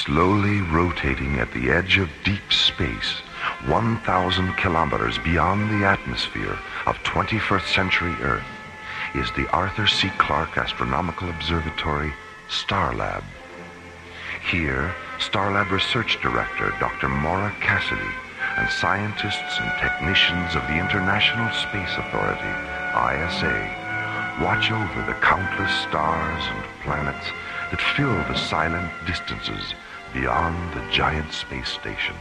Slowly rotating at the edge of deep space, 1,000 kilometers beyond the atmosphere of 21st century Earth, is the Arthur C. Clarke Astronomical Observatory Starlab. Here, Starlab Research Director Dr. Maura Cassidy and scientists and technicians of the International Space Authority, ISA, watch over the countless stars and planets that fill the silent distances beyond the giant space station.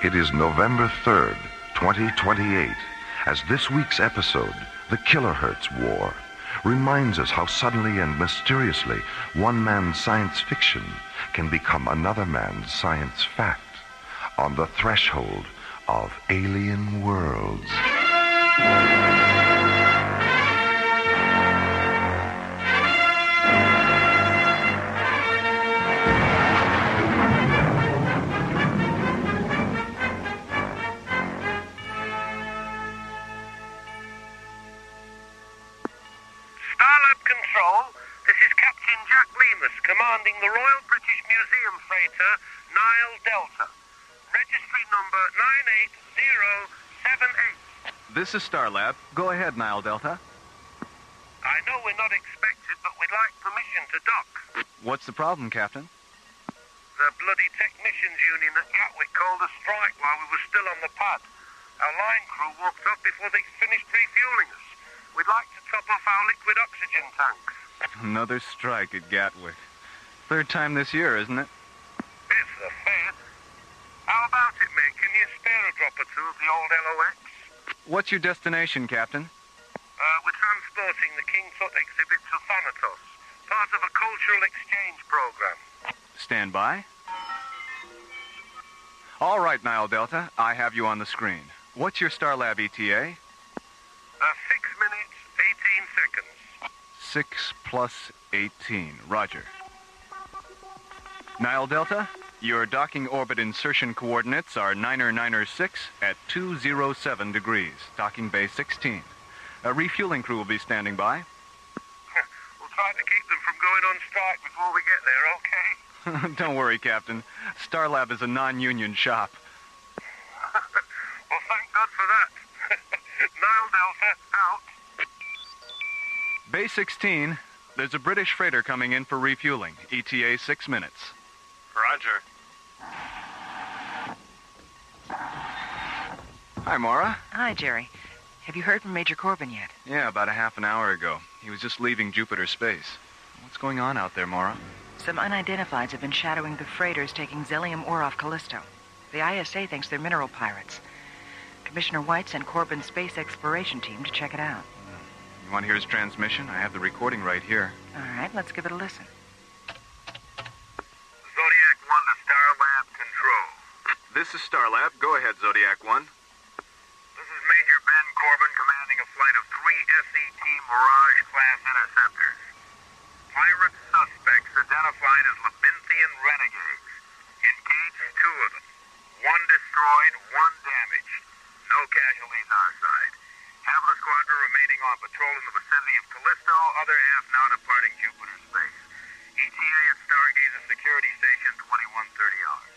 It is November 3rd, 2028, as this week's episode, The Kilohertz War, reminds us how suddenly and mysteriously one man's science fiction can become another man's science fact on the threshold of alien worlds. Commanding the Royal British Museum freighter Nile Delta. Registry number 98078. This is Starlab. Go ahead, Nile Delta. I know we're not expected, but we'd like permission to dock. What's the problem, Captain? The bloody technicians union at Gatwick called a strike while we were still on the pad. Our line crew walked up before they finished refueling us. We'd like to top off our liquid oxygen tanks. Another strike at Gatwick. Third time this year, isn't it? It's the fifth. How about it, mate? Can you spare a drop or two of the old LOX? What's your destination, Captain? We're transporting the King Tut exhibit to Thanatos, part of a cultural exchange program. Stand by. All right, Nile Delta. I have you on the screen. What's your Starlab ETA? 6 minutes, 18 seconds. 6 plus 18. Roger. Nile Delta, your docking orbit insertion coordinates are 9er 6 at 207 degrees, docking bay 16. A refueling crew will be standing by. We'll try to keep them from going on strike before we get there, okay? Don't worry, Captain. Starlab is a non-union shop. Well, thank God for that. Nile Delta, out. Bay 16, there's a British freighter coming in for refueling. ETA 6 minutes. Roger. Hi, Maura. Hi, Jerry. Have you heard from Major Corbin yet? Yeah, about a half an hour ago. He was just leaving Jupiter space. What's going on out there, Maura? Some unidentifieds have been shadowing the freighters taking Xylium ore off Callisto. The ISA thinks they're mineral pirates. Commissioner White sent Corbin's space exploration team to check it out. You want to hear his transmission? I have the recording right here. All right, let's give it a listen. Zodiac 1 to Starlab Control. This is Starlab. Go ahead, Zodiac 1. This is Major Ben Corbin commanding a flight of 3 SET Mirage-class interceptors. Pirate suspects identified as Labinthian renegades. Engaged 2 of them. 1 destroyed, 1 damaged. No casualties our side. Half of the squadron remaining on patrol in the vicinity of Callisto, other half now departing Jupiter space. ETA at Stargazer Security Station 2130 hours.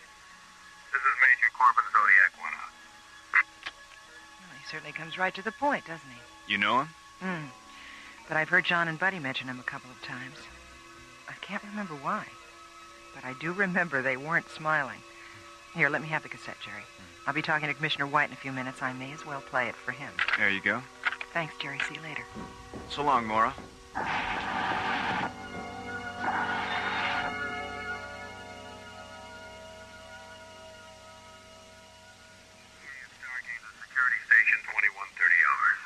This is Major Corbin, Zodiac 1 out. Well, he certainly comes right to the point, doesn't he? You know him? But I've heard John and Buddy mention him a couple of times. I can't remember why. But I do remember they weren't smiling. Here, let me have the cassette, Jerry. I'll be talking to Commissioner White in a few minutes. I may as well play it for him. There you go. Thanks, Jerry. See you later. So long, Maura. Stargazer Security Station 2130 hours.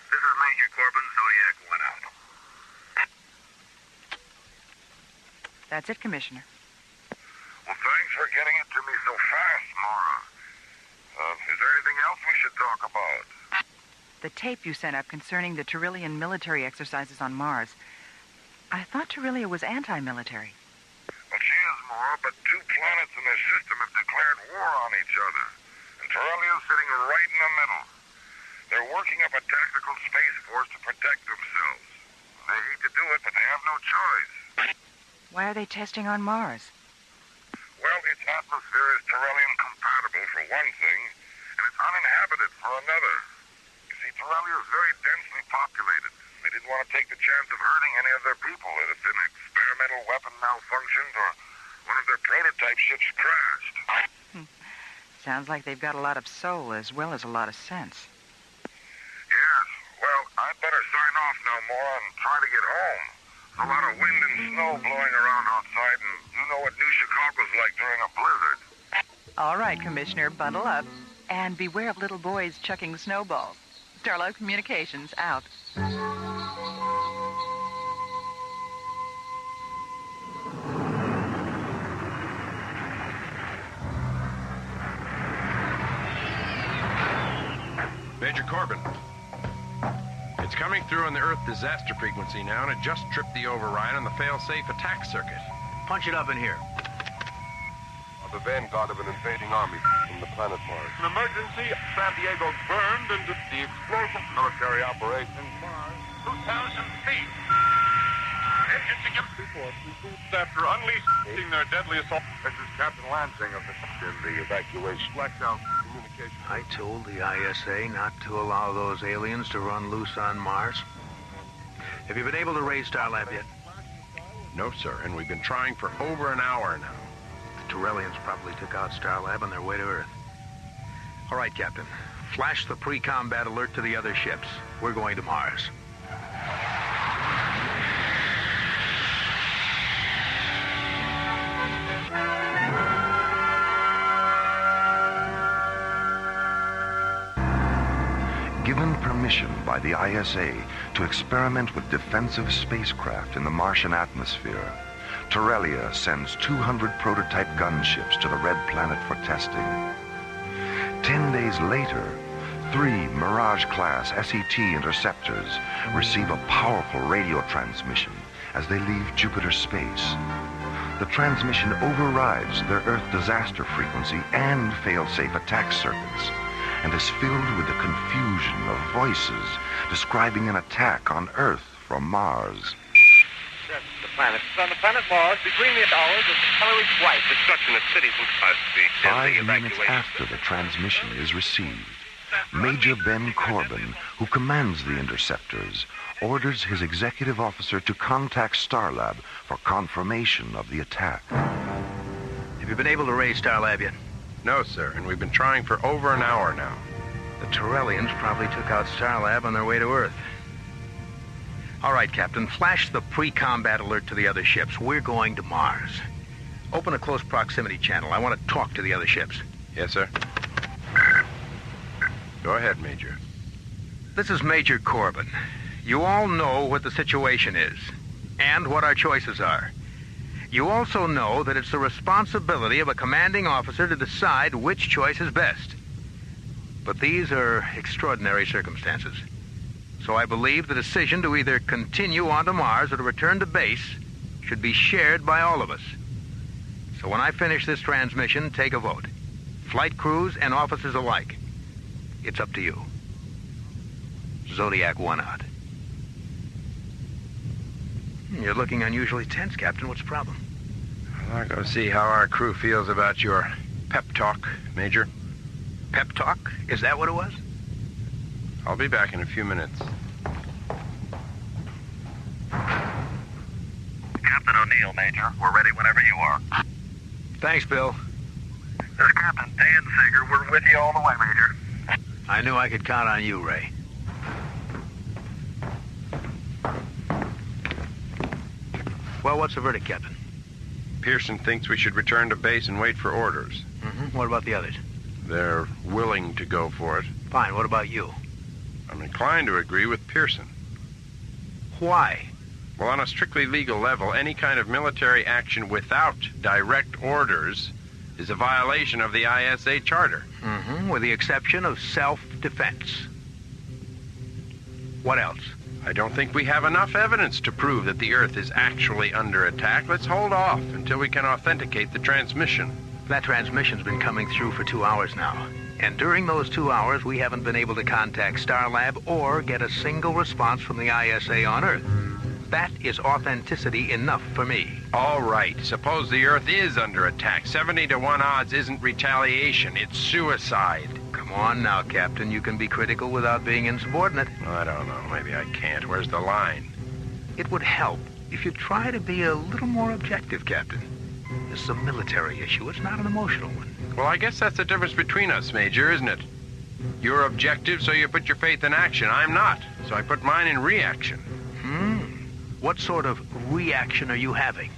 This is Major Corbin, Zodiac 1 out. That's it, Commissioner. Well, thanks for getting it to me so fast, Maura. Is there anything else we should talk about? The tape you sent up concerning the Tyrillian military exercises on Mars. I thought Tyrillia was anti-military. Well, she is, Maura, but 2 planets in their system have declared war on each other. And Tyrillia's sitting right in the middle. They're working up a tactical space force to protect themselves. They hate to do it, but they have no choice. Why are they testing on Mars? Well, its atmosphere is Terrellian compatible for one thing, and it's uninhabited for another. You see, Terrellia is very densely populated. They didn't want to take the chance of hurting any of their people if an experimental weapon malfunctioned or one of their prototype ships crashed. Sounds like they've got a lot of soul as well as a lot of sense. Yes. Well, I'd better sign off now, Maura, and try to get home. There's a lot of wind and snow blowing around outside, and you know what New Chicago's like during a blizzard. All right, Commissioner, bundle up. And beware of little boys chucking snowballs. Starlight Communications, out. Major Corbin. It's coming through on the Earth disaster frequency now, and it just tripped the override on the fail-safe attack circuit. Punch it up in here. The vanguard of an invading army from the planet Mars. An emergency. San Diego burned into the explosive military operation. Mars, 2,000 feet. Engines again. After unleashing their deadly assault. This is Captain Lansing of the evacuation. Blackout communication. I told the ISA not to allow those aliens to run loose on Mars. Have you been able to raise Starlab yet? No, sir, and we've been trying for over an hour now. The Terrellians probably took out Starlab on their way to Earth. All right, Captain. Flash the pre-combat alert to the other ships. We're going to Mars. Given permission by the ISA to experiment with defensive spacecraft in the Martian atmosphere, Terrellia sends 200 prototype gunships to the Red Planet for testing. 10 days later, 3 Mirage-class SET interceptors receive a powerful radio transmission as they leave Jupiter space. The transmission overrides their Earth disaster frequency and fail-safe attack circuits, and is filled with the confusion of voices describing an attack on Earth from Mars. Planet. On the planet Mars, between the hours of calorie flight, destruction of cities and cars. 5 minutes after the transmission is received, Major Ben Corbin, who commands the interceptors, orders his executive officer to contact Starlab for confirmation of the attack. Have you been able to raise Starlab yet? No, sir, and we've been trying for over an hour now. The Terrellians probably took out Starlab on their way to Earth. All right, Captain, flash the pre-combat alert to the other ships. We're going to Mars. Open a close proximity channel. I want to talk to the other ships. Yes, sir. Go ahead, Major. This is Major Corbin. You all know what the situation is and what our choices are. You also know that it's the responsibility of a commanding officer to decide which choice is best. But these are extraordinary circumstances. So I believe the decision to either continue on to Mars or to return to base should be shared by all of us. So when I finish this transmission, take a vote. Flight crews and officers alike. It's up to you. Zodiac 1 out. You're looking unusually tense, Captain. What's the problem? I'll go see how our crew feels about your pep talk, Major. Pep talk? Is that what it was? I'll be back in a few minutes. Captain O'Neill, Major. We're ready whenever you are. Thanks, Bill. This is Captain Dan Sager. We're with you all the way, Major. I knew I could count on you, Ray. Well, what's the verdict, Captain? Pearson thinks we should return to base and wait for orders. Mm-hmm. What about the others? They're willing to go for it. Fine. What about you? I'm inclined to agree with Pearson. Why? Well, on a strictly legal level, any kind of military action without direct orders is a violation of the ISA Charter. Mm-hmm. With the exception of self-defense. What else? I don't think we have enough evidence to prove that the Earth is actually under attack. Let's hold off until we can authenticate the transmission. That transmission's been coming through for 2 hours now. And during those 2 hours, we haven't been able to contact Starlab or get a single response from the ISA on Earth. That is authenticity enough for me. All right. Suppose the Earth is under attack. 70 to 1 odds isn't retaliation. It's suicide. Come on now, Captain. You can be critical without being insubordinate. I don't know. Maybe I can't. Where's the line? It would help if you try to be a little more objective, Captain. This is a military issue. It's not an emotional one. Well, I guess that's the difference between us, Major, isn't it? You're objective, so you put your faith in action. I'm not, so I put mine in reaction. What sort of reaction are you having?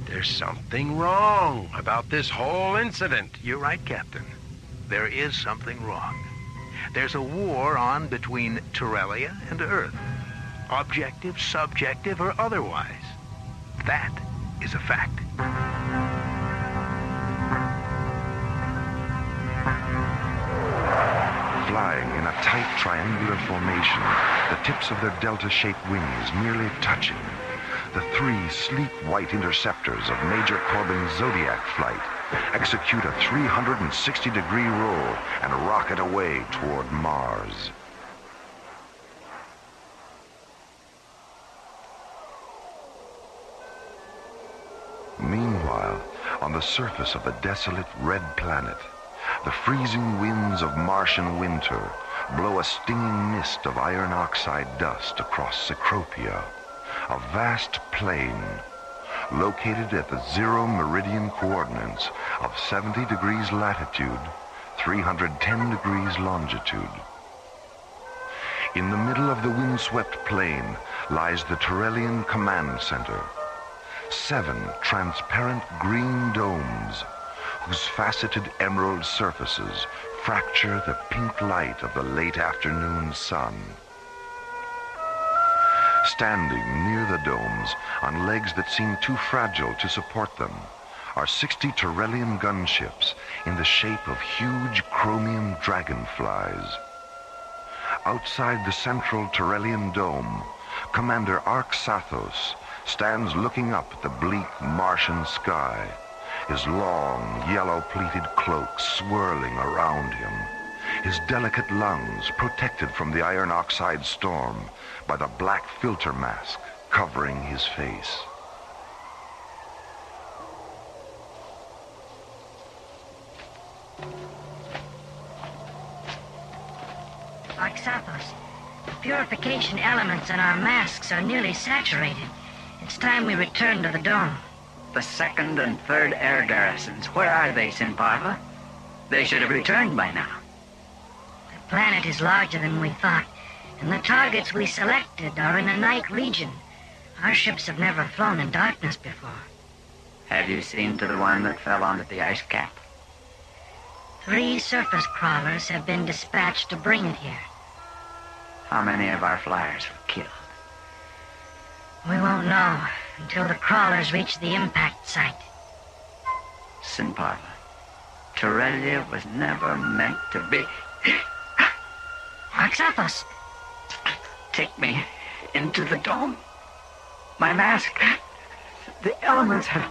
There's something wrong about this whole incident. You're right, Captain. There is something wrong. There's a war on between Terrelia and Earth. Objective, subjective, or otherwise. That is a fact. Flying in a tight triangular formation, the tips of their delta-shaped wings nearly touching, the 3 sleek white interceptors of Major Corbin's Zodiac flight execute a 360-degree roll and rocket away toward Mars. Meanwhile, on the surface of the desolate red planet, the freezing winds of Martian winter blow a stinging mist of iron oxide dust across Cecropia, a vast plain located at the 0 meridian coordinates of 70 degrees latitude, 310 degrees longitude. In the middle of the windswept plain lies the Terrellian Command Center, 7 transparent green domes whose faceted emerald surfaces fracture the pink light of the late afternoon sun. Standing near the domes, on legs that seem too fragile to support them, are 60 Terrellian gunships in the shape of huge chromium dragonflies. Outside the central Terrellian dome, Commander Arxathos stands looking up at the bleak Martian sky, his long, yellow-pleated cloak swirling around him, his delicate lungs protected from the iron oxide storm by the black filter mask covering his face. Arxathos, the purification elements in our masks are nearly saturated. It's time we return to the dome. The 2nd and 3rd air garrisons, where are they, Sinparva? They should have returned by now. The planet is larger than we thought, and the targets we selected are in a night region. Our ships have never flown in darkness before. Have you seen to the one that fell onto the ice cap? 3 surface crawlers have been dispatched to bring it here. How many of our flyers were killed? We won't know until the crawlers reach the impact site. Sinparva, Terrelia was never meant to be. Arxathos! Take me into the dome. My mask. The elements have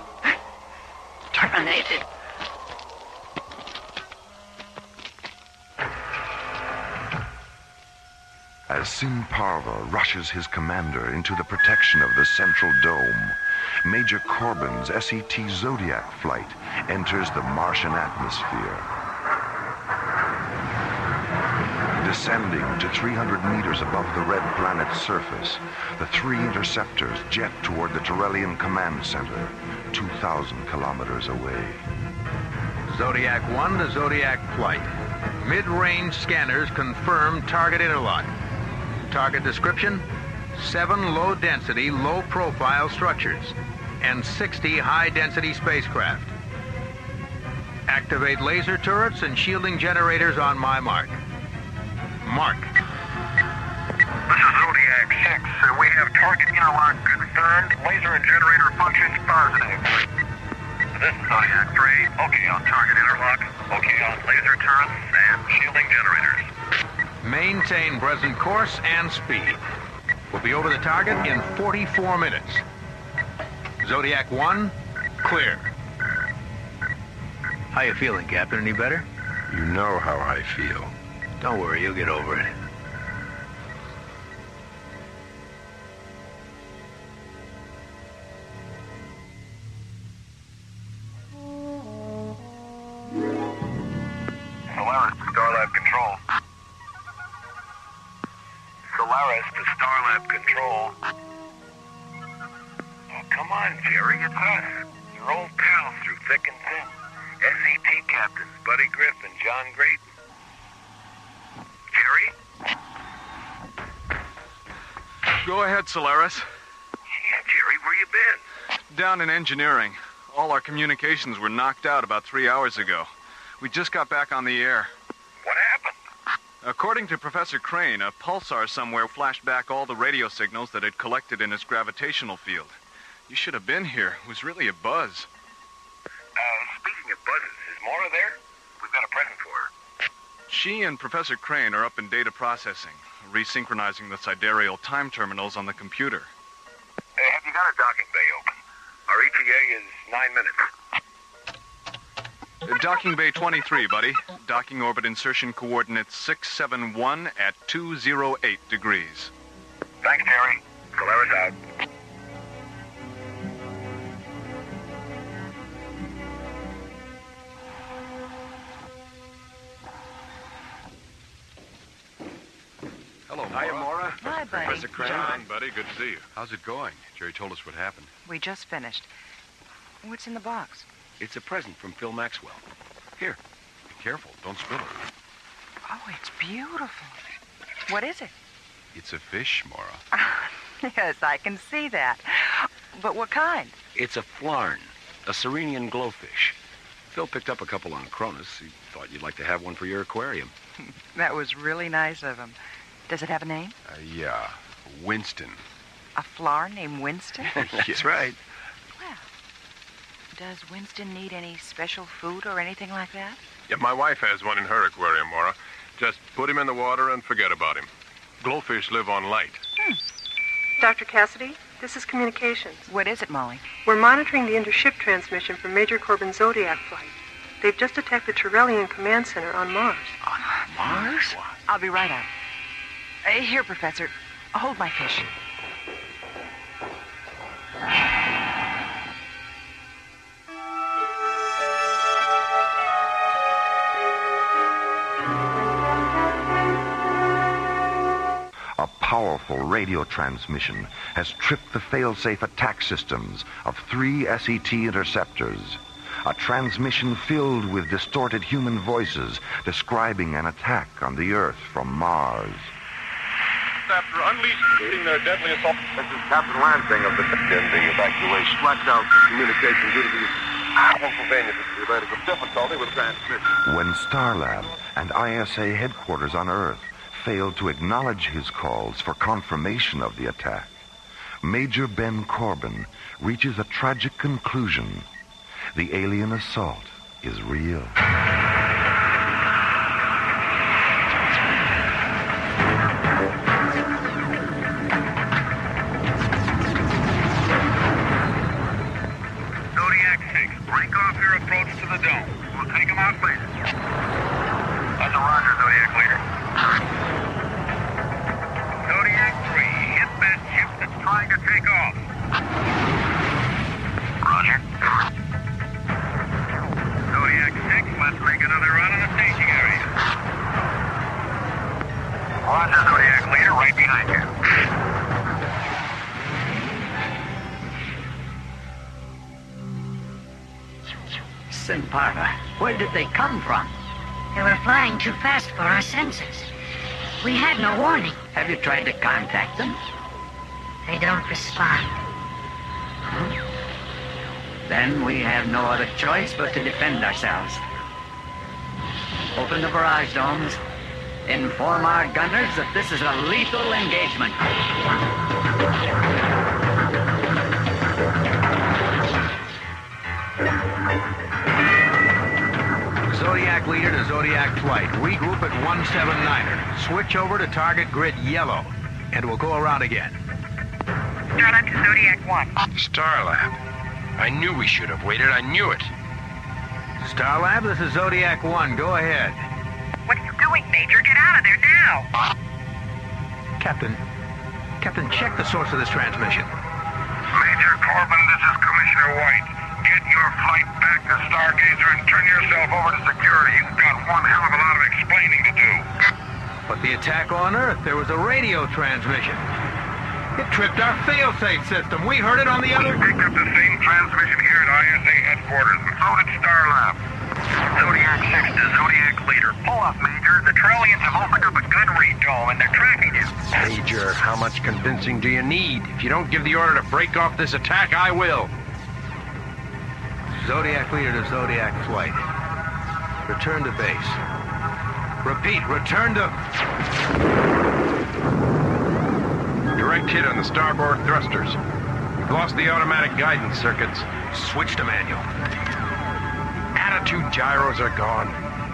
terminated. As Sinparva rushes his commander into the protection of the central dome, Major Corbin's SET Zodiac flight enters the Martian atmosphere. Descending to 300 meters above the red planet's surface, the 3 interceptors jet toward the Terrellian Command Center, 2,000 kilometers away. Zodiac 1 to Zodiac flight. Mid-range scanners confirm target interlock. Target description: 7 low-density, low-profile structures and 60 high-density spacecraft. Activate laser turrets and shielding generators on my mark. Mark. This is Zodiac 6. We have target interlock confirmed. Laser and generator functions positive. This is Zodiac 3. Okay on target interlock. Okay on laser turrets and shielding generators. Maintain present course and speed. We'll be over the target in 44 minutes. Zodiac 1, clear. How you feeling, Captain? Any better? You know how I feel. Don't worry, you'll get over it. Starlab Control. Oh, come on, Jerry, it's us. Your old pals through thick and thin. SET captains Buddy Griff and John Grayton. Jerry? Go ahead, Solaris. Yeah, Jerry, where you been? Down in engineering. All our communications were knocked out about 3 hours ago. We just got back on the air. What happened? According to Professor Crane, a pulsar somewhere flashed back all the radio signals that had collected in its gravitational field. You should have been here. It was really a buzz. Speaking of buzzes, is Maura there? We've got a present for her. She and Professor Crane are up in data processing, resynchronizing the sidereal time terminals on the computer. Have you got a docking bay open? Our ETA is 9 minutes. Docking bay 23, buddy. Docking orbit insertion coordinates 671 at 208 degrees. Thanks, Jerry. Solaris out. Hello, Hiya, Maura. Hi, buddy. Professor Crane. John, buddy, good to see you. How's it going? Jerry told us what happened. We just finished. What's in the box? It's a present from Phil Maxwell. Here, be careful. Don't spill it. Oh, it's beautiful. What is it? It's a fish, Maura. Yes, I can see that. But what kind? It's a flarn, a Serenian glowfish. Phil picked up a couple on Cronus. He thought you'd like to have one for your aquarium. That was really nice of him. Does it have a name? Yeah, Winston. A flower named Winston? That's right. Well, does Winston need any special food or anything like that? Yeah, my wife has one in her aquarium, Maura. Just put him in the water and forget about him. Glowfish live on light. Dr. Cassidy, this is communications. What is it, Molly? We're monitoring the intership transmission from Major Corbin's Zodiac flight. They've just attacked the Turellian command center on Mars. On Mars? I'll be right out. Here, Professor. Hold my fish. A powerful radio transmission has tripped the fail-safe attack systems of 3 SET interceptors. A transmission filled with distorted human voices describing an attack on the Earth from Mars. After unleashing their deadly assault... This is Captain Lansing of the evacuation. Blacked out communication due to the Pennsylvania related difficulty with transmission. When Starlab and ISA headquarters on Earth failed to acknowledge his calls for confirmation of the attack, Major Ben Corbin reaches a tragic conclusion. The alien assault is real. Zodiac 6, break off your approach to the dome. We'll take him out later. That's a Roger, Zodiac leader. Zodiac 3, hit that ship that's trying to take off. Roger. Zodiac 6, let's make another run in the staging area. Roger, Zodiac leader, right behind you. Simparva, where did they come from? They were flying too fast for our senses. We had no warning. Have you tried to contact them? They don't respond. Then we have no other choice but to defend ourselves. Open the barrage domes. Inform our gunners that this is a lethal engagement. Zodiac leader to Zodiac flight. Regroup at 179er. Switch over to target grid yellow. And we'll go around again. Start up to Zodiac 1. Starlab. I knew we should have waited. I knew it. Starlab, this is Zodiac 1. Go ahead. What are you doing, Major? Get out of there now. Captain, check the source of this transmission. Major Corbin, this is Commissioner White. Get your flight back to Stargazer and turn yourself over to security. You've got one hell of a lot of explaining to do. But the attack on Earth, there was a radio transmission. It tripped our fail-safe system. We heard it on the other... Picked up the same transmission here at ISA headquarters, and so did Starlab. Zodiac 6 to Zodiac Leader. Pull up, Major. The Trellians have opened up a gunnery dome, and they're tracking you. Major, how much convincing do you need? If you don't give the order to break off this attack, I will. Zodiac Leader to Zodiac Flight. Return to base. Repeat, return to... Direct hit on the starboard thrusters. We've lost the automatic guidance circuits. Switch to manual. Attitude gyros are gone.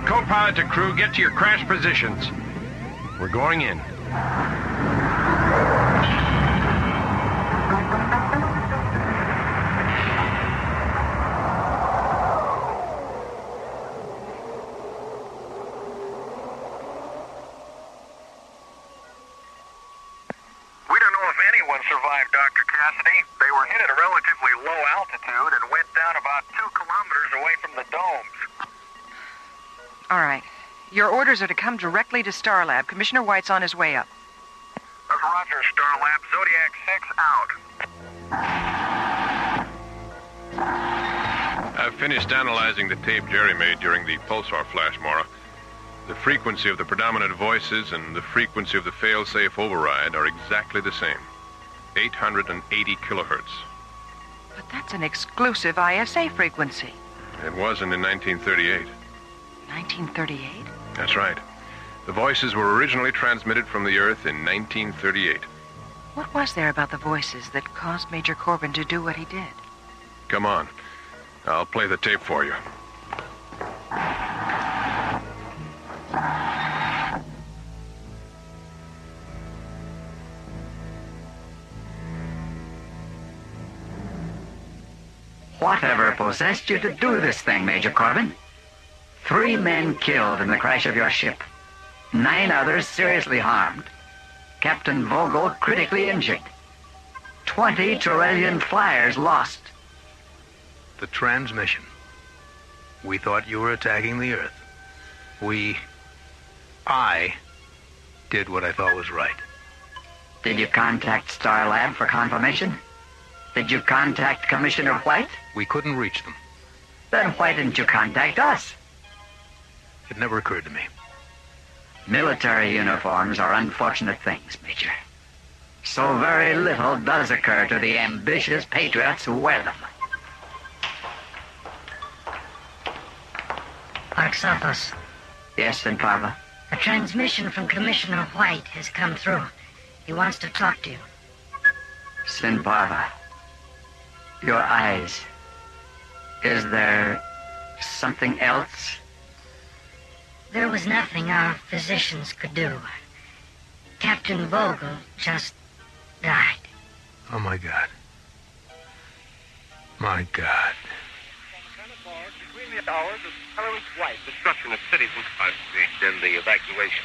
Co-pilot to crew, get to your crash positions. We're going in. Survived, Dr. Cassidy. They were hit at a relatively low altitude and went down about 2 kilometers away from the domes. All right. Your orders are to come directly to Starlab. Commissioner White's on his way up. That's Roger, Starlab. Zodiac 6 out. I've finished analyzing the tape Jerry made during the pulsar flash, Mora. The frequency of the predominant voices and the frequency of the fail-safe override are exactly the same. 880 kilohertz. But that's an exclusive ISA frequency. It wasn't in 1938. 1938? That's right. The voices were originally transmitted from the Earth in 1938. What was there about the voices that caused Major Corbin to do what he did? Come on. I'll play the tape for you. Whatever possessed you to do this thing, Major Corbin? 3 men killed in the crash of your ship. 9 others seriously harmed. Captain Vogel critically injured. 20 Turellian flyers lost. The transmission. We thought you were attacking the Earth. I did what I thought was right. Did you contact Starlab for confirmation? Did you contact Commissioner White? We couldn't reach them. Then why didn't you contact us? It never occurred to me. Military uniforms are unfortunate things, Major. So very little does occur to the ambitious patriots who wear them. Arxathos. Yes, Sinparva? A transmission from Commissioner White has come through. He wants to talk to you. Sinparva. Your eyes. Is there something else? There was nothing our physicians could do. Captain Vogel just died. Oh, my God. My God. Between the hours of Clarence White, destruction of cities and the evacuation.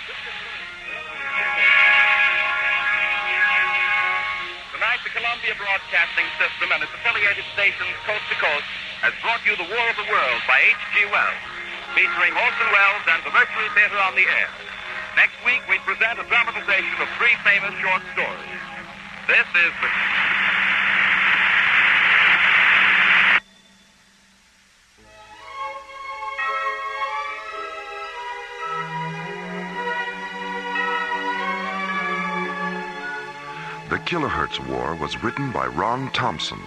Tonight, the Columbia Broadcasting System and its affiliated stations coast to coast has brought you The War of the Worlds by H.G. Wells, featuring Orson Welles and the Mercury Theater on the air. Next week, we present a dramatization of 3 famous short stories. This is the... The Kilohertz War was written by Ron Thompson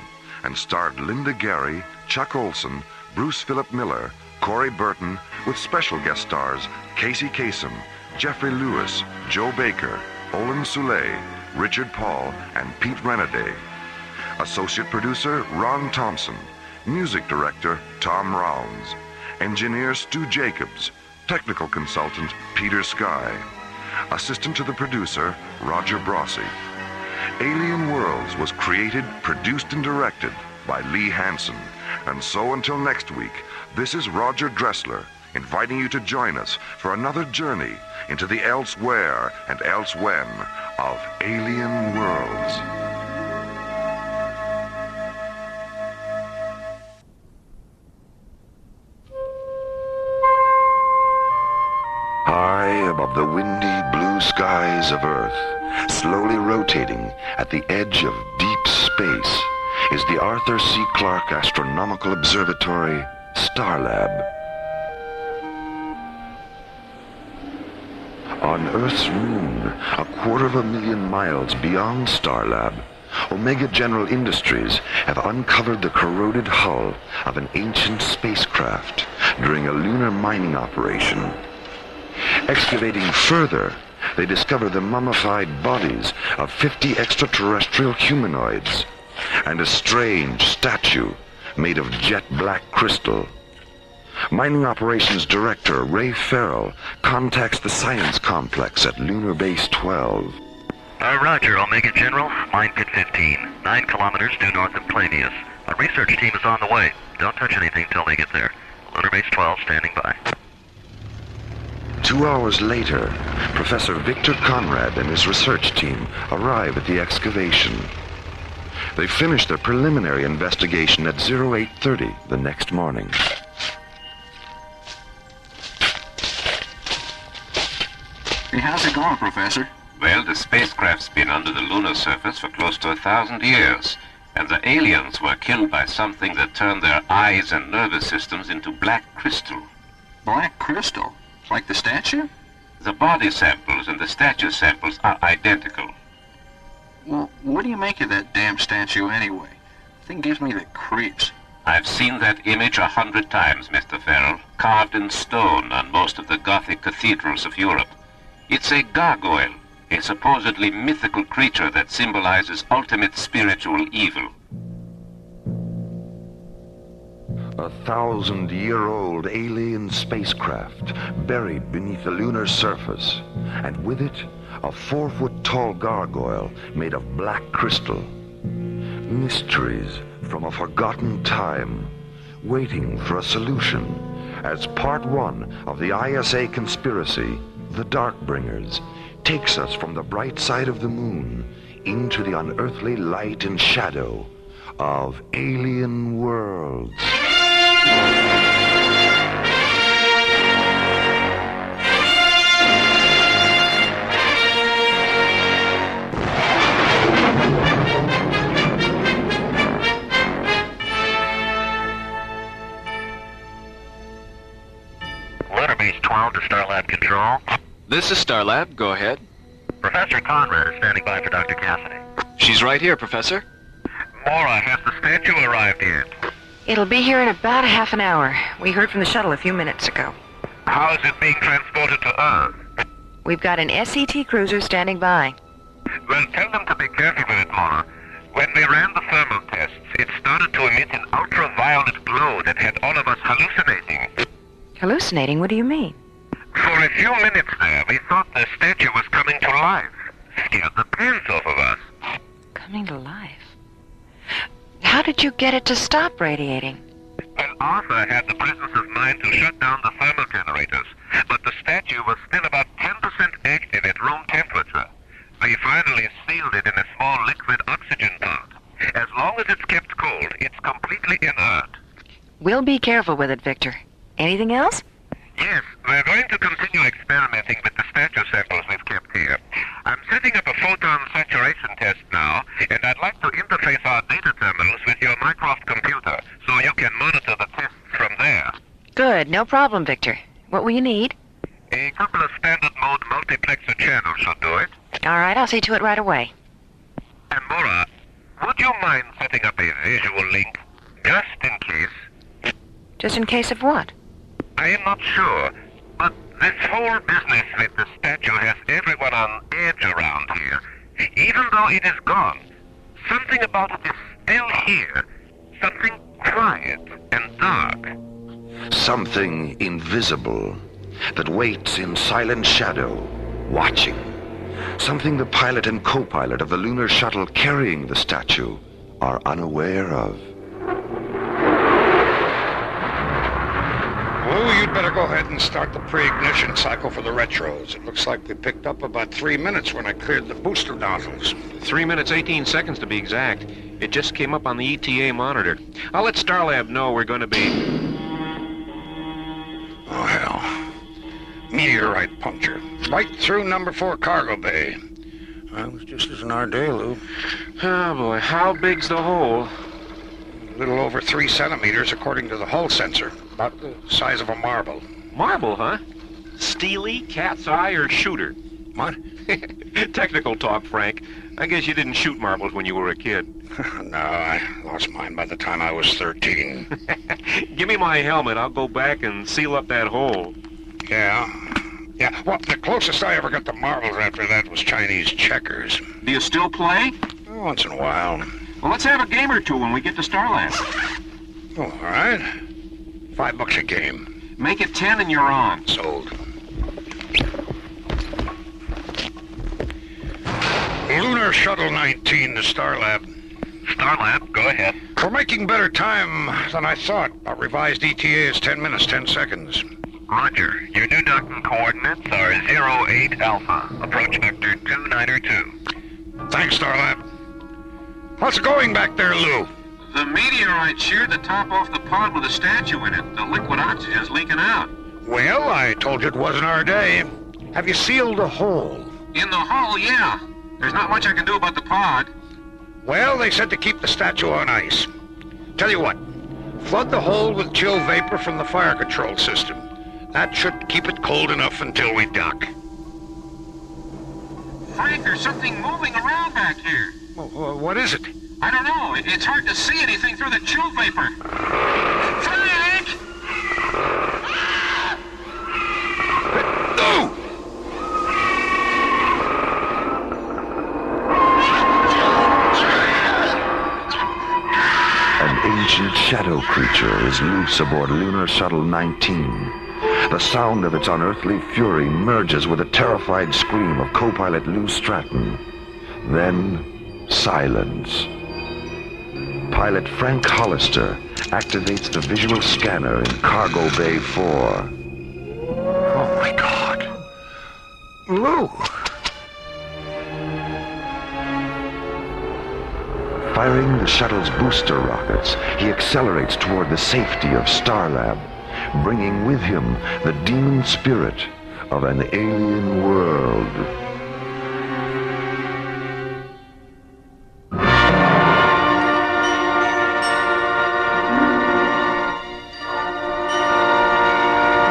and starred Linda Gary, Chuck Olson, Bruce Philip Miller, Corey Burton, with special guest stars Casey Kasem, Jeffrey Lewis, Joe Baker, Olin Soule, Richard Paul, and Pete Renaday. Associate producer Ron Thompson. Music director Tom Rounds. Engineer Stu Jacobs. Technical consultant Peter Sky. Assistant to the producer Roger Brossi. Alien Worlds was created, produced, and directed by Lee Hansen. And so until next week, this is Roger Dressler inviting you to join us for another journey into the elsewhere and elsewhen of Alien Worlds. High above the windy blue blue skies of Earth, slowly rotating at the edge of deep space, is the Arthur C. Clarke Astronomical Observatory Starlab. On Earth's moon, 250,000 miles beyond Starlab, Omega General Industries have uncovered the corroded hull of an ancient spacecraft during a lunar mining operation. Excavating further, they discover the mummified bodies of 50 extraterrestrial humanoids and a strange statue made of jet black crystal. Mining Operations Director Ray Farrell contacts the science complex at Lunar Base 12. Roger, Omega General. Mine Pit 15, 9 kilometers due north of Clavius. A research team is on the way. Don't touch anything till they get there. Lunar Base 12 standing by. 2 hours later, Professor Victor Conrad and his research team arrive at the excavation. They finish their preliminary investigation at 0830 the next morning. Hey, how's it going, Professor? Well, the spacecraft's been under the lunar surface for close to 1,000 years, and the aliens were killed by something that turned their eyes and nervous systems into black crystal. Black crystal? Like the statue? The body samples and the statue samples are identical. Well, what do you make of that damn statue anyway? The thing gives me the creeps. I've seen that image 100 times, Mr. Farrell, carved in stone on most of the Gothic cathedrals of Europe. It's a gargoyle, a supposedly mythical creature that symbolizes ultimate spiritual evil. 1,000-year-old alien spacecraft buried beneath the lunar surface, and with it, a 4-foot-tall gargoyle made of black crystal. Mysteries from a forgotten time, waiting for a solution as part 1 of the ISA conspiracy, The Darkbringers, takes us from the bright side of the moon into the unearthly light and shadow of alien worlds. Lunar Base 12 to Starlab Control. This is Starlab. Go ahead. Professor Conrad is standing by for Dr. Cassidy. She's right here, Professor. Mora, has the statue arrived yet? It'll be here in about a half an hour. We heard from the shuttle a few minutes ago. How is it being transported to Earth? We've got an SET cruiser standing by. Well, tell them to be careful with it, Mora. When we ran the thermal tests, it started to emit an ultraviolet glow that had all of us hallucinating. Hallucinating? What do you mean? For a few minutes there, we thought the statue was coming to life. Scared the pants off of us. Coming to life? How did you get it to stop radiating? Well, Arthur had the presence of mind to shut down the thermal generators, but the statue was still about 10% active at room temperature. We finally sealed it in a small liquid oxygen pot. As long as it's kept cold, it's completely inert. We'll be careful with it, Victor. Anything else? Yes, we're going to continue experimenting with the statue samples we've kept here. I'm setting up a photon saturation test now, and I'd like to interface our data terminals with your Mycroft computer, so you can monitor the tests from there. Good, no problem, Victor. What will you need? A couple of standard mode multiplexer channels should do it. All right, I'll see to it right away. And Mora, would you mind setting up a visual link, just in case? Just in case of what? I am not sure, but this whole business with the statue has everyone on edge around here. Even though it is gone, something about it is still here. Something quiet and dark. Something invisible that waits in silent shadow, watching. Something the pilot and co-pilot of the lunar shuttle carrying the statue are unaware of. Lou, you'd better go ahead and start the pre-ignition cycle for the retros. It looks like we picked up about 3 minutes when I cleared the booster nozzles. 3 minutes, 18 seconds to be exact. It just came up on the ETA monitor. I'll let Starlab know we're going to be... Oh, hell. Meteorite puncture. Right through number 4 cargo bay. It was just as in our day, Lou. Oh, boy. How big's the hole? A little over 3 centimeters, according to the hull sensor. About the size of a marble. Marble, huh? Steely, cat's eye, or shooter? What? Technical talk, Frank. I guess you didn't shoot marbles when you were a kid. No, I lost mine by the time I was 13. Give me my helmet. I'll go back and seal up that hole. Yeah. Well, the closest I ever got to marbles after that was Chinese checkers. Do you still play? Once in a while. Well, let's have a game or two when we get to Starland. Oh, all right. $5 a game. Make it 10 and you're on. Sold. Lunar Shuttle 19 to Starlab. Starlab, go ahead. We're making better time than I thought. Our revised ETA is 10 minutes, 10 seconds. Roger. Your new docking coordinates are 08 Alpha. Approach vector 2902. Thanks, Starlab. How's it going back there, Lou? The meteorite sheared the top off the pod with a statue in it. The liquid oxygen's leaking out. Well, I told you it wasn't our day. Have you sealed the hole? In the hull, yeah. There's not much I can do about the pod. Well, they said to keep the statue on ice. Tell you what, flood the hole with chill vapor from the fire control system. That should keep it cold enough until we dock. Frank, there's something moving around back here. Well, what is it? I don't know. It's hard to see anything through the chill vapor. Frank! No! An ancient shadow creature is loose aboard Lunar Shuttle 19. The sound of its unearthly fury merges with a terrified scream of co-pilot Lou Stratton. Then, silence. Pilot Frank Hollister activates the visual scanner in Cargo Bay 4. Oh, my God. Lou! Firing the shuttle's booster rockets, he accelerates toward the safety of Starlab, bringing with him the demon spirit of an alien world.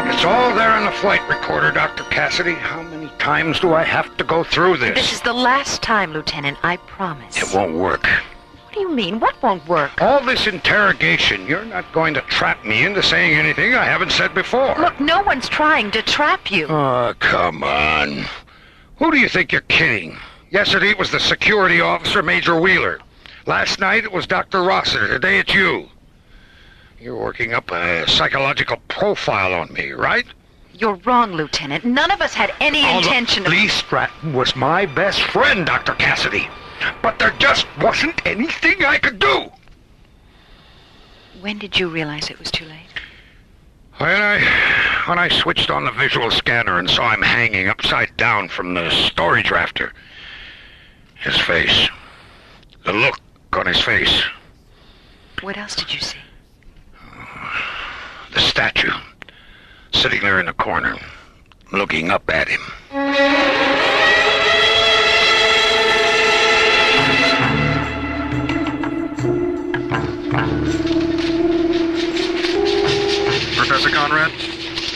It's all there in the flight recorder, Dr. Cassidy. How many times do I have to go through this? This is the last time, Lieutenant, I promise. It won't work. What do you mean? What won't work? All this interrogation, you're not going to trap me into saying anything I haven't said before. Look, no one's trying to trap you. Oh, come on. Who do you think you're kidding? Yesterday it was the security officer, Major Wheeler. Last night it was Dr. Rossiter. Today it's you. You're working up a psychological profile on me, right? You're wrong, Lieutenant. None of us had any intention of... Lee Stratton was my best friend, Dr. Cassidy. But there just wasn't anything I could do. When did you realize it was too late? When I switched on the visual scanner and saw him hanging upside down from the storage rafter. His face. The look on his face. What else did you see? The statue. Sitting there in the corner, looking up at him. Professor Conrad?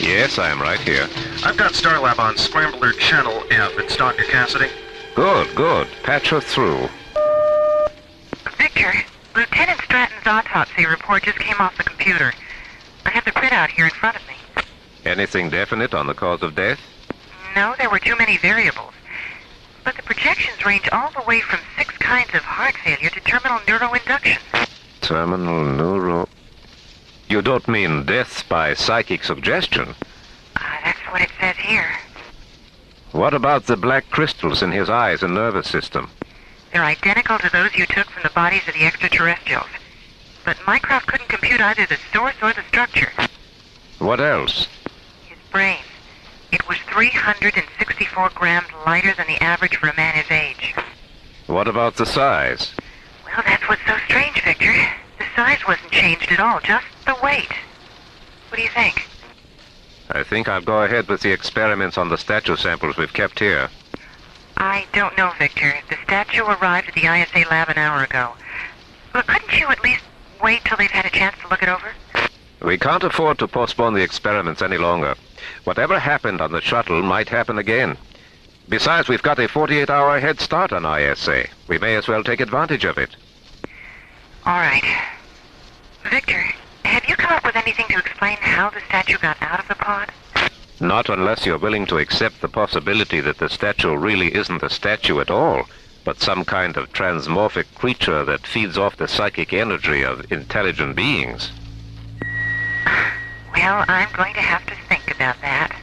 Yes, I am right here. I've got Starlab on Scrambler Channel F. It's Dr. Cassidy. Good. Patch her through. Victor, Lieutenant Stratton's autopsy report just came off the computer. I have the printout here in front of me. Anything definite on the cause of death? No, there were too many variables. But the projections range all the way from 6 kinds of heart failure to terminal neuroinduction. Terminal neuro... You don't mean death by psychic suggestion? That's what it says here. What about the black crystals in his eyes and nervous system? They're identical to those you took from the bodies of the extraterrestrials. But Mycroft couldn't compute either the source or the structure. What else? His brain. It was 364 grams lighter than the average for a man his age. What about the size? Well, that's what's so strange, Victor. The size wasn't changed at all, just the weight. What do you think? I think I'll go ahead with the experiments on the statue samples we've kept here. I don't know, Victor. The statue arrived at the ISA lab an hour ago. But couldn't you at least wait till they've had a chance to look it over? We can't afford to postpone the experiments any longer. Whatever happened on the shuttle might happen again. Besides, we've got a 48-hour head start on ISA. We may as well take advantage of it. All right. Victor, have you come up with anything to explain how the statue got out of the pod? Not unless you're willing to accept the possibility that the statue really isn't a statue at all, but some kind of transmorphic creature that feeds off the psychic energy of intelligent beings. Well, I'm going to have to think about that.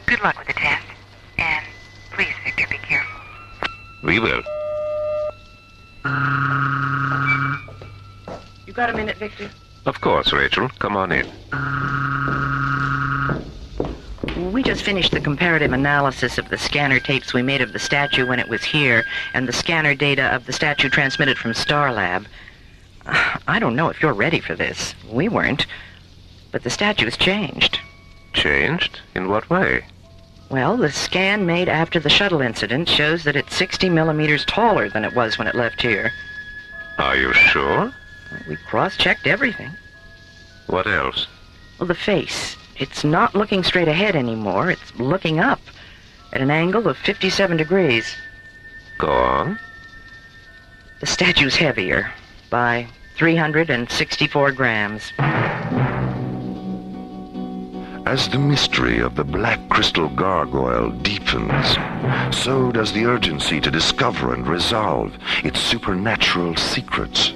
Good luck with the test. And please, Victor, be careful. We will. You got a minute, Victor? Of course, Rachel. Come on in. We just finished the comparative analysis of the scanner tapes we made of the statue when it was here and the scanner data of the statue transmitted from Starlab. I don't know if you're ready for this. We weren't. But the statue's changed. Changed? In what way? Well, the scan made after the shuttle incident shows that it's 60 millimeters taller than it was when it left here. Are you sure? We cross-checked everything. What else? Well, the face. It's not looking straight ahead anymore. It's looking up at an angle of 57 degrees. Go on. The statue's heavier by 364 grams. As the mystery of the black crystal gargoyle deepens, so does the urgency to discover and resolve its supernatural secrets.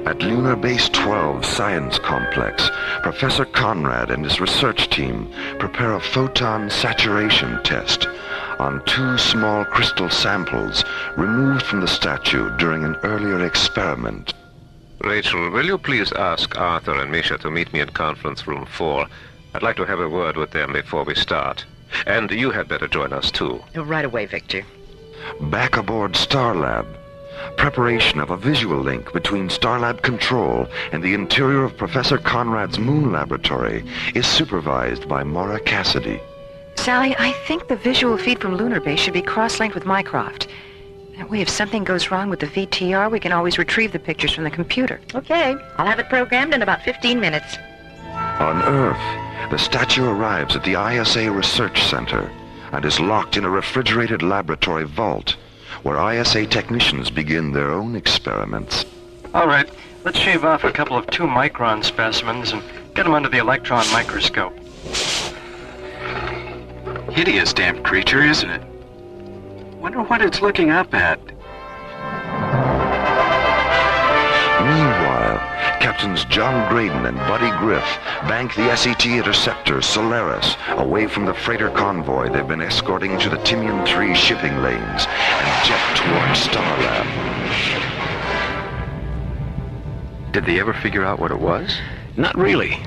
At Lunar Base 12 Science Complex, Professor Conrad and his research team prepare a photon saturation test on 2 small crystal samples removed from the statue during an earlier experiment. Rachel, will you please ask Arthur and Misha to meet me in conference room 4? I'd like to have a word with them before we start. And you had better join us, too. Right away, Victor. Back aboard Starlab, preparation of a visual link between Starlab Control and the interior of Professor Conrad's moon laboratory is supervised by Maura Cassidy. Sally, I think the visual feed from Lunar Base should be cross-linked with Mycroft. That way, if something goes wrong with the VTR, we can always retrieve the pictures from the computer. Okay, I'll have it programmed in about 15 minutes. On Earth, the statue arrives at the ISA Research Center and is locked in a refrigerated laboratory vault where ISA technicians begin their own experiments. All right, let's shave off a couple of 2-micron specimens and get them under the electron microscope. Hideous damn creature, isn't it? Wonder what it's looking up at. Meanwhile, Captains John Graydon and Buddy Griff bank the SET interceptor Solaris away from the freighter convoy they've been escorting to the Timian 3 shipping lanes and jet toward Starlab. Did they ever figure out what it was? Not really.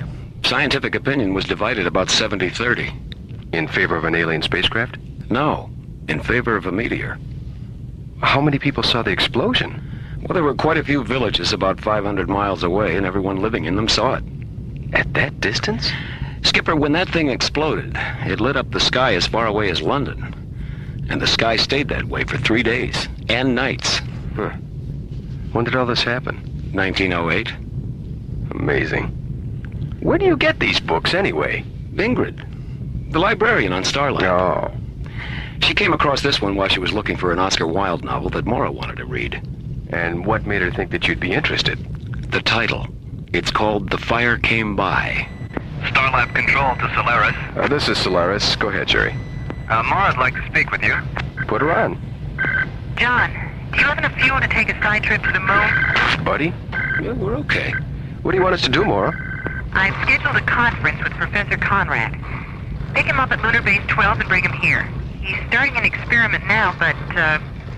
Scientific opinion was divided about 70-30. In favor of an alien spacecraft? No, in favor of a meteor. How many people saw the explosion? Well, there were quite a few villages about 500 miles away, and everyone living in them saw it. At that distance? Skipper, when that thing exploded, it lit up the sky as far away as London. And the sky stayed that way for 3 days and nights. Huh. When did all this happen? 1908. Amazing. Where do you get these books, anyway? Ingrid, the librarian on Starlab. Oh. She came across this one while she was looking for an Oscar Wilde novel that Maura wanted to read. And what made her think that you'd be interested? The title. It's called The Fire Came By. Starlab Control to Solaris. This is Solaris. Go ahead, Jerry. Maura'd like to speak with you. Put her on. John, do you have enough fuel to take a side trip to the moon? Buddy? Yeah, we're okay. What do you want us to do, Maura? I've scheduled a conference with Professor Conrad. Pick him up at Lunar Base 12 and bring him here. He's starting an experiment now, but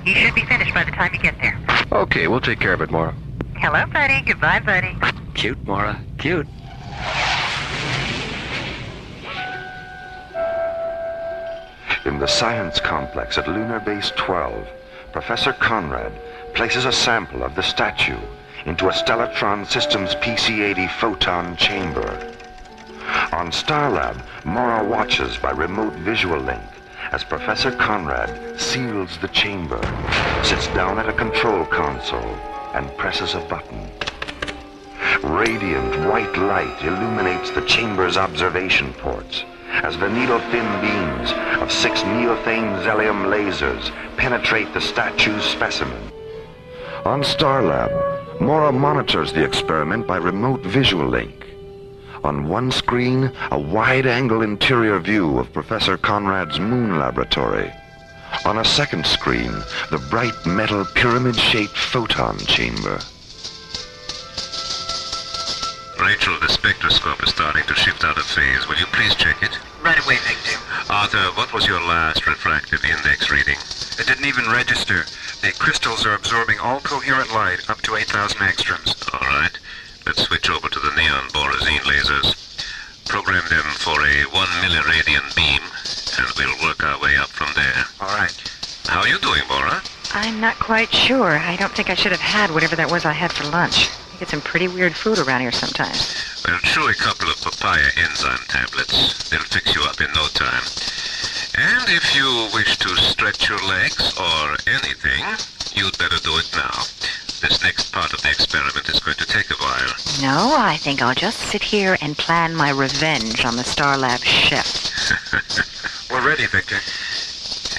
he should be finished by the time you get there. Okay, we'll take care of it, Maura. Hello, buddy. Goodbye, buddy. Cute, Maura. Cute. In the science complex at Lunar Base 12, Professor Conrad places a sample of the statue into a Stellatron Systems PC-80 photon chamber. On Starlab, Mora watches by remote visual link as Professor Conrad seals the chamber, sits down at a control console, and presses a button. Radiant white light illuminates the chamber's observation ports as the needle-thin beams of 6 neothane Zelium lasers penetrate the statue's specimen. On Starlab, Mora monitors the experiment by remote visual link. On one screen, a wide-angle interior view of Professor Conrad's moon laboratory. On a second screen, the bright metal pyramid-shaped photon chamber. Rachel, the spectroscope is starting to shift out of phase. Will you please check it? Right away, Victor. Arthur, what was your last refractive index reading? It didn't even register. The crystals are absorbing all coherent light up to 8,000 angstroms. All right. Let's switch over to the neon borazine lasers. Program them for a 1 milliradian beam, and we'll work our way up from there. All right. How are you doing, Mora? I'm not quite sure. I don't think I should have had whatever that was I had for lunch. I get some pretty weird food around here sometimes. Well, chew a couple of papaya enzyme tablets. They'll fix you up in no time. And if you wish to stretch your legs or anything, you'd better do it now. This next part of the experiment is going to take a while. No, I think I'll just sit here and plan my revenge on the Starlab chef. We're ready, Victor.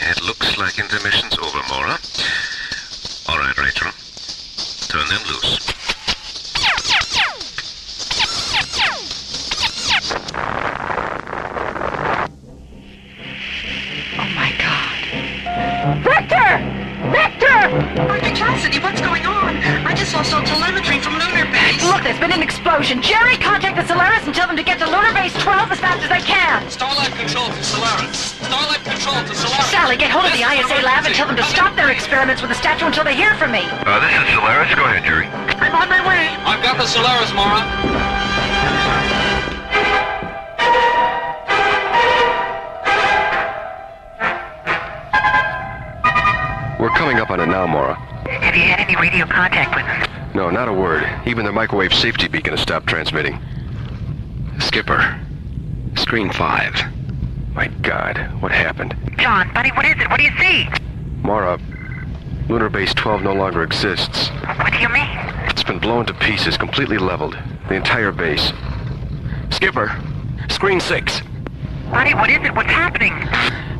It looks like intermission's over, Mora. All right, Rachel. Turn them loose. Oh, my God. Victor! Victor! Dr. Cassidy, what's going on? I just saw some telemetry from lunar base. Look, there's been an explosion. Jerry, contact the Solaris and tell them to get to lunar base 12 as fast as they can. Starlab control to Solaris. Starlab control to Solaris. Sally, get hold of the ISA lab and tell them to stop their experiments with the statue until they hear from me. This is Solaris. Go ahead, Jerry. I'm on my way. I've got the Solaris, Mora. We're coming up on it now, Mora. Have you had any radio contact with them? No, not a word. Even the microwave safety beacon has stopped transmitting. Skipper. Screen 5. My God, what happened? John, buddy, what is it? What do you see? Mora, Lunar Base 12 no longer exists. What do you mean? It's been blown to pieces, completely leveled. The entire base. Skipper, Screen 6. Buddy, what is it? What's happening?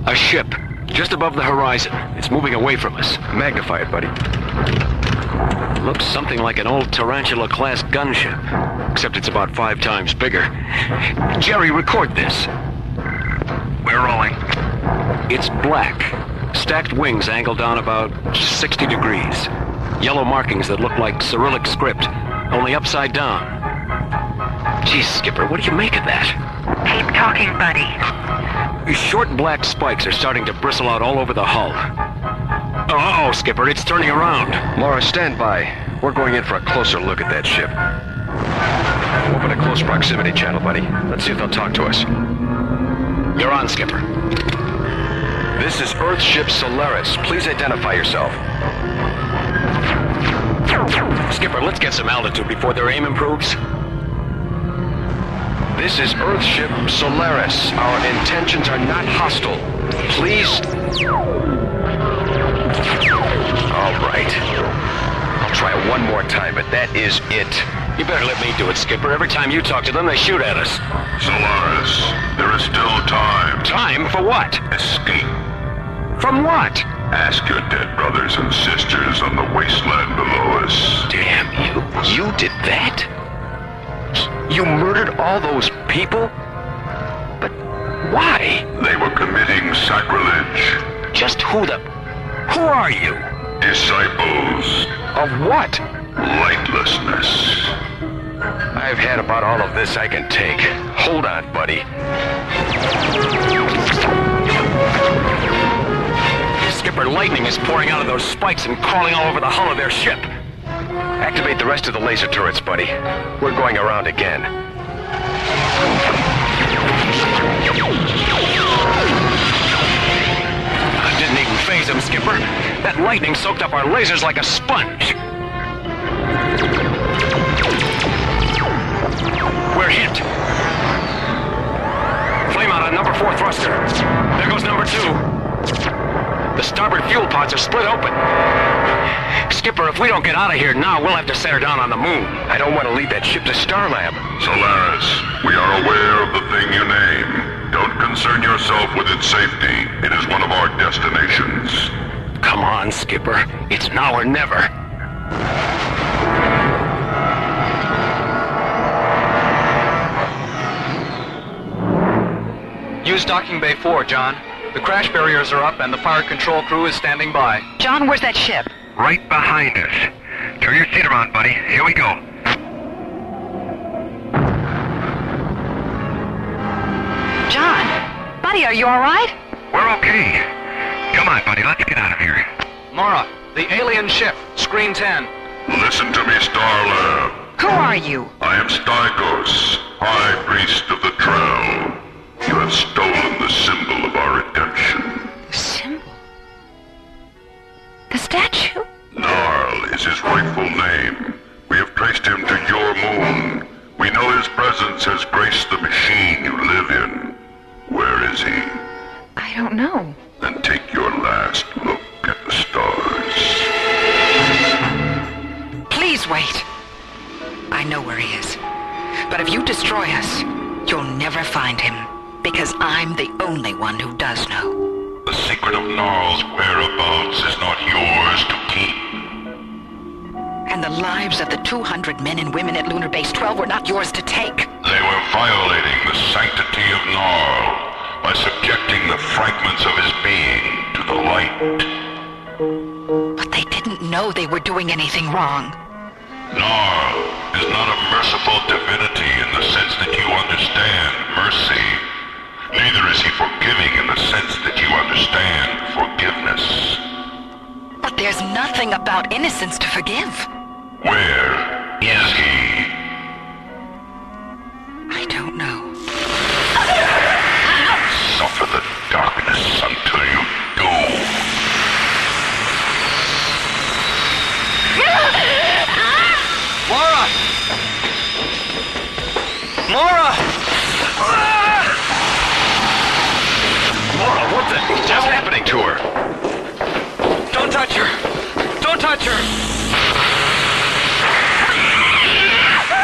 A ship. Just above the horizon. It's moving away from us. Magnify it, buddy. Looks something like an old Tarantula-class gunship, except it's about 5 times bigger. Jerry, record this. We're rolling. It's black. Stacked wings angled down about 60 degrees. Yellow markings that look like Cyrillic script, only upside down. Geez, Skipper, what do you make of that? Keep talking, buddy. Short black spikes are starting to bristle out all over the hull. Oh, Skipper, it's turning around. Mora, stand by. We're going in for a closer look at that ship. Open a close proximity channel, buddy. Let's see if they'll talk to us. You're on, Skipper. This is Earthship Solaris. Please identify yourself. Skipper, let's get some altitude before their aim improves. This is Earthship Solaris. Our intentions are not hostile. Please. All right. I'll try it one more time, but that is it. You better let me do it, Skipper. Every time you talk to them, they shoot at us. Solaris, there is still time. Time for what? Escape. From what? Ask your dead brothers and sisters on the wasteland below us. Damn you. You did that? You murdered all those people? But why? They were committing sacrilege. Just who are you? Disciples. Of what? Lightlessness. I've had about all of this I can take. Hold on, buddy. Skipper, lightning is pouring out of those spikes and crawling all over the hull of their ship. Activate the rest of the laser turrets, buddy. We're going around again. Didn't even phase him, Skipper. That lightning soaked up our lasers like a sponge. We're hit. pods are split open. Skipper, if we don't get out of here now, we'll have to set her down on the moon. I don't want to leave that ship to Starlab. Solaris, we are aware of the thing you name. Don't concern yourself with its safety. It is one of our destinations. Come on, Skipper. It's now or never. Use docking bay 4, John. The crash barriers are up and the fire control crew is standing by. John, where's that ship? Right behind us. Turn your seat around, buddy. Here we go. John? Buddy, are you all right? We're okay. Come on, buddy. Let's get out of here. Mara, the alien ship, screen 10. Listen to me, Starlab. Who are you? I am Stykos, High Priest of the Trell. You have stolen the symbol of our redemption. The symbol? The statue? Narl is his rightful name. We have traced him to your moon. We know his presence has graced the machine you live in. Where is he? I don't know. Then take your last look at the stars. Please wait. I know where he is. But if you destroy us, you'll never find him. Because I'm the only one who does know. The secret of Narl's whereabouts is not yours to keep. And the lives of the 200 men and women at Lunar Base 12 were not yours to take. They were violating the sanctity of Narl by subjecting the fragments of his being to the light. But they didn't know they were doing anything wrong. Narl is not a merciful divinity in the sense that you understand mercy. Neither is he forgiving in the sense that you understand forgiveness. But there's nothing about innocence to forgive. Where is he? I don't know. Suffer the darkness until you do. Mara! Mara! Mara, what the hell's happening to her? Don't touch her! Don't touch her!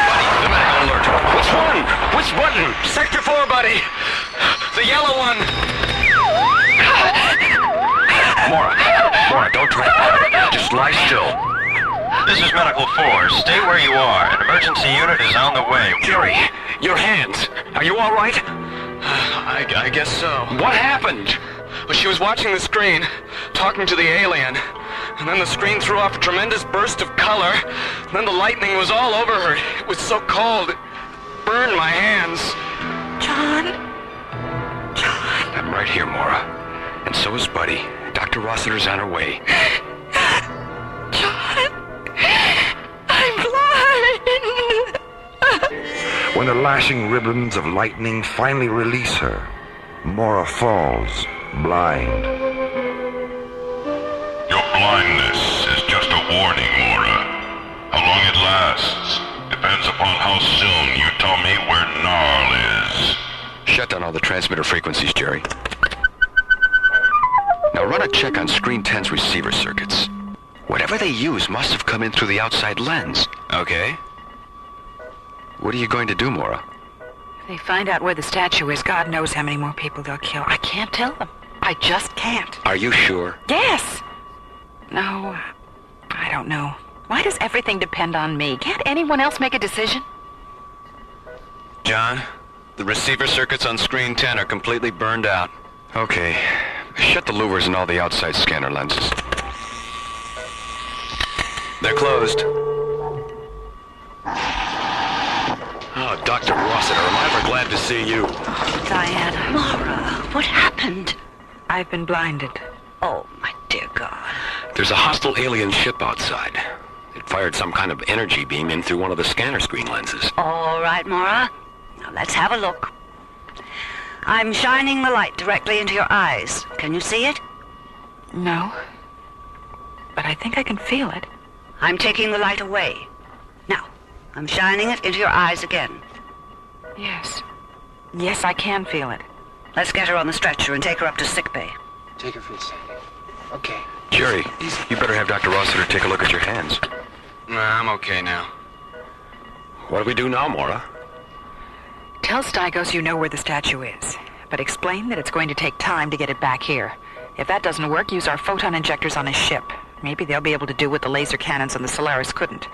Buddy, the medical alert. Which one? Which button? Sector 4, buddy! The yellow one! Mara, don't try. Just lie still. This is Medical 4. Stay where you are. An emergency unit is on the way. Jerry, your hands. Are you all right? I guess so. What happened? Well, she was watching the screen, talking to the alien. And then the screen threw off a tremendous burst of color. And then the lightning was all over her. It was so cold, it burned my hands. John? I'm right here, Mara. And so is Buddy. Dr. Rossiter's on her way. John? I'm blind! When the lashing ribbons of lightning finally release her, Mara falls, blind. Your blindness is just a warning, Mara. How long it lasts depends upon how soon you tell me where Narl is. Shut down all the transmitter frequencies, Jerry. Now run a check on Screen 10's receiver circuits. Whatever they use must have come in through the outside lens. Okay. What are you going to do, Mara? If they find out where the statue is, God knows how many more people they'll kill. I can't tell them. I just can't. Are you sure? Yes. No, I don't know. Why does everything depend on me? Can't anyone else make a decision? John, the receiver circuits on screen 10 are completely burned out. Okay. Shut the louvers and all the outside scanner lenses. They're closed. Oh, Dr. Rossiter, am I ever glad to see you. Diana. Mara, what happened? I've been blinded. Oh, my dear God. There's a hostile alien ship outside. It fired some kind of energy beam in through one of the scanner screen lenses. All right, Mara. Now let's have a look. I'm shining the light directly into your eyes. Can you see it? No. But I think I can feel it. I'm taking the light away. Now, I'm shining it into your eyes again. Yes. Yes, I can feel it. Let's get her on the stretcher and take her up to sickbay. Take her feet, Sandy. Okay. Jerry, you better have Dr. Rossiter take a look at your hands. Nah, I'm okay now. What do we do now, Mora? Tell Stygos you know where the statue is, but explain that it's going to take time to get it back here. If that doesn't work, use our photon injectors on his ship. Maybe they'll be able to do what the laser cannons on the Solaris couldn't.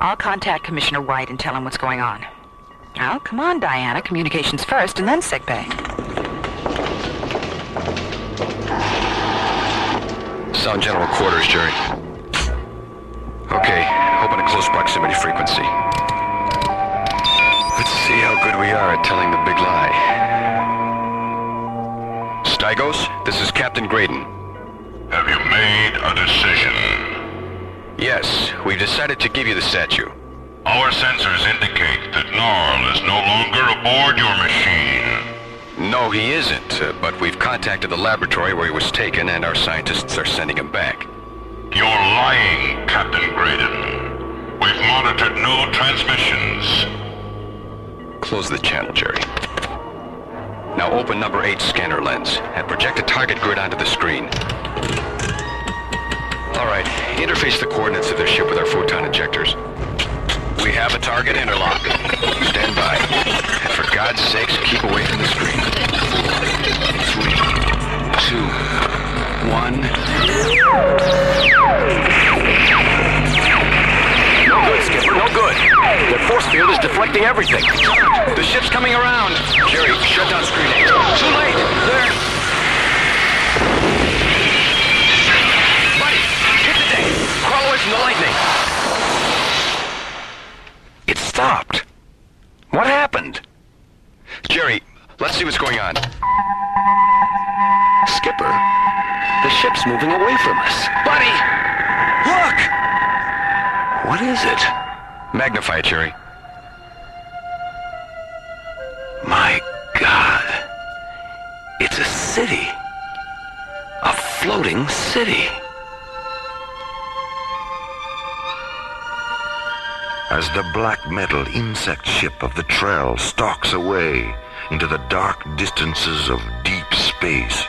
I'll contact Commissioner White and tell him what's going on. Now, come on, Diana. Communications first, and then sickbay. Sound general quarters, Jerry. Okay, open a close proximity frequency. Let's see how good we are at telling the big lie. Stygos, this is Captain Graydon. Have you made a decision? Yes, we've decided to give you the statue. Our sensors indicate that Gnarl is no longer aboard your machine. No, he isn't, but we've contacted the laboratory where he was taken, and our scientists are sending him back. You're lying, Captain Graydon. We've monitored no transmissions. Close the channel, Jerry. Now open number 8 scanner lens, and project a target grid onto the screen. All right, interface the coordinates of their ship with our photon injectors. We have a target interlock. Stand by. And for God's sakes, keep away from the screen. 3, 2, 1. No good, Skipper, no good. The force field is deflecting everything. The ship's coming around. Jerry, shut down screen 8. Too late. There. Buddy, hit the deck. Crawl away from the lightning. It stopped. What happened? Jerry, let's see what's going on. Skipper, the ship's moving away from us. Buddy! Look! What is it? Magnify it, Jerry. My God. It's a city. A floating city. As the black metal insect ship of the Trail stalks away into the dark distances of deep space,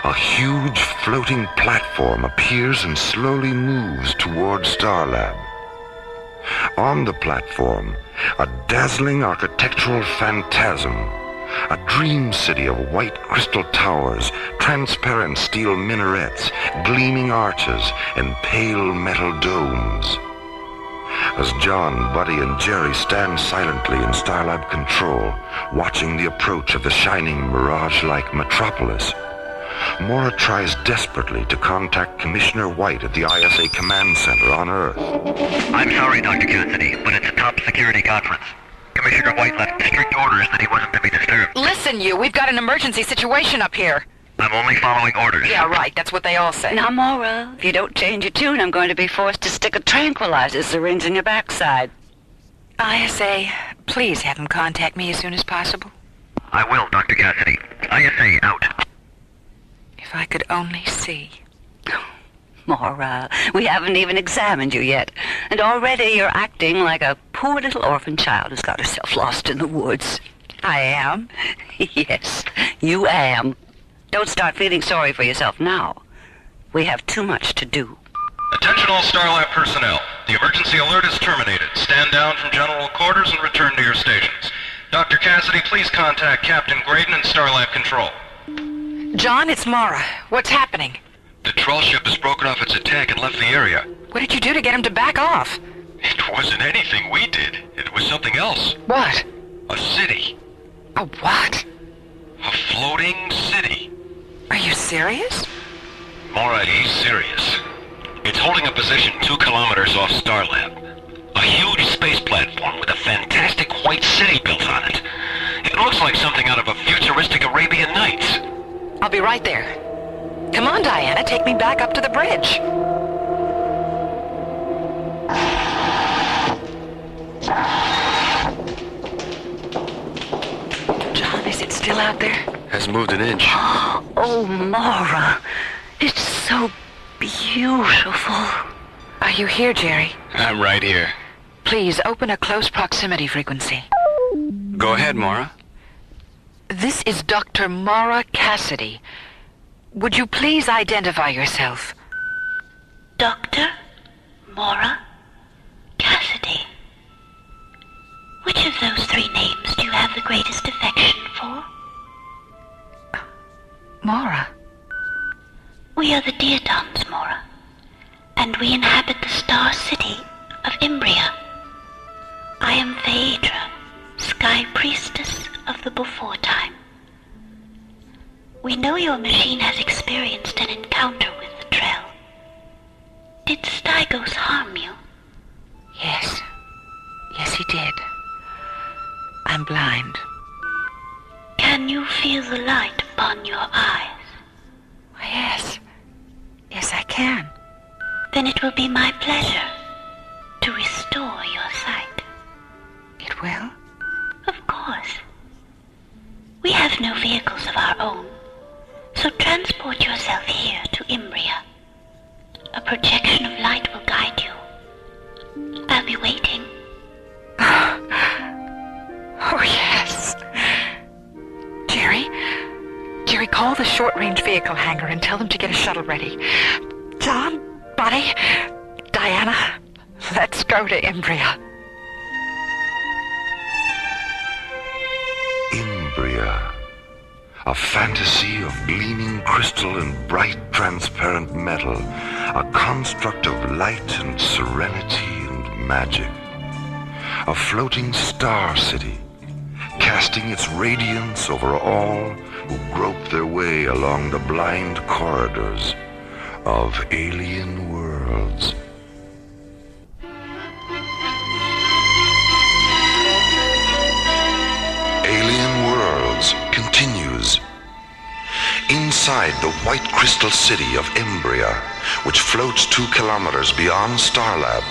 a huge floating platform appears and slowly moves toward Starlab. On the platform, a dazzling architectural phantasm, a dream city of white crystal towers, transparent steel minarets, gleaming arches, and pale metal domes. As John, Buddy, and Jerry stand silently in Starlab control, watching the approach of the shining mirage-like metropolis, Mora tries desperately to contact Commissioner White at the ISA Command Center on Earth. I'm sorry, Dr. Cassidy, but it's a top security conference. Commissioner White left strict orders that he wasn't to be disturbed. Listen, we've got an emergency situation up here. I'm only following orders. Yeah, right. That's what they all say. Now, Mora, if you don't change your tune, I'm going to be forced to stick a tranquilizer syringe in your backside. ISA, please have him contact me as soon as possible. I will, Dr. Cassidy. ISA out. If I could only see. Mora, we haven't even examined you yet. And already you're acting like a poor little orphan child who's got herself lost in the woods. I am? Yes, you am. Don't start feeling sorry for yourself now. We have too much to do. Attention all Starlab personnel. The emergency alert is terminated. Stand down from general quarters and return to your stations. Dr. Cassidy, please contact Captain Graydon and Starlab Control. John, it's Mara. What's happening? The troll ship has broken off its attack and left the area. What did you do to get him to back off? It wasn't anything we did. It was something else. What? A city. A what? A floating city. Are you serious? Mora, he's serious. It's holding a position 2 kilometers off Starlab. A huge space platform with a fantastic white city built on it. It looks like something out of a futuristic Arabian Nights. I'll be right there. Come on, Diana, take me back up to the bridge. John, is it still out there? Hasn't moved an inch. Oh, Mora, it's so beautiful. Are you here, Jerry? I'm right here. Please, open a close proximity frequency. Go ahead, Mora. This is Dr. Mara Cassidy. Would you please identify yourself? Dr. Mora Cassidy. Which of those three names do you have the greatest affection for? Mora. We are the Diatons, Mora, and we inhabit the star city of Imbria. I am Phaedra, Sky Priestess of the Before Time. We know your machine has experienced an encounter with the Trail. Did Stygos harm you? Yes. Yes, he did. I'm blind. Can you feel the light upon your eyes? Yes. Yes, I can. Then it will be my pleasure to restore your sight. It will? Of course. We have no vehicles of our own, so transport yourself here to Imbria. A projection of light will guide you. I'll be waiting. Oh, yes. Jerry, call the short-range vehicle hangar and tell them to get a shuttle ready. John, Buddy, Diana, let's go to Imbria. Imbria. A fantasy of gleaming crystal and bright transparent metal. A construct of light and serenity and magic. A floating star city, casting its radiance over all who grope their way along the blind corridors of alien worlds. Alien Worlds continues. Inside the white crystal city of Imbria, which floats 2 kilometers beyond Starlab,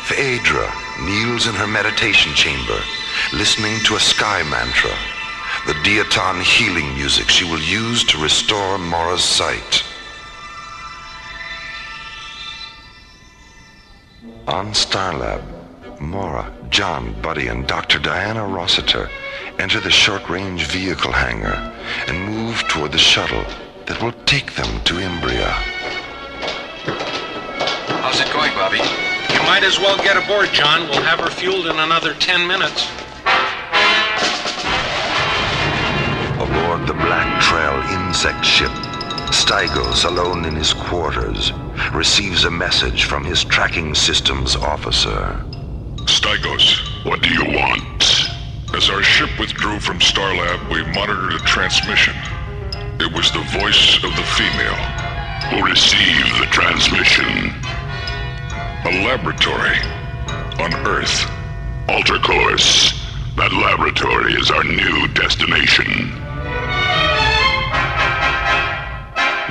Phaedra kneels in her meditation chamber, listening to a sky mantra, the Diaton healing music she will use to restore Mora's sight. On Starlab, Mora, John, Buddy, and Dr. Diana Rossiter enter the short-range vehicle hangar and move toward the shuttle that will take them to Imbria. How's it going, Bobby? You might as well get aboard, John. We'll have her fueled in another 10 minutes. Aboard the Black Trail insect ship, Stygos, alone in his quarters, receives a message from his tracking systems officer. Stygos, what do you want? As our ship withdrew from Starlab, we monitored a transmission. It was the voice of the female. Who received the transmission? A laboratory. On Earth. Alter course. That laboratory is our new destination.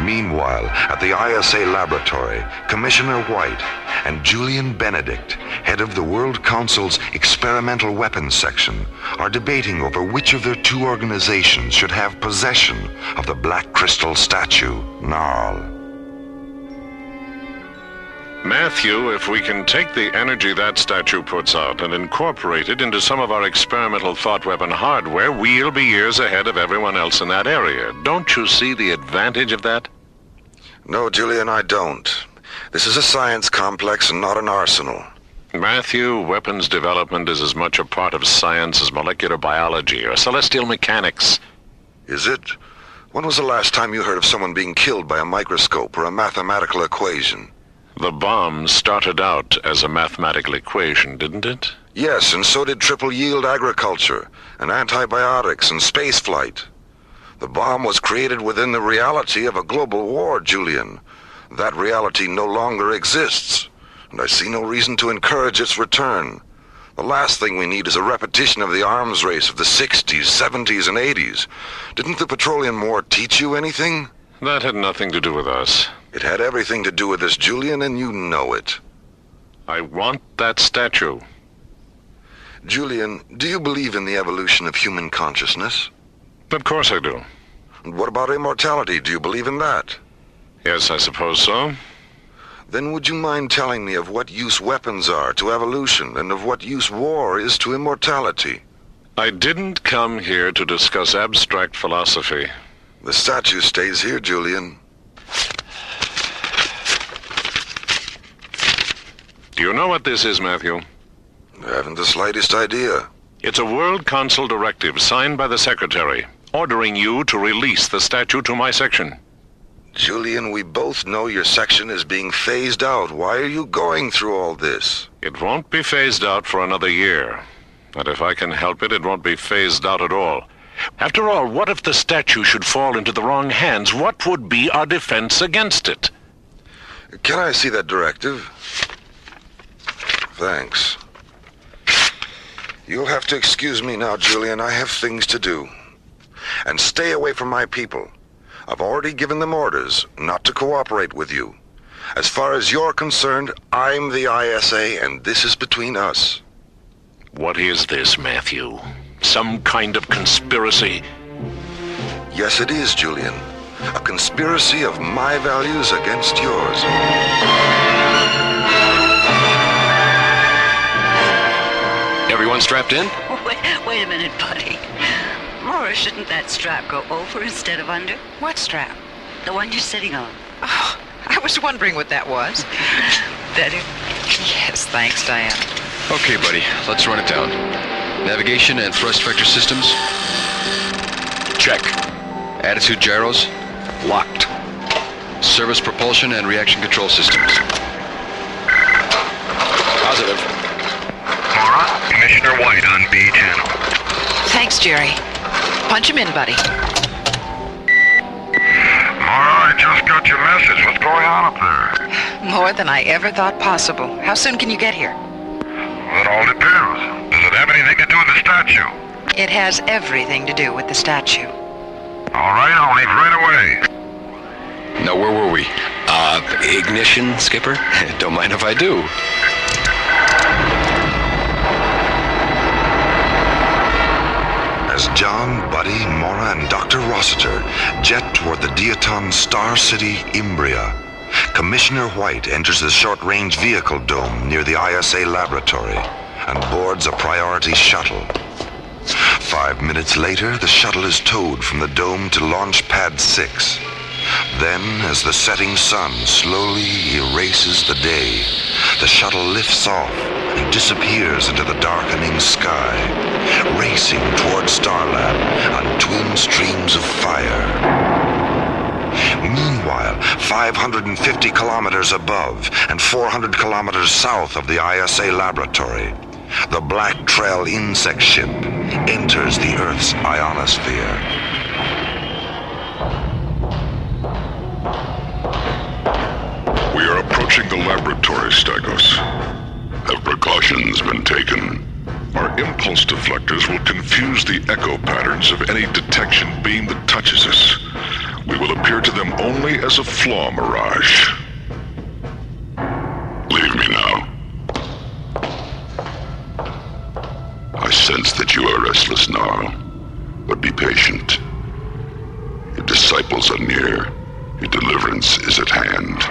Meanwhile, at the ISA laboratory, Commissioner White and Julian Benedict, head of the World Council's Experimental Weapons Section, are debating over which of their 2 organizations should have possession of the Black Crystal statue, Gnarl. Matthew, if we can take the energy that statue puts out and incorporate it into some of our experimental thought weapon hardware, we'll be years ahead of everyone else in that area. Don't you see the advantage of that? No, Julian, I don't. This is a science complex and not an arsenal. Matthew, weapons development is as much a part of science as molecular biology or celestial mechanics. Is it? When was the last time you heard of someone being killed by a microscope or a mathematical equation? The bomb started out as a mathematical equation, didn't it? Yes, and so did triple-yield agriculture, and antibiotics, and spaceflight. The bomb was created within the reality of a global war, Julian. That reality no longer exists, and I see no reason to encourage its return. The last thing we need is a repetition of the arms race of the 60s, 70s, and 80s. Didn't the Petroleum War teach you anything? That had nothing to do with us. It had everything to do with this, Julian, and you know it. I want that statue. Julian, do you believe in the evolution of human consciousness? Of course I do. And what about immortality? Do you believe in that? Yes, I suppose so. Then would you mind telling me of what use weapons are to evolution and of what use war is to immortality? I didn't come here to discuss abstract philosophy. The statue stays here, Julian. Do you know what this is, Matthew? I haven't the slightest idea. It's a World Council directive signed by the Secretary, ordering you to release the statue to my section. Julian, we both know your section is being phased out. Why are you going through all this? It won't be phased out for another year. And if I can help it, it won't be phased out at all. After all, what if the statue should fall into the wrong hands? What would be our defense against it? Can I see that directive? Thanks. You'll have to excuse me now, Julian. I have things to do. And stay away from my people. I've already given them orders not to cooperate with you. As far as you're concerned, I'm the ISA, and this is between us. What is this, Matthew? Some kind of conspiracy? Yes, it is, Julian. A conspiracy of my values against yours. Everyone strapped in? Wait a minute, buddy. Maura, shouldn't that strap go over instead of under? What strap? The one you're sitting on. Oh, I was wondering what that was. Better? Yes, thanks, Diana. Okay, buddy, let's run it down. Navigation and thrust vector systems? Check. Attitude gyros? Locked. Service propulsion and reaction control systems? Positive. Mara, Commissioner White on B channel. Thanks, Jerry. Punch him in, buddy. Mara, I just got your message. What's going on up there? More than I ever thought possible. How soon can you get here? It all depends. Does it have anything to do with the statue? It has everything to do with the statue. All right, I'll leave right away. Now, where were we? Ignition, Skipper? Don't mind if I do. As John, Buddy, Mora, and Dr. Rossiter jet toward the Diaton star city, Imbria, Commissioner White enters the short-range vehicle dome near the ISA laboratory and boards a priority shuttle. 5 minutes later, the shuttle is towed from the dome to Launch Pad 6. Then, as the setting sun slowly erases the day, the shuttle lifts off and disappears into the darkening sky, racing toward Starlab on twin streams of fire. Meanwhile, 550 kilometers above and 400 kilometers south of the ISA laboratory, the Black Trail insect ship enters the Earth's ionosphere. We are approaching the laboratory, Stagos. Have precautions been taken? Our impulse deflectors will confuse the echo patterns of any detection beam that touches us. We will appear to them only as a flaw mirage. Leave me now. I sense that you are restless now, but be patient. Your disciples are near. Your deliverance is at hand.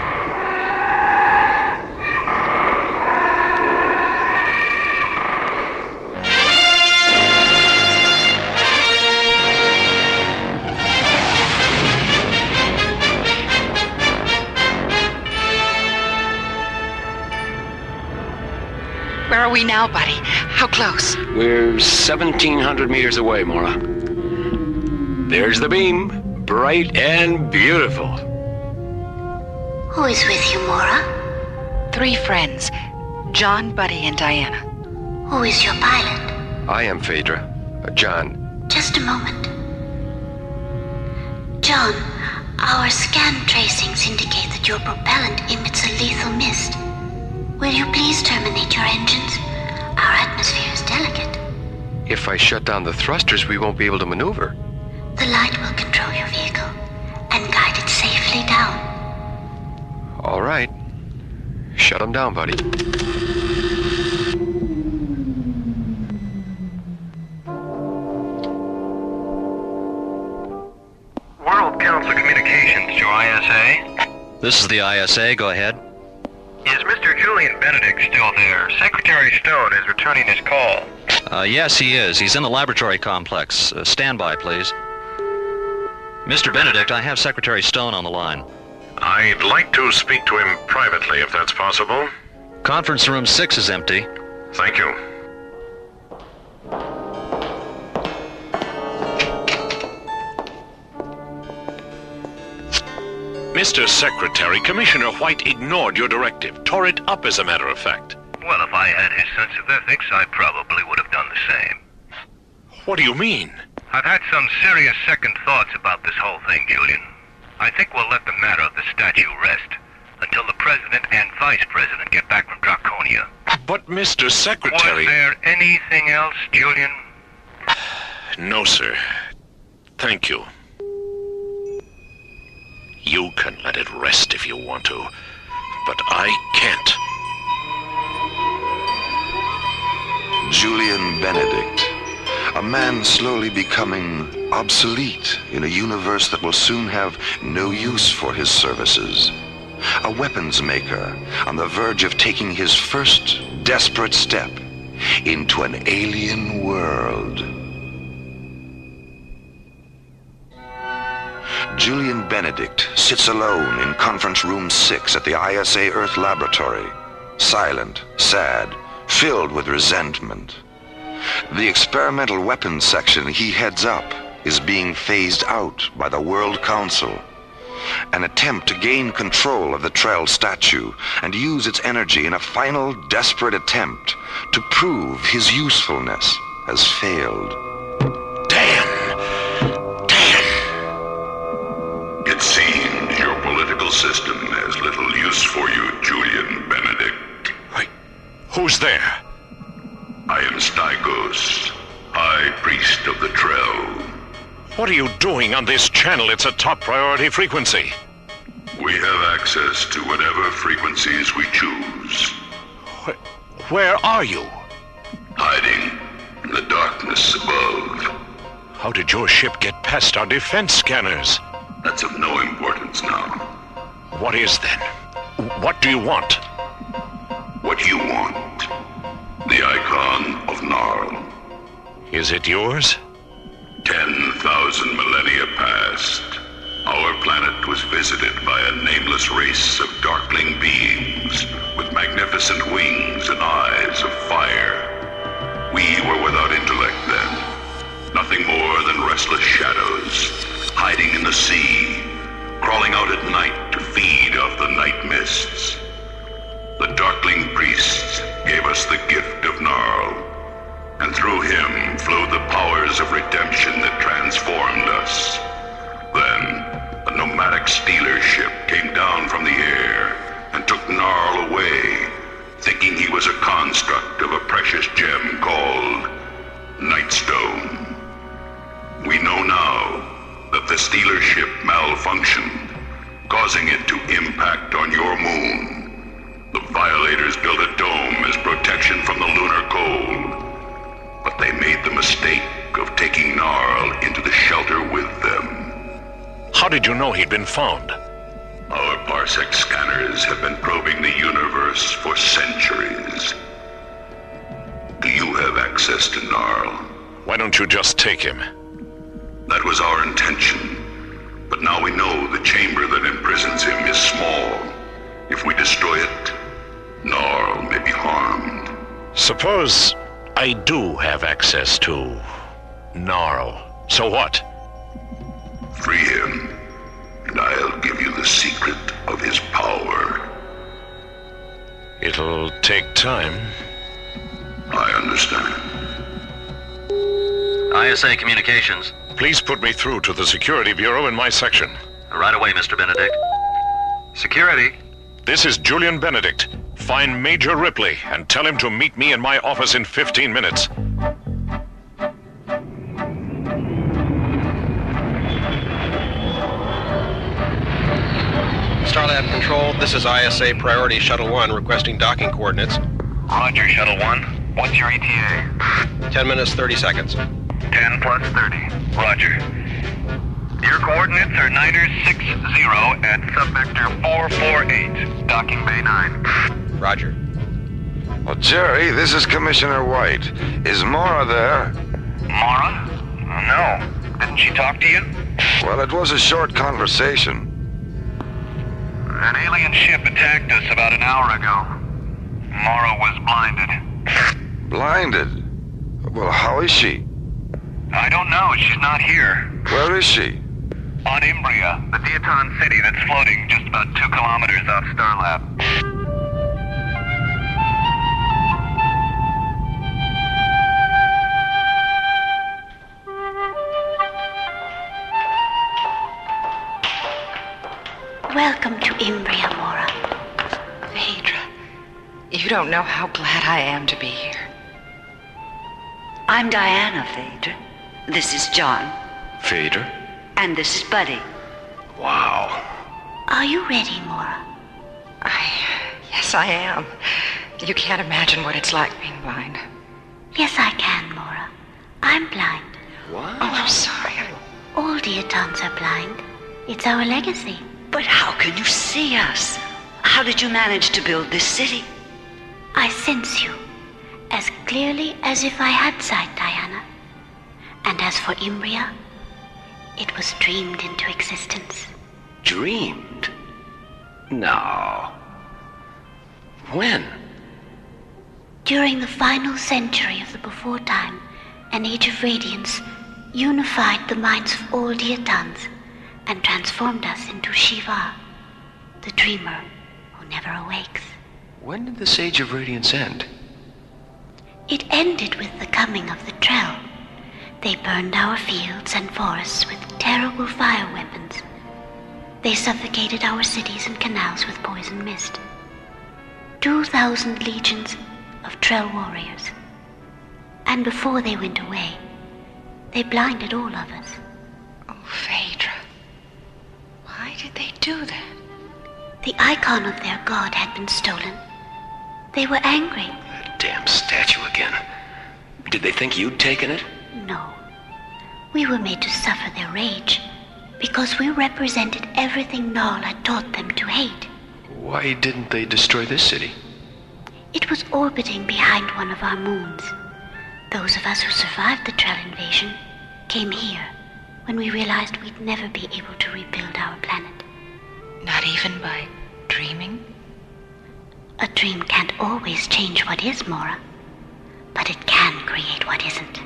Where are we now, buddy? How close? We're 1,700 meters away, Mora. There's the beam, bright and beautiful. Who is with you, Mora? 3 friends. John, Buddy, and Diana. Who is your pilot? I am Phaedra. John. Just a moment. John, our scan tracings indicate that your propellant emits a lethal mist. Will you please terminate your engines? Our atmosphere is delicate. If I shut down the thrusters, we won't be able to maneuver. The light will control your vehicle and guide it safely down. All right. Shut them down, buddy. World Council Communications to ISA. This is the ISA. Go ahead. Is Mr. Julian Benedict still there? Secretary Stone is returning his call. Yes, he is. He's in the laboratory complex. Stand by, please. Mr. Benedict, I have Secretary Stone on the line. I'd like to speak to him privately, if that's possible. Conference room 6 is empty. Thank you. Mr. Secretary, Commissioner White ignored your directive. Tore it up, as a matter of fact. Well, if I had his sense of ethics, I probably would have done the same. What do you mean? I've had some serious second thoughts about this whole thing, Julian. I think we'll let the matter of the statue rest until the President and Vice President get back from Draconia. But, Mr. Secretary... Was there anything else, Julian? No, sir. Thank you. You can let it rest if you want to, but I can't. Julian Benedict, a man slowly becoming obsolete in a universe that will soon have no use for his services. A weapons maker on the verge of taking his first desperate step into an alien world. Julian Benedict sits alone in conference room 6 at the ISA Earth laboratory, silent, sad, filled with resentment. The experimental weapons section he heads up is being phased out by the World Council. An attempt to gain control of the Trell statue and use its energy in a final desperate attempt to prove his usefulness has failed. It seems your political system has little use for you, Julian Benedict. Who's there? I am Stygos, High Priest of the Trell. What are you doing on this channel? It's a top priority frequency. We have access to whatever frequencies we choose. Where are you? Hiding in the darkness above. How did your ship get past our defense scanners? That's of no importance now. What is then? What do you want? What you want. The icon of Gnarl. Is it yours? 10,000 millennia past. Our planet was visited by a nameless race of darkling beings with magnificent wings and eyes of fire. We were without intellect then. Nothing more than restless shadows, hiding in the sea, crawling out at night to feed off the night mists. The Darkling Priests gave us the gift of Gnarl, and through him flowed the powers of redemption that transformed us. Then, a nomadic stealer ship came down from the air and took Gnarl away, thinking he was a construct of a precious gem called Nightstone. We know now that the stealer ship malfunctioned, causing it to impact on your moon. The violators built a dome as protection from the lunar cold, but they made the mistake of taking Gnarl into the shelter with them. How did you know he'd been found? Our parsec scanners have been probing the universe for centuries. Do you have access to Gnarl? Why don't you just take him? That was our intention. But now we know the chamber that imprisons him is small. If we destroy it, Gnarl may be harmed. Suppose I do have access to Gnarl. So what? Free him, and I'll give you the secret of his power. It'll take time. I understand. ISA Communications. Please put me through to the Security Bureau in my section. Right away, Mr. Benedict. Security. This is Julian Benedict. Find Major Ripley and tell him to meet me in my office in 15 minutes. Starlab Control, this is ISA Priority Shuttle 1 requesting docking coordinates. Roger, Shuttle 1. What's your ETA? 10 minutes, 30 seconds. 10 plus 30. Roger. Your coordinates are Niner 60 at subvector 448, docking bay 9. Roger. Well, Jerry, this is Commissioner White. Is Mara there? Mara? No. Didn't she talk to you? Well, it was a short conversation. An alien ship attacked us about an hour ago. Mora was blinded. Blinded? Well, how is she? I don't know. She's not here. Where is she? On Imbria, the Diaton city that's floating just about 2 kilometers off Starlab. Welcome to Imbria, Mora. Phaedra, you don't know how glad I am to be here. I'm Diana, Phaedra. This is John. Phaedra? And this is Buddy. Wow. Are you ready, Mora? Yes, I am. You can't imagine what it's like being blind. Yes, I can, Mora. I'm blind. What? Oh, I'm sorry. All Diatons are blind. It's our legacy. But how can you see us? How did you manage to build this city? I sense you as clearly as if I had sight, Diana. And as for Imbria, it was dreamed into existence. Dreamed? No. When? During the final century of the before time, an age of radiance unified the minds of all Diatons and transformed us into Shiva, the dreamer who never awakes. When did this age of radiance end? It ended with the coming of the Trell. They burned our fields and forests with terrible fire weapons. They suffocated our cities and canals with poison mist. 2,000 legions of Trell warriors. And before they went away, they blinded all of us. Oh, Phaedra. Why did they do that? The icon of their god had been stolen. They were angry. That damn statue again. Did they think you'd taken it? No. We were made to suffer their rage because we represented everything Null had taught them to hate. Why didn't they destroy this city? It was orbiting behind one of our moons. Those of us who survived the Trell invasion came here when we realized we'd never be able to rebuild our planet. Not even by dreaming? A dream can't always change what is, Mora, but it can create what isn't.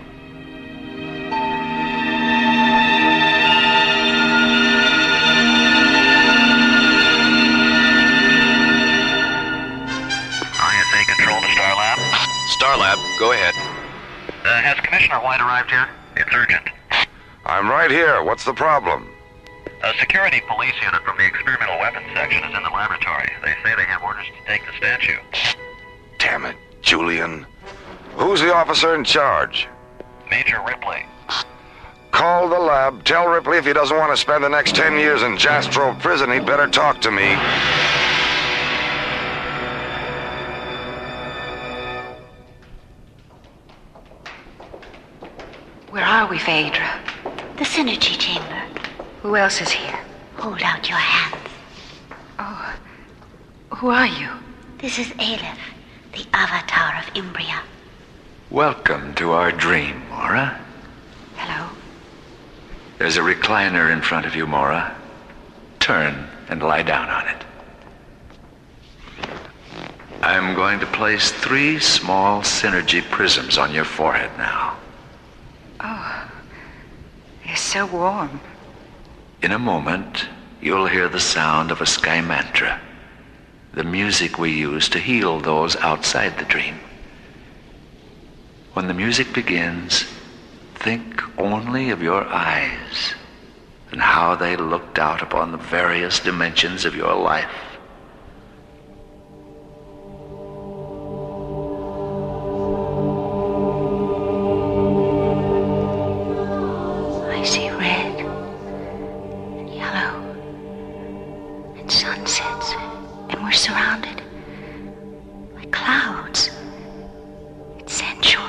ISA control to Starlab. Starlab, go ahead. Has Commissioner White arrived yet? It's urgent. I'm right here. What's the problem? A security police unit from the experimental weapons section is in the laboratory. They say they have orders to take the statue. Damn it, Julian. Who's the officer in charge? Major Ripley. Call the lab. Tell Ripley if he doesn't want to spend the next 10 years in Jastrow prison, he'd better talk to me. Where are we, Phaedra? The Synergy Chamber. Who else is here? Hold out your hands. Oh, who are you? This is Aleph, the avatar of Imbria. Welcome to our dream, Mora. Hello. There's a recliner in front of you, Mora. Turn and lie down on it. I'm going to place 3 small Synergy prisms on your forehead now. Oh, you're so warm. In a moment, you'll hear the sound of a sky mantra, the music we use to heal those outside the dream. When the music begins, think only of your eyes and how they looked out upon the various dimensions of your life. I see red and yellow and sunsets, and we're surrounded by clouds. It's sensual.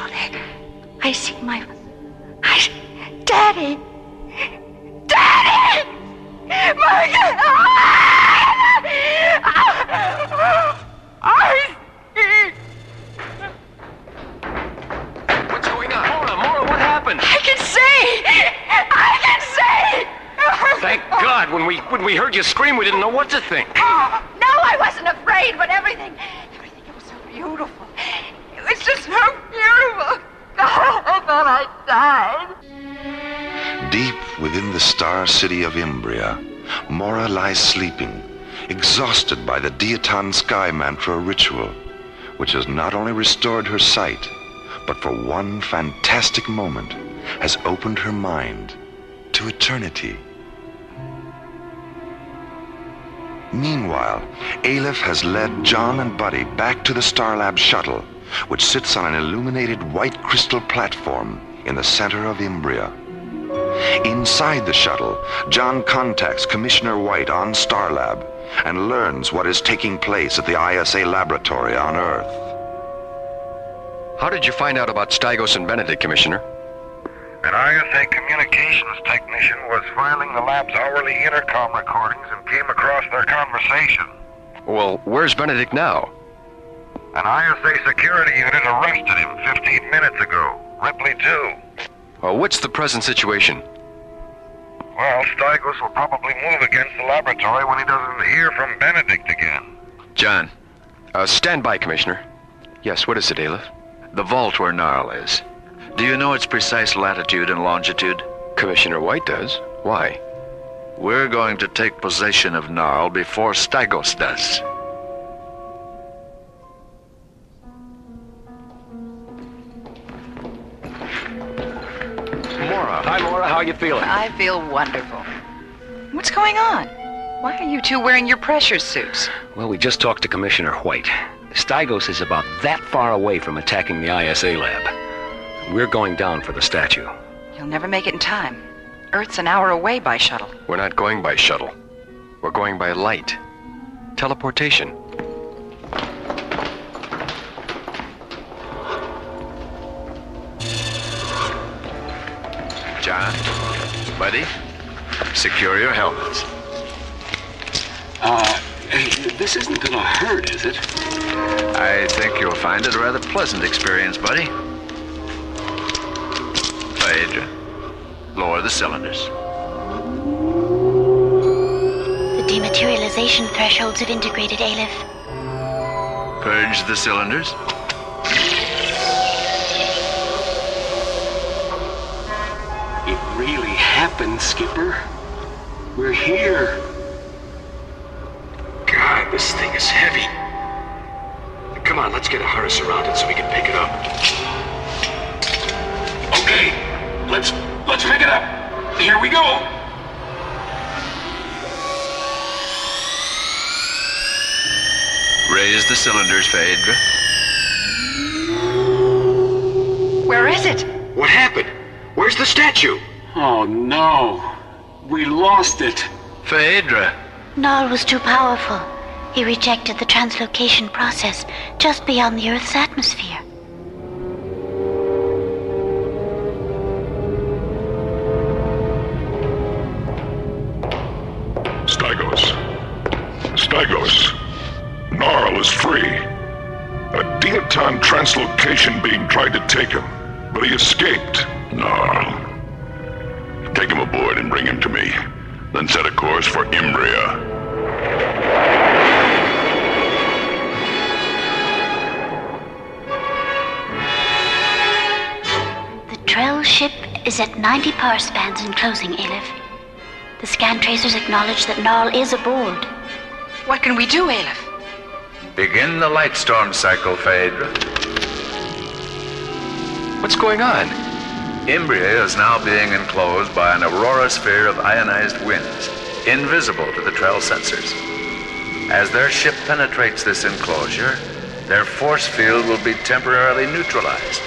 I see Daddy! Daddy! My What's going on? Mora, what happened? I can see! Thank God, when we heard you scream, we didn't know what to think. Oh, no, I wasn't afraid, but everything, it was so beautiful. It was just so beautiful. God, I thought I died. Deep within the star city of Imbria, Mora lies sleeping, exhausted by the Diaton Sky Mantra ritual, which has not only restored her sight, but for one fantastic moment has opened her mind to eternity. Meanwhile, Aleph has led John and Buddy back to the Starlab shuttle, which sits on an illuminated white crystal platform in the center of Imbria. Inside the shuttle, John contacts Commissioner White on Starlab and learns what is taking place at the ISA laboratory on Earth. How did you find out about Stygos and Benedict, Commissioner? An ISA communications technician was filing the lab's hourly intercom recordings and came across their conversation. Well, where's Benedict now? An ISA security unit arrested him 15 minutes ago. Ripley, too. What's the present situation? Well, Stygos will probably move against the laboratory when he doesn't hear from Benedict again. John. Stand by, Commissioner. Yes, what is it, Aleph? The vault where Gnarl is. Do you know its precise latitude and longitude? Commissioner White does. Why? We're going to take possession of Gnarl before Stygos does. Mora. Hi, Mora. How you feeling? I feel wonderful. What's going on? Why are you two wearing your pressure suits? Well, we just talked to Commissioner White. Stygos is about that far away from attacking the ISA lab. We're going down for the statue. You'll never make it in time. Earth's an hour away by shuttle. We're not going by shuttle. We're going by light. Teleportation. John, Buddy, secure your helmets. This isn't gonna hurt, is it? I think you'll find it a rather pleasant experience, Buddy. Phaedra, lower the cylinders. The dematerialization thresholds have integrated, Aleph. Purge the cylinders. It really happened, Skipper. We're here. God, this thing is heavy. Come on, let's get a harness around it so we can pick it up. Okay, let's pick it up. Here we go. Raise the cylinders, Phaedra. Where is it? What happened? Where's the statue? Oh, no. We lost it. Phaedra. Gnarl was too powerful. He rejected the translocation process just beyond the Earth's atmosphere. Stygos. Gnarl is free. A Diaton translocation beam tried to take him, but he escaped. Gnarl. Take him aboard and bring him to me. Then set a course for Imbria. The Trell ship is at 90 power spans and closing, Aleph. The scan tracers acknowledge that Gnarl is aboard. What can we do, Aleph? Begin the light storm cycle, Phaedra. What's going on? Imbria is now being enclosed by an aurora sphere of ionized winds, invisible to the Trell sensors. As their ship penetrates this enclosure, their force field will be temporarily neutralized.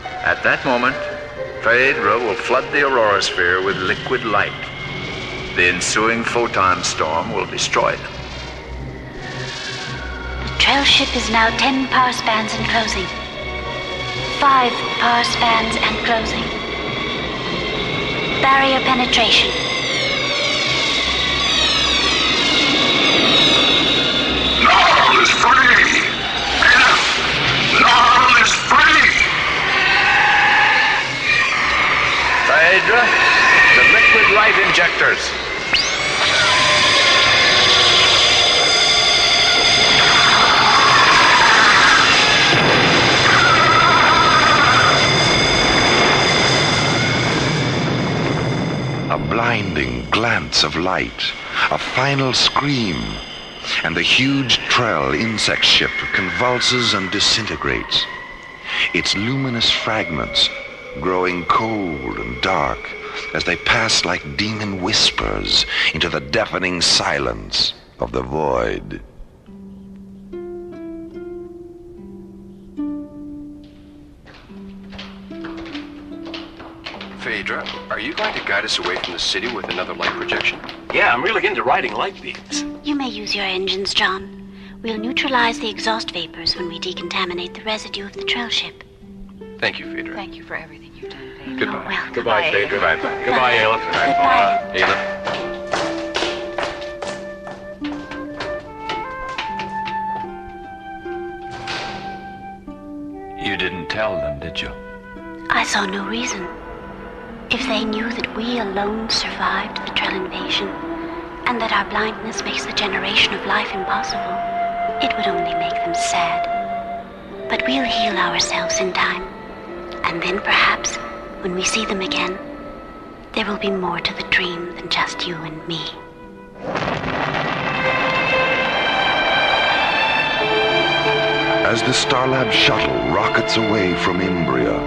At that moment, Phaedra will flood the aurora sphere with liquid light. The ensuing photon storm will destroy them. The Trell ship is now 10 power spans and closing. 5 power spans and closing. Barrier penetration. Gnarl is free! Gnarl is free! Phaedra, the liquid light injectors. A blinding glance of light, a final scream, and the huge Trell insect ship convulses and disintegrates. Its luminous fragments growing cold and dark as they pass like demon whispers into the deafening silence of the void. Phaedra, are you going to guide us away from the city with another light projection? Yeah, I'm really into riding light beams. You may use your engines, John. We'll neutralize the exhaust vapors when we decontaminate the residue of the Trell ship. Thank you, Phaedra. Thank you for everything you've done, Phaedra. Goodbye. Oh, well, Goodbye, Phaedra. Goodbye. Goodbye, Ayla. Ayla. You didn't tell them, did you? I saw no reason. If they knew that we alone survived the Trell invasion, and that our blindness makes the generation of life impossible, it would only make them sad. But we'll heal ourselves in time, and then perhaps, when we see them again, there will be more to the dream than just you and me. As the Starlab shuttle rockets away from Imbria,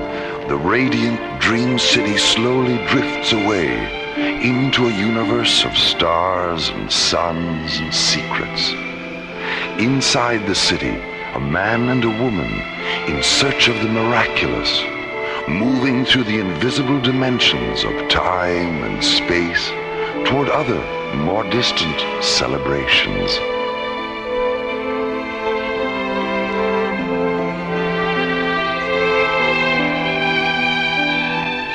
the radiant dream city slowly drifts away into a universe of stars and suns and secrets. Inside the city, a man and a woman in search of the miraculous, moving through the invisible dimensions of time and space toward other, more distant celebrations.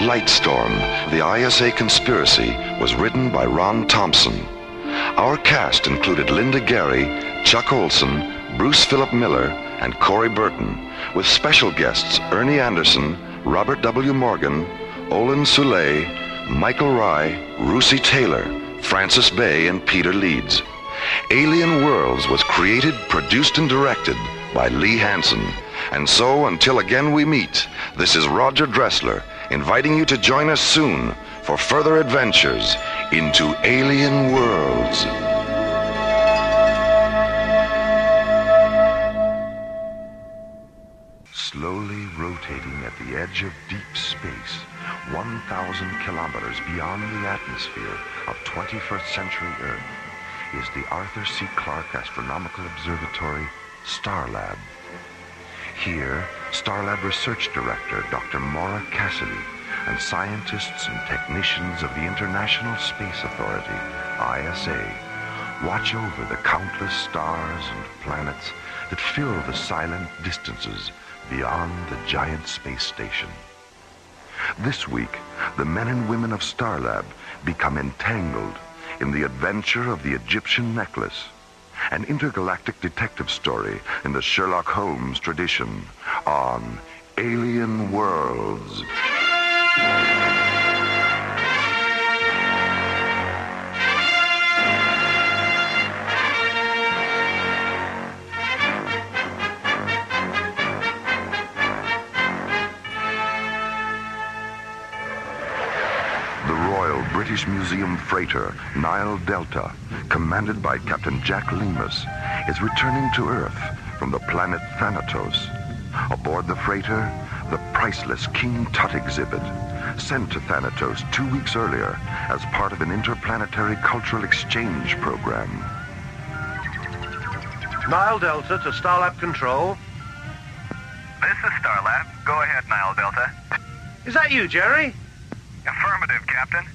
Lightstorm, the ISA Conspiracy, was written by Ron Thompson. Our cast included Linda Gary, Chuck Olson, Bruce Philip Miller, and Corey Burton, with special guests Ernie Anderson, Robert W. Morgan, Olin Soule, Michael Rye, Russi Taylor, Francis Bay, and Peter Leeds. Alien Worlds was created, produced, and directed by Lee Hansen. And so, until again we meet, this is Roger Dressler, inviting you to join us soon for further adventures into alien worlds. Slowly rotating at the edge of deep space, 1,000 kilometers beyond the atmosphere of 21st century Earth, is the Arthur C. Clarke Astronomical Observatory, Starlab. Here, Starlab Research Director Dr. Maura Cassidy and scientists and technicians of the International Space Authority, ISA, watch over the countless stars and planets that fill the silent distances beyond the giant space station. This week, the men and women of Starlab become entangled in the adventure of the Egyptian necklace, an intergalactic detective story in the Sherlock Holmes tradition on Alien Worlds. The Royal British Museum freighter Nile Delta, commanded by Captain Jack Lemus, is returning to Earth from the planet Thanatos. Aboard the freighter, the priceless King Tut exhibit, sent to Thanatos 2 weeks earlier as part of an interplanetary cultural exchange program. Nile Delta to Starlab Control. This is Starlab. Go ahead, Nile Delta. Is that you, Jerry? Affirmative, Captain.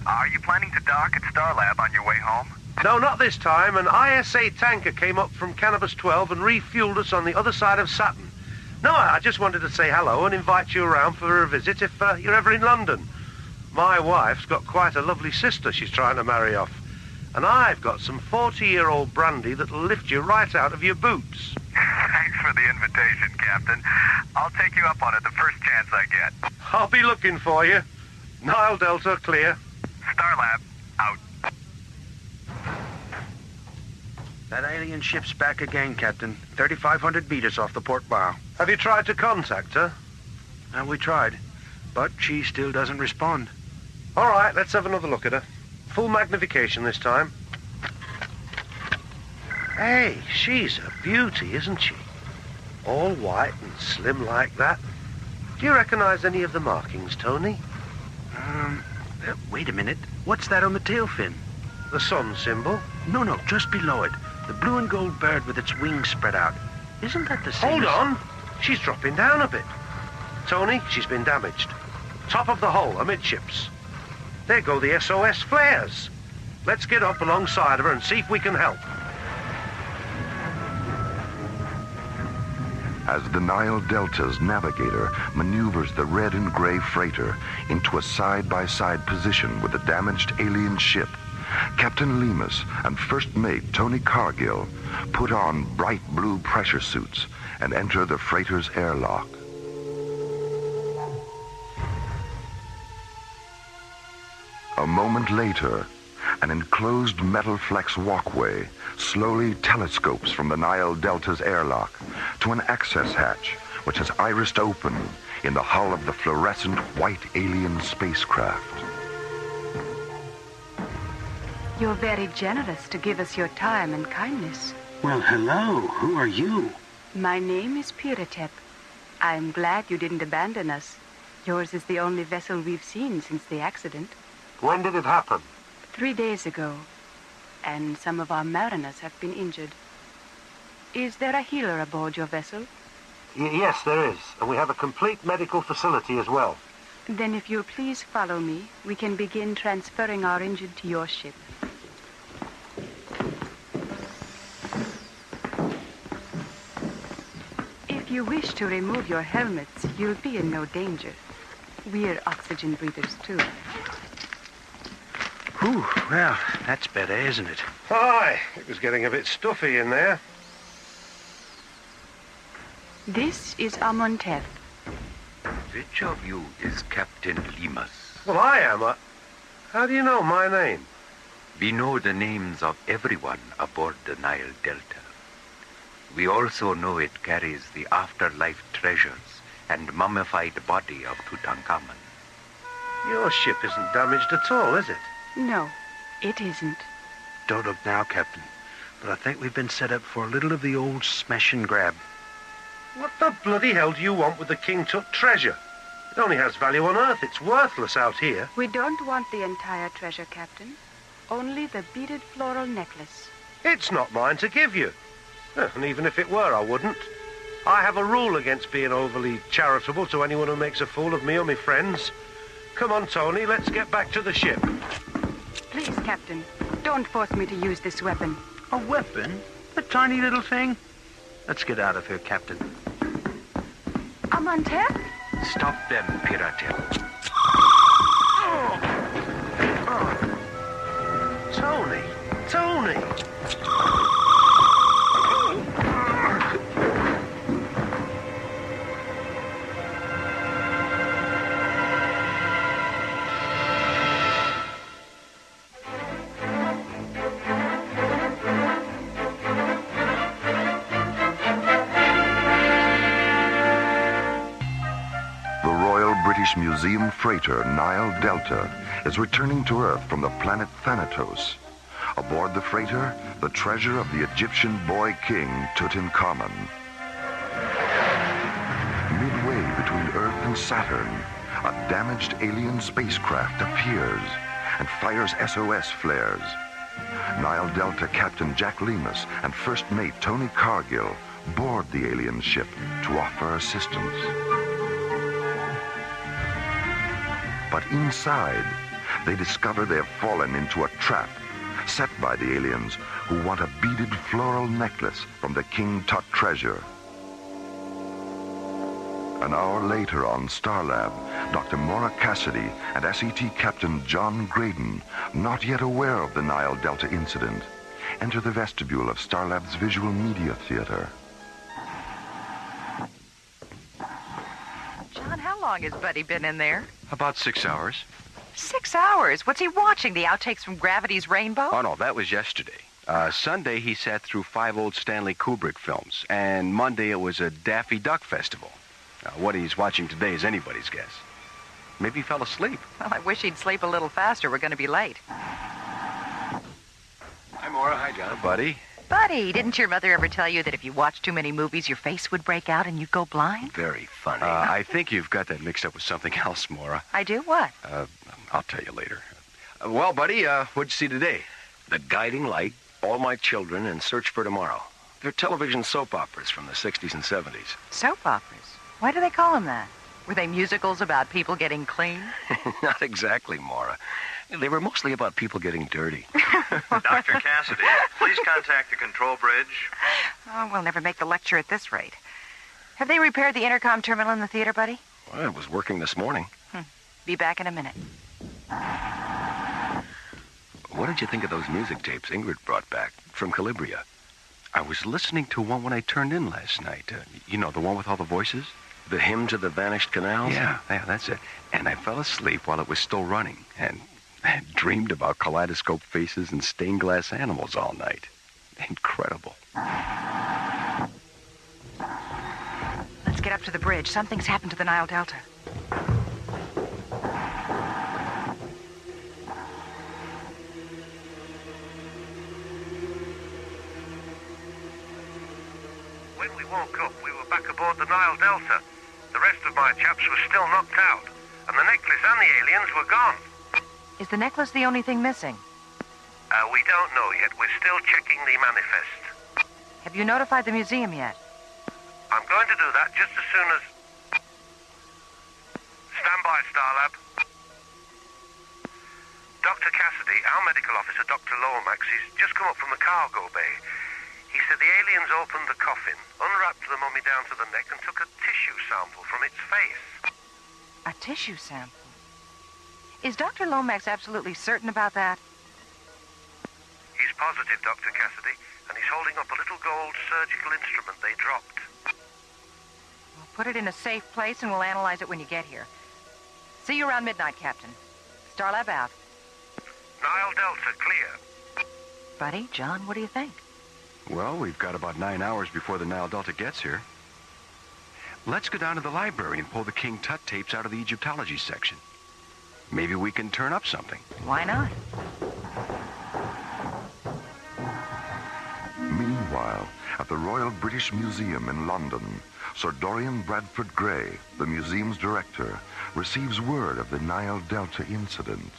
Are you planning to dock at Starlab on your way home? No, not this time. An ISA tanker came up from Cannabis 12 and refueled us on the other side of Saturn. No, I just wanted to say hello and invite you around for a visit if you're ever in London. My wife's got quite a lovely sister she's trying to marry off. And I've got some 40-year-old brandy that'll lift you right out of your boots. Thanks for the invitation, Captain. I'll take you up on it the first chance I get. I'll be looking for you. Nile Delta, clear. Starlab, out. That alien ship's back again, Captain. 3,500 meters off the port bow. Have you tried to contact her? And we tried, but she still doesn't respond. All right, let's have another look at her. Full magnification this time. Hey, she's a beauty, isn't she? All white and slim like that. Do you recognize any of the markings, Tony? Wait a minute. What's that on the tail fin? The sun symbol? No, just below it. The blue and gold bird with its wings spread out. Isn't that the same? Hold on. She's dropping down a bit. Tony, she's been damaged. Top of the hull, amidships. There go the SOS flares. Let's get up alongside of her and see if we can help. As the Nile Delta's navigator maneuvers the red and gray freighter into a side-by-side position with the damaged alien ship, Captain Lemus and First Mate Tony Cargill put on bright blue pressure suits and enter the freighter's airlock. A moment later, an enclosed metal flex walkway slowly telescopes from the Nile Delta's airlock to an access hatch which has irised open in the hull of the fluorescent white alien spacecraft. You're very generous to give us your time and kindness. Well, hello. Who are you? My name is Piratep. I'm glad you didn't abandon us. Yours is the only vessel we've seen since the accident. When did it happen? 3 days ago. And some of our mariners have been injured. Is there a healer aboard your vessel? Yes, there is. And we have a complete medical facility as well. Then if you'll please follow me, we can begin transferring our injured to your ship. If you wish to remove your helmets, you'll be in no danger. We're oxygen breathers, too. Whew, well, that's better, isn't it? Aye, it was getting a bit stuffy in there. This is Amontef. Which of you is Captain Lemus? Well, I am. How do you know my name? We know the names of everyone aboard the Nile Delta. We also know it carries the afterlife treasures and mummified body of Tutankhamun. Your ship isn't damaged at all, is it? No, it isn't. Don't look now, Captain. But I think we've been set up for a little of the old smash and grab. What the bloody hell do you want with the King Tut treasure? It only has value on Earth. It's worthless out here. We don't want the entire treasure, Captain. Only the beaded floral necklace. It's not mine to give you. And even if it were, I wouldn't. I have a rule against being overly charitable to anyone who makes a fool of me or my friends. Come on, Tony, let's get back to the ship. Please, Captain, don't force me to use this weapon. A weapon? A tiny little thing? Let's get out of here, Captain. Amontef? Stop them, Piratep. Tony! Museum freighter Nile Delta is returning to Earth from the planet Thanatos. Aboard the freighter, the treasure of the Egyptian boy king Tutankhamun. Midway between Earth and Saturn, a damaged alien spacecraft appears and fires SOS flares. Nile Delta Captain Jack Lemus and First Mate Tony Cargill board the alien ship to offer assistance. But inside, they discover they have fallen into a trap set by the aliens who want a beaded floral necklace from the King Tut treasure. An hour later on Starlab, Dr. Maura Cassidy and SET Captain John Graydon, not yet aware of the Nile Delta incident, enter the vestibule of Starlab's Visual Media Theater. John, how long has Buddy been in there? About 6 hours. 6 hours? What's he watching? The outtakes from Gravity's Rainbow? Oh, no, that was yesterday. Sunday, he sat through 5 old Stanley Kubrick films. And Monday, it was a Daffy Duck festival. What he's watching today is anybody's guess. Maybe he fell asleep. Well, I wish he'd sleep a little faster. We're going to be late. Hi, Maura. Hi, John. Buddy. Buddy, didn't your mother ever tell you that if you watched too many movies, your face would break out and you'd go blind? Very funny. I think you've got that mixed up with something else, Maura. I do? What? I'll tell you later. Well, buddy, what'd you see today? The Guiding Light, All My Children, and Search for Tomorrow. They're television soap operas from the 60s and 70s. Soap operas? Why do they call them that? Were they musicals about people getting clean? Not exactly, Maura. They were mostly about people getting dirty. Dr. Cassidy, please contact the control bridge. Oh, we'll never make the lecture at this rate. Have they repaired the intercom terminal in the theater, buddy? Well, it was working this morning. Be back in a minute. What did you think of those music tapes Ingrid brought back from Calabria? I was listening to one when I turned in last night. You know, the one with all the voices? The Hymn to the Vanished Canals? Yeah, that's it. And I fell asleep while it was still running. And I dreamed about kaleidoscope faces and stained glass animals all night. Incredible. Let's get up to the bridge. Something's happened to the Nile Delta. When we woke up, we were back aboard the Nile Delta. The rest of my chaps were still knocked out, and the necklace and the aliens were gone. Is the necklace the only thing missing? We don't know yet. We're still checking the manifest. Have you notified the museum yet? I'm going to do that just as soon as... Stand by, Starlab. Dr. Cassidy, our medical officer, Dr. Lomax, he's just come up from the cargo bay. He said the aliens opened the coffin, unwrapped the mummy down to the neck, and took a tissue sample from its face. A tissue sample? Is Dr. Lomax absolutely certain about that? He's positive, Dr. Cassidy, and he's holding up a little gold surgical instrument they dropped. We'll put it in a safe place and we'll analyze it when you get here. See you around midnight, Captain. Starlab out. Nile Delta, clear. Buddy, John, what do you think? Well, we've got about 9 hours before the Nile Delta gets here. Let's go down to the library and pull the King Tut tapes out of the Egyptology section. Maybe we can turn up something. Why not? Meanwhile, at the Royal British Museum in London, Sir Dorian Bradford Gray, the museum's director, receives word of the Nile Delta incident.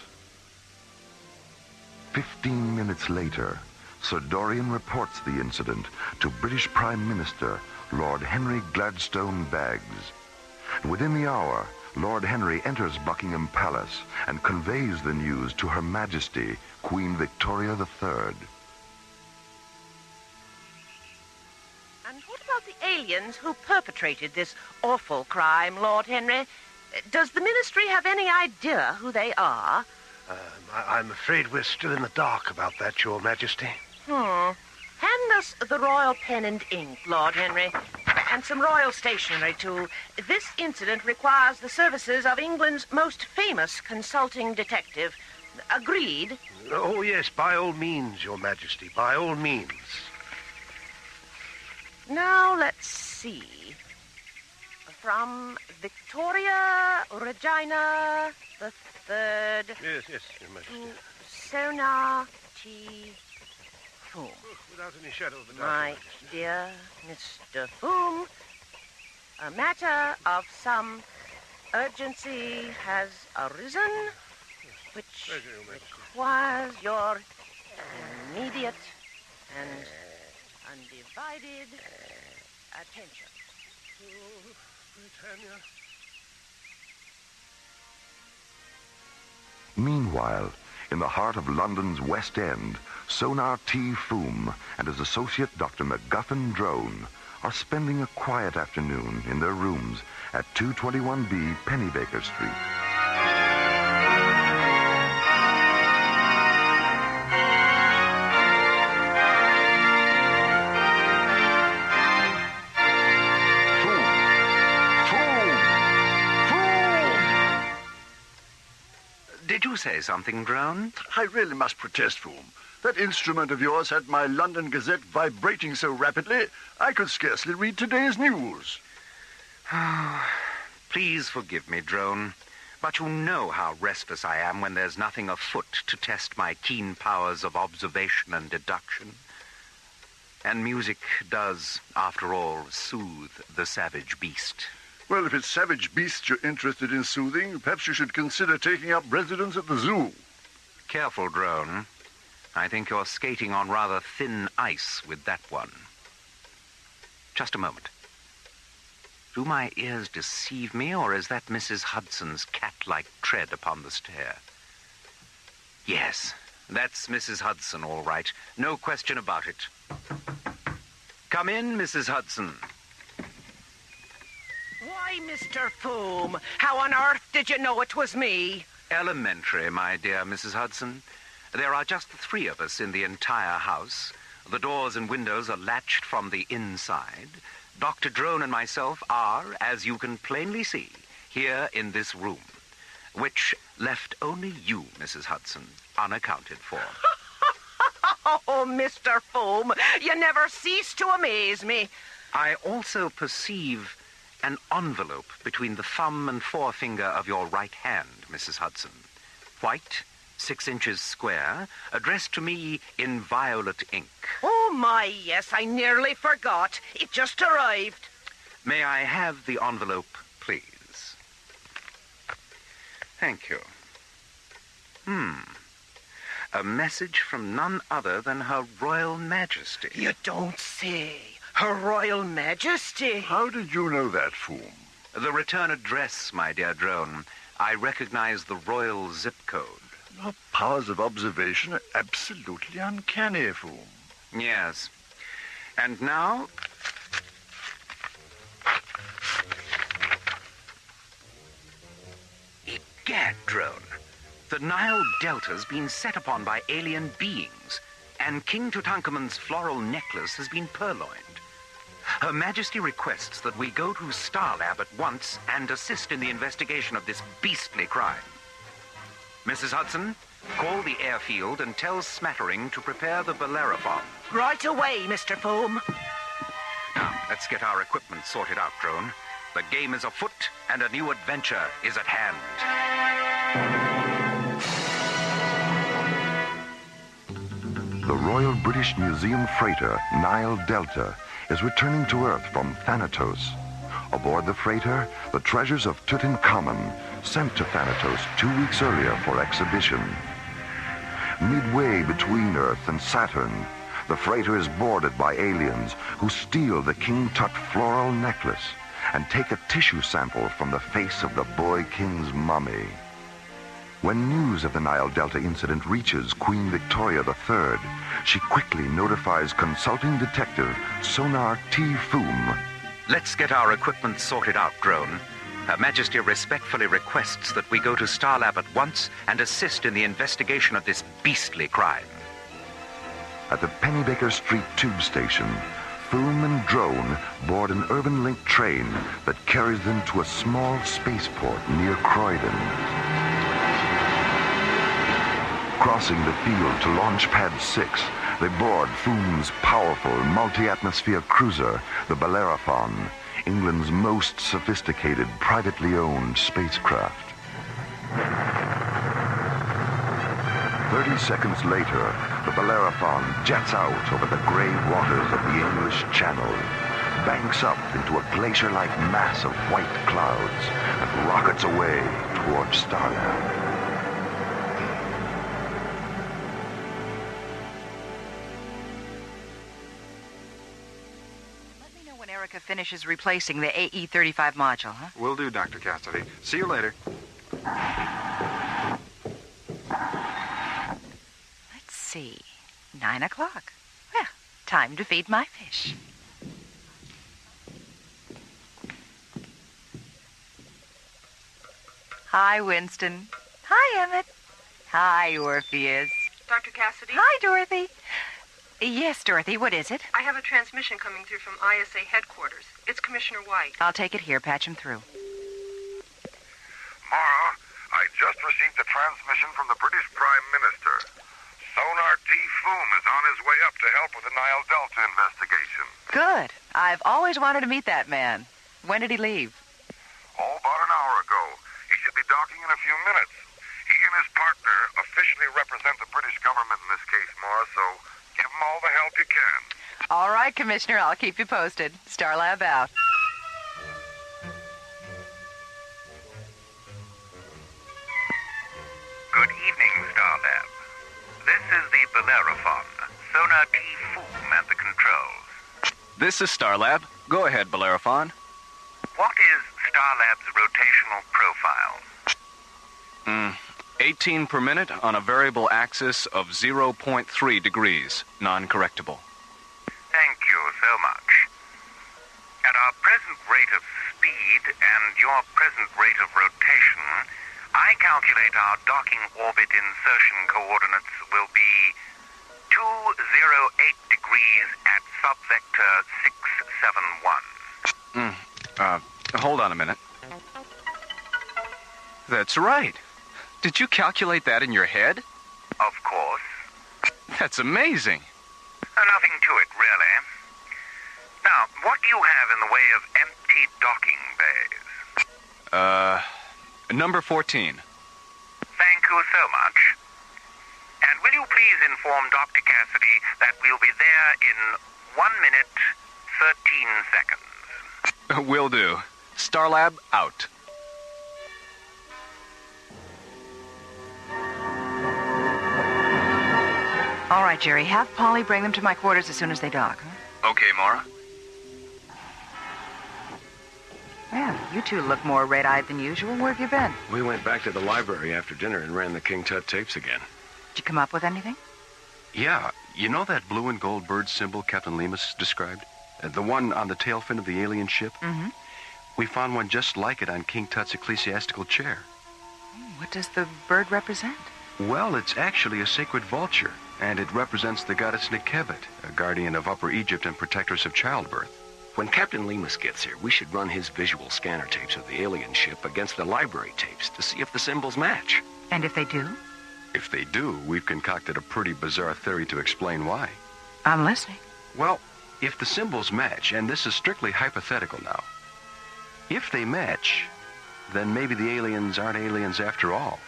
15 minutes later, Sir Dorian reports the incident to British Prime Minister Lord Henry Gladstone Baggs. Within the hour, Lord Henry enters Buckingham Palace and conveys the news to Her Majesty, Queen Victoria III. And what about the aliens who perpetrated this awful crime, Lord Henry? Does the Ministry have any idea who they are? I'm afraid we're still in the dark about that, Your Majesty. Hand us the royal pen and ink, Lord Henry, and some royal stationery, too. This incident requires the services of England's most famous consulting detective. Agreed? Oh, yes, by all means, Your Majesty, by all means. Now, let's see. From Victoria Regina the Third. Yes, Your Majesty. Sonar T. Foom. Without any shadow of a doubt. My dear Mr. Foom, a matter of some urgency has arisen, which requires your immediate and undivided attention. Britannia. Meanwhile, in the heart of London's West End, Sonar T. Foom and his associate Dr. MacGuffin Drone are spending a quiet afternoon in their rooms at 221B Pennybaker Street. Did you say something, Drone? I really must protest, Foom. That instrument of yours had my London Gazette vibrating so rapidly, I could scarcely read today's news. Please forgive me, Drone. But you know how restless I am when there's nothing afoot to test my keen powers of observation and deduction. And music does, after all, soothe the savage beast. Well, if it's savage beasts you're interested in soothing, perhaps you should consider taking up residence at the zoo. Careful, Drone. I think you're skating on rather thin ice with that one. Just a moment. Do my ears deceive me, or is that Mrs. Hudson's cat-like tread upon the stair? Yes, that's Mrs. Hudson, all right. No question about it. Come in, Mrs. Hudson. Why, Mr. Foom, how on earth did you know it was me? Elementary, my dear Mrs. Hudson. There are just the three of us in the entire house. The doors and windows are latched from the inside. Dr. Drone and myself are, as you can plainly see, here in this room, which left only you, Mrs. Hudson, unaccounted for. Oh, Mr. Foom, you never cease to amaze me. I also perceive an envelope between the thumb and forefinger of your right hand, Mrs. Hudson. White, 6 inches square, addressed to me in violet ink. Oh, my, yes, I nearly forgot. It just arrived. May I have the envelope, please? Thank you. A message from none other than Her Royal Majesty. You don't say. Her Royal Majesty? How did you know that, Foom? The return address, my dear Drone. I recognize the royal zip code. Your powers of observation are absolutely uncanny, Foom. Yes. And now... Egad, Drone. The Nile Delta's been set upon by alien beings, and King Tutankhamun's floral necklace has been purloined. Her Majesty requests that we go to Star Lab at once and assist in the investigation of this beastly crime. Mrs. Hudson, call the airfield and tell Smattering to prepare the Bellerophon. Right away, Mr. Foom. Now, let's get our equipment sorted out, Drone. The game is afoot, and a new adventure is at hand. The Royal British Museum freighter Nile Delta is returning to Earth from Thanatos. Aboard the freighter, the treasures of Tutankhamun, sent to Thanatos 2 weeks earlier for exhibition. Midway between Earth and Saturn, the freighter is boarded by aliens who steal the King Tut floral necklace and take a tissue sample from the face of the boy king's mummy. When news of the Nile Delta incident reaches Queen Victoria III, she quickly notifies consulting detective Sonar T. Foom. Let's get our equipment sorted out, Drone. Her Majesty respectfully requests that we go to Star Lab at once and assist in the investigation of this beastly crime. At the Pennybaker Street tube station, Foom and Drone board an urban link train that carries them to a small spaceport near Croydon. Crossing the field to Launch Pad 6, they board Foom's powerful multi-atmosphere cruiser, the Bellerophon, England's most sophisticated privately owned spacecraft. 30 seconds later, the Bellerophon jets out over the gray waters of the English Channel, banks up into a glacier-like mass of white clouds, and rockets away towards Starlab. Erica finishes replacing the AE-35 module, huh? Will do, Dr. Cassidy. See you later. Let's see. 9 o'clock. Well, time to feed my fish. Hi, Winston. Hi, Emmett. Hi, Orpheus. Dr. Cassidy? Hi, Dorothy. Yes, Dorothy, what is it? I have a transmission coming through from ISA headquarters. It's Commissioner White. I'll take it here. Patch him through. Mara, I just received a transmission from the British Prime Minister. Sonar T. Foom is on his way up to help with the Nile Delta investigation. Good. I've always wanted to meet that man. When did he leave? Oh, about an hour ago. He should be docking in a officially represent the British government in this case, Mara, so give them all the help you can. All right, Commissioner, I'll keep you posted. Starlab out. Good evening, Starlab. This is the Bellerophon. Sonar T. Foom at the controls. This is Starlab. Go ahead, Bellerophon. What is Starlab's rotational profile? 18 per minute on a variable axis of 0.3 degrees, non-correctable. Thank you so much. At our present rate of speed and your present rate of rotation, I calculate our docking orbit insertion coordinates will be 208 degrees at subvector 671. Hold on a minute. That's right. Did you calculate that in your head? Of course. That's amazing. Nothing to it, really. Now, what do you have in the way of empty docking bays? Number 14. Thank you so much. And will you please inform Dr. Cassidy that we'll be there in 1 minute, 13 seconds? Will do. Starlab out. All right, Jerry, have Polly bring them to my quarters as soon as they dock. Huh? Okay, Mara. Well, you two look more red-eyed than usual. Where have you been? We went back to the library after dinner and ran the King Tut tapes again. Did you come up with anything? Yeah. You know that blue and gold bird symbol Captain Lemus described? The one on the tail fin of the alien ship? Mm-hmm. We found one just like it on King Tut's ecclesiastical chair. What does the bird represent? Well, it's actually a sacred vulture, and it represents the goddess Nekebet, a guardian of Upper Egypt and protectress of childbirth. When Captain Lemus gets here, we should run his visual scanner tapes of the alien ship against the library tapes to see if the symbols match. And if they do? If they do, we've concocted a pretty bizarre theory to explain why. I'm listening. Well, if the symbols match, and this is strictly hypothetical now, if they match, then maybe the aliens aren't aliens after all.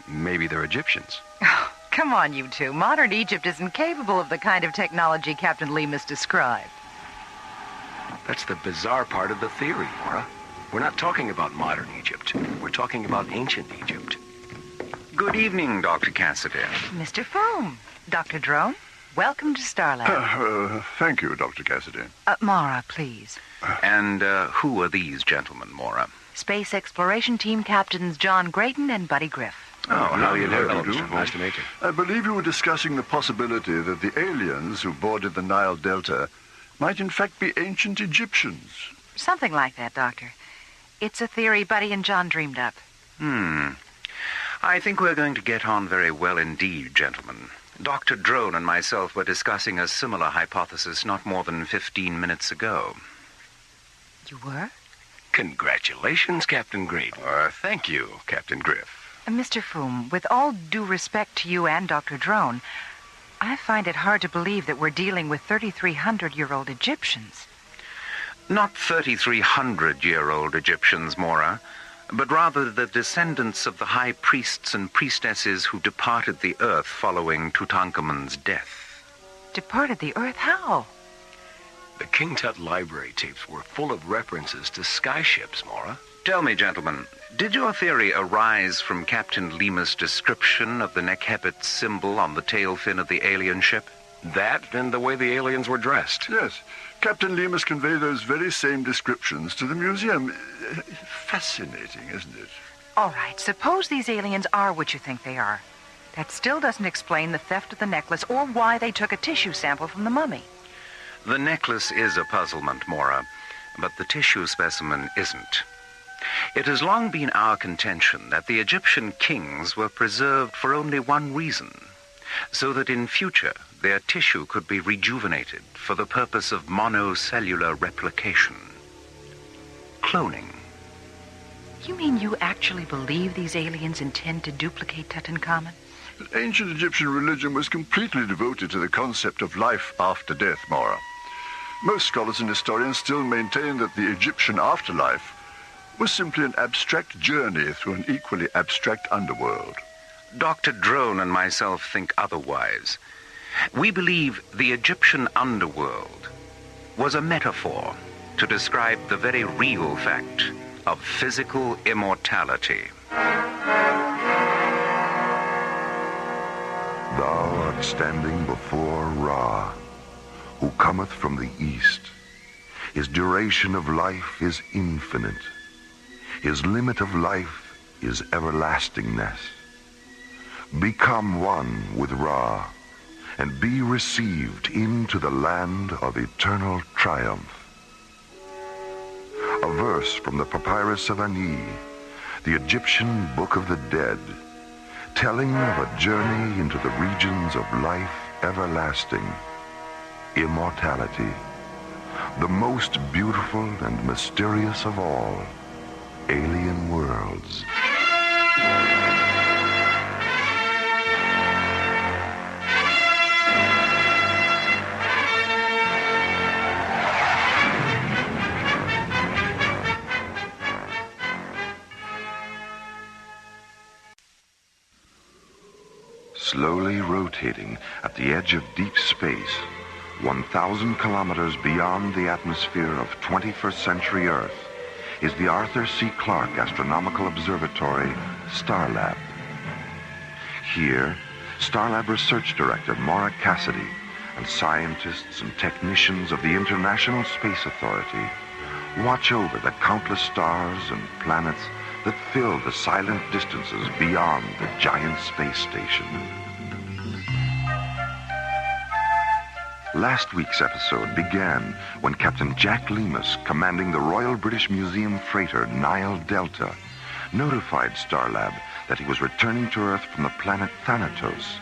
Maybe they're Egyptians. Oh, come on, you two. Modern Egypt isn't capable of the kind of technology Captain Lemus described. That's the bizarre part of the theory, Mara. We're not talking about modern Egypt. We're talking about ancient Egypt. Good evening, Dr. Cassidy. Mr. Foom. Dr. Drone, welcome to Starlab. Thank you, Dr. Cassidy. Mara, please. And who are these gentlemen, Mara? Space Exploration Team Captains John Grayton and Buddy Griff. Oh, how you do? Nice to meet you. I believe you were discussing the possibility that the aliens who boarded the Nile Delta might in fact be ancient Egyptians. Something like that, Doctor. It's a theory Buddy and John dreamed up. I think we're going to get on very well indeed, gentlemen. Dr. Drone and myself were discussing a similar hypothesis not more than 15 minutes ago. You were? Congratulations, Captain Grayton. Thank you, Captain Griff. Mr. Foom, with all due respect to you and Dr. Drone, I find it hard to believe that we're dealing with 3,300-year-old Egyptians. Not 3,300-year-old Egyptians, Mora, but rather the descendants of the high priests and priestesses who departed the earth following Tutankhamun's death. Departed the earth? How? The King Tut library tapes were full of references to skyships, Mora. Tell me, gentlemen, did your theory arise from Captain Lemus' description of the Nekebet symbol on the tail fin of the alien ship? That and the way the aliens were dressed. Yes. Captain Lemus conveyed those very same descriptions to the museum. Fascinating, isn't it? All right, suppose these aliens are what you think they are. That still doesn't explain the theft of the necklace or why they took a tissue sample from the mummy. The necklace is a puzzlement, Mora, but the tissue specimen isn't. It has long been our contention that the Egyptian kings were preserved for only one reason, so that in future their tissue could be rejuvenated for the purpose of monocellular replication. Cloning. You mean you actually believe these aliens intend to duplicate Tutankhamun? Ancient Egyptian religion was completely devoted to the concept of life after death, Mara. Most scholars and historians still maintain that the Egyptian afterlife was simply an abstract journey through an equally abstract underworld. Dr. Drone and myself think otherwise. We believe the Egyptian underworld was a metaphor to describe the very real fact of physical immortality. Thou art standing before Ra, who cometh from the east. His duration of life is infinite. His limit of life is everlastingness. Become one with Ra, and be received into the land of eternal triumph. A verse from the Papyrus of Ani, the Egyptian Book of the Dead, telling of a journey into the regions of life everlasting, immortality, the most beautiful and mysterious of all, alien worlds. Slowly rotating at the edge of deep space, 1,000 kilometers beyond the atmosphere of 21st century Earth, is the Arthur C. Clarke Astronomical Observatory, Starlab. Here, Starlab Research Director Maura Cassidy and scientists and technicians of the International Space Authority watch over the countless stars and planets that fill the silent distances beyond the giant space station. Last week's episode began when Captain Jack Lemus, commanding the Royal British Museum freighter Nile Delta, notified Starlab that he was returning to Earth from the planet Thanatos.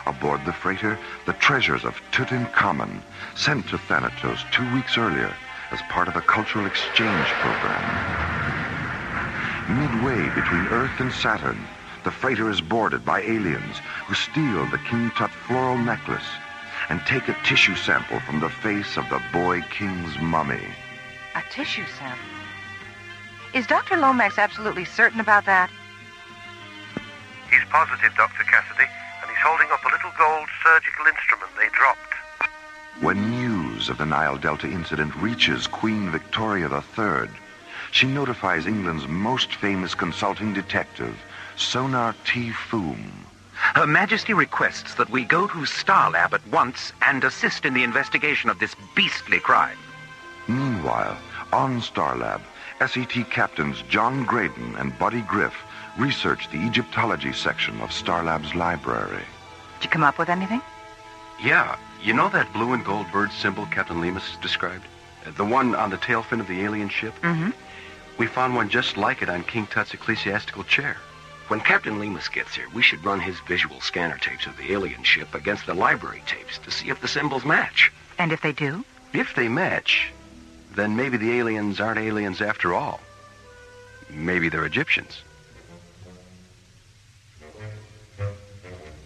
Aboard the freighter, the treasures of Tutankhamun, sent to Thanatos 2 weeks earlier as part of a cultural exchange program. Midway between Earth and Saturn, the freighter is boarded by aliens who steal the King Tut floral necklace and take a tissue sample from the face of the boy king's mummy. A tissue sample? Is Dr. Lomax absolutely certain about that? He's positive, Dr. Cassidy, and he's holding up a little gold surgical instrument they dropped. When news of the Nile Delta incident reaches Queen Victoria III, she notifies England's most famous consulting detective, Sonar T. Foom. Her Majesty requests that we go to Starlab at once and assist in the investigation of this beastly crime. Meanwhile, on Starlab, SET captains John Graydon and Buddy Griff research the Egyptology section of Starlab's library. Did you come up with anything? Yeah. You know that blue and gold bird symbol Captain Lemus described? The one on the tail fin of the alien ship? Mm-hmm. We found one just like it on King Tut's ecclesiastical chair. When Captain Lemus gets here, we should run his visual scanner tapes of the alien ship against the library tapes to see if the symbols match. And if they do? If they match, then maybe the aliens aren't aliens after all. Maybe they're Egyptians.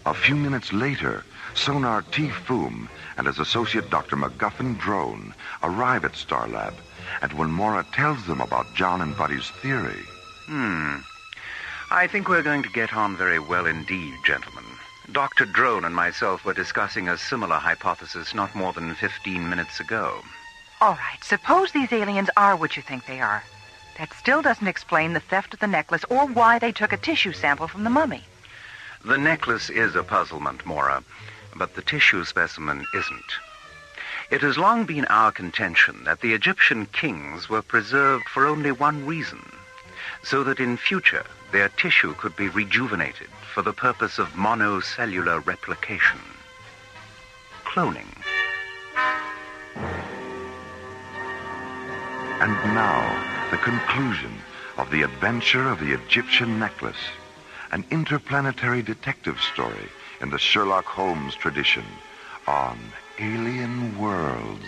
A few minutes later, Sonar T. Foom and his associate Dr. MacGuffin Drone arrive at Starlab, and when Maura tells them about John and Buddy's theory... I think we're going to get on very well indeed, gentlemen. Dr. Drone and myself were discussing a similar hypothesis not more than 15 minutes ago. All right, suppose these aliens are what you think they are. That still doesn't explain the theft of the necklace or why they took a tissue sample from the mummy. The necklace is a puzzlement, Maura, but the tissue specimen isn't. It has long been our contention that the Egyptian kings were preserved for only one reason, so that in future their tissue could be rejuvenated for the purpose of monocellular replication. Cloning. And now, the conclusion of the adventure of the Egyptian necklace, an interplanetary detective story in the Sherlock Holmes tradition on Alien Worlds.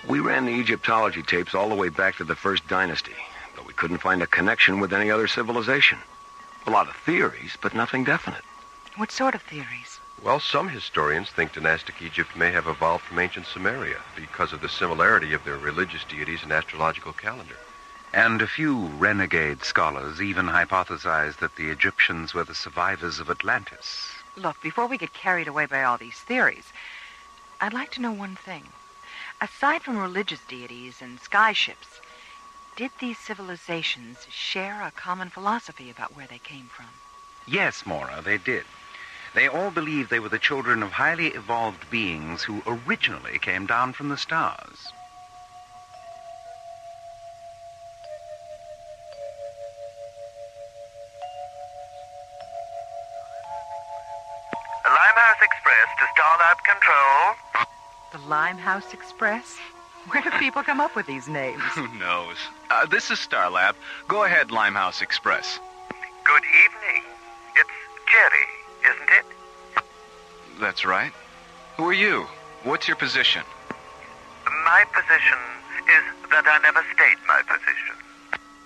We ran the Egyptology tapes all the way back to the First Dynasty, though we couldn't find a connection with any other civilization. A lot of theories, but nothing definite. What sort of theories? Well, some historians think dynastic Egypt may have evolved from ancient Sumeria because of the similarity of their religious deities and astrological calendar. And a few renegade scholars even hypothesize that the Egyptians were the survivors of Atlantis. Look, before we get carried away by all these theories, I'd like to know one thing. Aside from religious deities and sky ships, did these civilizations share a common philosophy about where they came from? Yes, Maura, they did. They all believed they were the children of highly evolved beings who originally came down from the stars. Limehouse Express to Starlab Control. The Limehouse Express? Where do people come up with these names? Who knows? This is Starlab. Go ahead, Limehouse Express. Good evening. It's Jerry, isn't it? That's right. Who are you? What's your position? My position is that I never state my position.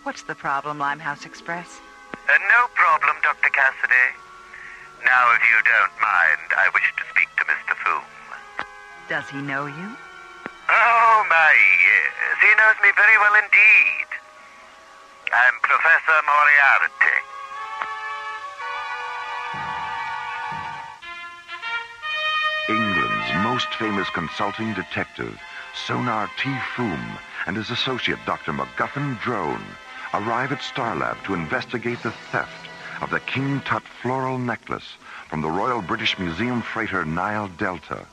What's the problem, Limehouse Express? No problem, Dr. Cassidy. Now, if you don't mind, I wish to speak to Mr. Foom. Does he know you? Oh, my, yes. He knows me very well indeed. I'm Professor Moriarty. England's most famous consulting detective, Sonar T. Foom, and his associate, Dr. MacGuffin Drone, arrive at Starlab to investigate the theft of the King Tut floral necklace from the Royal British Museum freighter Nile Delta.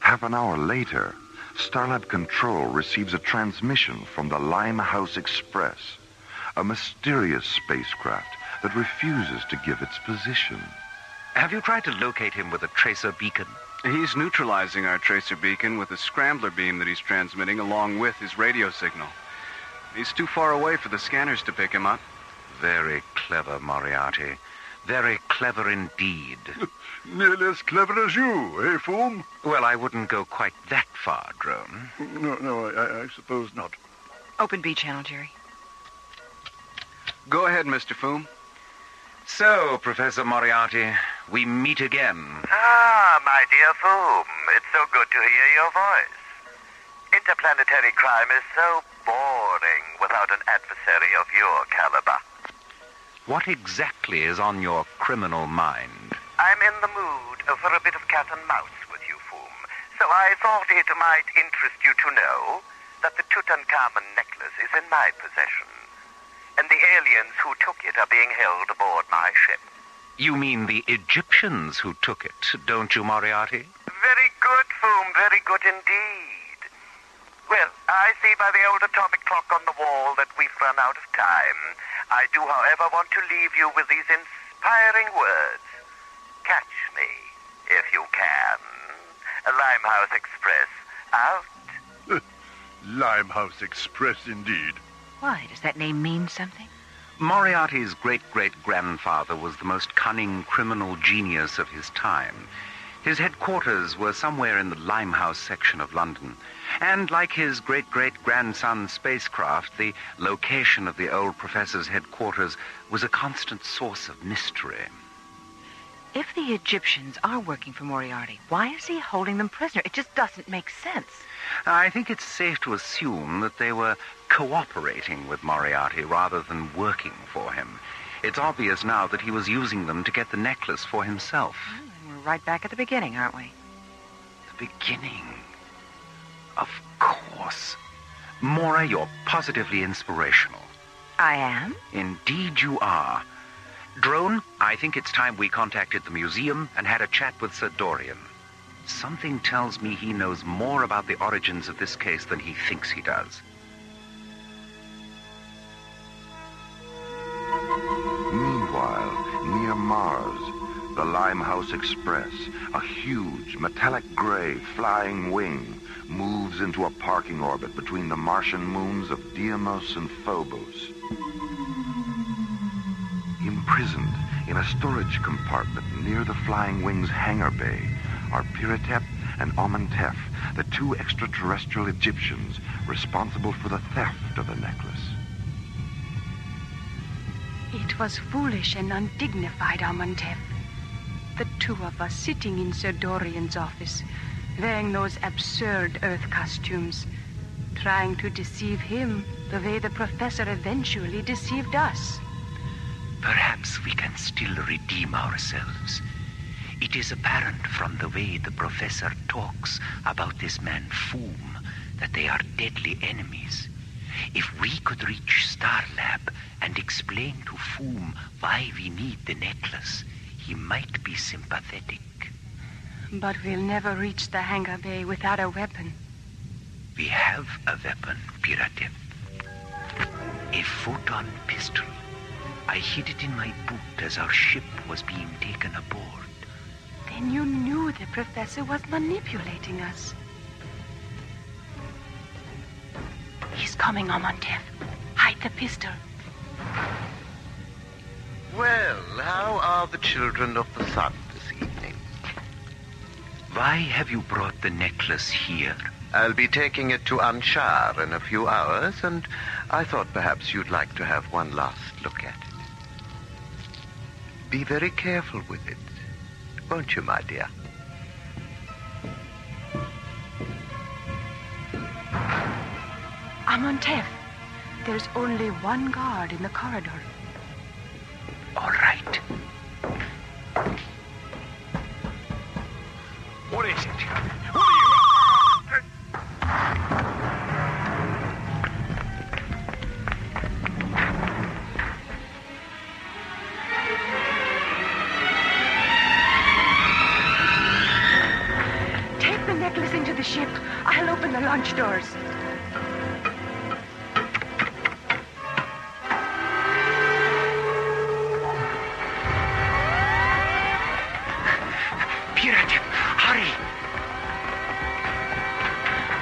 Half an hour later, Starlab Control receives a transmission from the Limehouse Express, a mysterious spacecraft that refuses to give its position. Have you tried to locate him with a tracer beacon? He's neutralizing our tracer beacon with a scrambler beam that he's transmitting along with his radio signal. He's too far away for the scanners to pick him up. Very clever, Moriarty. Very clever indeed. Nearly as clever as you, eh, Foom? Well, I wouldn't go quite that far, Drone. No, I suppose not. Open B channel, Jerry. Go ahead, Mr. Foom. So, Professor Moriarty, we meet again. Ah, my dear Foom, it's so good to hear your voice. Interplanetary crime is so boring without an adversary of your caliber. What exactly is on your criminal mind? I'm in the mood for a bit of cat and mouse with you, Foom. So I thought it might interest you to know that the Tutankhamun necklace is in my possession. And the aliens who took it are being held aboard my ship. You mean the Egyptians who took it, don't you, Moriarty? Very good, Foom, very good indeed. Well, I see by the old atomic clock on the wall that we've run out of time. I do, however, want to leave you with these inspiring words. Catch me, if you can. Limehouse Express, out. Limehouse Express, indeed. Why, does that name mean something? Moriarty's great-great-grandfather was the most cunning criminal genius of his time. His headquarters were somewhere in the Limehouse section of London. And like his great-great-grandson's spacecraft, the location of the old professor's headquarters was a constant source of mystery. If the Egyptians are working for Moriarty, why is he holding them prisoner? It just doesn't make sense. I think it's safe to assume that they were cooperating with Moriarty rather than working for him. It's obvious now that he was using them to get the necklace for himself. Well, we're right back at the beginning, aren't we? The beginning? Of course. Maura, you're positively inspirational. I am? Indeed you are. Drone, I think it's time we contacted the museum and had a chat with Sir Dorian. Something tells me he knows more about the origins of this case than he thinks he does. Meanwhile, near Mars, the Limehouse Express, a huge metallic gray flying wing, moves into a parking orbit between the Martian moons of Deimos and Phobos. Imprisoned in a storage compartment near the flying wing's hangar bay are Piratep and Amenhotep, the two extraterrestrial Egyptians responsible for the theft of the necklace. It was foolish and undignified, Amenhotep. The two of us sitting in Sir Dorian's office, wearing those absurd Earth costumes, trying to deceive him the way the professor eventually deceived us. Perhaps we can still redeem ourselves. It is apparent from the way the professor talks about this man Foom that they are deadly enemies. If we could reach Starlab and explain to Foom why we need the necklace, he might be sympathetic. But we'll never reach the hangar bay without a weapon. We have a weapon, Piratep. A photon pistol. I hid it in my boot as our ship was being taken aboard. Then you knew the professor was manipulating us. He's coming, Amenhotep. Hide the pistol. Well, how are the children of the sun this evening? Why have you brought the necklace here? I'll be taking it to Anshar in a few hours, and I thought perhaps you'd like to have one last look at it. Be very careful with it, won't you, my dear? Amenhotep, there's only one guard in the corridor. All right. What is it? Take the necklace into the ship. I'll open the launch doors.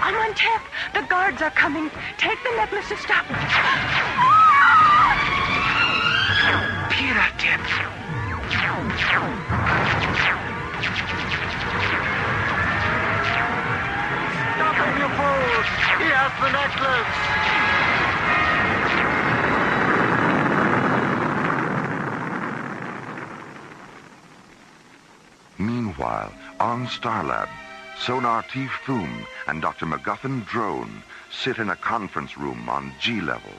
Amenhotep, the guards are coming. Take the necklace to stop them. Piratep! Stop him, you fools! He has the necklace! Meanwhile, on Starlab, Sonar T. Foom and Dr. MacGuffin Drone sit in a conference room on G-level,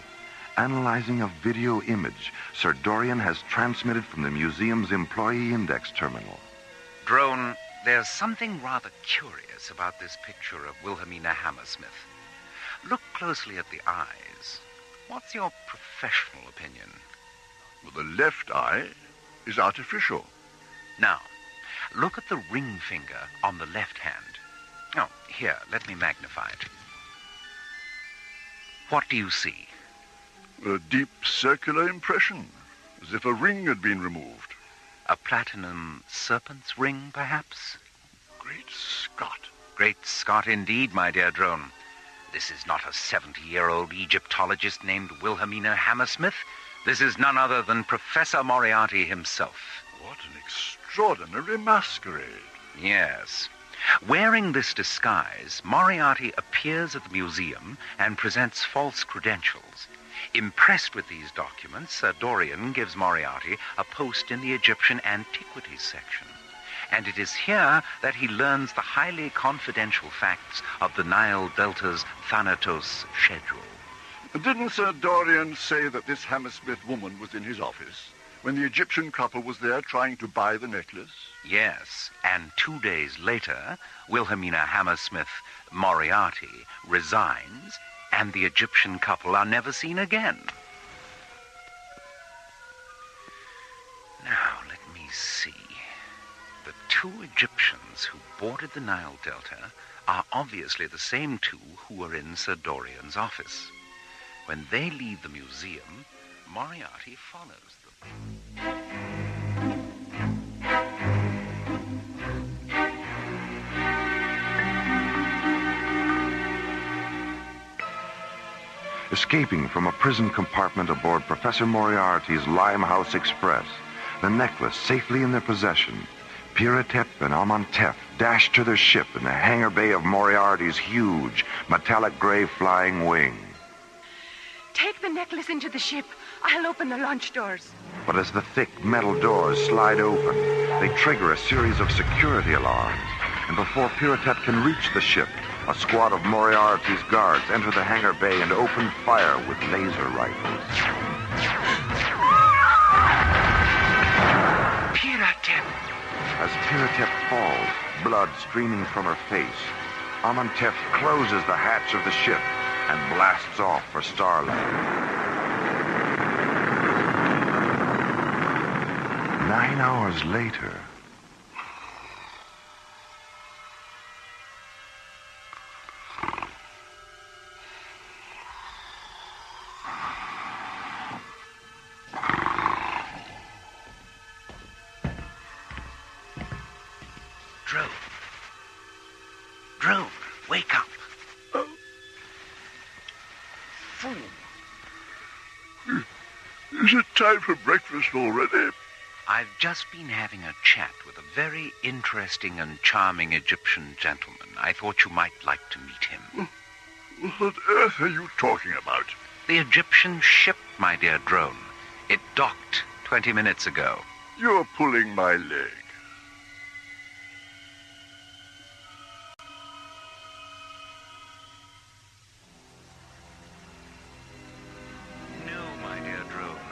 analyzing a video image Sir Dorian has transmitted from the museum's employee index terminal. Drone, there's something rather curious about this picture of Wilhelmina Hammersmith. Look closely at the eyes. What's your professional opinion? Well, the left eye is artificial. Now, look at the ring finger on the left hand. Oh, here, let me magnify it. What do you see? A deep circular impression, as if a ring had been removed. A platinum serpent's ring, perhaps? Great Scott. Great Scott indeed, my dear Drone. This is not a 70-year-old Egyptologist named Wilhelmina Hammersmith. This is none other than Professor Moriarty himself. What an extraordinary masquerade. Yes. Wearing this disguise, Moriarty appears at the museum and presents false credentials. Impressed with these documents, Sir Dorian gives Moriarty a post in the Egyptian Antiquities section. And it is here that he learns the highly confidential facts of the Nile Delta's Thanatos schedule. Didn't Sir Dorian say that this Hammersmith woman was in his office when the Egyptian couple was there trying to buy the necklace? Yes, and 2 days later, Wilhelmina Hammersmith Moriarty resigns, and the Egyptian couple are never seen again. Now, let me see. The two Egyptians who boarded the Nile Delta are obviously the same two who were in Sir Dorian's office. When they leave the museum, Moriarty follows them. Escaping from a prison compartment aboard Professor Moriarty's Limehouse Express, the necklace safely in their possession, Piratep and Amantef dash to their ship in the hangar bay of Moriarty's huge, metallic gray flying wing. Take the necklace into the ship. I'll open the launch doors. But as the thick metal doors slide open, they trigger a series of security alarms. And before Piratep can reach the ship, a squad of Moriarty's guards enter the hangar bay and open fire with laser rifles. Piratep! As Piratep falls, blood streaming from her face, Amantef closes the hatch of the ship and blasts off for Starland. 9 hours later... Drone, wake up. Fool. Is it time for breakfast already? I've just been having a chat with a very interesting and charming Egyptian gentleman. I thought you might like to meet him. What on earth are you talking about? The Egyptian ship, my dear Drone. It docked 20 minutes ago. You're pulling my leg.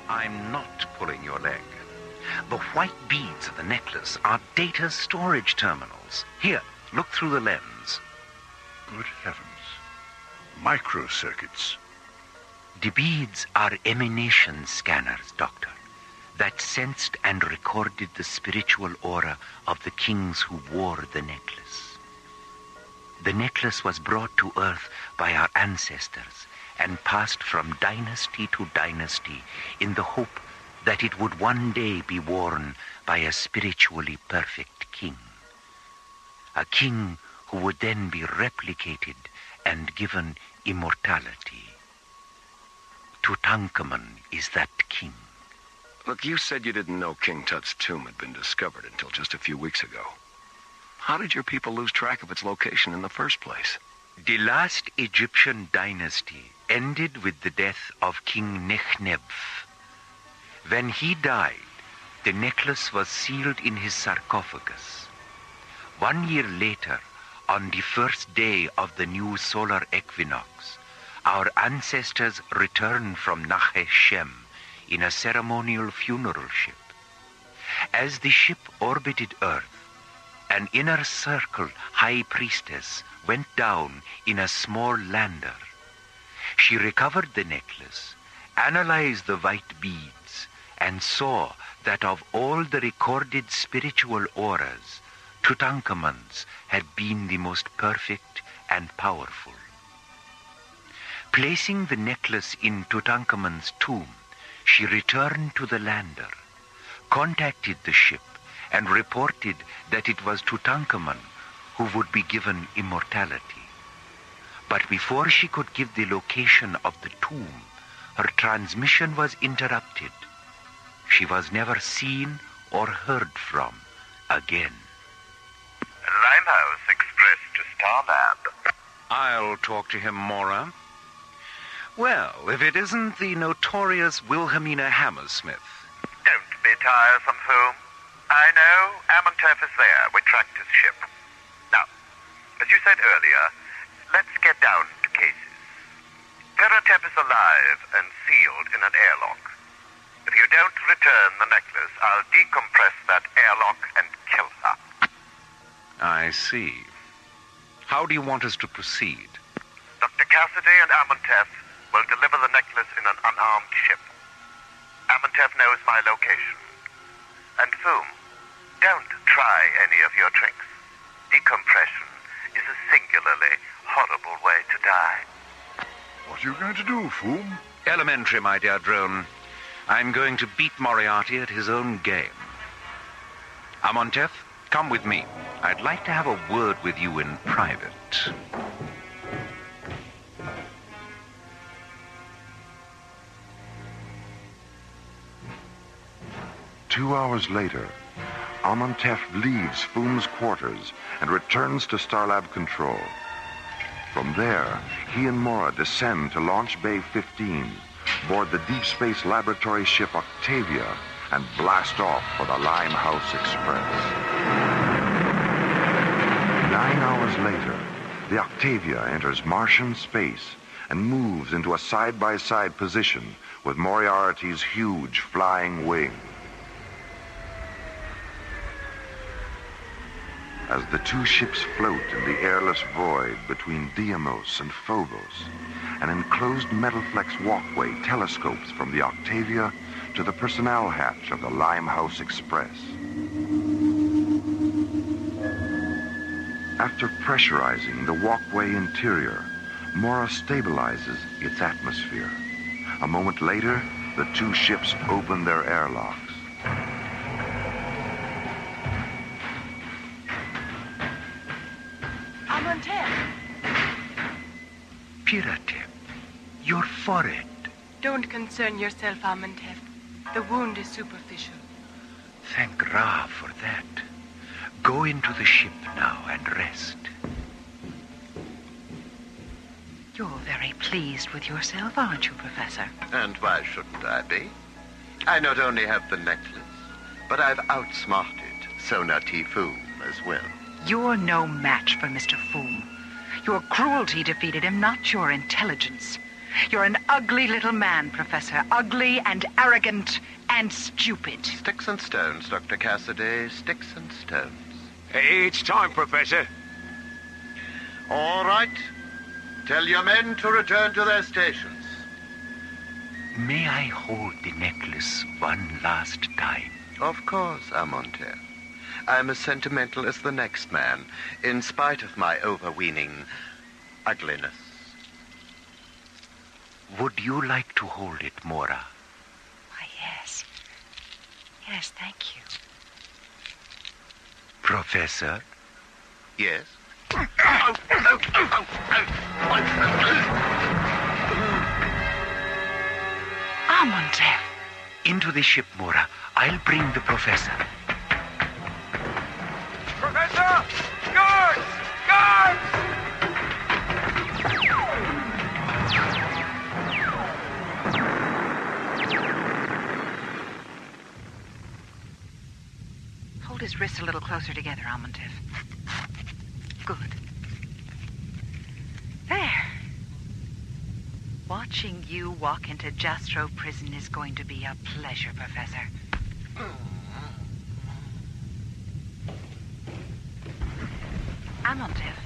I'm not pulling your leg. The white beads of the necklace are data storage terminals. Here, look through the lens. Good heavens. Microcircuits. The beads are emanation scanners, Doctor, that sensed and recorded the spiritual aura of the kings who wore the necklace. The necklace was brought to Earth by our ancestors and passed from dynasty to dynasty in the hope that it would one day be worn by a spiritually perfect king. A king who would then be replicated and given immortality. Tutankhamun is that king. Look, you said you didn't know King Tut's tomb had been discovered until just a few weeks ago. How did your people lose track of its location in the first place? The last Egyptian dynasty ended with the death of King Nechneb. When he died, the necklace was sealed in his sarcophagus. 1 year later, on the first day of the new solar equinox, our ancestors returned from Nahe Shem in a ceremonial funeral ship. As the ship orbited Earth, an inner circle high priestess went down in a small lander. She recovered the necklace, analyzed the white beads, and saw that of all the recorded spiritual auras, Tutankhamun's had been the most perfect and powerful. Placing the necklace in Tutankhamun's tomb, she returned to the lander, contacted the ship, and reported that it was Tutankhamun who would be given immortality. But before she could give the location of the tomb, her transmission was interrupted. She was never seen or heard from again. Limehouse Express to Starlab. I'll talk to him, Mora. Well, if it isn't the notorious Wilhelmina Hammersmith. Don't be tiresome, Foom. I know Amantef is there. We tracked his ship. Now, as you said earlier, let's get down to cases. Piratep is alive and sealed in an airlock. If you don't return the necklace, I'll decompress that airlock and kill her. I see. How do you want us to proceed? Dr. Cassidy and Amantef will deliver the necklace in an unarmed ship. Amantef knows my location. And Foom, don't try any of your tricks. Decompression is a singularly horrible way to die. What are you going to do, Foom? Elementary, my dear Drone. I'm going to beat Moriarty at his own game. Amantef, come with me. I'd like to have a word with you in private. Two hours later, Amontef leaves Foom's quarters and returns to Starlab Control. From there, he and Mora descend to Launch Bay 15, board the Deep Space Laboratory ship Octavia, and blast off for the Limehouse Express. 9 hours later, the Octavia enters Martian space and moves into a side-by-side position with Moriarty's huge flying wing. As the two ships float in the airless void between Deimos and Phobos, an enclosed metal flex walkway telescopes from the Octavia to the personnel hatch of the Limehouse Express. After pressurizing the walkway interior, Mora stabilizes its atmosphere. A moment later, the two ships open their airlocks. Amontef! Piratep, your forehead. Don't concern yourself, Amontef. The wound is superficial. Thank Ra for that. Go into the ship now and rest. You're very pleased with yourself, aren't you, Professor? And why shouldn't I be? I not only have the necklace, but I've outsmarted Sonar T. Foom as well. You're no match for Mr. Foom. Your cruelty defeated him, not your intelligence. You're an ugly little man, Professor. Ugly and arrogant and stupid. Sticks and stones, Dr. Cassidy. Sticks and stones. Hey, it's time, Professor. All right. Tell your men to return to their stations. May I hold the necklace one last time? Of course, Amontef. I'm as sentimental as the next man, in spite of my overweening ugliness. Would you like to hold it, Mora? Why, yes. Yes, thank you. Professor? Yes? Amontef! Into the ship, Mora. I'll bring the professor. Professor! Guards! Guards! Hold his wrists a little closer together, Amontef. Good. There. Watching you walk into Jastro prison is going to be a pleasure, Professor. Amontef,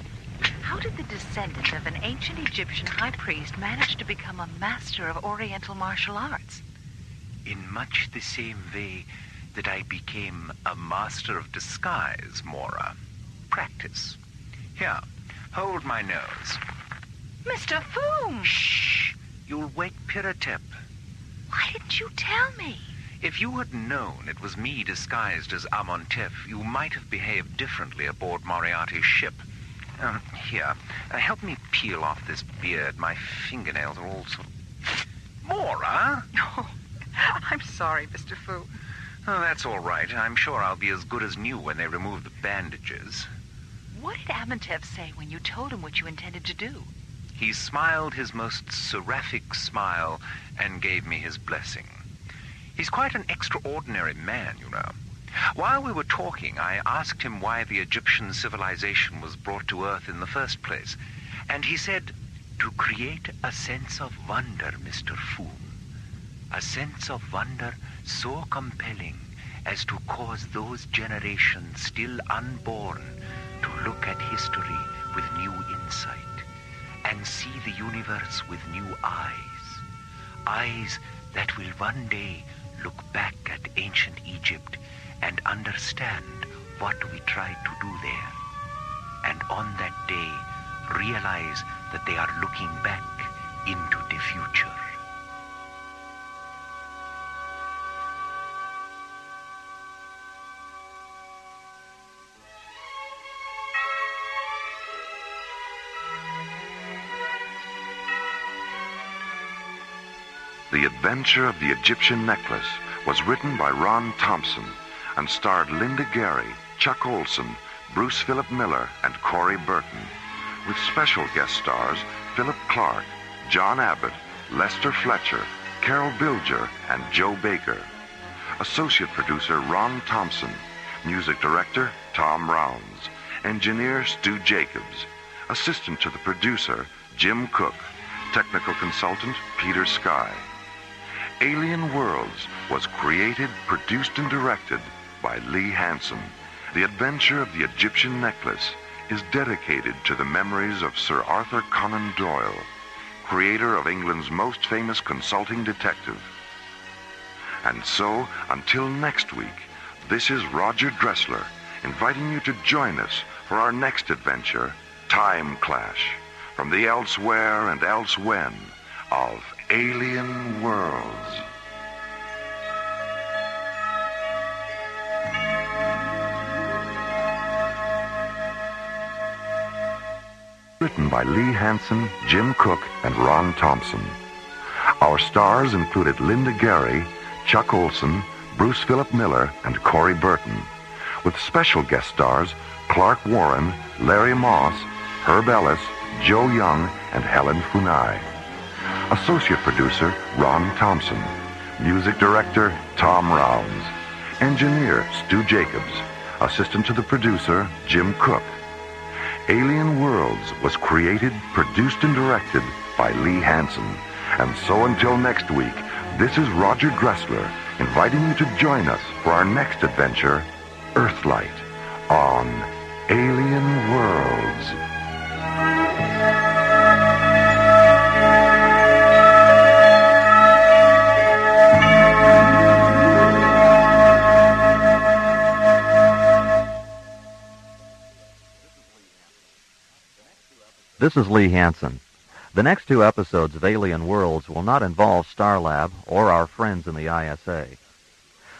how did the descendant of an ancient Egyptian high priest manage to become a master of Oriental martial arts? In much the same way that I became a master of disguise, Mora. Practice. Here, hold my nose. Mr. Foom! Shh! You'll wake Piratep. Why didn't you tell me? If you had known it was me disguised as Amontef, you might have behaved differently aboard Moriarty's ship. Here, help me peel off this beard. My fingernails are all sort of... Mora? Oh, I'm sorry, Mr. Foom. Oh, that's all right. I'm sure I'll be as good as new when they remove the bandages. What did Amontef say when you told him what you intended to do? He smiled his most seraphic smile and gave me his blessing. He's quite an extraordinary man, you know. While we were talking, I asked him why the Egyptian civilization was brought to Earth in the first place. And he said, to create a sense of wonder, Mr. Foom. A sense of wonder so compelling as to cause those generations still unborn to look at history with new insight and see the universe with new eyes. Eyes that will one day look back at ancient Egypt and understand what we tried to do there. And on that day, realize that they are looking back into the future. The Adventure of the Egyptian Necklace was written by Ron Thompson and starred Linda Gary, Chuck Olson, Bruce Philip Miller, and Corey Burton, with special guest stars Philip Clark, John Abbott, Lester Fletcher, Carol Bilger, and Joe Baker. Associate producer Ron Thompson. Music director Tom Rounds. Engineer Stu Jacobs. Assistant to the producer Jim Cook. Technical consultant Peter Sky. Alien Worlds was created, produced, and directed by Lee Hansen. The Adventure of the Egyptian Necklace is dedicated to the memories of Sir Arthur Conan Doyle, creator of England's most famous consulting detective. And so, until next week, this is Roger Dressler, inviting you to join us for our next adventure, Time Clash, from the elsewhere and elsewhen of Alien Worlds. Written by Lee Hansen, Jim Cook, and Ron Thompson. Our stars included Linda Gary, Chuck Olson, Bruce Philip Miller, and Corey Burton, with special guest stars Clark Warren, Larry Moss, Herb Ellis, Joe Young, and Helen Funai. Associate producer Ron Thompson. Music director Tom Rounds. Engineer Stu Jacobs. Assistant to the producer Jim Cook. Alien Worlds was created, produced, and directed by Lee Hansen. And so until next week, this is Roger Dressler inviting you to join us for our next adventure, Earthlight, on Alien Worlds. This is Lee Hansen. The next 2 episodes of Alien Worlds will not involve Starlab or our friends in the ISA.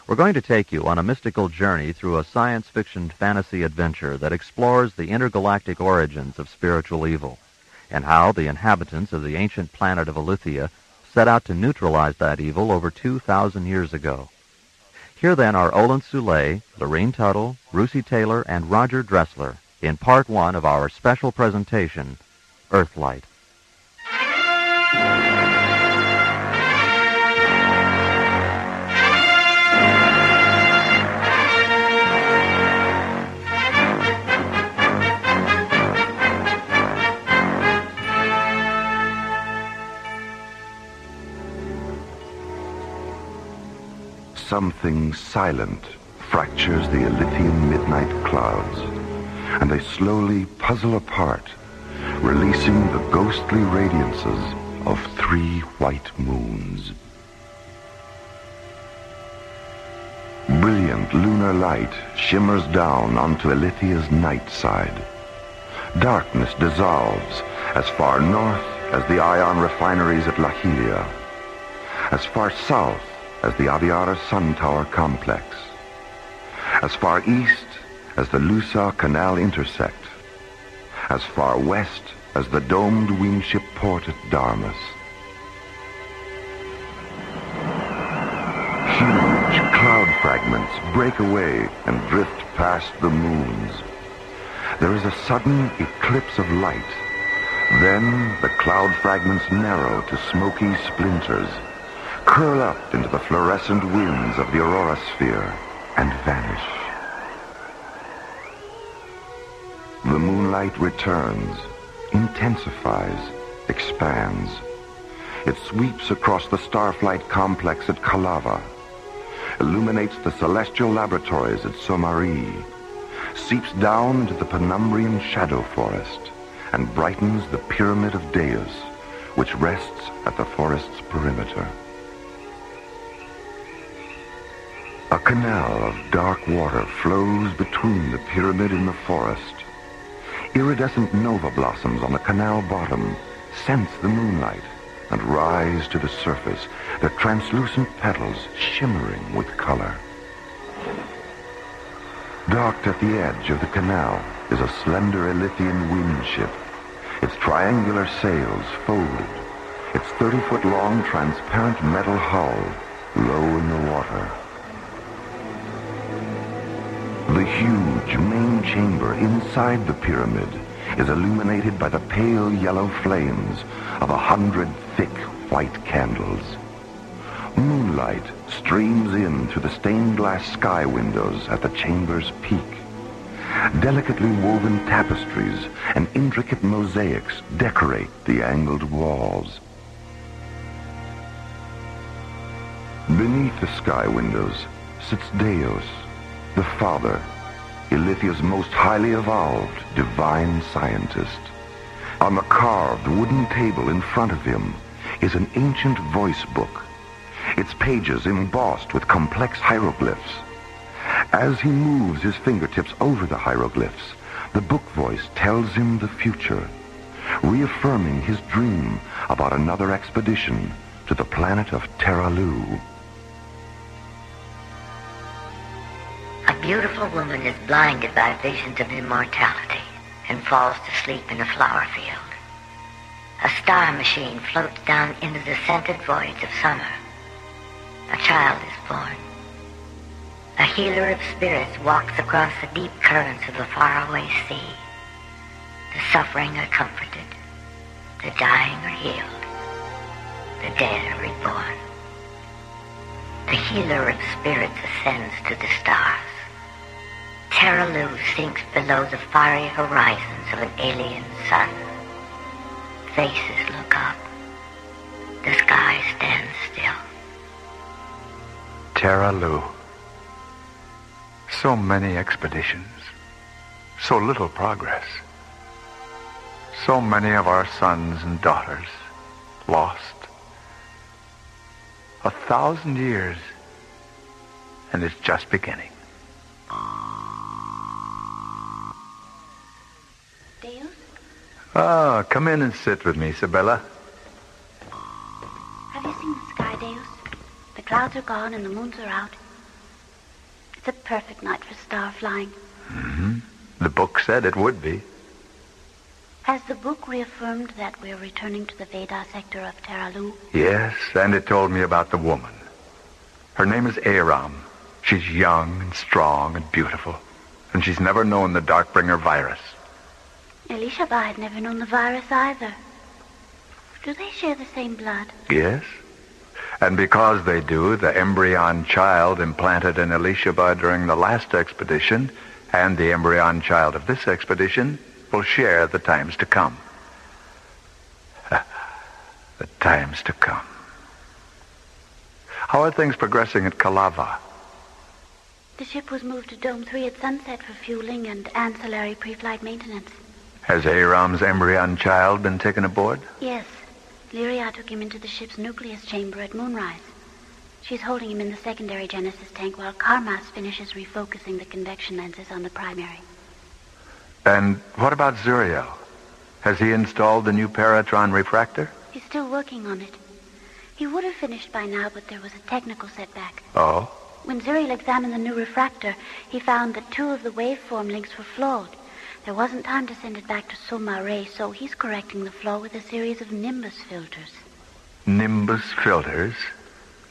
We're going to take you on a mystical journey through a science fiction fantasy adventure that explores the intergalactic origins of spiritual evil and how the inhabitants of the ancient planet of Alethea set out to neutralize that evil over 2,000 years ago. Here then are Olin Soule, Lorene Tuttle, Russi Taylor, and Roger Dressler in Part 1 of our special presentation, Earthlight. Something silent fractures the Elysian midnight clouds, and they slowly puzzle apart, releasing the ghostly radiances of 3 white moons. Brilliant lunar light shimmers down onto Elysia's night side. Darkness dissolves as far north as the ion refineries at Lahilia, as far south as the Aviara Sun Tower complex, as far east as the Lusa Canal intersect, as far west as the domed wingship port at Darmus. Huge cloud fragments break away and drift past the moons. There is a sudden eclipse of light. Then the cloud fragments narrow to smoky splinters, curl up into the fluorescent winds of the aurora sphere, and vanish. The moonlight returns, intensifies, expands. It sweeps across the Starflight complex at Kalava, illuminates the celestial laboratories at Somari, seeps down into the Penumbrian shadow forest, and brightens the Pyramid of Deus, which rests at the forest's perimeter. A canal of dark water flows between the pyramid and the forest. Iridescent nova blossoms on the canal bottom sense the moonlight and rise to the surface, their translucent petals shimmering with color. Docked at the edge of the canal is a slender Elysian windship, its triangular sails folded, its 30-foot-long transparent metal hull low in the water. The huge main chamber inside the pyramid is illuminated by the pale yellow flames of 100 thick white candles. Moonlight streams in through the stained glass sky windows at the chamber's peak. Delicately woven tapestries and intricate mosaics decorate the angled walls. Beneath the sky windows sits Deus, the Father, Ilithia's most highly evolved divine scientist. On the carved wooden table in front of him is an ancient voice book, its pages embossed with complex hieroglyphs. As he moves his fingertips over the hieroglyphs, the book voice tells him the future, reaffirming his dream about another expedition to the planet of Terralu. A beautiful woman is blinded by visions of immortality and falls to sleep in a flower field. A star machine floats down into the scented voids of summer. A child is born. A healer of spirits walks across the deep currents of the faraway sea. The suffering are comforted. The dying are healed. The dead are reborn. The healer of spirits ascends to the stars. Terralu sinks below the fiery horizons of an alien sun. Faces look up. The sky stands still. Terralu. So many expeditions. So little progress. So many of our sons and daughters lost. 1,000 years, and it's just beginning. Deus? Ah, come in and sit with me, Isabella. Have you seen the sky, Deus? The clouds are gone and the moons are out. It's a perfect night for star flying. Mm-hmm. The book said it would be. Has the book reaffirmed that we're returning to the Veda sector of Terralu? Yes, and it told me about the woman. Her name is Aram. She's young and strong and beautiful, and she's never known the Darkbringer virus. Elishaba had never known the virus either. Do they share the same blood? Yes. And because they do, the embryon child implanted in Elishaba during the last expedition and the embryon child of this expedition will share the times to come. The times to come. How are things progressing at Kalava? The ship was moved to Dome 3 at sunset for fueling and ancillary pre-flight maintenance. Has Aram's embryon child been taken aboard? Yes. Lyria took him into the ship's nucleus chamber at moonrise. She's holding him in the secondary Genesis tank while Karmas finishes refocusing the convection lenses on the primary. And what about Zuriel? Has he installed the new Paratron refractor? He's still working on it. He would have finished by now, but there was a technical setback. Oh? When Zuriel examined the new refractor, he found that 2 of the waveform links were flawed. There wasn't time to send it back to Soma Ray, so he's correcting the flaw with a series of Nimbus filters. Nimbus filters?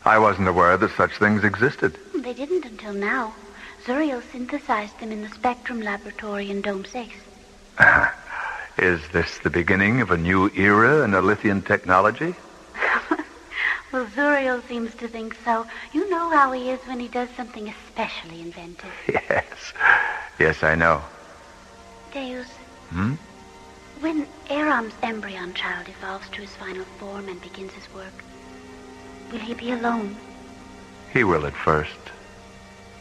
I wasn't aware that such things existed. They didn't until now. Zuriel synthesized them in the Spectrum Laboratory in Dome 6. Is this the beginning of a new era in Elithian technology? Well, Zuriel seems to think so. You know how he is when he does something especially inventive. Yes. Yes, I know. Deus, Hmm? when Aram's embryon child evolves to his final form and begins his work, will he be alone? He will at first.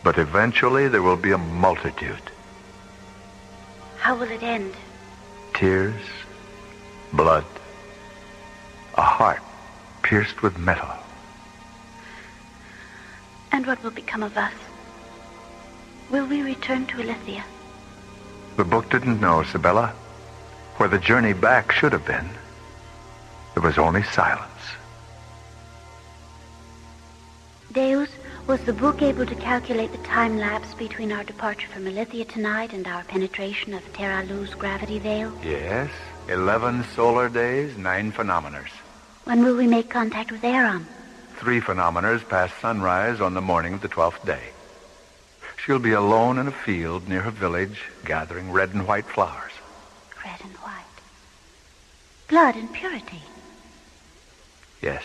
But eventually there will be a multitude. How will it end? Tears, blood, a heart pierced with metal. And what will become of us? Will we return to Elithia? The book didn't know, Isabella. Where the journey back should have been, there was only silence. Deus, was the book able to calculate the time lapse between our departure from Elithia tonight and our penetration of Terralu's gravity veil? Yes, 11 solar days, 9 phenomeners. When will we make contact with Aram? 3 phenomeners past sunrise on the morning of the 12th day. She'll be alone in a field near her village, gathering red and white flowers. Red and white. Blood and purity. Yes.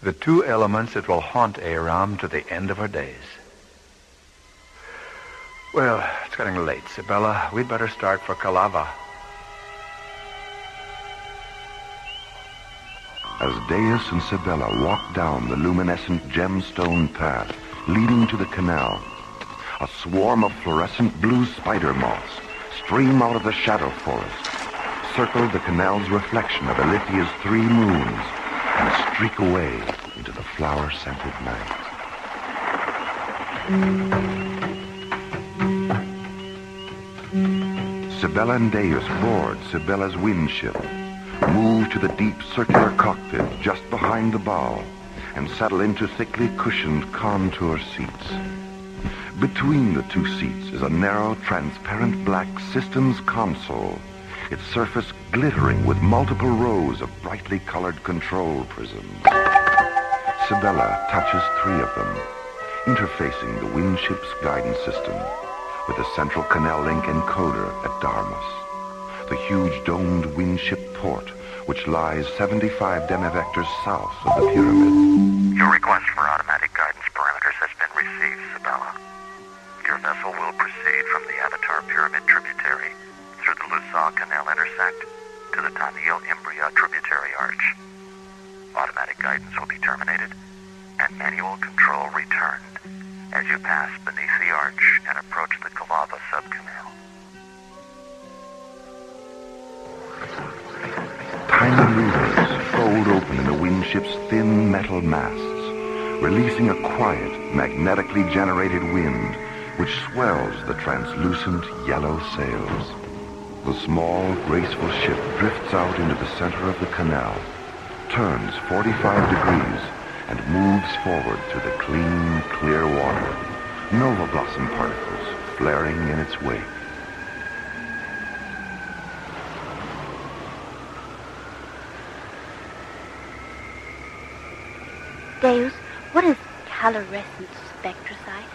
The two elements that will haunt Aram to the end of her days. Well, it's getting late, Sibella. We'd better start for Kalava. As Deus and Sibella walk down the luminescent gemstone path leading to the canal, a swarm of fluorescent blue spider moths stream out of the shadow forest, circle the canal's reflection of Ilithia's 3 moons, and streak away into the flower-scented night. Sibella and Deus board Sibella's wind ship, move to the deep circular cockpit just behind the bow, and settle into thickly cushioned contour seats. Between the 2 seats is a narrow, transparent black systems console, its surface glittering with multiple rows of brightly colored control prisms. Sibella touches 3 of them, interfacing the wind ship's guidance system with the central canal link encoder at Darmus, the huge domed wind ship port which lies 75 demivectors south of the pyramid. Your request for automatic guidance parameters has been received, Sibella. Your vessel will proceed from the Avatar Pyramid tributary through the Lusaw Canal intersect to the Tanil Imbria tributary arch. Automatic guidance will be terminated and manual control returned as you pass beneath the arch and approach the Kalava subcanal. Tiny levers fold open the wind ship's thin metal masts, releasing a quiet, magnetically generated wind which swells the translucent yellow sails. The small, graceful ship drifts out into the center of the canal, turns 45 degrees, and moves forward through the clean, clear water, nova blossom particles flaring in its wake. Deus, what is calorescent spectrosite?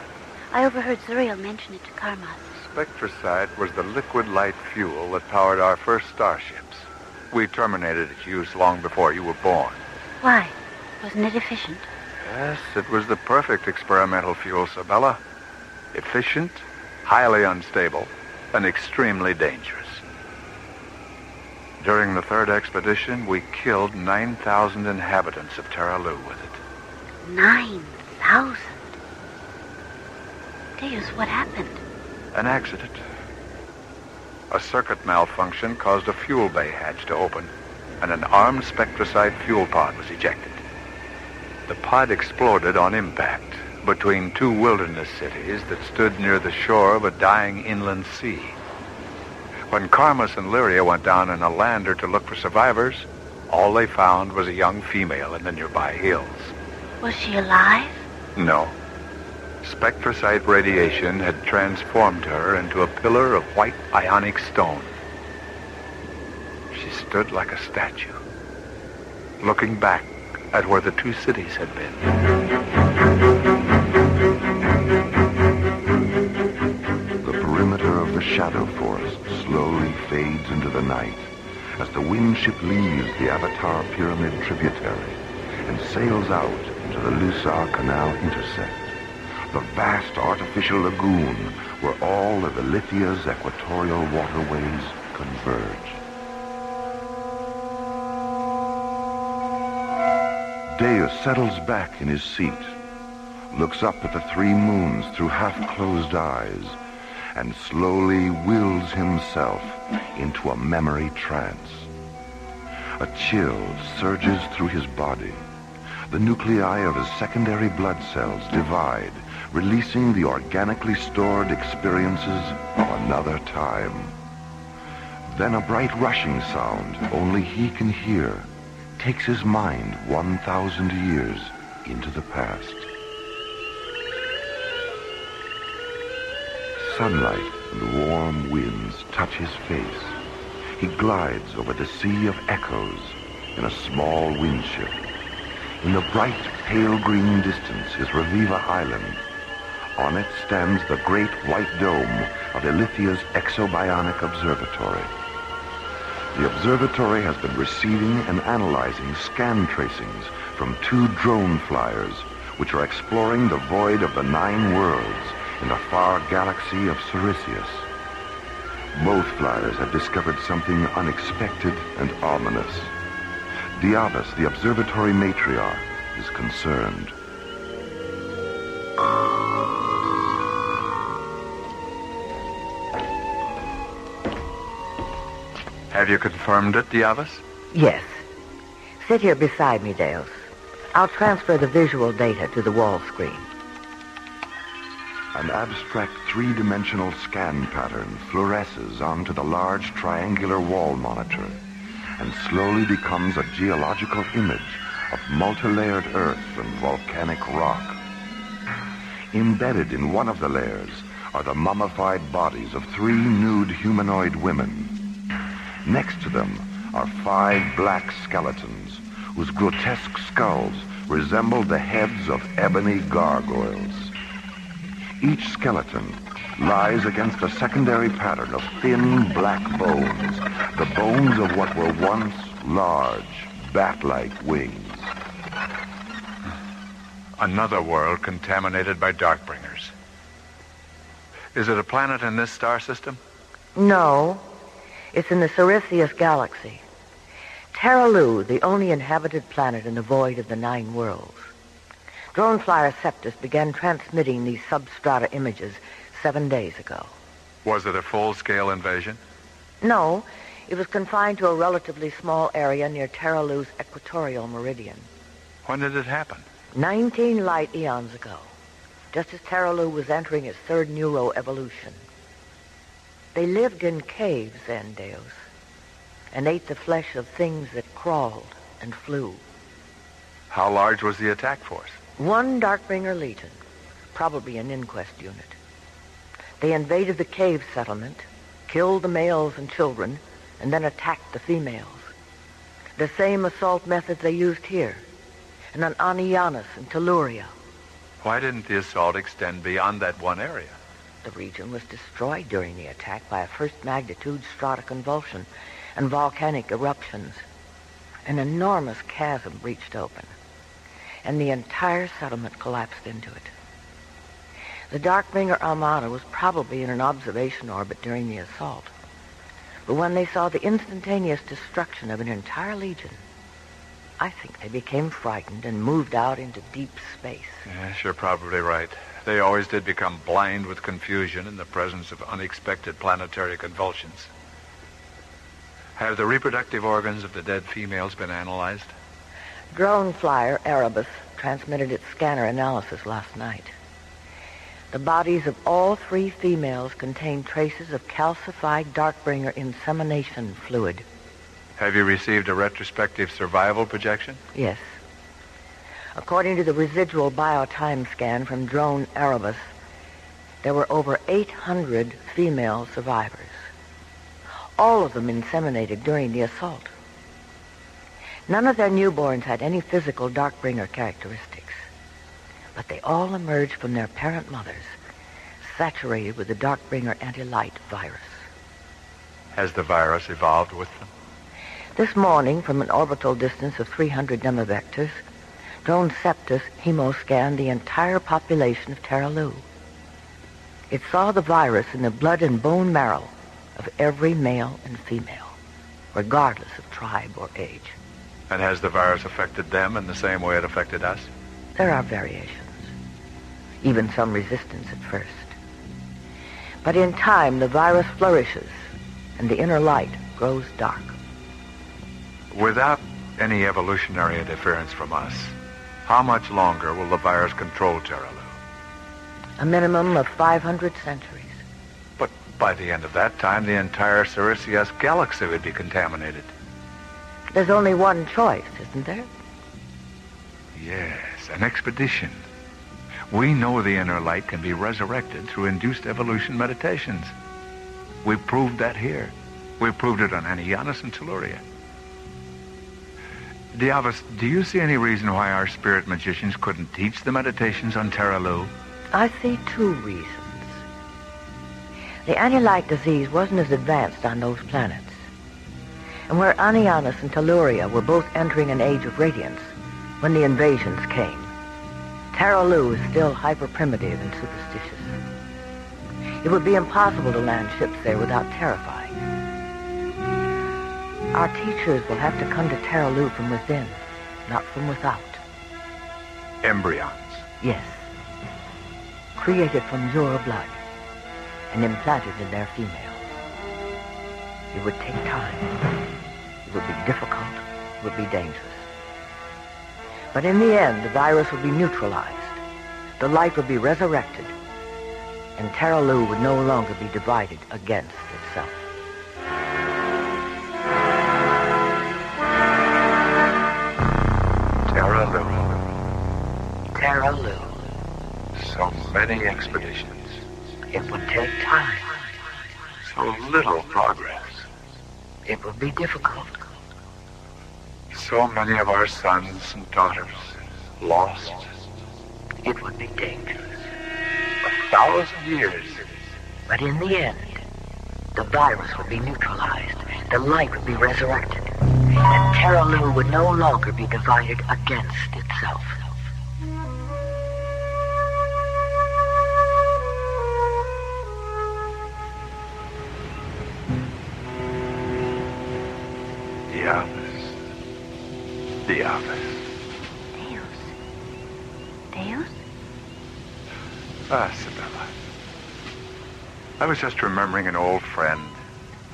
I overheard Zuriel mention it to Karmas. Spectrosite was the liquid light fuel that powered our first starships. We terminated its use long before you were born. Why? Wasn't it efficient? Yes, it was the perfect experimental fuel, Sibella. Efficient, highly unstable, and extremely dangerous. During the 3rd expedition, we killed 9,000 inhabitants of Terra Lu with it. 9,000? Deus, what happened? An accident. A circuit malfunction caused a fuel bay hatch to open, and an armed spectrosite fuel pod was ejected. The pod exploded on impact between 2 wilderness cities that stood near the shore of a dying inland sea. When Karmas and Lyria went down in a lander to look for survivors, all they found was a young female in the nearby hills. Was she alive? No. Spectrosite radiation had transformed her into a pillar of white ionic stone. She stood like a statue, looking back at where the 2 cities had been. The perimeter of the shadow forest slowly fades into the night as the wind ship leaves the Avatar Pyramid tributary and sails out into the Lusaw Canal intersect, the vast artificial lagoon where all of Ilithia's equatorial waterways converge. Deus settles back in his seat, looks up at the 3 moons through half-closed eyes, and slowly wills himself into a memory trance. A chill surges through his body. The nuclei of his secondary blood cells divide, releasing the organically stored experiences of another time. Then a bright rushing sound only he can hear takes his mind 1,000 years into the past. Sunlight and warm winds touch his face. He glides over the sea of echoes in a small windship. In the bright, pale green distance is Reviva Island, On it stands the great white dome of Ilithia's exobionic observatory. The observatory has been receiving and analyzing scan tracings from 2 drone flyers, which are exploring the void of the 9 worlds in the far galaxy of Sirius. Both flyers have discovered something unexpected and ominous. Diabas, the observatory matriarch, is concerned. Have you confirmed it, Diabas? Yes. Sit here beside me, Deus. I'll transfer the visual data to the wall screen. An abstract 3-dimensional scan pattern fluoresces onto the large triangular wall monitor and slowly becomes a geological image of multi-layered earth and volcanic rock. Embedded in one of the layers are the mummified bodies of 3 nude humanoid women. Next to them are 5 black skeletons whose grotesque skulls resemble the heads of ebony gargoyles. Each skeleton lies against a secondary pattern of thin black bones, the bones of what were once large, bat-like wings. Another world contaminated by Darkbringers. Is it a planet in this star system? No. It's in the Sirius galaxy. Terralu, the only inhabited planet in the void of the 9 worlds. Drone flyer Septus began transmitting these substrata images 7 days ago. Was it a full-scale invasion? No, it was confined to a relatively small area near Terralu's equatorial meridian. When did it happen? 19 light eons ago, just as Terralu was entering its 3rd neuroevolution. They lived in caves then, Deus, and ate the flesh of things that crawled and flew. How large was the attack force? 1 Darkbringer Legion, probably an inquest unit. They invaded the cave settlement, killed the males and children, and then attacked the females. The same assault methods they used here, and on Anianus and Telluria. Why didn't the assault extend beyond that one area? The region was destroyed during the attack by a first-magnitude stratoconvulsion and volcanic eruptions. An enormous chasm breached open, and the entire settlement collapsed into it. The Darkbringer Armada was probably in an observation orbit during the assault, but when they saw the instantaneous destruction of an entire legion, I think they became frightened and moved out into deep space. Yes, you're probably right. They always did become blind with confusion in the presence of unexpected planetary convulsions. Have the reproductive organs of the dead females been analyzed? Drone flyer Erebus transmitted its scanner analysis last night. The bodies of all 3 females contain traces of calcified Darkbringer insemination fluid. Have you received a retrospective survival projection? Yes. According to the residual biotime scan from drone Erebus, there were over 800 female survivors. All of them inseminated during the assault. None of their newborns had any physical Darkbringer characteristics, but they all emerged from their parent mothers, saturated with the Darkbringer anti-light virus. Has the virus evolved with them? This morning, from an orbital distance of 300 nemavectors, drone Septus hemoscanned the entire population of Terralu. It saw the virus in the blood and bone marrow of every male and female, regardless of tribe or age. And has the virus affected them in the same way it affected us? There are variations, even some resistance at first. But in time, the virus flourishes, and the inner light grows dark. Without any evolutionary interference from us, how much longer will the virus control Terralu? A minimum of 500 centuries. But by the end of that time, the entire Sirius galaxy would be contaminated. There's only one choice, isn't there? Yes, an expedition. We know the inner light can be resurrected through induced evolution meditations. We proved that here. We proved it on Anianus and Telluria. Diabas, do you see any reason why our spirit magicians couldn't teach the meditations on Terralu? I see two reasons. The anti-light disease wasn't as advanced on those planets. And where Anianus and Telluria were both entering an age of radiance when the invasions came, Terralu is still hyper-primitive and superstitious. It would be impossible to land ships there without terrifying. Our teachers will have to come to Terralu from within, not from without. Embryons. Yes. Created from your blood and implanted in their female. It would take time. It would be difficult. It would be dangerous. But in the end, the virus would be neutralized. The light would be resurrected. And Terralu would no longer be divided against itself. Terralu. So many expeditions. It would take time. So little progress. It would be difficult. So many of our sons and daughters lost. It would be dangerous. 1,000 years. But in the end, the virus would be neutralized. The light would be resurrected. And Terralu would no longer be divided against itself. Deus. Deus? Sibylla. I was just remembering an old friend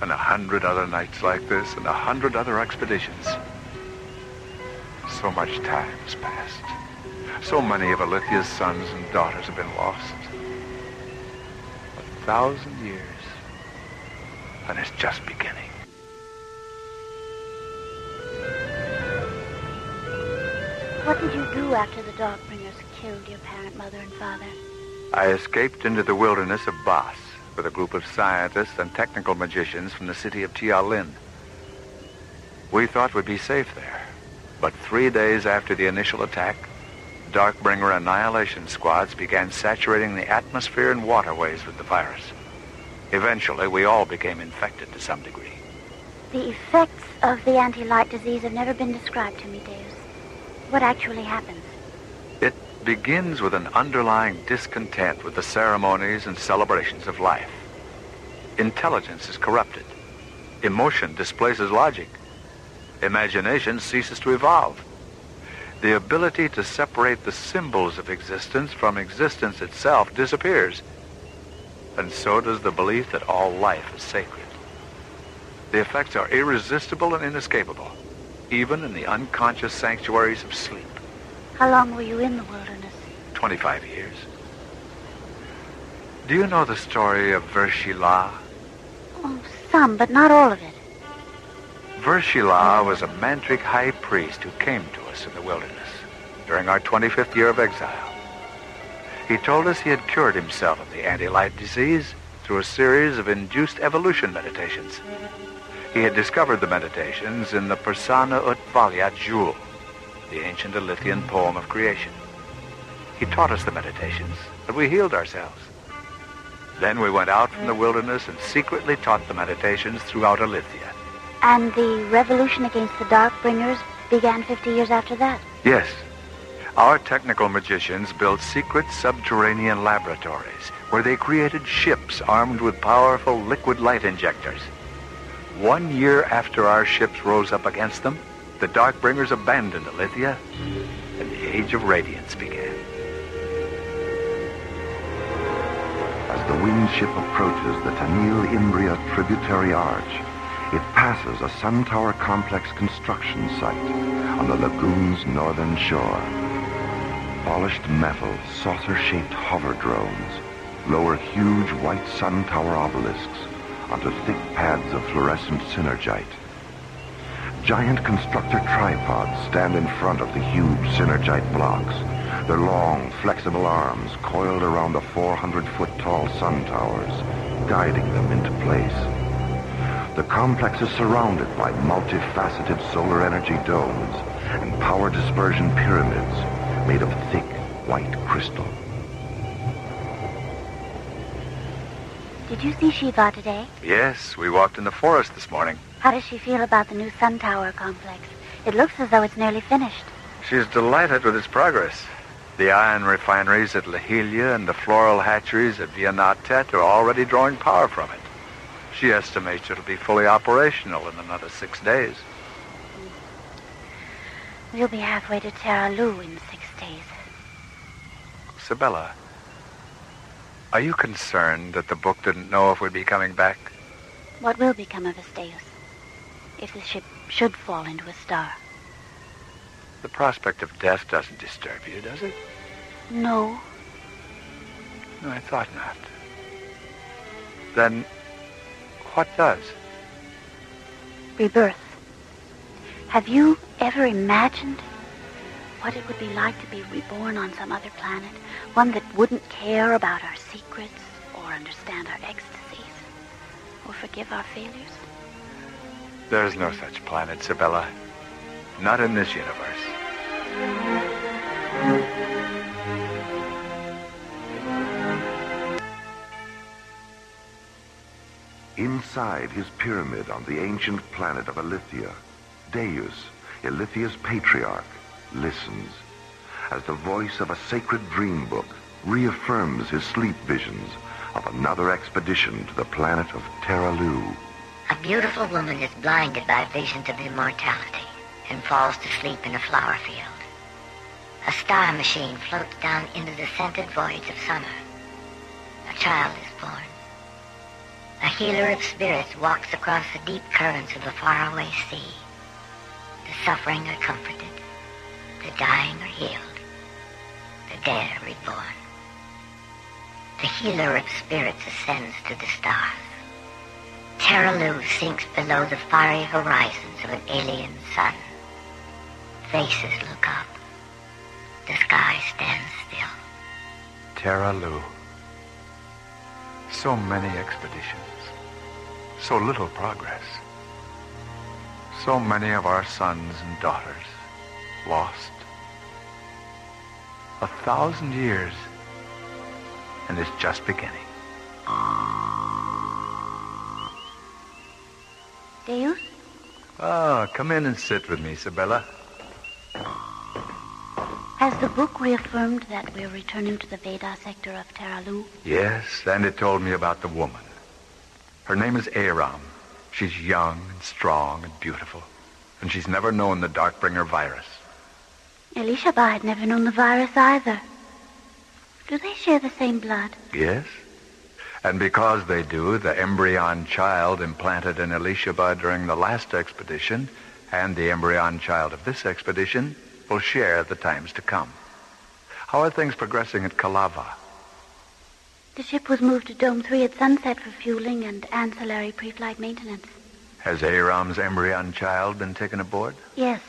and 100 other nights like this and 100 other expeditions. So much time has passed. So many of Alithia's sons and daughters have been lost. 1,000 years. And it's just beginning. What did you do after the Darkbringers killed your parent, mother, and father? I escaped into the wilderness of Bas with a group of scientists and technical magicians from the city of Tialin. We thought we'd be safe there. But 3 days after the initial attack, Darkbringer annihilation squads began saturating the atmosphere and waterways with the virus. Eventually, we all became infected to some degree. The effects of the anti-light disease have never been described to me, Deus. What actually happens? It begins with an underlying discontent with the ceremonies and celebrations of life. Intelligence is corrupted. Emotion displaces logic. Imagination ceases to evolve. The ability to separate the symbols of existence from existence itself disappears. And so does the belief that all life is sacred. The effects are irresistible and inescapable, even in the unconscious sanctuaries of sleep. How long were you in the wilderness? 25 years. Do you know the story of Vershila? Oh, some, but not all of it. Vershila was a mantric high priest who came to us in the wilderness during our 25th year of exile. He told us he had cured himself of the anti-light disease through a series of induced evolution meditations. He had discovered the meditations in the Persana ut Valia Jewel, the ancient Alithian poem of creation. He taught us the meditations, and we healed ourselves. Then we went out from the wilderness and secretly taught the meditations throughout Alithia. And the revolution against the Darkbringers began 50 years after that? Yes. Our technical magicians built secret subterranean laboratories where they created ships armed with powerful liquid light injectors. 1 year after our ships rose up against them, the Darkbringers abandoned Alithia, and the Age of Radiance began. As the winged ship approaches the Tanil-Imbria tributary arch, it passes a sun tower complex construction site on the lagoon's northern shore. Polished metal, saucer-shaped hover drones lower huge white sun tower obelisks onto thick pads of fluorescent synergite. Giant constructor tripods stand in front of the huge synergite blocks, their long, flexible arms coiled around the 400-foot-tall sun towers, guiding them into place. The complex is surrounded by multifaceted solar energy domes and power dispersion pyramids made of thick white crystal. Did you see Shiva today? Yes, we walked in the forest this morning. How does she feel about the new sun tower complex? It looks as though it's nearly finished. She's delighted with its progress. The iron refineries at Lahilia and the floral hatcheries at Vianatet are already drawing power from it. She estimates it'll be fully operational in another 6 days. We'll be halfway to Terra Lu in 6 days. Sabella, are you concerned that the book didn't know if we'd be coming back? What will become of us, Deus, if the ship should fall into a star? The prospect of death doesn't disturb you, does it? No. No, I thought not. Then, what does? Rebirth. Have you ever imagined what it would be like to be reborn on some other planet? One that wouldn't care about our secrets or understand our ecstasies or forgive our failures? There's no such planet, Sabella. Not in this universe. Inside his pyramid on the ancient planet of Elithia, Deus, Elithia's patriarch, listens as the voice of a sacred dream book reaffirms his sleep visions of another expedition to the planet of Terra Lu. A beautiful woman is blinded by visions of immortality and falls to sleep in a flower field. A star machine floats down into the scented voids of summer. A child is born. A healer of spirits walks across the deep currents of a faraway sea. The suffering are comforted. The dying are healed. The dead are reborn. The healer of spirits ascends to the stars. Terra Lu sinks below the fiery horizons of an alien sun. Faces look up. The sky stands still. Terra Lu. So many expeditions. So little progress. So many of our sons and daughters lost. 1,000 years, and it's just beginning. Deus? Oh, come in and sit with me, Sabella. Has the book reaffirmed that we're returning to the Veda sector of Terra Lu? Yes, and it told me about the woman. Her name is Aram. She's young and strong and beautiful, and she's never known the Darkbringer virus. Elishaba had never known the virus either. Do they share the same blood? Yes. And because they do, the embryon child implanted in Elishaba during the last expedition and the embryon child of this expedition will share the times to come. How are things progressing at Kalava? The ship was moved to Dome 3 at sunset for fueling and ancillary pre-flight maintenance. Has Aram's embryon child been taken aboard? Yes.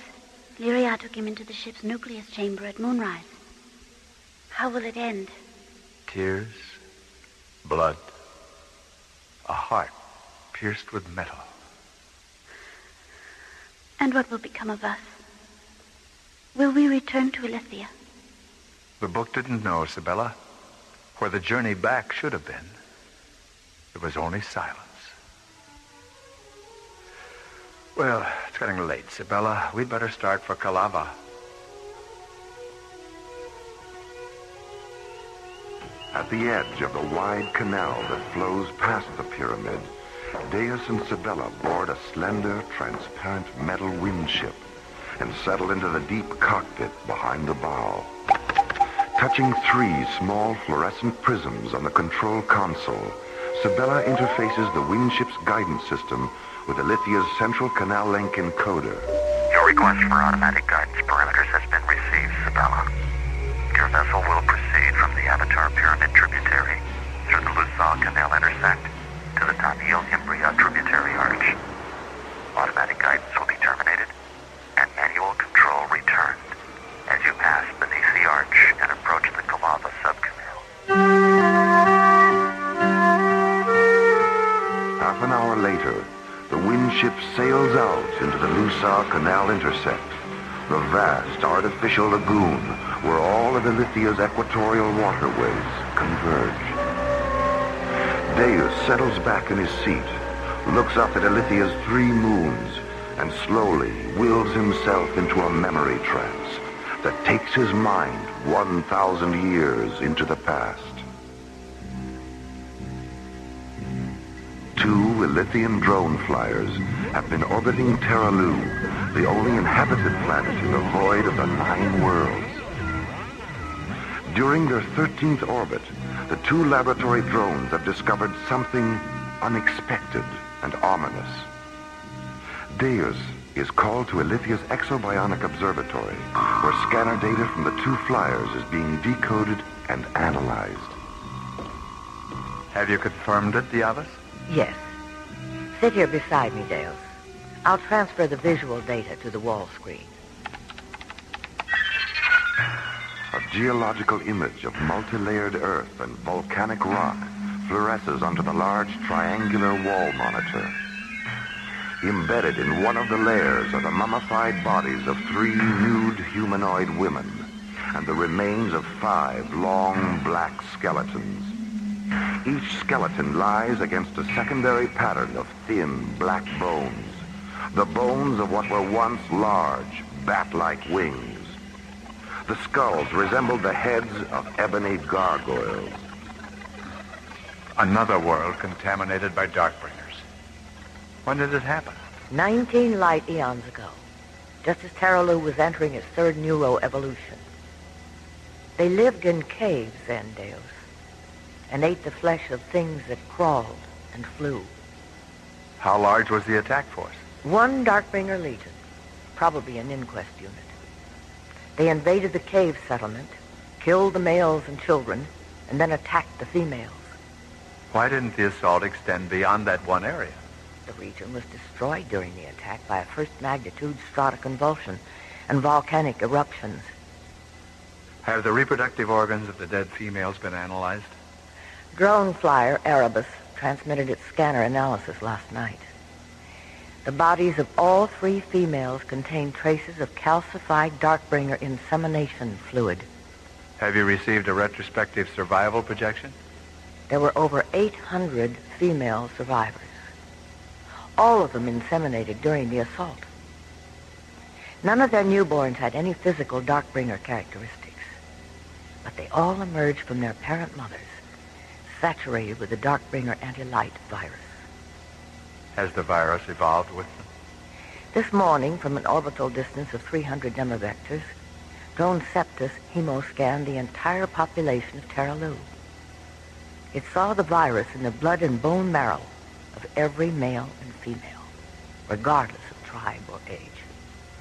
Lyria took him into the ship's nucleus chamber at moonrise. How will it end? Tears, blood, a heart pierced with metal. And what will become of us? Will we return to Elithia? The book didn't know, Sabella. Where the journey back should have been, it was only silence. Well, it's getting late, Sabella. We'd better start for Kalava. At the edge of the wide canal that flows past the pyramid, Deus and Sabella board a slender, transparent metal windship and settle into the deep cockpit behind the bow. Touching 3 small fluorescent prisms on the control console, Sabella interfaces the windship's guidance system with Elithia's central canal link encoder. Your request for automatic guidance parameters has been received, Sabella. Your vessel will proceed from the Avatar Pyramid tributary through the Lusal Canal intersect to the Tamil Imbria tributary arch. Automatic guidance will be terminated and manual control returned as you pass beneath the arch and approach the Kalava subcanal. Half an hour later, the windship sails out into the Lusal Canal intersect, the vast artificial lagoon where all of Elithia's equatorial waterways converge. Deus settles back in his seat, looks up at Alithia's 3 moons, and slowly wills himself into a memory trance that takes his mind 1,000 years into the past. 2 Alithian drone flyers have been orbiting Terralu, the only inhabited planet in the void of the 9 worlds. During their 13th orbit, the 2 laboratory drones have discovered something unexpected and ominous. Deus is called to Alithia's exobionic observatory, where scanner data from the 2 flyers is being decoded and analyzed. Have you confirmed it, Diavas? Yes. Sit here beside me, Deus. I'll transfer the visual data to the wall screen. A geological image of multi-layered earth and volcanic rock fluoresces onto the large triangular wall monitor. Embedded in one of the layers are the mummified bodies of 3 nude humanoid women and the remains of 5 long black skeletons. Each skeleton lies against a secondary pattern of thin black bones, the bones of what were once large, bat-like wings. The skulls resembled the heads of ebony gargoyles. Another world contaminated by Darkbringers. When did it happen? 19 light eons ago, just as Terralu was entering its 3rd neuroevolution. They lived in caves then, Deus, and ate the flesh of things that crawled and flew. How large was the attack force? 1 Darkbringer legion, probably an inquest unit. They invaded the cave settlement, killed the males and children, and then attacked the females. Why didn't the assault extend beyond that one area? The region was destroyed during the attack by a first-magnitude stratoconvulsion and volcanic eruptions. Have the reproductive organs of the dead females been analyzed? Drone flyer Erebus transmitted its scanner analysis last night. The bodies of all 3 females contain traces of calcified Darkbringer insemination fluid. Have you received a retrospective survival projection? There were over 800 female survivors. All of them inseminated during the assault. None of their newborns had any physical Darkbringer characteristics, but they all emerged from their parent mothers, saturated with the Darkbringer anti-light virus. Has the virus evolved with them? This morning, from an orbital distance of 300 demivectors, drone Septus hemoscanned the entire population of Terralu. It saw the virus in the blood and bone marrow of every male and female, regardless of tribe or age.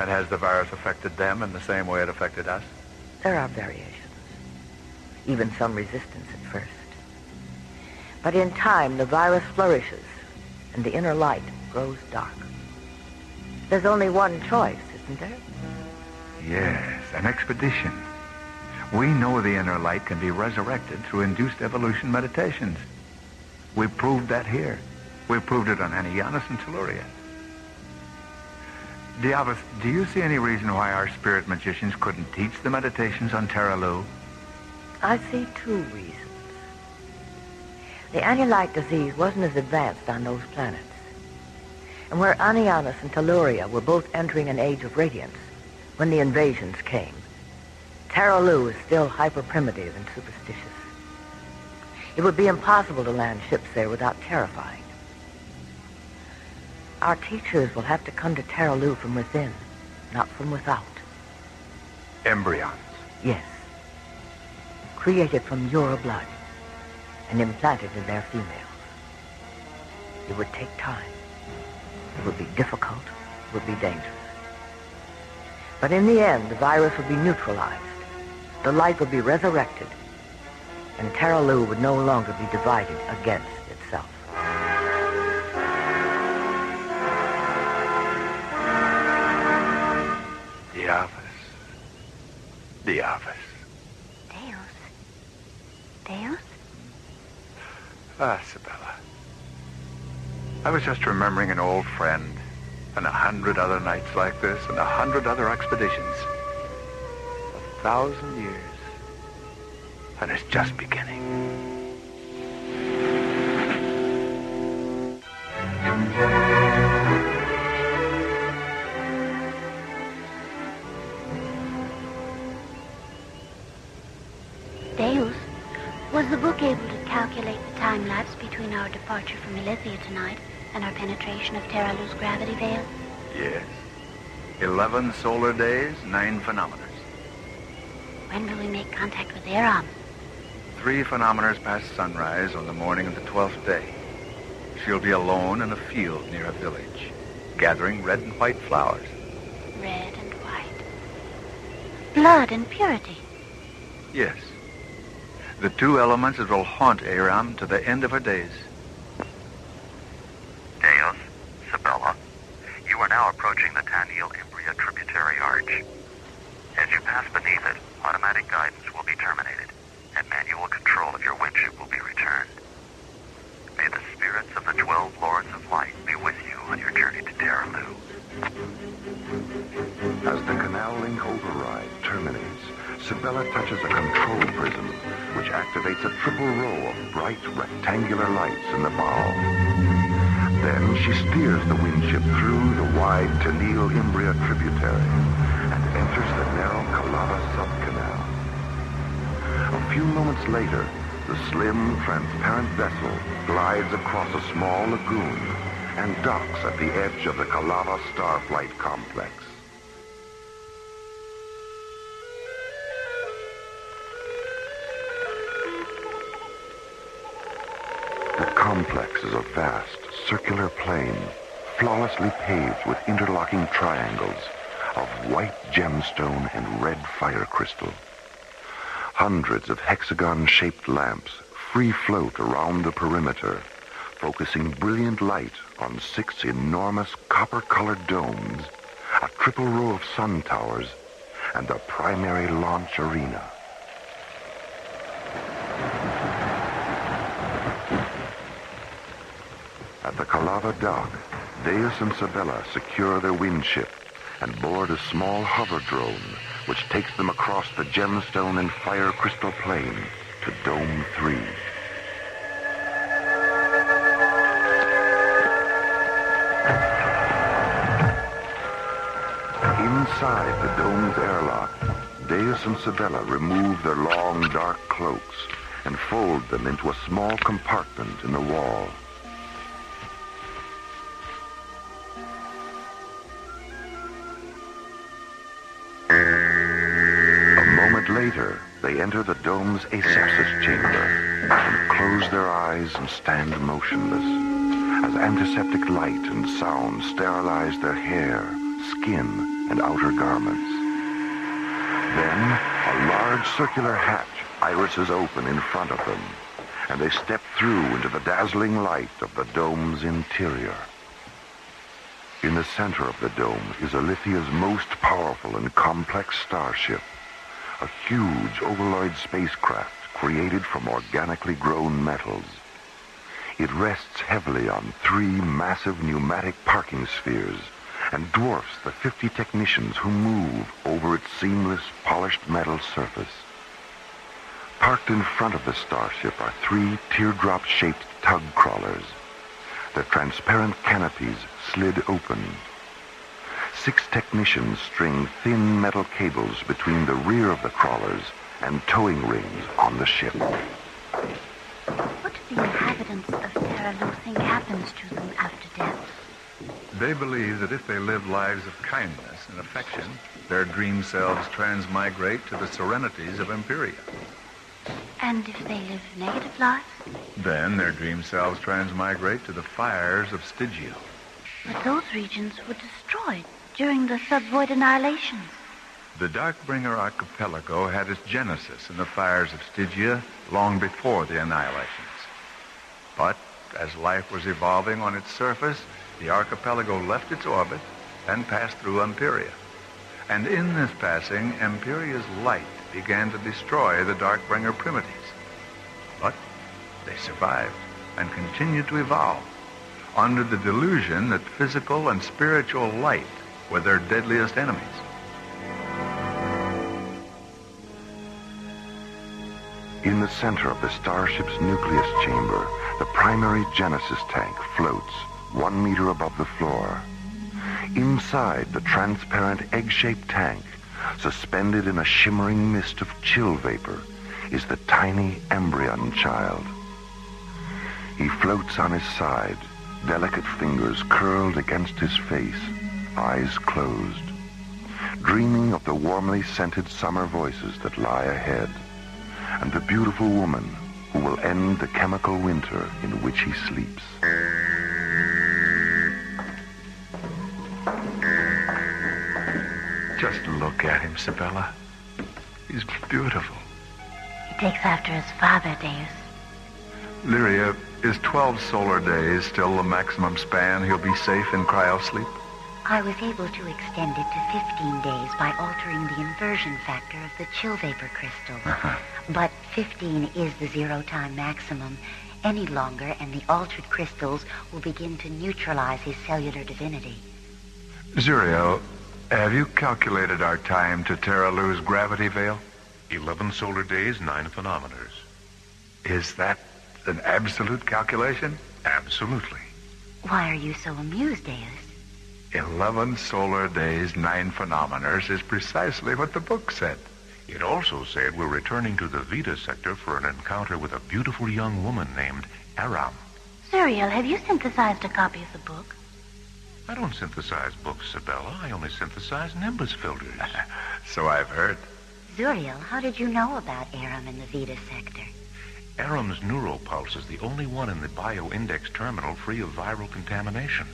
And has the virus affected them in the same way it affected us? There are variations, even some resistance at first. But in time, the virus flourishes, and the inner light grows dark. There's only one choice, isn't there? Yes, an expedition. We know the inner light can be resurrected through induced evolution meditations. We proved that here. We proved it on Anianus and Telluria. Diavas, do you see any reason why our spirit magicians couldn't teach the meditations on Terralu? I see 2 reasons. The anti-light disease wasn't as advanced on those planets. And where Anianus and Telluria were both entering an age of radiance when the invasions came, Terralu is still hyper-primitive and superstitious. It would be impossible to land ships there without terrifying. Our teachers will have to come to Terralu from within, not from without. Embryons? Yes. Created from your blood and implanted in their females. It would take time. It would be difficult. It would be dangerous. But in the end, the virus would be neutralized. The light would be resurrected. And Terralu would no longer be divided against itself. Diavas. Deus? Ah, Isabella. I was just remembering an old friend and 100 other nights like this and 100 other expeditions. 1,000 years. And it's just beginning. calculate the time lapse between our departure from Elithia tonight and our penetration of Terra Luz gravity veil? Yes. 11 solar days, 9 phenometers. When will we make contact with Aram? 3 phenometers past sunrise on the morning of the 12th day. She'll be alone in a field near a village, gathering red and white flowers. Red and white. Blood and purity. Yes. The 2 elements that will haunt Aram to the end of her days. Deus, Sabella, you are now approaching the Tanil-Imbria tributary arch. As you pass beneath it, automatic guidance will be terminated, and manual control of your windship will be returned. May the spirits of the 12 Lords of Light be with you on your journey to Terra Luz. As the canal link override terminates, Sabella touches a control prism, which activates a triple row of bright rectangular lights in the bow. Then she steers the windship through the wide Tanil-Imbria tributary and enters the narrow Calava subcanal. A few moments later, the slim, transparent vessel glides across a small lagoon and docks at the edge of the Calava Starflight Complex. The complex is a vast, circular plain, flawlessly paved with interlocking triangles of white gemstone and red fire crystal. Hundreds of hexagon-shaped lamps free float around the perimeter, focusing brilliant light on 6 enormous copper-colored domes, a triple row of sun towers, and the primary launch arena. At the Calava dock, Deus and Sabella secure their windship and board a small hover drone which takes them across the gemstone and fire crystal plain to Dome 3. Inside the dome's airlock, Deus and Sabella remove their long, dark cloaks and fold them into a small compartment in the wall. Later, they enter the dome's asepsis chamber and close their eyes and stand motionless as antiseptic light and sound sterilize their hair, skin, and outer garments. Then, a large circular hatch irises open in front of them, and they step through into the dazzling light of the dome's interior. In the center of the dome is Elithia's most powerful and complex starship, a huge ovaloid spacecraft created from organically grown metals. It rests heavily on 3 massive pneumatic parking spheres and dwarfs the 50 technicians who move over its seamless, polished metal surface. Parked in front of the starship are 3 teardrop-shaped tug crawlers, their transparent canopies slid open. 6 technicians string thin metal cables between the rear of the crawlers and towing rings on the ship. What do the inhabitants of Terra Luz think happens to them after death? They believe that if they live lives of kindness and affection, their dream selves transmigrate to the serenities of Imperia. And if they live negative lives? Then their dream selves transmigrate to the fires of Stygia. But those regions were destroyed during the subvoid annihilations. The Darkbringer archipelago had its genesis in the fires of Stygia long before the annihilations. But as life was evolving on its surface, the archipelago left its orbit and passed through Imperia. And in this passing, Imperia's light began to destroy the Darkbringer primitives. But they survived and continued to evolve under the delusion that physical and spiritual light were their deadliest enemies. In the center of the starship's nucleus chamber, the primary Genesis tank floats 1 meter above the floor. Inside the transparent egg-shaped tank, suspended in a shimmering mist of chill vapor, is the tiny embryon child. He floats on his side, delicate fingers curled against his face, eyes closed, dreaming of the warmly scented summer voices that lie ahead, and the beautiful woman who will end the chemical winter in which he sleeps. Just look at him, Sibella. He's beautiful. He takes after his father, Deus. Lyria, is 12 solar days still the maximum span he'll be safe in cryosleep? I was able to extend it to 15 days by altering the inversion factor of the chill vapor crystals. But 15 is the zero-time maximum. Any longer, and the altered crystals will begin to neutralize his cellular divinity. Zuriel, have you calculated our time to Terralu's gravity veil? 11 solar days, 9 phenometers. Is that an absolute calculation? Absolutely. Why are you so amused, Deus? 11 solar days, 9 phenometers is precisely what the book said. It also said we're returning to the Vita sector for an encounter with a beautiful young woman named Aram. Zuriel, have you synthesized a copy of the book? I don't synthesize books, Sibella. I only synthesize nimbus filters. So I've heard. Zuriel, how did you know about Aram in the Vita sector? Aram's neuropulse is the only one in the bioindex terminal free of viral contamination.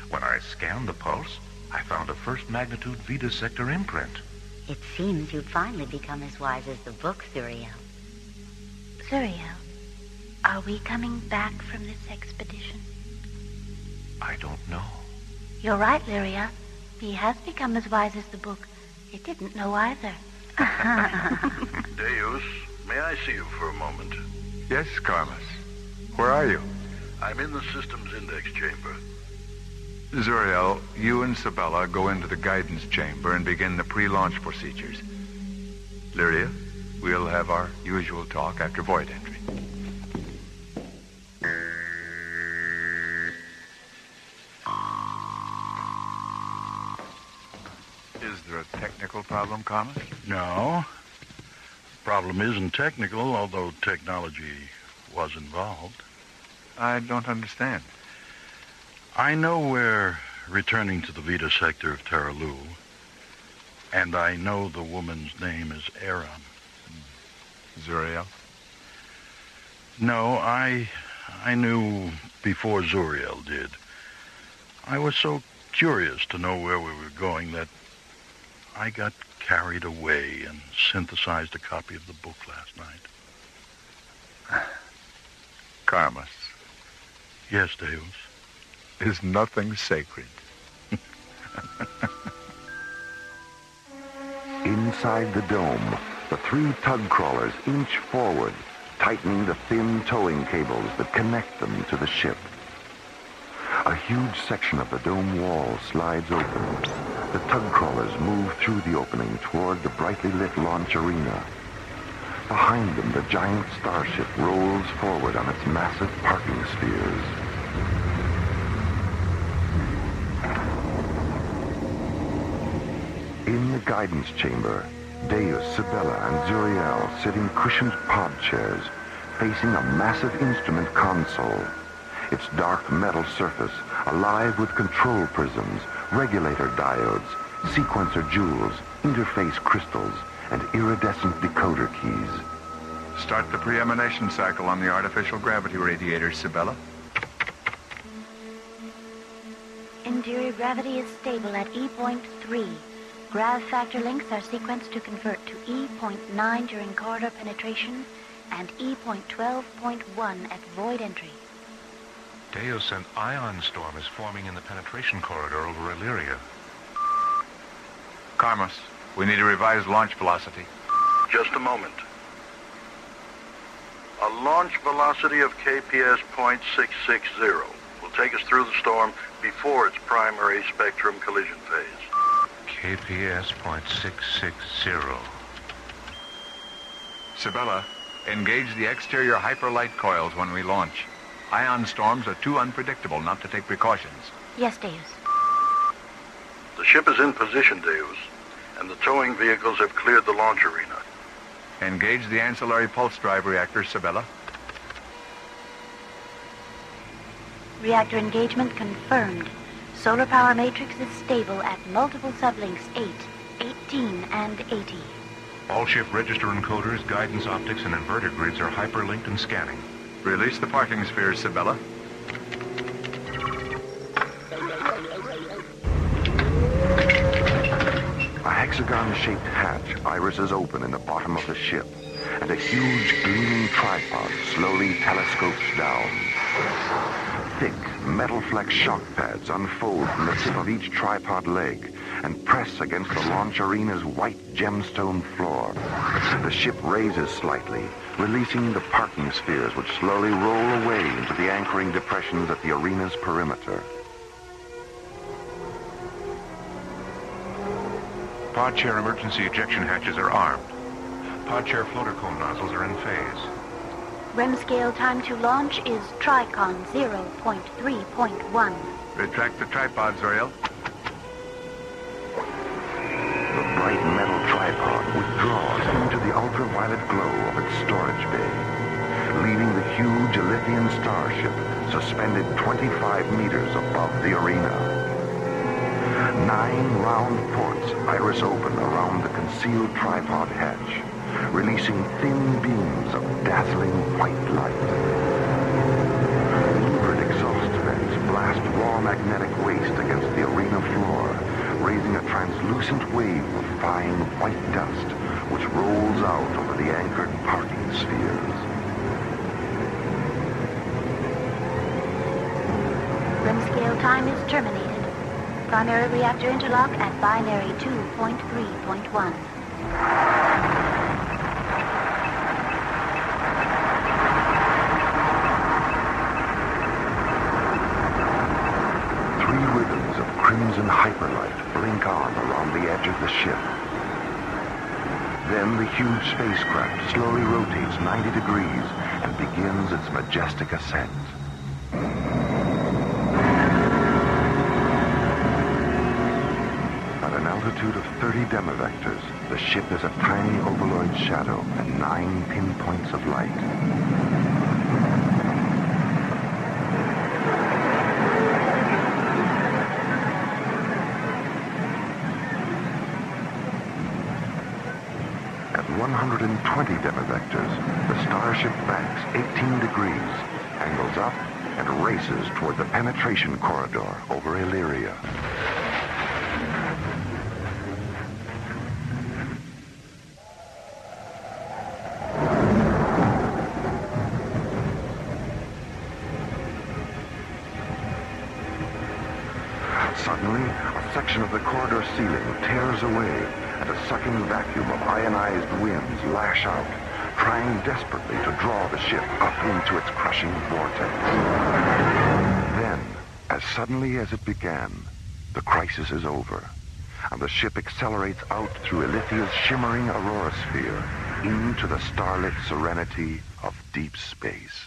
When I scanned the pulse, I found a first magnitude Vita sector imprint. It seems you've finally become as wise as the book, Zuriel. Zuriel, are we coming back from this expedition? I don't know. You're right, Lyria. He has become as wise as the book. It didn't know either. Deus, may I see you for a moment? Yes, Carmus. Where are you? I'm in the system's index chamber. Zuriel, you and Sibella go into the guidance chamber and begin the pre-launch procedures. Lyria, we'll have our usual talk after void entry. Is there a technical problem, Carmus? No. The problem isn't technical, although technology was involved. I don't understand. I know we're returning to the Vita sector of Terralu, and I know the woman's name is Aram. Zuriel? No, I knew before Zuriel did. I was so curious to know where we were going that I got carried away and synthesized a copy of the book last night. Carmus. Yes, Deus. Is nothing sacred? Inside the dome, the 3 tug crawlers inch forward, tightening the thin towing cables that connect them to the ship. A huge section of the dome wall slides open. The tug crawlers move through the opening toward the brightly lit launch arena. Behind them, the giant starship rolls forward on its massive parking spheres. In the guidance chamber, Deus, Sibella, and Zuriel sit in cushioned pod chairs, facing a massive instrument console. Its dark metal surface alive with control prisms, regulator diodes, sequencer jewels, interface crystals, and iridescent decoder keys. Start the pre-emanation cycle on the artificial gravity radiator, Sibella. Interior gravity is stable at E.3. Grav factor links are sequenced to convert to E.9 during corridor penetration and E.12.1 at void entry. Deus, an ion storm is forming in the penetration corridor over Illyria. Carmus, we need a revised launch velocity. Just a moment. A launch velocity of KPS .660 will take us through the storm before its primary spectrum collision phase. KPS .660. Sibella, engage the exterior hyperlight coils when we launch. Ion storms are too unpredictable not to take precautions. Yes, Deus. The ship is in position, Deus, and the towing vehicles have cleared the launch arena. Engage the ancillary pulse drive reactor, Sibella. Reactor engagement confirmed. Solar power matrix is stable at multiple sublinks 8, 18, and 80. All ship register encoders, guidance optics, and inverter grids are hyperlinked and scanning. Release the parking spheres, Sibella. A hexagon-shaped hatch irises open in the bottom of the ship, and a huge gleaming tripod slowly telescopes down. Thick, metal-flecked shock pads unfold from the tip of each tripod leg and press against the launch arena's white gemstone floor. The ship raises slightly, releasing the parking spheres which slowly roll away into the anchoring depressions at the arena's perimeter. Pod chair emergency ejection hatches are armed. Pod chair floater cone nozzles are in phase. REM scale time to launch is Tricon 0.3.1. Retract the tripod, Zuriel. The bright metal tripod withdraws into the ultraviolet glow of its storage bay, leaving the huge Elythian starship suspended 25 meters above the arena. 9 round ports iris open around the concealed tripod hatch, releasing thin beams of dazzling white light. Lurid exhaust vents blast raw magnetic waste against the arena floor, raising a translucent wave of fine white dust which rolls out over the anchored parking spheres. REM scale time is terminated. Primary reactor interlock at binary 2.3.1. Crimson hyperlight blink on around the edge of the ship. Then the huge spacecraft slowly rotates 90 degrees and begins its majestic ascent. At an altitude of 30 demivectors, the ship is a tiny ovaloid shadow at 9 pinpoints of light. At 120 demivectors, the starship banks 18 degrees, angles up, and races toward the penetration corridor over Illyria. Suddenly, a section of the corridor ceiling tears away, and a sucking vacuum of ionized winds lash out, trying desperately to draw the ship up into its crushing vortex. Then, as suddenly as it began, the crisis is over, and the ship accelerates out through Ilithia's shimmering aurora sphere into the starlit serenity of deep space.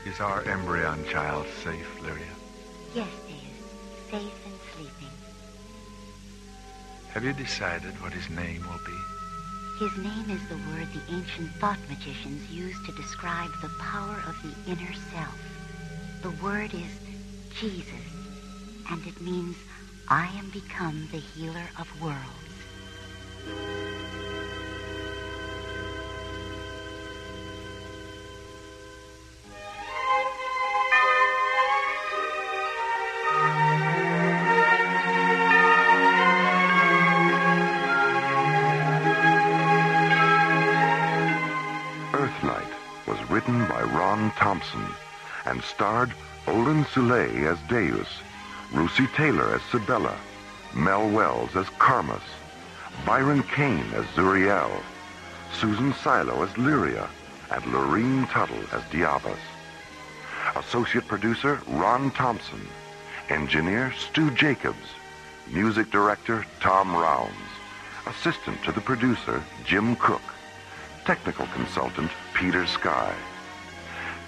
Is our embryon child safe, Lyria? Yes, Deus. Safe and sleeping. Have you decided what his name will be? His name is the word the ancient thought magicians used to describe the power of the inner self. The word is Jesus, and it means, I am become the healer of worlds. Written by Ron Thompson and starred Olin Soule as Deus, Russi Taylor as Sibella, Mel Wells as Karmas, Byron Kane as Zuriel, Susan Silo as Lyria, and Lorene Tuttle as Diabas. Associate producer Ron Thompson, engineer Stu Jacobs, music director Tom Rounds, assistant to the producer Jim Cook, technical consultant Peter Sky.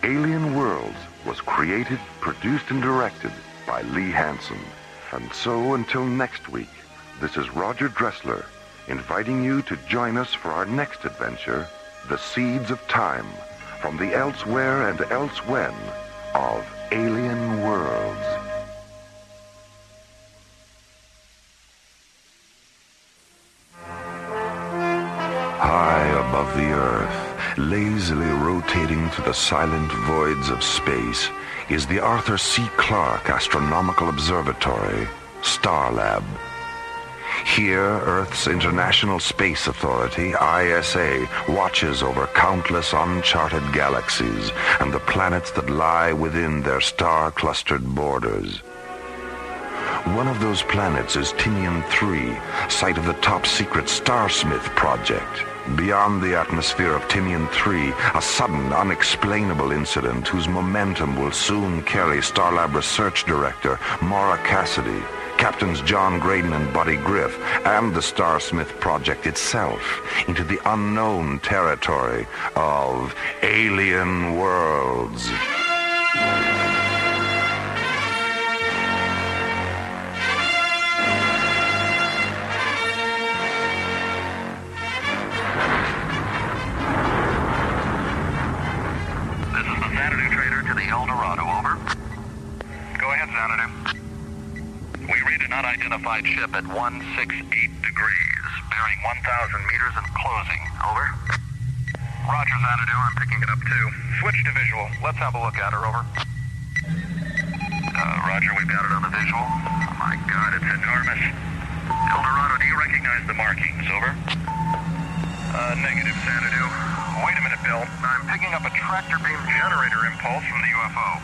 Alien Worlds was created, produced, and directed by Lee Hansen. And so until next week, This is Roger Dressler, inviting you to join us for our next adventure, The Seeds of Time, from the elsewhere and elsewhen of alien worlds. High above the Earth, lazily rotating through the silent voids of space, is the Arthur C. Clarke Astronomical Observatory, Starlab. Here, Earth's International Space Authority, ISA, watches over countless uncharted galaxies and the planets that lie within their star-clustered borders. One of those planets is Tinian 3, site of the top-secret Starsmith project. Beyond the atmosphere of Tinian 3, a sudden, unexplainable incident whose momentum will soon carry Starlab Research Director Maura Cassidy, Captains John Graydon and Buddy Griff, and the Starsmith project itself into the unknown territory of alien worlds. This is the Xanadu trader to the El Dorado, over. Go ahead, Xanadu. We read an unidentified ship at 168 degrees, bearing 1,000 meters and closing. Over. Roger, Xanadu. I'm picking it up, too. Switch to visual. Let's have a look at her, over. Roger, we've got it on the visual. Oh, my God, it's enormous. El Dorado, do you recognize the markings, over? Negative, Xanadu. Wait a minute, Bill. I'm picking up a tractor beam generator impulse from the UFO.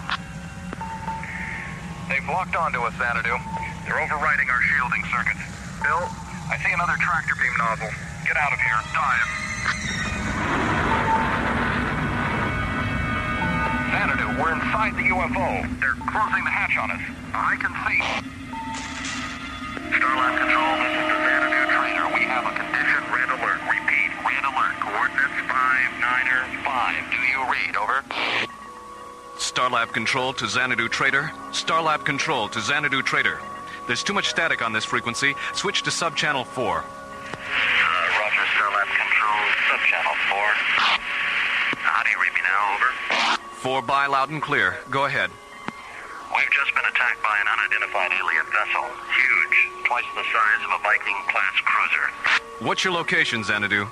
They've locked onto us, Xanadu. They're overriding our shielding circuits. Bill, I see another tractor beam nozzle. Get out of here. Dive. Xanadu, we're inside the UFO. They're closing the hatch on us. I can see. Starlab Control, this is the Xanadu trader. We have a condition red alert. Repeat, red alert. Coordinates 595. Do you read? Over. Starlab Control to Xanadu Trader. Starlab Control to Xanadu Trader. There's too much static on this frequency. Switch to subchannel 4. Roger, Starlab Control, subchannel 4. How do you read me now, over? 4 by, loud and clear. Go ahead. We've just been attacked by an unidentified alien vessel. Huge. Twice the size of a Viking-class cruiser. What's your location, Xanadu?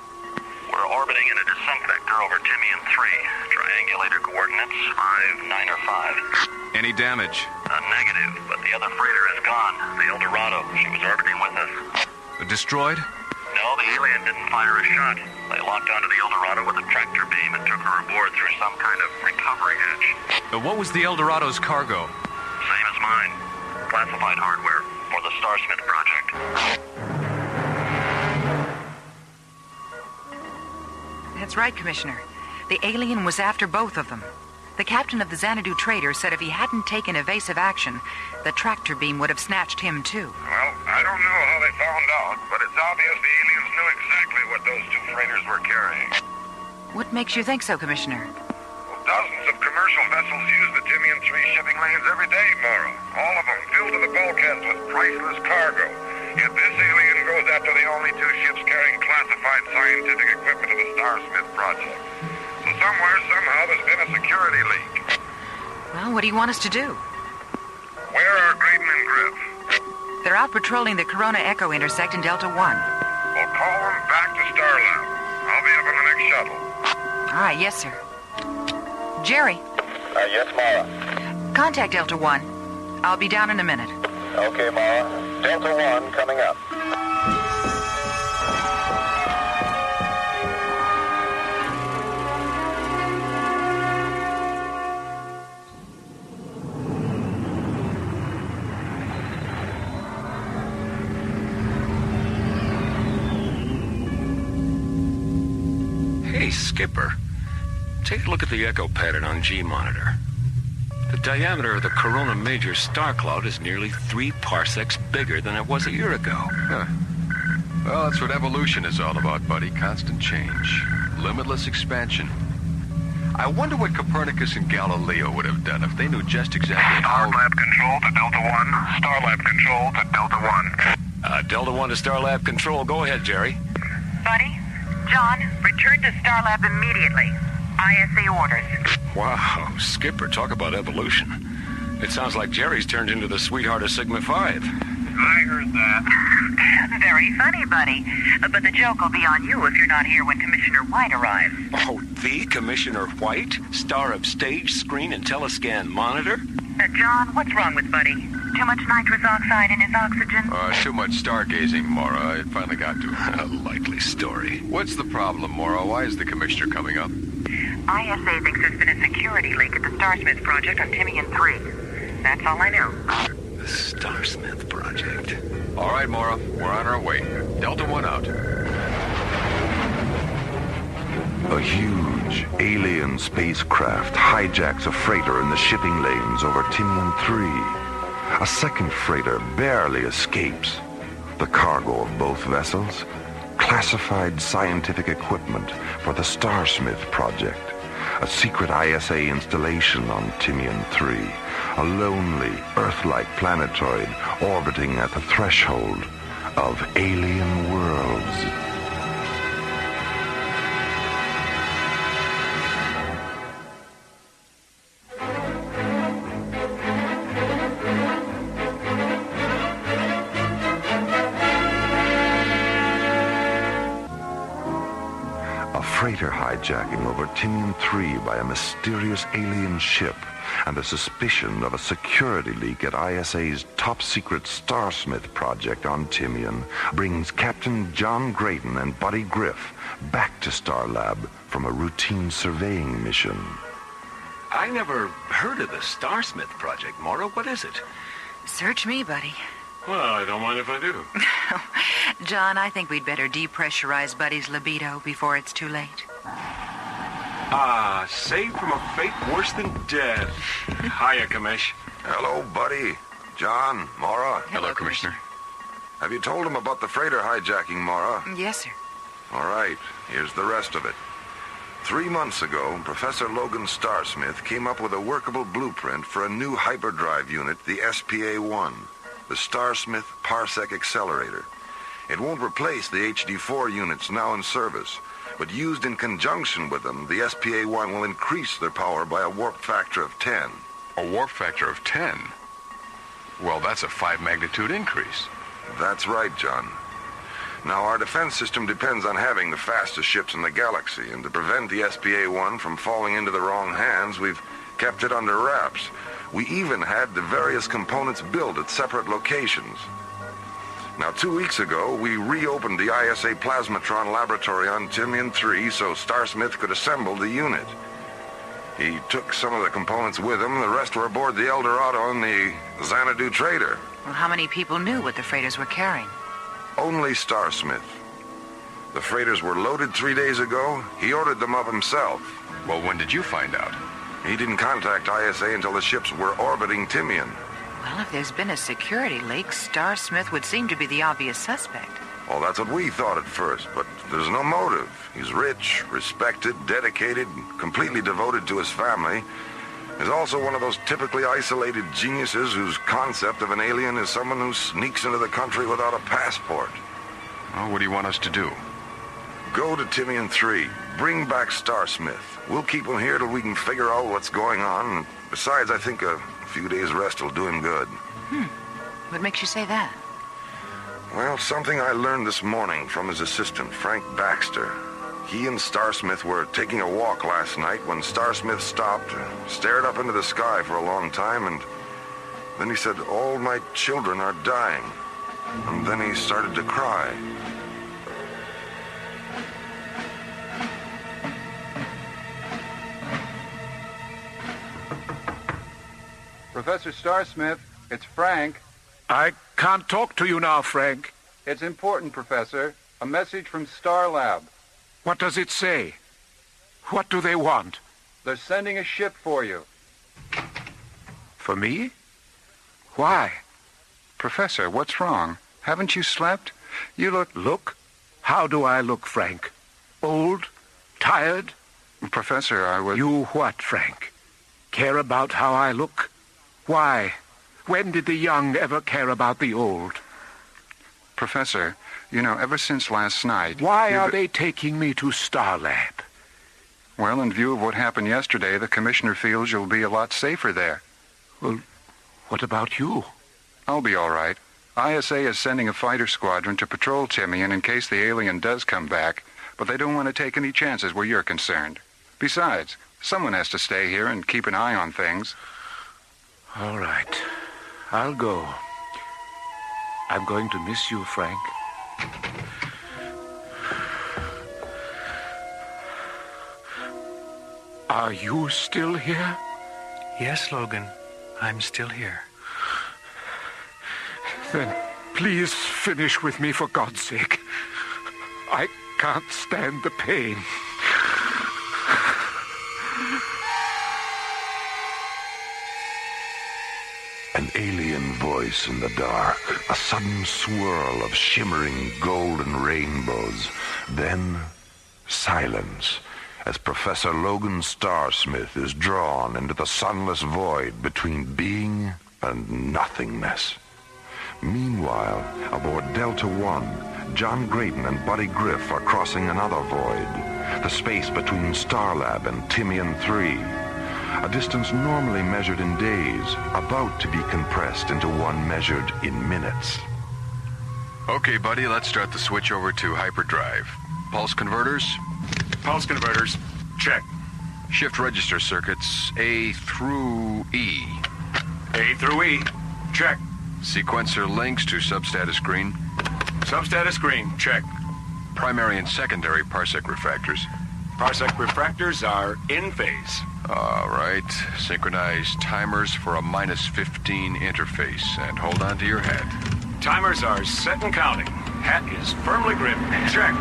We're orbiting in a descent vector over Tinian 3. Triangulator coordinates 5, 9, or 5. Any damage? Negative, but the other freighter is gone. The El Dorado. She was orbiting with us. Destroyed? No, the alien didn't fire a shot. They locked onto the El Dorado with a tractor beam and took her aboard through some kind of recovery hatch. What was the El Dorado's cargo? Same as mine. Classified hardware for the Starsmith project. That's right, Commissioner. The alien was after both of them. The captain of the Xanadu trader said if he hadn't taken evasive action, the tractor beam would have snatched him, too. Well, I don't know how they found out, but it's obvious the aliens knew exactly what those two freighters were carrying. What makes you think so, Commissioner? Well, dozens of commercial vessels use the Tinian 3 shipping lanes every day, Maura. All of them filled to the bulkheads with priceless cargo. Yet this alien goes after the only two ships carrying classified scientific equipment of the Starsmith project. So somewhere, somehow, there's been a security leak. Well, what do you want us to do? Where are Graydon and Griff? They're out patrolling the Corona Echo intersect in Delta 1. Well, call them back to Starlab. I'll be up on the next shuttle. All right, yes, sir. Jerry. Yes, Maura. Contact Delta 1. I'll be down in a minute. Okay, Maura. Delta 1 coming up. Hey, Skipper. Take a look at the echo pattern on G-monitor. The diameter of the Corona Major star cloud is nearly 3 parsecs bigger than it was a year ago. Huh. Well, that's what evolution is all about, buddy. Constant change. Limitless expansion. I wonder what Copernicus and Galileo would have done if they knew just exactly how... Starlab Control to Delta 1. Starlab Control to Delta 1. Delta 1 to Star Lab Control. Go ahead, Jerry. Buddy, John, return to Star Lab immediately. ISA orders. Wow, Skipper, talk about evolution. It sounds like Jerry's turned into the sweetheart of Sigma 5. I heard that. Very funny, buddy. But the joke will be on you if you're not here when Commissioner White arrives. Oh, the Commissioner White? Star of stage, screen, and telescan monitor? John, what's wrong with Buddy? Too much nitrous oxide in his oxygen? Too much stargazing, Mora. It finally got to him. A likely story. What's the problem, Mora? Why is the Commissioner coming up? ISA thinks there's been a security leak at the Starsmith project on Timian 3. That's all I know. The Starsmith project. All right, Mora. We're on our way. Delta 1 out. A huge alien spacecraft hijacks a freighter in the shipping lanes over Timian 3. A second freighter barely escapes. The cargo of both vessels, classified scientific equipment for the Starsmith project, a secret ISA installation on Timian 3, a lonely, Earth-like planetoid orbiting at the threshold of alien worlds. Freighter hijacking over Timian 3 by a mysterious alien ship and the suspicion of a security leak at ISA's top-secret Starsmith project on Timian brings Captain John Grayton and Buddy Griff back to Starlab from a routine surveying mission. I never heard of the Starsmith project, Mora. What is it? Search me, buddy. Well, I don't mind if I do. John, I think we'd better depressurize Buddy's libido before it's too late. Saved from a fate worse than death. Hiya, Commish. Hello, Buddy. John, Mora. Hello, Commissioner. Have you told him about the freighter hijacking, Mora? Yes, sir. All right, here's the rest of it. 3 months ago, Professor Logan Starsmith came up with a workable blueprint for a new hyperdrive unit, the SPA-1. The Starsmith Parsec Accelerator. It won't replace the HD-4 units now in service, but used in conjunction with them, the SPA-1 will increase their power by a warp factor of 10. A warp factor of 10? Well, that's a 5-magnitude increase. That's right, John. Now, our defense system depends on having the fastest ships in the galaxy, and to prevent the SPA-1 from falling into the wrong hands, we've kept it under wraps. We even had the various components built at separate locations. Now, 2 weeks ago, we reopened the ISA Plasmatron laboratory on Timian 3 so Starsmith could assemble the unit. He took some of the components with him. The rest were aboard the Eldorado and the Xanadu Trader. Well, how many people knew what the freighters were carrying? Only Starsmith. The freighters were loaded 3 days ago. He ordered them up himself. Well, when did you find out? He didn't contact ISA until the ships were orbiting Timian. Well, if there's been a security leak, Starsmith would seem to be the obvious suspect. Well, that's what we thought at first, but there's no motive. He's rich, respected, dedicated, completely devoted to his family. He's also one of those typically isolated geniuses whose concept of an alien is someone who sneaks into the country without a passport. Well, what do you want us to do? Go to Timian 3. Bring back Starsmith. We'll keep him here till we can figure out what's going on. Besides, I think a few days' rest will do him good. What makes you say that? Well, something I learned this morning from his assistant, Frank Baxter. He and Starsmith were taking a walk last night when Starsmith stopped, stared up into the sky for a long time, and then he said, "All my children are dying." And then he started to cry. Professor Starsmith, it's Frank. I can't talk to you now, Frank. It's important, Professor. A message from Starlab. What does it say? What do they want? They're sending a ship for you. For me? Why? Professor, what's wrong? Haven't you slept? You look... Look? How do I look, Frank? Old? Tired? Professor, I was... You what, Frank? Care about how I look? Why? When did the young ever care about the old? Professor, you know, ever since last night... Why are they taking me to Starlab? Well, in view of what happened yesterday, the commissioner feels you'll be a lot safer there. Well, what about you? I'll be all right. ISA is sending a fighter squadron to patrol Timian in case the alien does come back, but they don't want to take any chances where you're concerned. Besides, someone has to stay here and keep an eye on things. All right. I'll go. I'm going to miss you, Frank. Are you still here? Yes, Logan. I'm still here. Then please finish with me for God's sake. I can't stand the pain. An alien voice in the dark, a sudden swirl of shimmering golden rainbows, then silence as Professor Logan Starsmith is drawn into the sunless void between being and nothingness. Meanwhile, aboard Delta One, John Grayton and Buddy Griff are crossing another void, the space between Starlab and Timian 3. A distance normally measured in days, about to be compressed into one measured in minutes. Okay, buddy, let's start the switch over to hyperdrive. Pulse converters? Pulse converters. Check. Shift register circuits A through E. A through E. Check. Sequencer links to substatus screen. Substatus screen. Check. Primary and secondary parsec refractors. Parsec refractors are in phase. All right. Synchronize timers for a -15 interface. And hold on to your hat. Timers are set and counting. Hat is firmly gripped. Check.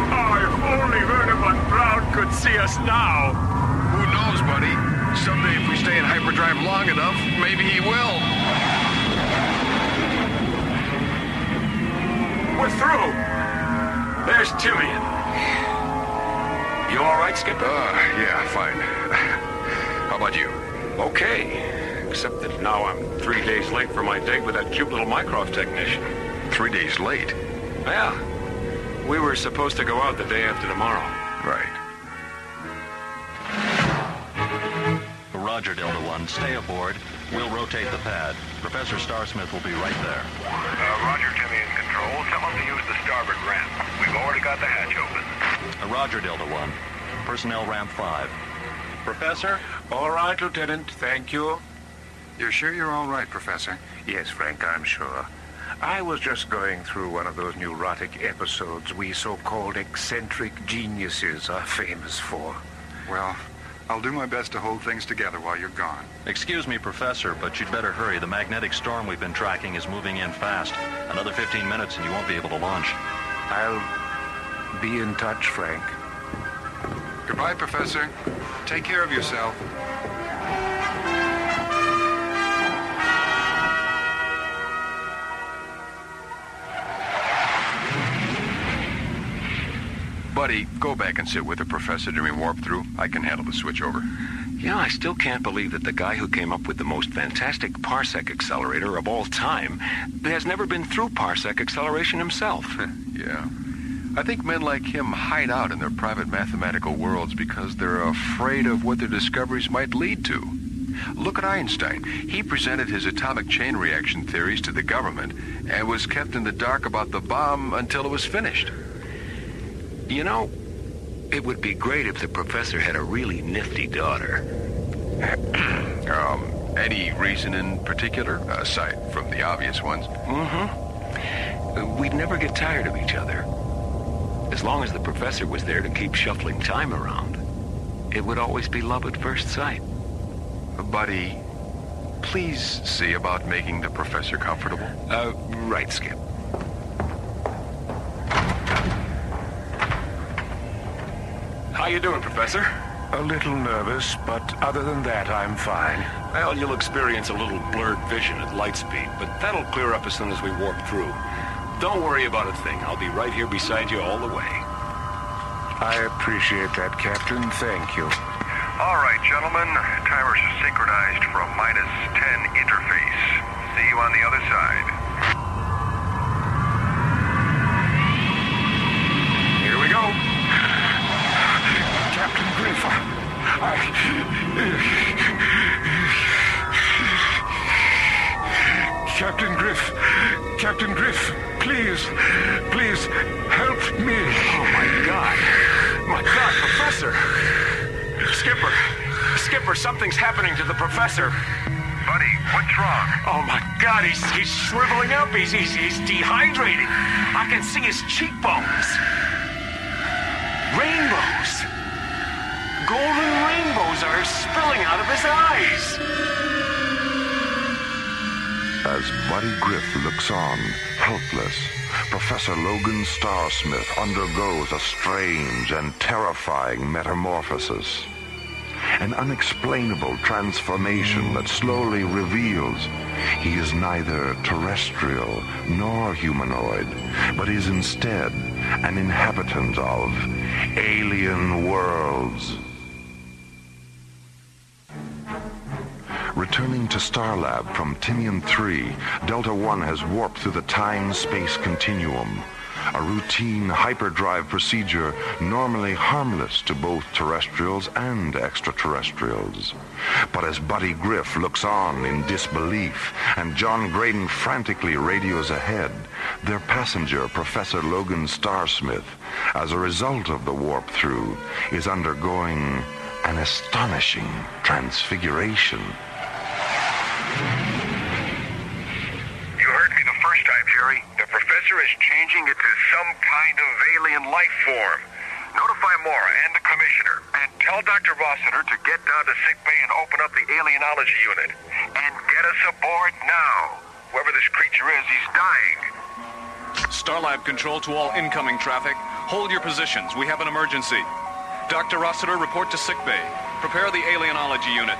Oh, if only Werner von Braun could see us now. Who knows, buddy? Someday if we stay in hyperdrive long enough, maybe he will. We're through. There's Timian. You all right, Skipper? Yeah, fine. How about you? Okay. Except that now I'm 3 days late for my date with that cute little Mycroft technician. 3 days late? Yeah. We were supposed to go out the day after tomorrow. Right. Roger, Delta One. Stay aboard. We'll rotate the pad. Professor Starsmith will be right there. Roger, Timian Control. Someone to use the starboard ramp. We've already got the hatch open. Roger, Delta One. Personnel ramp 5. Professor? All right, Lieutenant. Thank you. You're sure you're all right, Professor? Yes, Frank, I'm sure. I was just going through one of those neurotic episodes we so-called eccentric geniuses are famous for. Well, I'll do my best to hold things together while you're gone. Excuse me, Professor, but you'd better hurry. The magnetic storm we've been tracking is moving in fast. Another 15 minutes and you won't be able to launch. I'll be in touch, Frank. Goodbye, Professor. Take care of yourself. Buddy, go back and sit with the professor during warp through. I can handle the switch over. Yeah, I still can't believe that the guy who came up with the most fantastic parsec accelerator of all time has never been through parsec acceleration himself. Yeah. I think men like him hide out in their private mathematical worlds because they're afraid of what their discoveries might lead to. Look at Einstein. He presented his atomic chain reaction theories to the government and was kept in the dark about the bomb until it was finished. You know, it would be great if the professor had a really nifty daughter. Any reason in particular, aside from the obvious ones? Mm-hmm. We'd never get tired of each other. As long as the professor was there to keep shuffling time around, it would always be love at first sight. Buddy, please see about making the professor comfortable. Right, Skip. How you doing, Professor? A little nervous, but other than that, I'm fine. Well, you'll experience a little blurred vision at light speed, but that'll clear up as soon as we warp through. Don't worry about a thing. I'll be right here beside you all the way. I appreciate that, Captain. Thank you. All right, gentlemen. Timers are synchronized for a -10 interface. See you on the other side. Here we go. Captain Griff, Captain Griff, please, help me. Oh, my God, Professor. Skipper, something's happening to the professor. Buddy, what's wrong? Oh, my God, he's shriveling up. He's dehydrated. I can see his cheekbones. Rainbows. Golden rainbows are spilling out of his eyes. As Buddy Griff looks on, helpless, Professor Logan Starsmith undergoes a strange and terrifying metamorphosis. An unexplainable transformation that slowly reveals he is neither terrestrial nor humanoid, but is instead an inhabitant of alien worlds. Returning to Starlab from Timian 3, Delta One has warped through the time-space continuum, a routine hyperdrive procedure normally harmless to both terrestrials and extraterrestrials. But as Buddy Griff looks on in disbelief and John Graydon frantically radios ahead, their passenger, Professor Logan Starsmith, as a result of the warp-through, is undergoing an astonishing transfiguration. You heard me the first time, Jerry. The professor is changing into some kind of alien life form. Notify Mora and the commissioner, and tell Dr. Rossiter to get down to sickbay and open up the alienology unit. And get us aboard now. Whoever this creature is, he's dying. Starlab control to all incoming traffic. Hold your positions. We have an emergency. Dr. Rossiter, report to sickbay. Prepare the alienology unit.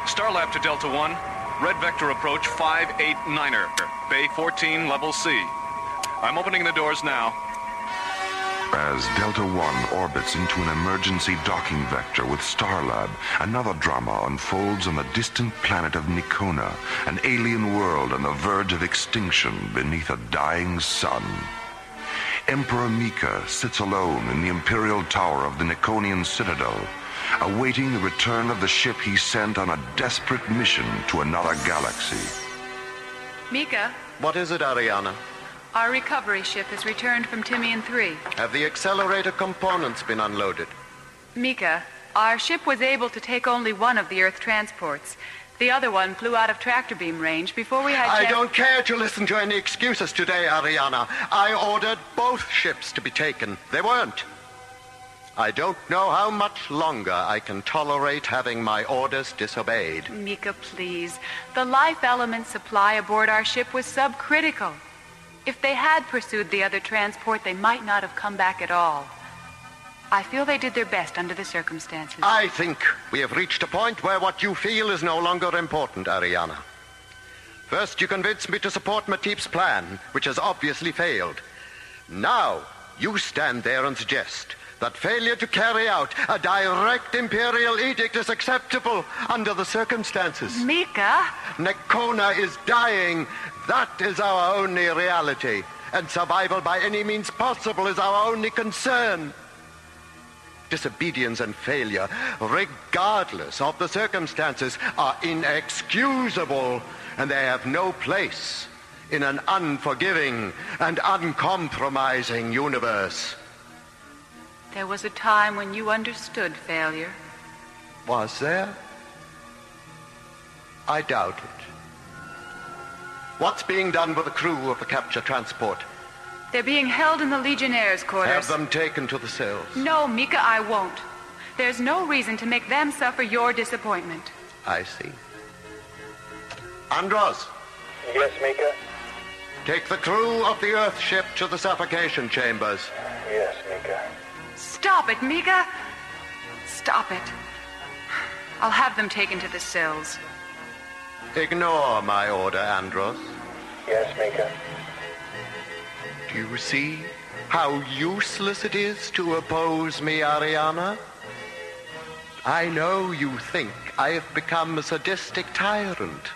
Starlab to Delta One. Red Vector approach 589er. Bay 14, level C. I'm opening the doors now. As Delta One orbits into an emergency docking vector with Starlab, another drama unfolds on the distant planet of Nikona, an alien world on the verge of extinction beneath a dying sun. Emperor Mika sits alone in the Imperial Tower of the Nikonian Citadel, awaiting the return of the ship he sent on a desperate mission to another galaxy. Mika, What is it, Ariana? our recovery ship has returned from Timian 3. Have the accelerator components been unloaded? Mika, our ship was able to take only one of the Earth transports. The other one flew out of tractor beam range before we had... I don't care to listen to any excuses today, Ariana. I ordered both ships to be taken. They weren't. I don't know how much longer I can tolerate having my orders disobeyed. Mika, please. The life element supply aboard our ship was subcritical. If they had pursued the other transport, they might not have come back at all. I feel they did their best under the circumstances. I think we have reached a point where what you feel is no longer important, Ariana. First, you convinced me to support Matip's plan, which has obviously failed. Now, you stand there and suggest that failure to carry out a direct Imperial edict is acceptable under the circumstances. Mika! Nikona is dying. That is our only reality. And survival by any means possible is our only concern. Disobedience and failure, regardless of the circumstances, are inexcusable, and they have no place in an unforgiving and uncompromising universe. There was a time when you understood failure. Was there? I doubt it. What's being done with the crew of the capture transport? They're being held in the Legionnaires' quarters. Have them taken to the cells. No, Mika, I won't. There's no reason to make them suffer your disappointment. I see. Andros. Yes, Mika? Take the crew of the Earth ship to the suffocation chambers. Yes, Mika. Stop it, Mika! Stop it. I'll have them taken to the cells. Ignore my order, Andros. Yes, Mika. Do you see how useless it is to oppose me, Ariana? I know you think I have become a sadistic tyrant.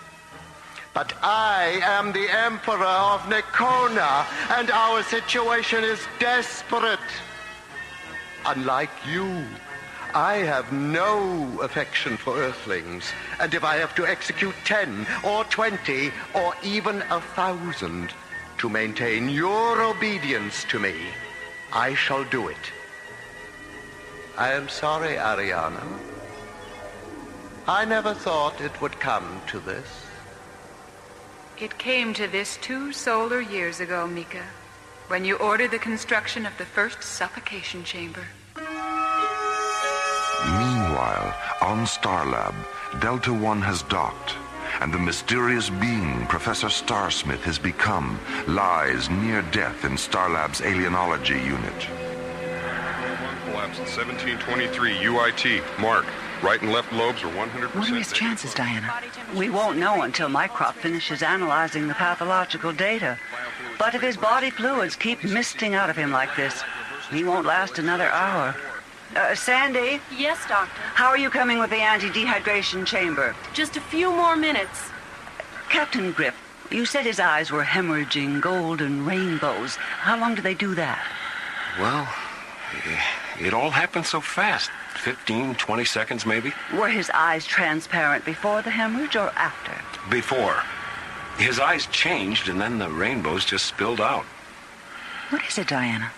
But I am the Emperor of Nikona, and our situation is desperate. Unlike you, I have no affection for Earthlings, and if I have to execute 10 or 20 or even 1,000 to maintain your obedience to me, I shall do it. I am sorry, Ariana. I never thought it would come to this. It came to this 2 solar years ago, Mika, when you ordered the construction of the first suffocation chamber. Meanwhile, on Starlab, Delta One has docked, and the mysterious being Professor Starsmith has become lies near death in Starlab's alienology unit. Collapse at 1723 UIT. Mark. Right and left lobes are 100%. What are his chances, Diana? We won't know until Mycroft finishes analyzing the pathological data. But if his body fluids keep misting out of him like this, he won't last another hour. Sandy? Yes, Doctor? How are you coming with the anti-dehydration chamber? Just a few more minutes. Captain Griff, you said his eyes were hemorrhaging golden rainbows. How long do they do that? Well, it all happened so fast. 15, 20 seconds, maybe. Were his eyes transparent before the hemorrhage or after? Before. His eyes changed, and then the rainbows just spilled out. What is it, Diana?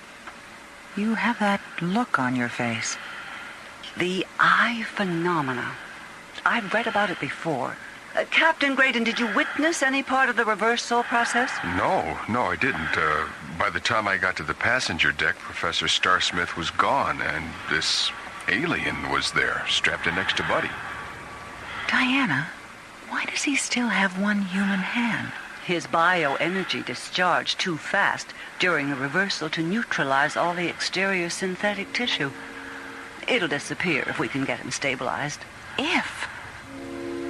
You have that look on your face. The eye phenomena. I've read about it before. Captain Graydon, did you witness any part of the reversal process? No, I didn't. By the time I got to the passenger deck, Professor Starsmith was gone, and this alien was there, strapped in next to Buddy. Diana, why does he still have one human hand? His bioenergy discharged too fast during the reversal to neutralize all the exterior synthetic tissue. It'll disappear if we can get him stabilized. If?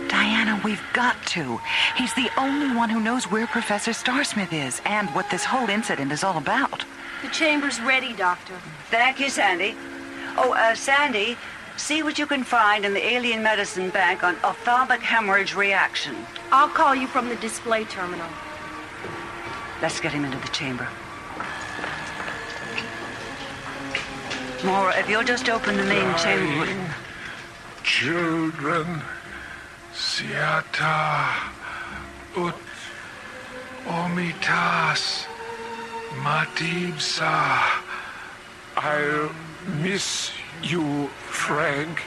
Diana, we've got to. He's the only one who knows where Professor Starsmith is and what this whole incident is all about. The chamber's ready, Doctor. Thank you, Sandy. Oh, Sandy, see what you can find in the Alien Medicine Bank on ophthalmic hemorrhage reaction. I'll call you from the display terminal. Let's get him into the chamber. Maura, if you'll just open the main chamber. Children, Siata, Ut, Omitas, Matibsa. I'll miss you, Frank.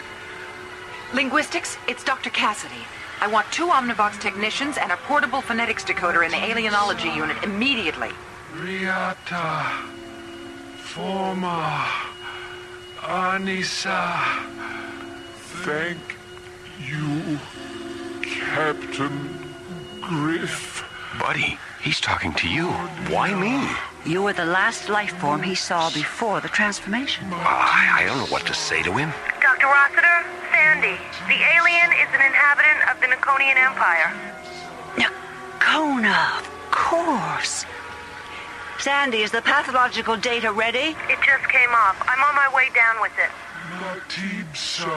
Linguistics, it's Dr. Cassidy. I want 2 Omnivox technicians and a portable phonetics decoder in the alienology unit immediately. Riata, Forma, Anissa. Thank you, Captain Griff. Buddy, he's talking to you. Why me? You were the last life form he saw before the transformation. I don't know what to say to him. Dr. Rossiter, Sandy, the alien is an inhabitant of the Nikonian Empire. Nikona, of course. Sandy, is the pathological data ready? It just came off. I'm on my way down with it. Matibsa,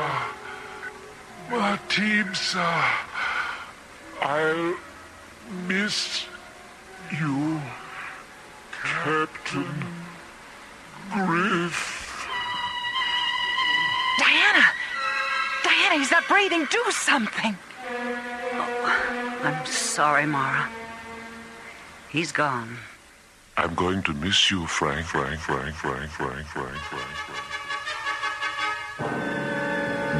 I'll miss you, Captain Griff. Diana, he's not breathing. Do something. Oh, I'm sorry, Mara. He's gone. I'm going to miss you, Frank.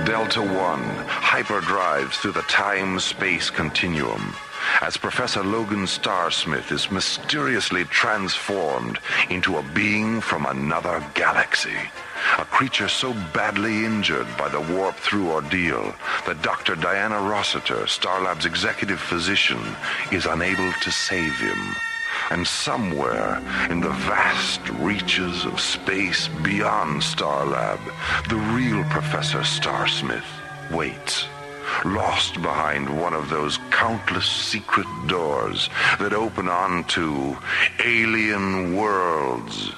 Delta One hyperdrives through the time-space continuum as Professor Logan Starsmith is mysteriously transformed into a being from another galaxy. A creature so badly injured by the warp-through ordeal that Dr. Diana Rossiter, Starlab's executive physician, is unable to save him. And somewhere in the vast reaches of space beyond Starlab, the real Professor Starsmith waits, lost behind one of those countless secret doors that open onto alien worlds.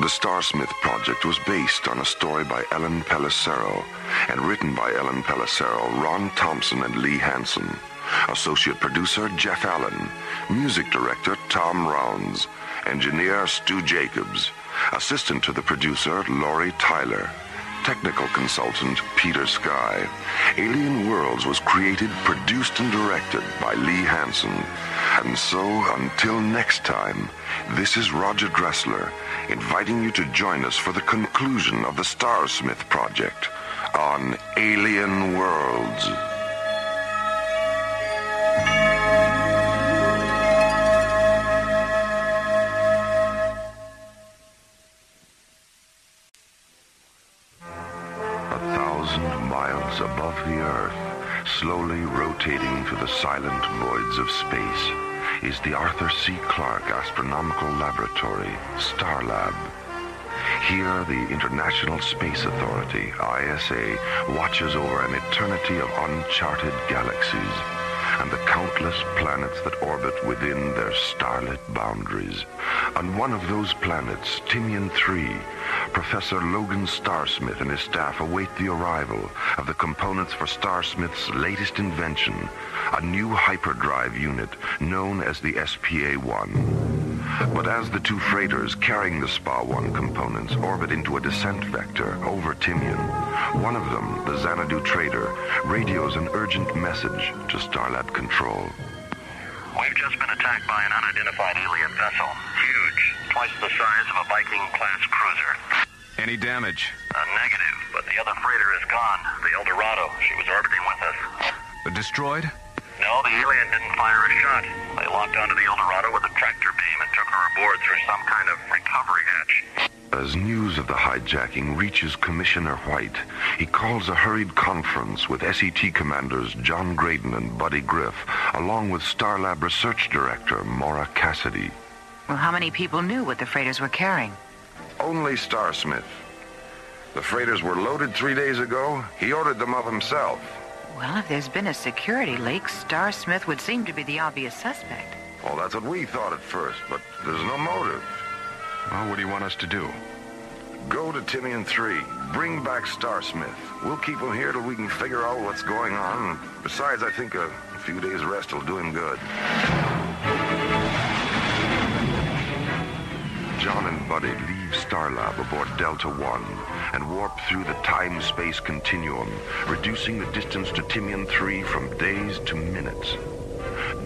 The Starsmith project was based on a story by Ellen Pellicero and written by Ellen Pellicero, Ron Thompson, and Lee Hansen. Associate producer Jeff Allen. Music director Tom Rounds. Engineer Stu Jacobs. Assistant to the producer Laurie Tyler. Technical consultant Peter Sky. Alien Worlds was created, produced, and directed by Lee Hansen. And so, until next time, this is Roger Dressler, inviting you to join us for the conclusion of the Starsmith project on Alien Worlds. 1,000 miles above the Earth, slowly rotating through the silent voids of space, is the Arthur C. Clarke Astronomical Laboratory, Starlab. Here, the International Space Authority, ISA, watches over an eternity of uncharted galaxies and the countless planets that orbit within their starlit boundaries. On one of those planets, Timian 3, Professor Logan Starsmith and his staff await the arrival of the components for Starsmith's latest invention, a new hyperdrive unit known as the SPA-1. But as the two freighters carrying the SPA-1 components orbit into a descent vector over Timian, one of them, the Xanadu trader, radios an urgent message to Starlab Control. We've just been attacked by an unidentified alien vessel. Huge. Twice the size of a Viking-class cruiser. Any damage? Negative, but the other freighter is gone. The El Dorado. She was orbiting with us. Destroyed? No, the alien didn't fire a shot. They locked onto the El Dorado with a tractor beam and took her aboard through some kind of recovery hatch. As news of the hijacking reaches Commissioner White, he calls a hurried conference with SET commanders John Graydon and Buddy Griff, along with Starlab Research Director Maura Cassidy. Well, how many people knew what the freighters were carrying? Only Starsmith. The freighters were loaded 3 days ago. He ordered them up himself. Well, if there's been a security leak, Starsmith would seem to be the obvious suspect. Well, that's what we thought at first, but there's no motive. Well, what do you want us to do? Go to Timian 3. Bring back Starsmith. We'll keep him here till we can figure out what's going on. Besides, I think a few days' rest will do him good. John and Buddy leave Starlab aboard Delta 1 and warp through the time-space continuum, reducing the distance to Timian 3 from days to minutes.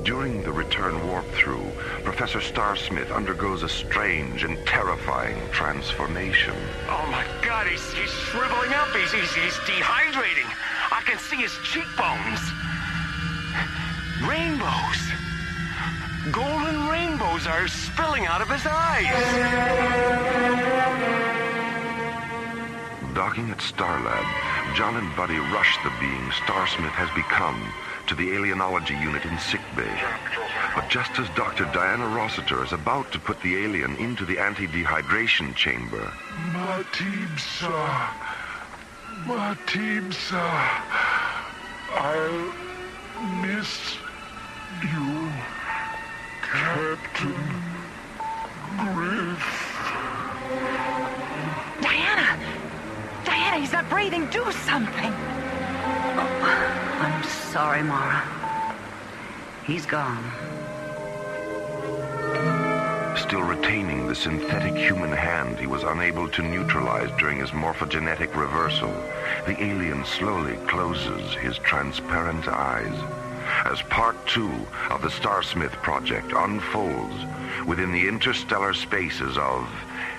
During the return warp-through, Professor Starsmith undergoes a strange and terrifying transformation. Oh my God, he's shriveling up. He's dehydrating. I can see his cheekbones. Rainbows. Golden rainbows are spilling out of his eyes. Docking at Starlab, John and Buddy rush the being Starsmith has become to the alienology unit in sickbay. But just as Dr. Diana Rossiter is about to put the alien into the anti-dehydration chamber... Matibsa. I'll miss you, Captain Griff. Diana, he's not breathing. Do something. I'm sorry, Mara. He's gone. Still retaining the synthetic human hand he was unable to neutralize during his morphogenetic reversal, the alien slowly closes his transparent eyes. As Part 2 of the Starsmith project unfolds within the interstellar spaces of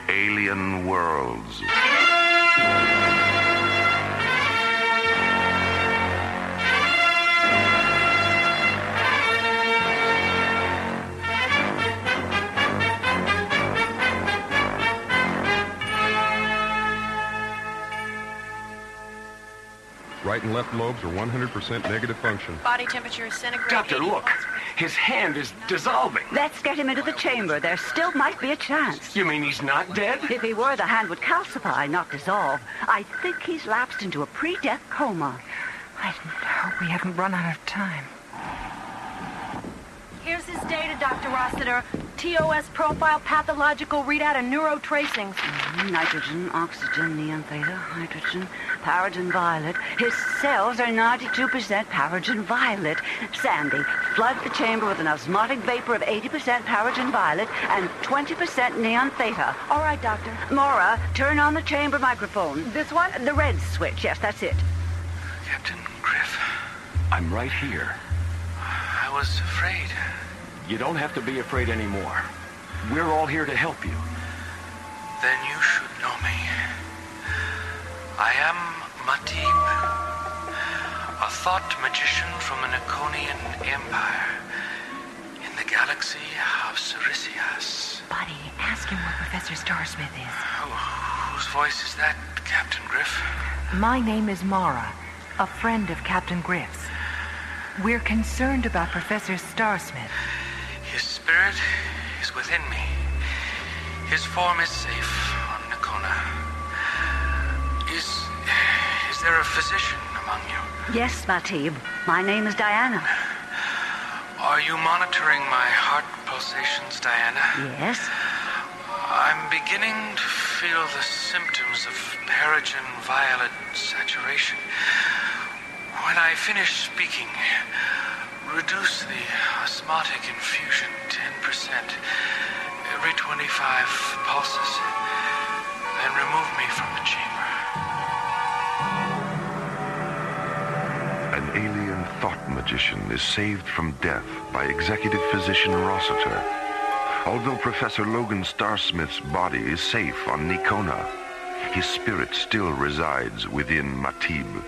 Alien Worlds. Right and left lobes are 100% negative function. Body temperature is centigrade. Doctor, look. His hand is dissolving. Let's get him into the chamber. There still might be a chance. You mean he's not dead? If he were, the hand would calcify, not dissolve. I think he's lapsed into a pre-death coma. I hope we haven't run out of time. Here's his data, Dr. Rossiter. TOS profile, pathological readout, and neurotracings. Nitrogen, oxygen, neon theta, hydrogen, paragen violet. His cells are 92% paragen violet. Sandy, flood the chamber with an osmotic vapor of 80% paragen violet and 20% neon theta. All right, Doctor. Maura, turn on the chamber microphone. This one? The red switch, yes, that's it. Captain Griff, I'm right here. I was afraid. You don't have to be afraid anymore. We're all here to help you. Then you should know me. I am Matib, a thought magician from the Niconian Empire in the galaxy of Cerisias. Buddy, ask him what Professor Starsmith is. Whose voice is that, Captain Griff? My name is Mara, a friend of Captain Griff's. We're concerned about Professor Starsmith. His spirit is within me. His form is safe on Nicona. Is there a physician among you? Yes, Matib. My name is Diana. Are you monitoring my heart pulsations, Diana? Yes. I'm beginning to feel the symptoms of paragen violet saturation. When I finish speaking, reduce the osmotic infusion 10% every 25 pulses, then remove me from the chamber. An alien thought magician is saved from death by executive physician Rossiter. Although Professor Logan Starsmith's body is safe on Nicona, his spirit still resides within Matib.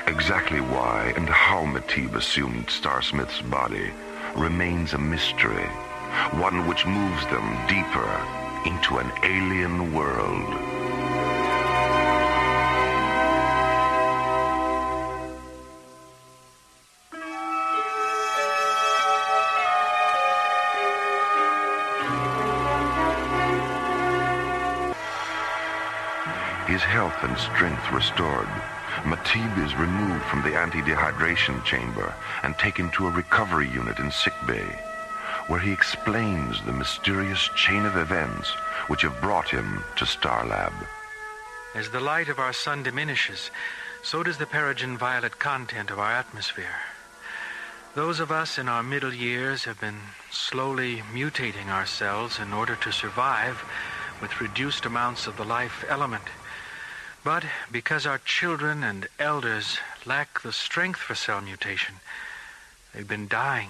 Exactly why and how Matib assumed Starsmith's body remains a mystery, one which moves them deeper into an alien world. His health and strength restored, Matib is removed from the anti-dehydration chamber and taken to a recovery unit in sickbay, where he explains the mysterious chain of events which have brought him to Starlab. As the light of our sun diminishes, so does the paragen violet content of our atmosphere. Those of us in our middle years have been slowly mutating ourselves in order to survive with reduced amounts of the life element. But because our children and elders lack the strength for cell mutation, they've been dying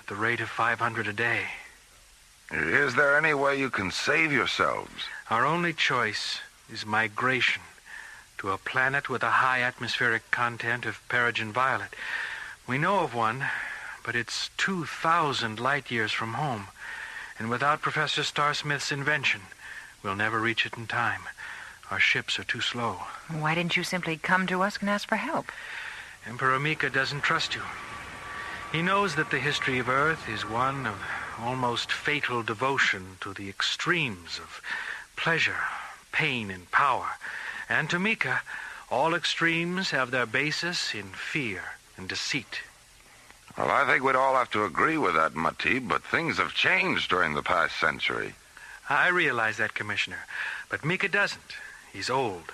at the rate of 500 a day. Is there any way you can save yourselves? Our only choice is migration to a planet with a high atmospheric content of paragen violet. We know of one, but it's 2,000 light years from home. And without Professor Starsmith's invention, we'll never reach it in time. Our ships are too slow. Why didn't you simply come to us and ask for help? Emperor Mika doesn't trust you. He knows that the history of Earth is one of almost fatal devotion to the extremes of pleasure, pain, and power. And to Mika, all extremes have their basis in fear and deceit. Well, I think we'd all have to agree with that, Matib, but things have changed during the past century. I realize that, Commissioner, but Mika doesn't. He's old.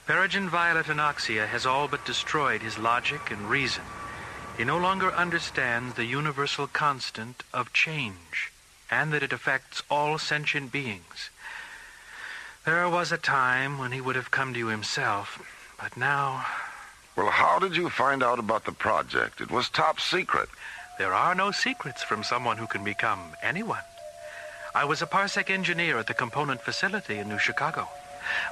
Paragen violet anoxia has all but destroyed his logic and reason. He no longer understands the universal constant of change, and that it affects all sentient beings. There was a time when he would have come to you himself, but now... Well, how did you find out about the project? It was top secret. There are no secrets from someone who can become anyone. I was a parsec engineer at the component facility in New Chicago.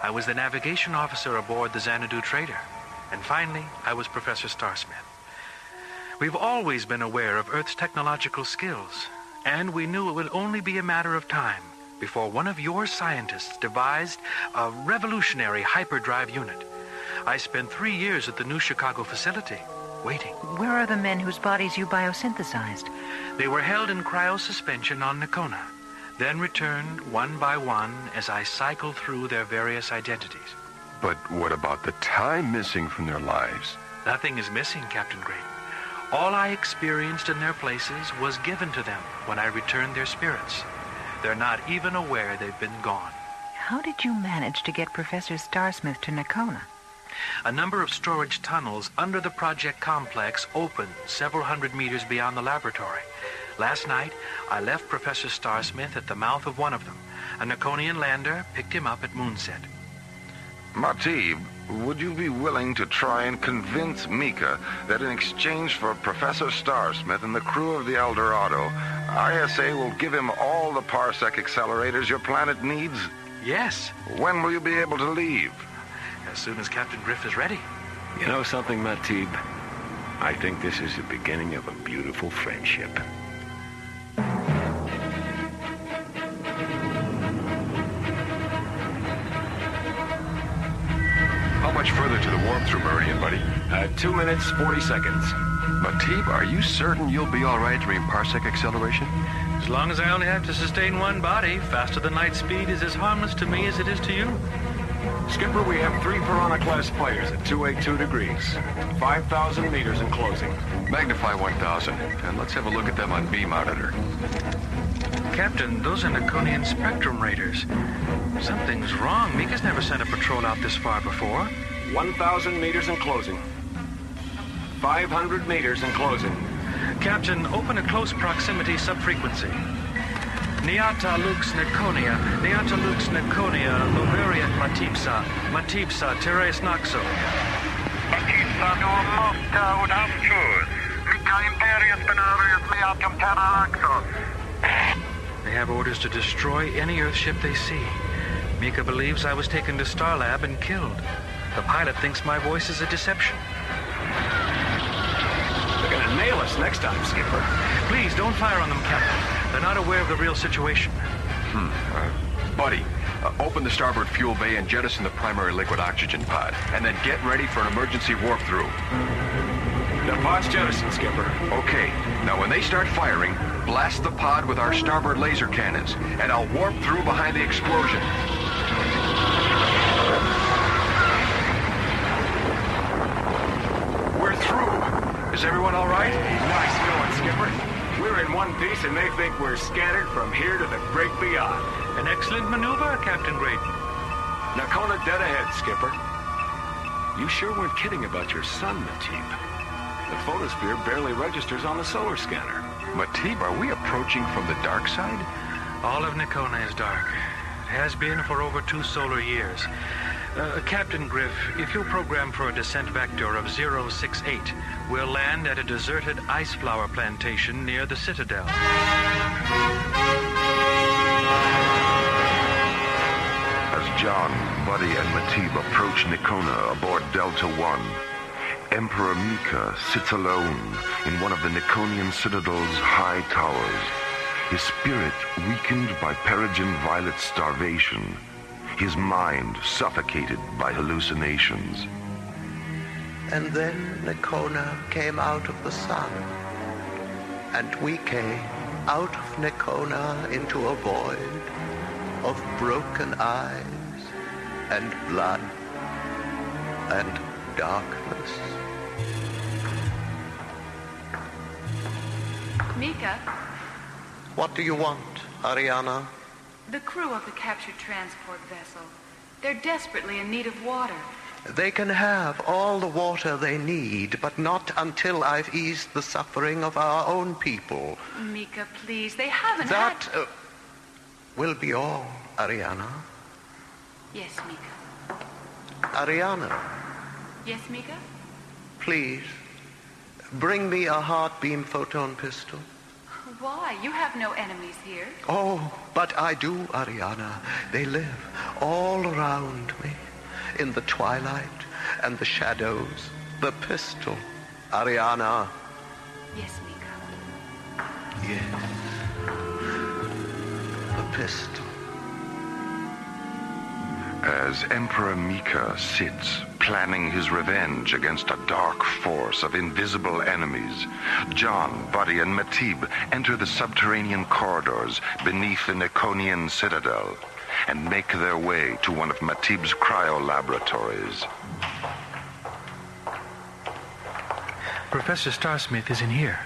I was the navigation officer aboard the Xanadu Trader. And finally, I was Professor Starsmith. We've always been aware of Earth's technological skills, and we knew it would only be a matter of time before one of your scientists devised a revolutionary hyperdrive unit. I spent 3 years at the New Chicago facility, waiting. Where are the men whose bodies you biosynthesized? They were held in cryosuspension on Nicona, then returned one by one as I cycled through their various identities. But what about the time missing from their lives? Nothing is missing, Captain Great. All I experienced in their places was given to them when I returned their spirits. They're not even aware they've been gone. How did you manage to get Professor Starsmith to Nakona? A number of storage tunnels under the project complex opened several hundred meters beyond the laboratory. Last night, I left Professor Starsmith at the mouth of one of them. A Nakonian lander picked him up at moonset. Matib, would you be willing to try and convince Mika that in exchange for Professor Starsmith and the crew of the El Dorado, ISA will give him all the parsec accelerators your planet needs? Yes. When will you be able to leave? As soon as Captain Griff is ready. You know something, Matib? I think this is the beginning of a beautiful friendship. How much further to the warp-through meridian, buddy? 2 minutes, 40 seconds. Matib, are you certain you'll be all right during parsec acceleration? As long as I only have to sustain one body, faster than light speed is as harmless to me as it is to you. Skipper, we have 3 Piranha-class players at 282 degrees. 5,000 meters in closing. Magnify 1,000, and let's have a look at them on beam monitor. Captain, those are Nakonian spectrum raiders. Something's wrong. Mika's never sent a patrol out this far before. 1,000 meters in closing. 500 meters in closing. Captain, open a close proximity subfrequency. Niata lux Nakonia, Niata lux Nakonia, Luveriat Matipsa, Matipsa, Teres Naxo. Matipsa no Mokta Udamchus, Mika Imperius Benarius Meatum Terra Axos. They have orders to destroy any Earth ship they see. Mika believes I was taken to Starlab and killed. The pilot thinks my voice is a deception. They're gonna nail us next time, Skipper. Please, don't fire on them, Captain. They're not aware of the real situation. Buddy, open the starboard fuel bay and jettison the primary liquid oxygen pod. And then get ready for an emergency warp-through. The pod's jettisoned, Skipper. Okay, now when they start firing, blast the pod with our starboard laser cannons, and I'll warp through behind the explosion. We're through. Is everyone all right? Nice going, Skipper. We're in one piece, and they think we're scattered from here to the great beyond. An excellent maneuver, Captain Graydon. Nakona dead ahead, Skipper. You sure weren't kidding about your sun, Matib. The photosphere barely registers on the solar scanner. Matib, are we approaching from the dark side? All of Nakona is dark. It has been for over 2 solar years. Captain Griff, if you'll program for a descent vector of 068, we'll land at a deserted ice flower plantation near the Citadel. As John, Buddy, and Matib approach Nakona aboard Delta One, Emperor Mika sits alone in one of the Nakonian Citadel's high towers, his spirit weakened by Peregrine Violet's starvation, his mind suffocated by hallucinations. And then Nakona came out of the sun, and we came out of Nakona into a void of broken eyes and blood and darkness. Mika, What do you want, Ariana? the crew of the captured transport vessel. They're desperately in need of water. They can have all the water they need, but not until I've eased the suffering of our own people. Mika, please, they haven't That had... will be all, Ariana. Yes, Mika. Ariana, Yes, Mika? please, bring me a heart-beam photon pistol. Why? You have no enemies here. Oh, but I do, Ariana. They live all around me, in the twilight and the shadows. The pistol, Ariana. Yes, Mika. Yes. The pistol. As Emperor Mika sits, planning his revenge against a dark force of invisible enemies, John, Buddy, and Matib enter the subterranean corridors beneath the Nakonian Citadel and make their way to one of Matib's cryo-laboratories. Professor Starsmith is in here.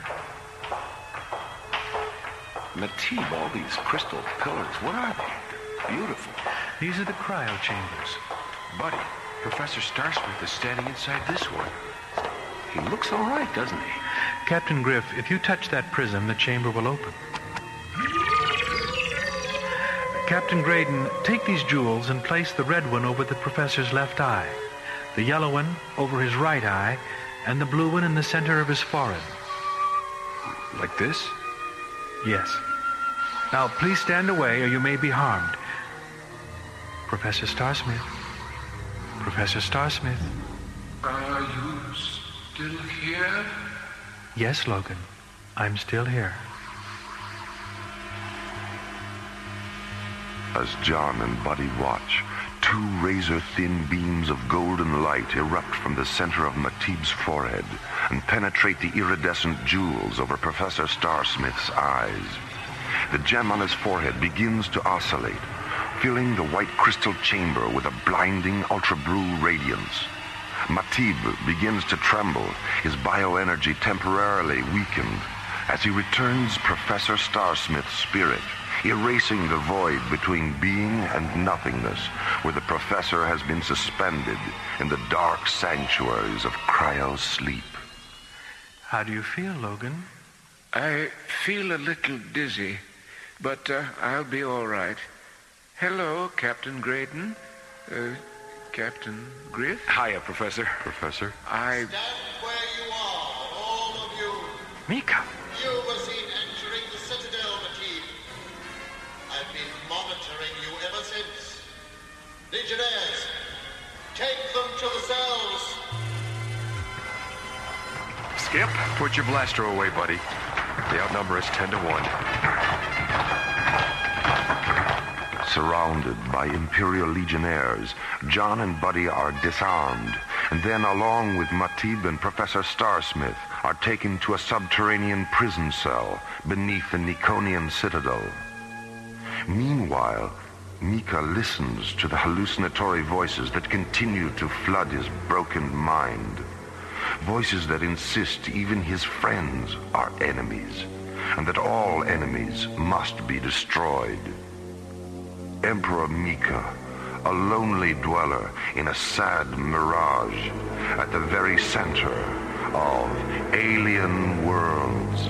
Matib, all these crystal pillars, what are they? Beautiful. These are the cryo chambers. Buddy, Professor Starsmith is standing inside this one. He looks all right, doesn't he? Captain Griff, if you touch that prism, the chamber will open. Captain Graydon, take these jewels and place the red one over the professor's left eye, the yellow one over his right eye, and the blue one in the center of his forehead. Like this? Yes. Now, please stand away or you may be harmed. Professor Starsmith. Professor Starsmith. Are you still here? Yes, Logan. I'm still here. As John and Buddy watch, two razor-thin beams of golden light erupt from the center of Matib's forehead and penetrate the iridescent jewels over Professor Starsmith's eyes. The gem on his forehead begins to oscillate, filling the white crystal chamber with a blinding ultra-blue radiance. Matib begins to tremble, his bioenergy temporarily weakened, as he returns Professor Starsmith's spirit, erasing the void between being and nothingness, where the professor has been suspended in the dark sanctuaries of cryo-sleep. How do you feel, Logan? I feel a little dizzy, but I'll be all right. Hello, Captain Graydon. Captain Griff? Hiya, Professor. Professor? I... Stand where you are, all of you. Mika! You were seen entering the Citadel, Matib. I've been monitoring you ever since. Legionnaires, take them to the cells. Skip, put your blaster away, buddy. The outnumber is 10 to 1. Surrounded by Imperial Legionnaires, John and Buddy are disarmed, and then, along with Matib and Professor Starsmith, are taken to a subterranean prison cell beneath the Nikonian citadel. Meanwhile, Mika listens to the hallucinatory voices that continue to flood his broken mind. Voices that insist even his friends are enemies, and that all enemies must be destroyed. Emperor Mika, a lonely dweller in a sad mirage at the very center of alien worlds.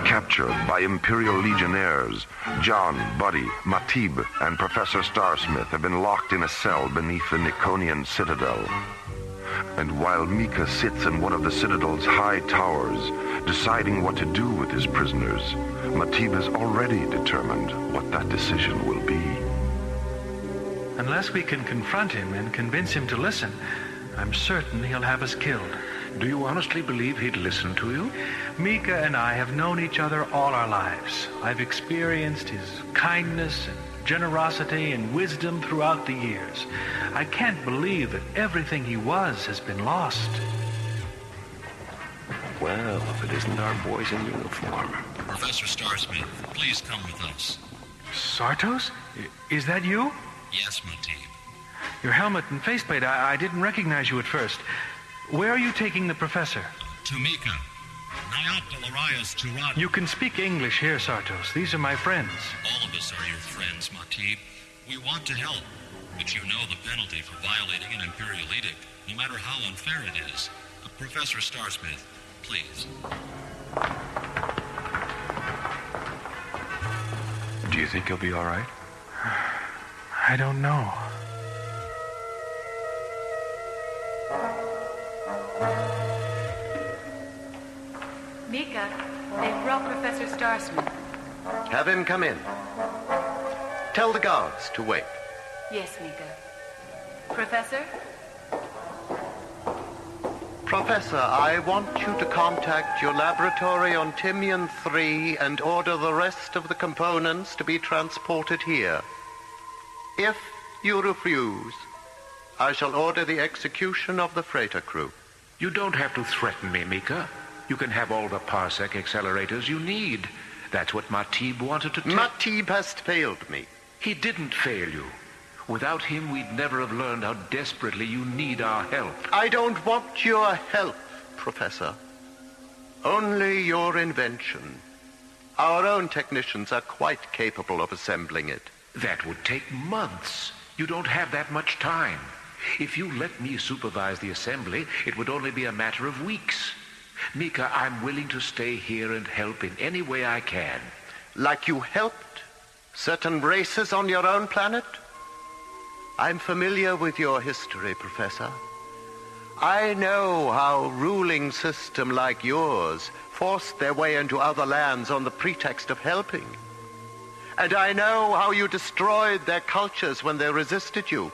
Captured by Imperial Legionnaires, John, Buddy, Matib, and Professor Starsmith have been locked in a cell beneath the Nikonian citadel. And while Mika sits in one of the citadel's high towers, deciding what to do with his prisoners, Matib has already determined what that decision will be. Unless we can confront him and convince him to listen, I'm certain he'll have us killed. Do you honestly believe he'd listen to you? Mika and I have known each other all our lives. I've experienced his kindness and generosity and wisdom throughout the years. I can't believe that everything he was has been lost. Well, if it isn't our boys in uniform. Professor Starsmith, please come with us. Sartos? Is that you? Yes, Matib. Your helmet and faceplate, I didn't recognize you at first. Where are you taking the professor? To Mika. You can speak English here, Sartos. These are my friends. All of us are your friends, Matib. We want to help, but you know the penalty for violating an Imperial edict, no matter how unfair it is. Professor Starsmith, please. Do you think he'll be all right? I don't know. Mika, they've brought Professor Starsmith. Have him come in. Tell the guards to wait. Yes, Mika. Professor? Professor, I want you to contact your laboratory on Timian 3 and order the rest of the components to be transported here. If you refuse, I shall order the execution of the freighter crew. You don't have to threaten me, Mika. You can have all the parsec accelerators you need. That's what Matib wanted to tell. Matib has failed me. He didn't fail you. Without him, we'd never have learned how desperately you need our help. I don't want your help, Professor. Only your invention. Our own technicians are quite capable of assembling it. That would take months. You don't have that much time. If you let me supervise the assembly, it would only be a matter of weeks. Mika, I'm willing to stay here and help in any way I can. Like you helped certain races on your own planet? I'm familiar with your history, Professor. I know how ruling system like yours forced their way into other lands on the pretext of helping. And I know how you destroyed their cultures when they resisted you.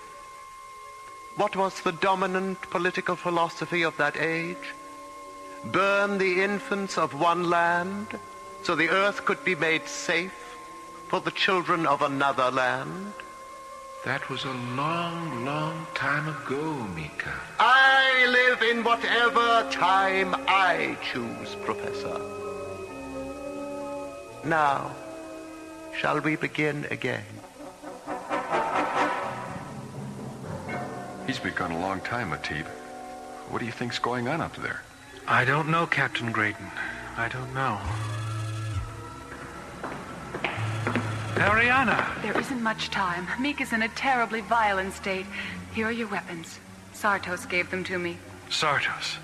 What was the dominant political philosophy of that age? Burn the infants of one land so the earth could be made safe for the children of another land? That was a long, long time ago, Mika. I live in whatever time I choose, Professor. Now, shall we begin again? He's been gone a long time, Matib. What do you think's going on up there? I don't know, Captain Graydon. I don't know. Ariana! There isn't much time. Mika's in a terribly violent state. Here are your weapons. Sartos gave them to me. Sartos.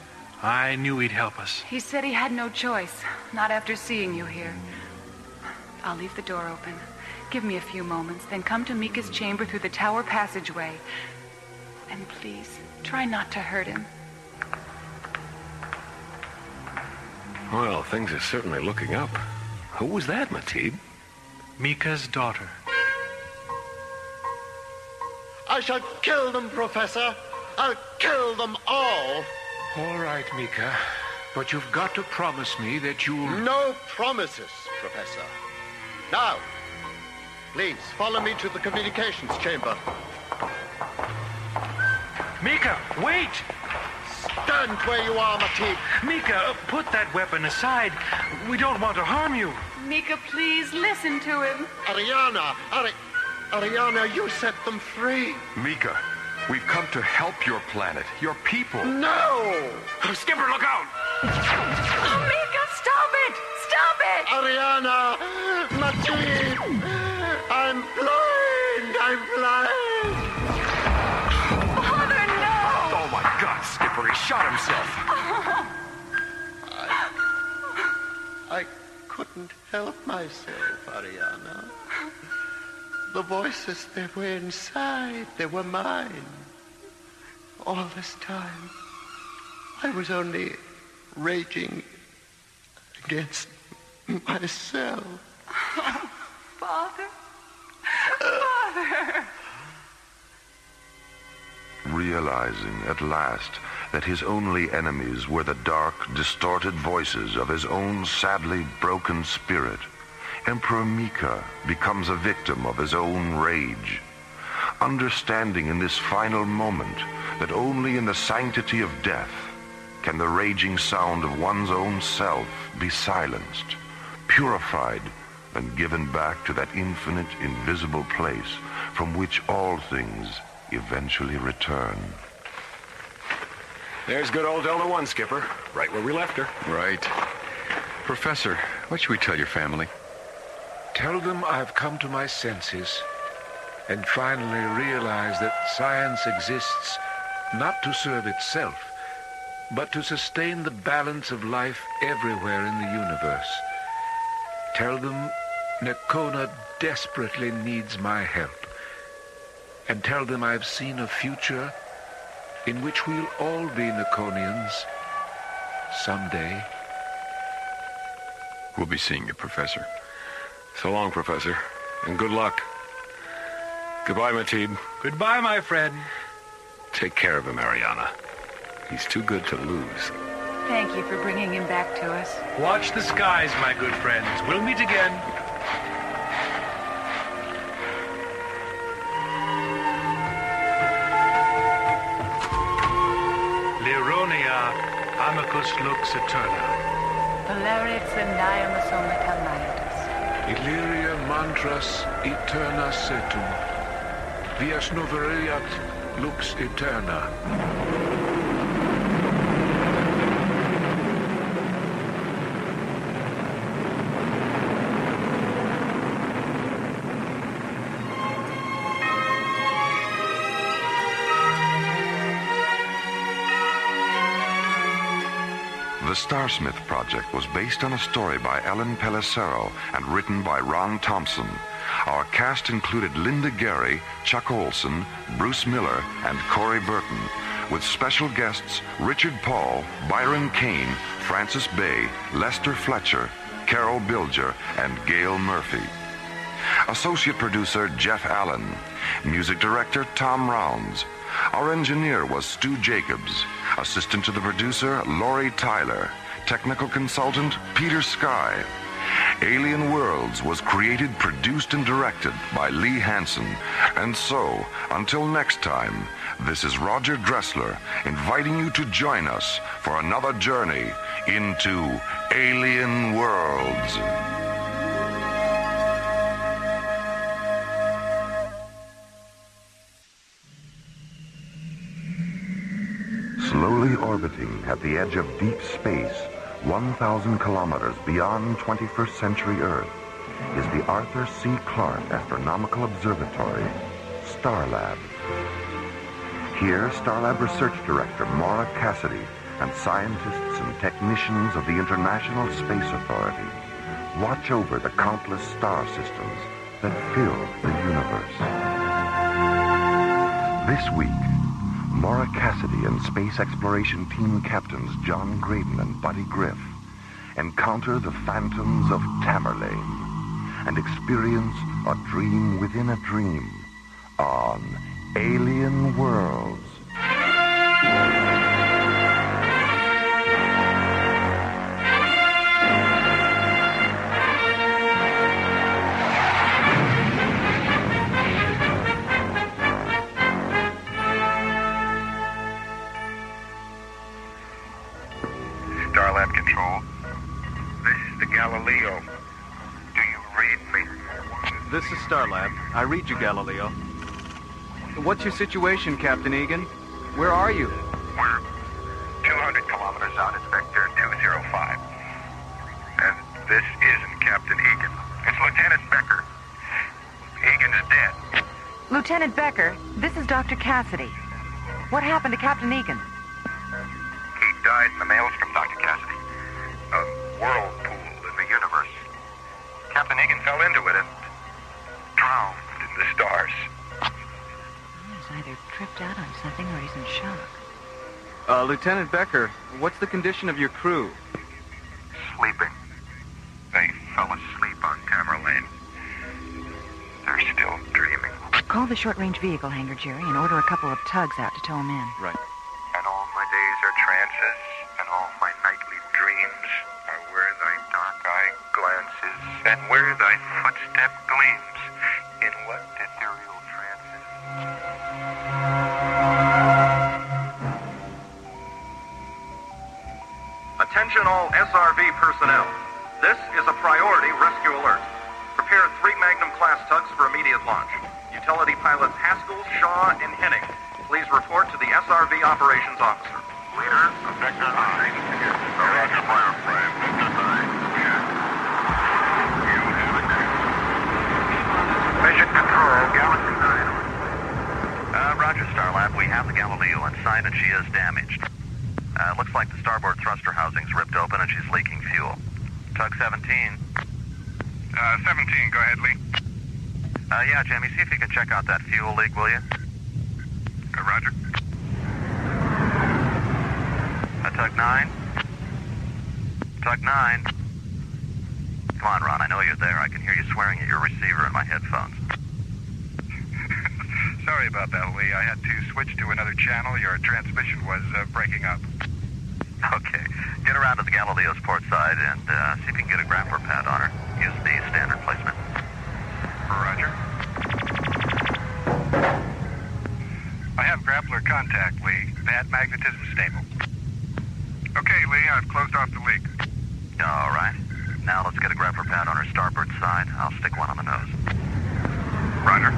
I knew he'd help us. He said he had no choice. Not after seeing you here. I'll leave the door open. Give me a few moments, then come to Mika's chamber through the tower passageway. And please, try not to hurt him. Well, things are certainly looking up. Who was that, Matib? Mika's daughter. I shall kill them, Professor. I'll kill them all. All right, Mika. But you've got to promise me that you'll... No promises, Professor. Now, please, follow me to the communications chamber. Mika, wait! Stand where you are, Matib. Mika, put that weapon aside. We don't want to harm you. Mika, please listen to him. Ariana, Ariana, you set them free. Mika, we've come to help your planet, your people. No! Skipper, look out! Oh, Mika, stop it! Stop it! Ariana! Matib! I'm blind! I'm blind! Father, no! Oh, my God, Skipper, he shot himself. I couldn't help myself, Ariana. The voices, they were inside. They were mine. All this time, I was only raging against myself. Oh, Father. Father. Realizing at last that his only enemies were the dark, distorted voices of his own sadly broken spirit, Emperor Mika becomes a victim of his own rage. Understanding in this final moment that only in the sanctity of death can the raging sound of one's own self be silenced, purified, and given back to that infinite, invisible place from which all things eventually return. There's good old Delta One, Skipper. Right where we left her. Right. Professor, what should we tell your family? Tell them I've come to my senses and finally realized that science exists not to serve itself, but to sustain the balance of life everywhere in the universe. Tell them Nakona desperately needs my help. And tell them I've seen a future in which we'll all be Nakonians someday. We'll be seeing you, Professor. So long, Professor, and good luck. Goodbye, Matib. Goodbye, my friend. Take care of him, Ariana. He's too good to lose. Thank you for bringing him back to us. Watch the skies, my good friends. We'll meet again. Aronia, amicus lux eterna. Valerit Niamasomata Maitus. Illyria mantras eterna setum. Vias noveriat lux eterna. The Starsmith project was based on a story by Ellen Pellicero and written by Ron Thompson. Our cast included Linda Gary, Chuck Olson, Bruce Miller, and Corey Burton, with special guests Richard Paul, Byron Kane, Francis Bay, Lester Fletcher, Carol Bilger, and Gail Murphy. Associate producer Jeff Allen. Music director Tom Rounds. Our engineer was Stu Jacobs. Assistant to the producer, Lori Tyler. Technical consultant, Peter Sky. Alien Worlds was created, produced, and directed by Lee Hansen. And so, until next time, this is Roger Dressler inviting you to join us for another journey into Alien Worlds. Slowly orbiting at the edge of deep space, 1,000 kilometers beyond 21st century Earth, is the Arthur C. Clarke Astronomical Observatory, Starlab. Here, Starlab Research Director Maura Cassidy and scientists and technicians of the International Space Authority watch over the countless star systems that fill the universe. This week, Maura Cassidy and Space Exploration Team Captains John Graydon and Buddy Griff encounter the phantoms of Tamerlane and experience a dream within a dream on Alien Worlds. Starlab Control. This is the Galileo. Do you read me? This is Starlab. I read you, Galileo. What's your situation, Captain Egan? Where are you? We're 200 kilometers out at Vector 205. And this isn't Captain Egan. It's Lieutenant Becker. Egan is dead. Lieutenant Becker, this is Dr. Cassidy. What happened to Captain Egan? He died in the maelstrom, Dr. Cassidy. A whirlpool in the universe. Captain Egan fell into it and drowned in the stars. He's either tripped out on something or he's in shock. Lieutenant Becker, what's the condition of your crew? Sleeping. They fell asleep on Tamerlane. They're still dreaming. Call the short-range vehicle hangar, Jerry, and order a couple of tugs out to tow him in. Right. And all my days are trances, and all my nightly dreams are where thy dark eye glances, and where thy footstep gleams. In what ethereal trances? Attention all SRV personnel. This is a priority rescue alert. Prepare 3 Magnum-class tugs for immediate launch. Utility pilots Haskell, Shaw, and Henning. Please report to the SRV operations officer. Leader, Vector 9. Roger, Firefly. Vector 9. Here. You have it now. Mission Control, Galaxy 9. Roger, Starlab. We have the Galileo in sight, and she is damaged. Looks like the starboard thruster housing's ripped open, and she's leaking fuel. Tug 17. 17, go ahead, Lee. Yeah, Jimmy, see if you can check out that fuel leak, will you? Roger. Tug 9? Tug 9? Come on, Ron, I know you're there. I can hear you swearing at your receiver in my headphones. Sorry about that, Lee. I had to switch to another channel. Your transmission was breaking up. Okay. Get around to the Galileo's port side and see if you can get a grappler pad on her. Use the standard placement. Roger. I have grappler contact, Lee. Pad magnetism stable. I've closed off the leak. All right. Now let's get a grapper pad on her starboard side. I'll stick one on the nose. Roger.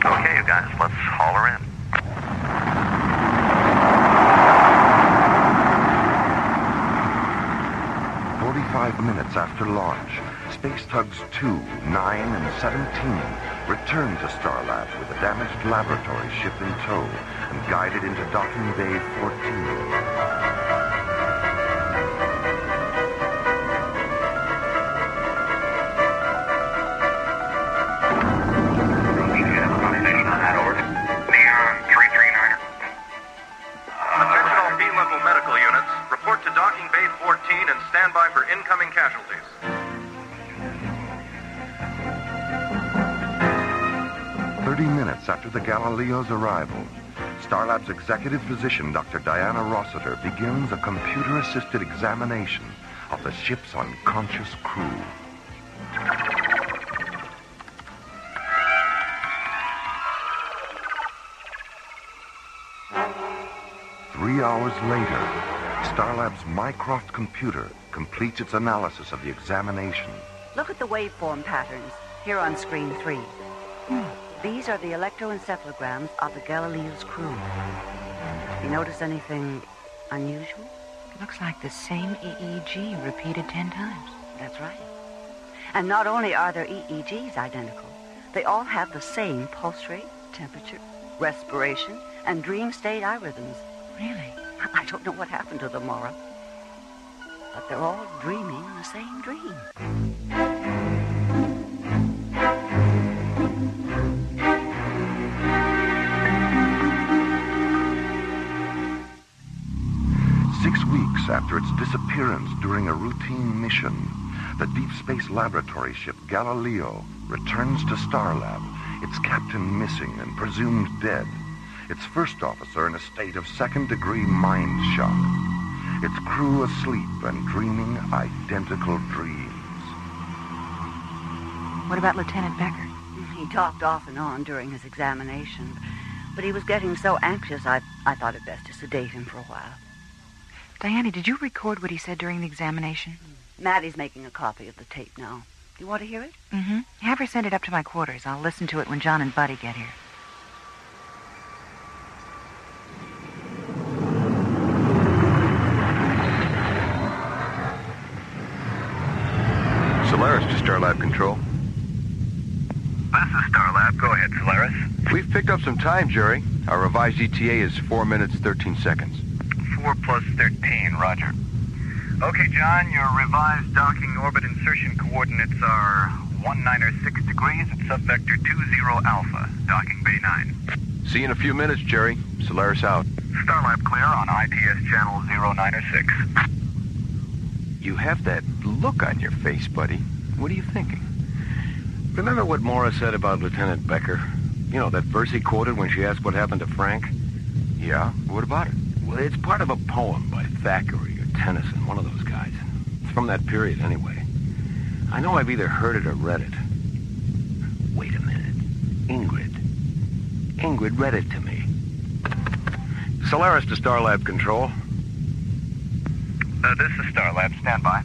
Okay, you guys, let's haul her in. Minutes after launch, Space Tugs 2, 9, and 17 returned to Starlab with a damaged laboratory ship in tow and guided into Docking Bay 14. Attention all B-level medical units. Report to Docking Bay 14 and stand by for incoming casualties. Minutes after the Galileo's arrival, Starlab's executive physician, Dr. Diana Rossiter, begins a computer-assisted examination of the ship's unconscious crew. Three hours later, Starlab's Mycroft computer completes its analysis of the examination. Look at the waveform patterns here on screen 3. These are the electroencephalograms of the Galileo's crew. You notice anything unusual? Looks like the same EEG repeated 10 times. That's right. And not only are their EEGs identical, they all have the same pulse rate, temperature, respiration, and dream state irhythms. Really? I don't know what happened to them, Maura. But they're all dreaming the same dream. 6 weeks after its disappearance during a routine mission, the Deep Space Laboratory ship Galileo returns to Starlab, its captain missing and presumed dead, its first officer in a state of second-degree mind shock, its crew asleep and dreaming identical dreams. What about Lieutenant Becker? He talked off and on during his examination, but he was getting so anxious I thought it best to sedate him for a while. Diana, did you record what he said during the examination? Maddie's making a copy of the tape now. Do you want to hear it? Mm-hmm. Have her send it up to my quarters. I'll listen to it when John and Buddy get here. Solaris to Starlab Control. This is Starlab. Go ahead, Solaris. We've picked up some time, Jerry. Our revised ETA is 4 minutes, 13 seconds. 4 plus 13, roger. Okay, John, your revised docking orbit insertion coordinates are 196 degrees at subvector 20 Alpha, Docking Bay 9. See you in a few minutes, Jerry. Solaris out. Starlab clear on ITS channel 096. You have that look on your face, buddy. What are you thinking? Remember what Maura said about Lieutenant Becker? You know, that verse he quoted when she asked what happened to Frank? Yeah? What about it? Well, it's part of a poem by Thackeray or Tennyson, one of those guys. It's from that period, anyway. I know I've either heard it or read it. Wait a minute. Ingrid read it to me. Solaris to Starlab Control. This is Starlab. Stand by.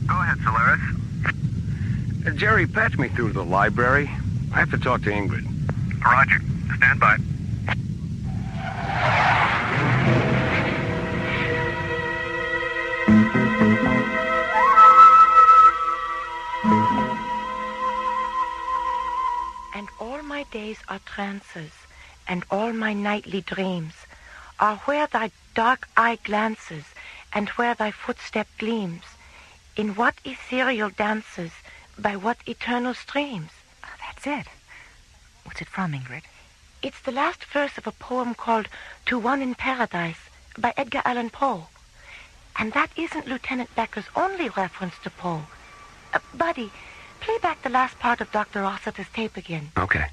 Go ahead, Solaris. Jerry, patch me through to the library. I have to talk to Ingrid. Roger. Stand by. And all my days are trances, and all my nightly dreams are where thy dark eye glances, and where thy footstep gleams, in what ethereal dances, by what eternal streams. Oh, that's it. What's it from, Ingrid? It's the last verse of a poem called To One in Paradise by Edgar Allan Poe. And that isn't Lieutenant Becker's only reference to Poe. Buddy, play back the last part of Dr. Rossiter's tape again. Okay.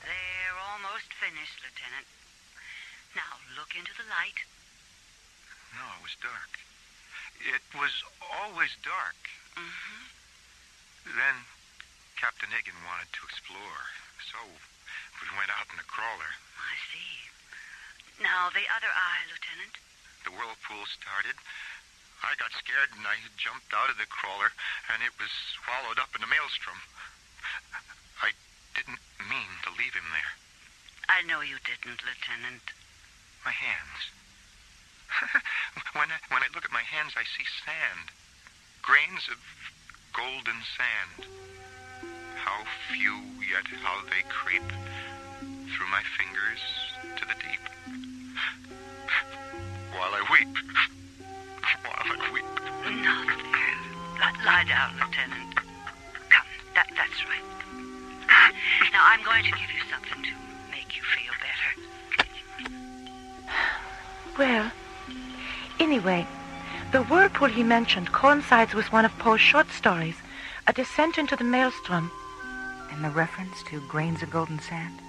They're almost finished, Lieutenant. Now, look into the light. No, it was dark. It was always dark. Mm-hmm. Then Captain Captain Egan wanted to explore, so we went out in a crawler. I see. Now, the other eye, Lieutenant. The whirlpool started. I got scared and I jumped out of the crawler, and it was swallowed up in the maelstrom. I didn't mean to leave him there. I know you didn't, Lieutenant. My hands. When I look at my hands, I see sand. Grains of golden sand. How few, yet how they creep through my fingers to the deep. While I weep. While I weep. No. Lie down, Lieutenant. Come, that's right. Now, I'm going to give you something to make you feel better. Well, anyway, the whirlpool he mentioned coincides with one of Poe's short stories, A Descent into the Maelstrom. And the reference to grains of golden sand?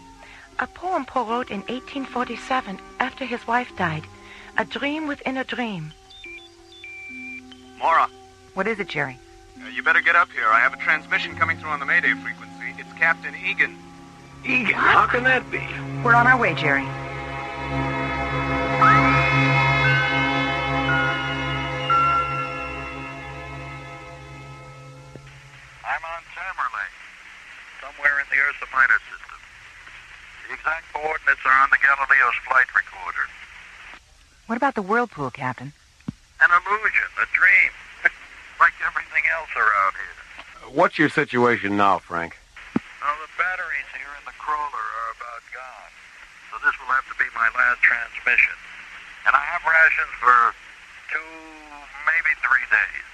A poem Poe wrote in 1847 after his wife died. A dream within a dream. Mora. What is it, Jerry? You better get up here. I have a transmission coming through on the Mayday frequency. It's Captain Egan. Egan? How can that be? We're on our way, Jerry. I'm on Tamerlane, somewhere in the Ursa Minor system. The exact coordinates are on the Galileo's flight recorder. What about the whirlpool, Captain? An illusion, a dream, like everything else around here. What's your situation now, Frank? Now, the batteries here in the crawler are about gone, so this will have to be my last transmission. And I have rations for 2, maybe 3 days.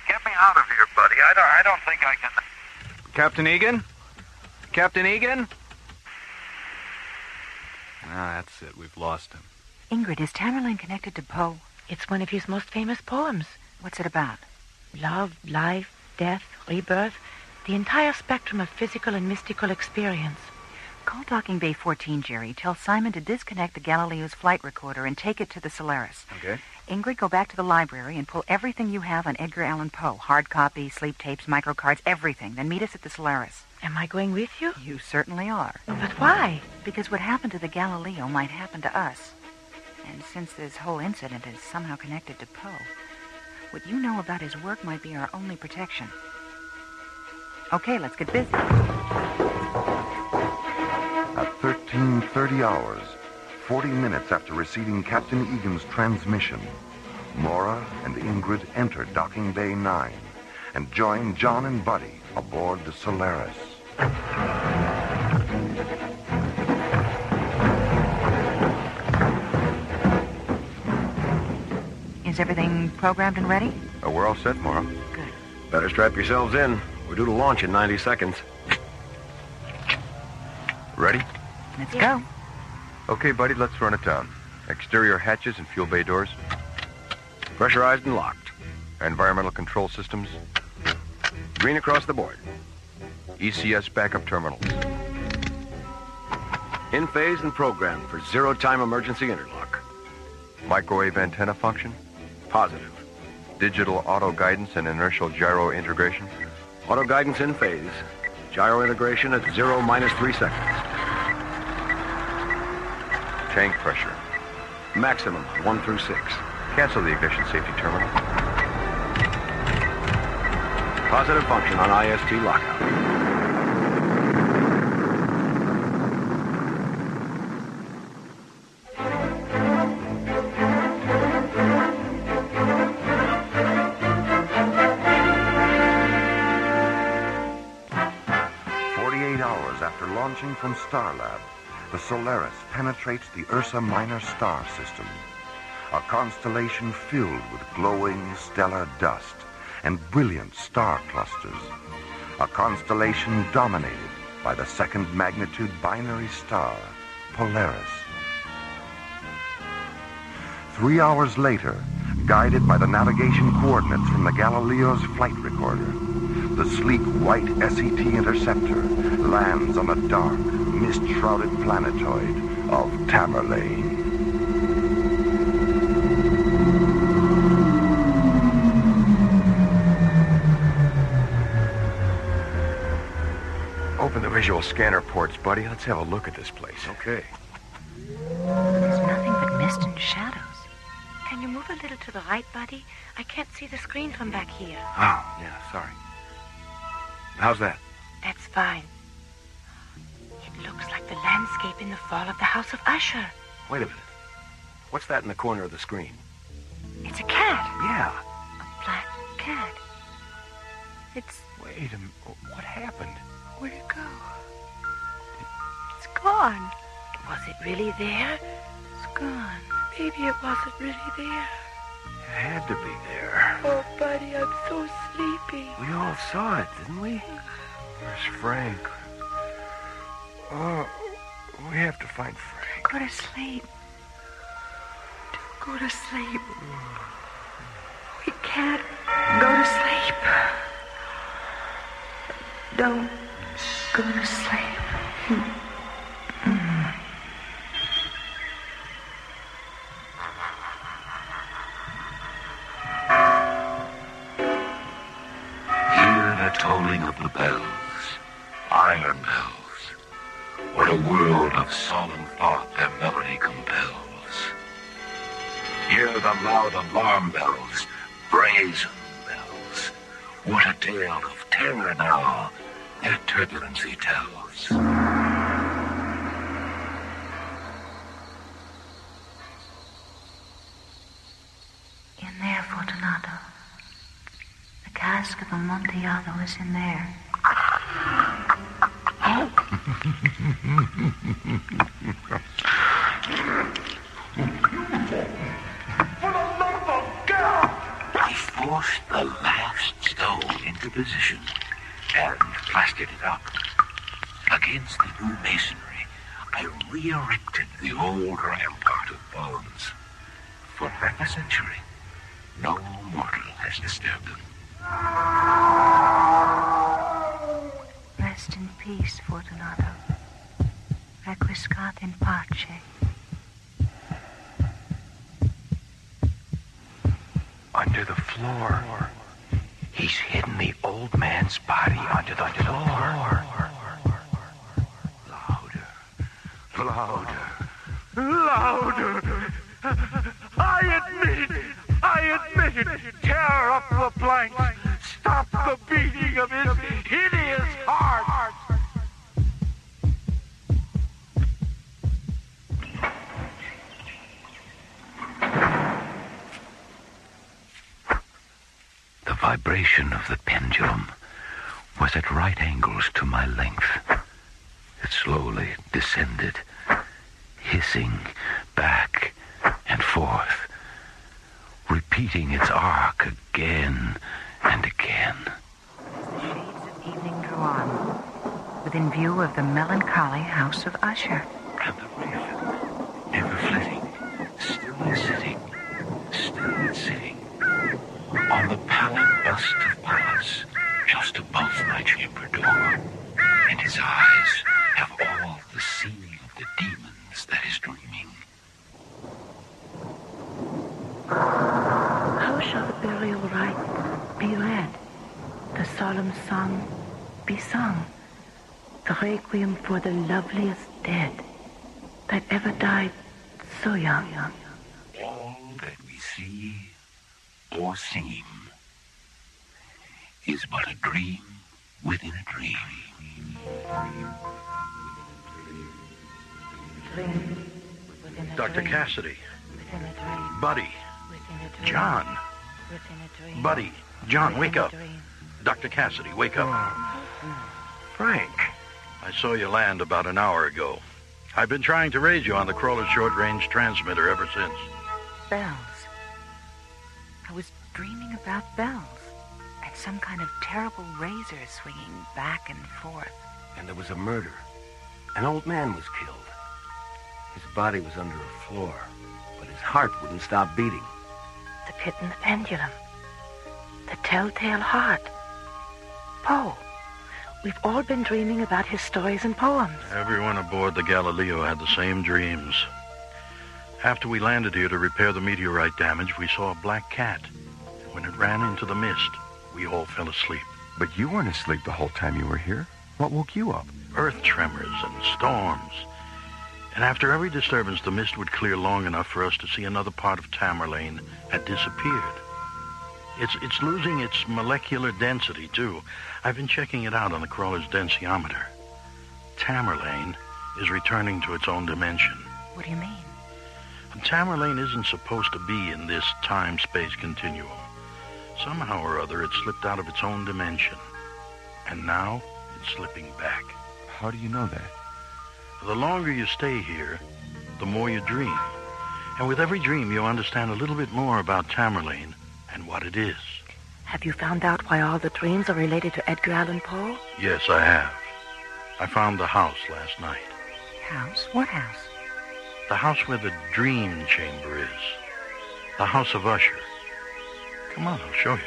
Get me out of here, buddy. I don't think I can... Captain Egan? Captain Egan? Ah, that's it. We've lost him. Ingrid, is Tamerlane connected to Poe? It's one of his most famous poems. What's it about? Love, life, death, rebirth, the entire spectrum of physical and mystical experience. Call Docking Bay 14, Jerry. Tell Simon to disconnect the Galileo's flight recorder and take it to the Solaris. Okay. Ingrid, go back to the library and pull everything you have on Edgar Allan Poe. Hard copies, sleep tapes, microcards, everything. Then meet us at the Solaris. Am I going with you? You certainly are. But why? Because what happened to the Galileo might happen to us. And since this whole incident is somehow connected to Poe, what you know about his work might be our only protection. Okay, let's get busy. At 13:30 hours, 40 minutes after receiving Captain Egan's transmission, Mora and Ingrid entered Docking Bay 9 and joined John and Buddy aboard the Solaris. Is everything programmed and ready? We're all set, Mora. Good. Better strap yourselves in. We're due to launch in 90 seconds. Ready? Let's go. Okay, buddy, let's run it down. Exterior hatches and fuel bay doors. Pressurized and locked. Environmental control systems. Green across the board. ECS backup terminals. In phase and programmed for zero-time emergency interlock. Microwave antenna function. Positive. Digital auto guidance and inertial gyro integration. Auto guidance in phase. Gyro integration at 0-3 seconds. Tank pressure. Maximum 1 through 6. Cancel the ignition safety terminal. Positive function on IST lockout. After launching from Starlab, the Solaris penetrates the Ursa Minor star system, a constellation filled with glowing stellar dust and brilliant star clusters, a constellation dominated by the second magnitude binary star, Polaris. 3 hours later, guided by the navigation coordinates from the Galileo's flight recorder, the sleek white SET interceptor lands on the dark, mist-shrouded planetoid of Tamerlane. Open the visual scanner ports, buddy. Let's have a look at this place. Okay. There's nothing but mist and shadows. Can you move a little to the right, buddy? I can't see the screen from back here. Oh, yeah, sorry. How's that? That's fine. It looks like the landscape in the fall of the House of Usher. Wait a minute. What's that in the corner of the screen? It's a cat. Yeah. A black cat. It's... Wait a minute. What happened? Where'd it go? It's gone. Was it really there? It's gone. Maybe it wasn't really there. It had to be there. Oh, buddy, I'm so sleepy. We all saw it, didn't we? Where's Frank? Oh, we have to find Frank. Go to sleep. Don't go to sleep. We can't go to sleep. Don't go to sleep. Hear the tolling of the bells, iron bells. What a world of solemn thought their melody compels. Hear the loud alarm bells, brazen bells. What a tale of terror now their turbulency tells. In there, Fortunato. The cask of Amontillado is in there. For the love of God! I forced the last stone into position and plastered it up. Against the new masonry, I re-erected the old rampart of bones. For half a century, no mortal has disturbed them. Rest in peace, Fortunato. Requiescat in pace. Under the floor. He's hidden the old man's body under the floor. Louder. Louder. I admit it. Tear up the planks. Stop the beating of his hideous heart. The vibration of the pendulum was at right angles to my length. It slowly descended, hissing back and forth, repeating its arc again and again. As the shades of evening drew on, within view of the melancholy House of Usher. And the raven, never flitting, still sitting, on the pallid bust of Pallas, just above my chamber door. And his eyes have all the seeing of the demons that is dreaming. How shall the burial rite be read? The solemn song be sung? The requiem for the loveliest dead that ever died so young. All that we see or seem is but a dream within a dream. Dr. Cassidy. Buddy. John. Buddy. John, wake up. Dr. Cassidy, wake up. Frank. I saw you land about an hour ago. I've been trying to raise you on the crawler short-range transmitter ever since. Bells. I was dreaming about bells. And some kind of terrible razor swinging back and forth. And there was a murder. An old man was killed. His body was under a floor, but his heart wouldn't stop beating. The pit and the pendulum. The telltale heart. Poe. We've all been dreaming about his stories and poems. Everyone aboard the Galileo had the same dreams. After we landed here to repair the meteorite damage, we saw a black cat. When it ran into the mist, we all fell asleep. But you weren't asleep the whole time you were here. What woke you up? Earth tremors and storms. And after every disturbance, the mist would clear long enough for us to see another part of Tamerlane had disappeared. It's losing its molecular density, too. I've been checking it out on the crawler's densiometer. Tamerlane is returning to its own dimension. What do you mean? Tamerlane isn't supposed to be in this time-space continuum. Somehow or other, it slipped out of its own dimension. And now, it's slipping back. How do you know that? The longer you stay here, the more you dream. And with every dream, you understand a little bit more about Tamerlane and what it is. Have you found out why all the dreams are related to Edgar Allan Poe? Yes, I have. I found the house last night. House? What house? The house where the dream chamber is. The House of Usher. Come on, I'll show you.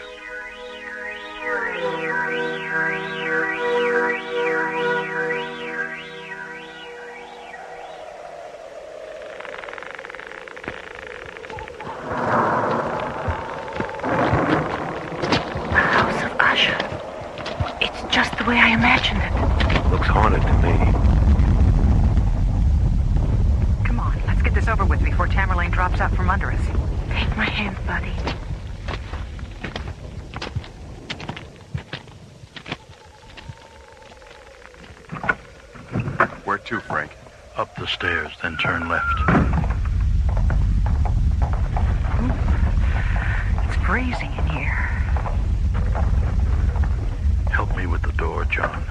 It's just the way I imagined it. Looks haunted to me. Come on, let's get this over with before Tamerlane drops out from under us. Take my hand, buddy. Where to, Frank? Up the stairs, then turn left. It's freezing in here. Help me with the door, John.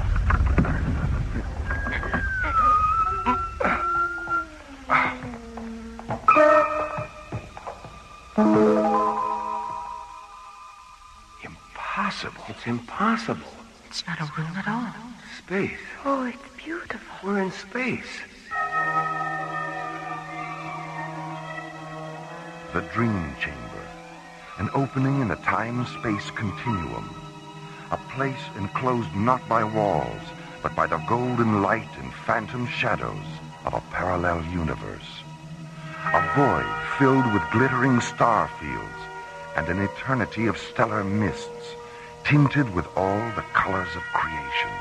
Impossible. It's impossible. It's not a room at all. Space. Oh, it's beautiful. We're in space. The dream chamber. An opening in a time-space continuum. A place enclosed not by walls, but by the golden light and phantom shadows of a parallel universe. A void filled with glittering star fields and an eternity of stellar mists, tinted with all the colors of creation.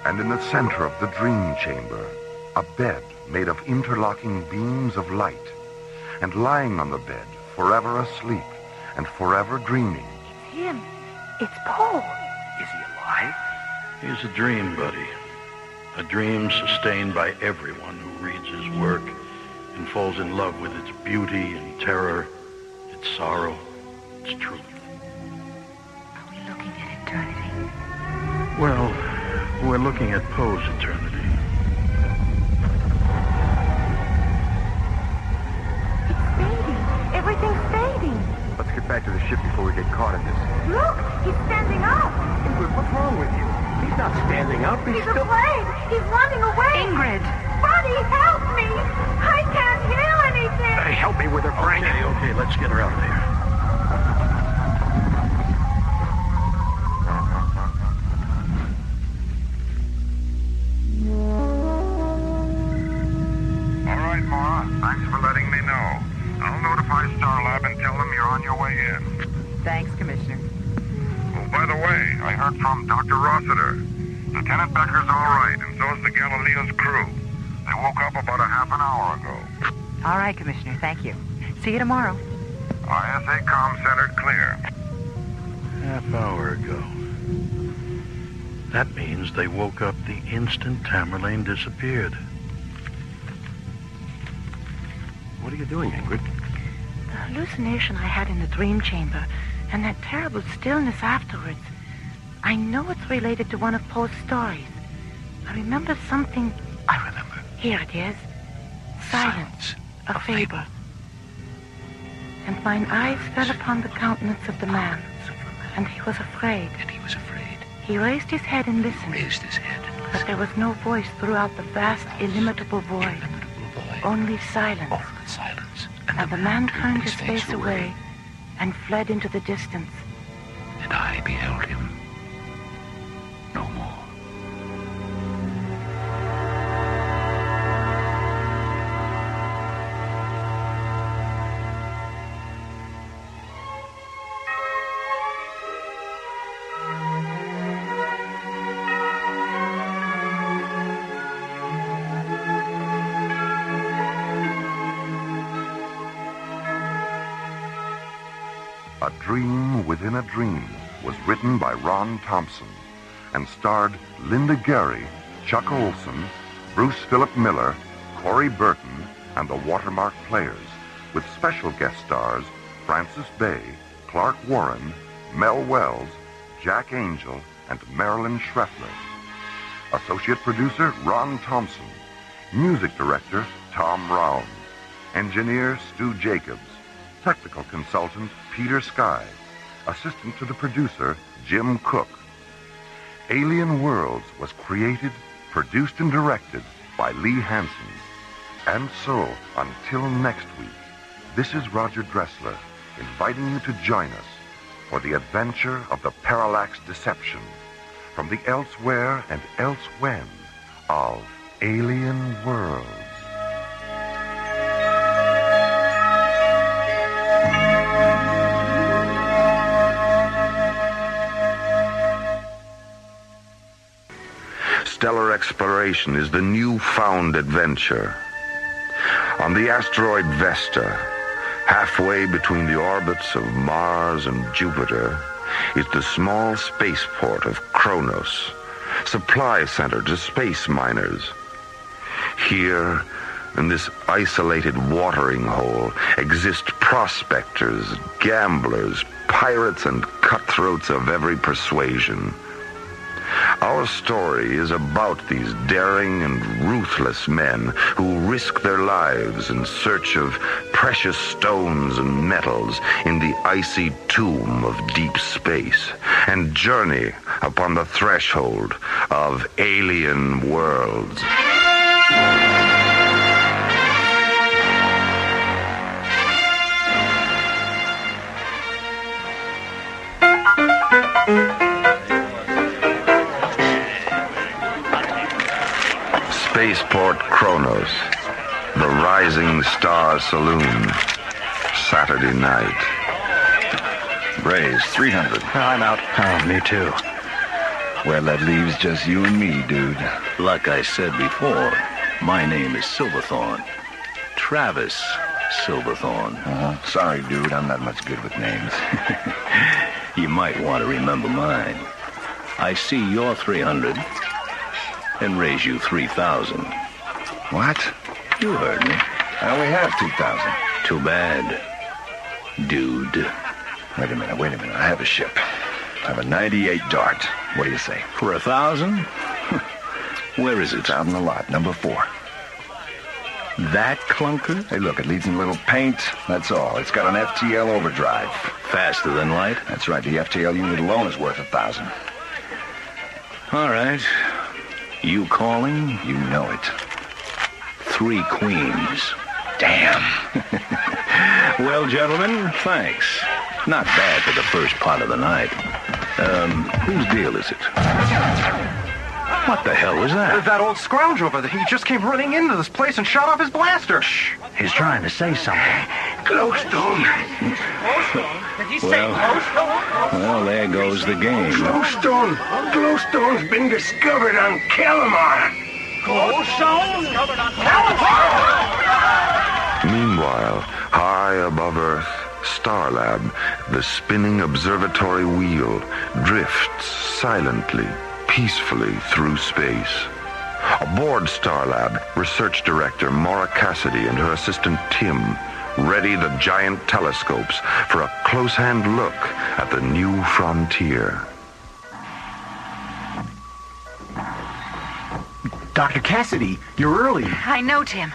And in the center of the dream chamber, a bed made of interlocking beams of light, and lying on the bed, forever asleep and forever dreaming. It's him. It's Poe. Is he alive? He's a dream, buddy. A dream sustained by everyone who reads his work and falls in love with its beauty and terror, its sorrow, its truth. Are we looking at eternity? Well, we're looking at Poe's eternity. It's fading. Everything's fading. Let's get back to the ship before we get caught in this. Look, he's standing up. Ingrid, what's wrong with you? He's not standing up. He's afraid. He's running away. Ingrid! Buddy, help me. I can't hear anything. Hey, help me with her, Frank. Okay, let's get her out of here. All right, Ma. Thanks for letting me know. I'll notify Starlab and tell them you're on your way in. Thanks, Commissioner. Oh, by the way, I heard from Dr. Rossiter. Lieutenant Becker's all right, and so's the Galileo's crew. They woke up about a half an hour ago. All right, Commissioner. Thank you. See you tomorrow. ISA comm center clear. Half hour ago. That means they woke up the instant Tamerlane disappeared. What are you doing, Ingrid? The hallucination I had in the dream chamber and that terrible stillness afterwards. I know it's related to one of Poe's stories. I remember something... I remember. Here it is. Silence. A fable. And mine eyes fell upon the countenance of the man. And he was afraid. He raised his head and listened. But there was no voice throughout the vast, illimitable void. Only silence. And the man turned his face away and fled into the distance. And I beheld him no more. A Dream Within a Dream was written by Ron Thompson and starred Linda Gary, Chuck Olson, Bruce Philip Miller, Corey Burton, and the Watermark Players, with special guest stars Francis Bay, Clark Warren, Mel Wells, Jack Angel, and Marilyn Schreffler. Associate producer Ron Thompson. Music director Tom Rounds. Engineer Stu Jacobs. Technical consultant Peter Sky. Assistant to the producer Jim Cook. Alien Worlds was created, produced, and directed by Lee Hansen. And so, until next week, this is Roger Dressler inviting you to join us for the adventure of the Parallax Deception from the elsewhere and elsewhen of Alien Worlds. Stellar exploration is the newfound adventure. On the asteroid Vesta, halfway between the orbits of Mars and Jupiter, is the small spaceport of Kronos, supply center to space miners. Here, in this isolated watering hole, exist prospectors, gamblers, pirates, and cutthroats of every persuasion. Our story is about these daring and ruthless men who risk their lives in search of precious stones and metals in the icy tomb of deep space and journey upon the threshold of alien worlds. Spaceport Kronos, the Rising Star Saloon, Saturday night. Raise 300. I'm out. Oh, me too. Well, that leaves just you and me, dude. Like I said before, my name is Silverthorne. Travis Silverthorne. Sorry, dude, I'm not much good with names. You might want to remember mine. I see your 300 and raise you 3,000. What? You heard me. I only have 2,000. Too bad, dude. Wait a minute. I have a ship. I have a 98 Dart. What do you say? For 1,000? Where is it? It's out in the lot, number 4. That clunker? Hey, look, it needs a little paint. That's all. It's got an FTL overdrive. Faster than light? That's right. The FTL unit alone is worth 1,000. All right. You calling? You know it. 3 queens. Damn. Well, gentlemen, thanks. Not bad for the first part of the night. Whose deal is it? What the hell was that? That old scoundrel over there. He just came running into this place and shot off his blaster. Shh. He's trying to say something. Glowstone. Did he say glowstone? Well, there goes the game. Glowstone. Glowstone's been discovered on Calamar. Glowstone? Discovered on Calamar? Meanwhile, high above Earth, Starlab, the spinning observatory wheel, drifts silently, peacefully through space. Aboard Starlab, Research Director Maura Cassidy and her assistant Tim ready the giant telescopes for a close-hand look at the new frontier. Dr. Cassidy, you're early. I know, Tim,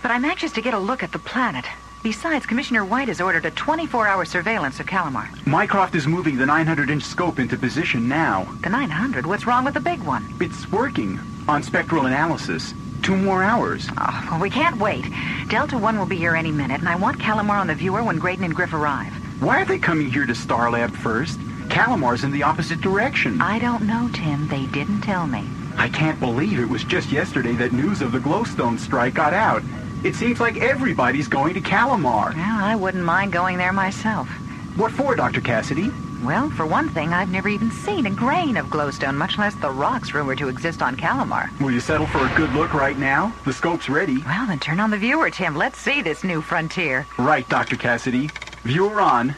but I'm anxious to get a look at the planet. Besides, Commissioner White has ordered a 24-hour surveillance of Calamar. Mycroft is moving the 900-inch scope into position now. The 900? What's wrong with the big one? It's working on spectral analysis. 2 more hours. Oh, well, we can't wait. Delta 1 will be here any minute, and I want Calamar on the viewer when Graydon and Griff arrive. Why are they coming here to Starlab first? Calamar's in the opposite direction. I don't know, Tim. They didn't tell me. I can't believe it was just yesterday that news of the Glowstone strike got out. It seems like everybody's going to Calamar. Well, I wouldn't mind going there myself. What for, Dr. Cassidy? Well, for one thing, I've never even seen a grain of glowstone, much less the rocks rumored to exist on Calamar. Will you settle for a good look right now? The scope's ready. Well, then turn on the viewer, Tim. Let's see this new frontier. Right, Dr. Cassidy. Viewer on.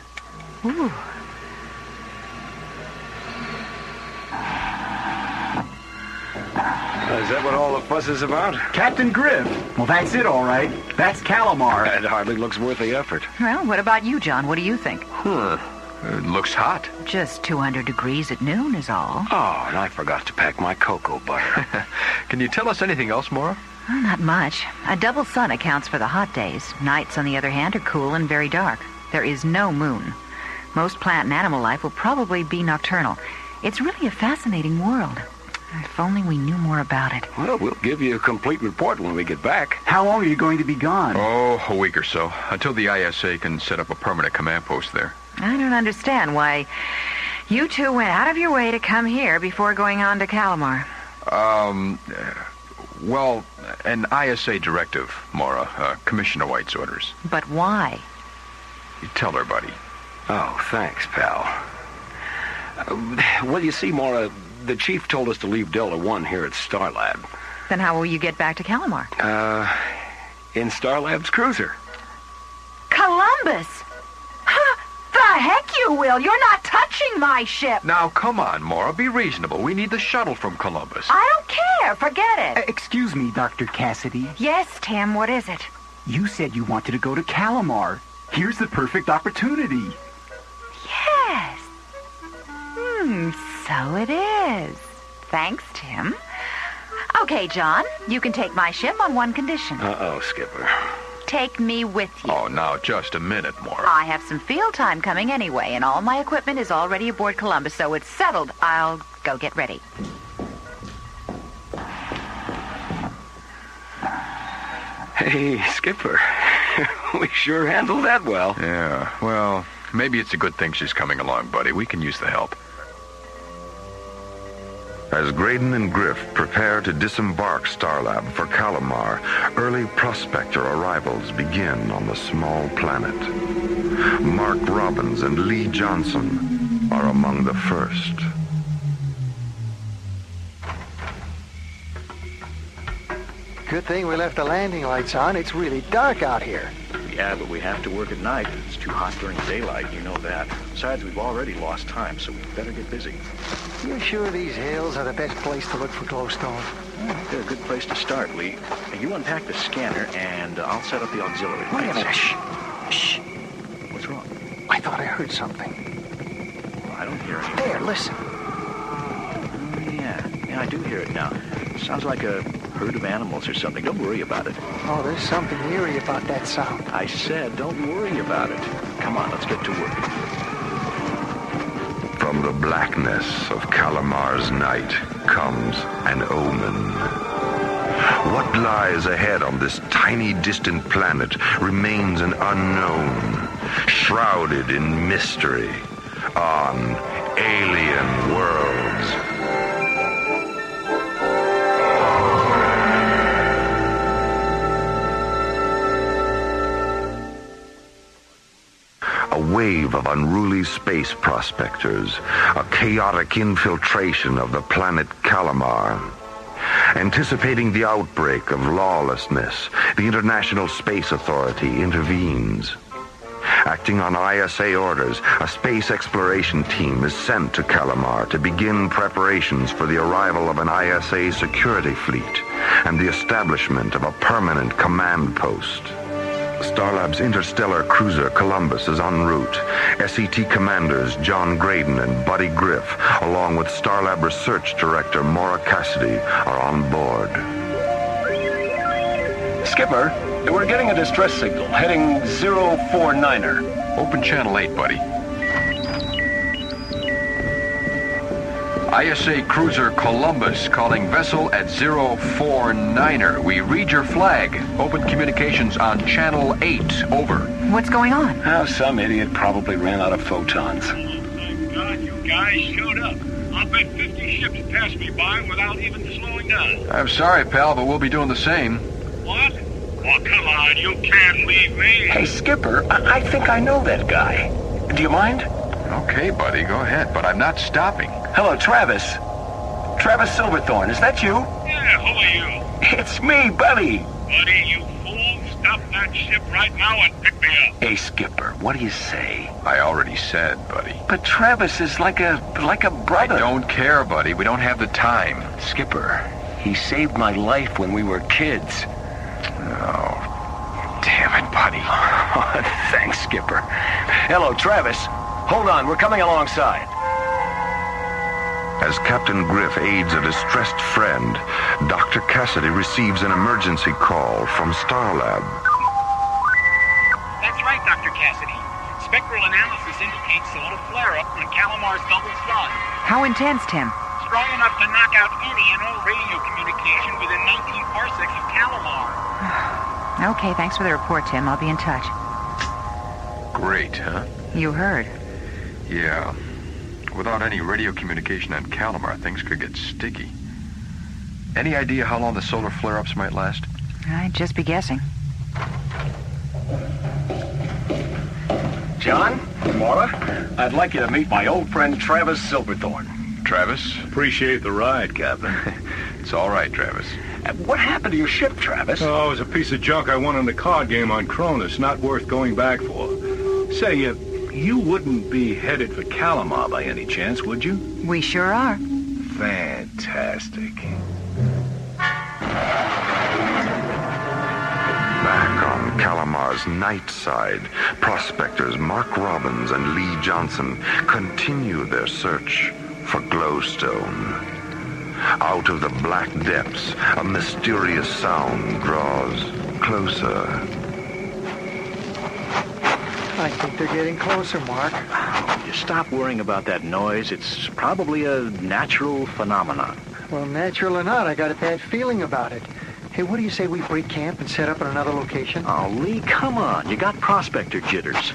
Ooh. Is that what all the fuss is about? Captain Griff. Well, that's it, all right. That's Calamar. It hardly looks worth the effort. Well, what about you, John? What do you think? It looks hot. Just 200 degrees at noon is all. Oh, and I forgot to pack my cocoa butter. Can you tell us anything else, Maura? Well, not much. A double sun accounts for the hot days. Nights, on the other hand, are cool and very dark. There is no moon. Most plant and animal life will probably be nocturnal. It's really a fascinating world. If only we knew more about it. Well, we'll give you a complete report when we get back. How long are you going to be gone? Oh, a week or so, until the ISA can set up a permanent command post there. I don't understand why you two went out of your way to come here before going on to Calamar. Well, an ISA directive, Maura. Commissioner White's orders. But why? You tell her, buddy. Oh, thanks, pal. Well, you see, Maura, the chief told us to leave Delta 1 here at Starlab. Then how will you get back to Calamar? In Starlab's cruiser. Columbus! The heck you will! You're not touching my ship! Now, come on, Maura. Be reasonable. We need the shuttle from Columbus. I don't care. Forget it. Excuse me, Dr. Cassidy. Yes, Tim, what is it? You said you wanted to go to Calamar. Here's the perfect opportunity. Yes. So it is. Thanks, Tim. Okay, John, you can take my ship on one condition. Uh-oh, Skipper. Take me with you. Oh, now, just a minute, Maura. I have some field time coming anyway, and all my equipment is already aboard Columbus, so it's settled. I'll go get ready. Hey, Skipper. We sure handled that well. Yeah, well, maybe it's a good thing she's coming along, buddy. We can use the help. As Graydon and Griff prepare to disembark Starlab for Calamar, early prospector arrivals begin on the small planet. Mark Robbins and Lee Johnson are among the first. Good thing we left the landing lights on. It's really dark out here. Yeah, but we have to work at night. It's too hot during daylight, you know that. Besides, we've already lost time, so we better get busy. You sure these hills are the best place to look for glowstone? They're a good place to start, Lee. You unpack the scanner, and I'll set up the auxiliary Wait a lights. minute. Shh. Shh. What's wrong? I thought I heard something. Well, I don't hear anything. There, listen. Yeah, I do hear it now. Sounds like a herd of animals or something. Don't worry about it. Oh, there's something eerie about that sound. I said don't worry about it. Come on, let's get to work. From the blackness of Calamar's night comes an omen. What lies ahead on this tiny distant planet remains an unknown, shrouded in mystery on alien worlds. A wave of unruly space prospectors, a chaotic infiltration of the planet Calamar. Anticipating the outbreak of lawlessness, the International Space Authority intervenes. Acting on ISA orders, a space exploration team is sent to Calamar to begin preparations for the arrival of an ISA security fleet and the establishment of a permanent command post. Starlab's interstellar cruiser Columbus is en route. SET commanders John Graydon and Buddy Griff, along with Starlab research director Maura Cassidy, are on board. Skipper, we're getting a distress signal, heading 049er. Open channel 8, buddy. ISA cruiser Columbus calling vessel at 049er. We read your flag. Open communications on channel 8. Over. What's going on? Oh, some idiot probably ran out of photons. Thank God you guys showed up. I'll bet 50 ships passed me by without even slowing down. I'm sorry, pal, but we'll be doing the same. What? Oh, come on, you can't leave me. Hey, Skipper, I think I know that guy. Do you mind? Okay, buddy, go ahead, but I'm not stopping. Hello, Travis. Travis Silverthorne, is that you? Yeah, who are you? It's me, Buddy. Buddy, you fool. Stop that that ship right now and pick me up. Hey, Skipper, what do you say? I already said, buddy. But Travis is like a brother. I don't care, buddy. We don't have the time. Skipper, he saved my life when we were kids. Oh, damn it, buddy. Oh, thanks, Skipper. Hello, Travis. Hold on, we're coming alongside. As Captain Griff aids a distressed friend, Dr. Cassidy receives an emergency call from Starlab. That's right, Dr. Cassidy. Spectral analysis indicates a little flare-up on Calamar's double sun. How intense, Tim? Strong enough to knock out any and all radio communication within 19 parsecs of Calamar. Okay, thanks for the report, Tim. I'll be in touch. Great, huh? You heard. Yeah. Without any radio communication on Calamar, things could get sticky. Any idea how long the solar flare-ups might last? I'd just be guessing. John, Maura, I'd like you to meet my old friend Travis Silverthorne. Travis? Appreciate the ride, Captain. It's all right, Travis. What happened to your ship, Travis? Oh, it was a piece of junk I won in the card game on Cronus. Not worth going back for. Say, you wouldn't be headed for Calamar by any chance, would you? We sure are. Fantastic. Back on Calamar's night side, prospectors Mark Robbins and Lee Johnson continue their search for glowstone. Out of the black depths, a mysterious sound draws closer. I think they're getting closer, Mark. You stop worrying about that noise. It's probably a natural phenomenon. Well, natural or not, I got a bad feeling about it. Hey, what do you say we break camp and set up in another location? Oh, Lee, come on. You got prospector jitters.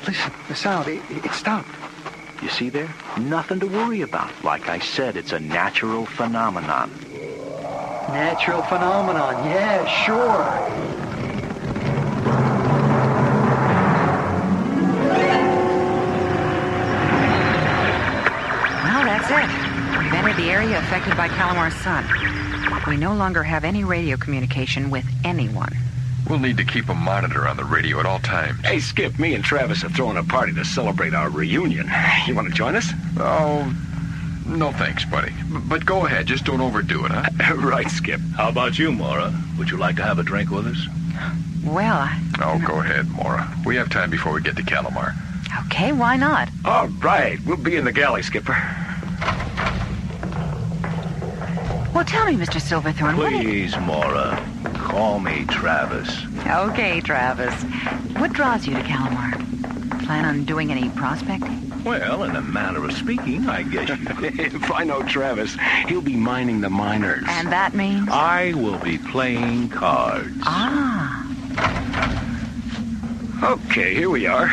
Listen, the sound, it stopped. You see there? Nothing to worry about. Like I said, it's a natural phenomenon. Natural phenomenon, yeah, sure. Well, that's it. We've entered the area affected by Calamar's sun. We no longer have any radio communication with anyone. We'll need to keep a monitor on the radio at all times. Hey, Skip, me and Travis are throwing a party to celebrate our reunion. You want to join us? Oh, no thanks, buddy. But go ahead, just don't overdo it, huh? Right, Skip. How about you, Maura? Would you like to have a drink with us? Well, Oh, go ahead, Maura. We have time before we get to Calamar. okay, why not? All right, we'll be in the galley, Skipper. Well, tell me, Mr. Silverthorne, Please, Maura. Call me Travis. Okay, Travis. What draws you to Calamar? Plan on doing any prospecting? Well, in a manner of speaking, I guess you could. If I know Travis, he'll be mining the miners. And that means? I will be playing cards. Ah. Okay, here we are.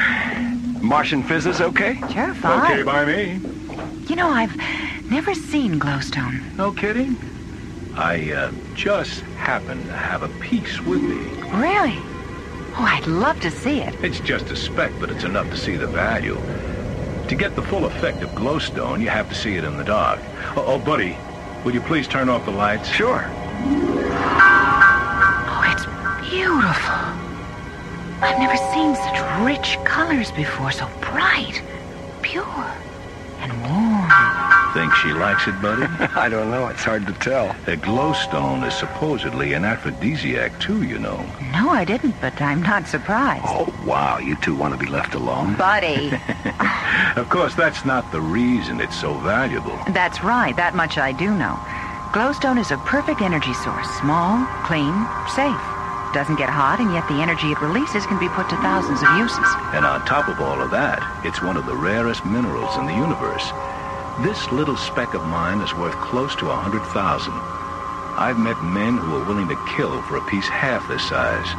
Martian fizzes okay? Sure, fine. Okay by me. You know, I've never seen glowstone. No kidding? I just happen to have a piece with me. Really? Oh, I'd love to see it. It's just a speck, but it's enough to see the value. To get the full effect of glowstone, you have to see it in the dark. Oh, buddy, will you please turn off the lights? Sure. Oh, it's beautiful. I've never seen such rich colors before, so bright, pure, and warm. Think she likes it, buddy? I don't know. It's hard to tell. The glowstone is supposedly an aphrodisiac, too, you know. No, I didn't, but I'm not surprised. Oh, wow. You two want to be left alone? Buddy. Of course, that's not the reason it's so valuable. That's right. That much I do know. Glowstone is a perfect energy source. Small, clean, safe. Doesn't get hot, and yet the energy it releases can be put to thousands of uses. And on top of all of that, it's one of the rarest minerals in the universe. This little speck of mine is worth close to 100,000. I've met men who are willing to kill for a piece half this size,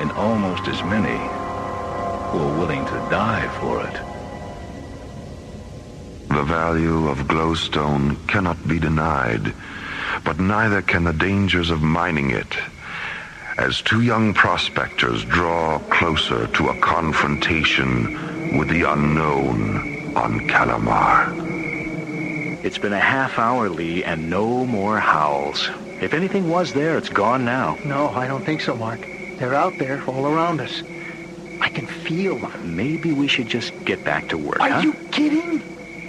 and almost as many who are willing to die for it. The value of glowstone cannot be denied, but neither can the dangers of mining it. As two young prospectors draw closer to a confrontation with the unknown on Calamar. It's been a half hour, Lee, and no more howls. If anything was there, it's gone now. No, I don't think so, Mark. They're out there all around us. I can feel them. Maybe we should just get back to work, Are you kidding?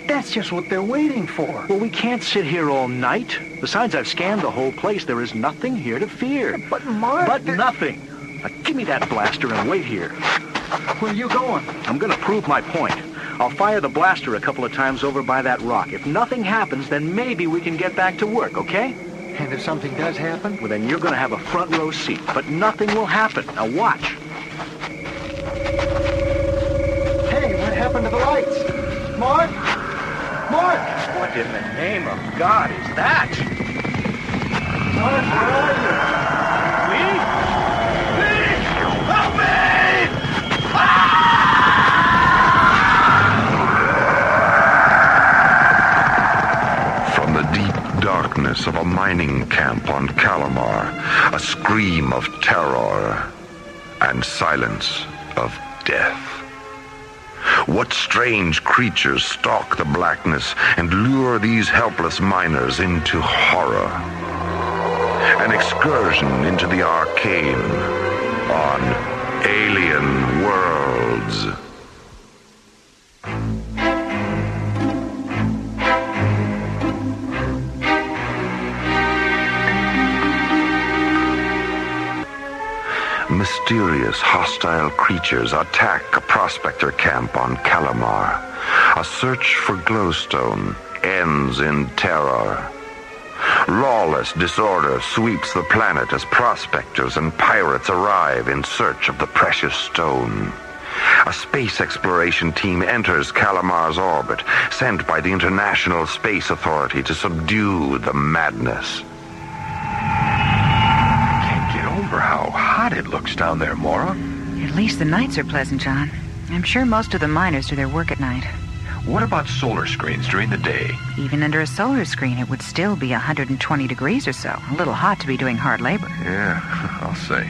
That's just what they're waiting for. Well, we can't sit here all night. Besides, I've scanned the whole place. There is nothing here to fear. But, Mark... But nothing. Now, give me that blaster and wait here. Where are you going? I'm going to prove my point. I'll fire the blaster a couple of times over by that rock. If nothing happens, then maybe we can get back to work, okay? And if something does happen? Well, then you're going to have a front row seat. But nothing will happen. Now, watch. Hey, what happened to the lights? Mark? Mark! What in the name of God is that? Mark, where are you? Lee? Lee! Help me! From the deep darkness of a mining camp on Calamar, a scream of terror and silence of death. What strange creatures stalk the blackness and lure these helpless miners into horror? An excursion into the arcane on Alien Worlds. Mysterious, hostile creatures attack a prospector camp on Calamar. A search for glowstone ends in terror. Lawless disorder sweeps the planet as prospectors and pirates arrive in search of the precious stone. A space exploration team enters Calamar's orbit, sent by the International Space Authority to subdue the madness. How hot it looks down there, Mora. At least the nights are pleasant, John. I'm sure most of the miners do their work at night. What about solar screens during the day? Even under a solar screen, it would still be 120 degrees or so. A little hot to be doing hard labor. Yeah, I'll say.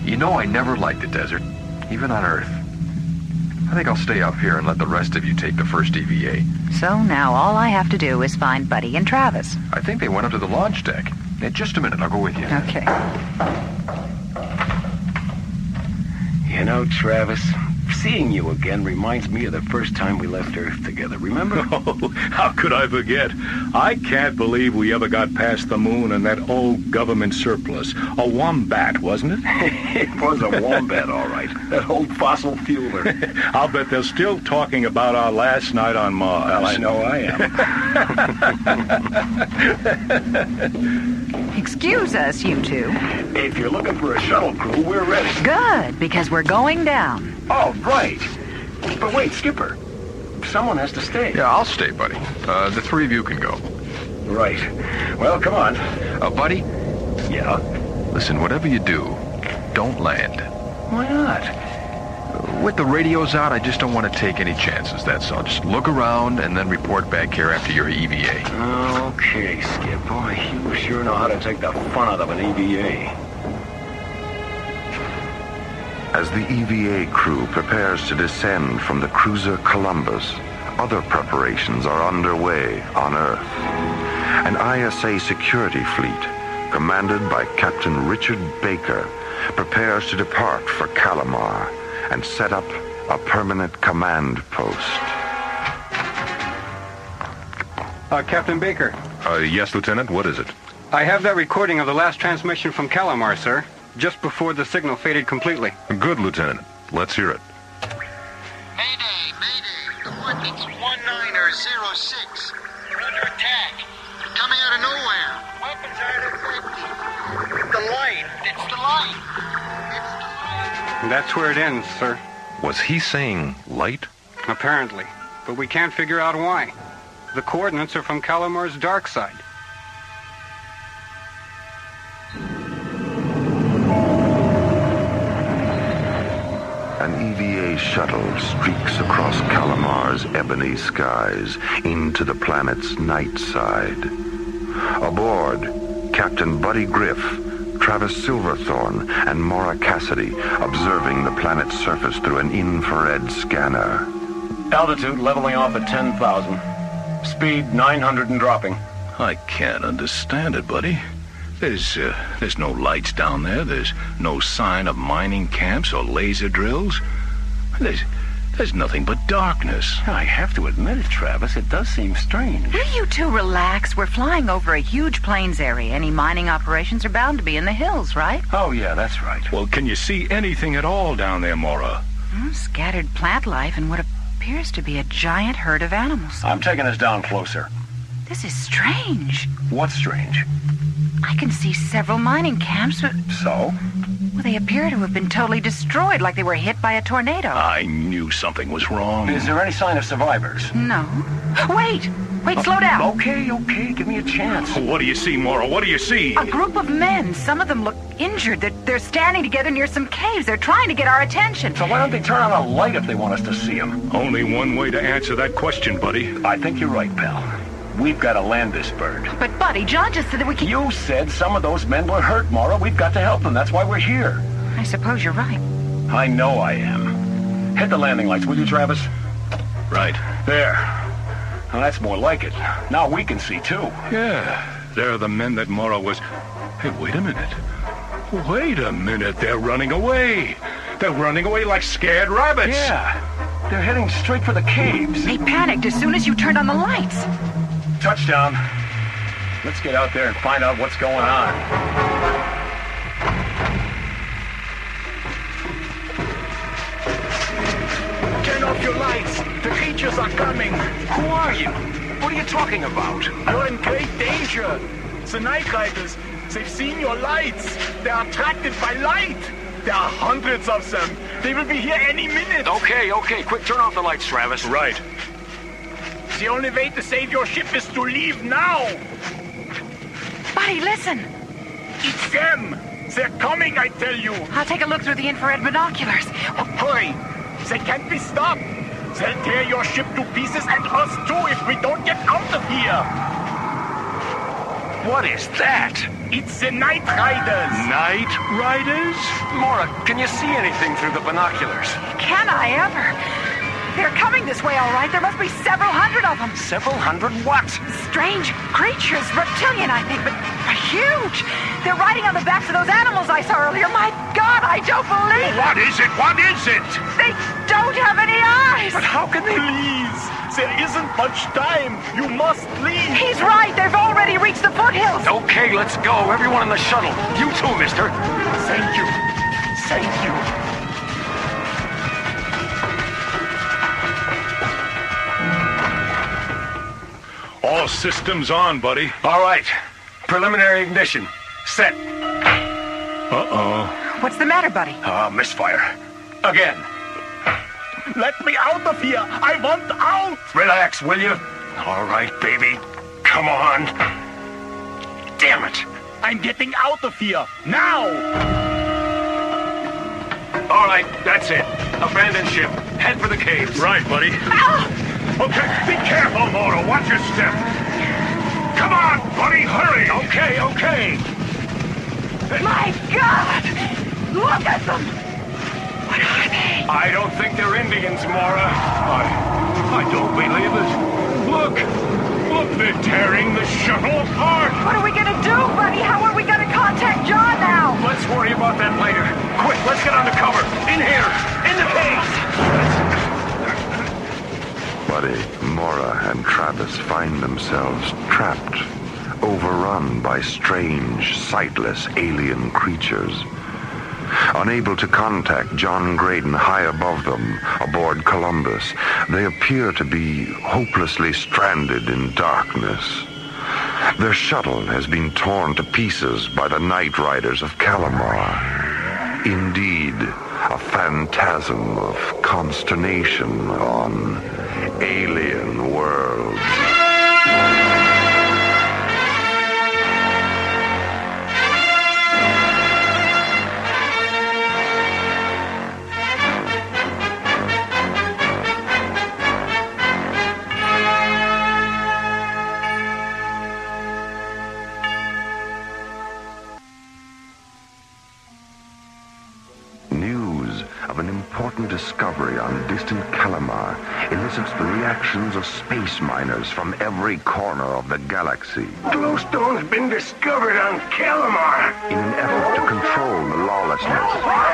You know, I never liked the desert, even on Earth. I think I'll stay up here and let the rest of you take the first EVA. So now all I have to do is find Buddy and Travis. I think they went up to the launch deck. In just a minute, I'll go with you. Okay. You know, Travis, seeing you again reminds me of the first time we left Earth together, remember? Oh, how could I forget? I can't believe we ever got past the moon and that old government surplus. A wombat, wasn't it? It was a wombat, all right. That old fossil fueler. I'll bet they're still talking about our last night on Mars. Well, I know I am. Excuse us, you two. If you're looking for a shuttle crew, we're ready. Good, because we're going down. Oh, right. But wait, Skipper. Someone has to stay. Yeah, I'll stay, buddy. The three of you can go. Right. Well, come on. Buddy? Yeah? Listen, whatever you do, don't land. Why not? With the radios out, I just don't want to take any chances, that's all. Just look around and then report back here after your EVA. Okay, Skip. Boy, you sure know how to take the fun out of an EVA. As the EVA crew prepares to descend from the cruiser Columbus, other preparations are underway on Earth. An ISA security fleet, commanded by Captain Richard Baker, prepares to depart for Calamar and set up a permanent command post. Captain Baker. Yes, Lieutenant, what is it? I have that recording of the last transmission from Calamar, sir. Just before the signal faded completely. Good, Lieutenant. Let's hear it. Mayday, mayday. Coordinates 1906. We're under attack. They're coming out of nowhere. Weapons aren't effective. The light. It's the light. It's the light. That's where it ends, sir. Was he saying light? Apparently. But we can't figure out why. The coordinates are from Calamar's dark side. An EVA shuttle streaks across Calamar's ebony skies into the planet's night side. Aboard, Captain Buddy Griff, Travis Silverthorne, and Maura Cassidy observing the planet's surface through an infrared scanner. Altitude leveling off at 10,000. Speed 900 and dropping. I can't understand it, buddy. There's no lights down there. There's no sign of mining camps or laser drills. There's nothing but darkness. I have to admit it, Travis. It does seem strange. Will you two relax? We're flying over a huge plains area. Any mining operations are bound to be in the hills, right? Oh, yeah, that's right. Well, can you see anything at all down there, Mora? Scattered plant life and what appears to be a giant herd of animals. I'm taking us down closer. This is strange. What's strange? I can see several mining camps, but... So? Well, they appear to have been totally destroyed, like they were hit by a tornado. I knew something was wrong. Is there any sign of survivors? No. Wait, slow down. Okay, give me a chance. What do you see, Mora? What do you see? A group of men. Some of them look injured. They're standing together near some caves. They're trying to get our attention. So why don't they turn on a light if they want us to see them? Only one way to answer that question, buddy. I think you're right, pal. We've got to land this bird. But, Buddy, John just said that we can... You said some of those men were hurt, Mara. We've got to help them. That's why we're here. I suppose you're right. I know I am. Hit the landing lights, will you, Travis? Right. There. Now, that's more like it. Now we can see, too. Yeah. They're the men that Mora was... Hey, wait a minute. Wait a minute. They're running away. They're running away like scared rabbits. Yeah. They're heading straight for the caves. They panicked as soon as you turned on the lights. Touchdown. Let's get out there and find out what's going on. Turn off your lights. The creatures are coming. Who are you? What are you talking about? You're in great danger. The Night Riders, they've seen your lights. They are attracted by light. There are hundreds of them. They will be here any minute. Okay. Quick, turn off the lights, Travis. Right. The only way to save your ship is to leave now. Buddy, listen. It's them. They're coming, I tell you. I'll take a look through the infrared binoculars. Hurry. They can't be stopped. They'll tear your ship to pieces and us too if we don't get out of here. What is that? It's the Night Riders. Night Riders? Mora, can you see anything through the binoculars? Can I ever? They're coming this way, all right. There must be several hundred of them. Several hundred what? Strange creatures. Reptilian, I think, but huge. They're riding on the backs of those animals I saw earlier. My God, I don't believe it. What is it? What is it? They don't have any eyes. But how can they? Please, there isn't much time. You must leave. He's right. They've already reached the foothills. Okay, let's go. Everyone in the shuttle. You too, mister. Thank you. Thank you. All systems on, buddy. All right. Preliminary ignition. Set. Uh-oh. What's the matter, Buddy? Misfire. Again. Let me out of here. I want out. Relax, will you? All right, baby. Come on. Damn it. I'm getting out of here. Now. All right, that's it. Abandon ship. Head for the caves. Right, buddy. Okay, be careful, Moro. Watch your step. Come on, buddy, hurry. Okay. My God! Look at them! What are they? I don't think they're Indians, Mora. I don't believe it. Look, they're tearing the shuttle apart. What are we gonna do, buddy? How are we gonna contact John now? Let's worry about that later. Quick, let's get under cover. In here, in the caves. Buddy, Mora, and Travis find themselves trapped, overrun by strange, sightless alien creatures. Unable to contact John Graydon high above them, aboard Columbus, they appear to be hopelessly stranded in darkness. Their shuttle has been torn to pieces by the Night Riders of Calamar. Indeed, a phantasm of consternation on alien worlds. of an important discovery on distant Calamar elicits the reactions of space miners from every corner of the galaxy. Glowstone's been discovered on Calamar. In an effort to control the lawlessness,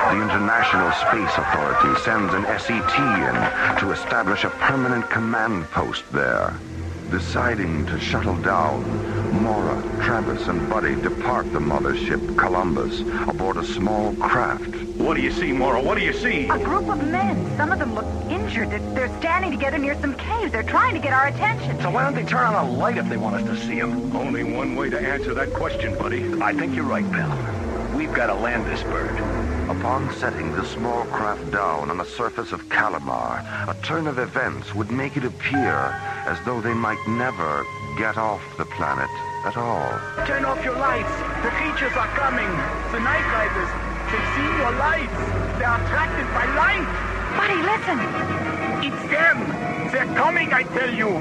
the International Space Authority sends an SET in to establish a permanent command post there. Deciding to shuttle down, Mora, Travis, and Buddy depart the mothership Columbus aboard a small craft. What do you see, Mora? What do you see? A group of men. Some of them look injured. They're standing together near some caves. They're trying to get our attention. So why don't they turn on a light if they want us to see them? Only one way to answer that question, buddy. I think you're right, pal. We've got to land this bird. Upon setting the small craft down on the surface of Calamar, a turn of events would make it appear as though they might never get off the planet at all. Turn off your lights. The creatures are coming. The Night Riders. They've seen your lights. They're attracted by light. Buddy, listen. It's them. They're coming, I tell you.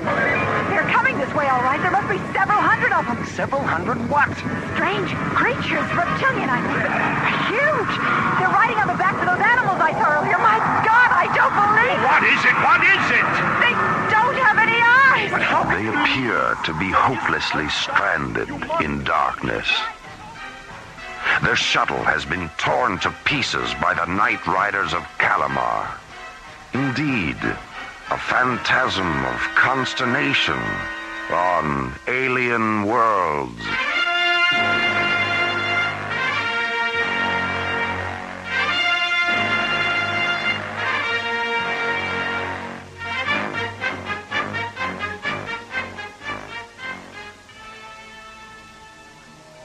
They're coming this way, all right. There must be several hundred of them. Several hundred what? Strange creatures. Reptilian, I think. Huge. They're riding on the backs of those animals I saw earlier. My God, I don't believe it. What is it? What is it? They don't have any eyes. But how They appear to be hopelessly stranded in darkness. Their shuttle has been torn to pieces by the Night Riders of Calamar. Indeed, a phantasm of consternation on alien worlds.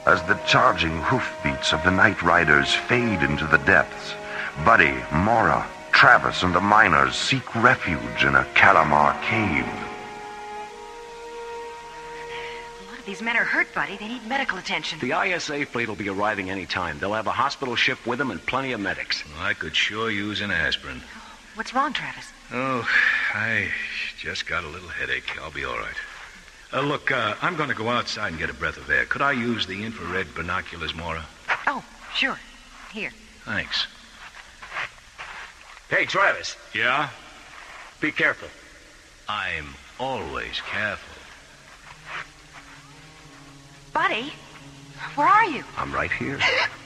As the charging hoofbeats of the Night Riders fade into the depths, Buddy, Mora, Travis, and the miners seek refuge in a Calamar cave. A lot of these men are hurt, Buddy. They need medical attention. The ISA fleet will be arriving any time. They'll have a hospital ship with them and plenty of medics. I could sure use an aspirin. What's wrong, Travis? Oh, I just got a little headache. I'll be all right. Look, I'm going to go outside and get a breath of air. Could I use the infrared binoculars, Mora? Oh, sure. Here. Thanks. Hey, Travis. Yeah? Be careful. I'm always careful. Buddy, where are you? I'm right here.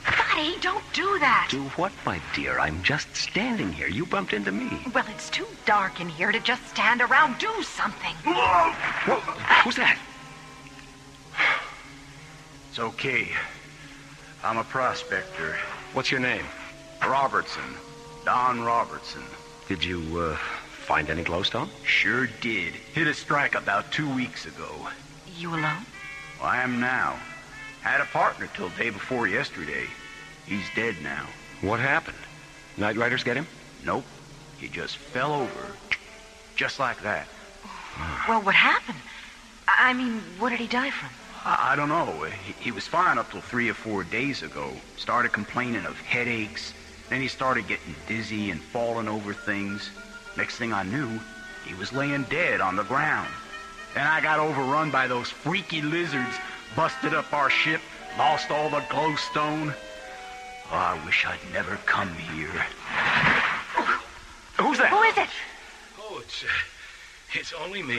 Buddy, don't do that. Do what, my dear? I'm just standing here. You bumped into me. Well, it's too dark in here to just stand around. Do something. Whoa! Who's that? It's okay. I'm a prospector. What's your name? Robertson. Don Robertson. Did you, find any glowstone? Sure did. Hit a strike about 2 weeks ago. You alone? Well, I am now. Had a partner till day before yesterday. He's dead now. What happened? Night Riders get him? Nope. He just fell over. Just like that. Well, what happened? I mean, what did he die from? I don't know. He was fine up till 3 or 4 days ago. Started complaining of headaches. Then he started getting dizzy and falling over things. Next thing I knew, he was laying dead on the ground. Then I got overrun by those freaky lizards, busted up our ship, lost all the glowstone. Oh, I wish I'd never come here. Who's that? Who is it? Oh, it's only me.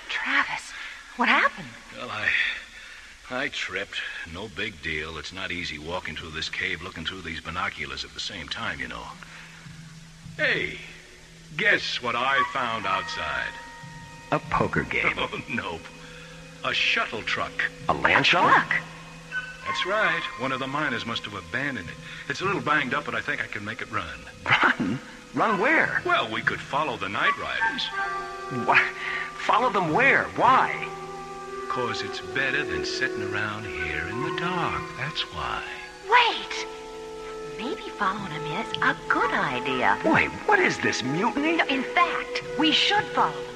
Travis, what happened? Well, I tripped. No big deal. It's not easy walking through this cave looking through these binoculars at the same time, you know. Hey, guess what I found outside? A poker game. Oh, nope. A shuttle truck. A land shuttle? That's right. One of the miners must have abandoned it. It's a little banged up, but I think I can make it run. Run? Run where? Well, we could follow the Night Riders. What? Follow them where? Why? 'Cause it's better than sitting around here in the dark. That's why. Wait! Maybe following him is a good idea. Wait, what is this, mutiny? No, in fact, we should follow them.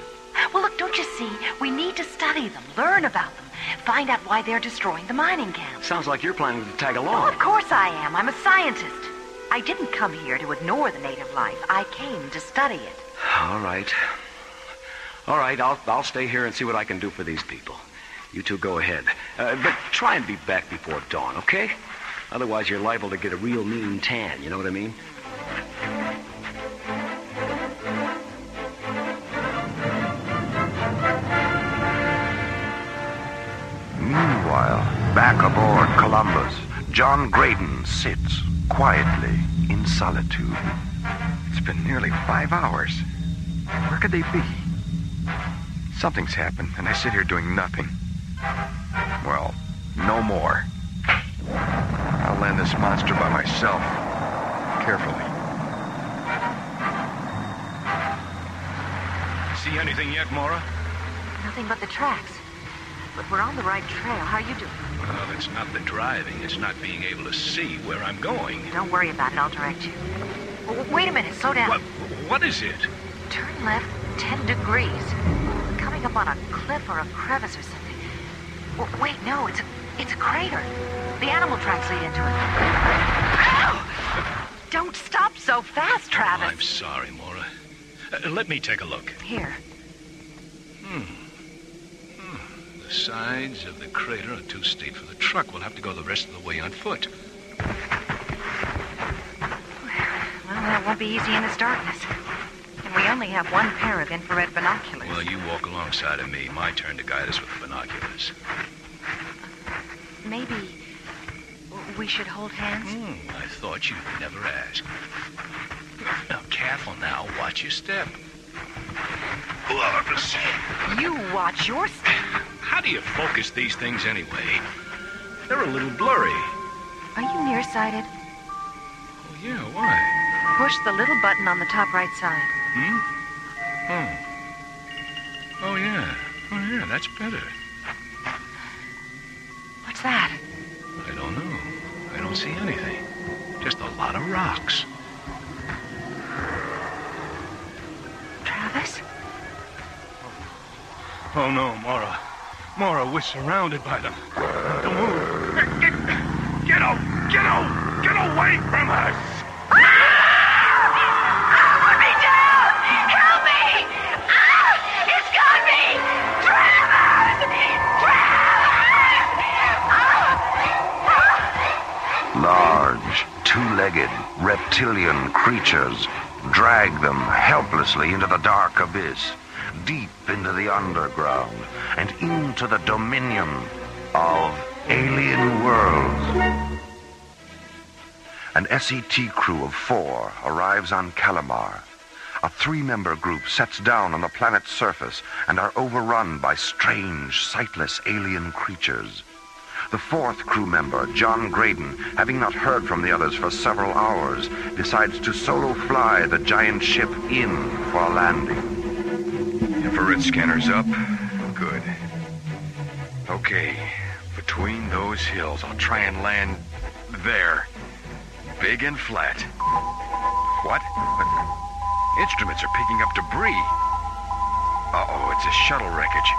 Well, look, don't you see? We need to study them, learn about them, find out why they're destroying the mining camp. Sounds like you're planning to tag along. Oh, of course I am. I'm a scientist. I didn't come here to ignore the native life. I came to study it. All right. All right, I'll stay here and see what I can do for these people. You two go ahead. But try and be back before dawn, okay? Otherwise, you're liable to get a real mean tan, you know what I mean? Meanwhile, back aboard Columbus, John Graydon sits quietly in solitude. It's been nearly 5 hours. Where could they be? Something's happened, and I sit here doing nothing. Well, no more. I'll land this monster by myself. Carefully. See anything yet, Mora? Nothing but the tracks. But we're on the right trail. How are you doing? Well, it's not the driving. It's not being able to see where I'm going. Don't worry about it. I'll direct you. Wait a minute. Slow down. What is it? Turn left 10 degrees. We're coming up on a cliff or a crevice or something. Wait, no. It's a crater. The animal tracks lead into it. Ow! Don't stop so fast, Travis. Oh, I'm sorry, Mora. Let me take a look. Here. The sides of the crater are too steep for the truck. We'll have to go the rest of the way on foot. Well, that won't be easy in this darkness. And we only have one pair of infrared binoculars. Well, you walk alongside of me. My turn to guide us with the binoculars. Maybe we should hold hands? I thought you'd never ask. Now, careful now. Watch your step. You watch your step. How do you focus these things anyway? They're a little blurry. Are you nearsighted? Oh, yeah, why? Push the little button on the top right side. Oh, yeah. Oh, yeah, that's better. What's that? I don't know. I don't see anything. Just a lot of rocks. Travis? Oh, no, Mora. Mora, we're surrounded by them. Don't move. Get away from us! Put me down! Help me! It's got me! Travis! Large, two-legged, reptilian creatures drag them helplessly into the dark abyss, deep into the underground, and into the dominion of alien worlds. An SET crew of 4 arrives on Calamar. A 3-member group sets down on the planet's surface and are overrun by strange, sightless alien creatures. The 4th crew member, John Graydon, having not heard from the others for several hours, decides to solo fly the giant ship in for a landing. Infrared scanners up. Good. Okay. Between those hills, I'll try and land there. Big and flat. What? Instruments are picking up debris. Uh-oh, it's a shuttle wreckage.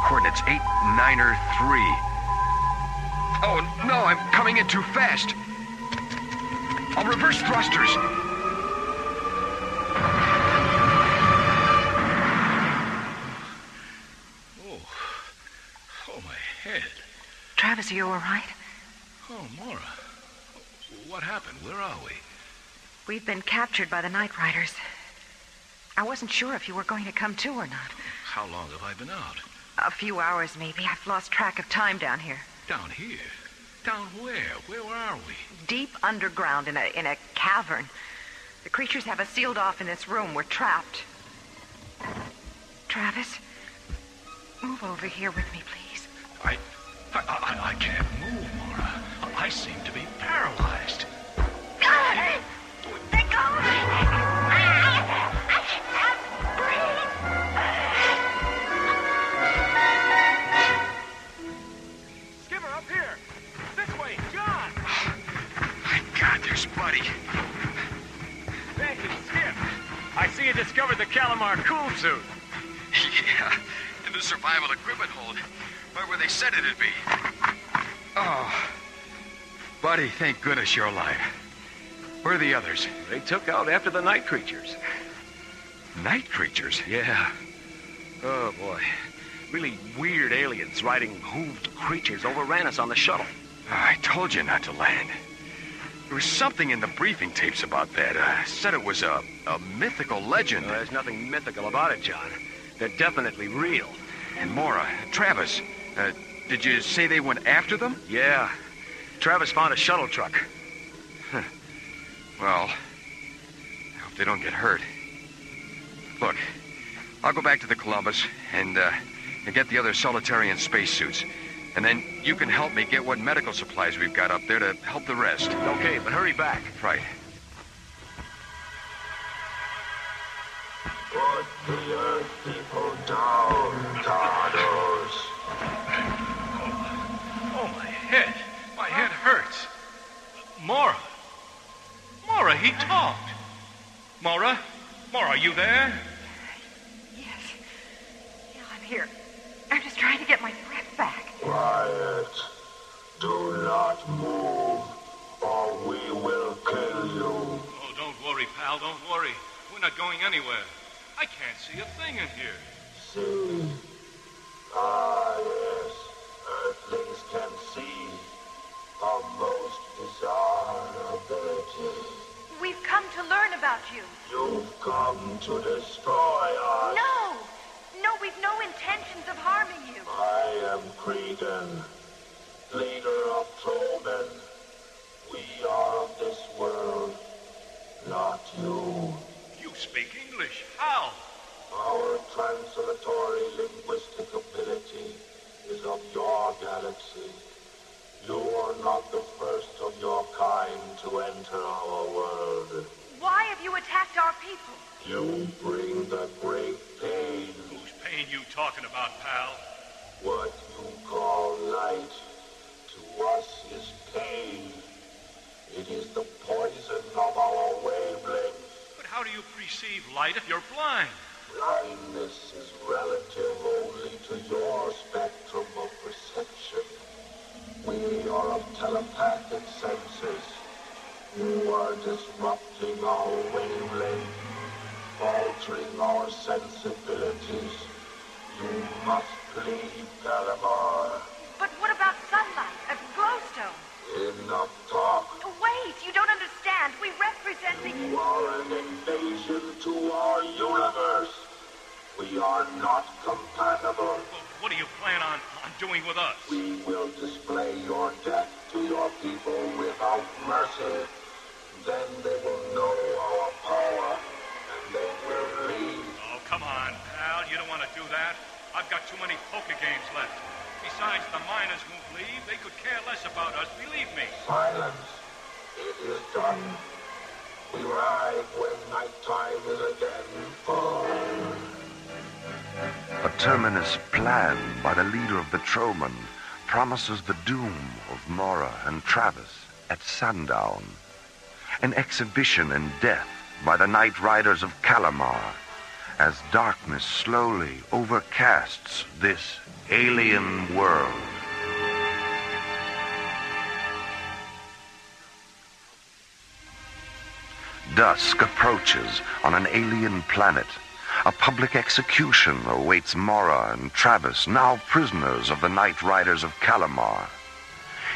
Coordinates 89er3. Oh, no, I'm coming in too fast. I'll reverse thrusters. Oh, my head. Travis, are you all right? Oh, Mora. What happened? Where are we? We've been captured by the Night Riders. I wasn't sure if you were going to come too or not. How long have I been out? A few hours, maybe. I've lost track of time down here. Down here? Down where? Where are we? Deep underground in a cavern. The creatures have us sealed off in this room. We're trapped. Travis, move over here with me, please. I can't move, Mora. I seem to be paralyzed. Let go of me! I can't breathe! Skipper, up here! This way, John! My God, there's Buddy. Hey, Skip! I see you discovered the Calamar cool suit. Yeah, in the survival equipment hold. Right where they said it'd be. Oh. Buddy, thank goodness you're alive. Where are the others? They took out after the night creatures. Night creatures? Yeah. Oh, boy. Really weird aliens riding hooved creatures overran us on the shuttle. I told you not to land. There was something in the briefing tapes about that. Said it was a mythical legend. There's nothing mythical about it, John. They're definitely real. And Mora, Travis, Did you say they went after them? Yeah. Travis found a shuttle truck. Well, I hope they don't get hurt. Look, I'll go back to the Columbus and get the other Solitarian spacesuits. And then you can help me get what medical supplies we've got up there to help the rest. Okay, but hurry back. Right. Put the Earth people down, Cardos. Oh, my head. My head hurts. Mora. Mora, he talked. Mora? Mora, are you there? Yes. Yeah, I'm here. I'm just trying to get my breath back. Quiet. Do not move, or we will kill you. Oh, don't worry, pal. Don't worry. We're not going anywhere. I can't see a thing in here. See? Ah, yes. Earthlings can see. A most bizarre ability. We've come to learn about you. You've come to destroy us. No! No, we've no intentions of harming you. I am Cregan, leader of Trollmen. We are of this world, not you. You speak English. How? Our translatory linguistic ability is of your galaxy. You are not the first of your kind to enter our world. Why have you attacked our people? You bring the great pain. Whose pain you talking about, pal? What you call light, to us is pain. It is the poison of our wavelength. But how do you perceive light if you're blind? Blindness is relative only to your spectrum of perception. We are of telepathic senses. You are disrupting our wavelength, altering our sensibilities. You must leave Calamar. But what about sunlight, a glowstone? Enough talk. Wait, you don't understand. We represent the... You are an invasion to our universe. We are not compatible. Well, what do you plan on doing with us? We will display your death to your people without mercy. Then they will know our power, and they will leave. Oh, come on, pal. You don't want to do that. I've got too many poker games left. Besides, the miners won't leave. They could care less about us, believe me. Silence. It is done. We ride when nighttime is again full. A terminus planned by the leader of the Trollmen promises the doom of Mora and Travis at sundown. An exhibition in death by the Night Riders of Calamar as darkness slowly overcasts this alien world. Dusk approaches on an alien planet. A public execution awaits Mora and Travis, now prisoners of the Night Riders of Calamar.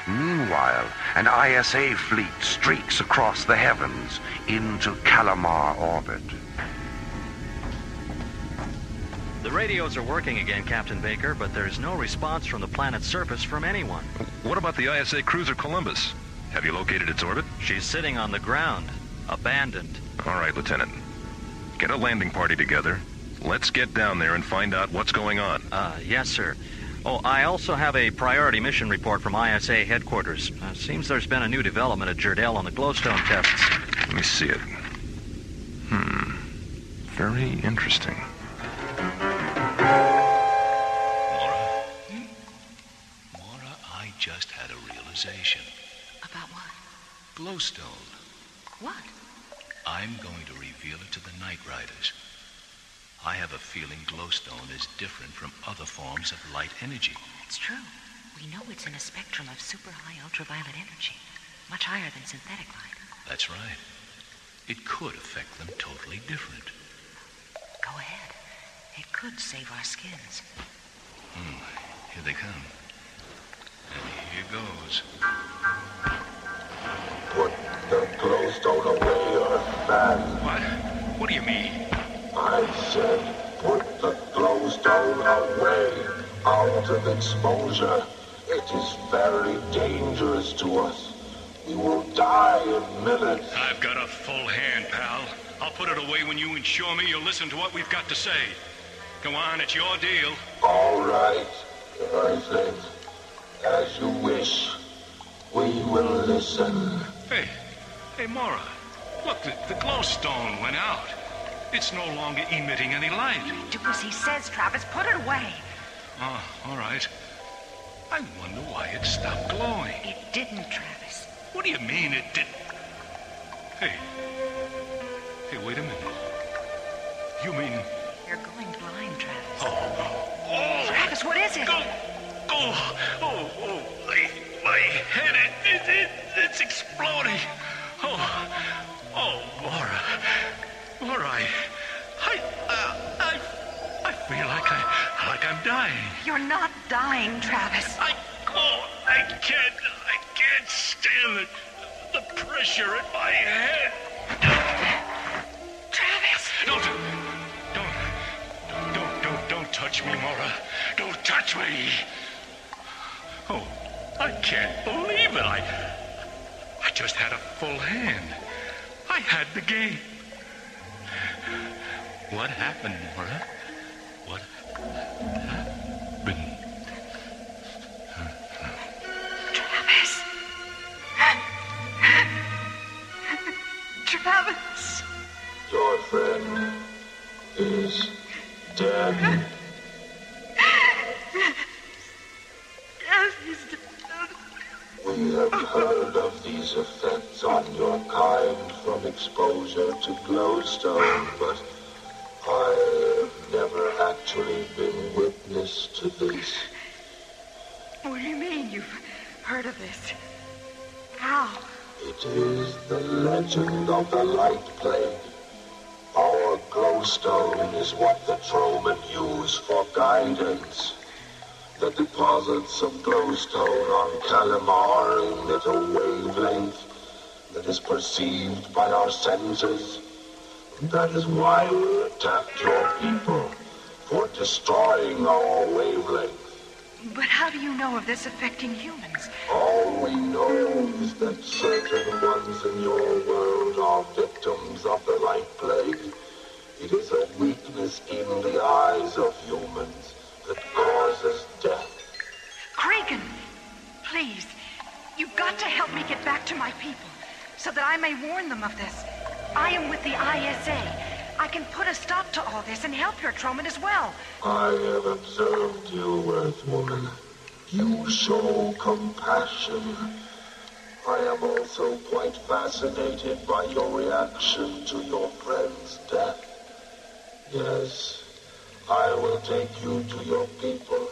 Meanwhile, an ISA fleet streaks across the heavens into Calamar orbit. The radios are working again, Captain Baker, but there's no response from the planet's surface from anyone. What about the ISA cruiser Columbus? Have you located its orbit? She's sitting on the ground, abandoned. All right, Lieutenant. Get a landing party together. Let's get down there and find out what's going on. Yes, sir. Oh, I also have a priority mission report from ISA headquarters. Seems there's been a new development at Jerdel on the glowstone tests. Let me see it. Very interesting. Mora, I just had a realization. About what? Glowstone. What? I'm going to reveal it to the Night Riders. I have a feeling glowstone is different from other forms of light energy. It's true. We know it's in a spectrum of super high ultraviolet energy, much higher than synthetic light. That's right. It could affect them totally different. Go ahead. It could save our skins. Here they come. And here goes. Put the glowstone away, Earthman. What? What do you mean? I said, put the glowstone away, out of exposure. It is very dangerous to us. We will die in minutes. I've got a full hand, pal. I'll put it away when you ensure me you'll listen to what we've got to say. Go on, it's your deal. All right, I think. As you wish. We will listen. Hey, Mora. Look, the glow stone went out. It's no longer emitting any light. Do as he says, Travis. Put it away. Oh, all right. I wonder why it stopped glowing. It didn't, Travis. What do you mean it didn't? Hey, wait a minute. You mean... You're going blind, Travis. Oh. Travis, what is it? My head, it's exploding. Mora, I feel like I'm dying. You're not dying, Travis. I can't stand the pressure in my head. Travis! Don't touch me, Mora. Don't touch me. Oh, I can't believe it. I just had a full hand. I had the game. What happened, Mora? What happened? Travis. Travis. Your friend is dead. Yes, he's dead. We have heard of these effects on your kind from exposure to glowstone, but I have never actually been witness to this. What do you mean you've heard of this? How? It is the legend of the light plague. Our glowstone is what the Troman use for guidance. The deposits of glowstone on Calamar emit a wavelength that is perceived by our senses. That is why we attacked your people, for destroying our wavelength. But how do you know of this affecting humans? All we know is that certain ones in your world are victims of the light plague. It is a weakness in the eyes of humans that causes death. Cregan, please, you've got to help me get back to my people, so that I may warn them of this. I am with the ISA. I can put a stop to all this and help your Troman as well. I have observed you, Earthwoman. You show compassion. I am also quite fascinated by your reaction to your friend's death. Yes, I will take you to your people.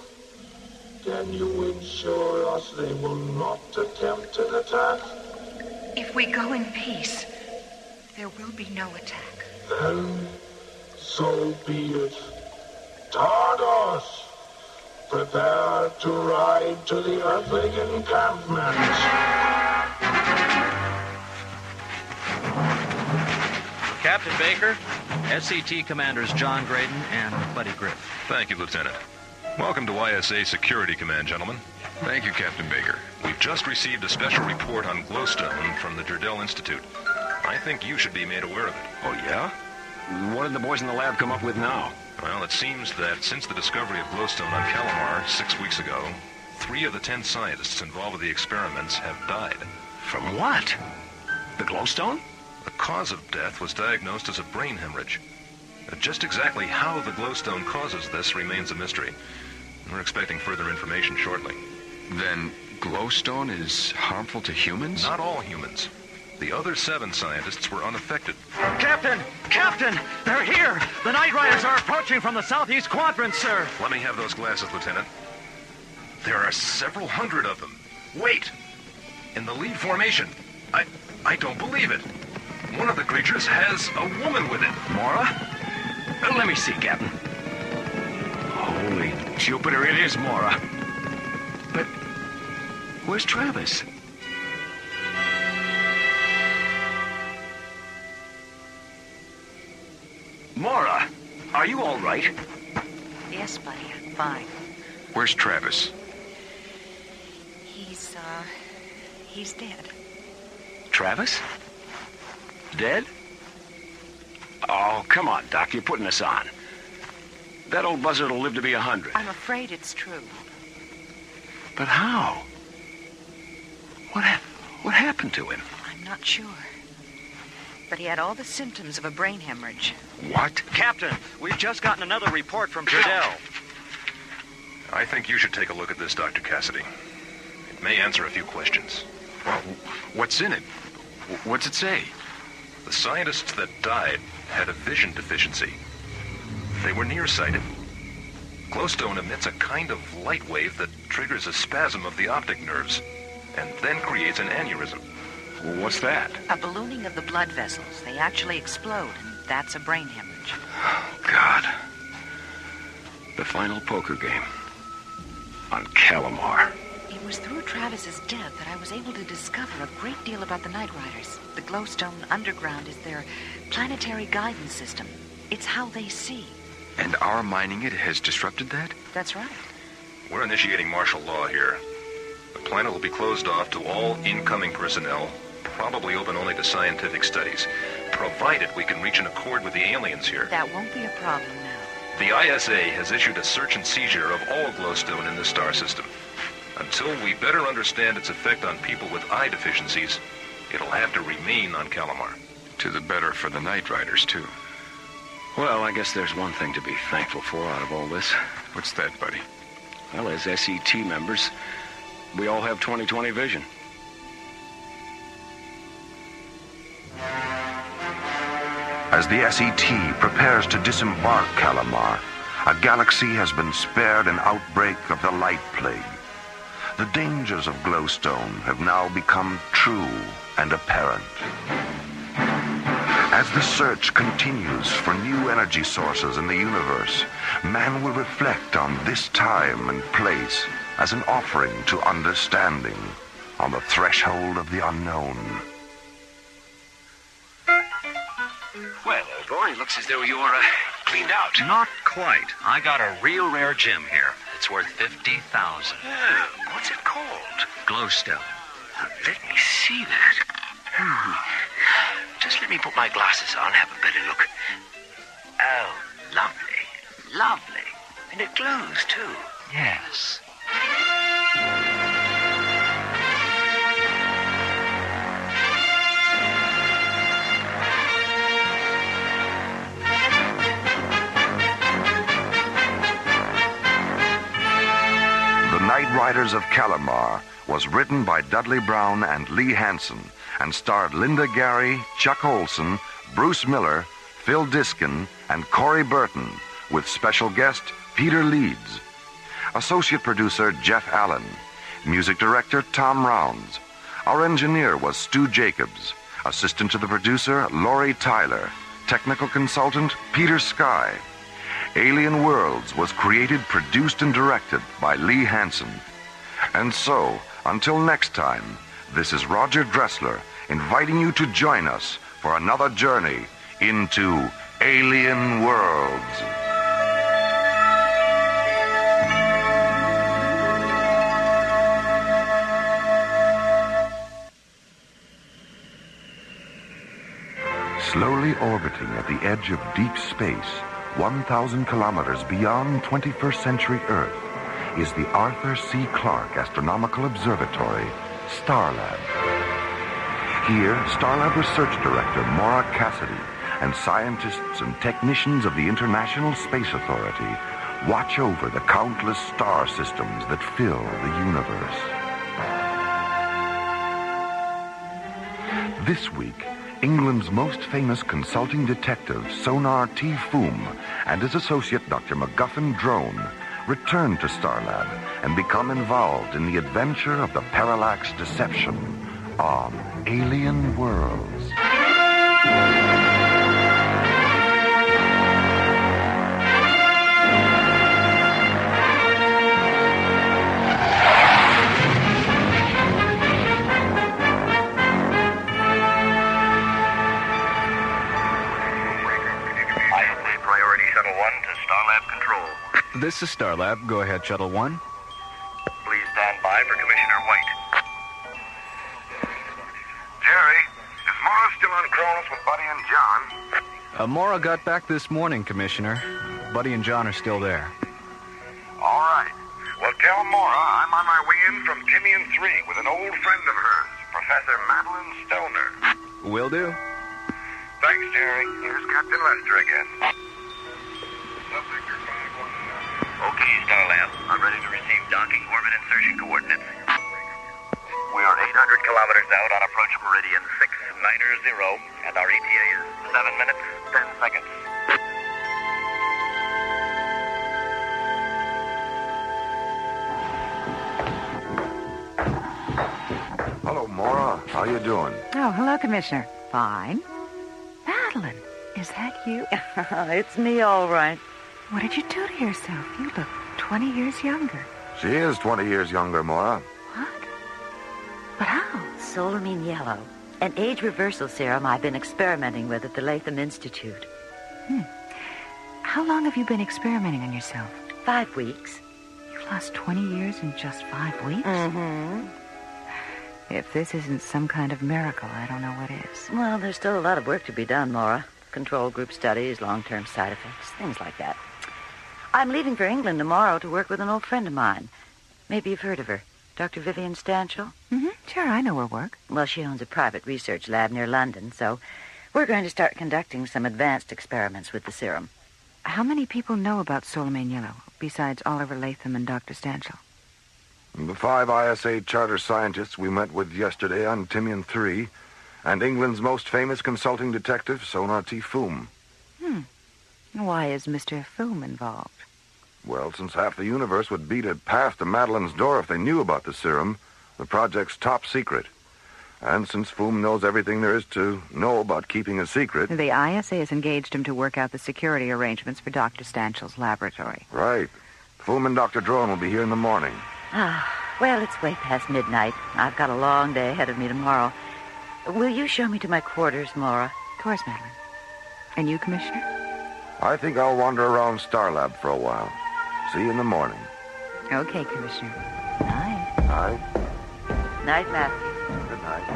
Can you ensure us they will not attempt an attack? If we go in peace, there will be no attack. Then, so be it. Tardos, prepare to ride to the Earthling encampment. Captain Baker, SCT Commanders John Graydon and Buddy Griff. Thank you, Lieutenant. Welcome to ISA Security Command, gentlemen. Thank you, Captain Baker. We've just received a special report on glowstone from the Jerdell Institute. I think you should be made aware of it. Oh, yeah? What did the boys in the lab come up with now? Well, it seems that since the discovery of glowstone on Calamar 6 weeks ago, 3 of the 10 scientists involved with the experiments have died. From what? The glowstone? The cause of death was diagnosed as a brain hemorrhage. Just exactly how the glowstone causes this remains a mystery. We're expecting further information shortly. Then glowstone is harmful to humans? Not all humans. The other 7 scientists were unaffected. Captain! Captain! They're here! The Night Riders are approaching from the southeast quadrant, sir. Let me have those glasses, Lieutenant. There are several hundred of them. Wait! In the lead formation. I don't believe it. One of the creatures has a woman with it. Mora? Let me see, Captain. Holy Jupiter, it is Mora. But where's Travis? Mora, are you all right? Yes, buddy, I'm fine. Where's Travis? He's dead. Travis? Dead? Oh, come on, Doc. You're putting us on. That old buzzard will live to be 100. I'm afraid it's true. But how? What happened to him? I'm not sure. But he had all the symptoms of a brain hemorrhage. What? Captain, we've just gotten another report from Jardel. I think you should take a look at this, Dr. Cassidy. It may answer a few questions. Well, what's in it? What's it say? The scientists that died had a vision deficiency. They were nearsighted. Glowstone emits a kind of light wave that triggers a spasm of the optic nerves and then creates an aneurysm. Well, what's that? A ballooning of the blood vessels. They actually explode, and that's a brain hemorrhage. Oh, God. The final poker game. On Calamar. It was through Travis's death that I was able to discover a great deal about the Night Riders. The Glowstone Underground is their planetary guidance system. It's how they see. And our mining it has disrupted that? That's right. We're initiating martial law here. The planet will be closed off to all incoming personnel, probably open only to scientific studies, provided we can reach an accord with the aliens here. That won't be a problem now. The ISA has issued a search and seizure of all glowstone in the star system. Until we better understand its effect on people with eye deficiencies, it'll have to remain on Calamar. To the better for the Night Riders, too. Well, I guess there's one thing to be thankful for out of all this. What's that, buddy? Well, as SET members, we all have 20/20 vision. As the SET prepares to disembark Calamar, a galaxy has been spared an outbreak of the Light Plague. The dangers of glowstone have now become true and apparent. As the search continues for new energy sources in the universe, man will reflect on this time and place as an offering to understanding on the threshold of the unknown. Well, old boy, looks as though you're cleaned out. Not quite. I got a real rare gem here. It's worth 50,000. Oh, what's it called? Glowstone. Let me see that. Just let me put my glasses on, have a better look. Oh, lovely. Lovely. And it glows, too. Yes. The Night Riders of Calamar was written by Dudley Brown and Lee Hansen and starred Linda Gary, Chuck Olson, Bruce Miller, Phil Diskin, and Corey Burton, with special guest Peter Leeds. Associate producer Jeff Allen. Music director Tom Rounds. Our engineer was Stu Jacobs. Assistant to the producer Laurie Tyler. Technical consultant Peter Sky. Alien Worlds was created, produced, and directed by Lee Hansen. And so, until next time, this is Roger Dressler inviting you to join us for another journey into Alien Worlds. Slowly orbiting at the edge of deep space, 1,000 kilometers beyond 21st century Earth, is the Arthur C. Clarke Astronomical Observatory, Starlab. Here, Starlab Research Director Maura Cassidy and scientists and technicians of the International Space Authority watch over the countless star systems that fill the universe. This week, England's most famous consulting detective, Sonar T. Foom, and his associate, Dr. MacGuffin Drone, return to Starlab and become involved in the adventure of the Parallax Deception on Alien Worlds. This is Starlab. Go ahead, Shuttle 1. Please stand by for Commissioner Commissioner White. Jerry, is Mara still on Cronus with Buddy and John? Mora got back this morning, Commissioner. Buddy and John are still there. All right. Well, tell Mora I'm on my way in from Timian 3 with an old friend of hers, Professor Madeline Stoner. Will do. Thanks, Jerry. Here's Captain Lester again. Okay, Starlab. I'm ready to receive docking orbit insertion coordinates. We are 800 kilometers out on approach meridian 690, and our ETA is 7 minutes, 10 seconds. Hello, Mora. How you doing? Oh, hello, Commissioner. Fine. Madeline, is that you? It's me, all right. What did you do to yourself? You look 20 years younger. She is 20 years younger, Mora. But how? Solamine yellow. An age reversal serum I've been experimenting with at the Latham Institute. How long have you been experimenting on yourself? 5 weeks. You've lost 20 years in just 5 weeks? Mm-hmm. If this isn't some kind of miracle, I don't know what is. Well, there's still a lot of work to be done, Mora. Control group studies, long-term side effects, things like that. I'm leaving for England tomorrow to work with an old friend of mine. Maybe you've heard of her. Dr. Vivian Stanchel? Mm-hmm. Sure, I know her work. Well, she owns a private research lab near London, so we're going to start conducting some advanced experiments with the serum. How many people know about Solamine Yellow, besides Oliver Latham and Dr. Stanchel? The 5 ISA charter scientists we met with yesterday on Timian 3, and England's most famous consulting detective, Sonar T. Foom. Why is Mr. Foom involved? Well, since half the universe would beat a path to Madeline's door if they knew about the serum, the project's top secret. And since Foom knows everything there is to know about keeping a secret... The ISA has engaged him to work out the security arrangements for Dr. Stanchel's laboratory. Right. Foom and Dr. Drone will be here in the morning. Well, it's way past midnight. I've got a long day ahead of me tomorrow. Will you show me to my quarters, Mora? Of course, Madeline. And you, Commissioner? I think I'll wander around Starlab for a while. See you in the morning. Okay, Commissioner. Night. Night. Night, Matthew. Good night.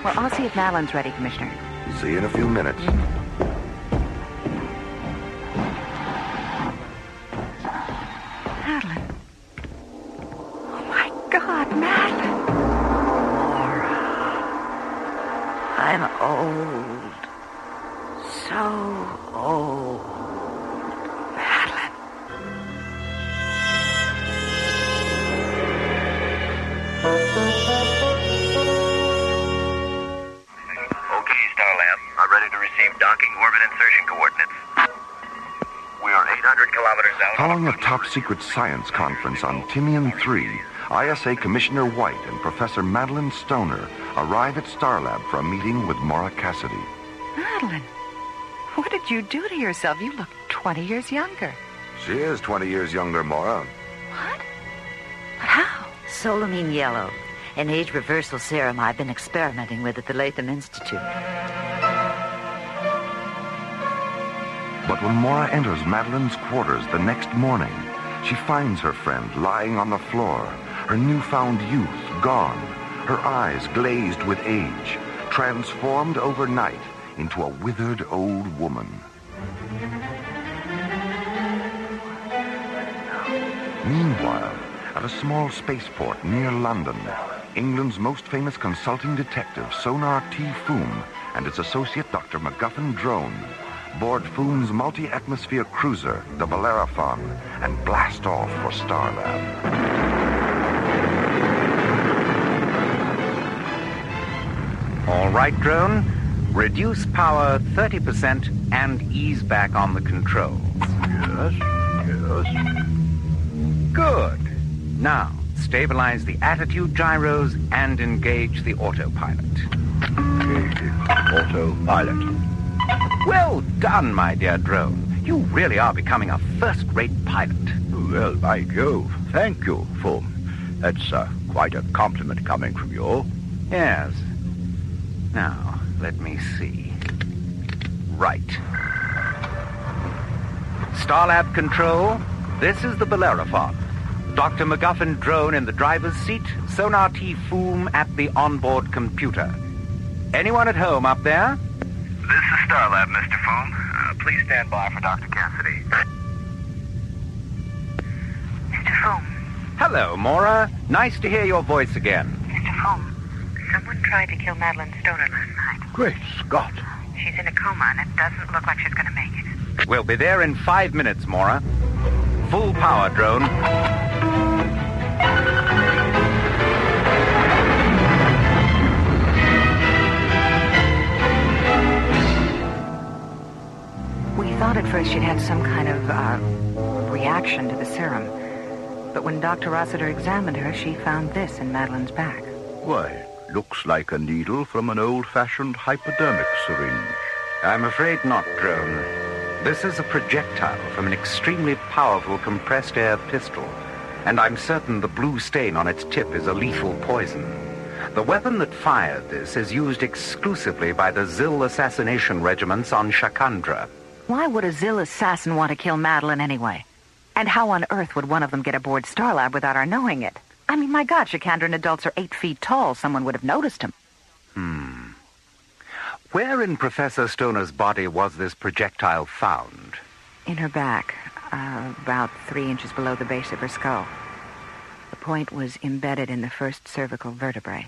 Well, I'll see if Madeline's ready, Commissioner. See you in a few minutes. Madeline. Oh, my God, Madeline. Mora. I'm old. So old. Madeline. Okay, Starlab. I'm ready to receive docking orbit insertion coordinates. We are 800 kilometers out. Following a top-secret science conference on Timian 3, ISA Commissioner White and Professor Madeline Stoner arrive at Starlab for a meeting with Mora Cassidy. Madeline, what did you do to yourself? You look 20 years younger. She is 20 years younger, Mora. What? But how? Solamine yellow. An age reversal serum I've been experimenting with at the Latham Institute. But when Mora enters Madeline's quarters the next morning, she finds her friend lying on the floor, her newfound youth gone, her eyes glazed with age, transformed overnight into a withered old woman. Meanwhile, at a small spaceport near London, England's most famous consulting detective, Sonar T. Foom, and its associate, Dr. MacGuffin Drone, board Foom's multi-atmosphere cruiser, the Bellerophon, and blast off for Starlab. All right, Drone. Reduce power 30% and ease back on the controls. Yes. Good. Now, stabilize the attitude gyros and engage the autopilot. Autopilot. Well done, my dear Drone. You really are becoming a first-rate pilot. Well, by Jove, thank you, Foom. That's quite a compliment coming from you. Yes. Now, let me see. Right. Starlab Control, this is the Bellerophon. Dr. MacGuffin drone in the driver's seat, Sonar T. Foom at the onboard computer. Anyone at home up there? This is Starlab, Mr. Foom. Please stand by for Dr. Cassidy. Mr. Foom. Hello, Mora. Nice to hear your voice again. Mr. Foom, someone tried to kill Madeline Stoner last night. Great Scott. She's in a coma, and it doesn't look like she's going to make it. We'll be there in 5 minutes, Mora. Full power, drone. We thought at first she'd had some kind of reaction to the serum. But when Dr. Rossiter examined her, she found this in Madeline's back. Why, looks like a needle from an old-fashioned hypodermic syringe. I'm afraid not, drone. This is a projectile from an extremely powerful compressed air pistol, and I'm certain the blue stain on its tip is a lethal poison. The weapon that fired this is used exclusively by the Zil assassination regiments on Shakandra. Why would a Zil assassin want to kill Madeline anyway? And how on earth would one of them get aboard Starlab without our knowing it? I mean, my God, Shakandran adults are 8 feet tall. Someone would have noticed him. Where in Professor Stoner's body was this projectile found? In her back, about 3 inches below the base of her skull. The point was embedded in the first cervical vertebrae.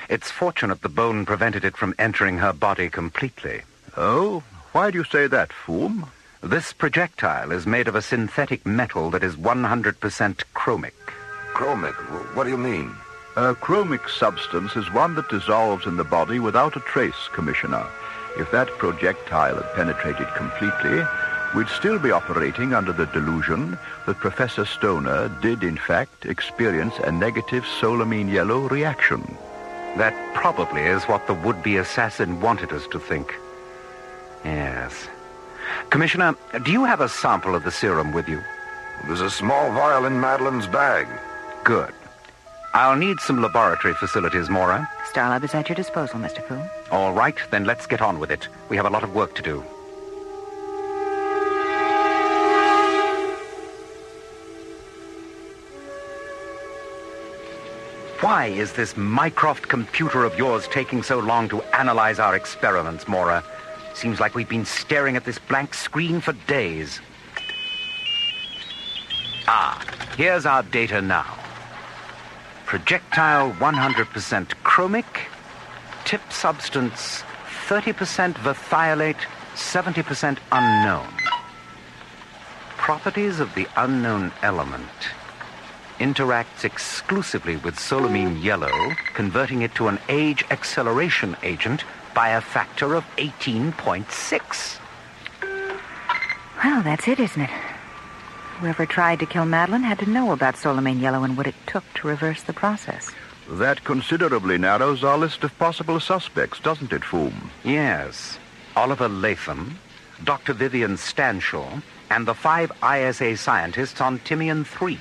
It's fortunate the bone prevented it from entering her body completely. Oh? Why do you say that, Foom? This projectile is made of a synthetic metal that is 100% chromic. Chromic? What do you mean? A chromic substance is one that dissolves in the body without a trace, Commissioner. If that projectile had penetrated completely, we'd still be operating under the delusion that Professor Stoner did, in fact, experience a negative solamine yellow reaction. That probably is what the would-be assassin wanted us to think. Yes. Commissioner, do you have a sample of the serum with you? There's a small vial in Madeline's bag. Good. I'll need some laboratory facilities, Mora. Starlab is at your disposal, Mr. Foom. All right, then let's get on with it. We have a lot of work to do. Why is this Mycroft computer of yours taking so long to analyze our experiments, Mora? Seems like we've been staring at this blank screen for days. Here's our data now. Projectile 100% chromic, tip substance 30% verthiolate, 70% unknown. Properties of the unknown element. Interacts exclusively with solamine yellow, converting it to an age acceleration agent by a factor of 18.6. Well, that's it, isn't it? Whoever tried to kill Madeline had to know about solamine yellow and what it took to reverse the process. That considerably narrows our list of possible suspects, doesn't it, Foom? Yes. Oliver Latham, Dr. Vivian Stanshall, and the 5 ISA scientists on Timian 3.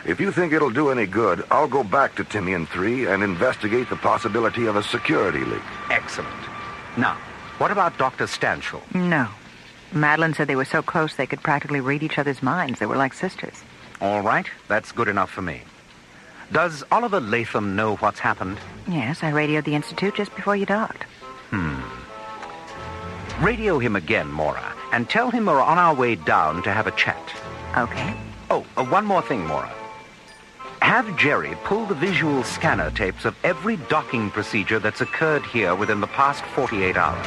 If you think it'll do any good, I'll go back to Timian 3 and investigate the possibility of a security leak. Excellent. Now, what about Dr. Stanshall? No. Madeline said they were so close they could practically read each other's minds. They were like sisters. All right, that's good enough for me. Does Oliver Latham know what's happened? Yes, I radioed the Institute just before you docked. Radio him again, Mora, and tell him we're on our way down to have a chat. Okay. Oh, one more thing, Mora. Have Jerry pull the visual scanner tapes of every docking procedure that's occurred here within the past 48 hours.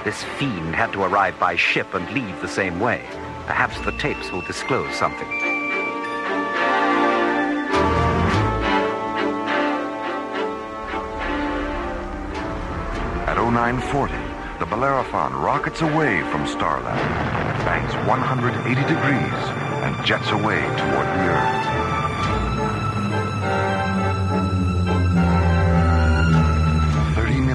This fiend had to arrive by ship and leave the same way. Perhaps the tapes will disclose something. At 0940, the Bellerophon rockets away from Starlab, banks 180 degrees, and jets away toward the Earth.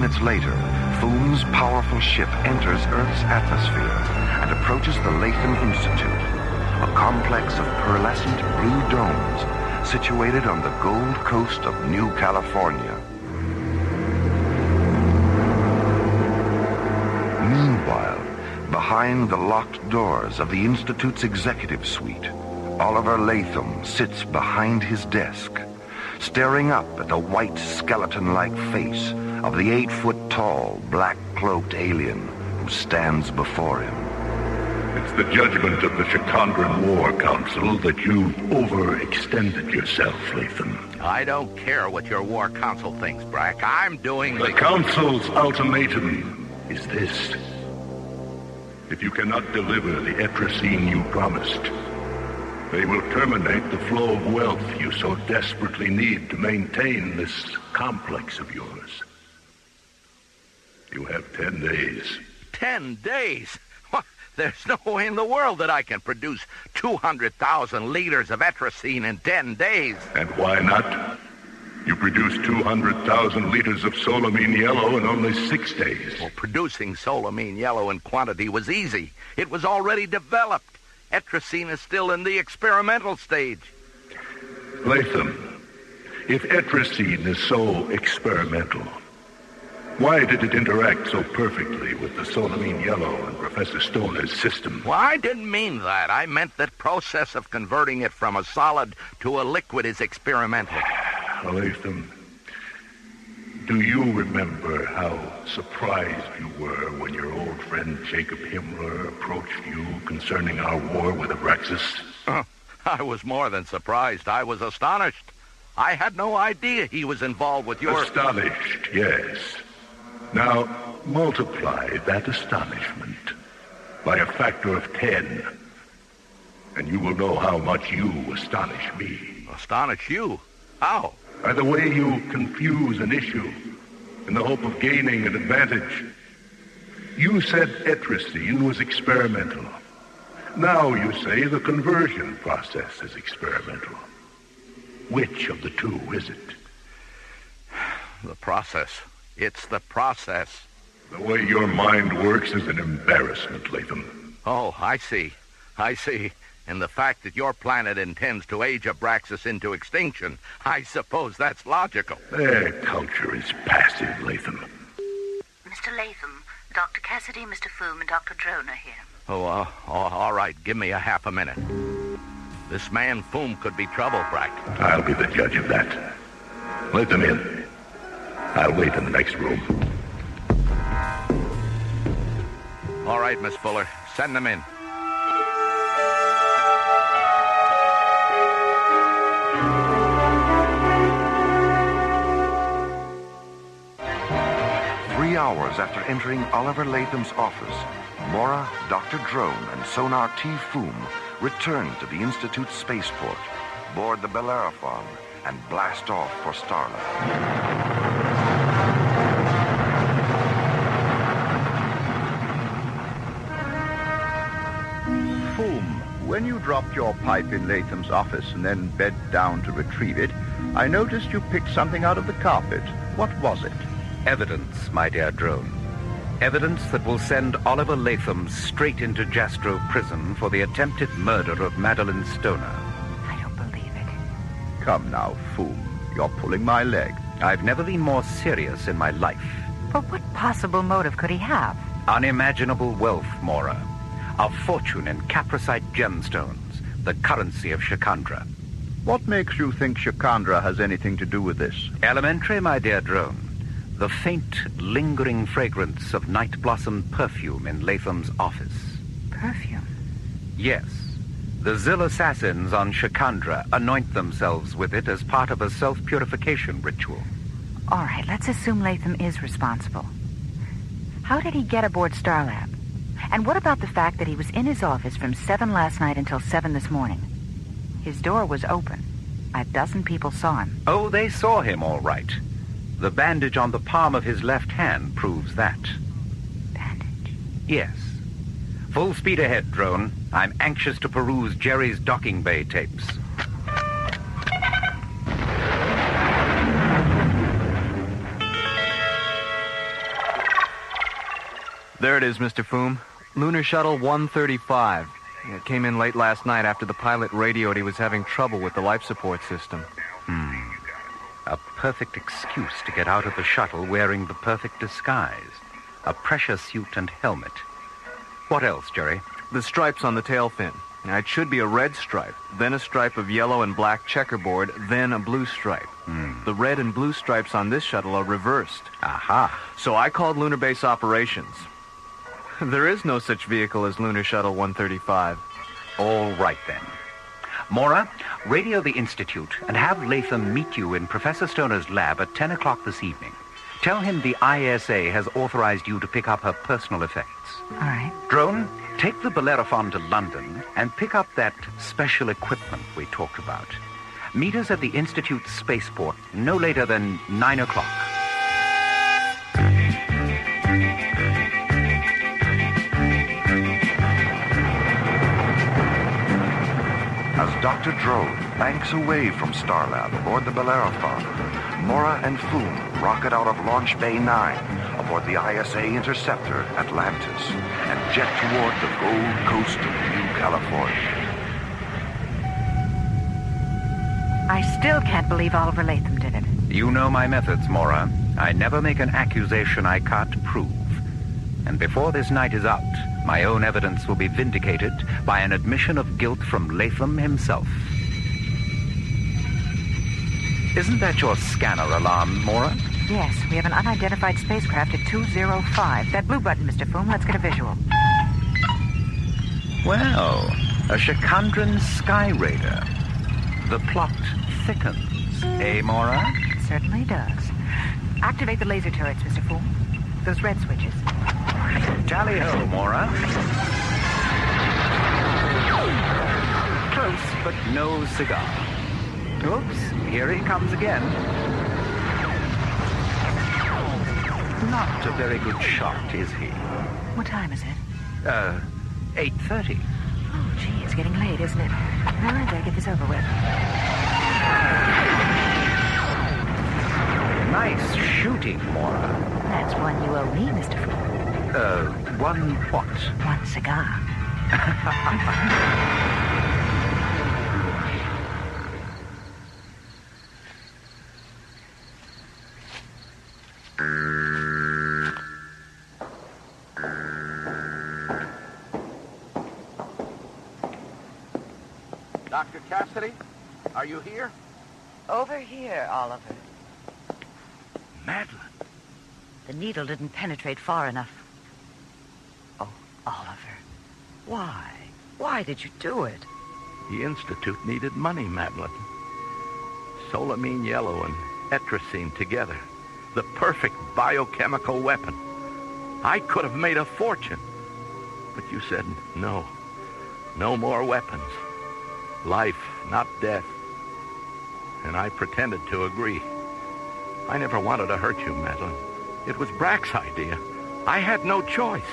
Minutes later, Foom's powerful ship enters Earth's atmosphere and approaches the Latham Institute. a complex of pearlescent blue domes situated on the Gold Coast of New California. Meanwhile, behind the locked doors of the Institute's executive suite, Oliver Latham sits behind his desk, staring up at the white skeleton-like face of the 8-foot-tall, black-cloaked alien who stands before him. It's the judgment of the Shakandran War Council that you overextended yourself, Latham. I don't care what your War Council thinks, Brack. I'm doing The Council's ultimatum is this. If you cannot deliver the Etrusine you promised, they will terminate the flow of wealth you so desperately need to maintain this complex of yours. You have 10 days. 10 days? What? There's no way in the world that I can produce 200,000 liters of Etrusine in 10 days. And why not? You produced 200,000 liters of solamine yellow in only 6 days. Well, producing solamine yellow in quantity was easy. It was already developed. Etrusine is still in the experimental stage. Latham, if Etrusine is so experimental, why did it interact so perfectly with the solamine yellow in Professor Stoner's system? Well, I didn't mean that. I meant that process of converting it from a solid to a liquid is experimental. Latham, do you remember how surprised you were when your old friend Jacob Himmler approached you concerning our war with Abraxas? I was more than surprised. I was astonished. I had no idea he was involved with your... Astonished, yes. Now, multiply that astonishment by a factor of 10, and you will know how much you astonish me. Astonish you? How? By the way you confuse an issue in the hope of gaining an advantage. You said Etrusine was experimental. Now you say the conversion process is experimental. Which of the two is it? The process. It's the process. The way your mind works is an embarrassment, Latham. Oh, I see. I see. And the fact that your planet intends to age Abraxas into extinction, I suppose that's logical. Their culture is passive, Latham. Mr. Latham, Dr. Cassidy, Mr. Foom, and Dr. Drone are here. All right. Give me a half a minute. This man Foom could be trouble, Brack. I'll be the judge of that. Let them in. I'll wait in the next room. All right, Miss Fuller. Send them in. Hours after entering Oliver Latham's office, Mora, Dr. Drone, and Sonar T. Foom return to the Institute's spaceport, board the Bellerophon, and blast off for Starlight. Foom, when you dropped your pipe in Latham's office and then bent down to retrieve it, I noticed you picked something out of the carpet. What was it? Evidence, my dear Drone. Evidence that will send Oliver Latham straight into Jastrow prison for the attempted murder of Madeline Stoner. I don't believe it. Come now, Foom. You're pulling my leg. I've never been more serious in my life. But what possible motive could he have? Unimaginable wealth, Mora. A fortune in capricite gemstones, the currency of Shakandra. What makes you think Shakandra has anything to do with this? Elementary, my dear Drone. The faint, lingering fragrance of night blossom perfume in Latham's office. Perfume? Yes. The Zil assassins on Shakandra anoint themselves with it as part of a self-purification ritual. All right, let's assume Latham is responsible. How did he get aboard Starlab? And what about the fact that he was in his office from 7 last night until 7 this morning? His door was open. 12 people saw him. Oh, they saw him, all right. The bandage on the palm of his left hand proves that. Bandage? Yes. Full speed ahead, Drone. I'm anxious to peruse Jerry's docking bay tapes. There it is, Mr. Foom. Lunar Shuttle 135. It came in late last night after the pilot radioed he was having trouble with the life support system. A perfect excuse to get out of the shuttle wearing the perfect disguise. A pressure suit and helmet. What else, Jerry? The stripes on the tail fin. Now, it should be a red stripe, then a stripe of yellow and black checkerboard, then a blue stripe. The red and blue stripes on this shuttle are reversed. Aha. So I called Lunar Base Operations. There is no such vehicle as Lunar Shuttle 135. All right, then. Mora, radio the Institute and have Latham meet you in Professor Stoner's lab at 10 o'clock this evening. Tell him the ISA has authorized you to pick up her personal effects. All right. Drone, take the Bellerophon to London and pick up that special equipment we talked about. Meet us at the Institute spaceport no later than 9 o'clock. As Dr. Drone banks away from Starlab aboard the Bellerophon, Mora and Foom rocket out of Launch Bay 9 aboard the ISA Interceptor Atlantis and jet toward the Gold Coast of New California. I still can't believe Oliver Latham did it. You know my methods, Mora. I never make an accusation I can't prove. And before this night is out, my own evidence will be vindicated by an admission of guilt from Latham himself. Isn't that your scanner alarm, Mora? Yes, we have an unidentified spacecraft at 205. That blue button, Mr. Foom, let's get a visual. Well, a Shikandran sky raider. The plot thickens, eh, Mora? It certainly does. Activate the laser turrets, Mr. Foom. Those red switches. Tally-ho, Mora. Close, but no cigar. Oops, here he comes again. Not a very good shot, is he? What time is it? 8:30. Oh, gee, it's getting late, isn't it? Well, I better get this over with. Nice shooting, Mora. That's one you owe me, Mr. Foom. One what? One cigar. Dr. Cassidy, are you here? Over here, Oliver. Madeline. The needle didn't penetrate far enough. Oh, Oliver. Why? Why did you do it? The Institute needed money, Madeline. Solamine yellow and etrazine together. The perfect biochemical weapon. I could have made a fortune. But you said no. No more weapons. Life, not death. And I pretended to agree. I never wanted to hurt you, Madeline. It was Brack's idea. I had no choice.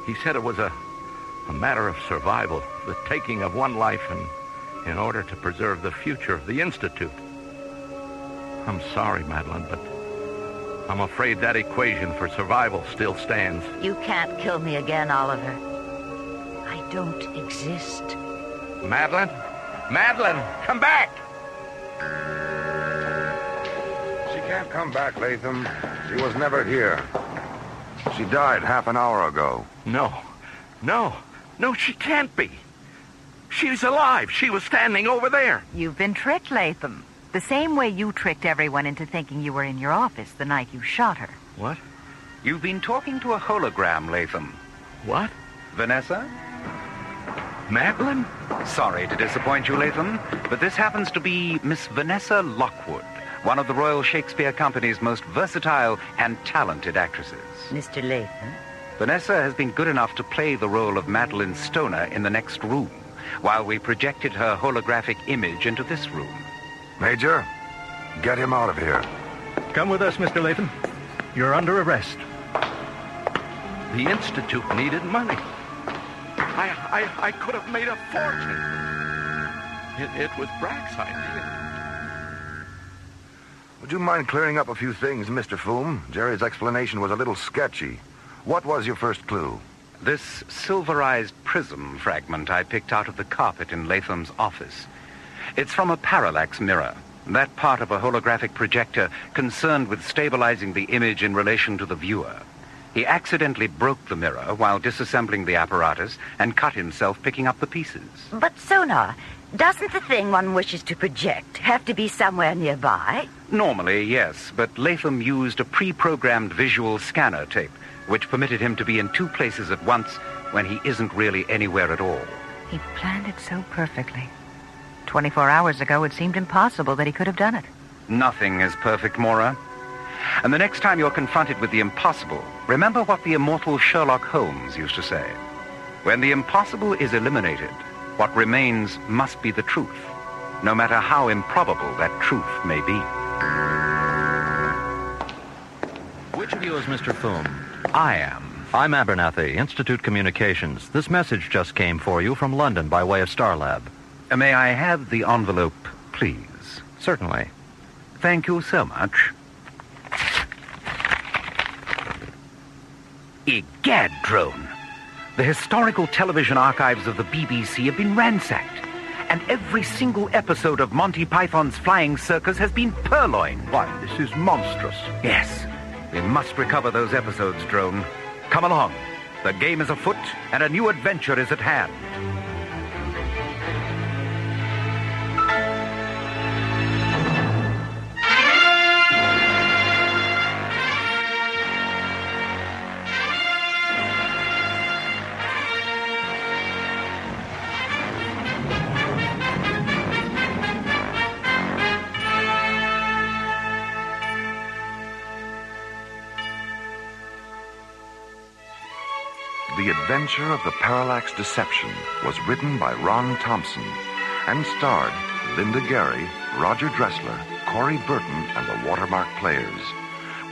He said it was a matter of survival, the taking of one life in order to preserve the future of the Institute. I'm sorry, Madeline, but I'm afraid that equation for survival still stands. You can't kill me again, Oliver. I don't exist. Madeline? Madeline, come back! She can't come back, Latham. She was never here. She died half an hour ago. No, she can't be. She's alive. She was standing over there. You've been tricked, Latham. The same way you tricked everyone into thinking you were in your office the night you shot her. What? You've been talking to a hologram, Latham. What? Vanessa? Madeline? Sorry to disappoint you, Latham, but this happens to be Miss Vanessa Lockwood, one of the Royal Shakespeare Company's most versatile and talented actresses. Mr. Latham? Vanessa has been good enough to play the role of Madeline Stoner in the next room, while we projected her holographic image into this room. Major, get him out of here. Come with us, Mr. Latham. You're under arrest. The Institute needed money. I could have made a fortune. It was Brack's idea. Would you mind clearing up a few things, Mr. Foom? Jerry's explanation was a little sketchy. What was your first clue? This silverized prism fragment I picked out of the carpet in Latham's office. It's from a parallax mirror, that part of a holographic projector concerned with stabilizing the image in relation to the viewer. He accidentally broke the mirror while disassembling the apparatus and cut himself picking up the pieces. But, Sonar, doesn't the thing one wishes to project have to be somewhere nearby? Normally, yes, but Latham used a pre-programmed visual scanner tape, which permitted him to be in two places at once when he isn't really anywhere at all. He planned it so perfectly. 24 hours ago, it seemed impossible that he could have done it. Nothing is perfect, Maura. And the next time you're confronted with the impossible, remember what the immortal Sherlock Holmes used to say. When the impossible is eliminated, what remains must be the truth, no matter how improbable that truth may be. Which of you is Mr. Foom? I am. I'm Abernathy, Institute Communications. This message just came for you from London by way of Starlab. May I have the envelope, please? Certainly. Thank you so much. Egad, drone. The historical television archives of the BBC have been ransacked, and every single episode of Monty Python's Flying Circus has been purloined. Why, this is monstrous. Yes, we must recover those episodes, drone. Come along. The game is afoot, and a new adventure is at hand. The Adventure of the Parallax Deception was written by Ron Thompson and starred Linda Gary, Roger Dressler, Corey Burton, and the Watermark Players,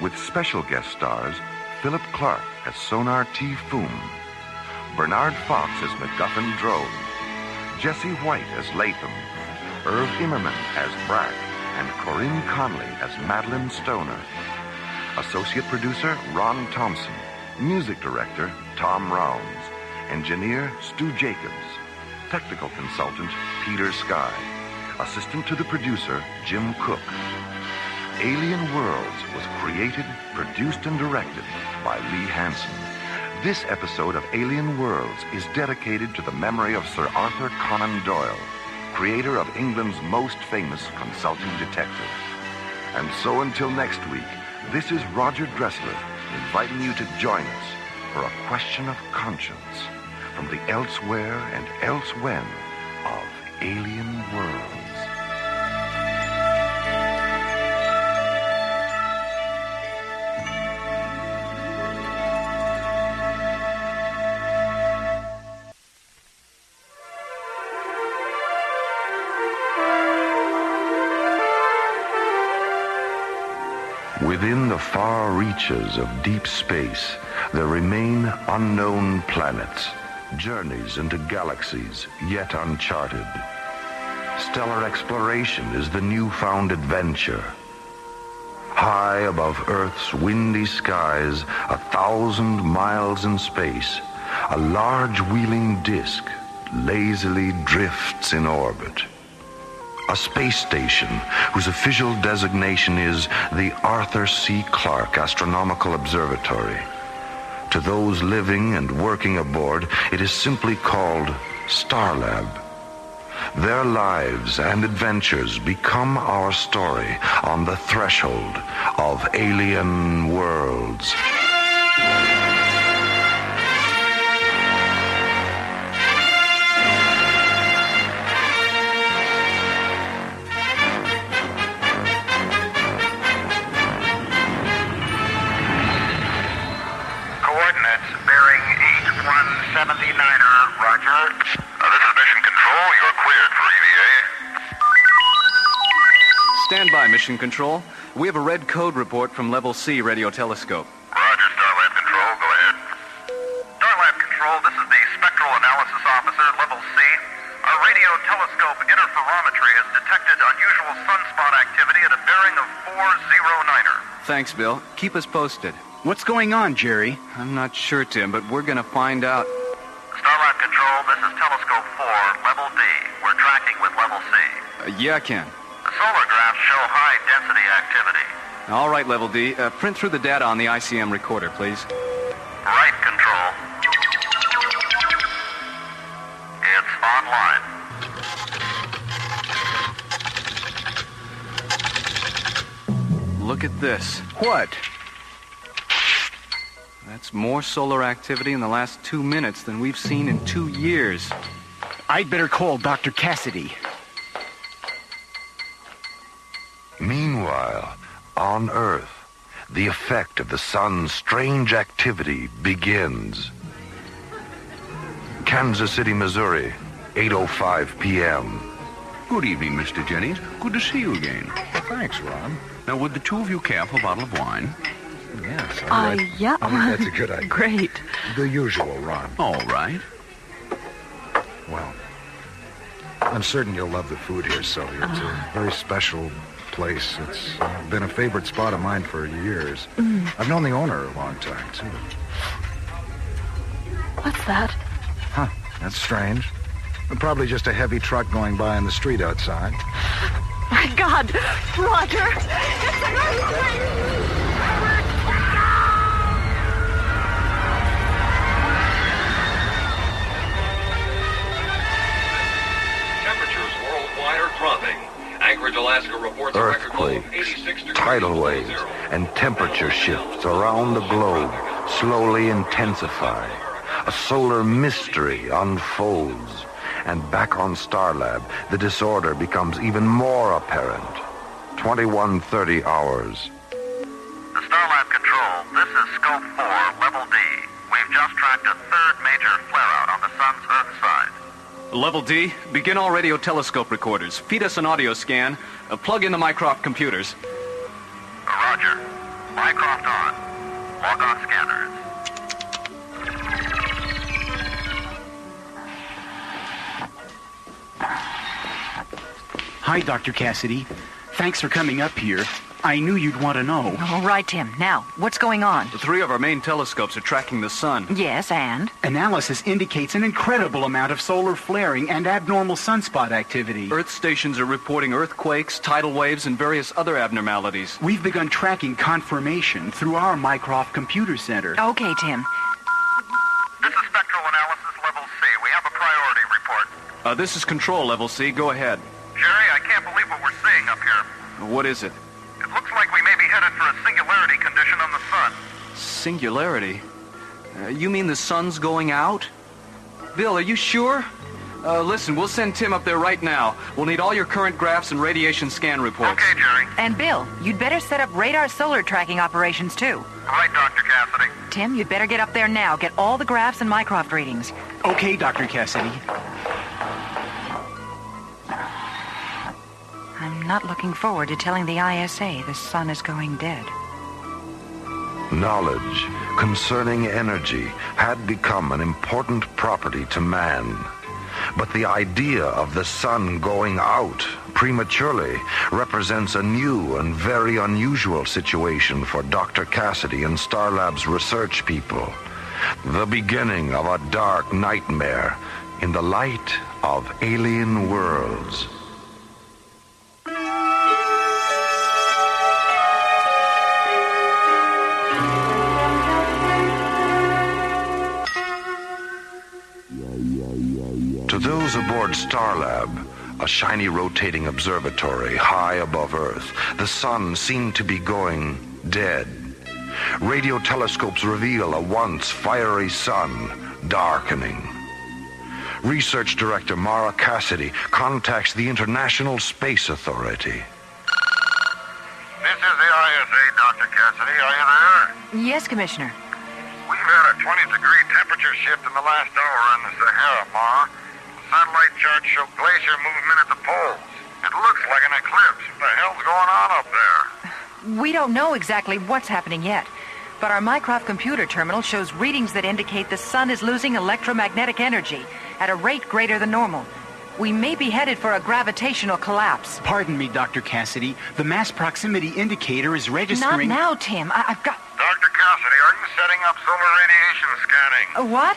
with special guest stars Philip Clark as Sonar T. Foom, Bernard Fox as MacGuffin Drone, Jesse White as Latham, Irv Immerman as Brack, and Corinne Conley as Madeline Stoner. Associate producer Ron Thompson. Music director, Tom Rounds. Engineer, Stu Jacobs. Technical consultant, Peter Sky. Assistant to the producer, Jim Cook. Alien Worlds was created, produced, and directed by Lee Hansen. This episode of Alien Worlds is dedicated to the memory of Sir Arthur Conan Doyle, creator of England's most famous consulting detective. And so until next week, this is Roger Dressler, inviting you to join us for a question of conscience from the elsewhere and elsewhen of Alien Worlds. Within the far reaches of deep space, there remain unknown planets, journeys into galaxies yet uncharted. Stellar exploration is the newfound adventure. High above Earth's windy skies, 1,000 miles in space, a large wheeling disk lazily drifts in orbit. A space station whose official designation is the Arthur C. Clarke Astronomical Observatory. To those living and working aboard, it is simply called Starlab. Their lives and adventures become our story on the threshold of Alien Worlds. Stand by, Mission Control. We have a red code report from Level C radio telescope. Roger, Starlab Control. Go ahead. Starlab Control, this is the Spectral Analysis Officer, Level C. Our radio telescope interferometry has detected unusual sunspot activity at a bearing of 409er. Thanks, Bill. Keep us posted. What's going on, Jerry? I'm not sure, Tim, but we're going to find out. Starlab Control, this is Telescope 4, Level D. We're tracking with Level C. Yeah, Ken. The solar graphs show high-density activity. All right, Level D. Print through the data on the ICM recorder, please. Right, Control. It's online. Look at this. What? That's more solar activity in the last 2 minutes than we've seen in 2 years. I'd better call Dr. Cassidy. Meanwhile, on Earth, the effect of the sun's strange activity begins. Kansas City, Missouri, 8:05 p.m. Good evening, Mr. Jennings. Good to see you again. Thanks, Ron. Now, would the two of you care for a bottle of wine? Yes. Yeah. I think that's a good idea. Great. The usual, Ron. All right. Well, I'm certain you'll love the food here, Sully. It's a very special place. It's been a favorite spot of mine for years. I've known the owner a long time, too. What's that? Huh, that's strange. Probably just a heavy truck going by on the street outside. My God, Roger! It's an earthquake! Temperatures worldwide are dropping. Anchorage, Alaska reports a record low of 86 degrees. Tidal waves, and temperature shifts around the globe slowly intensify. A solar mystery unfolds. And back on Starlab, the disorder becomes even more apparent. 21:30 hours. The Starlab Control, this is Scope 4, Level D. We've just tracked a third major flare-out on the sun's Earth side. Level D, begin all radio telescope recorders. Feed us an audio scan. Plug in the Mycroft computers. Roger. Mycroft on. Log on scanners. Hi, Dr. Cassidy. Thanks for coming up here. I knew you'd want to know. All right, Tim. Now, what's going on? 3 of our main telescopes are tracking the sun. Yes, and? Analysis indicates an incredible amount of solar flaring and abnormal sunspot activity. Earth stations are reporting earthquakes, tidal waves, and various other abnormalities. We've begun tracking confirmation through our Mycroft Computer Center. Okay, Tim. This is Spectral Analysis Level C. We have a priority report. This is Control Level C. Go ahead. Jerry, I can't believe what we're seeing up here. What is it? It looks like we may be headed for a singularity condition on the sun. Singularity? You mean the sun's going out? Bill, are you sure? Listen, we'll send Tim up there right now. We'll need all your current graphs and radiation scan reports. Okay, Jerry. And Bill, you'd better set up radar solar tracking operations, too. Right, Dr. Cassidy. Tim, you'd better get up there now. Get all the graphs and Mycroft readings. Okay, Dr. Cassidy. I'm not looking forward to telling the ISA the sun is going dead. Knowledge concerning energy had become an important property to man. But the idea of the sun going out prematurely represents a new and very unusual situation for Dr. Cassidy and Starlab's research people. The beginning of a dark nightmare in the light of alien worlds. To those aboard Starlab, a shiny rotating observatory high above Earth, the sun seemed to be going dead. Radio telescopes reveal a once fiery sun darkening. Research Director Mara Cassidy contacts the International Space Authority. This is the ISA, Dr. Cassidy. Are you there? Yes, Commissioner. We've had a 20-degree temperature shift in the last hour in the Sahara, Ma. Satellite charts show glacier movement at the poles. It looks like an eclipse. What the hell's going on up there? We don't know exactly what's happening yet, but our Mycroft computer terminal shows readings that indicate the sun is losing electromagnetic energy at a rate greater than normal. We may be headed for a gravitational collapse. Pardon me, Dr. Cassidy. The mass proximity indicator is registering... Not now, Tim. I've got... Dr. Cassidy, are you setting up solar radiation scanning? What?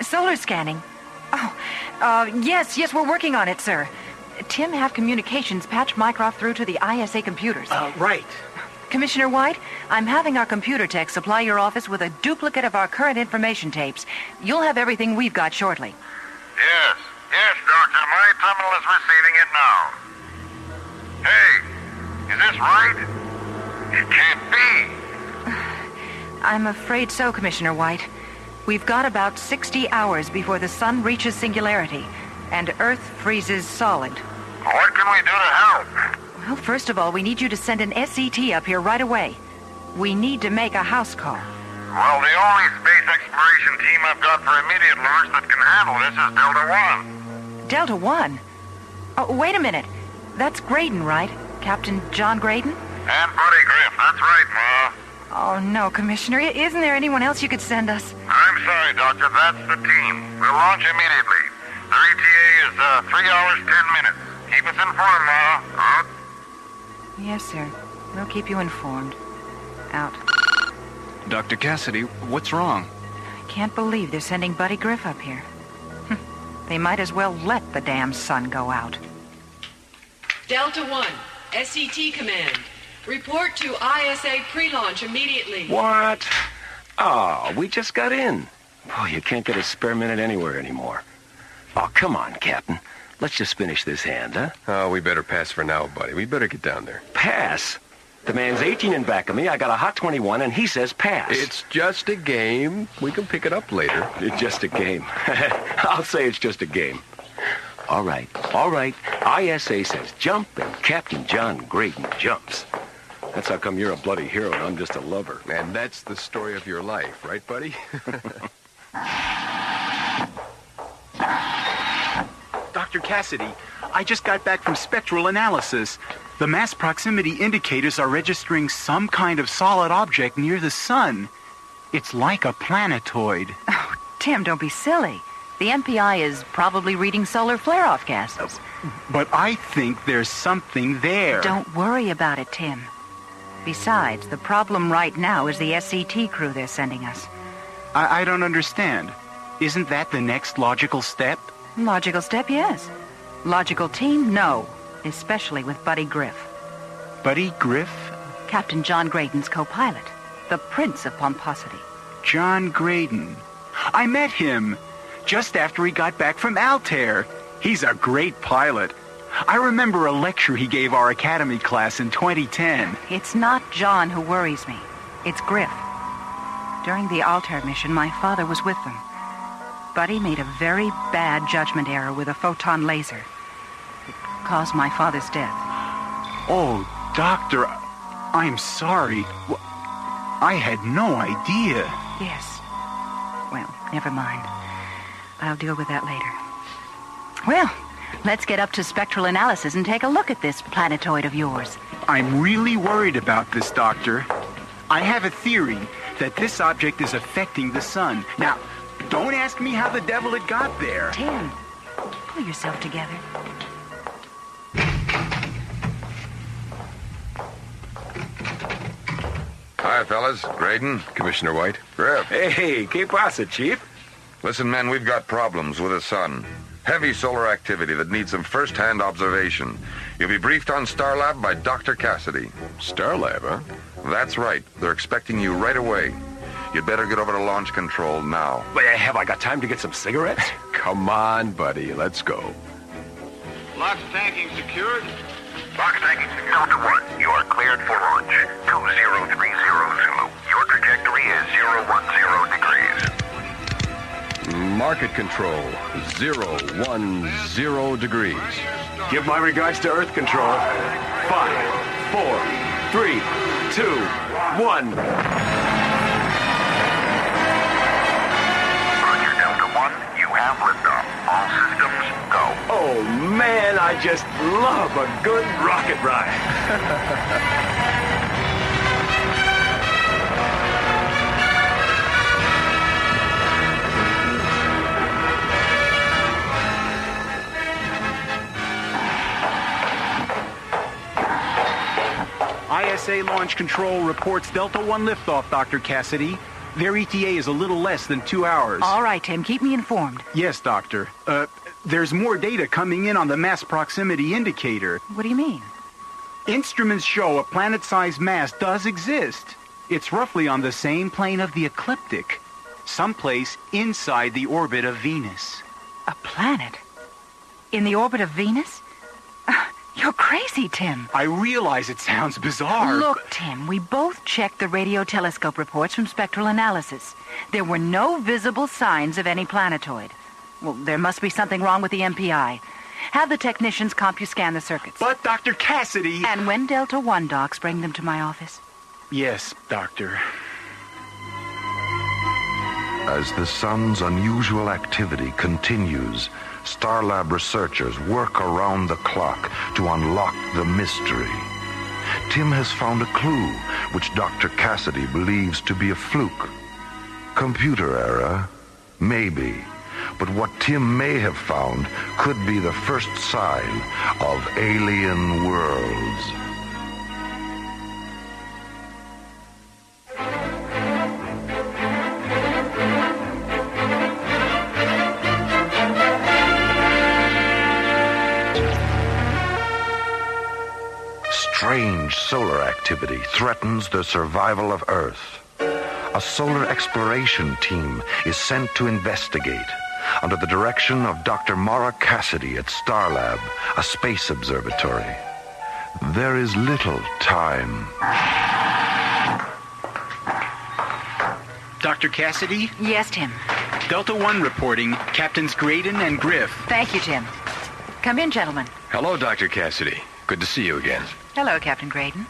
Solar scanning? Yes, we're working on it, sir. Tim have communications patched Mycroft through to the ISA computers. Right. Commissioner White, I'm having our computer tech supply your office with a duplicate of our current information tapes. You'll have everything we've got shortly. Yes, Doctor. My terminal is receiving it now. Hey, is this right? It can't be. I'm afraid so, Commissioner White. We've got about 60 hours before the sun reaches singularity and Earth freezes solid. What can we do to help? Well, first of all, we need you to send an SET up here right away. We need to make a house call. Well, the only space exploration team I've got for immediate launch that can handle this is Delta 1. Delta 1? Oh, wait a minute. That's Graydon, right? Captain John Graydon? And Buddy Griff, that's right, Ma. Oh, no, Commissioner. Isn't there anyone else you could send us? I'm sorry, Doctor. That's the team. We'll launch immediately. Their ETA is 3 hours, 10 minutes. Keep us informed, Ma. Out. Yes, sir. We'll keep you informed. Out. Dr. Cassidy, what's wrong? I can't believe they're sending Buddy Griff up here. They might as well let the damn sun go out. Delta 1, SET command. Report to ISA pre-launch immediately. What? Oh, we just got in. Boy, you can't get a spare minute anywhere anymore. Oh, come on, Captain. Let's just finish this hand, huh? Oh, we better pass for now, buddy. We better get down there. Pass? The man's 18 in back of me. I got a hot 21, and he says pass. It's just a game. We can pick it up later. It's just a game. I'll say it's just a game. All right. ISA says jump, and Captain John Graydon jumps. That's how come you're a bloody hero and I'm just a lover. And that's the story of your life, right, buddy? Dr. Cassidy, I just got back from spectral analysis. The mass proximity indicators are registering some kind of solid object near the sun. It's like a planetoid. Oh, Tim, don't be silly. The MPI is probably reading solar flare-off gases. But I think there's something there. Don't worry about it, Tim. Besides, the problem right now is the SCT crew they're sending us. I don't understand. Isn't that the next logical step? Logical step, yes. Logical team, no. Especially with Buddy Griff. Buddy Griff? Captain John Graydon's co-pilot. The Prince of Pomposity. John Graydon. I met him just after he got back from Altair. He's a great pilot. I remember a lecture he gave our academy class in 2010. It's not John who worries me. It's Griff. During the Altair mission, my father was with them. Buddy made a very bad judgment error with a photon laser. It caused my father's death. Oh, Doctor, I'm sorry. I had no idea. Yes. Well, never mind. I'll deal with that later. Well, let's get up to spectral analysis and take a look at this planetoid of yours. I'm really worried about this, Doctor. I have a theory that this object is affecting the sun. Now, don't ask me how the devil it got there. Tim, pull yourself together. Hi, fellas. Graydon, Commissioner White. Griff. Hey, ¿qué pasa, Chief? Listen, men, we've got problems with the sun. Heavy solar activity that needs some first-hand observation. You'll be briefed on Starlab by Dr. Cassidy. Starlab, huh? That's right. They're expecting you right away. You'd better get over to launch control now. But have I got time to get some cigarettes? Come on, buddy. Let's go. Lock tanking secured. Lock tanking secured. Delta 1, you are cleared for launch. 2030 Zulu. Your trajectory is 010 degrees. Market control, 010 degrees. Give my regards to Earth control. 5, 4, 3, 2, 1. Roger, Delta 1, you have liftoff. All systems go. Oh, man, I just love a good rocket ride. ISA Launch Control reports Delta 1 liftoff, Dr. Cassidy. Their ETA is a little less than 2 hours. All right, Tim, keep me informed. Yes, Doctor. There's more data coming in on the mass proximity indicator. What do you mean? Instruments show a planet-sized mass does exist. It's roughly on the same plane of the ecliptic, someplace inside the orbit of Venus. A planet? In the orbit of Venus? You're crazy, Tim. I realize it sounds bizarre. Look, Tim, we both checked the radio telescope reports from spectral analysis. There were no visible signs of any planetoid. Well, there must be something wrong with the MPI. Have the technicians CompuScan the circuits. But, Dr. Cassidy... And when Delta 1 docs, bring them to my office. Yes, Doctor. As the sun's unusual activity continues, Starlab researchers work around the clock to unlock the mystery. Tim has found a clue, which Dr. Cassidy believes to be a fluke. Computer error? Maybe. But what Tim may have found could be the first sign of alien worlds. Strange solar activity threatens the survival of Earth. A solar exploration team is sent to investigate under the direction of Dr. Mara Cassidy at Starlab, a space observatory. There is little time. Dr. Cassidy? Yes, Tim. Delta 1 reporting. Captains Graydon and Griff. Thank you, Tim. Come in, gentlemen. Hello, Dr. Cassidy. Good to see you again. Hello, Captain Graydon.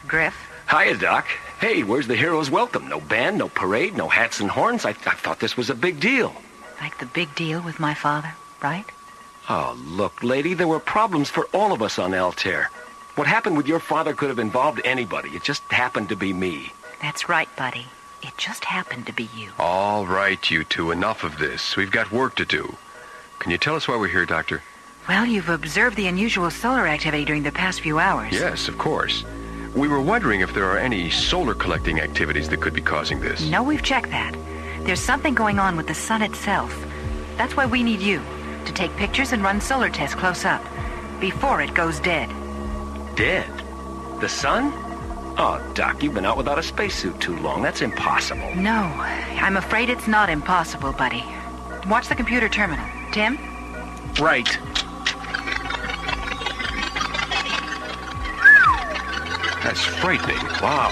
Griff? Hiya, Doc. Hey, where's the hero's welcome? No band, no parade, no hats and horns? I thought this was a big deal. Like the big deal with my father, right? Oh, look, lady, there were problems for all of us on Altair. What happened with your father could have involved anybody. It just happened to be me. That's right, buddy. It just happened to be you. All right, you two, enough of this. We've got work to do. Can you tell us why we're here, Doctor? Well, you've observed the unusual solar activity during the past few hours. Yes, of course. We were wondering if there are any solar collecting activities that could be causing this. No, we've checked that. There's something going on with the sun itself. That's why we need you, to take pictures and run solar tests close up, before it goes dead. Dead? The sun? Oh, Doc, you've been out without a spacesuit too long. That's impossible. No, I'm afraid it's not impossible, buddy. Watch the computer terminal. Tim? Right. That's frightening. Wow.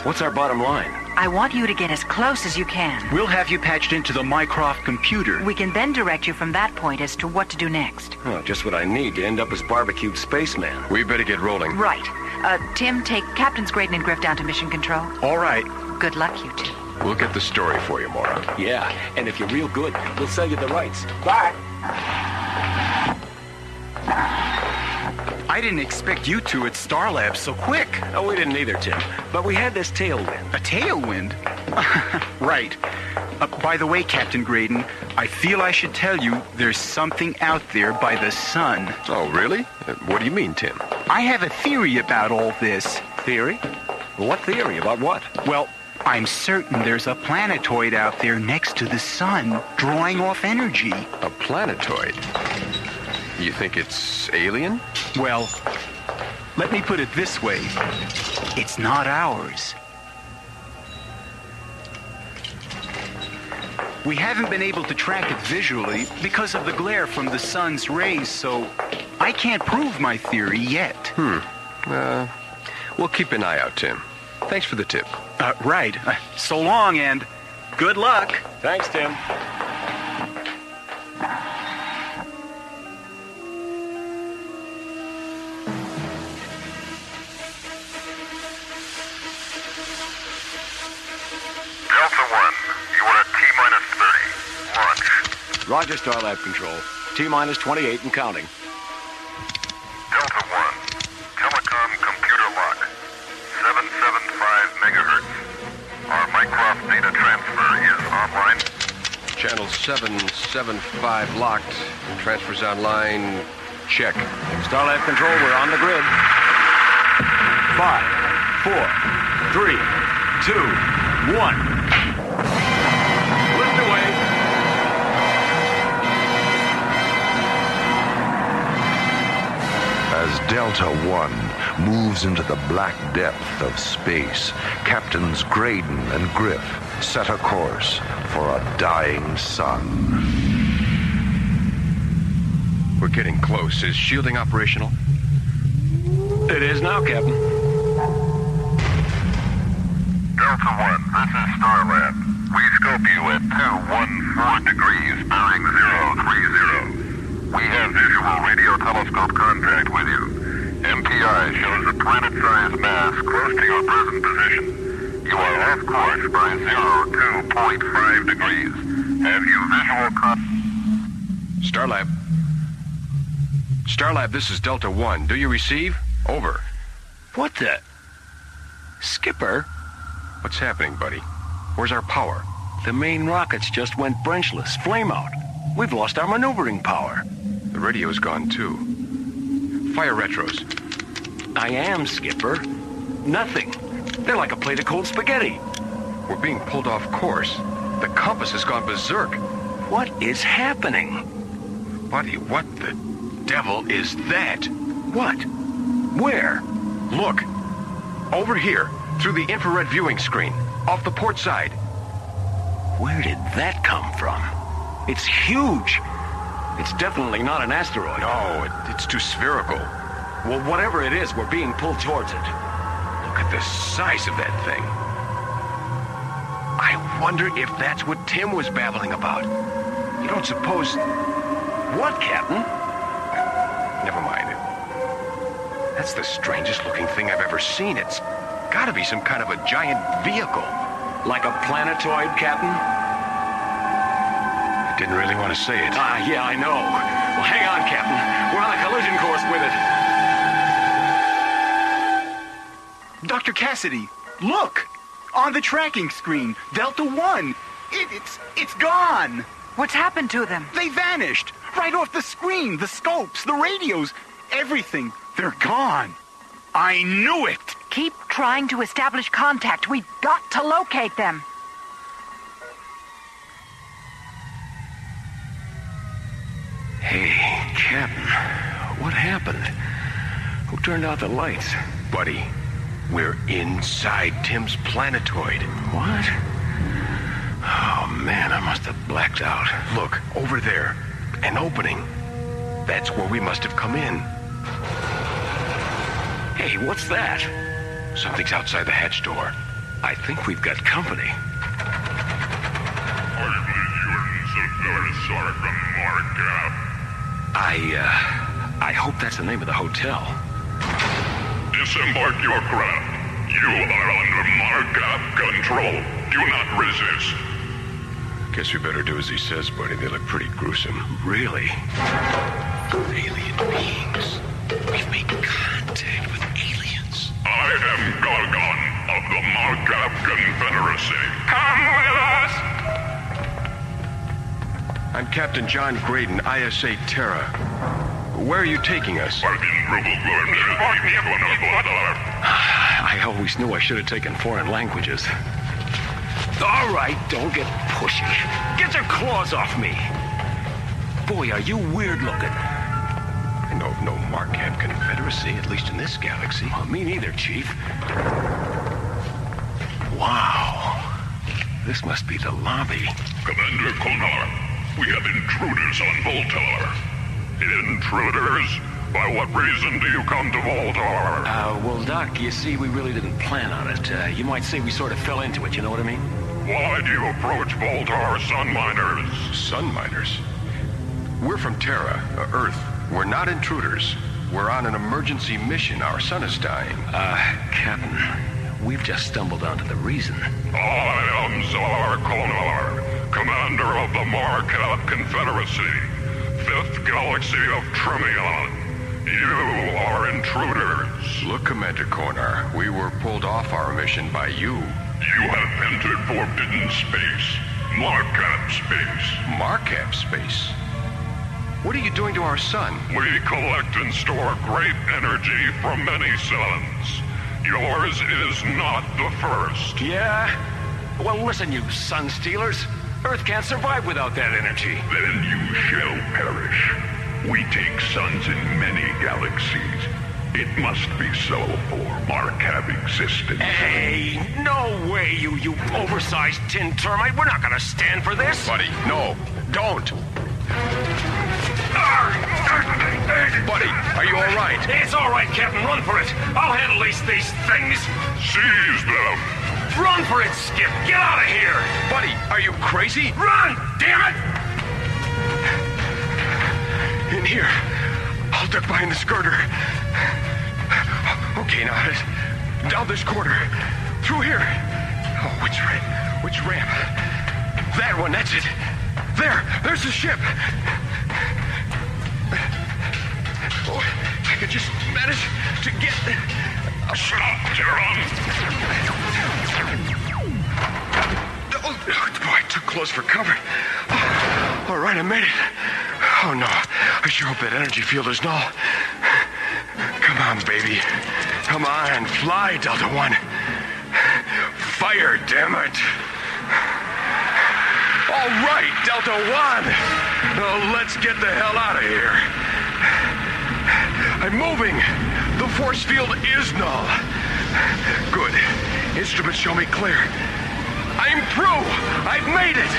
What's our bottom line? I want you to get as close as you can. We'll have you patched into the Mycroft computer. We can then direct you from that point as to what to do next. Oh, just what I need to end up as barbecued spaceman. We better get rolling. Right. Tim, take Captains Graydon and Griff down to mission control. All right. Good luck, you two. We'll get the story for you, Mara. Yeah, and if you're real good, we'll sell you the rights. Bye. I didn't expect you two at Starlab so quick. Oh, we didn't either, Tim. But we had this tailwind. A tailwind? Right. By the way, Captain Graydon, I feel I should tell you there's something out there by the sun. Oh, really? What do you mean, Tim? I have a theory about all this. Theory? What theory? About what? Well, I'm certain there's a planetoid out there next to the sun, drawing off energy. A planetoid? You think it's alien? Well, let me put it this way. It's not ours. We haven't been able to track it visually because of the glare from the sun's rays, so I can't prove my theory yet. We'll keep an eye out, Tim. Thanks for the tip. Right. So long, and good luck. Thanks, Tim. Roger, Starlab Control. T-minus 28 and counting. Delta 1, telecom computer lock, 775 megahertz. Our Mycroft data transfer is online. Channel 775 locked. Transfers online. Check. Starlab Control, we're on the grid. 5, 4, 3, 2, 1. Lift away. As Delta One moves into the black depth of space, Captains Graydon and Griff set a course for a dying sun. We're getting close. Is shielding operational? It is now, Captain. Delta One, this is Starlab. We scope you at 214 degrees, bearing 030. We have visual radio telescope contact with you. MPI shows a planet-sized mass close to your present position. You are off course by 02.5 degrees. Have you visual Starlab. Starlab, this is Delta One. Do you receive? Over. What the? Skipper? What's happening, buddy? Where's our power? The main rockets just went branchless. Flame out. We've lost our maneuvering power. The radio's gone, too. Fire retros. I am, Skipper. Nothing. They're like a plate of cold spaghetti. We're being pulled off course. The compass has gone berserk. What is happening? Buddy, what the devil is that? What? Where? Look. Over here, through the infrared viewing screen, off the port side. Where did that come from? It's huge. It's definitely not an asteroid. No, it's too spherical. Well, whatever it is, we're being pulled towards it. Look at the size of that thing. I wonder if that's what Tim was babbling about. You don't suppose... What, Captain? Never mind. That's the strangest looking thing I've ever seen. It's gotta be some kind of a giant vehicle. Like a planetoid, Captain? I didn't really want to say it. Yeah, I know. Well, hang on, Captain. We're on a collision course with it. Dr. Cassidy, look! On the tracking screen, Delta One. It's gone! What's happened to them? They vanished! Right off the screen, the scopes, the radios, everything. They're gone. I knew it! Keep trying to establish contact. We've got to locate them. Hey, Captain, what happened? Who turned out the lights? Buddy, we're inside Tim's planetoid. What? Oh, man, I must have blacked out. Look, over there. An opening. That's where we must have come in. Hey, what's that? Something's outside the hatch door. I think we've got company. I hope that's the name of the hotel. Disembark your craft. You are under Markup control. Do not resist. Guess we better do as he says, buddy. They look pretty gruesome. Really? Alien beings. We've made contact with aliens. I am Gargon of the Markup Confederacy. Come with us! I'm Captain John Graydon, ISA Terra. Where are you taking us? I always knew I should have taken foreign languages. All right, don't get pushy. Get your claws off me. Boy, are you weird looking. I know of no Markup Confederacy, at least in this galaxy. Well, me neither, Chief. Wow. This must be the lobby. Commander Konar, we have intruders on Voltar. Intruders? By what reason do you come to Voltar? Well, Doc, you see, we really didn't plan on it. You might say we sort of fell into it, you know what I mean? Why do you approach Voltar sun miners? Sun miners? We're from Terra, Earth. We're not intruders. We're on an emergency mission. Our sun is dying. Captain, we've just stumbled onto the reason. I am Czar Konar, commander of the Markup Confederacy, 5th galaxy of Tremion. You are intruders. Look, Commander Konar, we were pulled off our mission by you. You have entered forbidden space. Markup space. Markup space? What are you doing to our sun? We collect and store great energy from many suns. Yours is not the first. Yeah? Well, listen, you sun stealers. Earth can't survive without that energy. Then you shall perish. We take suns in many galaxies. It must be so for Markab existence. Hey, no way, you oversized tin termite. We're not gonna stand for this. Buddy, no, don't. Buddy, are you all right? It's all right, Captain. Run for it. I'll handle these things. Seize them. Run for it, Skip. Get out of here. Buddy, are you crazy? Run, damn it. In here. I'll duck behind this girder. Okay, now down this corridor. Through here. Oh, which ramp? That one, that's it. There's the ship. Oh, if I could just manage to get... Stop, Jerome! Oh, boy, too close for cover. Oh, all right, I made it. Oh, no. I sure hope that energy field is null. Come on, baby. Come on, fly, Delta One. Fire, damn it. All right, Delta One. Now, let's get the hell out of here. I'm moving. The force field is null. Good. Instruments show me clear. I'm through. I've made it.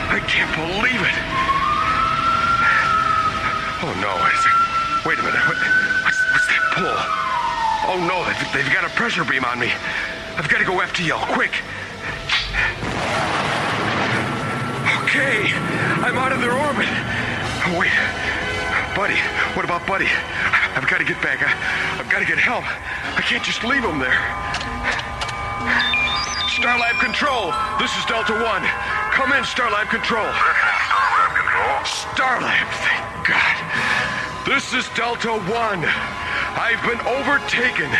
I can't believe it. Oh, no. Wait a minute. What's that pull? Oh, no. They've got a pressure beam on me. I've got to go FTL. Quick. Okay. I'm out of their orbit. Oh, wait. Buddy. What about Buddy? I've got to get back. I've got to get help. I can't just leave him there. Starlab Control. This is Delta One. Come in, Starlab Control. Starlab Control. Starlab, thank God. This is Delta One. I've been overtaken.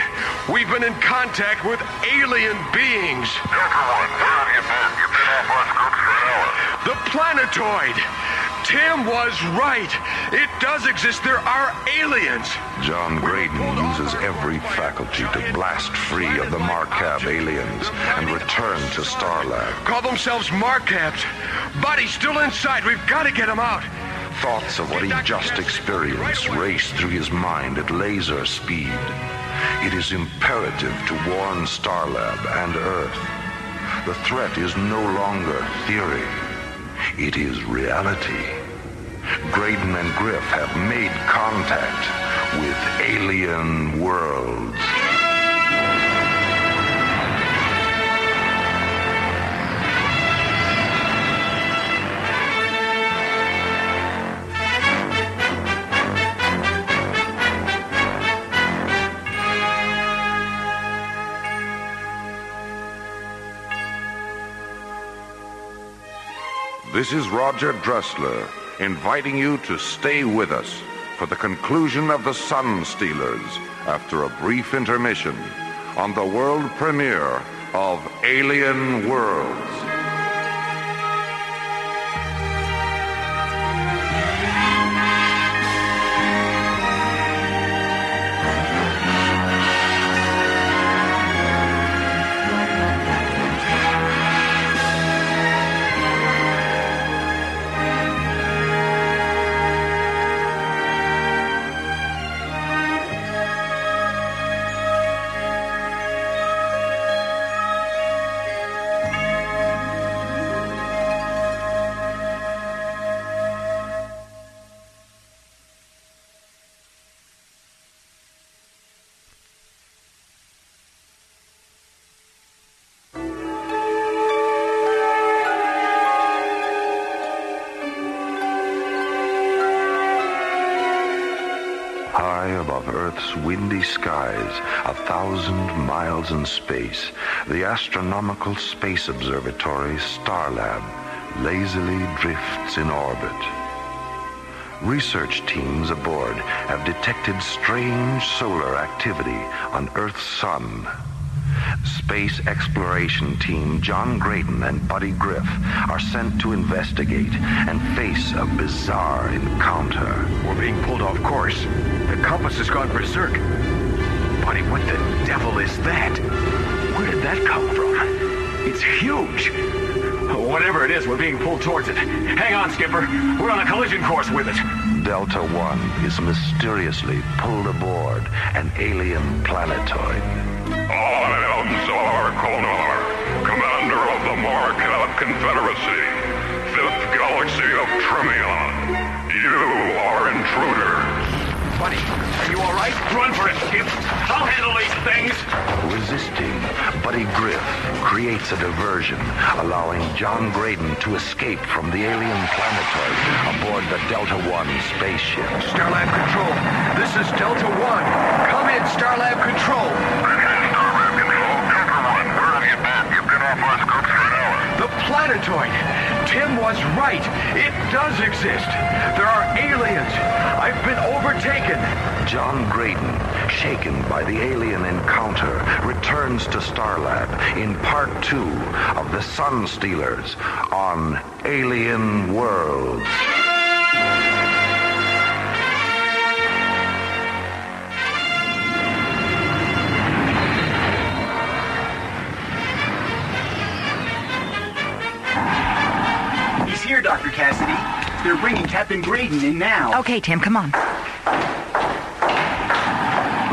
We've been in contact with alien beings. Delta One, where have you been? You've been off our scopes for an hour. The planetoid. Tim was right. It does exist. There are aliens. John Graydon uses every faculty to blast free of the Markab aliens and return to Starlab. Call themselves Markabs. Buddy's still inside. We've got to get him out. Thoughts of what he just experienced race through his mind at laser speed. It is imperative to warn Starlab and Earth. The threat is no longer theory. It is reality. Graydon and Griff have made contact with alien worlds. This is Roger Dressler, inviting you to stay with us for the conclusion of The Sun Stealers after a brief intermission on the world premiere of Alien Worlds. Above Earth's windy skies, 1,000 miles in space, the astronomical space observatory Starlab lazily drifts in orbit. Research teams aboard have detected strange solar activity on Earth's sun. Space exploration team John Graydon and Buddy Griff are sent to investigate and face a bizarre encounter. We're being pulled off course. The compass has gone berserk. Buddy, what the devil is that? Where did that come from? It's huge. Whatever it is, we're being pulled towards it. Hang on, Skipper. We're on a collision course with it. Delta One is mysteriously pulled aboard an alien planetoid. I am Czar Konar, commander of the Marcab Confederacy, 5th galaxy of Tremion. You are intruder. Buddy, are you all right? Run for it, Skip. I'll handle these things. Resisting, Buddy Griff creates a diversion, allowing John Graydon to escape from the alien planetoid aboard the Delta One spaceship. Starlab Control, this is Delta One. Come in, Starlab Control. Starlab Control, Delta One, where have you been? You've been off our scopes for an hour. The planetoid. Tim was right. It does exist. There are aliens. I've been overtaken. John Graydon, shaken by the alien encounter, returns to Starlab in Part 2 of The Sun Stealers on Alien Worlds. He's here, Dr. Cassidy. They're bringing Captain Graydon in now. Okay, Tim, come on.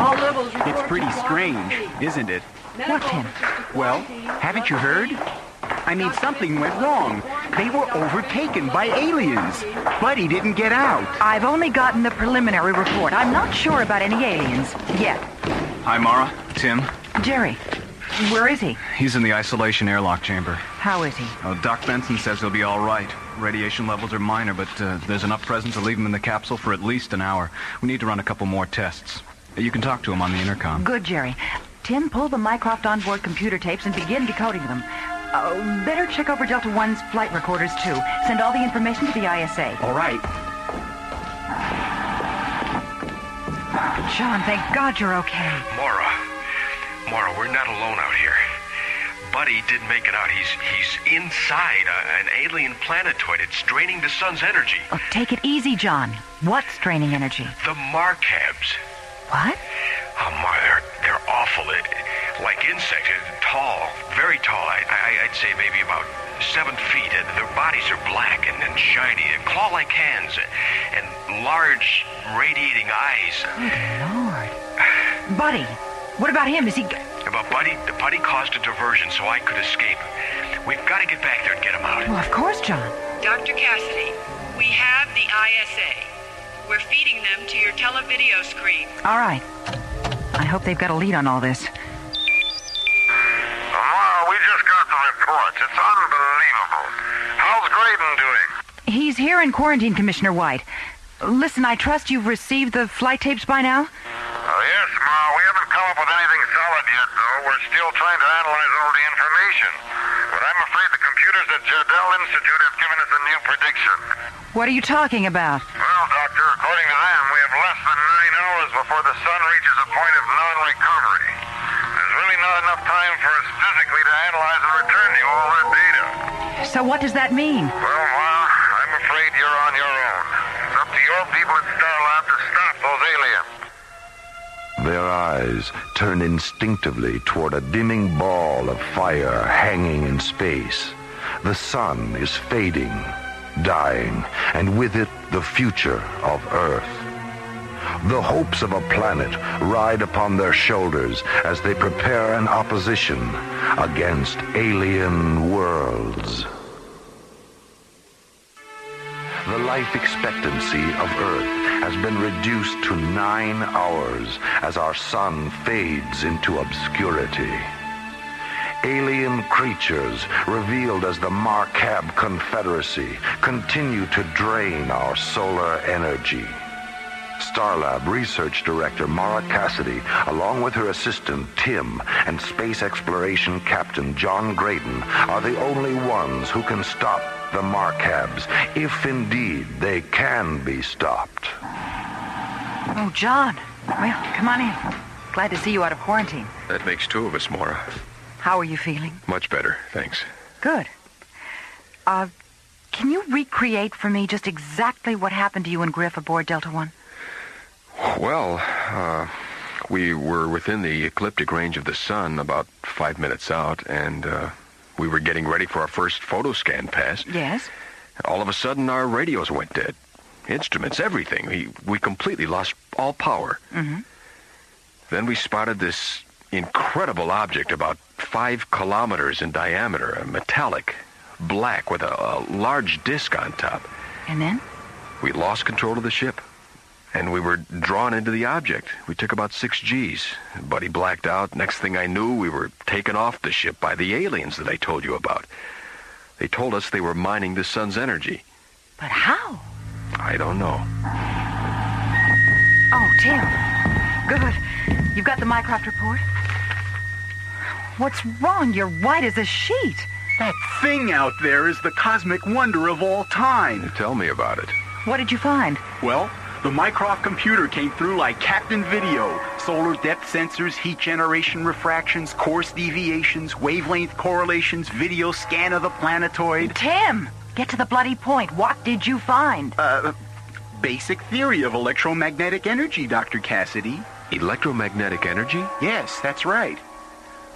All levels report It's pretty to strange, isn't it? What, Tim? Well, haven't you heard? I mean, something went wrong. They were overtaken by aliens. Buddy didn't get out. I've only gotten the preliminary report. I'm not sure about any aliens yet. Hi, Mara. Tim. Jerry, where is he? He's in the isolation airlock chamber. How is he? Doc Benson says he'll be all right. Radiation levels are minor, but there's enough present to leave him in the capsule for at least an hour. We need to run a couple more tests. You can talk to him on the intercom. Good, Jerry. Tim, pull the Mycroft onboard computer tapes and begin decoding them. Better check over Delta One's flight recorders, too. Send all the information to the ISA. All right. John, thank God you're okay. Mara, we're not alone out here. Buddy did make it out. He's inside an alien planetoid. It's draining the sun's energy. Oh, take it easy, John. What's draining energy? The Marcabs. What? Oh, Mara, they're awful. Like insects, tall, very tall. I'd say maybe about 7 feet. And their bodies are black and shiny, claw-like hands, and large, radiating eyes. Good Lord. Buddy, what about him? Is he... About Buddy caused a diversion so I could escape. We've got to get back there and get him out. Well, of course, John. Dr. Cassidy, we have the ISA. We're feeding them to your televideo screen. All right. I hope they've got a lead on all this. Mara, we just got the reports. It's unbelievable. How's Graydon doing? He's here in quarantine, Commissioner White. Listen, I trust you've received the flight tapes by now? Yes, Ma. We haven't come up with anything solid yet, though. We're still trying to analyze all the information. But I'm afraid the computers at Jardel Institute have given us a new prediction. What are you talking about? Well, Doctor, according to them, we have less than 9 hours before the sun reaches a point of non-recovery. There's really not enough time for us physically to analyze and return you all that data. So what does that mean? Well, Ma, I'm afraid you're on your own. It's up to your people at Starlab to stop those aliens. Their eyes turn instinctively toward a dimming ball of fire hanging in space. The sun is fading, dying, and with it the future of Earth. The hopes of a planet ride upon their shoulders as they prepare an opposition against alien worlds. The life expectancy of Earth has been reduced to 9 hours as our sun fades into obscurity. Alien creatures, revealed as the Marcab Confederacy, continue to drain our solar energy. Starlab Research Director Mara Cassidy, along with her assistant Tim and Space Exploration Captain John Graydon, are the only ones who can stop the Marcabs, if indeed they can be stopped. Oh, John. Well, come on in. Glad to see you out of quarantine. That makes 2 of us, Mara. How are you feeling? Much better, thanks. Good. Can you recreate for me just exactly what happened to you and Griff aboard Delta One? Well, we were within the ecliptic range of the sun about 5 minutes out, and We were getting ready for our first photo scan pass. Yes? All of a sudden, our radios went dead. Instruments, everything. We completely lost all power. Mm-hmm. Then we spotted this incredible object about 5 kilometers in diameter, metallic, black, with a large disc on top. And then? We lost control of the ship, and we were drawn into the object. We took about 6 Gs. Buddy blacked out. Next thing I knew, we were taken off the ship by the aliens that I told you about. They told us they were mining the sun's energy. But how? I don't know. Oh, Tim. Good. You've got the Mycroft report? What's wrong? You're white as a sheet. That thing out there is the cosmic wonder of all time. Tell me about it. What did you find? Well, the Mycroft computer came through like Captain Video. Solar depth sensors, heat generation refractions, course deviations, wavelength correlations, video scan of the planetoid. Tim! Get to the bloody point. What did you find? Basic theory of electromagnetic energy, Dr. Cassidy. Electromagnetic energy? Yes, that's right.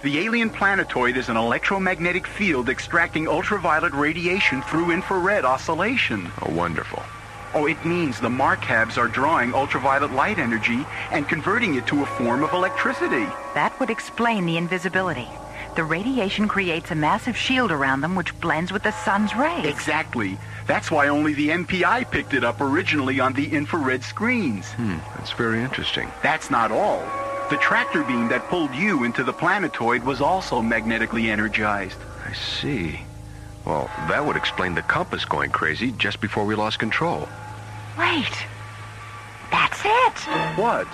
The alien planetoid is an electromagnetic field extracting ultraviolet radiation through infrared oscillation. Oh, wonderful. Oh, it means the Marcabs are drawing ultraviolet light energy and converting it to a form of electricity. That would explain the invisibility. The radiation creates a massive shield around them which blends with the sun's rays. Exactly. That's why only the MPI picked it up originally on the infrared screens. That's very interesting. That's not all. The tractor beam that pulled you into the planetoid was also magnetically energized. I see. Well, that would explain the compass going crazy just before we lost control. Wait. That's it. What?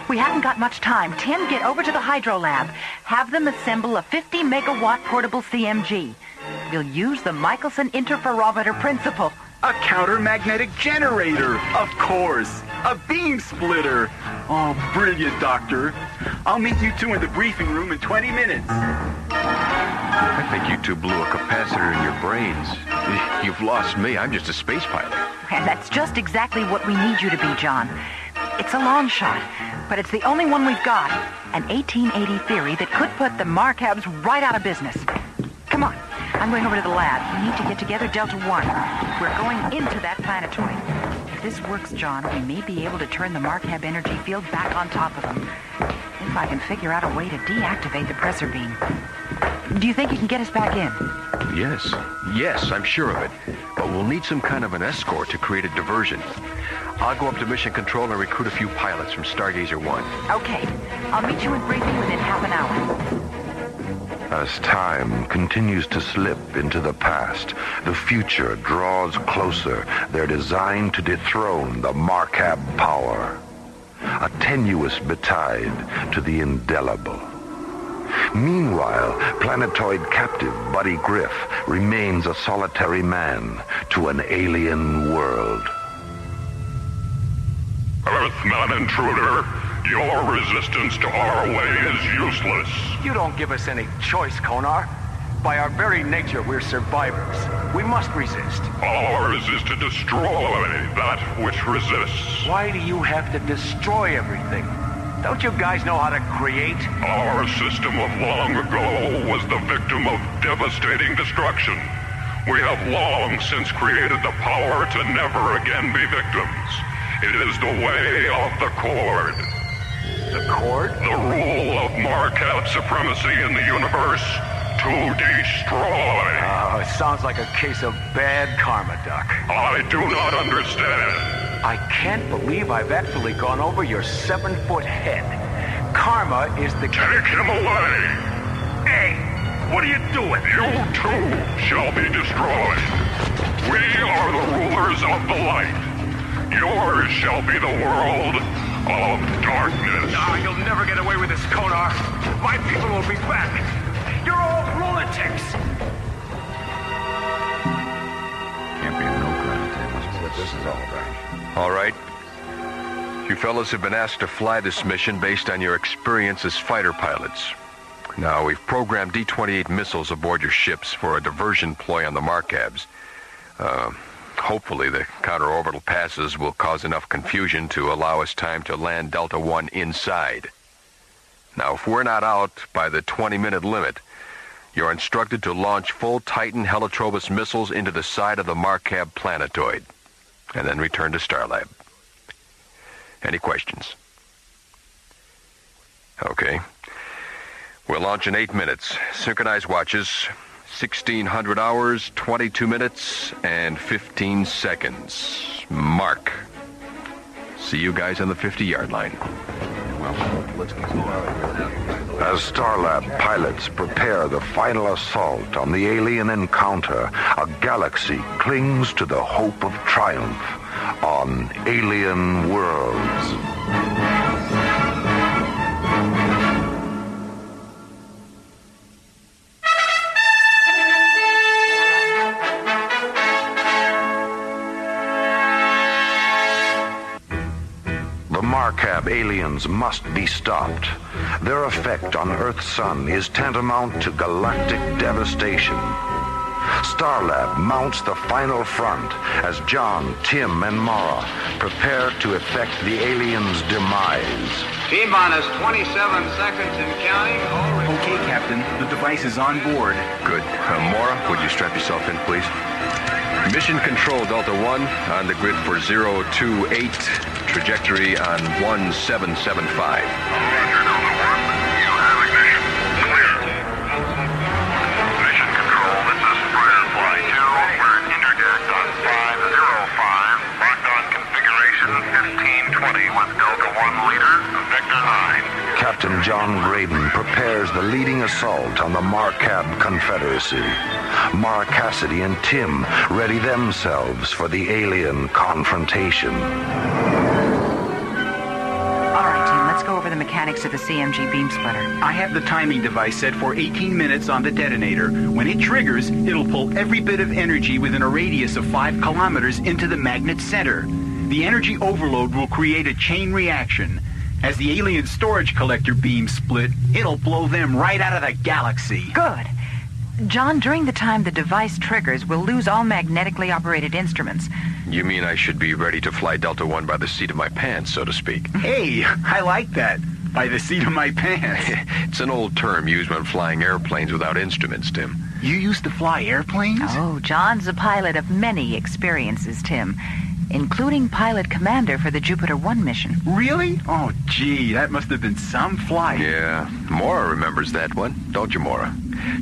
We haven't got much time. Tim, get over to the hydro lab. Have them assemble a 50-megawatt portable CMG. We'll use the Michelson interferometer principle. A counter-magnetic generator, of course. A beam splitter. Oh, brilliant, Doctor. I'll meet you two in the briefing room in 20 minutes. I think you two blew a capacitor in your brains. You've lost me. I'm just a space pilot. And that's just exactly what we need you to be, John. It's a long shot, but it's the only one we've got. An 1880 theory that could put the Marcabs right out of business. Come on. I'm going over to the lab. We need to get together Delta 1. We're going into that planetoid. If this works, John, we may be able to turn the Marcab energy field back on top of them. If I can figure out a way to deactivate the pressor beam. Do you think you can get us back in? Yes, I'm sure of it. But we'll need some kind of an escort to create a diversion. I'll go up to Mission Control and recruit a few pilots from Stargazer 1. Okay. I'll meet you in briefing within half an hour. As time continues to slip into the past, the future draws closer. They're designed to dethrone the Marcab power. A tenuous betide to the indelible. Meanwhile, planetoid captive Buddy Griff remains a solitary man to an alien world. Earthman intruder, your resistance to our way is useless. You don't give us any choice, Konar. By our very nature, we're survivors. We must resist. Ours is to destroy that which resists. Why do you have to destroy everything? Don't you guys know how to create? Our system of long ago was the victim of devastating destruction. We have long since created the power to never again be victims. It is the way of the Cord. The Cord? The rule of Marcab supremacy in the universe to destroy. Oh, it sounds like a case of bad karma, Doc. I do not understand. I can't believe I've actually gone over your 7-foot head. Karma is the... Take him away! Hey, what are you doing? You too shall be destroyed. We are the rulers of the light. Yours shall be the world of darkness. Ah, you'll never get away with this, Konar. My people will be back. You're all lunatics. Can't be a milk run. That's what this is all about. All right. You fellas have been asked to fly this mission based on your experience as fighter pilots. Now, we've programmed D-28 missiles aboard your ships for a diversion ploy on the Marcabs. Hopefully, the counter-orbital passes will cause enough confusion to allow us time to land Delta 1 inside. Now, if we're not out by the 20-minute limit, You're instructed to launch full Titan Helitrobus missiles into the side of the Marcab planetoid, and then return to Starlab. Any questions? Okay. We'll launch in 8 minutes. Synchronized watches, 1600 hours, 22 minutes, and 15 seconds. Mark. See you guys on the 50-yard line. Well, let's go. As Starlab pilots prepare the final assault on the alien encounter, a galaxy clings to the hope of triumph on alien worlds. The Marcab aliens must be stopped. Their effect on Earth's sun is tantamount to galactic devastation. Starlab mounts the final front as John, Tim, and Mara prepare to effect the aliens' demise. T-minus 27 seconds and counting. Okay, Captain. The device is on board. Good. Mara, would you strap yourself in, please? Mission Control Delta 1 on the grid for 028, trajectory on 1775. Mission Control, this is Firefly 2. We're at interdict on 505. Locked on configuration 1520 with Delta 1 leader, Vector 9. Captain John Graydon prepares the leading assault on the Marcab Confederacy. Mara Cassidy and Tim ready themselves for the alien confrontation. All right, Tim, let's go over the mechanics of the CMG beam splitter. I have the timing device set for 18 minutes on the detonator. When it triggers, it'll pull every bit of energy within a radius of 5 kilometers into the magnet center. The energy overload will create a chain reaction. As the alien storage collector beams split, it'll blow them right out of the galaxy. Good. John, during the time the device triggers, we'll lose all magnetically operated instruments. You mean I should be ready to fly Delta 1 by the seat of my pants, so to speak? Hey, I like that. By the seat of my pants. It's an old term used when flying airplanes without instruments, Tim. You used to fly airplanes? Oh, John's a pilot of many experiences, Tim, including pilot commander for the Jupiter 1 mission. Really? Oh, gee, that must have been some flight. Yeah, Mara remembers that one, don't you, Mara?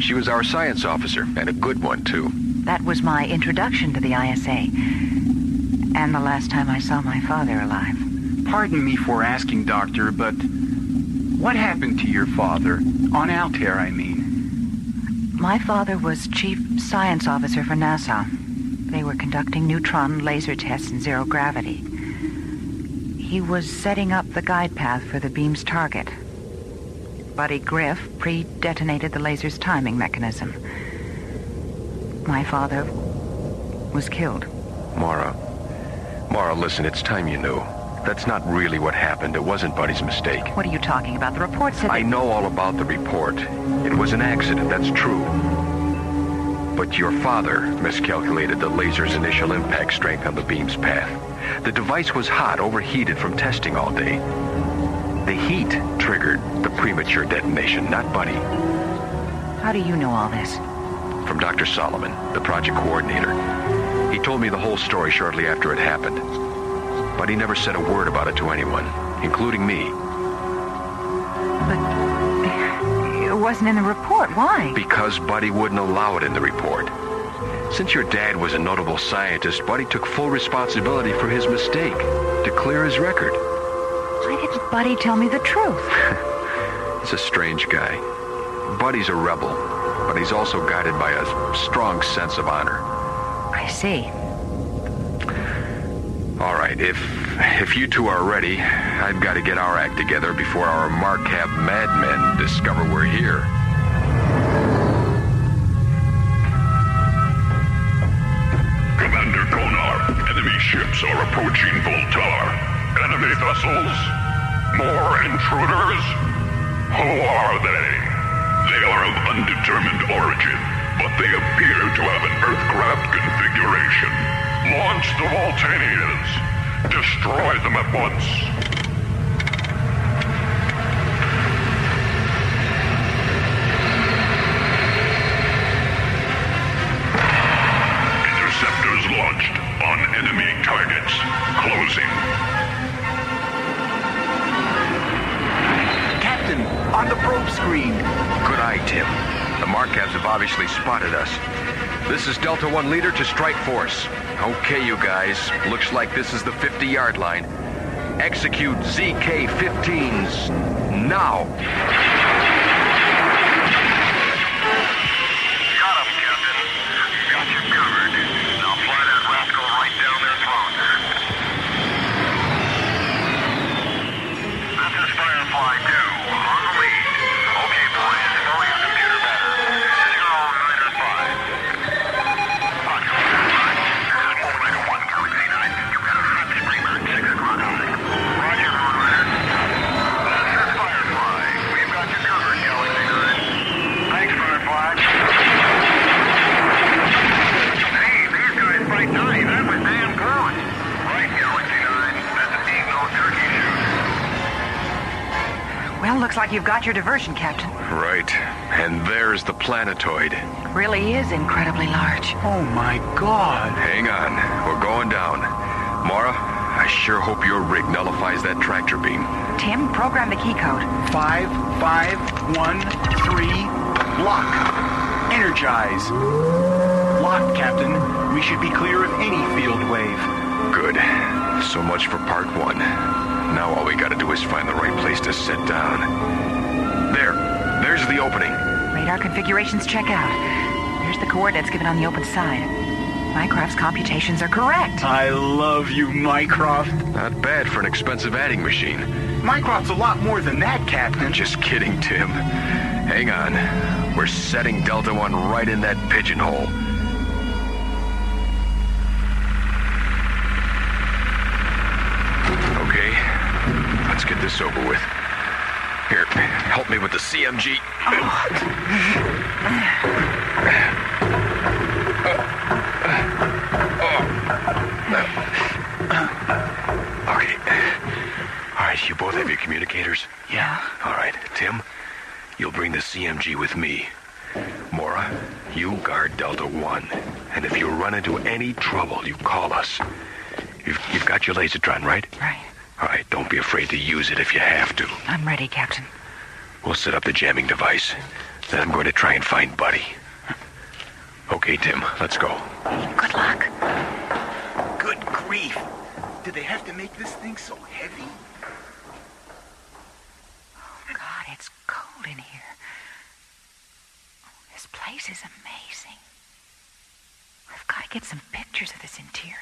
She was our science officer, and a good one, too. That was my introduction to the ISA, and the last time I saw my father alive. Pardon me for asking, Doctor, but what happened to your father? On Altair, I mean. My father was chief science officer for NASA. They were conducting neutron laser tests in zero gravity. He was setting up the guide path for the beam's target. Buddy Griff pre-detonated the laser's timing mechanism. My father was killed. Mara, listen, it's time you knew. That's not really what happened. It wasn't Buddy's mistake. What are you talking about? The report said I know all about the report. It was an accident, that's true. But your father miscalculated the laser's initial impact strength on the beam's path. The device was hot, overheated from testing all day. The heat triggered the premature detonation, not Buddy. How do you know all this? From Dr. Solomon, the project coordinator. He told me the whole story shortly after it happened. But he never said a word about it to anyone, including me. But it wasn't in the report. Why? Because Buddy wouldn't allow it in the report. Since your dad was a notable scientist, Buddy took full responsibility for his mistake to clear his record. Why didn't Buddy tell me the truth? He's a strange guy. Buddy's a rebel, but he's also guided by a strong sense of honor. I see. All right, if you two are ready, I've got to get our act together before our Marcab madmen discover we're here. Commander Konar, enemy ships are approaching Voltar. Enemy vessels? More intruders? Who are they? They are of undetermined origin, but they appear to have an Earthcraft configuration. Launch the Voltanians. Destroy them at once. screen. Good eye, Tim. The Markabs have obviously spotted us. This is Delta 1 leader to strike force. Okay, you guys. Looks like this is the 50-yard line. Execute ZK-15s now. Got him, Captain. Got you covered. Now fly that rascal right down their throats. This is Firefly 2, on the lead. Okay, boys, slow your computer better. 0905. Roger, this is Moonlighter 1, Galaxy 9. You got a hot screamer at 6 o'clock high. Roger, Moonlighter. This is Firefly. We've got you covered, Galaxy 9. Thanks, Firefly. Hey, these guys might die. That was damn good. Right, Galaxy 9. Doesn't need no turkey shoot. Well, looks like you've got your diversion, Captain. Right. And there's the planetoid. Really is incredibly large. Oh, my God. Hang on. We're going down. Mara, I sure hope your rig nullifies that tractor beam. Tim, program the key code. 5513. Lock. Energize. Locked, Captain. We should be clear of any field wave. Good. So much for part 1. Now all we gotta do is find the right place to sit down. There's the opening. Radar configurations check out. There's the coordinates given on the open side. Mycroft's computations are correct. I love you, Mycroft. Not bad for an expensive adding machine. Mycroft's a lot more than that, Captain. Just kidding, Tim. Hang on. We're setting Delta 1 right in that pigeonhole. Okay, let's get this over with. Here, help me with the CMG. Okay. All right, you both have your communicators? Yeah. All right, Tim, you'll bring the CMG with me. Mora, you guard Delta 1. And if you run into any trouble, you call us. You've got your lasertron, right? Right. All right, don't be afraid to use it if you have to. I'm ready, Captain. We'll set up the jamming device. Then I'm going to try and find Buddy. Okay, Tim, let's go. Good luck. Good grief. Did they have to make this thing so heavy? Oh, God, it's cold in here. This place is amazing. I've got to get some pictures of this interior.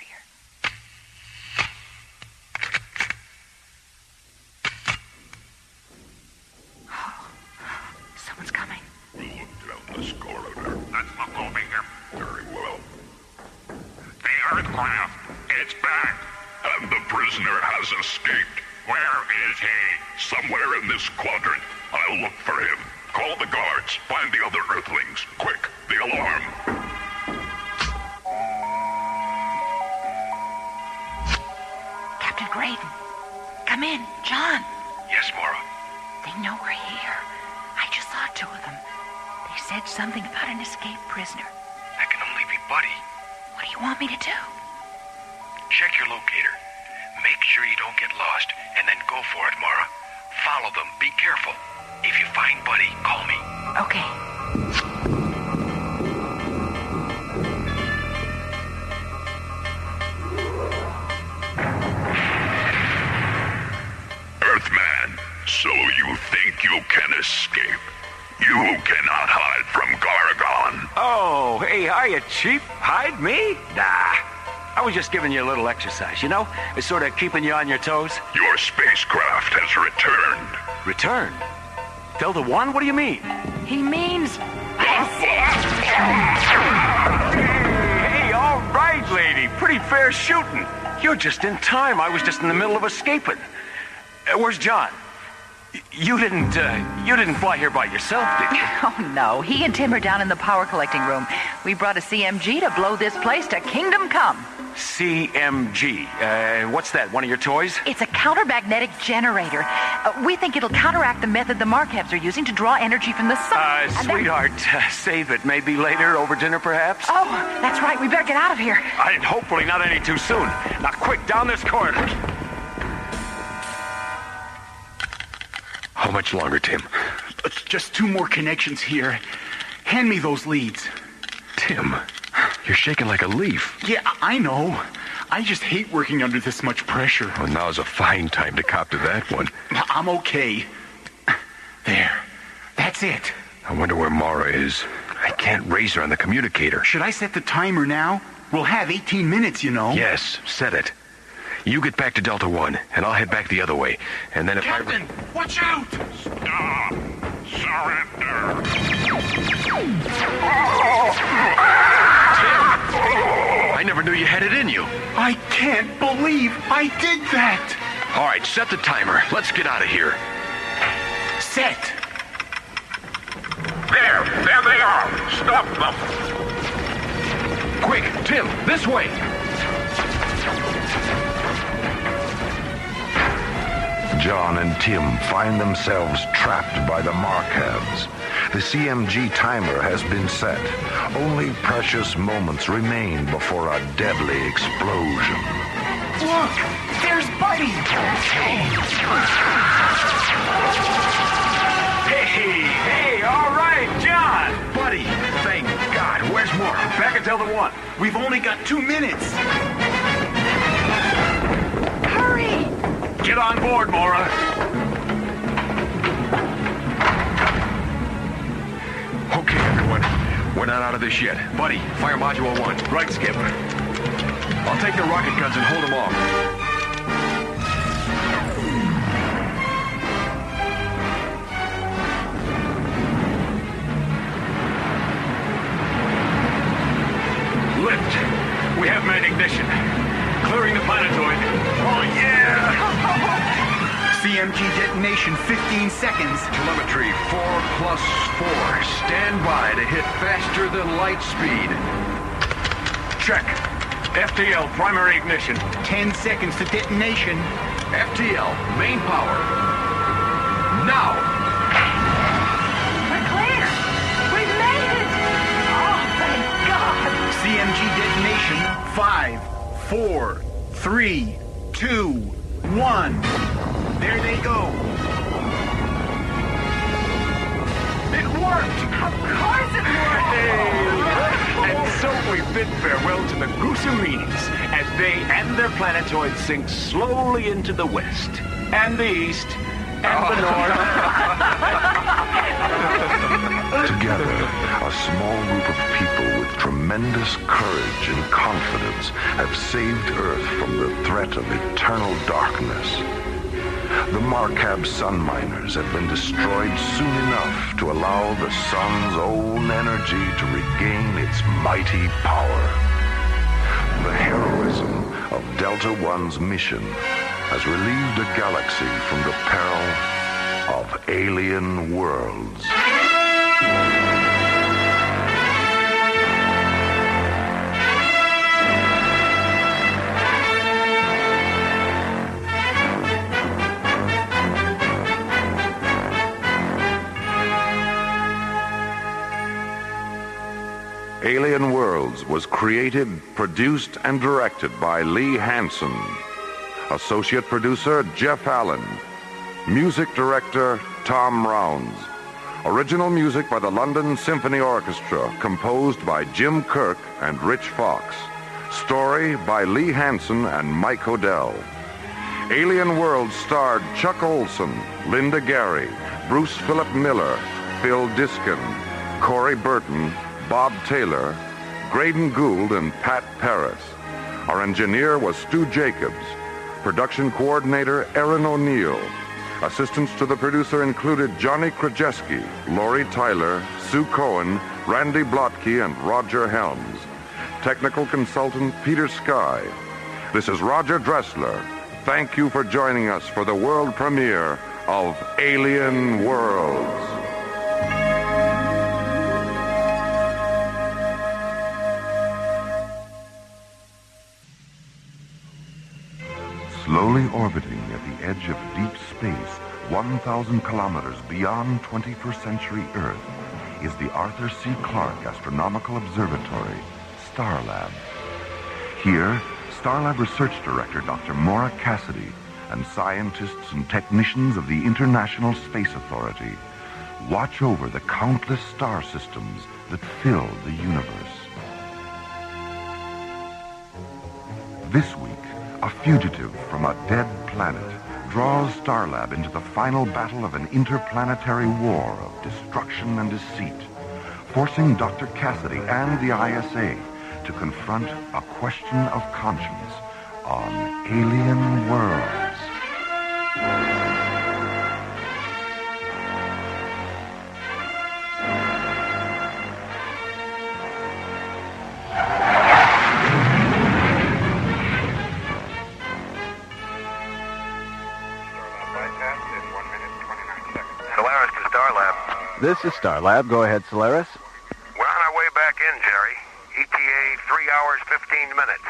Someone's coming. Look down this corridor. That's not moving him. Very well. The Earthcraft, it's back. And the prisoner has escaped. Where is he? Somewhere in this quadrant. I'll look for him. Call the guards. Find the other Earthlings. Quick, the alarm. Captain Graydon. Come in. John. Yes, Mora. They know we're here. I just saw 2 of them. They said something about an escaped prisoner. That can only be Buddy. What do you want me to do? Check your locator. Make sure you don't get lost, and then go for it, Mara. Follow them. Be careful. If you find Buddy, call me. Okay. Earthman, so you think you can escape? You cannot hide from Gargon. Oh, hey, hiya, Chief. Hide me? Nah. I was just giving you a little exercise, you know? It's sort of keeping you on your toes. Your spacecraft has returned. Returned? Delta 1? What do you mean? He means... Hey, all right, lady. Pretty fair shooting. You're just in time. I was just in the middle of escaping. Where's John? You didn't fly here by yourself, did you? Oh, no. He and Tim are down in the power collecting room. We brought a CMG to blow this place to kingdom come. CMG. What's that, one of your toys? It's a countermagnetic generator. We think it'll counteract the method the Markabs are using to draw energy from the sun. Sweetheart, save it. Maybe later, over dinner, perhaps? Oh, that's right. We better get out of here. And hopefully not any too soon. Now, quick, down this corridor. Oh, much longer, Tim? Just 2 more connections here. Hand me those leads. Tim, you're shaking like a leaf. Yeah, I know. I just hate working under this much pressure. Well, now's a fine time to cop to that one. I'm okay. There. That's it. I wonder where Mara is. I can't raise her on the communicator. Should I set the timer now? We'll have 18 minutes, you know. Yes, set it. You get back to Delta 1, and I'll head back the other way. And then if Captain, watch out! Stop! Surrender! I never knew you had it in you. I can't believe I did that! All right, set the timer. Let's get out of here. Set! There they are! Stop them! Quick, Tim, this way! John and Tim find themselves trapped by the Markabs. The CMG timer has been set. Only precious moments remain before a deadly explosion. Look! There's Buddy! Hey, all right, John! Buddy, thank God. Where's Mara? Back at Delta 1. We've only got 2 minutes. Hurry! Get on board, Mora. Okay, everyone. We're not out of this yet. Buddy, fire module 1. Right, Skip. I'll take the rocket guns and hold them off. Lift. We have main ignition. Clearing the planetoid. Oh, yeah! CMG detonation, 15 seconds. Telemetry 4+4. Stand by to hit faster than light speed. Check. FTL, primary ignition. 10 seconds to detonation. FTL, main power. Now! We're clear! We made it! Oh, thank God! CMG detonation, 5, 4, 3, 2, 1. There they go. It worked! Of course it worked! And so we bid farewell to the Gusamines as they and their planetoid sink slowly into the west, and the east, and the north. Together, a small group of people with tremendous courage and confidence have saved Earth from the threat of eternal darkness. The Markab sun miners have been destroyed soon enough to allow the sun's own energy to regain its mighty power. The heroism of Delta One's mission has relieved a galaxy from the peril of alien worlds. Alien Worlds was created, produced, and directed by Lee Hansen. Associate producer, Jeff Allen. Music director, Tom Rounds. Original music by the London Symphony Orchestra, composed by Jim Kirk and Rich Fox. Story by Lee Hansen and Mike Odell. Alien Worlds starred Chuck Olson, Linda Gary, Bruce Philip Miller, Phil Diskin, Corey Burton, Bob Taylor, Graydon Gould, and Pat Paris. Our engineer was Stu Jacobs. Production coordinator, Erin O'Neill. Assistants to the producer included Johnny Krajewski, Lori Tyler, Sue Cohen, Randy Blotke, and Roger Helms. Technical consultant, Peter Sky. This is Roger Dressler. Thank you for joining us for the world premiere of Alien Worlds. Slowly orbiting at the edge of deep space, 1,000 kilometers beyond 21st century Earth, is the Arthur C. Clarke Astronomical Observatory, Starlab. Here, Starlab Research Director Dr. Maura Cassidy and scientists and technicians of the International Space Authority watch over the countless star systems that fill the universe. This week, a fugitive from a dead planet draws Starlab into the final battle of an interplanetary war of destruction and deceit, forcing Dr. Cassidy and the ISA to confront a question of conscience on alien worlds. This is Starlab. Go ahead, Solaris. We're on our way back in, Jerry. ETA 3 hours, 15 minutes.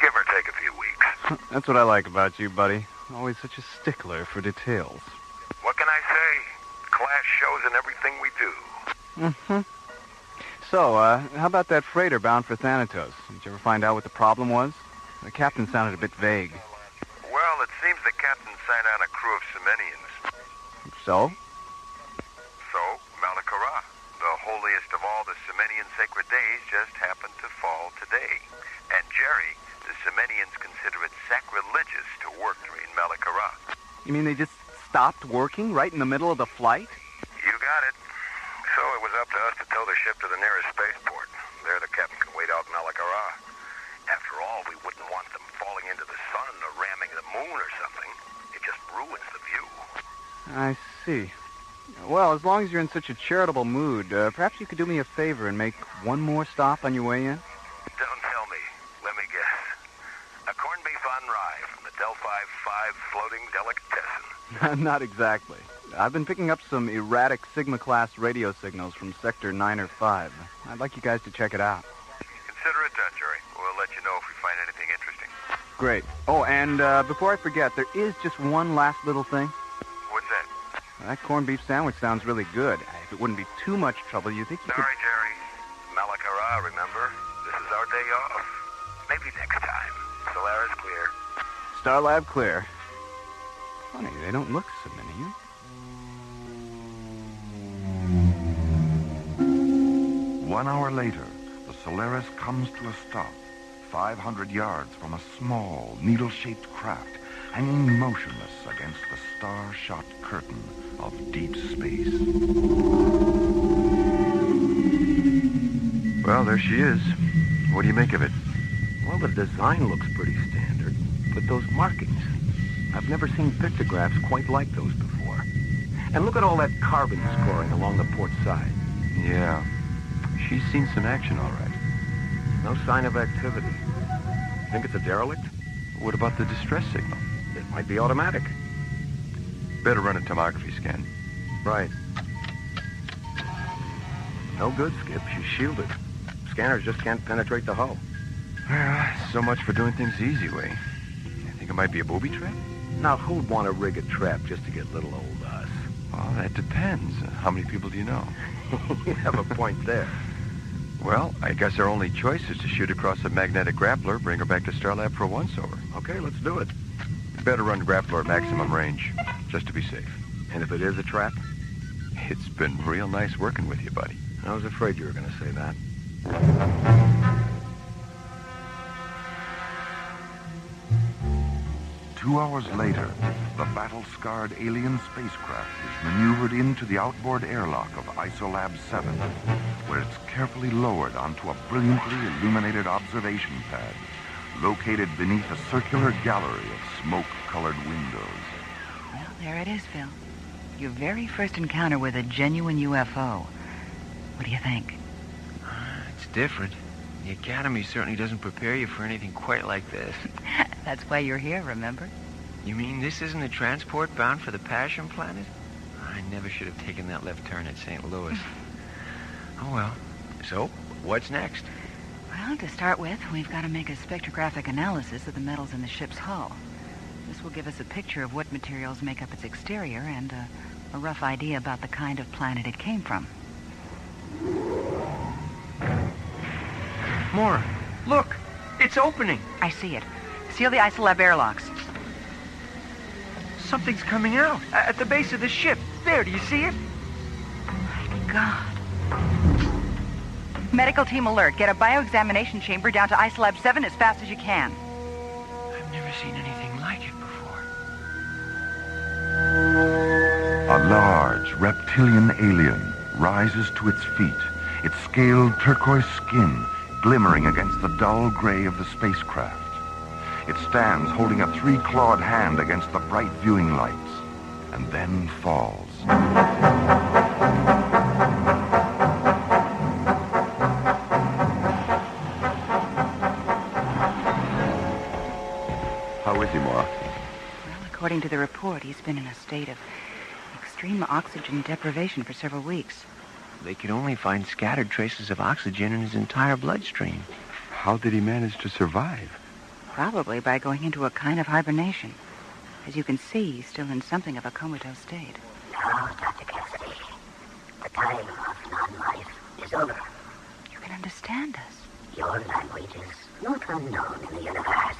Give or take a few weeks. That's what I like about you, buddy. Always such a stickler for details. What can I say? Class shows in everything we do. Mm-hmm. So, how about that freighter bound for Thanatos? Did you ever find out what the problem was? The captain sounded a bit vague. Well, it seems the captain signed on a crew of Semenians. So? So, Malakara, the holiest of all the Semenian sacred days, just happened to fall today. And Jerry, the Semenians consider it sacrilegious to work during Malakara. You mean they just stopped working right in the middle of the flight? You got it. So it was up to us to tow the ship to the nearest spaceport. There the captain can wait out Malakara. After all, we wouldn't want them falling into the sun or ramming the moon or something. It just ruins the view. I see. Well, as long as you're in such a charitable mood, perhaps you could do me a favor and make one more stop on your way in? Don't tell me. Let me guess. A corned beef on rye from the Delphi 5 floating delicatessen. Not exactly. I've been picking up some erratic Sigma-class radio signals from Sector 9 or 5. I'd like you guys to check it out. Consider it done, Jerry. We'll let you know if we find anything interesting. Great. Oh, and before I forget, there is just one last little thing. What's that? That corned beef sandwich sounds really good. If it wouldn't be too much trouble, you think you could... Sorry, Jerry. Malakara, remember? This is our day off. Maybe next time. Solaris clear. Starlab clear. Funny, they don't look Semenian. One hour later, the Solaris comes to a stop, 500 yards from a small, needle-shaped craft hanging motionless against the star-shot curtain of deep space. Well, there she is. What do you make of it? Well, the design looks pretty standard, but those markings, I've never seen pictographs quite like those before. And look at all that carbon scoring along the port side. Yeah, she's seen some action, all right. No sign of activity. Think it's a derelict? What about the distress signal? It might be automatic. Better run a tomography scan. Right. No good, Skip. She's shielded. Scanners just can't penetrate the hull. Well, so much for doing things the easy way. You think it might be a booby trap? Now, who'd want to rig a trap just to get little old us? Well, that depends. How many people do you know? You have a point there. Well, I guess our only choice is to shoot across a magnetic grappler, bring her back to Starlab for a once-over. Okay, let's do it. Better run grappler at maximum range, just to be safe. And if it is a trap? It's been real nice working with you, buddy. I was afraid you were going to say that. 2 hours later, the battle-scarred alien spacecraft is maneuvered into the outboard airlock of Isolab 7, where it's carefully lowered onto a brilliantly illuminated observation pad, located beneath a circular gallery of smoke-colored windows. Well, there it is, Phil. Your very first encounter with a genuine UFO. What do you think? It's different. The Academy certainly doesn't prepare you for anything quite like this. That's why you're here, remember? You mean this isn't a transport bound for the Passion Planet? I never should have taken that left turn at St. Louis. Oh, well. So, what's next? Well, to start with, we've got to make a spectrographic analysis of the metals in the ship's hull. This will give us a picture of what materials make up its exterior and a rough idea about the kind of planet it came from. More. Look! It's opening! I see it. Seal the Isolab airlocks. Something's coming out at the base of the ship. There, do you see it? God. Medical team alert. Get a bioexamination chamber down to Isolab 7 as fast as you can. I've never seen anything like it before. A large reptilian alien rises to its feet, its scaled turquoise skin glimmering against the dull gray of the spacecraft. It stands holding a three-clawed hand against the bright viewing lights, and then falls. How is he, Maura? Well, according to the report, he's been in a state of extreme oxygen deprivation for several weeks. They could only find scattered traces of oxygen in his entire bloodstream. How did he manage to survive? Probably by going into a kind of hibernation. As you can see, he's still in something of a comatose state. Now, Dr. Cassidy, the time of non-life is over. You can understand us. Your language is not unknown in the universe.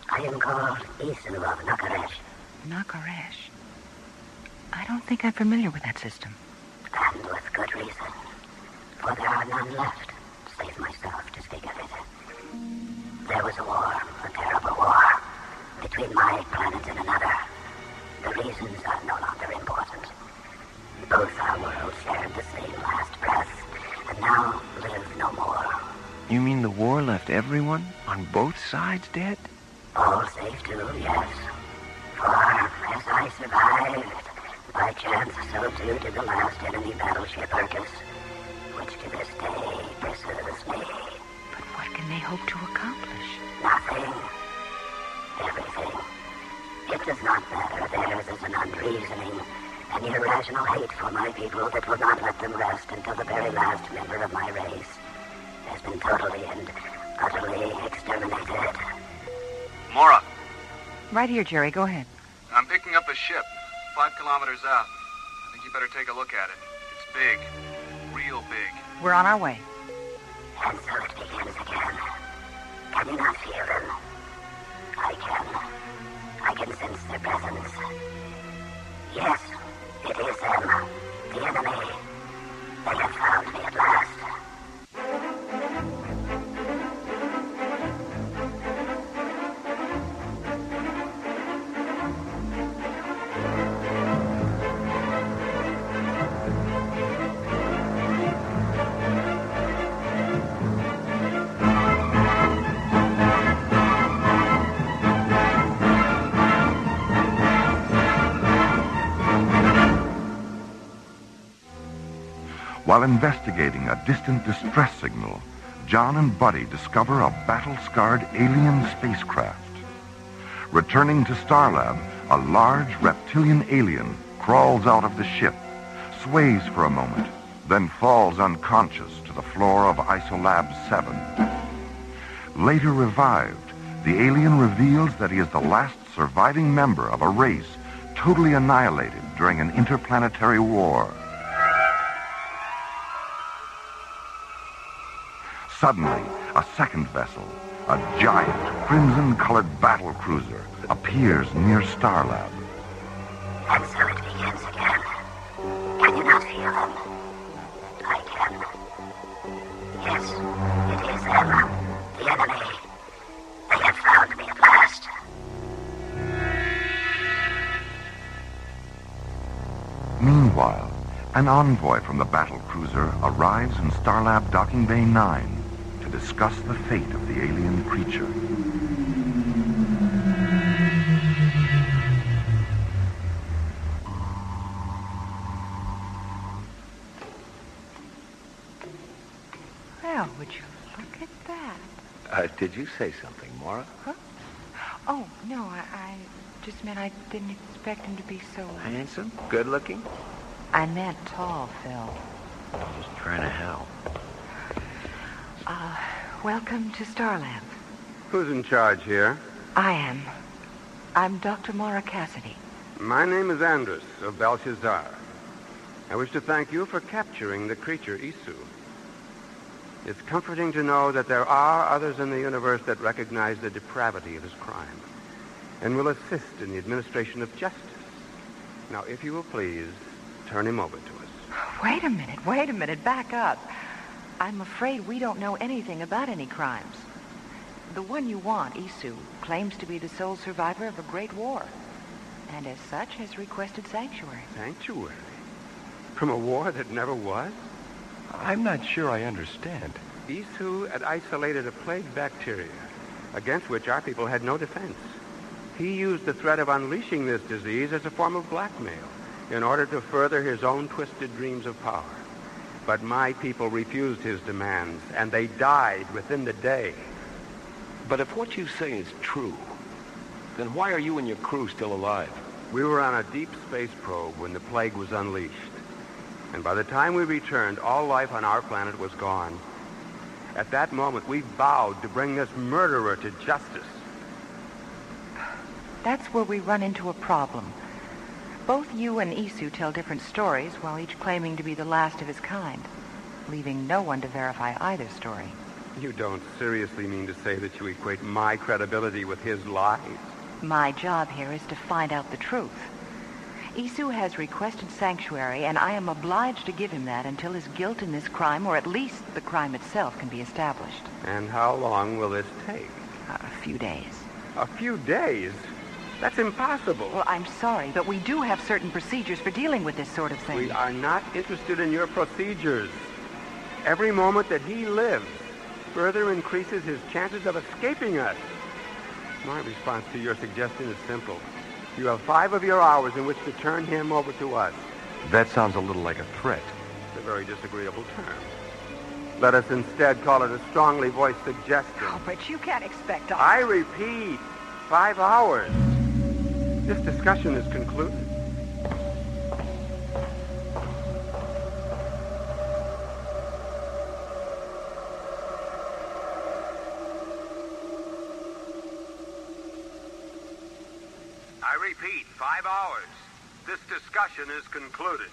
I am called Isu of Nakaresh. Nakaresh? I don't think I'm familiar with that system. And with good reason. For there are none left, save myself to speak of it. There was a war, a terrible war, between my planet and another. The reasons are no longer important. Both our worlds shared the same last breath, and now live no more. You mean the war left everyone on both sides dead? All save two, yes. For as I survived, by chance so too did the last enemy battleship Urcus, which to this day pursues me. But what can they hope to accomplish? Nothing. Everything. It does not matter. Theirs is an unreasoning, an irrational hate for my people that will not let them rest until the very last member of my race has been totally and utterly exterminated. Maura, Right here, Jerry. Go ahead. I'm picking up a ship 5 kilometers out. I think you better take a look at it. It's big. Real big. We're on our way. And so it begins again. Can you not feel them? I can. I can sense their presence. Yes, it is them. The enemy. They have found me at last. While investigating a distant distress signal, John and Buddy discover a battle-scarred alien spacecraft. Returning to Starlab, a large reptilian alien crawls out of the ship, sways for a moment, then falls unconscious to the floor of Isolab 7. Later revived, the alien reveals that he is the last surviving member of a race totally annihilated during an interplanetary war. Suddenly, a second vessel, a giant, crimson-colored battle cruiser, appears near Starlab. And so it begins again. Can you not feel them? I can. Yes, it is them. The enemy. They have found me at last. Meanwhile, an envoy from the battle cruiser arrives in Starlab Docking Bay 9 to discuss the fate of the alien creature. Well, would you look at that? Did you say something, Maura? Huh? Oh, no, I just meant I didn't expect him to be so... Handsome? Good looking? I meant tall, Phil. I'm just trying to help. Welcome to Starlab. Who's in charge here? I am. I'm Dr. Maura Cassidy. My name is Andrus of Belshazzar. I wish to thank you for capturing the creature Isu. It's comforting to know that there are others in the universe that recognize the depravity of his crime. and will assist in the administration of justice. Now, if you will please, turn him over to us. Wait a minute, back up. I'm afraid we don't know anything about any crimes. The one you want, Isu, claims to be the sole survivor of a great war, and as such has requested sanctuary. Sanctuary? From a war that never was? I'm not sure I understand. Isu had isolated a plague bacteria against which our people had no defense. He used the threat of unleashing this disease as a form of blackmail in order to further his own twisted dreams of power. But my people refused his demands, and they died within the day. But if what you say is true, then why are you and your crew still alive? We were on a deep space probe when the plague was unleashed. And by the time we returned, all life on our planet was gone. At that moment, we vowed to bring this murderer to justice. That's where we run into a problem. Both you and Isu tell different stories, while each claiming to be the last of his kind, leaving no one to verify either story. You don't seriously mean to say that you equate my credibility with his lies? My job here is to find out the truth. Isu has requested sanctuary, and I am obliged to give him that until his guilt in this crime, or at least the crime itself, can be established. And how long will this take? A few days. A few days? That's impossible. Well, I'm sorry, but we do have certain procedures for dealing with this sort of thing. We are not interested in your procedures. Every moment that he lives further increases his chances of escaping us. My response to your suggestion is simple. You have 5 of your hours in which to turn him over to us. That sounds a little like a threat. It's a very disagreeable term. Let us instead call it a strongly voiced suggestion. Oh, but you can't expect us. I repeat, 5 hours. This discussion is concluded. I repeat, 5 hours. This discussion is concluded.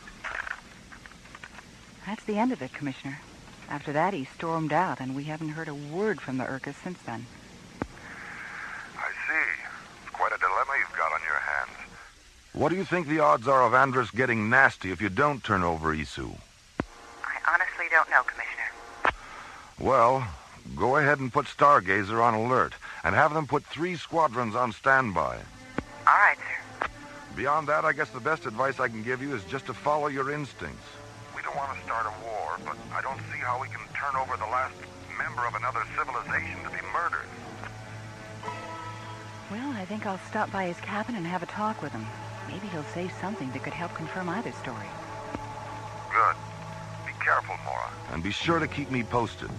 That's the end of it, Commissioner. After that, he stormed out, and we haven't heard a word from the Urkas since then. I see. It's quite a dilemma you've got on your hands. What do you think the odds are of Andrus getting nasty if you don't turn over Isu? I honestly don't know, Commissioner. Well, go ahead and put Stargazer on alert, and have them put 3 squadrons on standby. All right, sir. Beyond that, I guess the best advice I can give you is just to follow your instincts. We don't want to start a war, but I don't see how we can turn over the last member of another civilization to be murdered. Well, I think I'll stop by his cabin and have a talk with him. Maybe he'll say something that could help confirm either story. Good. Be careful, Mora. And be sure to keep me posted.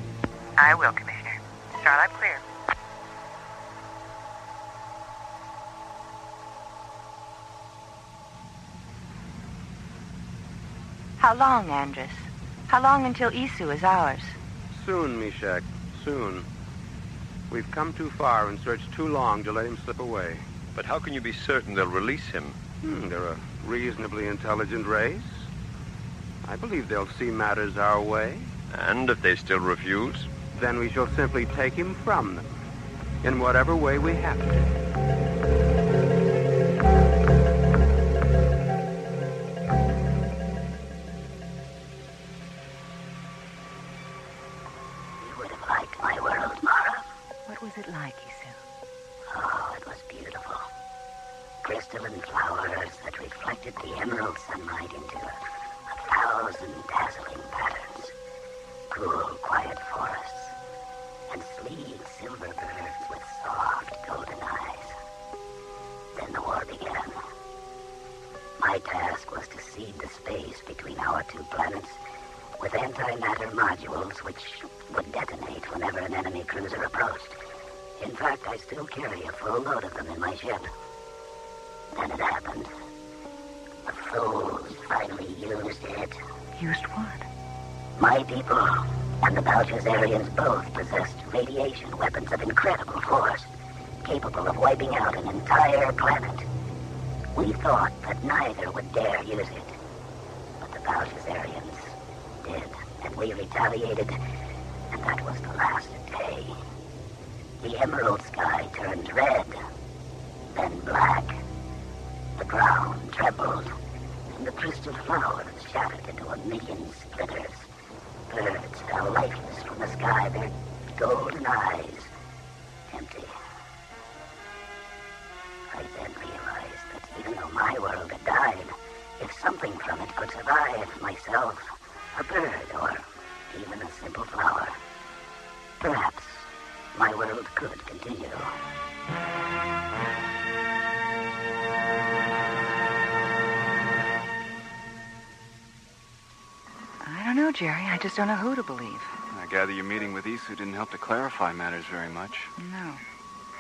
I will, Commissioner. Starlight clear. How long, Andrus? How long until Isu is ours? Soon, Meshach. Soon. We've come too far and searched too long to let him slip away. But how can you be certain they'll release him? They're a reasonably intelligent race. I believe they'll see matters our way. And if they still refuse? Then we shall simply take him from them, in whatever way we have to. It like, Isu? Oh, it was beautiful. Crystalline flowers that reflected the emerald sunlight into 1,000 dazzling patterns. Cool, quiet forests. And sleek silver birds with soft golden eyes. Then the war began. My task was to seed the space between our 2 planets with antimatter modules which would detonate whenever an enemy cruiser approached. In fact, I still carry a full load of them in my ship. Then it happened. The fools finally used it. Used what? My people and the Belshazzarians both possessed radiation weapons of incredible force, capable of wiping out an entire planet. We thought that neither would dare use it. But the Belshazzarians did, and we retaliated, and that was the last day. The emerald sky turned red. then black. The ground trembled, and the crystal flowers shattered into a million splinters. Birds fell lifeless from the sky, their golden eyes empty. I then realized that even though my world had died, if something from it could survive, myself, a bird, or even a simple flower, perhaps my world could continue. I don't know, Jerry. I just don't know who to believe. I gather your meeting with Isu didn't help to clarify matters very much. No.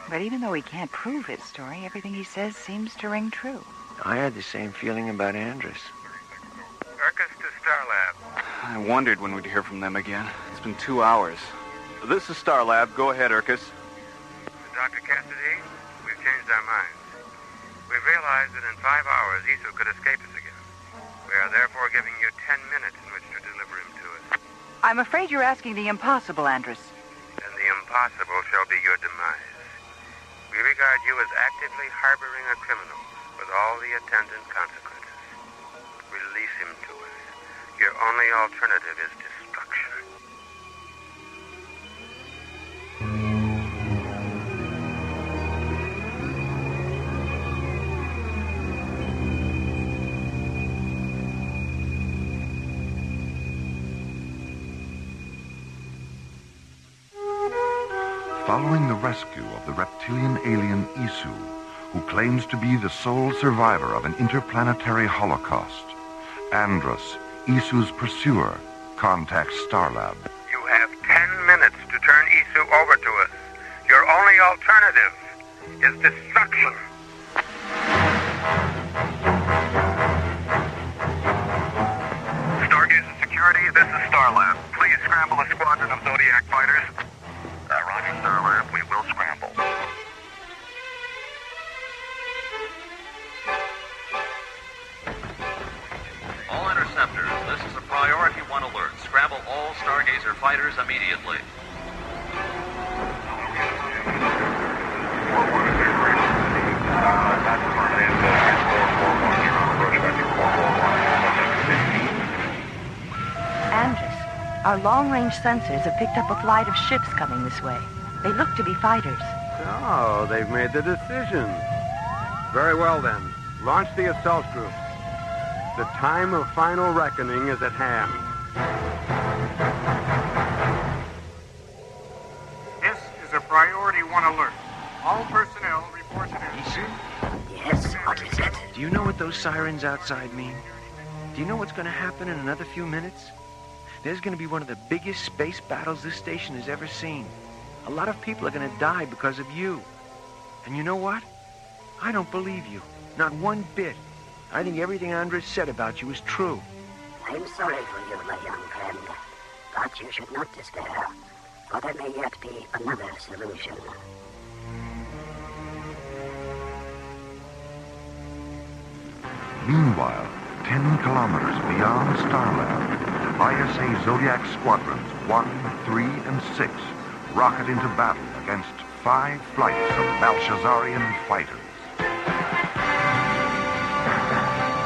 But even though he can't prove his story, everything he says seems to ring true. I had the same feeling about Andrus. Urcus to Starlab. I wondered when we'd hear from them again. It's been 2 hours. This is Starlab. Go ahead, Urcus. Dr. Cassidy, we've changed our minds. We've realized that in 5 hours, Isu could escape us again. We are therefore giving you 10 minutes in which to deliver him to us. I'm afraid you're asking the impossible, Andrus. And the impossible shall be your demise. We regard you as actively harboring a criminal with all the attendant consequences. Release him to us. Your only alternative is destruction. Following the rescue of the reptilian alien Isu, who claims to be the sole survivor of an interplanetary holocaust, Andrus, Isu's pursuer, contacts Starlab. You have 10 minutes to turn Isu over to us. Your only alternative is destruction. Stargazer Security, this is Starlab. Please scramble a squadron of Zodiac fighters. Roger, Starlab. We will scramble. All interceptors, this is a priority 1 alert. Scramble all Stargazer fighters immediately. Andrus, our long-range sensors have picked up a flight of ships coming this way. They look to be fighters. Oh, they've made the decision. Very well, then. Launch the assault groups. The time of final reckoning is at hand. This is a priority 1 alert. All personnel report to Isu? Yes, what is it? Do you know what those sirens outside mean? Do you know what's going to happen in another few minutes? There's going to be one of the biggest space battles this station has ever seen. A lot of people are going to die because of you. And you know what? I don't believe you. Not one bit. I think everything Andres said about you is true. I'm sorry for you, my young friend. But you should not despair, for there may yet be another solution. Meanwhile, 10 kilometers beyond Starlab, ISA Zodiac Squadrons 1, 3, and 6 rocket into battle against 5 flights of Belshazzarian fighters.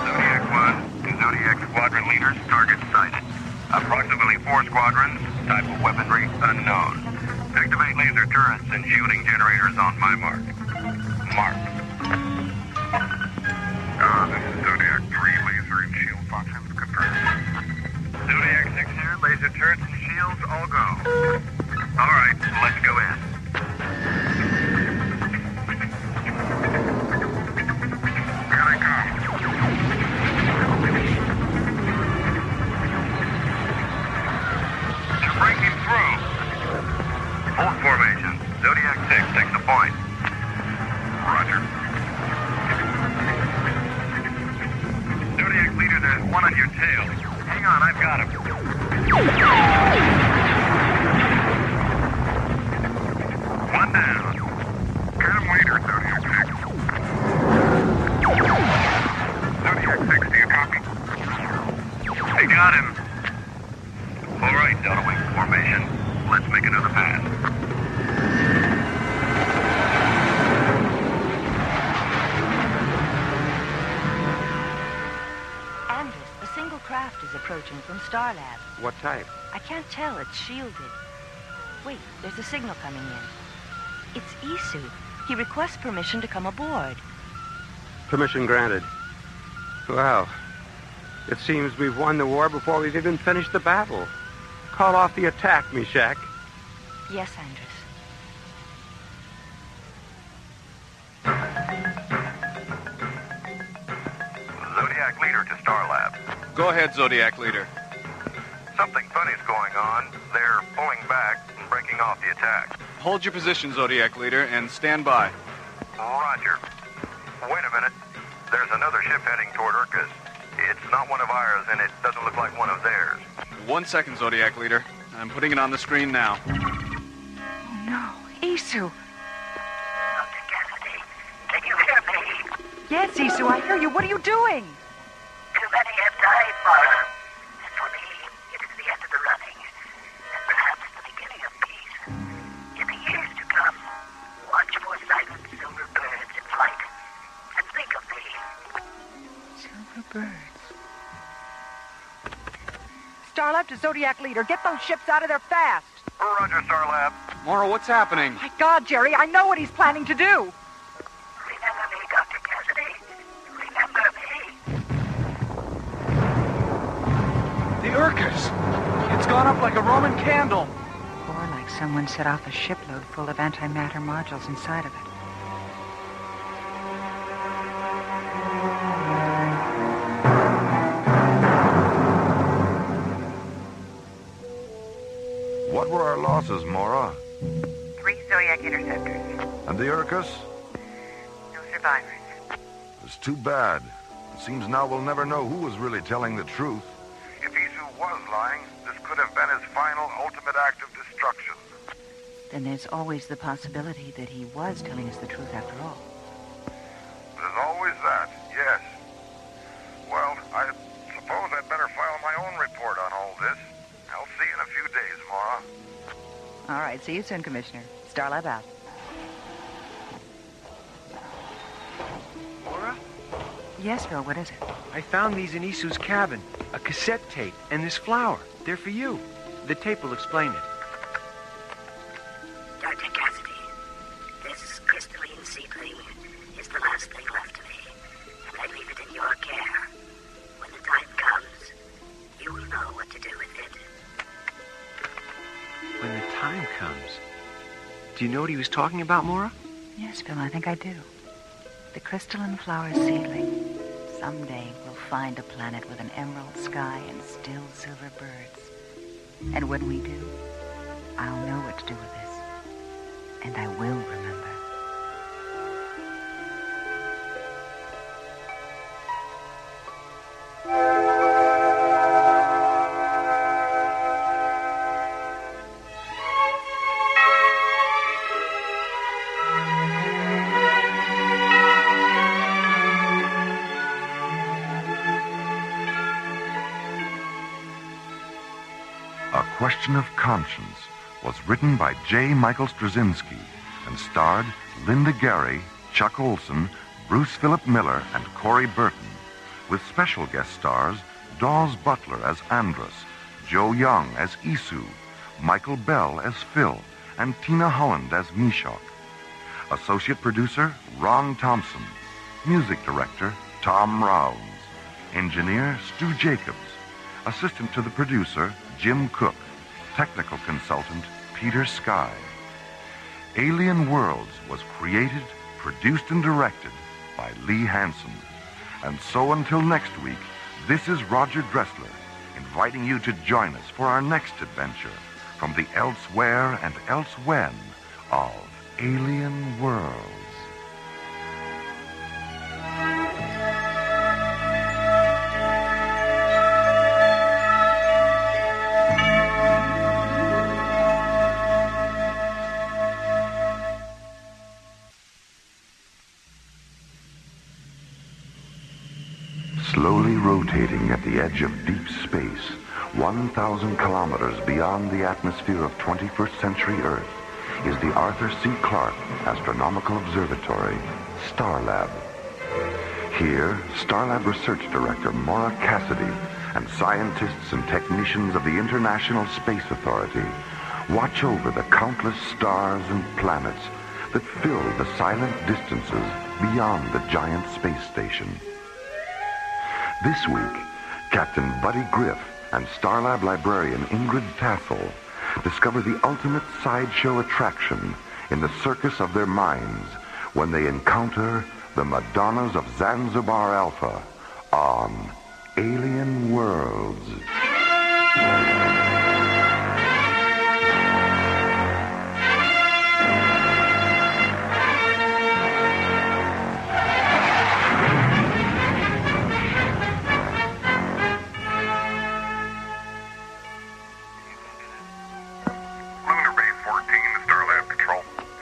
Zodiac 1 to Zodiac Squadron leaders, target sighted. Approximately 4 squadrons, type of weaponry unknown. Activate laser turrets and shielding generators on my mark. Mark. This is Zodiac 3, laser and shield functions confirmed. Zodiac 6 here, laser turrets and shields all go. All right, let's go in. Here they come. They're breaking through. Hold formation. Zodiac 6 takes the point. Roger. Zodiac leader, there's one on your tail. Hang on, I've got him. One down. Get him later, Zodiac 6. Zodiac 6, do you copy? They got him. All right, Delta Wing formation. Let's make another pass. question from Starlab. What type? I can't tell. It's shielded. Wait, there's a signal coming in. It's Isu. He requests permission to come aboard. Permission granted. Well, it seems we've won the war before we've even finished the battle. Call off the attack, Meshach. Yes, Andrus. Zodiac Leader to Starlab. Go ahead, Zodiac Leader. Something funny's going on. They're pulling back and breaking off the attack. Hold your position, Zodiac Leader, and stand by. Roger. Wait a minute. There's another ship heading toward Urkus. It's not one of ours, and it doesn't look like one of theirs. 1 second, Zodiac Leader. I'm putting it on the screen now. Oh, no. Isu. Dr. Cassidy, can you hear me? Yes, Isu, I hear you. What are you doing? Too many have died, Mara. And for me, it is the end of the running. And perhaps the beginning of peace. In the years to come, watch for silent silver birds in flight. And think of me. Silver birds. Starlab to Zodiac Leader. Get those ships out of there fast. Roger, Starlab. Mora, what's happening? My God, Jerry, I know what he's planning to do. Remember me, Dr. Cassidy. Remember me. The Urkus! It's gone up like a Roman candle. Or like someone set off a shipload full of antimatter modules inside of it. What were our losses, Mora? 3 Zodiac interceptors. And the Urkus? No survivors. It's too bad. It seems now we'll never know who was really telling the truth. If Isu was lying, this could have been his final, ultimate act of destruction. Then there's always the possibility that he was telling us the truth after all. There's always that, yes. Well, I suppose I'd better file my own report on all this. I'll see you in a few days, Mara. All right, see you soon, Commissioner. Starlab out. Mora? Yes, Phil, what is it? I found these in Isu's cabin. A cassette tape and this flower. They're for you. The tape will explain it. Dr. Cassidy, this crystalline seedling is the last thing left to me, and I leave it in your care. When the time comes, you will know what to do with it. When the time comes. Do you know what he was talking about, Mora? Yes, Phil, I think I do. The crystalline flower seedling. Someday we'll find a planet with an emerald sky and still silver birds. And when we do, I'll know what to do with this. And I will remember. A Question of Conscience was written by J. Michael Straczynski and starred Linda Gary, Chuck Olson, Bruce Philip Miller, and Corey Burton, with special guest stars Dawes Butler as Andrus, Joe Young as Isu, Michael Bell as Phil, and Tina Holland as Meshach. Associate producer Ron Thompson. Music director Tom Rounds. Engineer Stu Jacobs. Assistant to the producer Jim Cook. Technical consultant Peter Sky. Alien Worlds was created, produced, and directed by Lee Hansen. And so until next week, this is Roger Dressler, inviting you to join us for our next adventure from the elsewhere and elsewhen of Alien Worlds. Slowly rotating at the edge of deep space, 1,000 kilometers beyond the atmosphere of 21st century Earth, is the Arthur C. Clarke Astronomical Observatory, Starlab. Here, Starlab Research Director Maura Cassidy and scientists and technicians of the International Space Authority watch over the countless stars and planets that fill the silent distances beyond the giant space station. This week, Captain Buddy Griff and Starlab librarian Ingrid Tassel discover the ultimate sideshow attraction in the circus of their minds when they encounter the Madonnas of Zanzibar Alpha on Alien Worlds.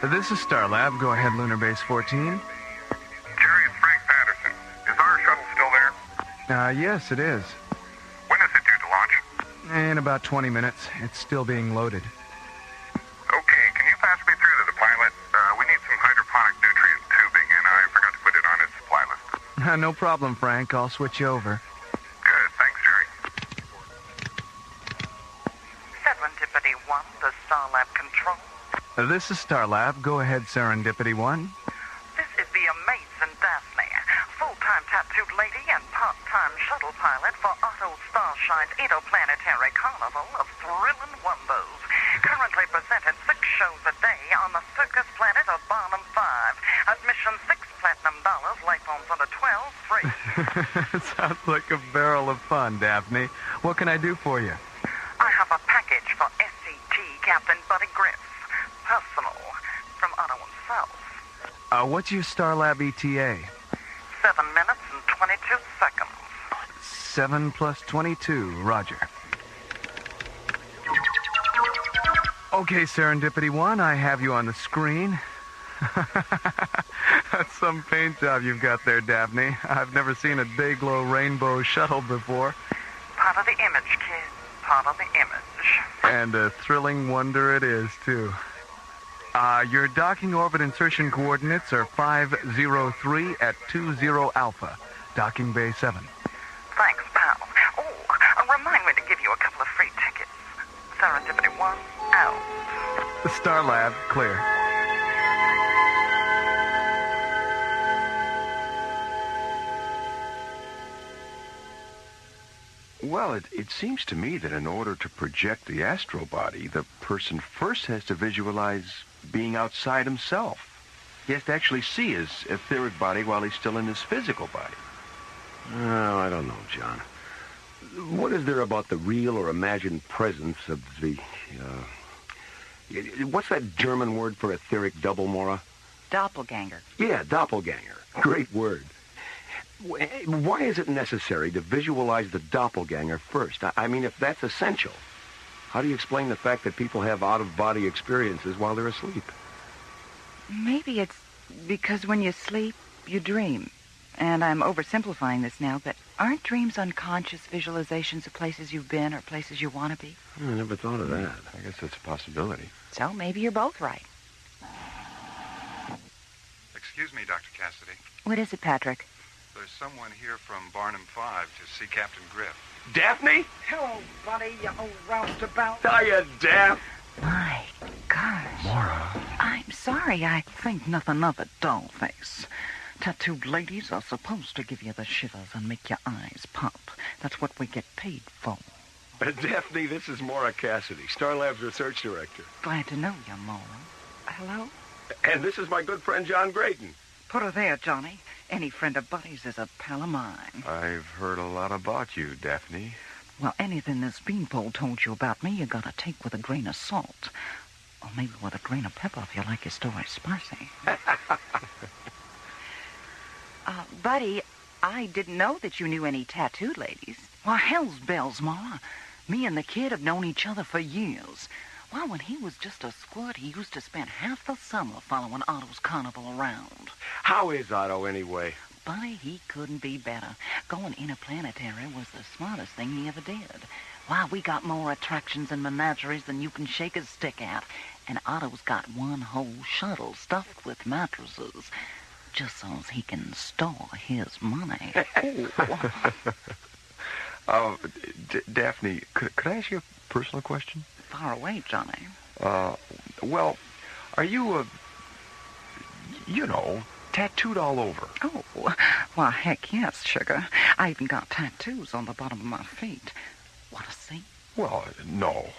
This is Starlab. Go ahead, Lunar Base 14. Jerry, it's Frank Patterson. Is our shuttle still there? Yes, it is. When is it due to launch? In about 20 minutes. It's still being loaded. Okay, can you pass me through to the pilot? We need some hydroponic nutrient tubing, and I forgot to put it on his supply list. No problem, Frank. I'll switch you over. Good. Thanks, Jerry. Serendipity 1, the Starlab control. This is Starlab. Go ahead, Serendipity 1. This is the amazing Daphne, full-time tattooed lady and part-time shuttle pilot for Otto Starshine's interplanetary carnival of thrilling wonders. Currently presenting 6 shows a day on the circus planet of Barnum 5. Admission $6 platinum, life forms under 12, free. Sounds like a barrel of fun, Daphne. What can I do for you? I have a package for SCT Captain Buddy Griff. Personal, from Otto himself. What's your Starlab ETA? 7 minutes and 22 seconds. 7 plus 22, roger. Okay, Serendipity 1, I have you on the screen. That's some paint job you've got there, Daphne. I've never seen a day-glow rainbow shuttle before. Part of the image, kid. Part of the image. And a thrilling wonder it is, too. Your docking orbit insertion coordinates are 503 at 20 Alpha, docking bay 7. Thanks, pal. Oh, remind me to give you a couple of free tickets. Serendipity 1, out. Starlab, clear. Well, it seems to me that in order to project the astral body, the person first has to visualize being outside himself. He has to actually see his etheric body while he's still in his physical body. Oh, I don't know, John. What is there about the real or imagined presence of the, what's that German word for etheric double, Maura? Doppelganger. Yeah, doppelganger. Great word. Why is it necessary to visualize the doppelganger first? I mean, if that's essential, how do you explain the fact that people have out-of-body experiences while they're asleep? Maybe it's because when you sleep, you dream. And I'm oversimplifying this now, but aren't dreams unconscious visualizations of places you've been or places you want to be? I never thought of that. I guess that's a possibility. So maybe you're both right. Excuse me, Dr. Cassidy. What is it, Patrick? There's someone here from Barnum 5 to see Captain Griff. Daphne? Hello, buddy, you old roustabout. Hiya, Daph. My gosh. Maura. I'm sorry, I think nothing of it, dollface. Tattooed ladies are supposed to give you the shivers and make your eyes pop. That's what we get paid for. Daphne, this is Maura Cassidy, Starlab's research director. Glad to know you, Maura. Hello? And this is my good friend John Grayton. Put her there, Johnny. Any friend of Buddy's is a pal of mine. I've heard a lot about you, Daphne. Well, anything this beanpole told you about me, you gotta take with a grain of salt. Or maybe with a grain of pepper if you like your story spicy. Buddy, I didn't know that you knew any tattooed ladies. Why, hell's bells, Maura. Me and the kid have known each other for years. Why, when he was just a squirt, he used to spend half the summer following Otto's carnival around. How is Otto, anyway? Buddy, he couldn't be better. Going interplanetary was the smartest thing he ever did. Why, we got more attractions and menageries than you can shake a stick at. And Otto's got one whole shuttle stuffed with mattresses, just so he can store his money. Daphne, could I ask you a personal question? Far away, Johnny. Well, are you, tattooed all over? Oh, well, heck yes, sugar. I even got tattoos on the bottom of my feet. Want to see? Well, no.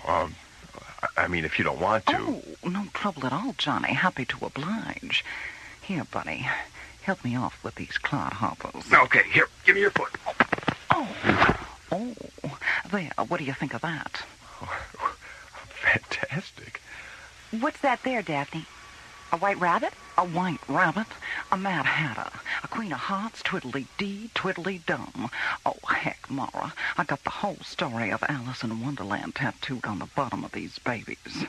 I mean, if you don't want to. Oh, no trouble at all, Johnny. Happy to oblige. Here, buddy. Help me off with these clodhoppers. Okay, here. Give me your foot. Oh, there. What do you think of that? Fantastic. What's that there, Daphne? A white rabbit? A white rabbit? A Mad Hatter? A Queen of Hearts? Twiddly-dee, twiddly-dum. Oh, heck, Mara. I got the whole story of Alice in Wonderland tattooed on the bottom of these babies.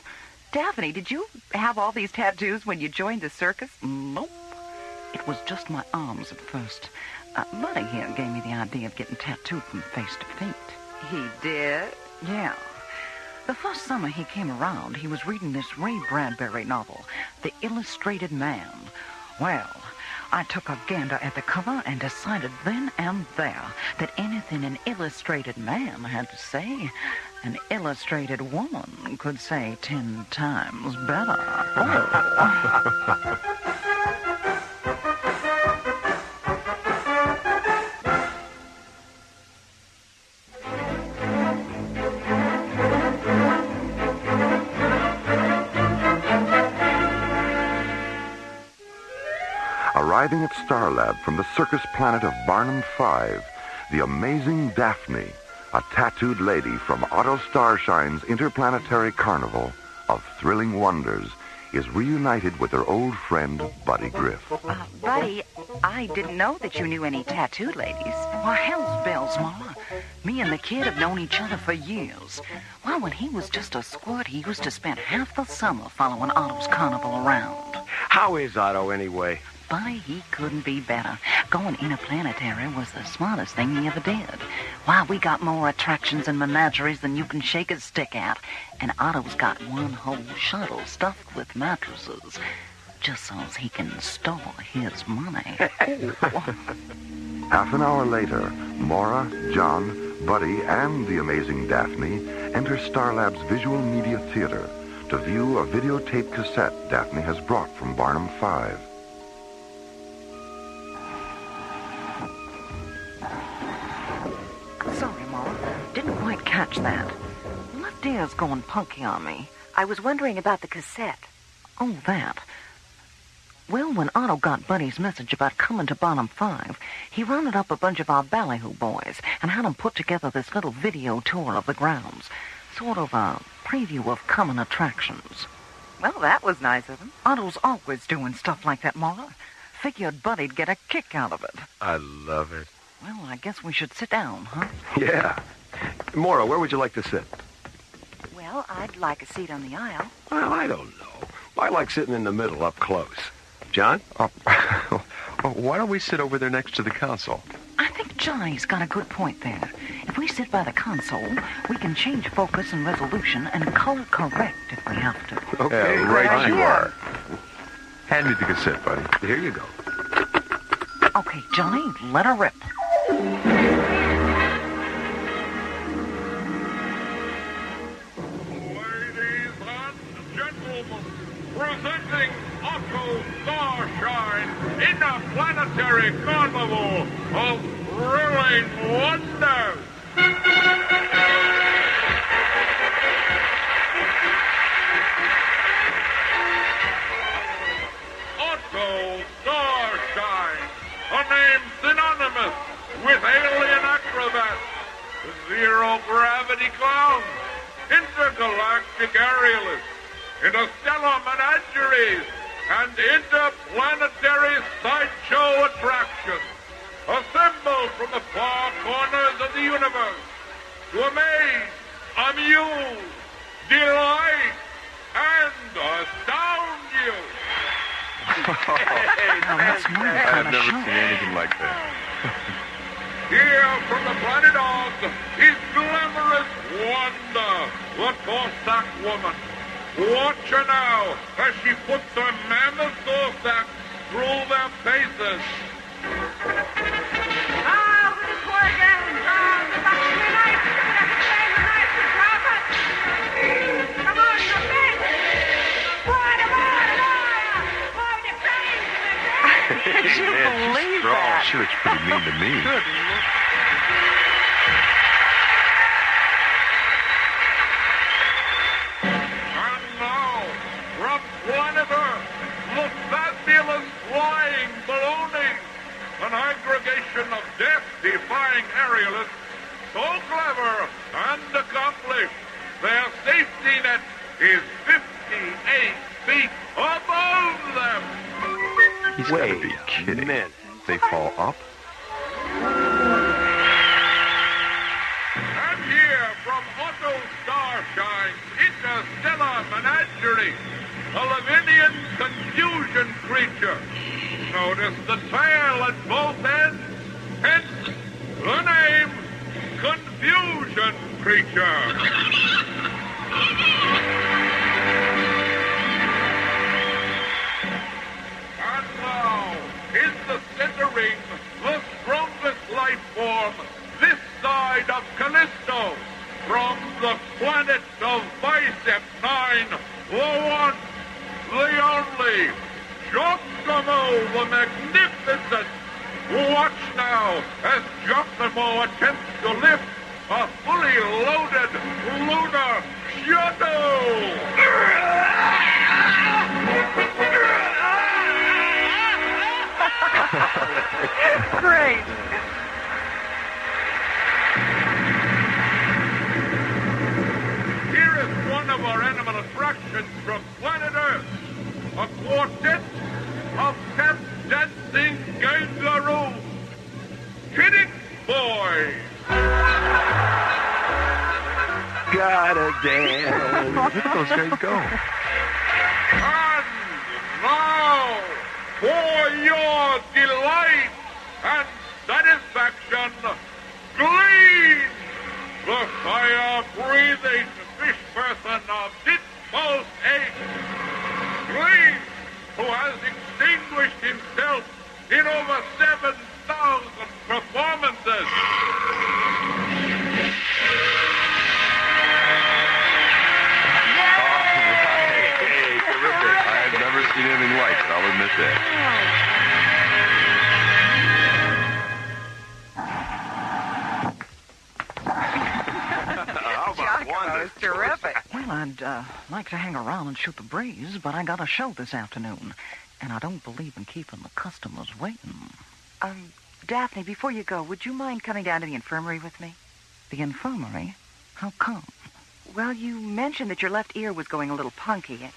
Daphne, did you have all these tattoos when you joined the circus? Nope. It was just my arms at first. Buddy here gave me the idea of getting tattooed from face to feet. He did? Yeah. The first summer he came around, he was reading this Ray Bradbury novel, The Illustrated Man. Well, I took a gander at the cover and decided then and there that anything an illustrated man had to say, an illustrated woman could say 10 times better. Oh. Arriving at Star Lab from the circus planet of Barnum 5, the amazing Daphne, a tattooed lady from Otto Starshine's interplanetary carnival of thrilling wonders, is reunited with her old friend, Buddy Griff. Buddy, I didn't know that you knew any tattooed ladies. Why, hell's bells, Mama. Me and the kid have known each other for years. Well, when he was just a squirt, he used to spend half the summer following Otto's carnival around. How is Otto, anyway? Buddy, he couldn't be better. Going interplanetary was the smartest thing he ever did. Why, we got more attractions and menageries than you can shake a stick at. And Otto's got one whole shuttle stuffed with mattresses, just so he can store his money. Half an hour later, Maura, John, Buddy, and the amazing Daphne enter Starlab's Visual Media Theater to view a videotape cassette Daphne has brought from Barnum 5. Sorry, Mom. Didn't quite catch that. Left ear's going punky on me. I was wondering about the cassette. Oh, that. Well, when Otto got Buddy's message about coming to Barnum 5, he rounded up a bunch of our ballyhoo boys and had them put together this little video tour of the grounds. Sort of a preview of coming attractions. Well, that was nice of him. Otto's always doing stuff like that, Mara. Figured Buddy'd get a kick out of it. I love it. Well, I guess we should sit down, huh? Yeah. Maura, where would you like to sit? Well, I'd like a seat on the aisle. Well, I don't know. I like sitting in the middle, up close. John? Why don't we sit over there next to the console? I think Johnny's got a good point there. If we sit by the console, we can change focus and resolution and color correct if we have to. Okay, right you are. Hand me the cassette, buddy. Here you go. Okay, Johnny, let her rip. Ladies and gentlemen, presenting Otto Starshine Interplanetary Carnival of Thrilling Wonders. Otto Starshine, a name synonymous with alien acrobats, zero-gravity clowns, intergalactic aerialists, interstellar menageries, and interplanetary sideshow attractions, assembled from the far corners of the universe to amaze, amuse, delight, and astound you. I've never seen anything like that. Here from the planet Oz is glamorous Wanda, the Cossack woman. Watch her now as she puts her mammoth Cossack through their faces. I'll be poor again, John, Could you believe that? She looks pretty mean to me. Good And now, from planet Earth, the fabulous flying baloney, an aggregation of death-defying aerialists, so clever and accomplished, their safety net is 58 feet above them. He's got to be kidding. They fall up? And here from Otto Starshine's interstellar menagerie, a Lavinian confusion creature. Notice the tail at both ends, hence the name Confusion Creature. And now, in the center ring, the strongest life form this side of Callisto, from the planet of Bicep 9, the one, the only, Giacomo the Magnificent. Watch now as Giacomo attempts to lift a fully loaded lunar shuttle. Great. Here is one of our animal attractions from planet Earth. A quartet of tap-dancing kangaroos. Kidding boys. Gotta dance. Look at those guys go. And now, for your delight and satisfaction, Glean, the fire-breathing fish person of Ditmo's age. Glean, who has extinguished himself in over 7,000 performances. Hey, terrific. I've never seen anything like it, I'll admit that. Giacomo is terrific. Well, I'd like to hang around and shoot the breeze, but I got a show this afternoon, and I don't believe in keeping the customers waiting. Daphne, before you go, would you mind coming down to the infirmary with me? The infirmary? How come? Well, you mentioned that your left ear was going a little punky.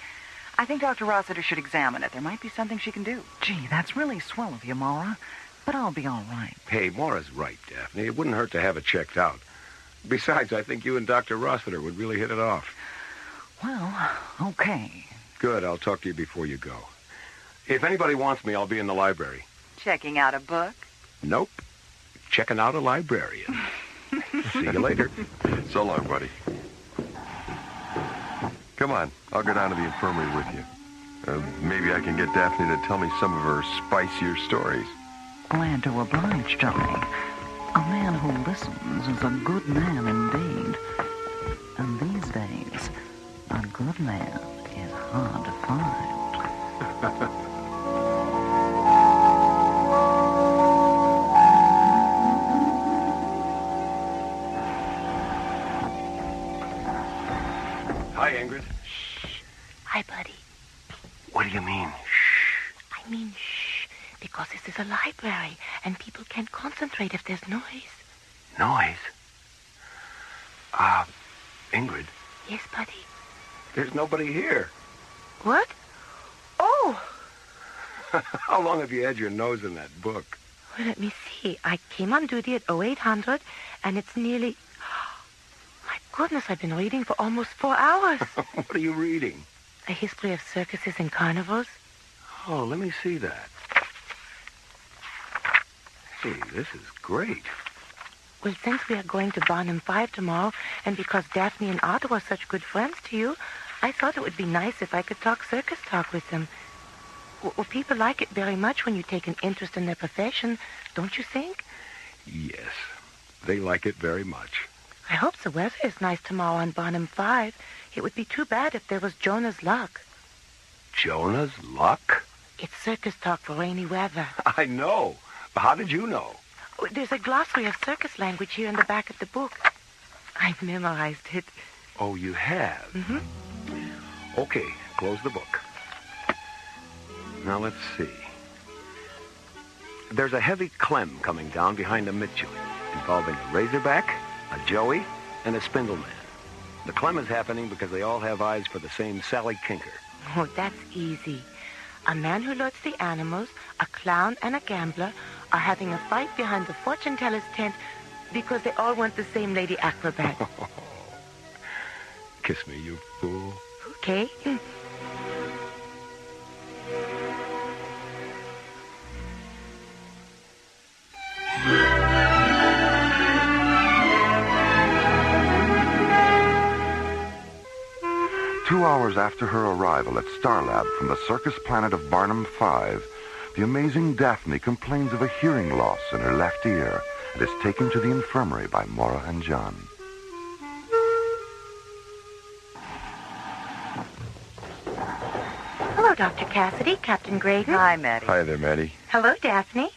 I think Dr. Rossiter should examine it. There might be something she can do. Gee, that's really swell of you, Maura, but I'll be all right. Hey, Maura's right, Daphne. It wouldn't hurt to have it checked out. Besides, I think you and Dr. Rossiter would really hit it off. Well, okay. Good. I'll talk to you before you go. If anybody wants me, I'll be in the library. Checking out a book? Nope. Checking out a librarian. See you later. So long, buddy. Come on, I'll go down to the infirmary with you. Maybe I can get Daphne to tell me some of her spicier stories. Glad to oblige, Johnny. A man who listens is a good man indeed. And these days, a good man is hard to find. Hi, Ingrid. Hi, buddy. What do you mean? I mean, shh, because this is a library, and people can't concentrate if there's noise. Noise? Ingrid, Yes, buddy. there's nobody here. What? Oh! How long have you had your nose in that book? Well, let me see. I came on duty at 0800, and it's nearly... My goodness, I've been reading for almost 4 hours. What are you reading? A history of circuses and carnivals. Oh, let me see that. Hey, this is great. Well, since we are going to Barnum 5 tomorrow, and because Daphne and Otto are such good friends to you, I thought it would be nice if I could talk circus talk with them. Well, people like it very much when you take an interest in their profession, don't you think? Yes, they like it very much. I hope the weather is nice tomorrow on Barnum 5. It would be too bad if there was Jonah's luck. Jonah's luck? It's circus talk for rainy weather. I know. How did you know? Oh, there's a glossary of circus language here in the back of the book. I've memorized it. Oh, you have? Mm-hmm. Okay, close the book. Now, let's see. There's a heavy clem coming down behind a Mitchell, involving a razorback, a joey, and a spindleman. The clem is happening because they all have eyes for the same Sally Kinker. Oh, that's easy. A man who loads the animals, a clown, and a gambler are having a fight behind the fortune teller's tent because they all want the same lady acrobat. Kiss me, you fool. Okay. 2 hours after her arrival at Starlab from the circus planet of Barnum 5, the amazing Daphne complains of a hearing loss in her left ear and is taken to the infirmary by Maura and John. Hello, Dr. Cassidy, Captain Graydon. Hi, Maddie. Hi there, Maddie. Hello, Daphne.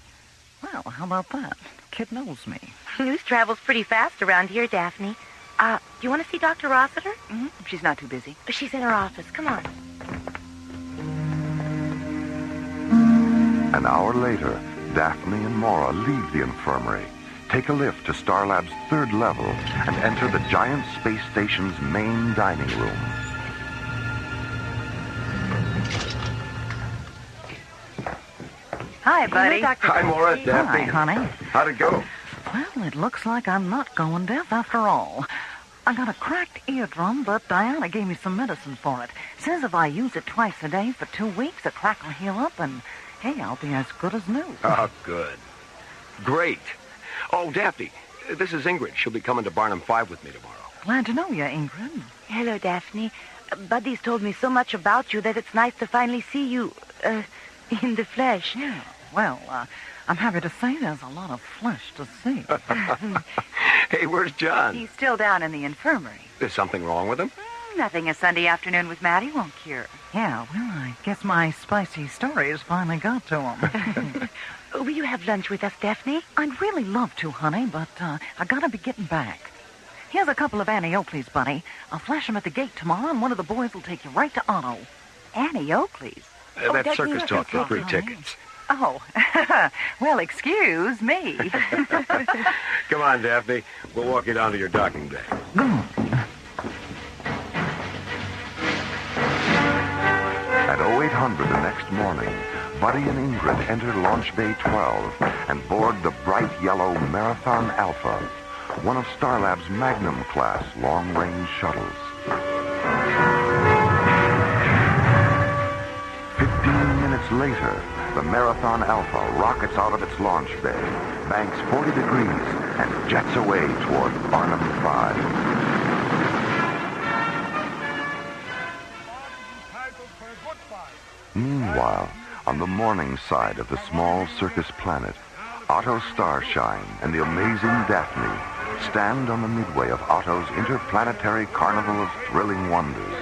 Well, how about that? Kid knows me. News travels pretty fast around here, Daphne. Do you want to see Dr. Rossiter? Mm-hmm. She's not too busy. She's in her office. Come on. An hour later, Daphne and Maura leave the infirmary, take a lift to Starlab's 3rd level, and enter the giant space station's main dining room. Hi, buddy. Hi, Maura. Daphne. Hi, honey. How'd it go? Well, it looks like I'm not going deaf after all. I got a cracked eardrum, but Diana gave me some medicine for it. Says if I use it twice a day for 2 weeks, the crack will heal up, and, hey, I'll be as good as new. Oh, good. Great. Oh, Daphne, this is Ingrid. She'll be coming to Barnum 5 with me tomorrow. Glad to know you, Ingrid. Hello, Daphne. Buddy's told me so much about you that it's nice to finally see you, in the flesh. Yeah, well, I'm happy to say there's a lot of flesh to see. Hey, where's John? He's still down in the infirmary. Is something wrong with him? Nothing a Sunday afternoon with Maddie won't cure. Yeah, well, I guess my spicy stories finally got to him. Will you have lunch with us, Daphne? I'd really love to, honey, but I gotta be getting back. Here's a couple of Annie Oakley's, buddy. I'll flash them at the gate tomorrow, and one of the boys will take you right to Otto. Annie Oakley's? That's circus talk for free tickets. Oh, well, excuse me. Come on, Daphne. We'll walk you down to your docking bay. At 0800 the next morning, Buddy and Ingrid enter Launch Bay 12 and board the bright yellow Marathon Alpha, one of Starlab's Magnum-class long-range shuttles. 15 minutes later, the Marathon Alpha rockets out of its launch bay, banks 40 degrees, and jets away toward Barnum 5. Meanwhile, on the morning side of the small circus planet, Otto Starshine and the amazing Daphne stand on the midway of Otto's interplanetary carnival of thrilling wonders,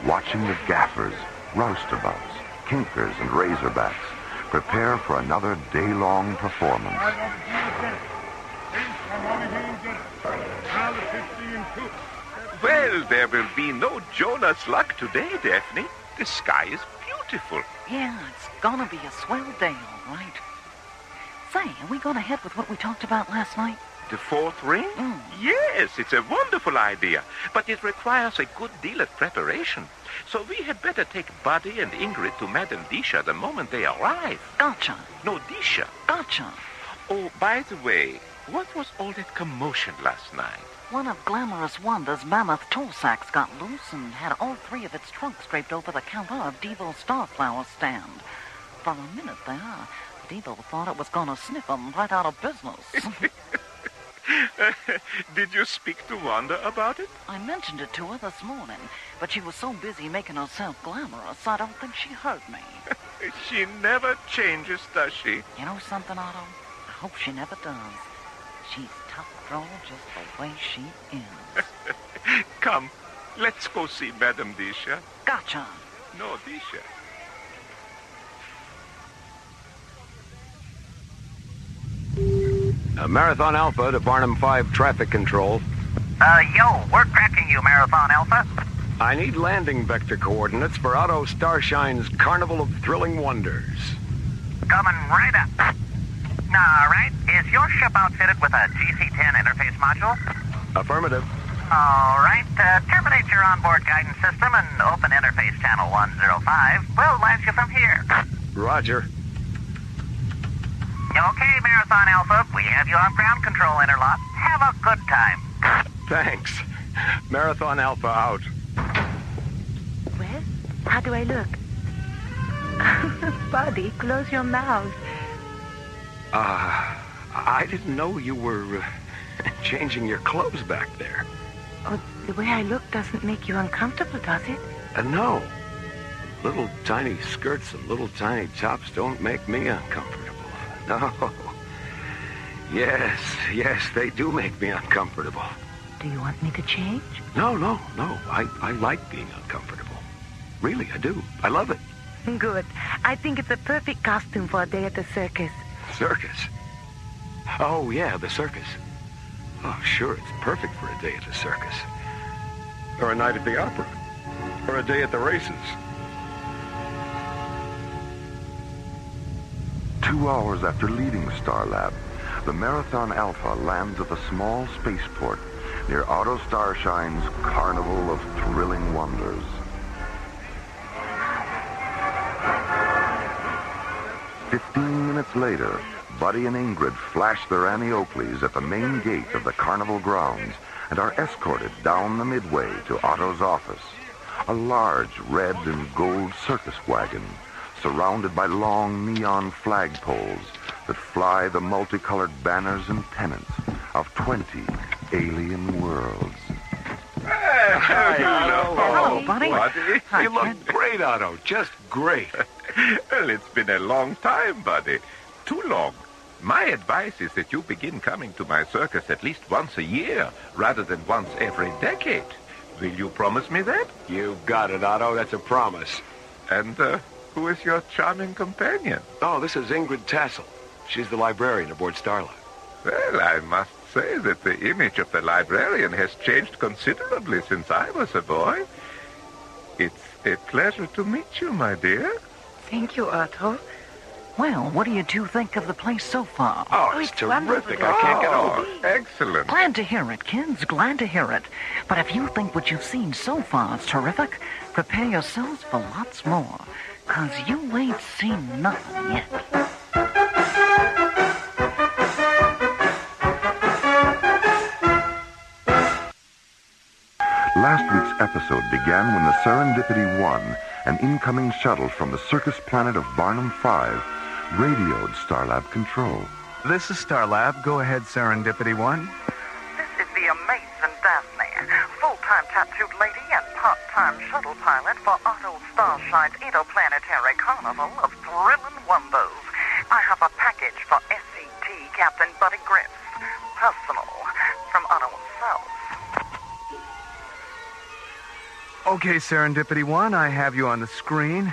watching the gaffers, roustabouts, kinkers, and razorbacks prepare for another day-long performance. Well, there will be no Jonah's luck today, Daphne. The sky is beautiful. Yeah, it's gonna be a swell day, all right. Say, are we gonna head with what we talked about last night? The 4th ring? Yes, it's a wonderful idea, but it requires a good deal of preparation. So we had better take Buddy and Ingrid to Madame Disha the moment they arrive. Gotcha. No, Disha. Gotcha. Oh, by the way, what was all that commotion last night? One of Glamorous Wanda's mammoth toll sacks got loose and had all 3 of its trunks draped over the counter of Devo's Starflower stand. For a minute there, Devo thought it was going to sniff them right out of business. Did you speak to Wanda about it? I mentioned it to her this morning, but she was so busy making herself glamorous, I don't think she heard me. She never changes, does she? You know something, Otto? I hope she never does. She's tough girl just the way she is. Come, let's go see Madame Disha. Gotcha. No, Disha. Marathon Alpha to Barnum 5 traffic control. Yo, we're tracking you, Marathon Alpha. I need landing vector coordinates for Otto Starshine's Carnival of Thrilling Wonders. Coming right up. All right, is your ship outfitted with a GC-10 interface module? Affirmative. All right, terminate your onboard guidance system and open interface channel 105. We'll launch you from here. Roger. Okay, Marathon Alpha, we have you on ground control interlock. Have a good time. Thanks. Marathon Alpha out. Well, how do I look? Buddy, close your mouth. I didn't know you were changing your clothes back there. Oh, the way I look doesn't make you uncomfortable, does it? No. Little tiny skirts and little tiny tops don't make me uncomfortable. No. Yes, they do make me uncomfortable. Do you want me to change? No. I like being uncomfortable. Really, I do. I love it. Good. I think it's a perfect costume for a day at the circus. Circus? Oh, yeah, the circus. Oh, sure, it's perfect for a day at the circus. Or a night at the opera. Or a day at the races. 2 hours after leaving Starlab, the Marathon Alpha lands at the small spaceport near Otto Starshine's Carnival of Thrilling Wonders. "15 minutes later, Buddy and Ingrid flash their Annie Oakleys at the main gate of the carnival grounds and are escorted down the midway to Otto's office, a large red and gold circus wagon surrounded by long neon flagpoles that fly the multicolored banners and pennants of 20 alien worlds. Hello, Buddy. You look great, Otto. Just great. Well, it's been a long time, Buddy. Too long. My advice is that you begin coming to my circus at least once a year, rather than once every decade. Will you promise me that? You've got it, Otto. That's a promise. And, who is your charming companion? Oh, this is Ingrid Tassel. She's the librarian aboard Starlight. Well, I must say that the image of the librarian has changed considerably since I was a boy. It's a pleasure to meet you, my dear. Thank you, Otto. Well, what do you two think of the place so far? Oh, it's terrific. I can't get over it. Excellent. Glad to hear it, kids. Glad to hear it. But if you think what you've seen so far is terrific, prepare yourselves for lots more. 'Cause you ain't seen nothing yet. Last week's episode began when the Serendipity 1, an incoming shuttle from the circus planet of Barnum 5, radioed Starlab Control. This is Starlab. Go ahead, Serendipity 1. This is the amazing Daphne, full-time tattooed lady and part-time shuttle pilot for Otto Starshine's interplanetary carnival of thrilling wonders. I have a package for SCT Captain Buddy Griff, personal, from Otto himself. Okay, Serendipity 1, I have you on the screen.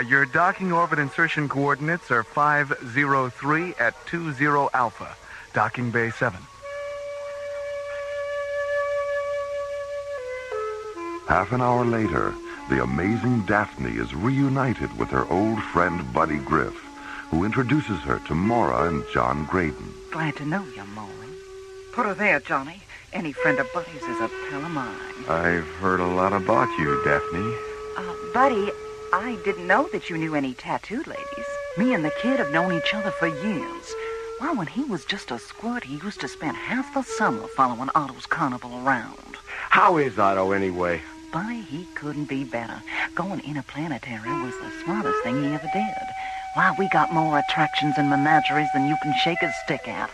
Your docking orbit insertion coordinates are 503 at 20 Alpha, docking bay 7. Half an hour later, the amazing Daphne is reunited with her old friend Buddy Griff, who introduces her to Maura and John Graydon. Glad to know you, Molly. Put her there, Johnny. Any friend of Buddy's is a pal of mine. I've heard a lot about you, Daphne. Buddy, I didn't know that you knew any tattooed ladies. Me and the kid have known each other for years. Well, when he was just a squirt, he used to spend half the summer following Otto's carnival around. How is Otto, anyway? Buddy, he couldn't be better. Going interplanetary was the smartest thing he ever did. Why, we got more attractions and menageries than you can shake a stick at.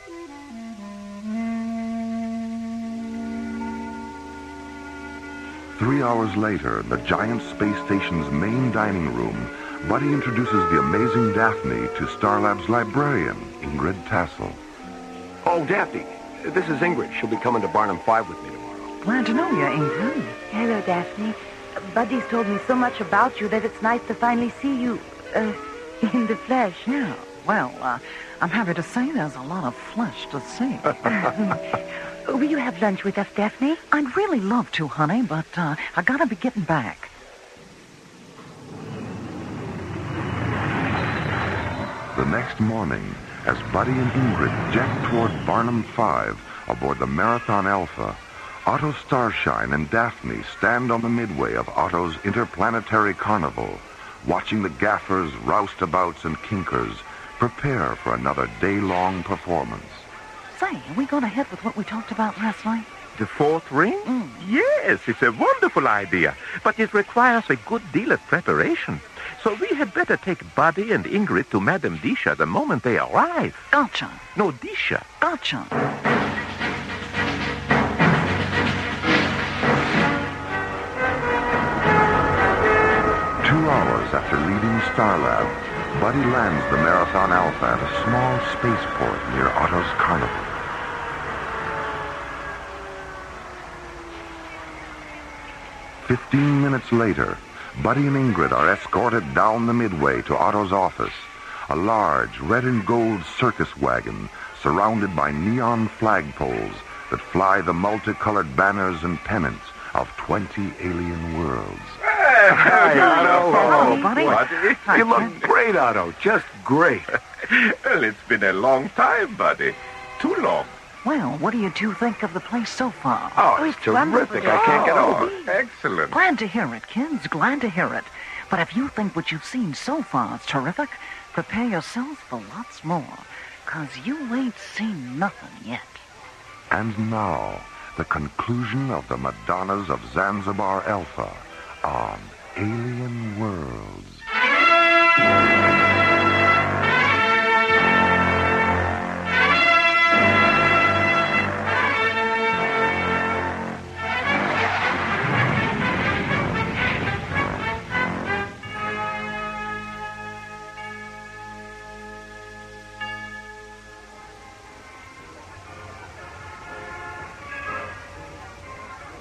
Three hours later, the giant space station's main dining room, Buddy introduces the amazing Daphne to Starlab's librarian, Ingrid Tassel. Oh, Daphne, this is Ingrid. She'll be coming to Barnum 5 with me tomorrow. Glad to know you, Ingrid. Hello, Daphne. Buddy's told me so much about you that it's nice to finally see you, in the flesh. Yeah, Well, I'm happy to say there's a lot of flesh to see. Will you have lunch with us, Daphne? I'd really love to, honey, but I gotta be getting back. The next morning, as Buddy and Ingrid jet toward Barnum 5 aboard the Marathon Alpha, Otto Starshine and Daphne stand on the midway of Otto's interplanetary carnival, watching the gaffers, roustabouts, and kinkers prepare for another day-long performance. Say, are we going ahead with what we talked about last night? The fourth ring? Yes, it's a wonderful idea, but it requires a good deal of preparation. So we had better take Buddy and Ingrid to Madame Disha the moment they arrive. Gotcha. No, Disha. Gotcha. 2 hours after leaving Starlab, Buddy lands the Marathon Alpha at a small spaceport near Otto's carnival. "15 minutes later, Buddy and Ingrid are escorted down the midway to Otto's office, a large red and gold circus wagon surrounded by neon flagpoles that fly the multicolored banners and pennants of 20 alien worlds. Hi, Otto. Hello, Buddy. Buddy. You look great, Otto. Just great. Well, it's been a long time, Buddy. Too long. Well, what do you two think of the place so far? Oh, it's terrific. I can't get over it. Excellent. Glad to hear it, kids. Glad to hear it. But if you think what you've seen so far is terrific, prepare yourselves for lots more, 'cause you ain't seen nothing yet. And now, the conclusion of the Madonnas of Zanzibar Alpha on Alien Worlds.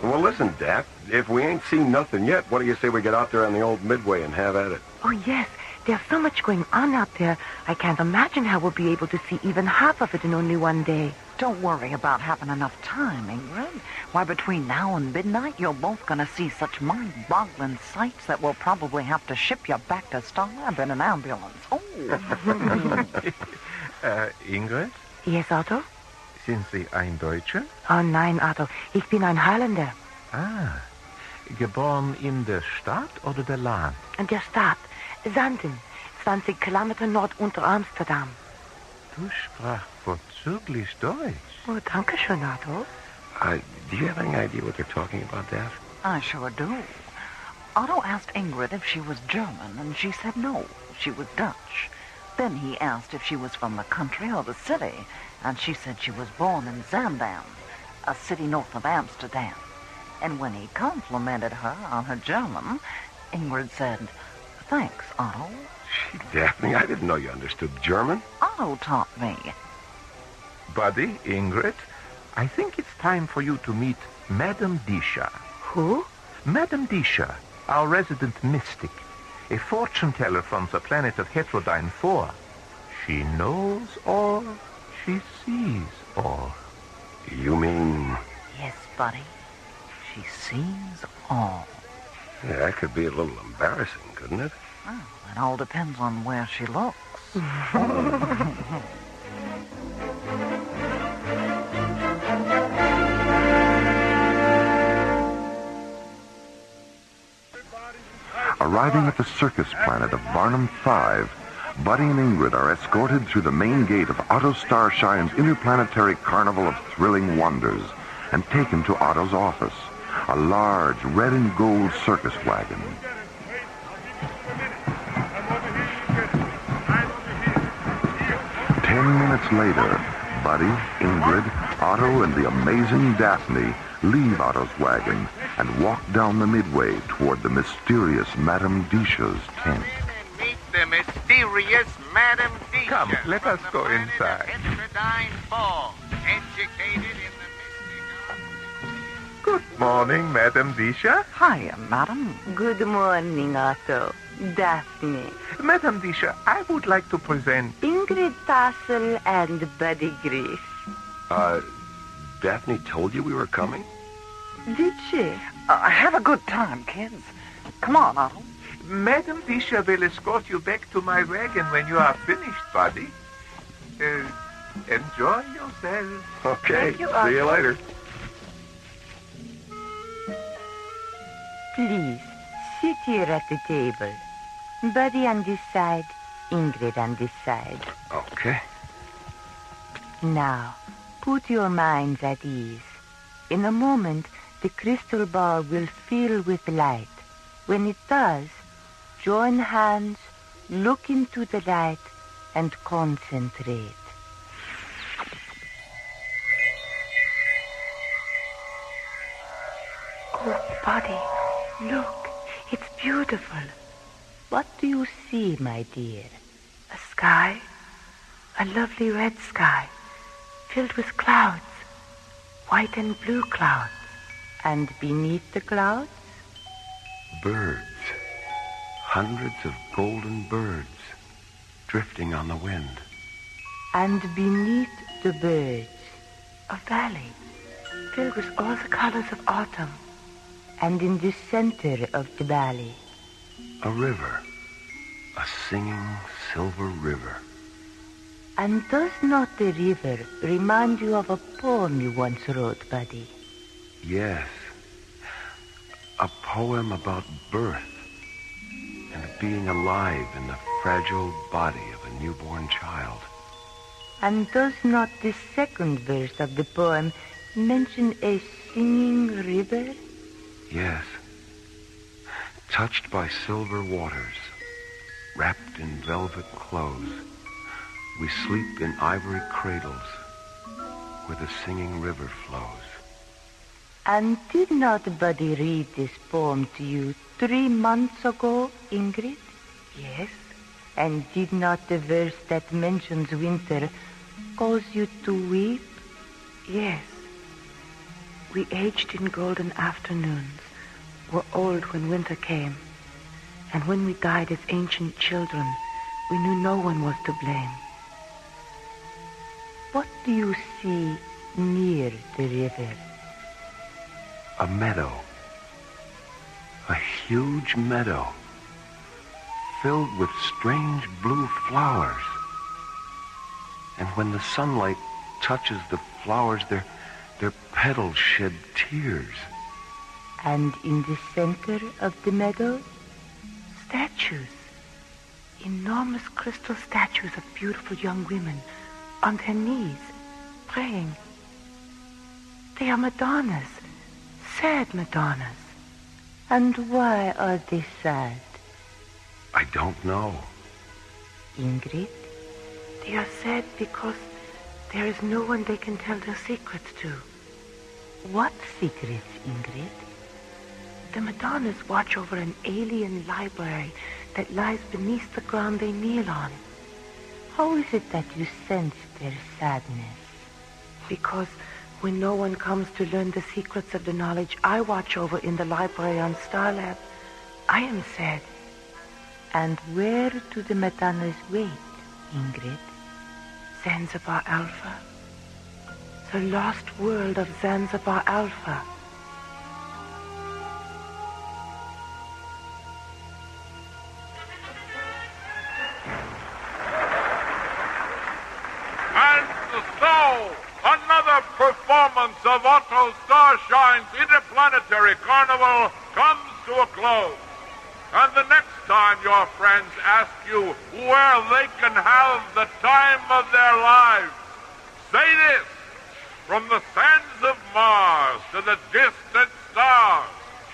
Well, listen, Dap, if we ain't seen nothing yet, what do you say we get out there on the old Midway and have at it? Oh, yes. There's so much going on out there. I can't imagine how we'll be able to see even half of it in only one day. Don't worry about having enough time, Ingrid. Why, between now and midnight, you're both going to see such mind-boggling sights that we'll probably have to ship you back to Starlab in an ambulance. Oh. Ingrid? Yes, Otto? Sind Sie ein Deutscher? Oh nein, Otto. Ich bin ein Holländer. Ah. Geboren in der Stadt oder der Land? In der Stadt. Sanden. 20 Kilometer unter Amsterdam. Du sprachst vorzüglich Deutsch. Oh, danke schön, Otto. Do you have any idea what they're talking about, Daph? I sure do. Otto asked Ingrid if she was German, and she said no, she was Dutch. Then he asked if she was from the country or the city, and she said she was born in Zaandam, a city north of Amsterdam. And when he complimented her on her German, Ingrid said, "Thanks, Otto." Gee, Daphne, I didn't know you understood German. Otto taught me. Buddy, Ingrid, I think it's time for you to meet Madame Disha. Who? Madame Disha, our resident mystic, a fortune teller from the planet of Heterodyne 4. She knows all, she sees all. You mean... Yes, buddy. She sees all. Yeah, that could be a little embarrassing, couldn't it? Well, it all depends on where she looks. Arriving at the circus planet of Barnum 5, Buddy and Ingrid are escorted through the main gate of Otto Starshine's interplanetary carnival of thrilling wonders and taken to Otto's office, a large red and gold circus wagon. Ten minutes later, Buddy, Ingrid, Otto, and the amazing Daphne leave Otto's wagon and walk down the midway toward the mysterious Madame Disha's tent. Meet the mysterious Madame Disha. Come, let us go inside. Heterodyne 4, educated in the mystic Good morning, Madame Disha. Hiya, madam. Good morning, Otto. Daphne. Madame Disha, I would like to present... Ingrid Tassel and Buddy Griff. Daphne told you we were coming? Did she? Have a good time, kids. Come on, Otto. Madame Disha will escort you back to my wagon when you are finished, buddy. Enjoy yourself. Okay, you, see you later. Please, sit here at the table. Buddy on this side, Ingrid on this side. Okay. Now, put your minds at ease. In a moment, the crystal ball will fill with light. When it does, join hands, look into the light, and concentrate. Oh, Buddy, look, it's beautiful. What do you see, my dear? A sky, a lovely red sky, filled with clouds, white and blue clouds. And beneath the clouds? Birds. Hundreds of golden birds drifting on the wind. And beneath the birds? A valley filled with all the colors of autumn. And in the center of the valley? A river. A singing silver river. And does not the river remind you of a poem you once wrote, Buddy? Yes. A poem about birth and being alive in the fragile body of a newborn child. And does not the second verse of the poem mention a singing river? Yes. Touched by silver waters, wrapped in velvet clothes, we sleep in ivory cradles where the singing river flows. And did not Buddy read this poem to you 3 months ago, Ingrid? Yes. And did not the verse that mentions winter cause you to weep? Yes. We aged in golden afternoons, were old when winter came, and when we died as ancient children, we knew no one was to blame. What do you see near the river? A meadow. A huge meadow filled with strange blue flowers. And when the sunlight touches the flowers, their petals shed tears. And in the center of the meadow? Statues. Enormous crystal statues of beautiful young women on their knees, praying. They are Madonnas. Sad Madonnas. And why are they sad? I don't know. Ingrid? They are sad because there is no one they can tell their secrets to. What secrets, Ingrid? The Madonnas watch over an alien library that lies beneath the ground they kneel on. How is it that you sense their sadness? Because when no one comes to learn the secrets of the knowledge I watch over in the library on Starlab, I am sad. And where do the Madonnas wait, Ingrid? Zanzibar Alpha. The lost world of Zanzibar Alpha. And so, another performance of Otto Starshine's Interplanetary Carnival comes to a close. And the next time your friends ask you where they can have the time of their lives, say this: from the sands of Mars to the distant stars,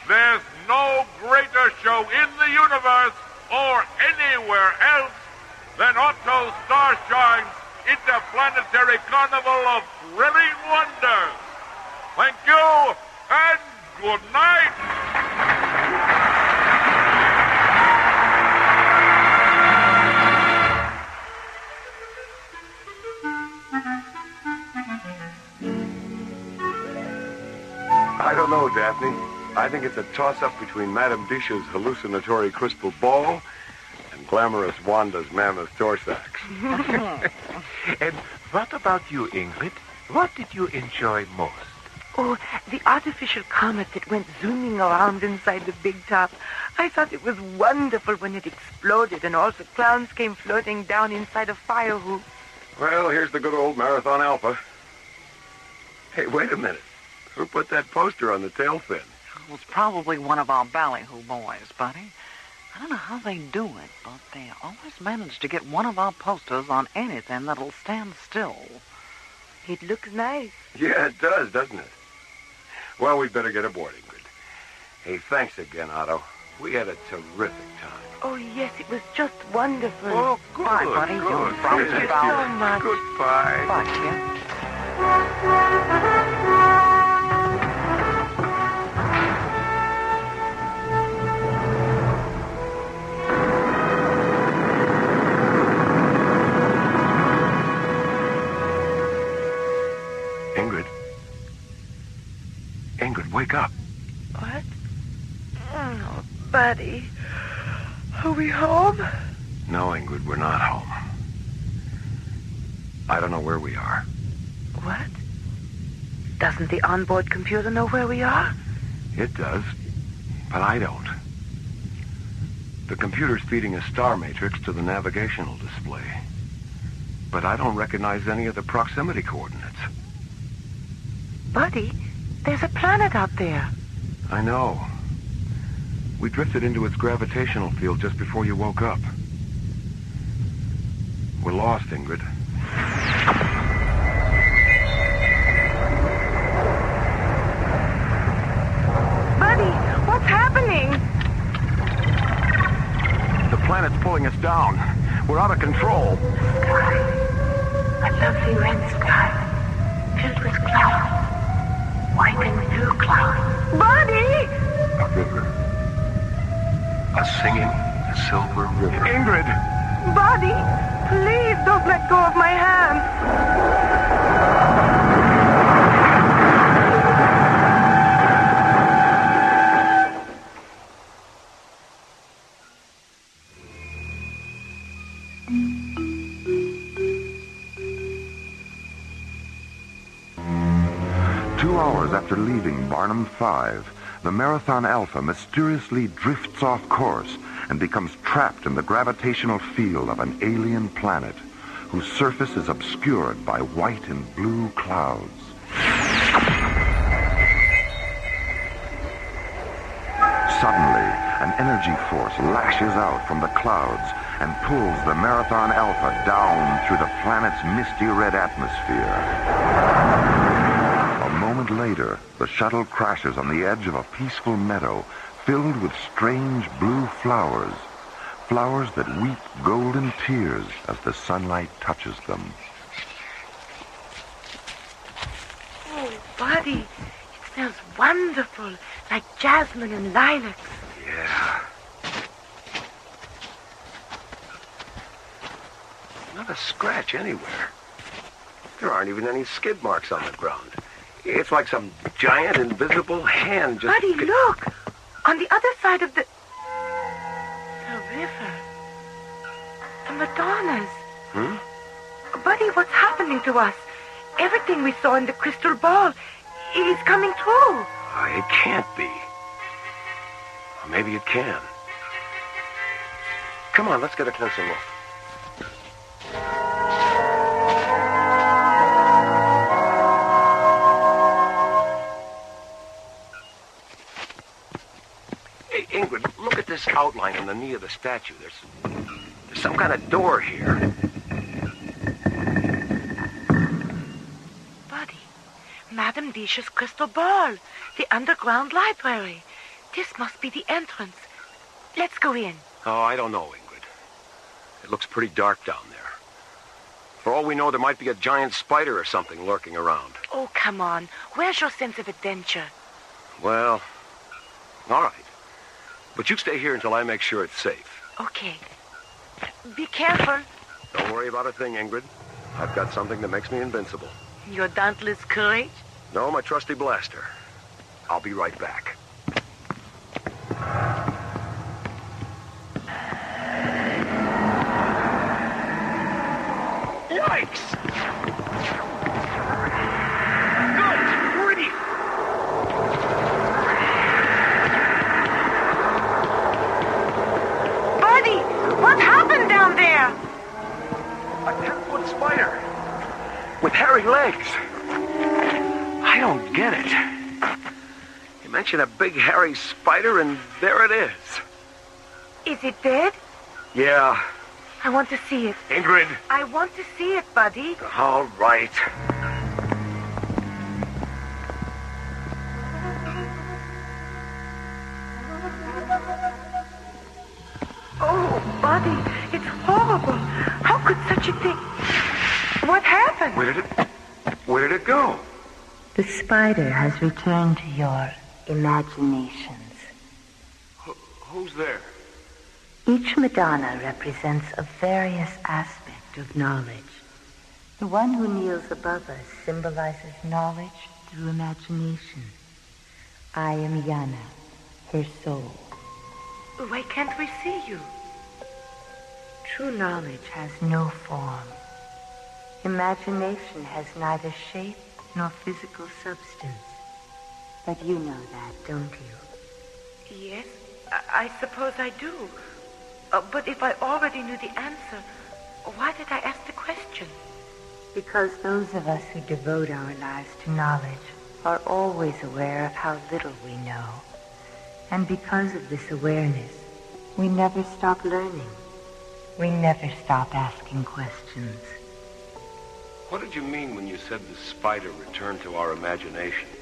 there's no greater show in the universe or anywhere else than Otto Starshine's Interplanetary Carnival of Thrilling Wonders. Thank you, and good night. I don't know, I think it's a toss-up between Madame Disha's hallucinatory crystal ball and glamorous Wanda's mammoth torsax. And what about you, Ingrid? What did you enjoy most? Oh, the artificial comet that went zooming around inside the big top. I thought it was wonderful when it exploded and all the clowns came floating down inside a fire hoop. Well, here's the good old Marathon Alpha. Hey, wait a minute. Who put that poster on the tail fin? It was probably one of our ballyhoo boys, Buddy. I don't know how they do it, but they always manage to get one of our posters on anything that'll stand still. It looks nice. Yeah, it does, doesn't it? Well, we'd better get aboard, Ingrid. Hey, thanks again, Otto. We had a terrific time. Oh, yes, it was just wonderful. Oh, good. Bye, Buddy. Good. Thank you so much. Goodbye. Bye, kid. Ingrid, wake up. What? Oh, Buddy. Are we home? No, Ingrid, we're not home. I don't know where we are. What? Doesn't the onboard computer know where we are? It does, but I don't. The computer's feeding a star matrix to the navigational display. But I don't recognize any of the proximity coordinates. Buddy, there's a planet out there. I know. We drifted into its gravitational field just before you woke up. We're lost, Ingrid. Buddy, what's happening? The planet's pulling us down. We're out of control. Sky. A lovely red sky. Filled with clouds. White and blue clouds. Buddy! A river. A singing silver river. Ingrid! Buddy, please don't let go of my hand. 2 hours after leaving Barnum 5, the Marathon Alpha mysteriously drifts off course and becomes trapped in the gravitational field of an alien planet whose surface is obscured by white and blue clouds. Suddenly, an energy force lashes out from the clouds and pulls the Marathon Alpha down through the planet's misty red atmosphere. A moment later, the shuttle crashes on the edge of a peaceful meadow filled with strange blue flowers, flowers that weep golden tears as the sunlight touches them. Oh, Buddy, it smells wonderful, like jasmine and lilacs. Yeah. Not a scratch anywhere. There aren't even any skid marks on the ground. It's like some giant invisible hand just... Buddy, look! On the other side of the river. The Madonnas. Buddy, what's happening to us? Everything we saw in the crystal ball is coming true. It can't be. Or maybe it can. Come on, let's get a closer look. Hey, Ingrid, look at this outline on the knee of the statue. There's some kind of door here. Buddy, Madame Disha's crystal ball, the underground library. This must be the entrance. Let's go in. Oh, I don't know, Ingrid. It looks pretty dark down there. For all we know, there might be a giant spider or something lurking around. Oh, come on. Where's your sense of adventure? Well, all right. But you stay here until I make sure it's safe. Okay. Be careful. Don't worry about a thing, Ingrid. I've got something that makes me invincible. Your dauntless courage? No, my trusty blaster. I'll be right back. with hairy legs. I don't get it. You mention a big hairy spider, and there it is. Is it dead? Yeah. I want to see it. Ingrid. I want to see it, buddy. All right. Oh, buddy, it's horrible. How could such a thing... What happened? Where did it go? The spider has returned to your imaginations. Who's there? Each Madonna represents a various aspect of knowledge. The one who kneels above us symbolizes knowledge through imagination. I am Yana, her soul. Why can't we see you? True knowledge has no form. Imagination has neither shape nor physical substance. But you know that, don't you? Yes, I suppose I do. But if I already knew the answer, why did I ask the question? Because those of us who devote our lives to knowledge are always aware of how little we know. And because of this awareness, we never stop learning. We never stop asking questions. What did you mean when you said the spider returned to our imaginations?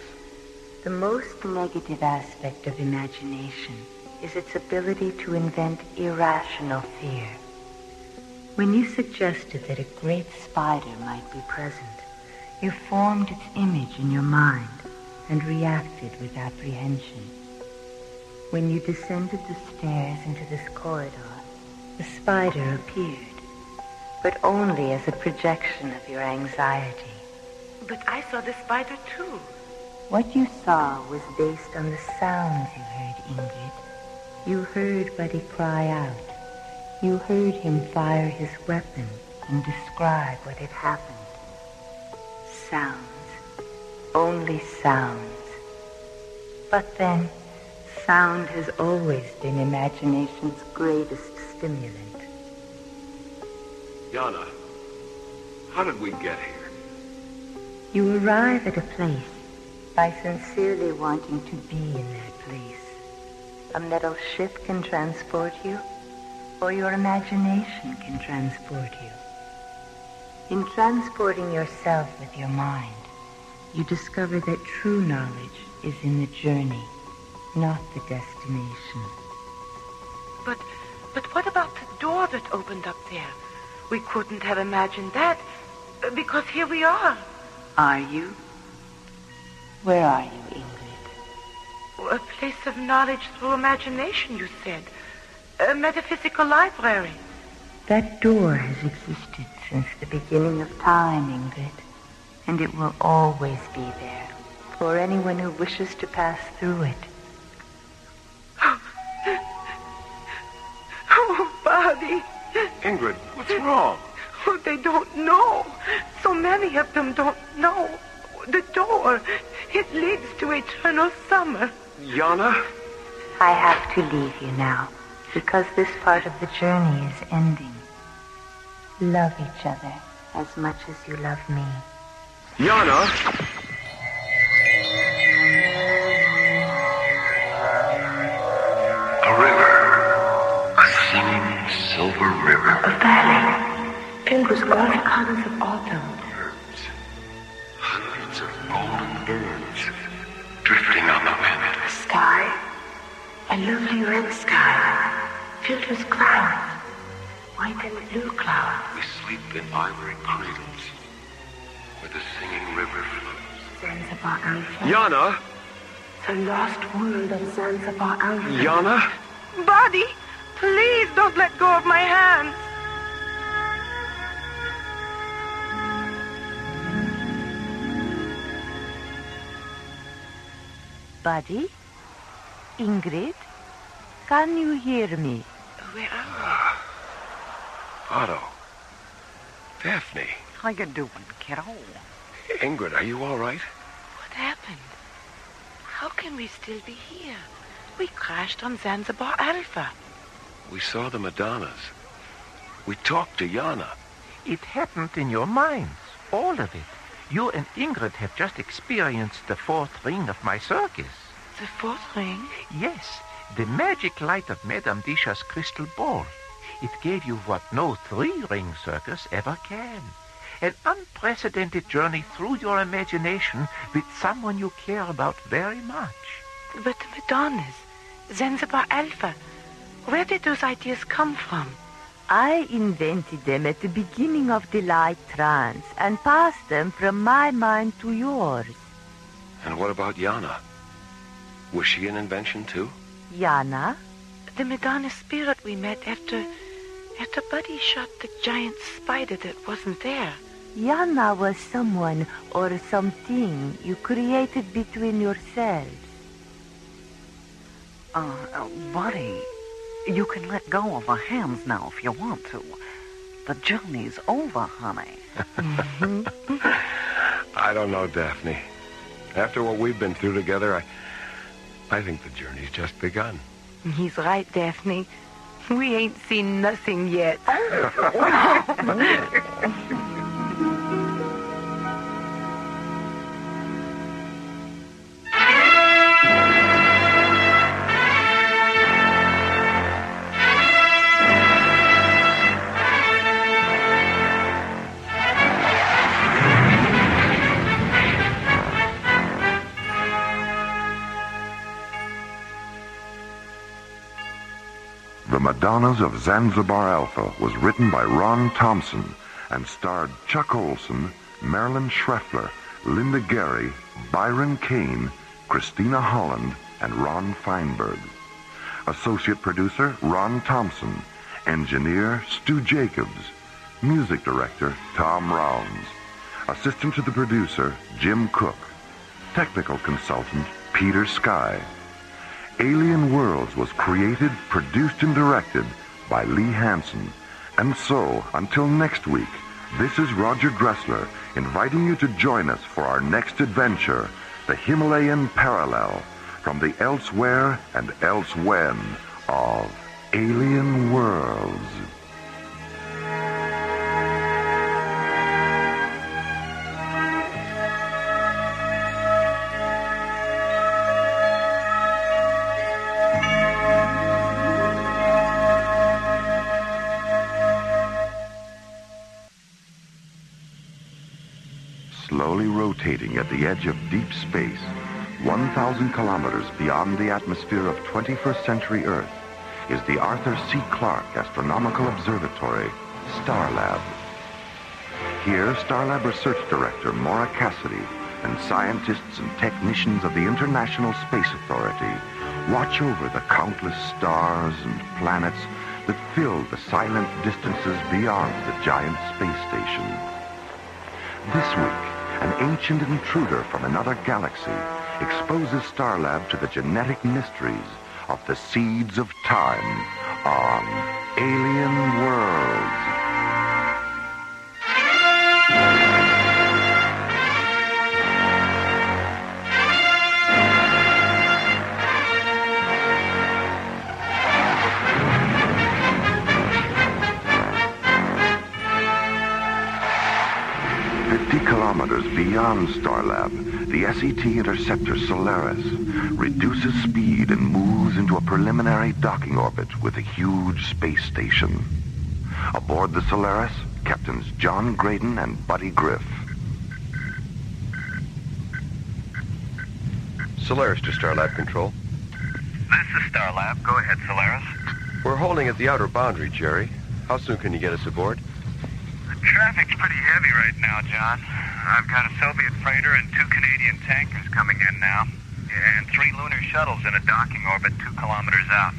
The most negative aspect of imagination is its ability to invent irrational fear. When you suggested that a great spider might be present, you formed its image in your mind and reacted with apprehension. When you descended the stairs into this corridor, the spider appeared, but only as a projection of your anxiety. But I saw the spider too. What you saw was based on the sounds you heard, Ingrid. You heard Buddy cry out. You heard him fire his weapon and describe what had happened. Sounds. Only sounds. But then, sound has always been imagination's greatest stimulant. Yana, how did we get here? You arrive at a place by sincerely wanting to be in that place. A metal ship can transport you, or your imagination can transport you. In transporting yourself with your mind, you discover that true knowledge is in the journey, not the destination. But what about the door that opened up there? We couldn't have imagined that, because here we are. Are you? Where are you, Ingrid? A place of knowledge through imagination, you said. A metaphysical library. That door has existed since the beginning of time, Ingrid. And it will always be there for anyone who wishes to pass through it. Oh, Buddy. Ingrid, what's wrong? Oh, they don't know. So many of them don't know. The door, it leads to eternal summer. Yana? I have to leave you now, because this part of the journey is ending. Love each other as much as you love me. Yana? A river. A singing silver river. A valley filled with all the colors of autumn. Birds. Hundreds of golden birds drifting on the wind. A sky, a lovely red sky, filled with clouds, white and blue clouds. We sleep in ivory cradles where the singing river flows. Zanzibar Alpha. Yana? The lost world of Zanzibar Alpha. Yana? Buddy, please don't let go of my hands. Buddy? Ingrid? Can you hear me? Where are Otto. Daphne. How you doing, kiddo? Ingrid, are you all right? we? What happened? How can we still be here? We crashed on Zanzibar Alpha. We saw the Madonnas. We talked to Yana. It happened in your minds. All of it. You and Ingrid have just experienced the fourth ring of my circus. The fourth ring? Yes, the magic light of Madame Disha's crystal ball. It gave you what no three-ring circus ever can. An unprecedented journey through your imagination with someone you care about very much. But the Madonnas, Zanzibar Alpha, where did those ideas come from? I invented them at the beginning of the light trance and passed them from my mind to yours. And what about Yana? Was she an invention, too? Yana? The Madonna spirit we met after Buddy shot the giant spider that wasn't there. Yana was someone or something you created between yourselves. Buddy, you can let go of our hands now if you want to. The journey's over, honey. I don't know, Daphne. After what we've been through together, I think the journey's just begun. He's right, Daphne. We ain't seen nothing yet. The Madonnas of Zanzibar Alpha was written by Ron Thompson and starred Chuck Olson, Marilyn Schreffler, Linda Gary, Byron Kane, Christina Holland, and Ron Feinberg. Associate producer Ron Thompson. Engineer Stu Jacobs. Music director Tom Rounds. Assistant to the producer Jim Cook. Technical consultant Peter Sky. Alien Worlds was created, produced, and directed by Lee Hansen. And so, until next week, this is Roger Dressler inviting you to join us for our next adventure, the Himalayan Parallel, from the elsewhere and elsewhen of Alien Worlds. Slowly rotating at the edge of deep space, 1,000 kilometers beyond the atmosphere of 21st century Earth, is the Arthur C. Clarke Astronomical Observatory, Starlab. Here, Starlab Research Director Maura Cassidy and scientists and technicians of the International Space Authority watch over the countless stars and planets that fill the silent distances beyond the giant space station. This week, an ancient intruder from another galaxy exposes Starlab to the genetic mysteries of the seeds of time on Alien Worlds. 50 kilometers beyond Starlab, the SET interceptor Solaris reduces speed and moves into a preliminary docking orbit with a huge space station. Aboard the Solaris, Captains John Graydon and Buddy Griff. Solaris to Starlab Control. This is Starlab. Go ahead, Solaris. We're holding at the outer boundary, Jerry. How soon can you get us aboard? The traffic's pretty heavy right now, John. I've got a Soviet freighter and 2 Canadian tankers coming in now, and 3 lunar shuttles in a docking orbit 2 kilometers out.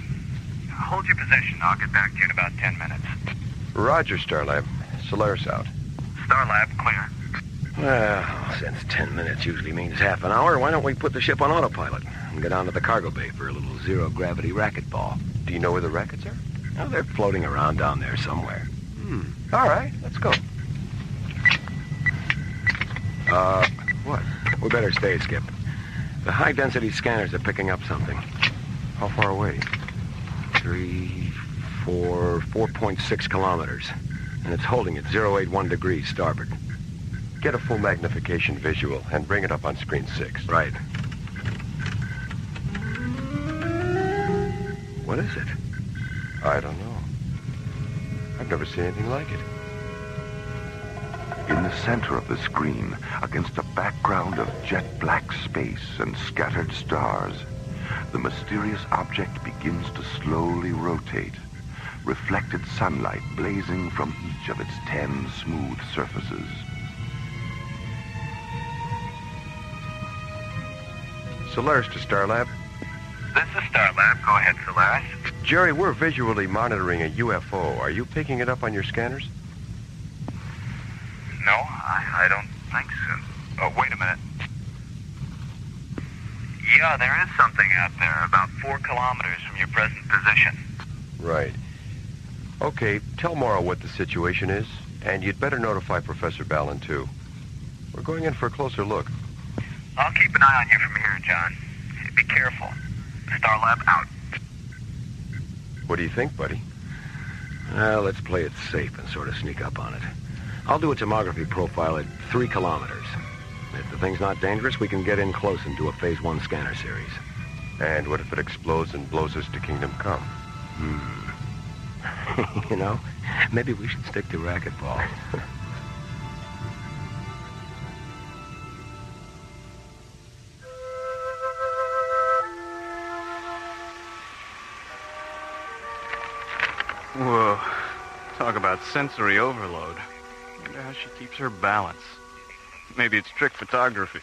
Hold your position. I'll get back to you in about 10 minutes. Roger, Starlab. Solaris out. Starlab, clear. Well, since 10 minutes usually means half an hour, why don't we put the ship on autopilot and get down to the cargo bay for a little zero-gravity racquetball? Do you know where the rackets are? Oh, they're floating around down there somewhere. All right, let's go. What? We better stay, Skip. The high-density scanners are picking up something. How far away? 4.6 kilometers. And it's holding at 081 degrees starboard. Get a full magnification visual and bring it up on screen 6. Right. What is it? I don't know. I've never seen anything like it. In the center of the screen, against a background of jet black space and scattered stars, the mysterious object begins to slowly rotate, reflected sunlight blazing from each of its 10 smooth surfaces. Solaris to Starlab. This is Starlab. Go ahead, Solaris. Jerry, we're visually monitoring a UFO. Are you picking it up on your scanners? No, I don't think so. Oh, wait a minute. Yeah, there is something out there about 4 kilometers from your present position. Right. Okay, tell Morrow what the situation is, and you'd better notify Professor Ballin, too. We're going in for a closer look. I'll keep an eye on you from here, John. Be careful. Starlab out. What do you think, buddy? Well, let's play it safe and sort of sneak up on it. I'll do a tomography profile at 3 kilometers. If the thing's not dangerous, we can get in close and do a Phase 1 scanner series. And what if it explodes and blows us to Kingdom Come? You know, maybe we should stick to racquetball. Whoa. Talk about sensory overload. Wonder how she keeps her balance. Maybe it's trick photography.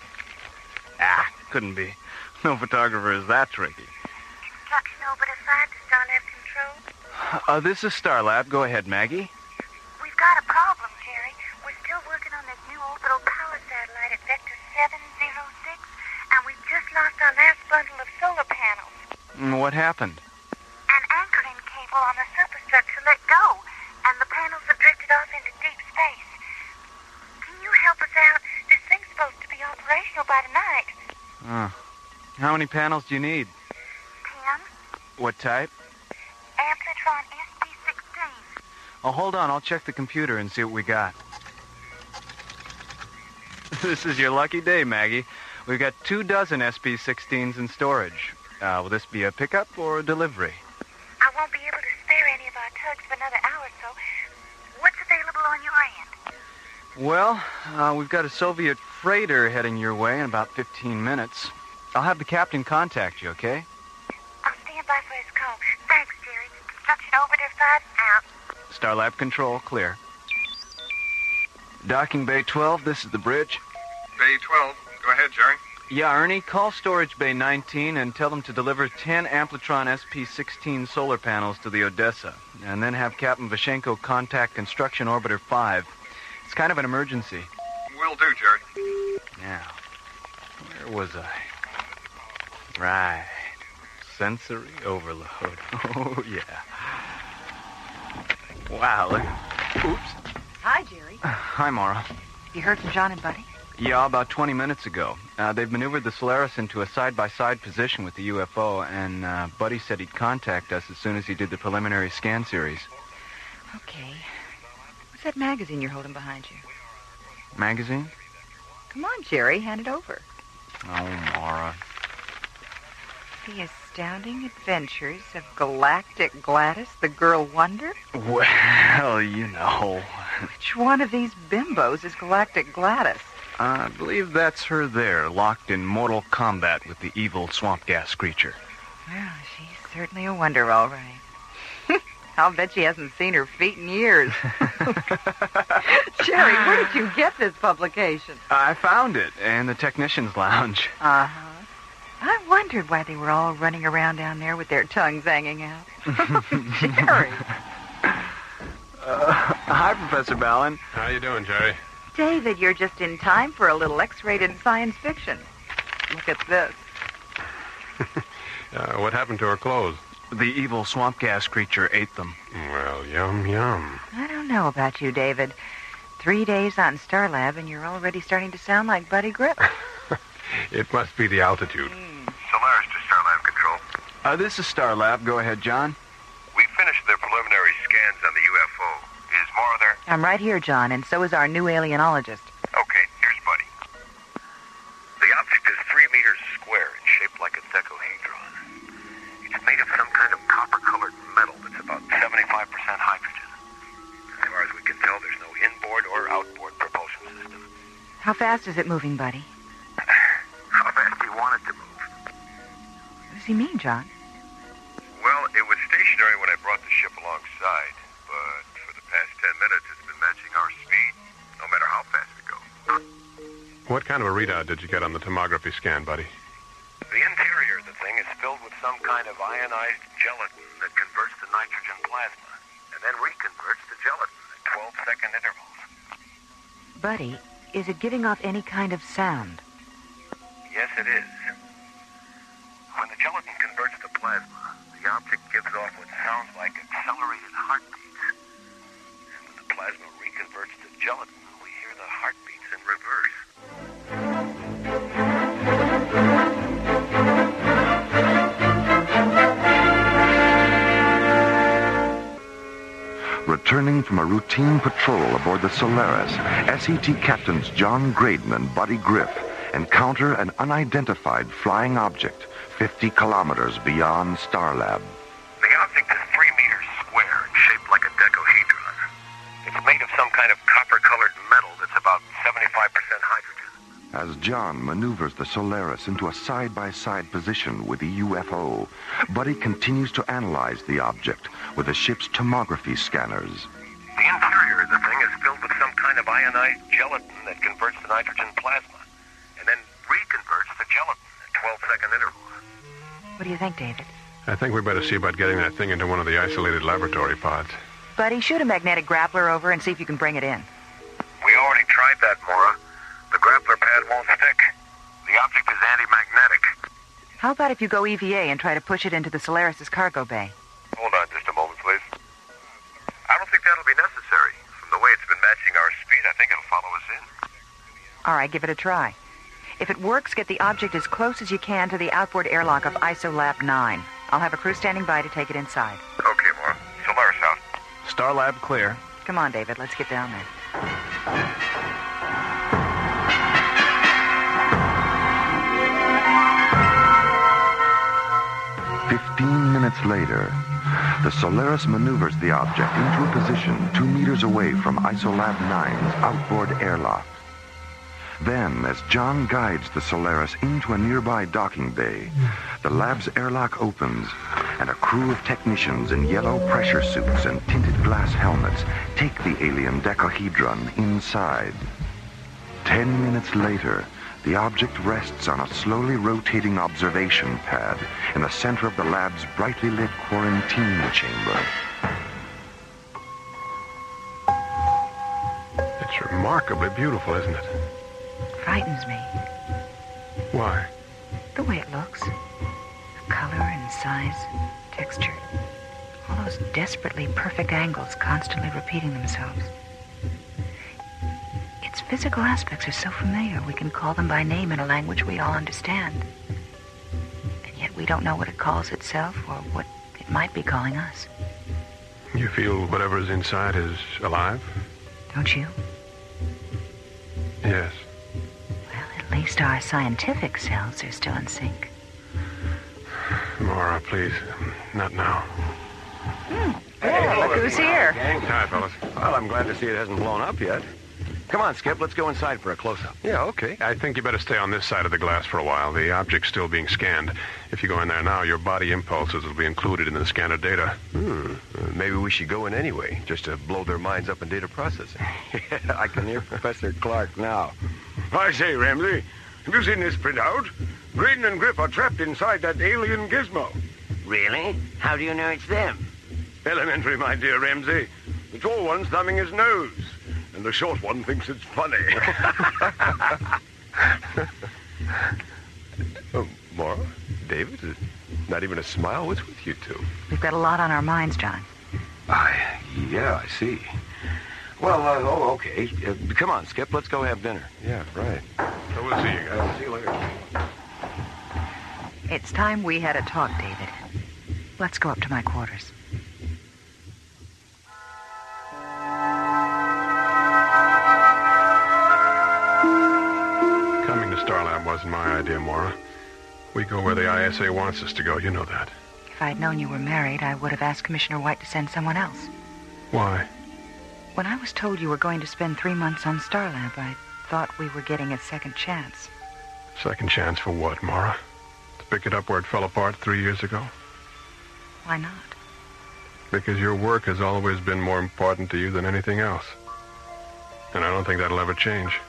Couldn't be. No photographer is that tricky. Instruction over to 5 to Starlab Control. This is Starlab. Go ahead, Maggie. We've got a problem, Jerry. We're still working on this new orbital power satellite at Vector 706, and we've just lost our last bundle of solar panels. What happened? An anchoring cable on the superstructure let go, and the panels have drifted off into deep space. Can you help us out? This thing's supposed to be operational by tonight. How many panels do you need? 10. What type? Amplitron SP16. Oh, hold on. I'll check the computer and see what we got. This is your lucky day, Maggie. We've got 24 SP16s in storage. Will this be a pickup or a delivery? I won't be able to spare any of our tugs for another hour or so. What's available on your end? Well, we've got a Soviet freighter heading your way in about 15 minutes. I'll have the captain contact you, okay? I'll stand by for his call. Thanks, Jerry. Construction over to 5 out. Starlab Control, clear. Docking Bay 12, this is the bridge. Bay 12. Go ahead, Jerry. Yeah, Ernie, call Storage Bay 19 and tell them to deliver 10 Amplitron SP16 solar panels to the Odessa, and then have Captain Vashenko contact Construction Orbiter 5. It's kind of an emergency. Will do, Jerry. Now, where was I? Right. Sensory overload. Oh, yeah. Wow, look. Oops. Hi, Jerry. Hi, Mara. You heard from John and Buddy? Yeah, about 20 minutes ago. They've maneuvered the Solaris into a side-by-side position with the UFO, and Buddy said he'd contact us as soon as he did the preliminary scan series. Okay. What's that magazine you're holding behind you? Magazine? Come on, Jerry, hand it over. Oh, Mara. The Astounding Adventures of Galactic Gladys, the Girl Wonder? Well, you know. Which one of these bimbos is Galactic Gladys? I believe that's her there, locked in mortal combat with the evil swamp gas creature. Well, she's certainly a wonder, all right. I'll bet she hasn't seen her feet in years. Jerry, where did you get this publication? I found it in the technician's lounge. Uh-huh. I wondered why they were all running around down there with their tongues hanging out. Jerry. Hi, Professor Ballin. How you doing, Jerry? David, you're just in time for a little X-rated science fiction. Look at this. What happened to her clothes? The evil swamp gas creature ate them. Well, yum, yum. I don't know about you, David. 3 days on Starlab, and you're already starting to sound like Buddy Grip. It must be the altitude. Solaris to Starlab Control. This is Starlab. Go ahead, John. We finished the preliminary scans on the UFO. Is Mara there? I'm right here, John, and so is our new alienologist. Okay. How fast is it moving, buddy? How fast do you want it to move? What does he mean, John? Well, it was stationary when I brought the ship alongside, but for the past 10 minutes it's been matching our speed, no matter how fast we go. What kind of a readout did you get on the tomography scan, buddy? The interior of the thing is filled with some kind of ionized gelatin that converts to nitrogen plasma, and then reconverts to gelatin at 12-second intervals. Buddy, is it giving off any kind of sound? Yes, it is. When the gelatin converts to plasma, the object gives off what sounds like accelerated heartbeats. And when the plasma reconverts to gelatin, we hear the heartbeats in reverse. Returning from a routine patrol aboard the Solaris, SET Captains John Graydon and Buddy Griff encounter an unidentified flying object 50 kilometers beyond Starlab. The object is 3 meters square and shaped like a dodecahedron. It's made of some kind of copper-colored metal that's about 75% hydrogen. As John maneuvers the Solaris into a side-by-side position with the UFO, Buddy continues to analyze the object with the ship's tomography scanners. The interior of the thing is filled with some kind of ionized gelatin that converts to nitrogen plasma, and then reconverts to gelatin at 12-second intervals. What do you think, David? I think we better see about getting that thing into one of the isolated laboratory pods. Buddy, shoot a magnetic grappler over and see if you can bring it in. We already tried that, Maura. The grappler pad won't stick. The object is anti-magnetic. How about if you go EVA and try to push it into the Solaris' cargo bay? Hold on just a moment, please. I don't think that'll be necessary. From the way it's been matching our speed, I think it'll follow us in. All right, give it a try. If it works, get the object as close as you can to the outboard airlock of ISOLAB 9. I'll have a crew standing by to take it inside. Okay, Maura. Solaris out. Starlab clear. Come on, David. Let's get down there. 15 minutes later, the Solaris maneuvers the object into a position 2 meters away from ISOLAB 9's outboard airlock. Then, as John guides the Solaris into a nearby docking bay, the lab's airlock opens, and a crew of technicians in yellow pressure suits and tinted glass helmets take the alien decahedron inside. 10 minutes later, the object rests on a slowly rotating observation pad in the center of the lab's brightly lit quarantine chamber. It's remarkably beautiful, isn't it? Frightens me. Why? The way it looks. The color and size, texture. All those desperately perfect angles constantly repeating themselves. Its physical aspects are so familiar we can call them by name in a language we all understand. And yet we don't know what it calls itself or what it might be calling us. You feel whatever is inside is alive? Don't you? Yes. Well, at least our scientific selves are still in sync. Maura, please. Not now. Hey, look who's here. Hi, fellas. Well, I'm glad to see it hasn't blown up yet. Come on, Skip, let's go inside for a close-up. Yeah, okay. I think you better stay on this side of the glass for a while. The object's still being scanned. If you go in there now, your body impulses will be included in the scanner data. Maybe we should go in anyway, just to blow their minds up in data processing. I can hear Professor Clark now. I say, Ramsey, have you seen this printout? Graydon and Griff are trapped inside that alien gizmo. Really? How do you know it's them? Elementary, my dear Ramsey. The tall one's thumbing his nose, and the short one thinks it's funny. Maura? David? Not even a smile? What's with you two? We've got a lot on our minds, John. Yeah, I see. Well, okay. Come on, Skip, let's go have dinner. Yeah, right. So we'll see you guys. See you later. It's time we had a talk, David. Let's go up to my quarters. Coming to Starlab wasn't my idea, Maura. We go where the ISA wants us to go. You know that. If I'd known you were married, I would have asked Commissioner White to send someone else. Why? When I was told you were going to spend 3 months on Starlab, I thought we were getting a second chance. Second chance for what, Mara? To pick it up where it fell apart 3 years ago? Why not? Because your work has always been more important to you than anything else. And I don't think that'll ever change.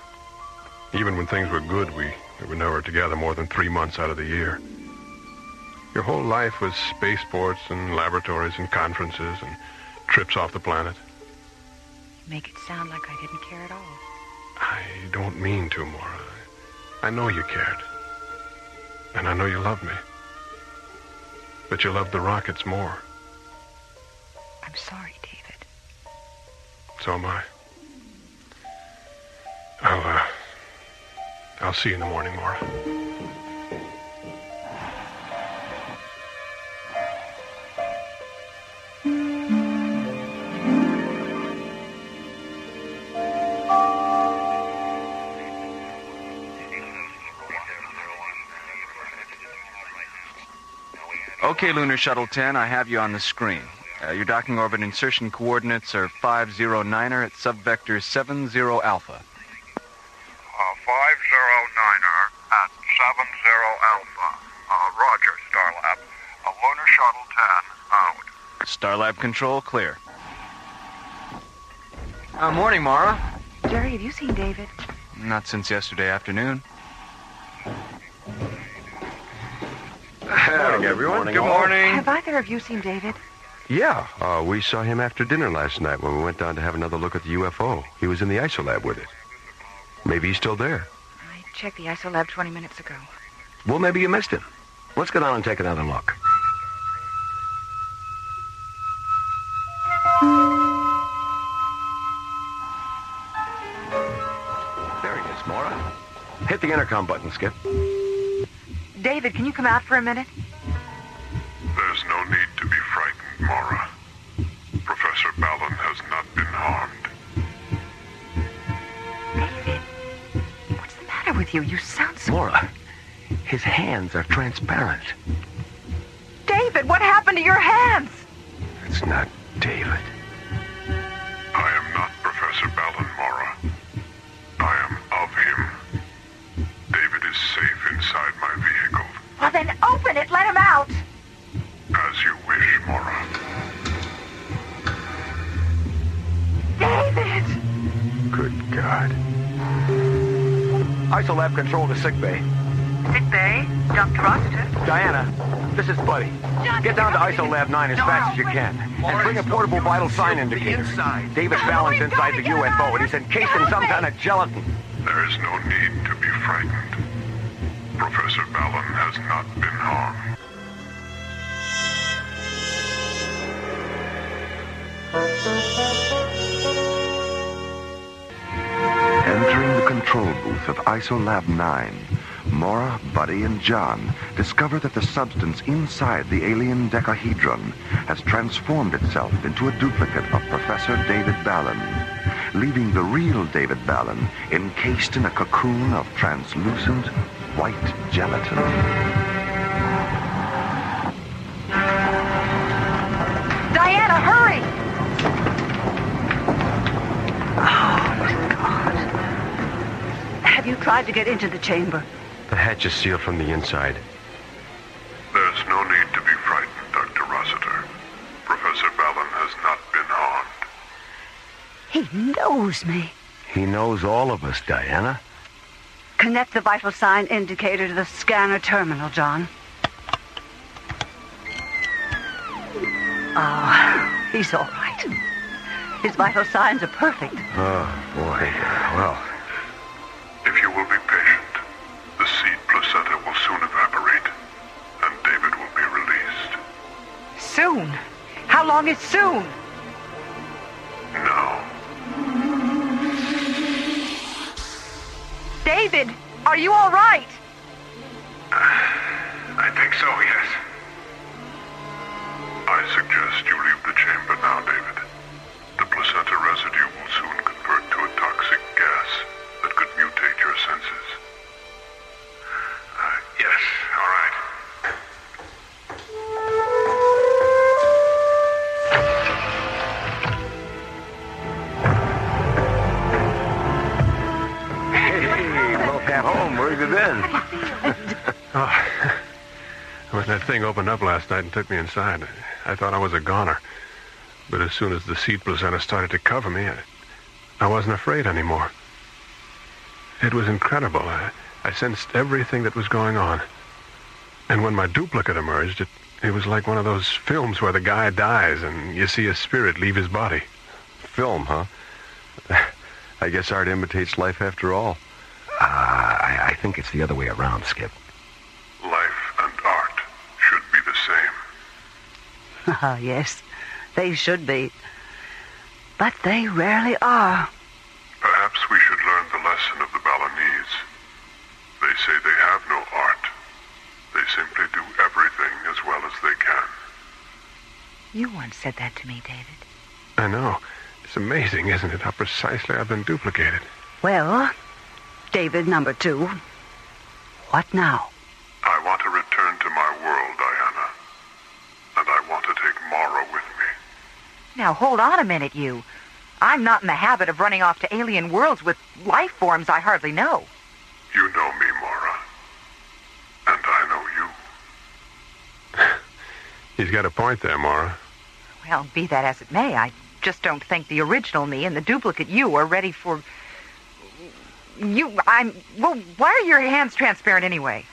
Even when things were good, we were never together more than 3 months out of the year. Your whole life was spaceports and laboratories and conferences and trips off the planet. You make it sound like I didn't care at all. I don't mean to, Mara. I know you cared. And I know you loved me. But you loved the rockets more. I'm sorry, David. So am I. I'll see you in the morning, Mara. Okay, Lunar Shuttle 10, I have you on the screen. Your docking orbit insertion coordinates are 509er at subvector 70 alpha. 509er at 70 Alpha. Roger, Starlab. Lunar Shuttle 10 out. Starlab control, clear. Morning, Mara. Jerry, have you seen David? Not since yesterday afternoon. Morning, everyone. Good morning. Have either of you seen David? Yeah, we saw him after dinner last night when we went down to have another look at the UFO. He was in the ISOLAB with it. Maybe he's still there. I checked the ISOLAB 20 minutes ago. Well, maybe you missed him. Let's go down and take another look. There he is, Mara. Hit the intercom button, Skip. David, can you come out for a minute? There's no need to be frightened, Mara. Professor Ballon has not been harmed. David, what's the matter with you? You sound so... Mara, his hands are transparent. David, what happened to your hands? It's not David. I am not Professor Ballon, Mara. I am of him. David is safe inside my vehicle. Well, then open it. Let him out. As you wish, Mara. David! Good God. ISOLAB control to sick bay. Sick bay? Jump thruster? Diana, this is Buddy. Get down to ISOLAB 9 as fast as you can. And bring a portable vital sign indicator. David Fallon's inside the UFO, and he's encased in some kind of gelatin. There is no need to be frightened. Professor Ballon has not been harmed. Entering the control booth of ISOLAB 9, Mara, Buddy, and John discover that the substance inside the alien decahedron has transformed itself into a duplicate of Professor David Ballon, leaving the real David Ballon encased in a cocoon of translucent white gelatin. Diana, hurry! Oh, God. Have you tried to get into the chamber? The hatch is sealed from the inside. There's no need to be frightened, Dr. Rossiter. Professor Ballon has not been harmed. He knows me. He knows all of us, Diana. Connect the vital sign indicator to the scanner terminal, John. Oh, he's all right. His vital signs are perfect. Oh, boy. Well, if you will be patient, the seed placenta will soon evaporate, and David will be released. Soon? How long is soon? Now. David, are you all right? I think so, yes. I suggest you leave the chamber now, David. The placenta residue will soon convert to a toxic gas that could mutate your senses. Yes, all right. Cap. Home. Where have you been? When that thing opened up last night and took me inside, I thought I was a goner. But as soon as the seed placenta started to cover me, I wasn't afraid anymore. It was incredible. I sensed everything that was going on. And when my duplicate emerged, it was like one of those films where the guy dies and you see a spirit leave his body. Film, huh? I guess art imitates life after all. I think it's the other way around, Skip. Life and art should be the same. Ah, yes, they should be. But they rarely are. Perhaps we should learn the lesson of the Balinese. They say they have no art. They simply do everything as well as they can. You once said that to me, David. I know. It's amazing, isn't it, how precisely I've been duplicated. Well, David number 2, what now? I want to return to my world, Diana. And I want to take Mara with me. Now, hold on a minute, you. I'm not in the habit of running off to alien worlds with life forms I hardly know. You know me, Mara. And I know you. He's got a point there, Mara. Well, be that as it may, I just don't think the original me and the duplicate you are ready for... Well, why are your hands transparent anyway?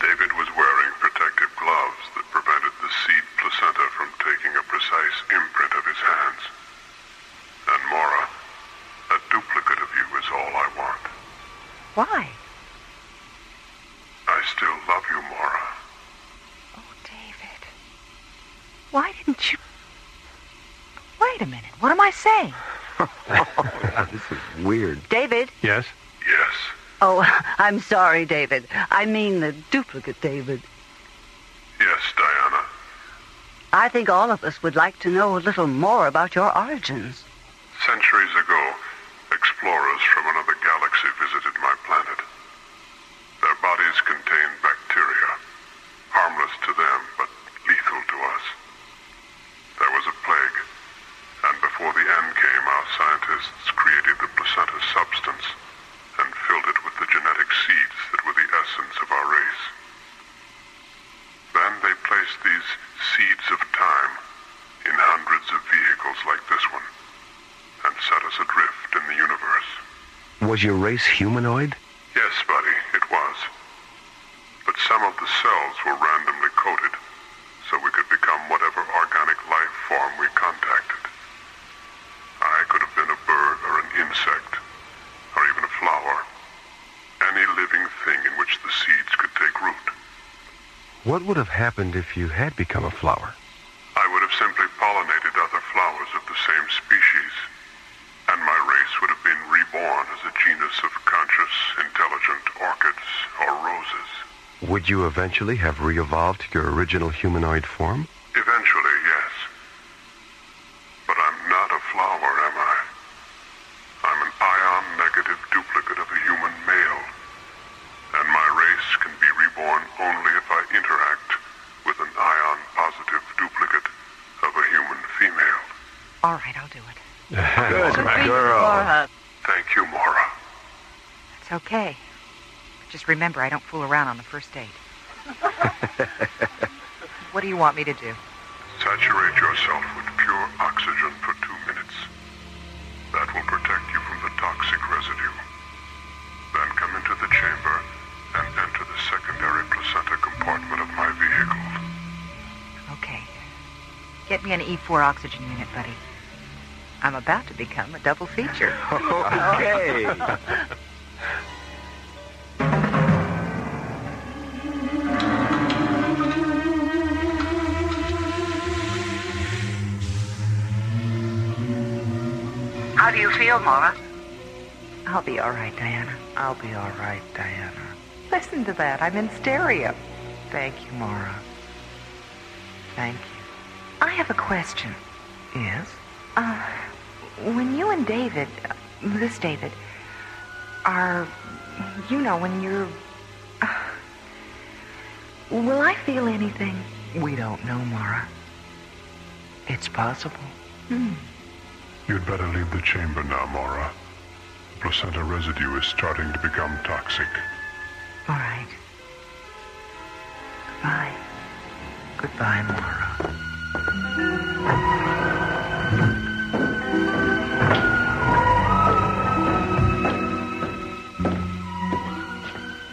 David was wearing protective gloves that prevented the seed placenta from taking a precise imprint of his hands. And Mara, a duplicate of you is all I want. Why? I still love you, Mara. Oh, David. Why didn't you... Wait a minute. What am I saying? This is weird. David? Yes? Yes. Oh, I'm sorry, David. I mean the duplicate David. Yes, Diana. I think all of us would like to know a little more about your origins. Centuries ago, explorers from another galaxy visited my planet. Their bodies contained bacteria, harmless to them, but lethal to us. There was a plague, and before the end came, our scientists created the placenta substance and filled it with the genetic seeds that were the essence of our race. Then they placed these seeds of time in hundreds of vehicles like this one and set us adrift in the universe. Was your race humanoid? Yes, buddy, it was. But some of the cells were randomly coded, so we could become whatever organic life form we contacted. I could have been a bird or an insect, or even a flower. Any living thing in which the seeds could take root. What would have happened if you had become a flower? I would have simply pollinated other flowers of the same species, and my race would have been reborn as a genus of conscious, intelligent orchids or roses. Would you eventually have re-evolved to your original humanoid form? Eventually, yes. But I'm not a flower, am I? I'm an ion-negative duplicate of a human male. And my race can be reborn only if I interact with an ion-positive duplicate of a human female. All right, I'll do it. Good girl. Thank you, Mara. It's okay. Just remember, I don't fool around on the first date. What do you want me to do? Saturate yourself with pure oxygen for 2 minutes. That will protect you from the toxic residue. Then come into the chamber and enter the secondary placenta compartment of my vehicle. Okay. Get me an E4 oxygen unit, buddy. I'm about to become a double feature. Okay. How do you feel, Mara? I'll be all right, Diana. I'll be all right, Diana. Listen to that. I'm in stereo. Thank you, Mara. Thank you. I have a question. Yes? When you and David, this David, are, you know, when you're... will I feel anything? We don't know, Mara. It's possible. You'd better leave the chamber now, Mara. placenta residue is starting to become toxic. All right. Goodbye. Goodbye, Mara.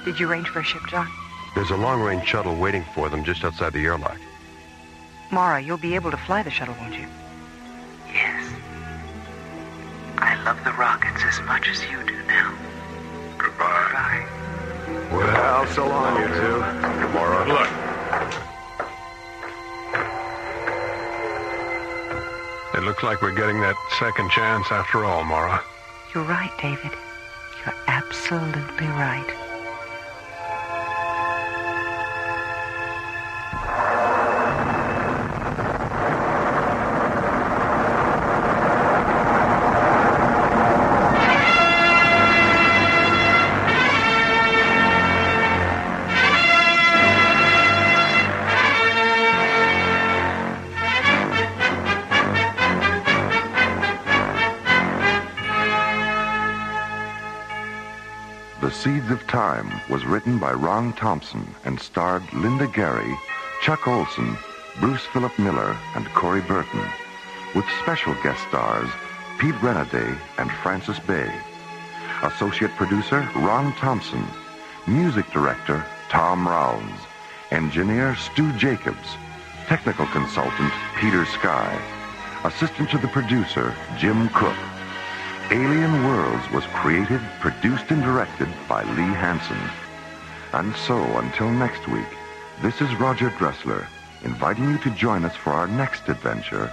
Did you arrange for a ship, John? There's a long-range shuttle waiting for them just outside the airlock. Mara, you'll be able to fly the shuttle, won't you? Yes. I love the rockets as much as you do now. Goodbye. Well, so long, you two. Tomorrow. Look. It looks like we're getting that second chance after all, Mara. You're right, David. You're absolutely right. The Seeds of Time was written by Ron Thompson and starred Linda Gary, Chuck Olson, Bruce Philip Miller, and Corey Burton, with special guest stars Pete Renaday and Francis Bay. Associate producer Ron Thompson. Music director Tom Rounds. Engineer Stu Jacobs. Technical consultant Peter Sky. Assistant to the producer Jim Cook. Alien Worlds was created, produced, and directed by Lee Hansen. And so, until next week, this is Roger Dressler, inviting you to join us for our next adventure,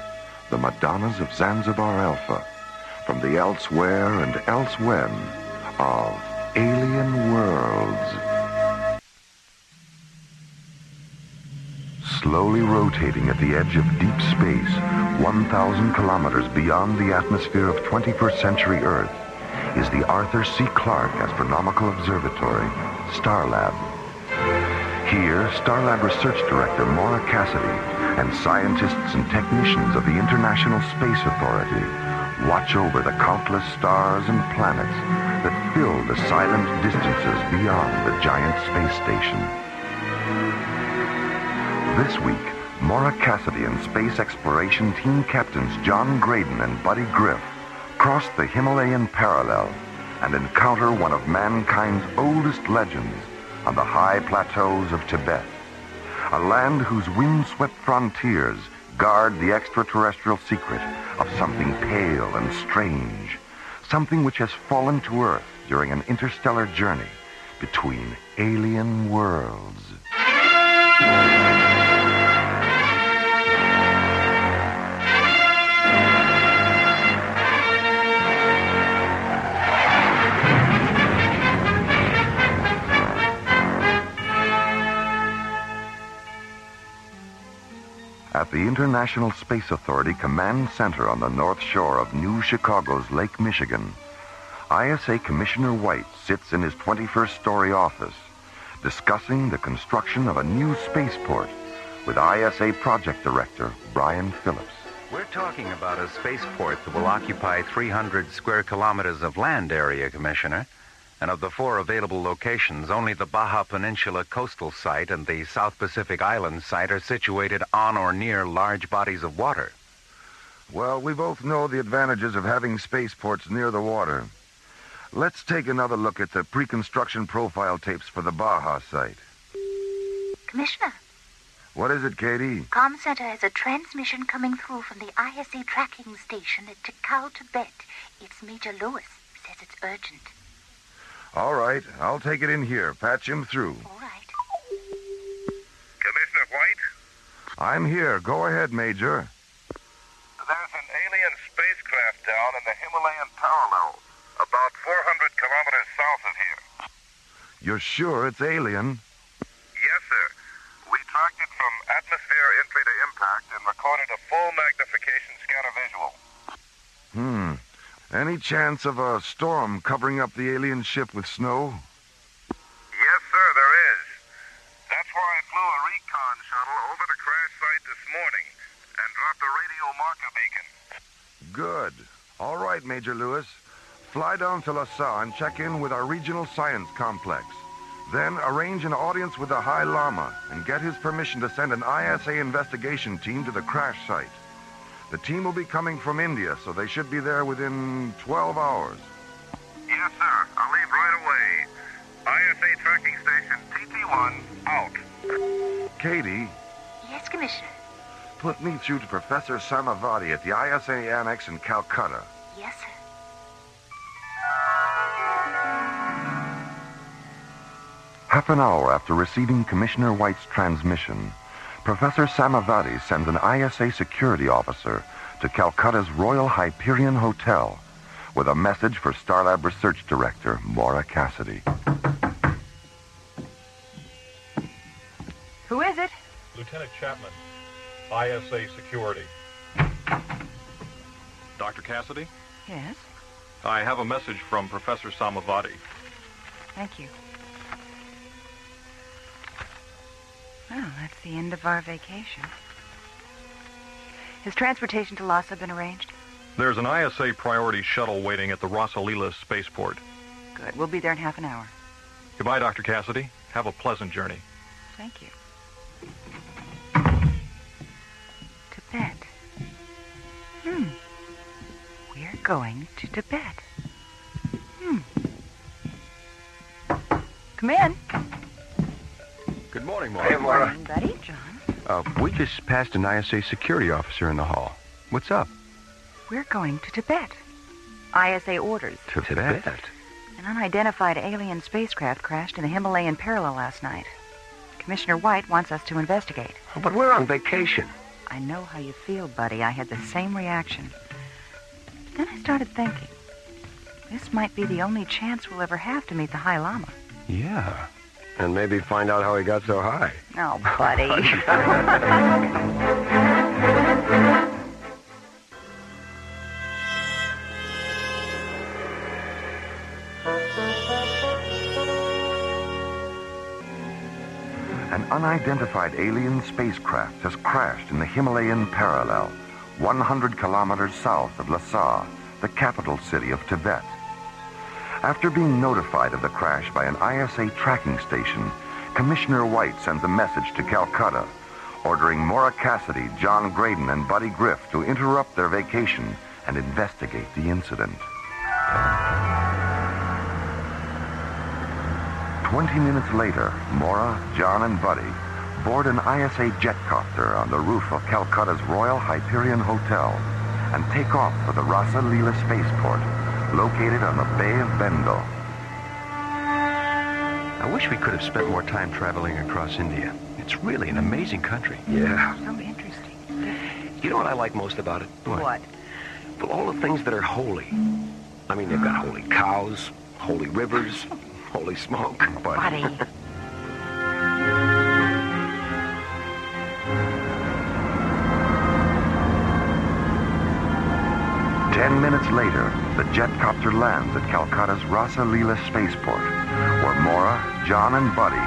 The Madonnas of Zanzibar Alpha, from the elsewhere and elsewhen of Alien Worlds. Slowly rotating at the edge of deep space, 1,000 kilometers beyond the atmosphere of 21st century Earth, is the Arthur C. Clarke Astronomical Observatory, Starlab. Here, Starlab Research Director Maura Cassidy and scientists and technicians of the International Space Authority watch over the countless stars and planets that fill the silent distances beyond the giant space station. This week, Maura Cassidy and Space Exploration Team Captains John Graydon and Buddy Griff cross the Himalayan parallel and encounter one of mankind's oldest legends on the high plateaus of Tibet, a land whose windswept frontiers guard the extraterrestrial secret of something pale and strange, something which has fallen to Earth during an interstellar journey between alien worlds. At the International Space Authority Command Center on the North Shore of New Chicago's Lake Michigan, ISA Commissioner White sits in his 21st story office discussing the construction of a new spaceport with ISA Project Director Brian Phillips. We're talking about a spaceport that will occupy 300 square kilometers of land area, Commissioner. And of the 4 available locations, only the Baja Peninsula coastal site and the South Pacific Island site are situated on or near large bodies of water. Well, we both know the advantages of having spaceports near the water. Let's take another look at the pre-construction profile tapes for the Baja site. Commissioner. What is it, Katie? Comm Center has a transmission coming through from the ISA tracking station at Tikal, Tibet. It's Major Lewis. Says it's urgent. All right, I'll take it in here. Patch him through. All right. Commissioner White? I'm here. Go ahead, Major. There's an alien spacecraft down in the Himalayan parallel, about 400 kilometers south of here. You're sure it's alien? Yes, sir. We tracked it from atmosphere entry to impact and recorded a full magnification scanner visual. Any chance of a storm covering up the alien ship with snow? Yes, sir, there is. That's why I flew a recon shuttle over the crash site this morning and dropped a radio marker beacon. Good. All right, Major Lewis. Fly down to LaSalle and check in with our regional science complex. Then arrange an audience with the High Lama and get his permission to send an ISA investigation team to the crash site. The team will be coming from India, so they should be there within 12 hours. Yes, sir. I'll leave right away. ISA tracking station TT1 out. Katie, Yes, Commissioner. put me through to Professor Samavati at the ISA Annex in Calcutta. Yes, sir. Half an hour after receiving Commissioner White's transmission, Professor Samavati sends an ISA security officer to Calcutta's Royal Hyperion Hotel with a message for Starlab Research Director Maura Cassidy. Who is it? Lieutenant Chapman, ISA Security. Dr. Cassidy? Yes? I have a message from Professor Samavati. Thank you. Well, that's the end of our vacation. Has transportation to Lhasa been arranged? There's an ISA priority shuttle waiting at the Rasalila spaceport. Good. We'll be there in half an hour. Goodbye, Dr. Cassidy. Have a pleasant journey. Thank you. Tibet. We're going to Tibet. Come in. Good morning, Maura. Hey, Maura. Morning, buddy. John. We just passed an ISA security officer in the hall. What's up? We're going to Tibet. ISA orders. To Tibet? An unidentified alien spacecraft crashed in the Himalayan parallel last night. Commissioner White wants us to investigate. Oh, but we're on vacation. I know how you feel, buddy. I had the same reaction. Then I started thinking, this might be the only chance we'll ever have to meet the High Lama. Yeah. And maybe find out how he got so high. Oh, buddy. An unidentified alien spacecraft has crashed in the Himalayan parallel, 100 kilometers south of Lhasa, the capital city of Tibet. After being notified of the crash by an ISA tracking station, Commissioner White sends a message to Calcutta, ordering Maura Cassidy, John Graydon, and Buddy Griff to interrupt their vacation and investigate the incident. 20 minutes later, Maura, John, and Buddy board an ISA jetcopter on the roof of Calcutta's Royal Hyperion Hotel and take off for the Rasalila spaceport, located on the Bay of Bengal. I wish we could have spent more time traveling across India. It's really an amazing country. Yeah. So interesting. You know what I like most about it? What? Well, all the things that are holy. I mean, they've got holy cows, holy rivers, holy smoke. Buddy. 10 minutes later, the jetcopter lands at Calcutta's Rasalila spaceport, where Maura, John, and Buddy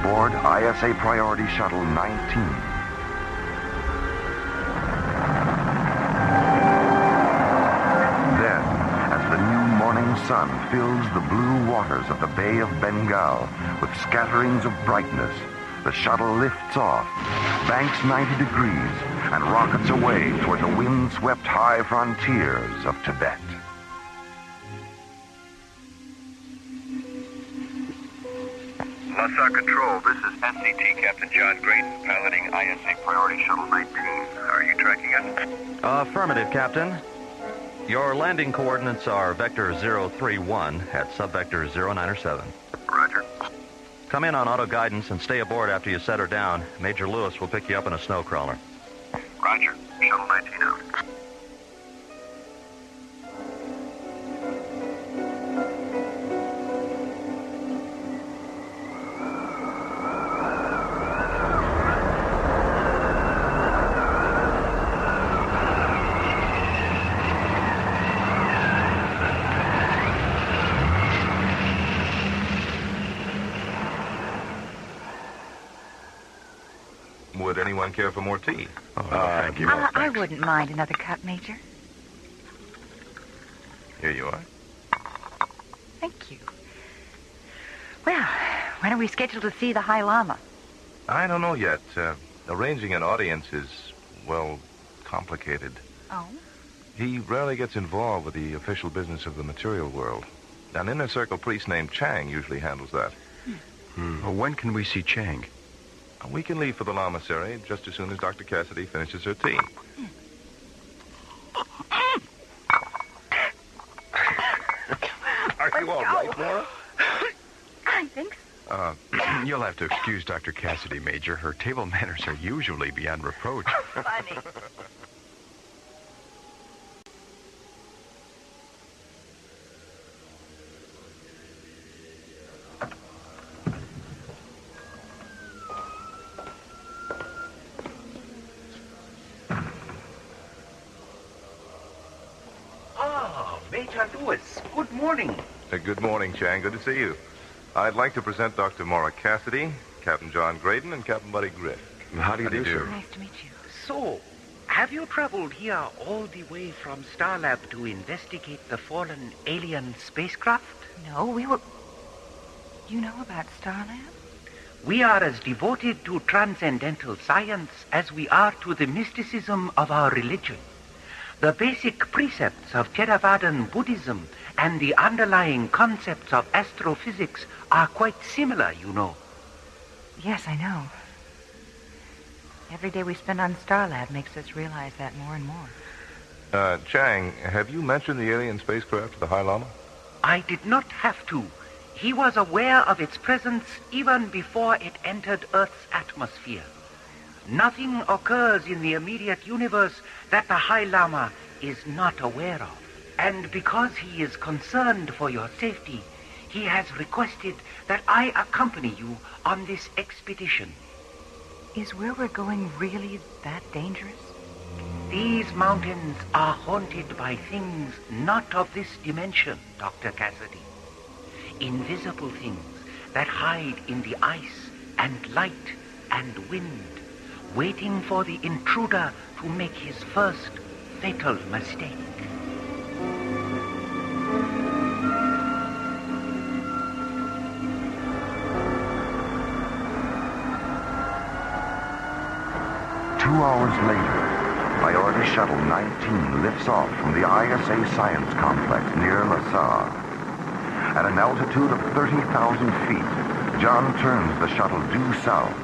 board ISA Priority Shuttle 19. Then, as the new morning sun fills the blue waters of the Bay of Bengal with scatterings of brightness, the shuttle lifts off, banks 90 degrees, and rockets away toward the wind-swept high frontiers of Tibet. Lhasa Control, this is SCT Captain John Graydon, piloting ISA Priority Shuttle 19. Are you tracking us? Affirmative, Captain. Your landing coordinates are vector 031 at subvector 097. Roger. Come in on auto guidance and stay aboard after you set her down. Major Lewis will pick you up in a snow crawler. Roger. Shuttle 19 out. Would anyone care for more tea? Thank you. I wouldn't mind another cup, Major. Here you are. Thank you. Well, when are we scheduled to see the High Lama? I don't know yet. Arranging an audience is, well, complicated. Oh? He rarely gets involved with the official business of the material world. An inner circle priest named Chang usually handles that. Well, when can we see Chang? We can leave for the Lamasery just as soon as Dr. Cassidy finishes her tea. Are you all right, Laura? I think so. You'll have to excuse Dr. Cassidy, Major. Her table manners are usually beyond reproach. Funny. Major Lewis, good morning. Good morning, Chang. Good to see you. I'd like to present Dr. Maura Cassidy, Captain John Graydon, and Captain Buddy Griff. How do you do, sir? Nice to meet you. So, have you traveled here all the way from Starlab to investigate the fallen alien spacecraft? No, we were... You know about Starlab? We are as devoted to transcendental science as we are to the mysticism of our religion. The basic precepts of Theravadan Buddhism and the underlying concepts of astrophysics are quite similar, you know. Yes, I know. Every day we spend on Starlab makes us realize that more and more. Chang, have you mentioned the alien spacecraft to the High Lama? I did not have to. He was aware of its presence even before it entered Earth's atmosphere. Nothing occurs in the immediate universe that the High Lama is not aware of. And because he is concerned for your safety, he has requested that I accompany you on this expedition. Is where we're going really that dangerous? These mountains are haunted by things not of this dimension, Dr. Cassidy. Invisible things that hide in the ice and light and wind, waiting for the intruder to make his first fatal mistake. Two hours later, Priority Shuttle 19 lifts off from the ISA Science Complex near LaSalle. At an altitude of 30,000 feet, John turns the shuttle due south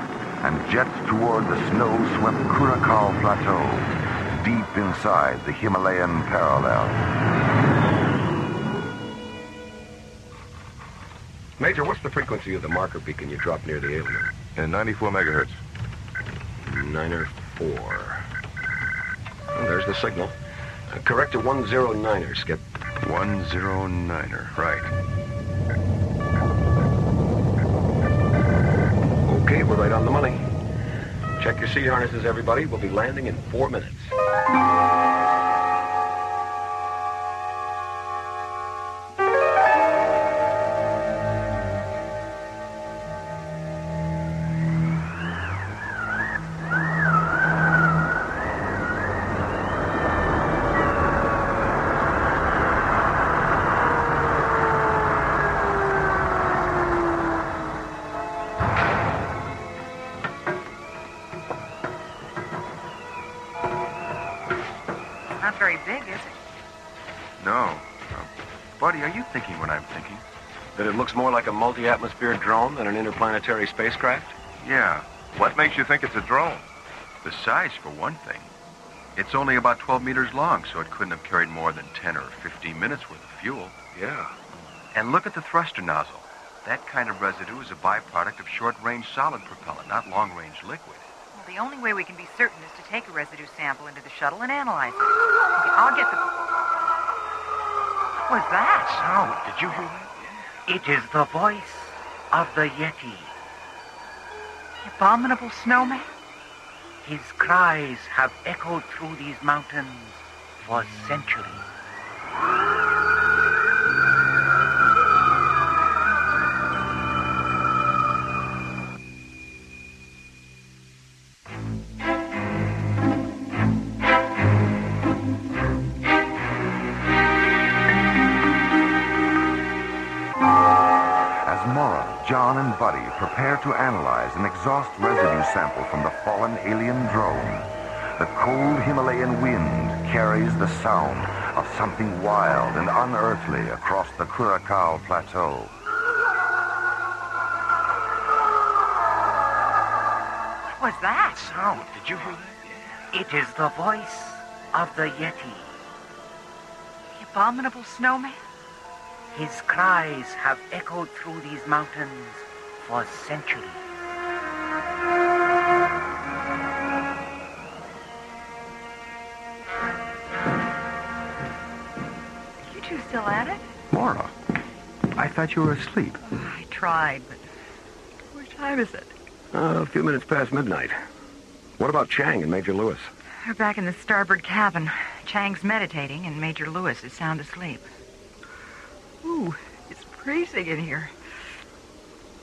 and jets toward the snow-swept Curacao Plateau, deep inside the Himalayan parallel. Major, what's the frequency of the marker beacon you dropped near the alien? 94 megahertz. 904. Well, there's the signal. Correct to 109er, Skip. 109er, right. Okay, we're right on the money. Check your seat harnesses, everybody. We'll be landing in 4 minutes. Not very big, is it? No. Buddy, are you thinking what I'm thinking? That it looks more like a multi-atmosphere drone than an interplanetary spacecraft? Yeah. What makes you think it's a drone? The size, for one thing. It's only about 12 meters long, so it couldn't have carried more than 10 or 15 minutes worth of fuel. Yeah. And look at the thruster nozzle. That kind of residue is a byproduct of short-range solid propellant, not long-range liquid. Well, the only way we can be certain is to take a residue sample into the shuttle and analyze it. Okay, I'll get the... What was that? Sound. Did you hear that? It is the voice of the Yeti. Abominable snowman? His cries have echoed through these mountains for centuries. John and Buddy prepare to analyze an exhaust residue sample from the fallen alien drone. The cold Himalayan wind carries the sound of something wild and unearthly across the Curacao Plateau. What was that? Sound. Did you hear that? It is the voice of the Yeti. The abominable snowman? His cries have echoed through these mountains for centuries. You two still at it? Maura, I thought you were asleep. I tried, but what time is it? A few minutes past midnight. What about Chang and Major Lewis? They're back in the starboard cabin. Chang's meditating, and Major Lewis is sound asleep. Ooh, it's freezing in here.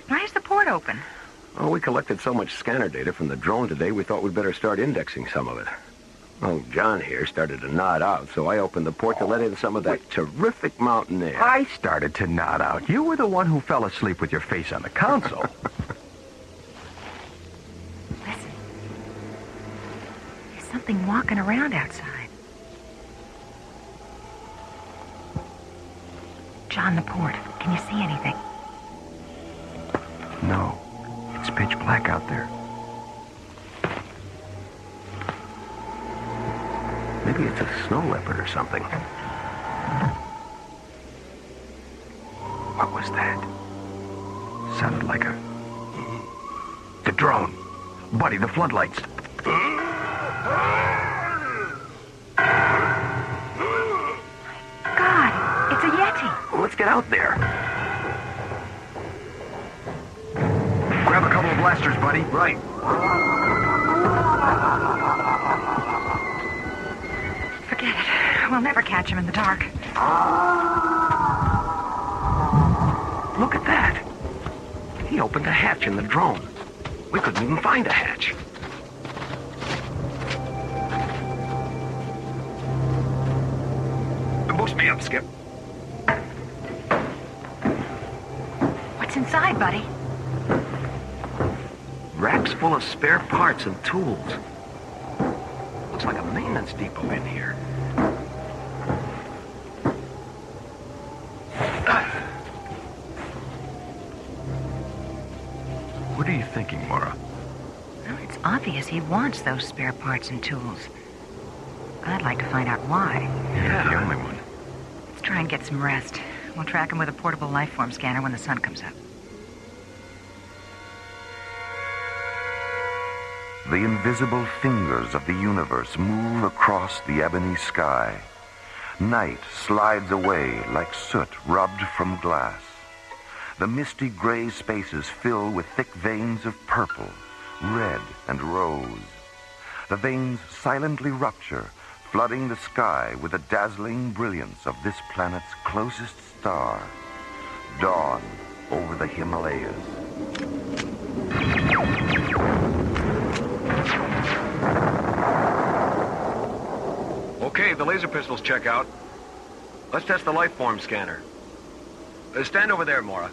Why is the port open? Oh, we collected so much scanner data from the drone today, we thought we'd better start indexing some of it. Oh, John here started to nod out, so I opened the port to let in some of that terrific mountain air. I started to nod out. You were the one who fell asleep with your face on the console. Listen. There's something walking around outside. John, the port. Can you see anything? No. It's pitch black out there. Maybe it's a snow leopard or something. What was that? Sounded like a... The drone. Buddy, the floodlights. God, it's a Yeti. Let's get out there. Grab a couple of blasters, buddy. Right. Forget it. We'll never catch him in the dark. Look at that. He opened a hatch in the drone. We couldn't even find a hatch. Boost me up, Skip. What's inside, buddy? Racks full of spare parts and tools. Looks like a maintenance depot in here. What are you thinking, Maura? Well, it's obvious he wants those spare parts and tools. I'd like to find out why. You're the only one. Let's try and get some rest. We'll track him with a portable lifeform scanner when the sun comes up. The invisible fingers of the universe move across the ebony sky. Night slides away like soot rubbed from glass. The misty gray spaces fill with thick veins of purple, red, and rose. The veins silently rupture, flooding the sky with the dazzling brilliance of this planet's closest star, dawn over the Himalayas. Okay, the laser pistols check out. Let's test the life form scanner. Stand over there, Maura.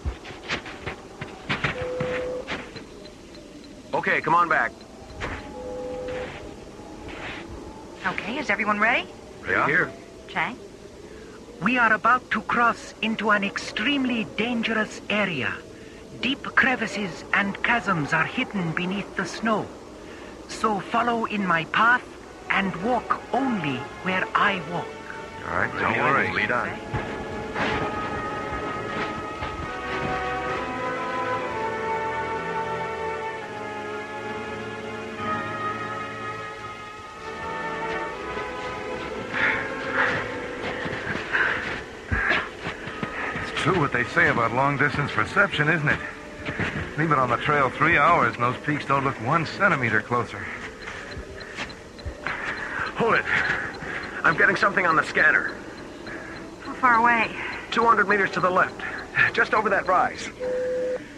Okay, come on back. Okay, is everyone ready? Ready here. Chang? We are about to cross into an extremely dangerous area. Deep crevices and chasms are hidden beneath the snow. So follow in my path and walk only where I walk. All right, don't worry. Lead on. It's true what they say about long-distance perception, isn't it? Leave it on the trail 3 hours and those peaks don't look 1 centimeter closer. Hold it. I'm getting something on the scanner. How far away? 200 meters to the left. Just over that rise.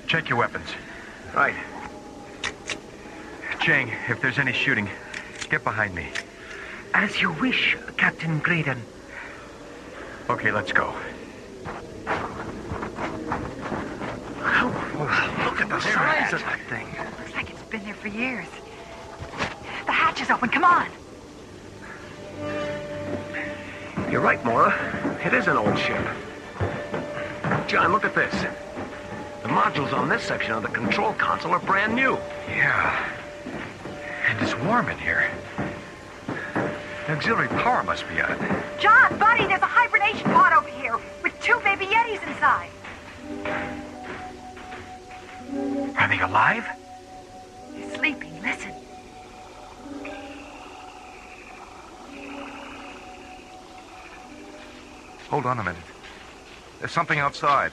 Check your weapons. Right. Chang, if there's any shooting, get behind me. As you wish, Captain Graydon. Okay, let's go. the size of that thing. Looks like it's been there for years. The hatch is open. Come on. You're right, Maura. It is an old ship. John, look at this. The modules on this section of the control console are brand new. Yeah. And it's warm in here. The auxiliary power must be on. John, buddy, there's a hibernation pod over here with 2 baby Yetis inside. Are they alive? They're sleeping. Listen. Hold on a minute. There's something outside.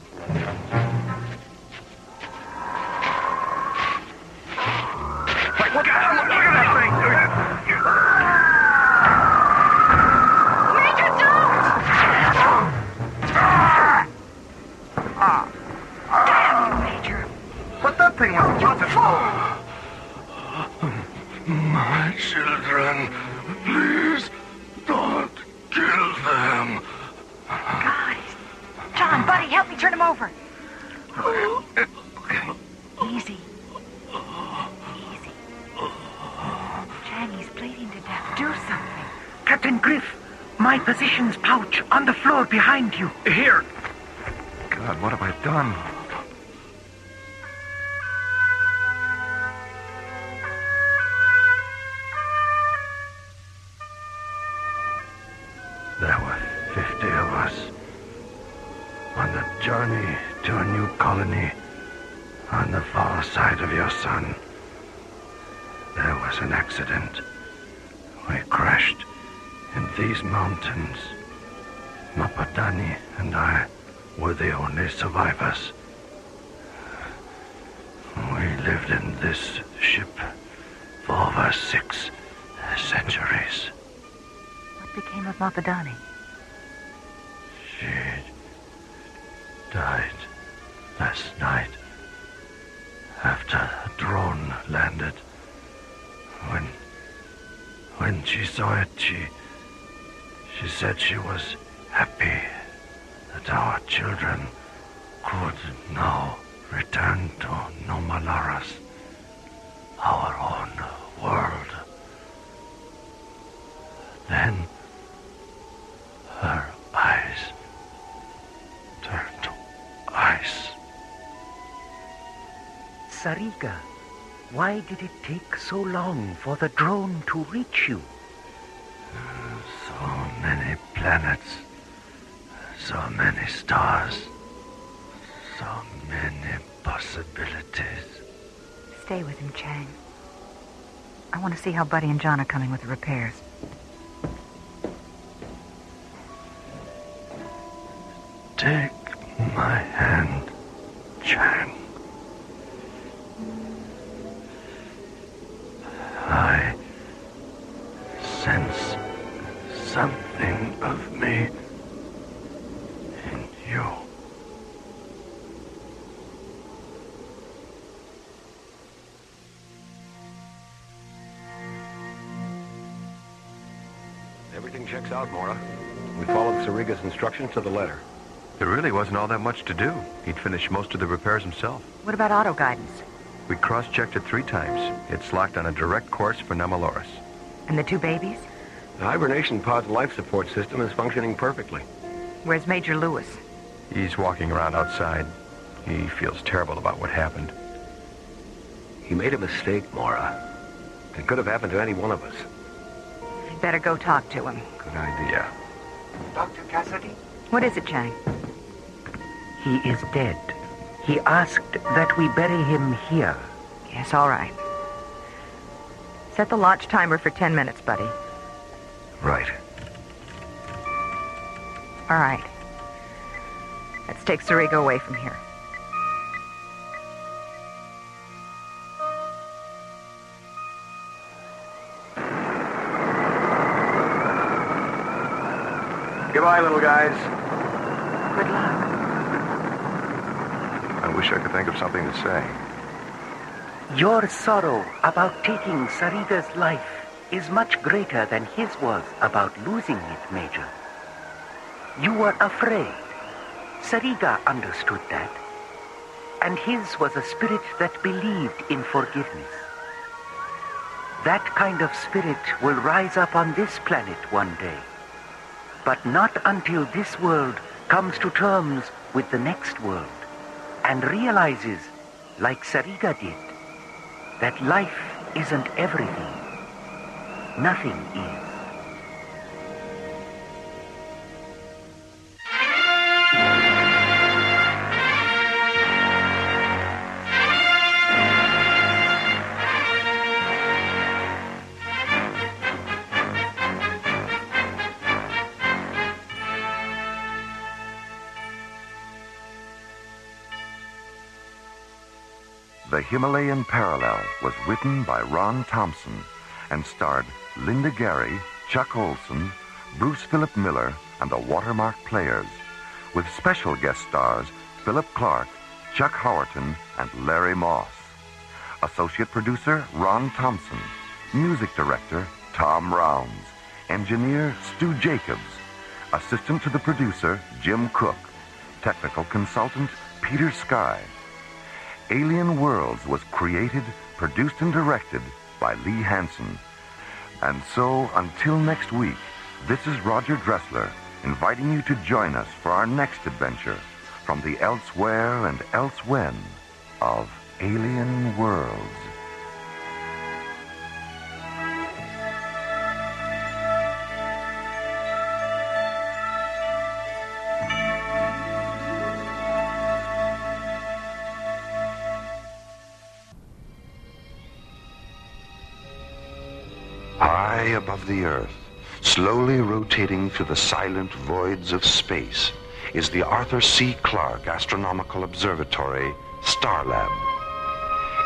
Wait, look at that thing! Major, don't! Damn you, Major. But that thing wasn't worth it. My children, please don't kill them. God. John, buddy, help me turn him over. Okay. Easy. Easy. Chang, he's bleeding to death. Do something. Captain Griff, my physician's pouch on the floor behind you. Here. God, what have I done? There were 50 of us on the journey to a new colony on the far side of your sun. There was an accident. We crashed in these mountains. Mapadani and I were the only survivors. We lived in this ship for over 6 centuries. What became of Mapadani? She died last night after a drone landed. When she saw it, she said she was happy that our children could now return to Nomalaras, our own world. Then her eyes turned to ice. Sariga, why did it take so long for the drone to reach you? So many planets, so many stars, so many possibilities. Stay with him, Chang. I want to see how Buddy and John are coming with the repairs. Take my hand, Chang. I sense something of me in you. Everything checks out, Maura. We followed Sariga's instructions to the letter. There really wasn't all that much to do. He'd finished most of the repairs himself. What about auto guidance? We cross-checked it 3 times. It's locked on a direct course for Namaloris. And the 2 babies? The hibernation pod's life support system is functioning perfectly. Where's Major Lewis? He's walking around outside. He feels terrible about what happened. He made a mistake, Maura. It could have happened to any one of us. I'd better go talk to him. Good idea. Dr. Cassidy? What is it, Chang? He is dead. He asked that we bury him here. Yes, all right. Set the launch timer for 10 minutes, Buddy. Right. All right. Let's take Sariga away from here. Goodbye, little guys. Good luck. I wish I could think of something to say. Your sorrow about taking Sariga's life is much greater than his was about losing it, Major. You were afraid. Sariga understood that. and his was a spirit that believed in forgiveness. That kind of spirit will rise up on this planet one day, but not until this world comes to terms with the next world and realizes, like Sariga did, that life isn't everything. Nothing is. The Himalayan Parallel was written by Ron Thompson and starred Linda Gary, Chuck Olson, Bruce Philip Miller, and the Watermark Players, with special guest stars Philip Clark, Chuck Howerton, and Larry Moss. Associate producer Ron Thompson. Music director Tom Rounds. Engineer Stu Jacobs. Assistant to the producer Jim Cook. Technical consultant Peter Sky. Alien Worlds was created, produced, and directed by Lee Hansen. And so, until next week, this is Roger Dressler, inviting you to join us for our next adventure from the elsewhere and elsewhen of Alien Worlds. High above the Earth, slowly rotating through the silent voids of space, is the Arthur C. Clarke Astronomical Observatory, Starlab.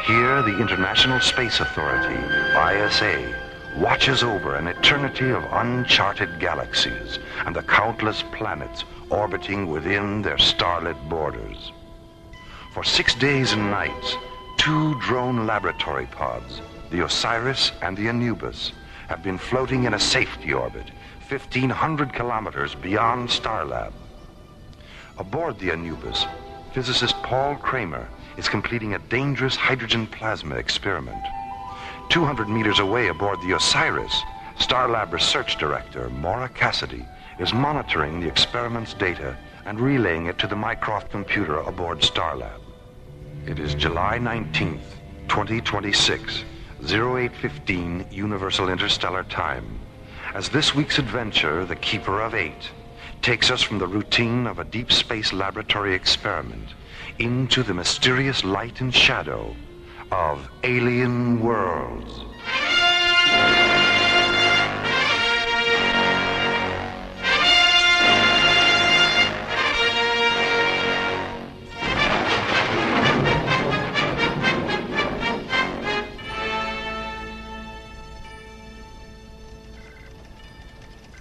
Here, the International Space Authority, ISA, watches over an eternity of uncharted galaxies and the countless planets orbiting within their starlit borders. For 6 days and nights, 2 drone laboratory pods, the Osiris and the Anubis, have been floating in a safety orbit 1,500 kilometers beyond Starlab. Aboard the Anubis, physicist Paul Kramer is completing a dangerous hydrogen plasma experiment. 200 meters away aboard the Osiris, Starlab research director Maura Cassidy is monitoring the experiment's data and relaying it to the Mycroft computer aboard Starlab. It is July 19th, 2026. 0815 Universal Interstellar Time, as this week's adventure, The Keeper of 8, takes us from the routine of a deep space laboratory experiment into the mysterious light and shadow of Alien Worlds.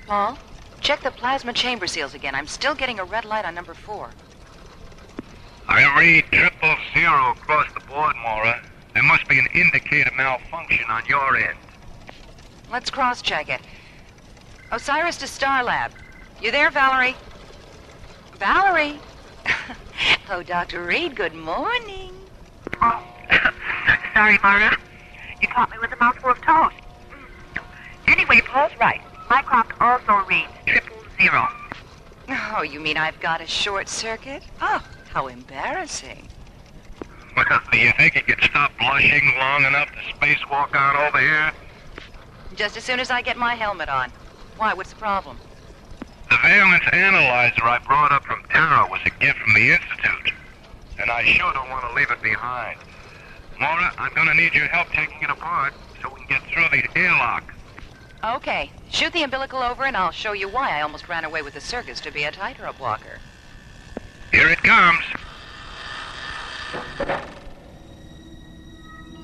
Paul, check the plasma chamber seals again. I'm still getting a red light on number 4. I read 000 across the board, Maura. There must be an indicator malfunction on your end. Let's cross-check it. Osiris to Starlab. You there, Valerie? Valerie? Oh, Dr. Reed, good morning. Oh, sorry, Maura. You caught me with a mouthful of toast. Anyway, Paul's right. Mycroft also reads 000. Oh, you mean I've got a short circuit? Oh, how embarrassing. Well, do you think you could stop blushing long enough to spacewalk on over here? Just as soon as I get my helmet on. Why, what's the problem? The valence analyzer I brought up from Terra was a gift from the Institute, and I sure don't want to leave it behind. Maura, I'm going to need your help taking it apart so we can get through the airlock. Okay, shoot the umbilical over and I'll show you why I almost ran away with the circus to be a tightrope walker. Here it comes.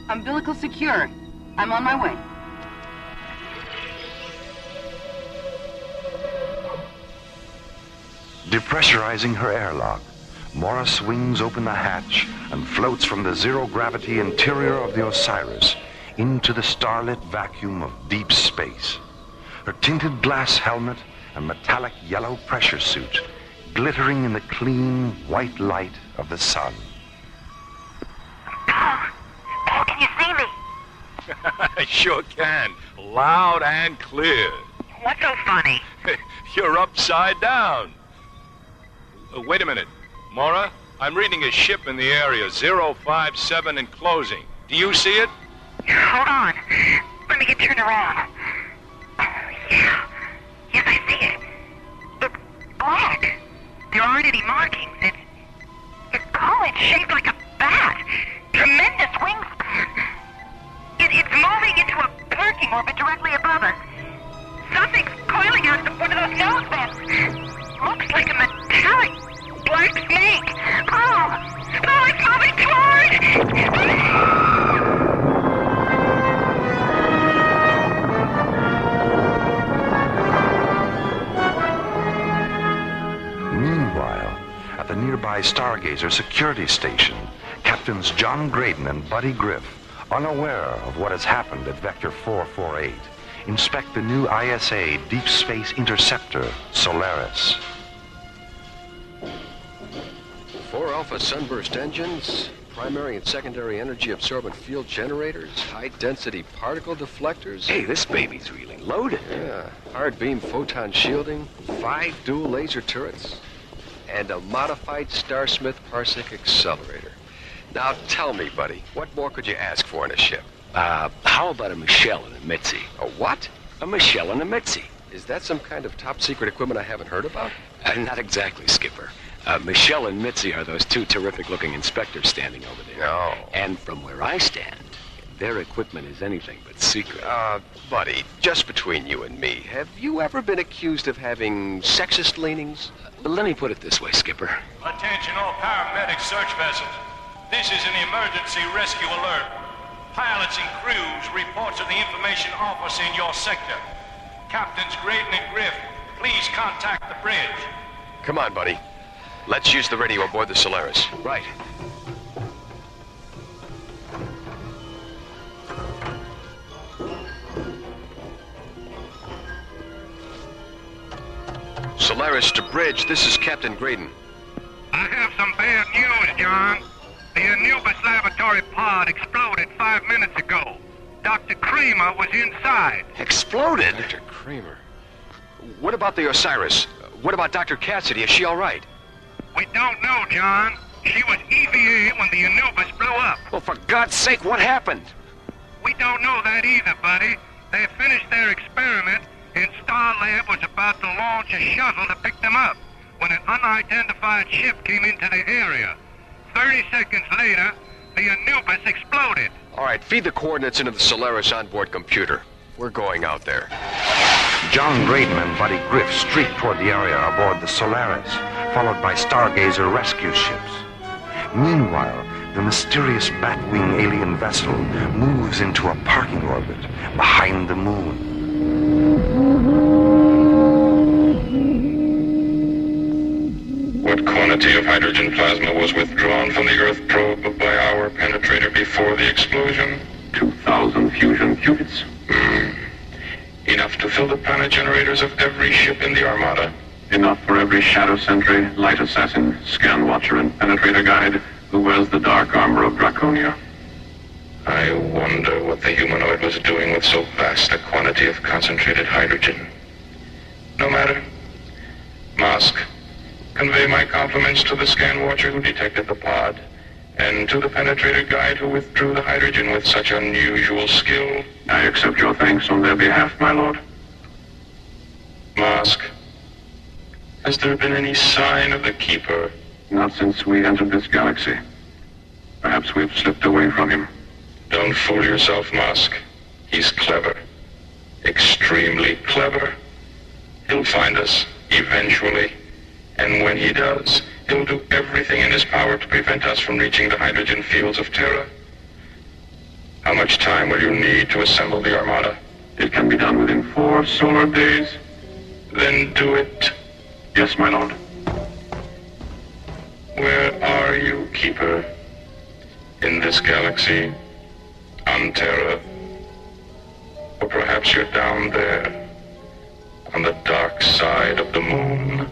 Umbilical secure. I'm on my way. Depressurizing her airlock, Maura swings open the hatch and floats from the zero-gravity interior of the Osiris into the starlit vacuum of deep space. Her tinted glass helmet and metallic yellow pressure suit glittering in the clean white light of the sun. sure can. Loud and clear. What's so funny? You're upside down. Wait a minute. Mora, I'm reading a ship in the area, 057 and closing. Do you see it? Hold on. Let me get turned around. Yeah. Yes, I see it. It's black. There aren't any markings. It's shaped like a bat. Tremendous wingspan. It's moving into a parking orbit directly above us. Something's coiling out of one of those nose vents. Looks like a metallic black snake. Oh, it's moving toward! Meanwhile, at the nearby Stargazer security station, Captains John Graydon and Buddy Griff, unaware of what has happened at Vector 448, inspect the new ISA Deep Space Interceptor, Solaris. 4 Alpha Sunburst engines, primary and secondary energy absorbent field generators, high-density particle deflectors. Hey, this baby's really loaded. Yeah, hard beam photon shielding, 5 dual laser turrets, and a modified Starsmith parsec accelerator. Now tell me, buddy, what more could you ask for in a ship? How about a Michelle and a Mitzi? A what? A Michelle and a Mitzi. Is that some kind of top-secret equipment I haven't heard about? Not exactly, Skipper. Michelle and Mitzi are those 2 terrific-looking inspectors standing over there. No. And from where I stand, their equipment is anything but secret. Buddy, just between you and me, have you ever been accused of having sexist leanings? Let me put it this way, Skipper. Attention all paramedic search vessels. This is an emergency rescue alert. Pilots and crews report to the information office in your sector. Captains Graydon and Griff, please contact the bridge. Come on, buddy. Let's use the radio aboard the Solaris. Right. Solaris to bridge, this is Captain Graydon. I have some bad news, John. The Anubis laboratory pod exploded 5 minutes ago. Dr. Kramer was inside. Exploded? Dr. Kramer? What about the Osiris? What about Dr. Cassidy? Is she all right? We don't know, John. She was EVA when the Anubis blew up. Well, for God's sake, what happened? We don't know that either, buddy. They finished their experiment, and Starlab was about to launch a shuttle to pick them up when an unidentified ship came into the area. 30 seconds later, the Anubis exploded. All right, feed the coordinates into the Solaris onboard computer. We're going out there. John Graydon and Buddy Griff streak toward the area aboard the Solaris, followed by Stargazer rescue ships. Meanwhile, the mysterious Batwing alien vessel moves into a parking orbit behind the moon. What quantity of hydrogen plasma was withdrawn from the Earth probe by our penetrator before the explosion? 2,000 fusion qubits. Enough to fill the planet generators of every ship in the Armada. Enough for every Shadow Sentry, Light Assassin, Scan Watcher, and Penetrator Guide who wears the dark armor of Draconia. I wonder what the humanoid was doing with so vast a quantity of concentrated hydrogen. No matter. Mosk, convey my compliments to the Scan Watcher who detected the pod, and to the Penetrator Guide who withdrew the hydrogen with such unusual skill. I accept your thanks on their behalf, my lord. Mosk, has there been any sign of the Keeper? Not since we entered this galaxy. Perhaps we've slipped away from him. Don't fool yourself, Mosk. He's clever. Extremely clever. He'll find us, eventually. And when he does, he'll do everything in his power to prevent us from reaching the hydrogen fields of Terra. How much time will you need to assemble the Armada? It can be done within 4 solar days. Then do it. Yes, my lord. Where are you, Keeper? In this galaxy? On Terra? Or perhaps you're down there, on the dark side of the moon?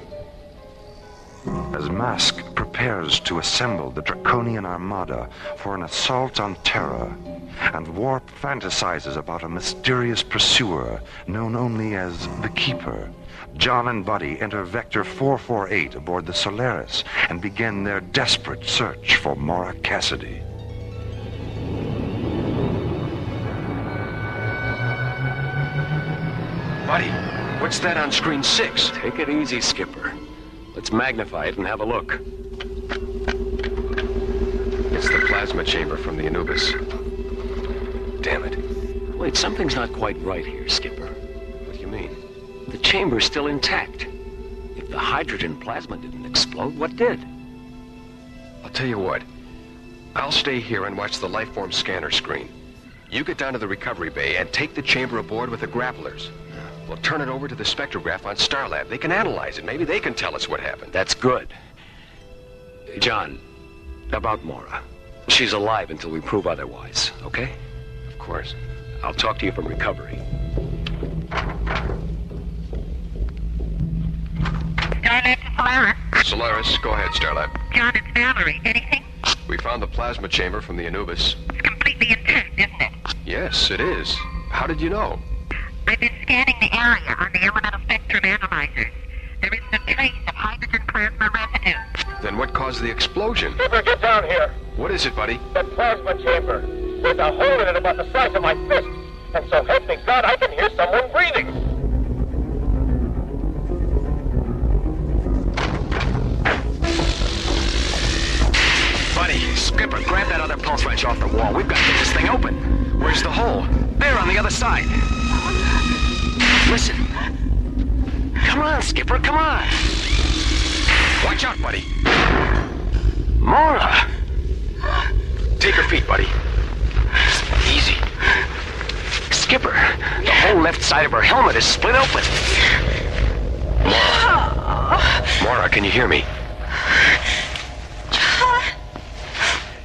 as Mask prepares to assemble the Draconian Armada for an assault on Terra, and Warp fantasizes about a mysterious pursuer known only as the Keeper, John and Buddy enter Vector 448 aboard the Solaris and begin their desperate search for Maura Cassidy. Buddy, what's that on screen 6? Take it easy, Skipper. Let's magnify it and have a look. It's the plasma chamber from the Anubis. Damn it. Wait, something's not quite right here, Skipper. What do you mean? The chamber's still intact. If the hydrogen plasma didn't explode, what did? I'll tell you what. I'll stay here and watch the lifeform scanner screen. You get down to the recovery bay and take the chamber aboard with the grapplers. We'll turn it over to the spectrograph on Starlab. They can analyze it. Maybe they can tell us what happened. That's good. John, about Maura. She's alive until we prove otherwise, okay? Of course. I'll talk to you from recovery. Starlab to Solaris. Solaris, go ahead, Starlab. John, it's Valerie. Anything? We found the plasma chamber from the Anubis. It's completely intact, isn't it? Yes, it is. How did you know? I've been scanning the area on the elemental spectrum analyzers. There isn't a trace of hydrogen plasma residue. Then what caused the explosion? Skipper, get down here. What is it, buddy? The plasma chamber. There's a hole in it about the size of my fist. And so help me God, I can hear someone breathing. Buddy, Skipper, grab that other pulse wrench off the wall. We've got to get this thing open. Where's the hole? There, on the other side. Listen. Come on, Skipper, come on. Watch out, buddy. Maura! Take your feet, buddy. Easy. Skipper, the whole left side of her helmet is split open. Maura, can you hear me?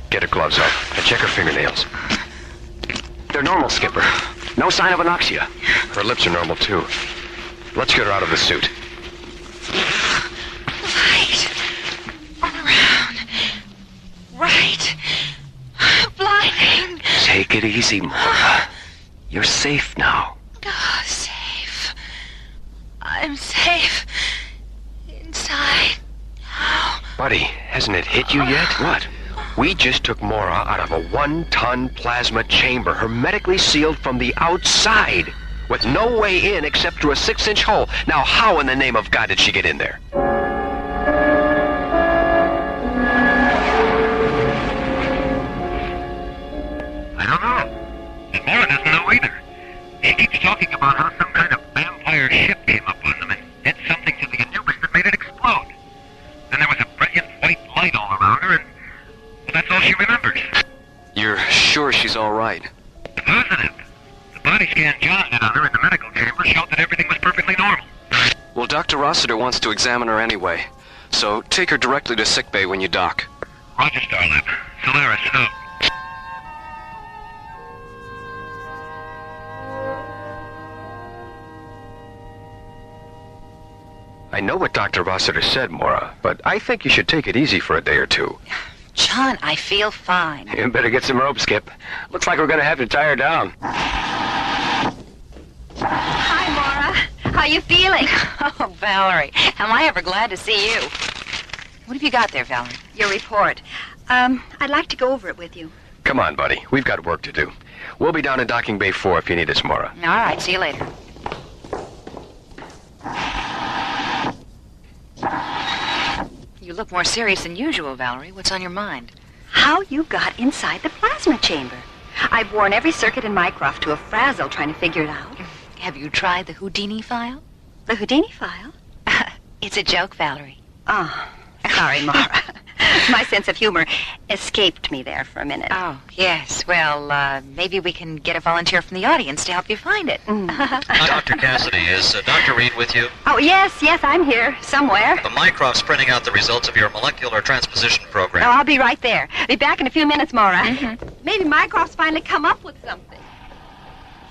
Get her gloves off and check her fingernails. They're normal, Skipper. No sign of anoxia. Her lips are normal, too. Let's get her out of the suit. Light. All around. Right. Blinding. Take it easy, Maura. You're safe now. Oh, safe. I'm safe. Inside. Now. Buddy, hasn't it hit you yet? What? We just took Maura out of a 1-ton plasma chamber, hermetically sealed from the outside, with no way in except through a 6-inch hole. Now, how in the name of God did she get in there? I don't know. And Maura doesn't know either. She keeps talking about how some kind of vampire ship came up on them and did something to the Anubis that made it explode. Then there was a brilliant white light all around her, and well, that's all she remembers. You're sure she's all right? Positive. The body scan John did on her in the medical chamber showed that everything was perfectly normal. Well, Dr. Rossiter wants to examine her anyway, so take her directly to sickbay when you dock. Roger, Starlab. Solaris, out. I know what Dr. Rossiter said, Maura, but I think you should take it easy for a day or two. John, I feel fine. You better get some rope, Skip. Looks like we're gonna have to tie her down. Hi, Maura. How you feeling? Oh, Valerie, am I ever glad to see you. What have you got there, Valerie? Your report. I'd like to go over it with you. Come on, buddy. We've got work to do. We'll be down in Docking Bay 4 if you need us, Maura. All right, see you later. You look more serious than usual, Valerie. What's on your mind? How you got inside the plasma chamber. I've worn every circuit in Mycroft to a frazzle trying to figure it out. Have you tried the Houdini file? The Houdini file? It's a joke, Valerie. Oh, sorry, Maura. My sense of humor escaped me there for a minute. Oh, yes. Well, maybe we can get a volunteer from the audience to help you find it. Dr. Cassidy, is Dr. Reed with you? Oh, yes, I'm here, somewhere. The Mycroft's printing out the results of your molecular transposition program. Oh, I'll be right there. Be back in a few minutes, Maura. Maybe Mycroft's finally come up with something.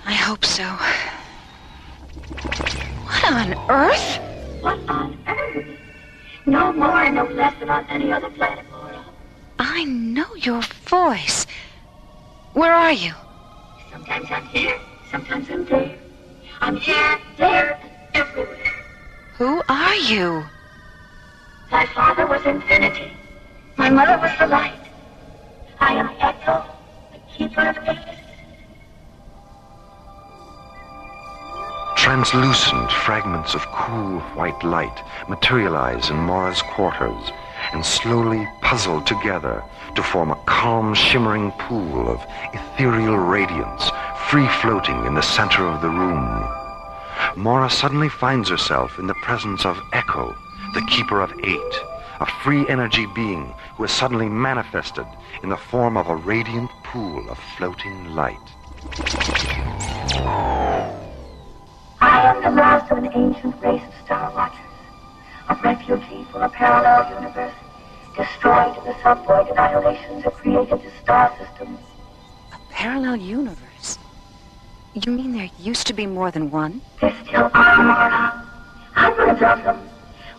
I hope so. What on earth? What on earth? No more and no less than on any other planet, Laura. I know your voice. Where are you? Sometimes I'm here, sometimes I'm there. I'm here, there, and everywhere. Who are you? My father was infinity. My mother was the light. I am Echo, the keeper of ages. Translucent fragments of cool white light materialize in Mora's quarters and slowly puzzle together to form a calm, shimmering pool of ethereal radiance, free-floating in the center of the room. Mora suddenly finds herself in the presence of Echo, the Keeper of Eight, a free energy being who has suddenly manifested in the form of a radiant pool of floating light. I am the last of an ancient race of Star Watchers, a refugee from a parallel universe, destroyed in the subvoid annihilations that created the star systems. A parallel universe? You mean there used to be more than one? There still are, Mara. Hundreds of them,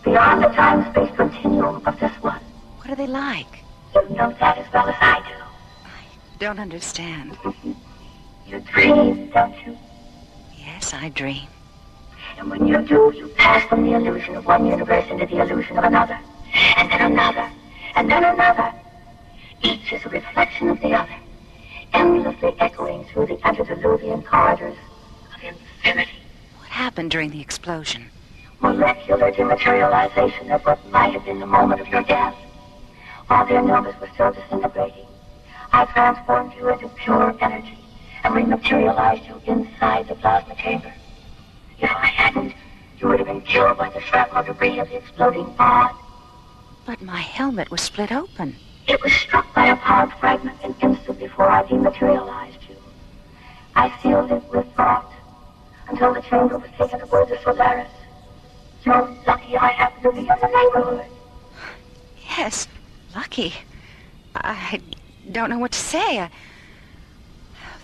beyond the time-space continuum of this one. What are they like? You know that as well as I do. Don't understand. You dream, don't you? Yes, I dream. And when you do, you pass from the illusion of one universe into the illusion of another, and then another, and then another. Each is a reflection of the other, endlessly echoing through the antediluvian corridors of infinity. What happened during the explosion? Molecular dematerialization of what might have been the moment of your death. While their numbers were still disintegrating, I transformed you into pure energy and rematerialized you inside the plasma chamber. If I hadn't, you would have been killed by the shrapnel debris of the exploding pod. But my helmet was split open. It was struck by a powered fragment an instant before I dematerialized you. I sealed it with thought until the chamber was taken aboard the Solaris. You're lucky I happened to be in the neighborhood. Yes, lucky. I don't know what to say.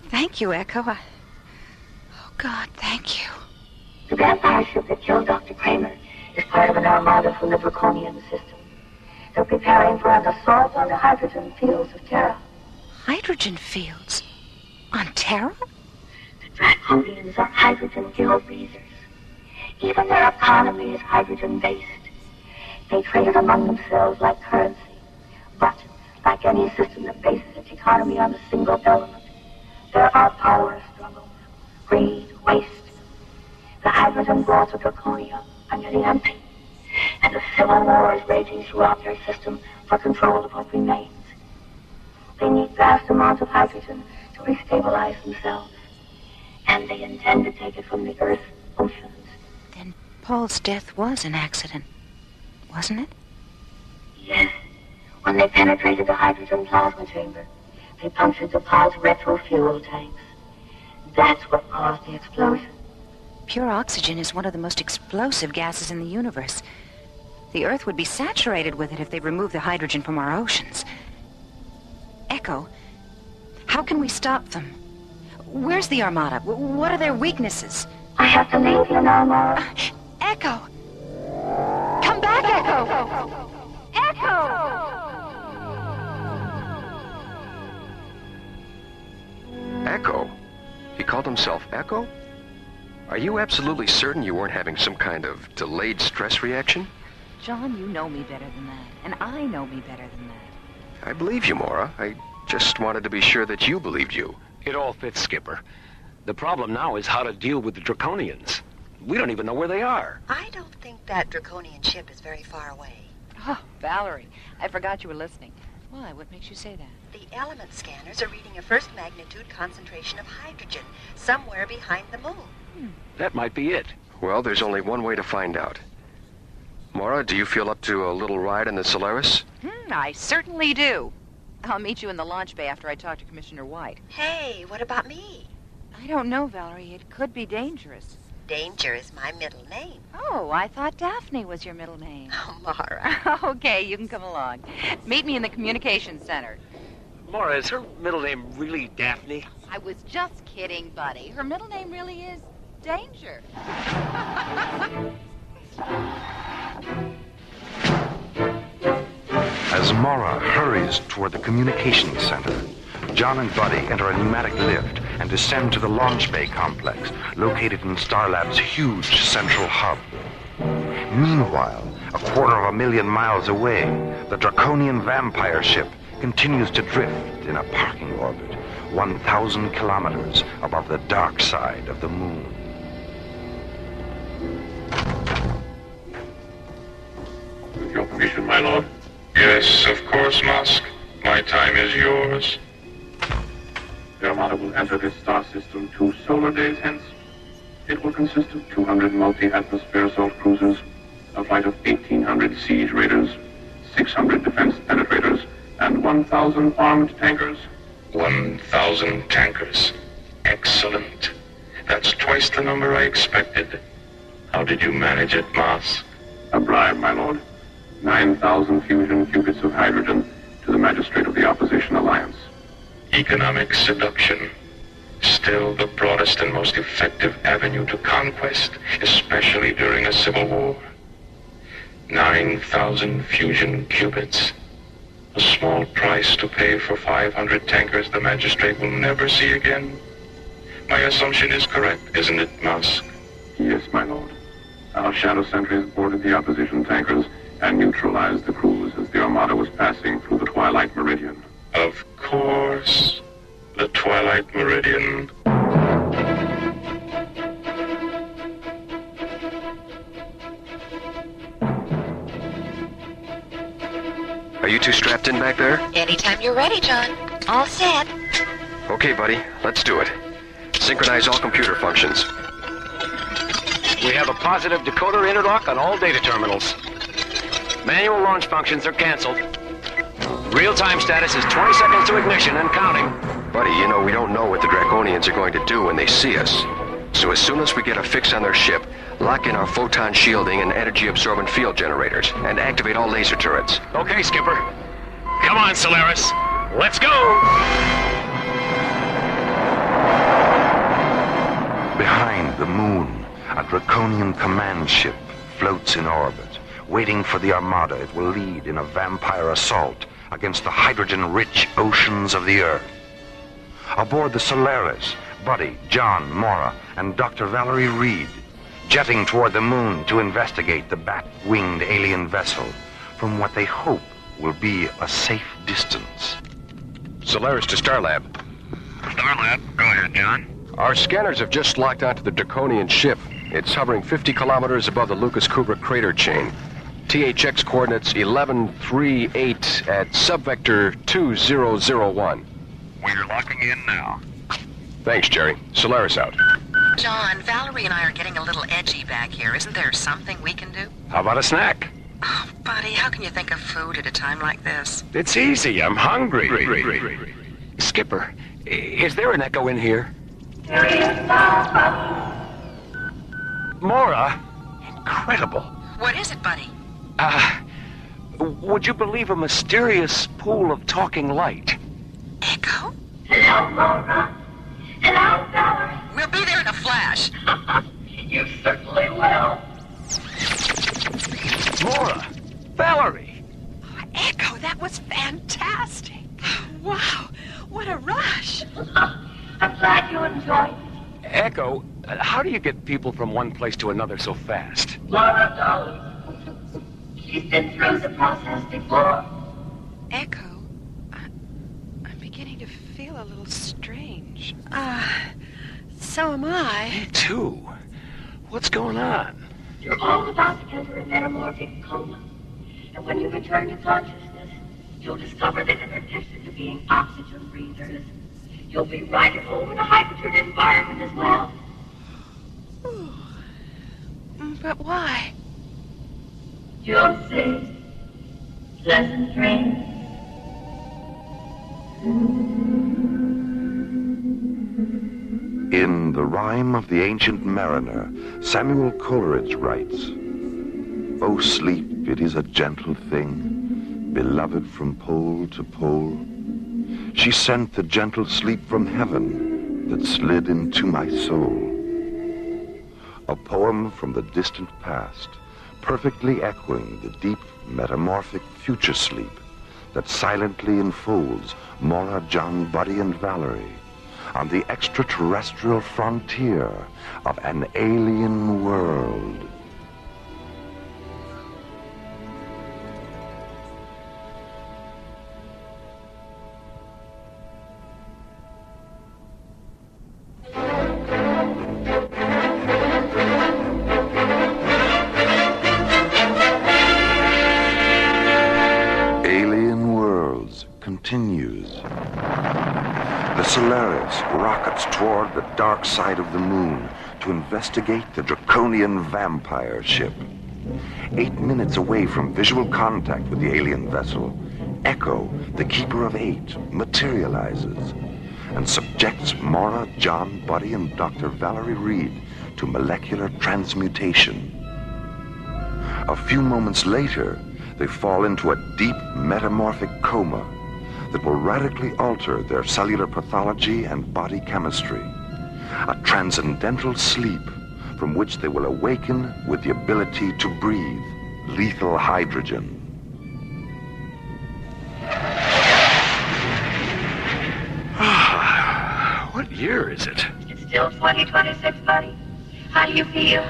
Thank you, Echo. Oh, God, thank you. The vampire ship that killed Dr. Kramer is part of an armada from the Draconian system. They're preparing for an assault on the hydrogen fields of Terra. Hydrogen fields? On Terra? The Draconians are hydrogen guild breathers. Even their economy is hydrogen-based. They trade among themselves like currency. But, like any system that bases its economy on a single element, there are power struggles, greed, waste. The hydrogen vaults of Draconia are nearly empty, and a civil war is raging throughout their system for control of what remains. They need vast amounts of hydrogen to restabilize themselves, and they intend to take it from the Earth's oceans. Then Paul's death was an accident, wasn't it? Yes. When they penetrated the hydrogen plasma chamber, they punctured the pod's retro-fuel tanks. That's what caused the explosion. Pure oxygen is one of the most explosive gases in the universe. The Earth would be saturated with it if they removed the hydrogen from our oceans. Echo, how can we stop them? Where's the Armada? What are their weaknesses? I have to leave you now, Mara. Echo! Come back, Echo! Echo! Echo? He called himself Echo? Are you absolutely certain you weren't having some kind of delayed stress reaction? John, you know me better than that, and I know me better than that. I believe you, Mora. I just wanted to be sure that you believed you. It all fits, Skipper. The problem now is how to deal with the Draconians. We don't even know where they are. I don't think that Draconian ship is very far away. Oh, Valerie, I forgot you were listening. Why? What makes you say that? The element scanners are reading a first magnitude concentration of hydrogen somewhere behind the moon. That might be it. Well, there's only one way to find out. Mora, do you feel up to a little ride in the Solaris? I certainly do. I'll meet you in the launch bay after I talk to Commissioner White. Hey, what about me? I don't know, Valerie. It could be dangerous. Danger is my middle name. Oh, I thought Daphne was your middle name. Oh, Mara. Okay, you can come along. Meet me in the communications center. Mora, is her middle name really Daphne? I was just kidding, buddy. Her middle name really is Danger. As Mora hurries toward the communications center, John and Buddy enter a pneumatic lift and descend to the launch bay complex located in Starlab's huge central hub. Meanwhile, 250,000 miles away, the draconian vampire ship continues to drift in a parking orbit 1,000 kilometers above the dark side of the moon. With your permission, my lord. Yes, of course, Musk. My time is yours. The Armada will enter this star system 2 solar days hence. It will consist of 200 multi-atmosphere assault cruisers, a flight of 1,800 siege raiders, 600 defense penetrators, and 1,000 armed tankers. 1,000 tankers. Excellent. That's twice the number I expected. How did you manage it, Musk? A bribe, my lord. 9,000 fusion qubits of hydrogen to the magistrate of the Opposition Alliance. Economic seduction. Still the broadest and most effective avenue to conquest, especially during a civil war. 9,000 fusion qubits. A small price to pay for 500 tankers the magistrate will never see again. My assumption is correct, isn't it, Musk? Yes, my lord. Our shadow sentries boarded the opposition tankers and neutralized the crews as the Armada was passing through the Twilight Meridian. Of course. The Twilight Meridian. Are you two strapped in back there? Anytime you're ready, John. All set. Okay, buddy. Let's do it. Synchronize all computer functions. We have a positive decoder interlock on all data terminals. Manual launch functions are canceled. Real-time status is 20 seconds to ignition and counting. Buddy, you know we don't know what the Draconians are going to do when they see us. So as soon as we get a fix on their ship, lock in our photon shielding and energy-absorbent field generators, and activate all laser turrets. Okay, Skipper. Come on, Solaris. Let's go! Behind the moon, a Draconian command ship floats in orbit, waiting for the Armada it will lead in a vampire assault against the hydrogen-rich oceans of the Earth. Aboard the Solaris, Buddy, John, Mora, and Dr. Valerie Reed, jetting toward the moon to investigate the bat-winged alien vessel from what they hope will be a safe distance. Solaris to Starlab. Starlab, go ahead, John. Our scanners have just locked onto the Draconian ship. It's hovering 50 kilometers above the Lucas Kubrick crater chain. THX coordinates 1138 at subvector 2001. We're locking in now. Thanks, Jerry. Solaris out. John, Valerie and I are getting a little edgy back here. Isn't there something we can do? How about a snack? Oh, Buddy, how can you think of food at a time like this? It's easy. I'm hungry. Skipper, is there an echo in here? Mora? Incredible. What is it, Buddy? Would you believe a mysterious pool of talking light? Echo? Hello, Mora. Hello, Valerie. We'll be there in a flash. You certainly will. Mora! Valerie! Oh, Echo, that was fantastic. Wow, what a rush. I'm glad you enjoyed it. Echo, how do you get people from one place to another so fast? Mora knows. She's been through the process before. Echo, I'm beginning to feel a little strange. So am I. Me too. What's going on? You're all about to enter a metamorphic coma. And when you return to consciousness, you'll discover that in addition to being oxygen breathers, you'll be riding over the hydrogen environment as well. But why? You'll see. Pleasant dreams. In The Rime of the Ancient Mariner, Samuel Coleridge writes, "O sleep, it is a gentle thing, beloved from pole to pole. She sent the gentle sleep from heaven that slid into my soul." A poem from the distant past, perfectly echoing the deep metamorphic future sleep that silently enfolds Mora, John, Buddy, and Valerie on the extraterrestrial frontier of an alien world. Alien Worlds continues. The Solaris rockets toward the dark side of the moon to investigate the draconian vampire ship. 8 minutes away from visual contact with the alien vessel, Echo, the Keeper of Eight, materializes and subjects Mora, John, Buddy, and Dr. Valerie Reed to molecular transmutation. A few moments later, they fall into a deep metamorphic coma that will radically alter their cellular pathology and body chemistry. A transcendental sleep from which they will awaken with the ability to breathe lethal hydrogen. What year is it? It's still 2026, buddy. How do you feel?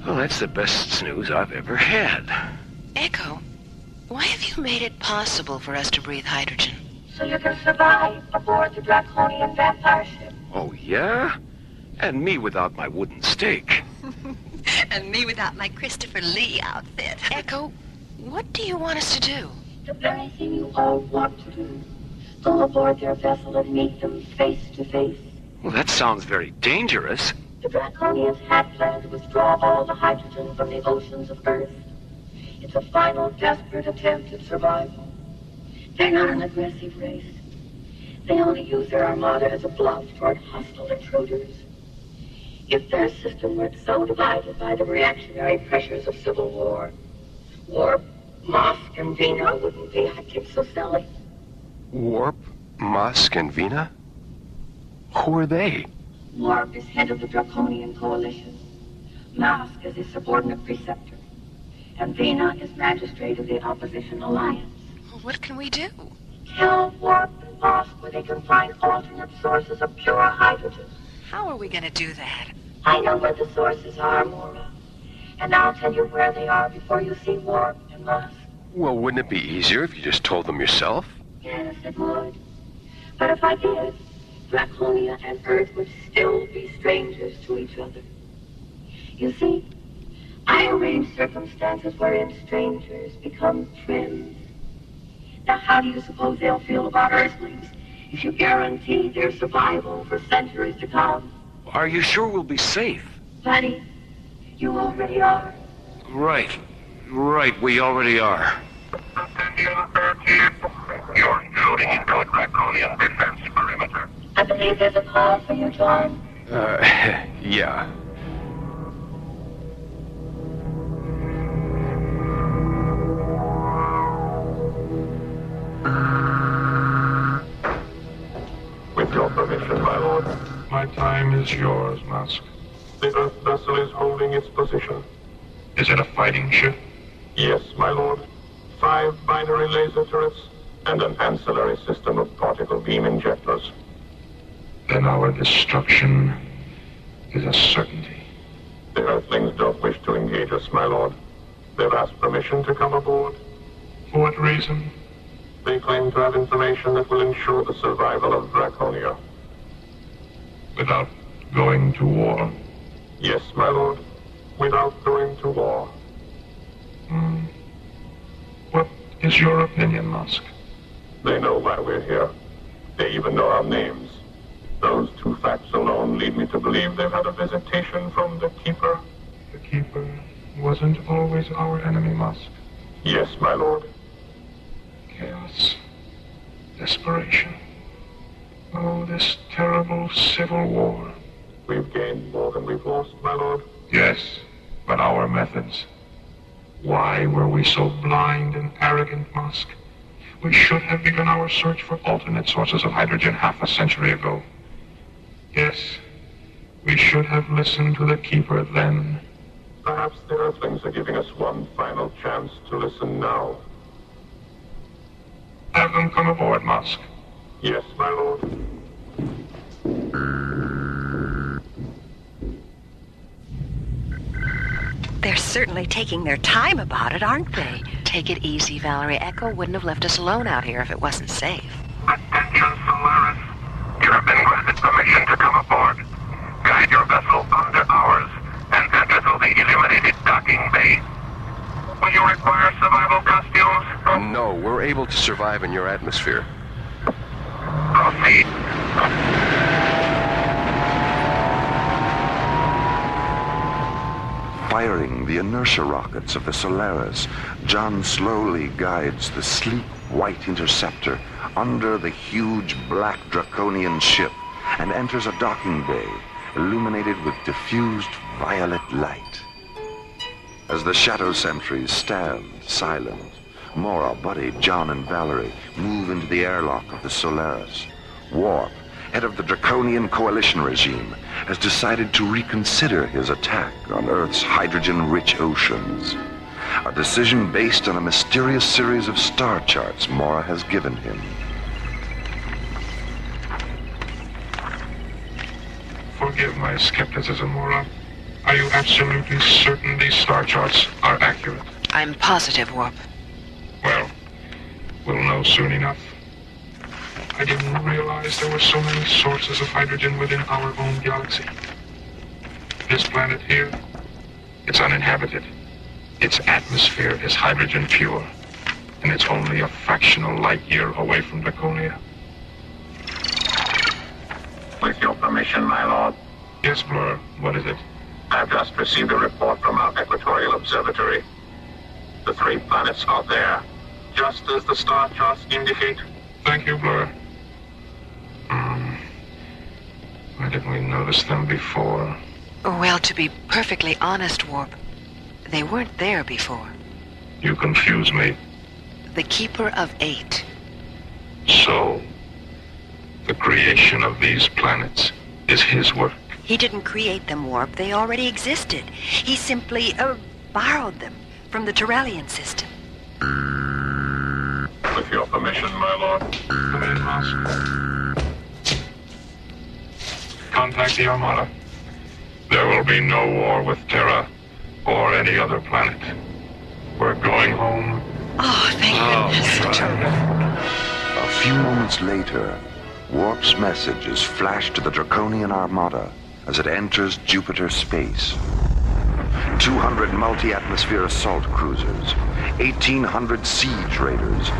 Well, that's the best news I've ever had. Echo, why have you made it possible for us to breathe hydrogen? So you can survive aboard the draconian vampire ship. Oh, yeah? And me without my wooden stake. And me without my Christopher Lee outfit. Echo, what do you want us to do? The very thing you all want to do. Go aboard their vessel and meet them face to face. Well, that sounds very dangerous. The draconians had planned to withdraw all the hydrogen from the oceans of Earth. It's a final desperate attempt at survival. They're not an aggressive race. They only use their armada as a bluff toward hostile intruders. If their system weren't so divided by the reactionary pressures of civil war, Warp, Mosk, and Vina wouldn't be, I think, so silly. Warp, Musk, and Vina? Who are they? Warp is head of the Draconian Coalition. Mosk is his subordinate preceptor. And Vina is magistrate of the Opposition Alliance. What can we do? Tell Warp and Mosk where they can find alternate sources of pure hydrogen. How are we going to do that? I know where the sources are, Mora. And I'll tell you where they are before you see Warp and Mosk. Well, wouldn't it be easier if you just told them yourself? Yes, it would. But if I did, Draconia and Earth would still be strangers to each other. You see, I arrange circumstances wherein strangers become friends. Now, how do you suppose they'll feel about Earthlings if you guarantee their survival for centuries to come? Are you sure we'll be safe? Buddy, you already are. Right, we already are. You're intruding into a draconian defense perimeter. I believe there's a call for you, John. Yeah. With your permission, my lord, my time is yours, Musk. The Earth vessel is holding its position. Is it a fighting ship? Yes, my lord. 5 binary laser turrets and an ancillary system of particle beam injectors. Then our destruction is a certainty. The Earthlings don't wish to engage us, my lord. They've asked permission to come aboard. For what reason? They claim to have information that will ensure the survival of Draconia. Without going to war? Yes, my lord. Without going to war. What is your opinion, Musk? They know why we're here. They even know our names. Those 2 facts alone lead me to believe they've had a visitation from the Keeper. The Keeper wasn't always our enemy, Musk. Yes, my lord. Chaos. Desperation. Oh, this terrible civil war. We've gained more than we've lost, my lord. Yes, but our methods. Why were we so blind and arrogant, Musk? We should have begun our search for alternate sources of hydrogen half a century ago. Yes, we should have listened to the Keeper then. Perhaps the Earthlings are giving us one final chance to listen now. Have them come aboard, Musk. Yes, my lord. They're certainly taking their time about it, aren't they? Take it easy, Valerie. Echo wouldn't have left us alone out here if it wasn't safe. Attention, Solaris. You have been granted permission to come aboard. Guide your vessel under ours and enter through the illuminated docking bay. Will you require survival costumes? No, we're able to survive in your atmosphere. Proceed. Firing the inertia rockets of the Solaris, John slowly guides the sleek white interceptor under the huge black draconian ship and enters a docking bay illuminated with diffused violet light. As the shadow sentries stand silent, Mora, Buddy, John, and Valerie move into the airlock of the Solaris. Warp, head of the Draconian Coalition regime, has decided to reconsider his attack on Earth's hydrogen-rich oceans. A decision based on a mysterious series of star charts Mora has given him. Forgive my skepticism, Mora. Are you absolutely certain these star charts are accurate? I'm positive, Warp. Well, we'll know soon enough. I didn't realize there were so many sources of hydrogen within our own galaxy. This planet here, it's uninhabited. Its atmosphere is hydrogen pure, and it's only a fractional light year away from Draconia. With your permission, my lord. Yes, Blur. What is it? I've just received a report from our equatorial observatory. The 3 planets are there, just as the star charts indicate. Thank you, Blur. Why didn't we notice them before? Well, to be perfectly honest, Warp, they weren't there before. You confuse me. The Keeper of 8. So, the creation of these planets is his work. He didn't create them, Warp. They already existed. He simply, borrowed them from the Terrellian system. With your permission, my lord. Come in, Master. Contact the Armada. There will be no war with Terra or any other planet. We're going home. Oh, thank goodness. A few moments later, Warp's message is flashed to the Draconian Armada as it enters Jupiter space. 200 multi-atmosphere assault cruisers, 1,800 siege raiders,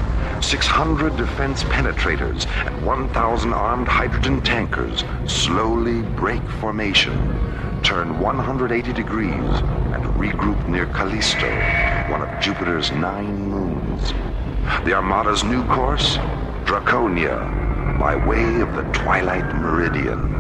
600 defense penetrators, and 1,000 armed hydrogen tankers slowly break formation, turn 180 degrees, and regroup near Callisto, one of Jupiter's 9 moons. The Armada's new course? Draconia, by way of the Twilight Meridian.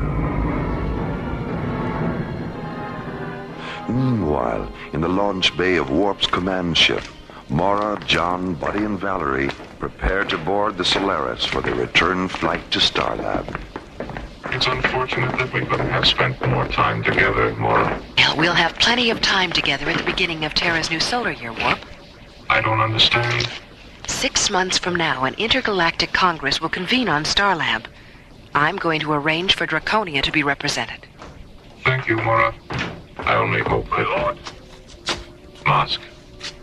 Meanwhile, in the launch bay of Warp's command ship, Mora, John, Buddy, and Valerie prepare to board the Solaris for their return flight to Starlab. It's unfortunate that we couldn't have spent more time together, Mora. Well, we'll have plenty of time together at the beginning of Terra's new solar year, Warp. I don't understand. 6 months from now, an intergalactic congress will convene on Starlab. I'm going to arrange for Draconia to be represented. Thank you, Mora. I only hope, my lord. Mask,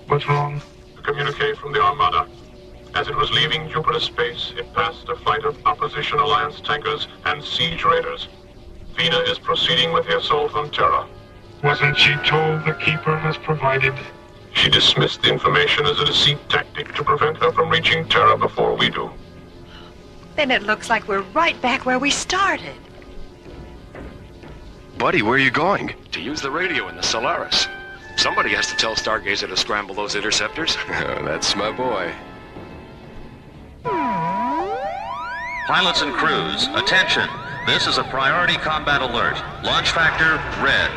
what's wrong? A communique from the Armada. As it was leaving Jupiter space, it passed a flight of Opposition Alliance tankers and siege raiders. Vina is proceeding with the assault on Terra. Wasn't she told the Keeper has provided? She dismissed the information as a deceit tactic to prevent her from reaching Terra before we do. Then it looks like we're right back where we started. Buddy, where are you going? To use the radio in the Solaris. Somebody has to tell Stargazer to scramble those interceptors. That's my boy. Pilots and crews, attention. This is a priority combat alert. Launch factor, red.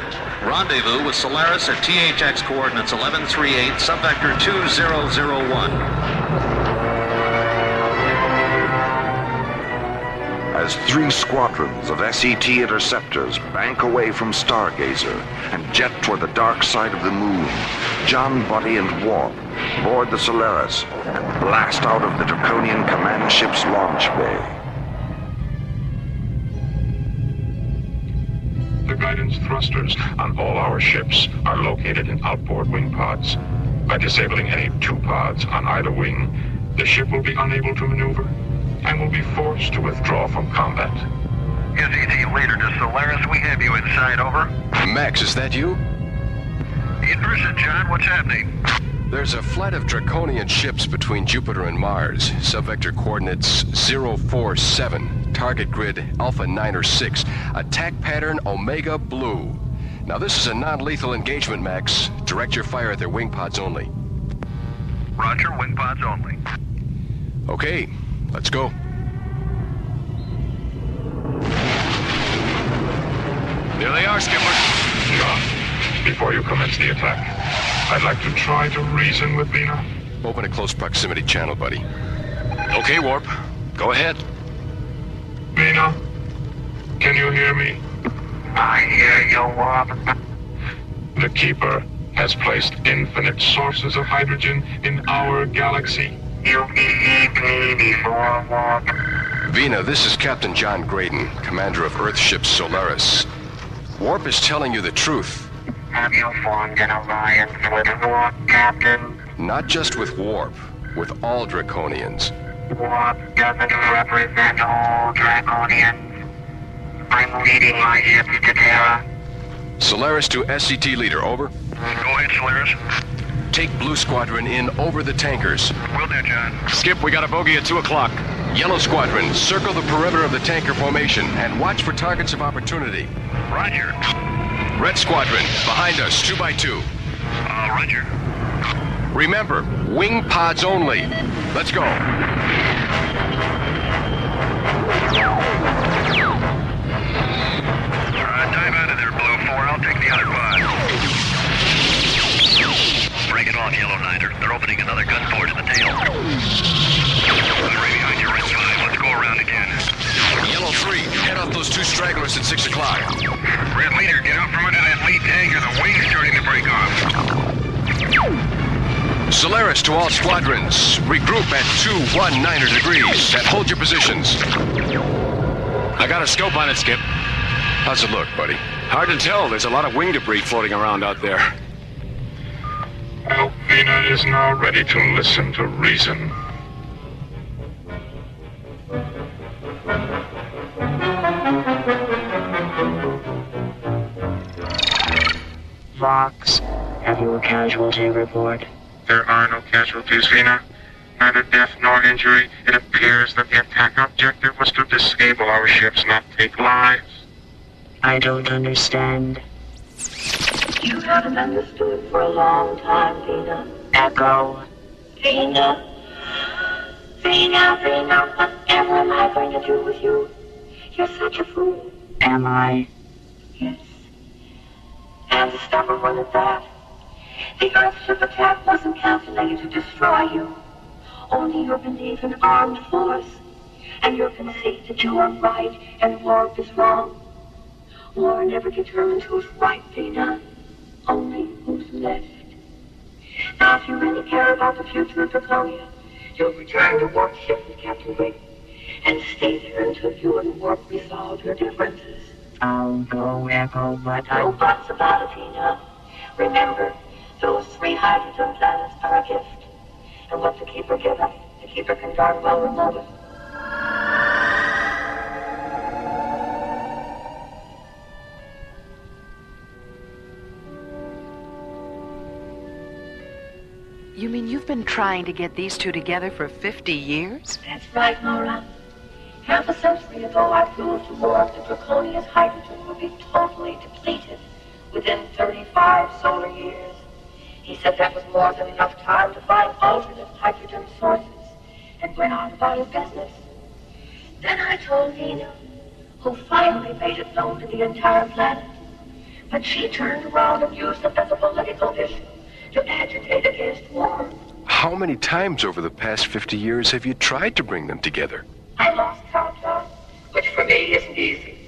Rendezvous with Solaris at THX coordinates 1138, subvector 2001. As as 3 squadrons of SET interceptors bank away from Stargazer and jet toward the dark side of the moon, John, Buddy, and Warp board the Solaris and blast out of the Draconian command ship's launch bay. The guidance thrusters on all our ships are located in outboard wing pods. By disabling any 2 pods on either wing, the ship will be unable to maneuver and will be forced to withdraw from combat. SET leader to Solaris, we have you inside, over. Max, is that you? Interested, John? What's happening? There's a flight of Draconian ships between Jupiter and Mars. Subvector coordinates 047. Target grid Alpha 9 or 6. Attack pattern Omega Blue. Now this is a non-lethal engagement, Max. Direct your fire at their wing pods only. Roger, wing pods only. Okay, let's go. There they are, Skipper. John, before you commence the attack, I'd like to try to reason with Vina. Open a close proximity channel, buddy. Okay, Warp. Go ahead. Vina, can you hear me? I hear you, Warp. The Keeper has placed infinite sources of hydrogen in our galaxy. You believed me before, Warp. Vina, this is Captain John Graydon, commander of Earth ship Solaris. Warp is telling you the truth. Have you formed an alliance with Warp, Captain? Not just with Warp, with all Draconians. Warp doesn't represent all Draconians. I'm leading my ships to Terra. Solaris to SCT leader, over. Go ahead, Solaris. Take Blue Squadron in over the tankers. Will do, John. Skip, we got a bogey at 2 o'clock. Yellow Squadron, circle the perimeter of the tanker formation and watch for targets of opportunity. Roger. Red Squadron, behind us, 2 by 2. Roger. Remember, wing pods only. Let's go. Dive out of there, Blue 4. I'll take the other pod. Break it off, Yellow Niner. They're opening another gun port in the tail. I'm right behind you, Red 5. Let's go around again. Yellow 3, head off those 2 stragglers at 6 o'clock. Red Leader, get out from under that lead tanker. The wing's starting to break off. Solaris to all squadrons. Regroup at 219 degrees and hold your positions. I got a scope on it, Skip. How's it look, buddy? Hard to tell. There's a lot of wing debris floating around out there. Well, Vina is now ready to listen to reason. Vox, have you a casualty report? There are no casualties, Vina. Neither death nor injury. It appears that the attack objective was to disable our ships, not take lives. I don't understand. You haven't understood for a long time, Vina. Echo. Vina. Vina, whatever am I going to do with you? You're such a fool. Am I? Yes. And a stubborn one at that. The Earthship attack wasn't calculated to destroy you. Only your belief in armed force, and your conceit that you are right and Warp is wrong. War never determines who's right, Vina. Only who's left. Now, if you really care about the future of Draconia, you'll return to Warp's ship with Captain Graydon, and stay there until you and Warp resolve your differences. I'll go, Echo, but no buts about it, Vina. Remember, those 3 hydrogen planets are a gift. And what the Keeper give us, the Keeper can darn well remove it. You mean you've been trying to get these 2 together for 50 years? That's right, Laura. Half a century ago, I proved to Warp that Draconia's hydrogen would be totally depleted within 35 solar years. He said that was more than enough time to find alternate hydrogen sources, and went on about his business. Then I told Vina, who finally made it known to the entire planet. But she turned around and used it as a political issue to agitate against war. How many times over the past 50 years have you tried to bring them together? I lost count, John, which for me me isn't easy.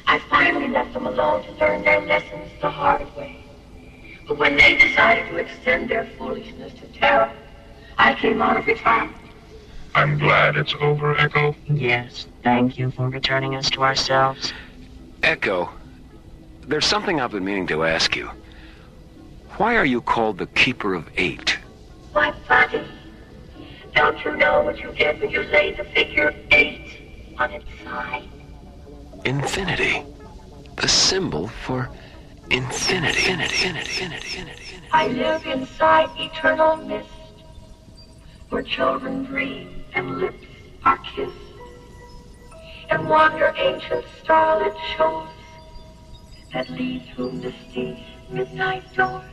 I finally left them alone to learn their lessons the hard way. But when they decided to extend their foolishness to Terra, I came out of retirement. I'm glad it's over, Echo. Yes, thank you for returning us to ourselves. Echo, there's something I've been meaning to ask you. Why are you called the Keeper of Eight? Why, buddy, don't you know what you get when you lay the figure 8 on its side? Infinity. The symbol for infinity. I live inside eternal mist, where children dream and lips are kissed, and wander ancient starlit shores that lead through misty midnight doors.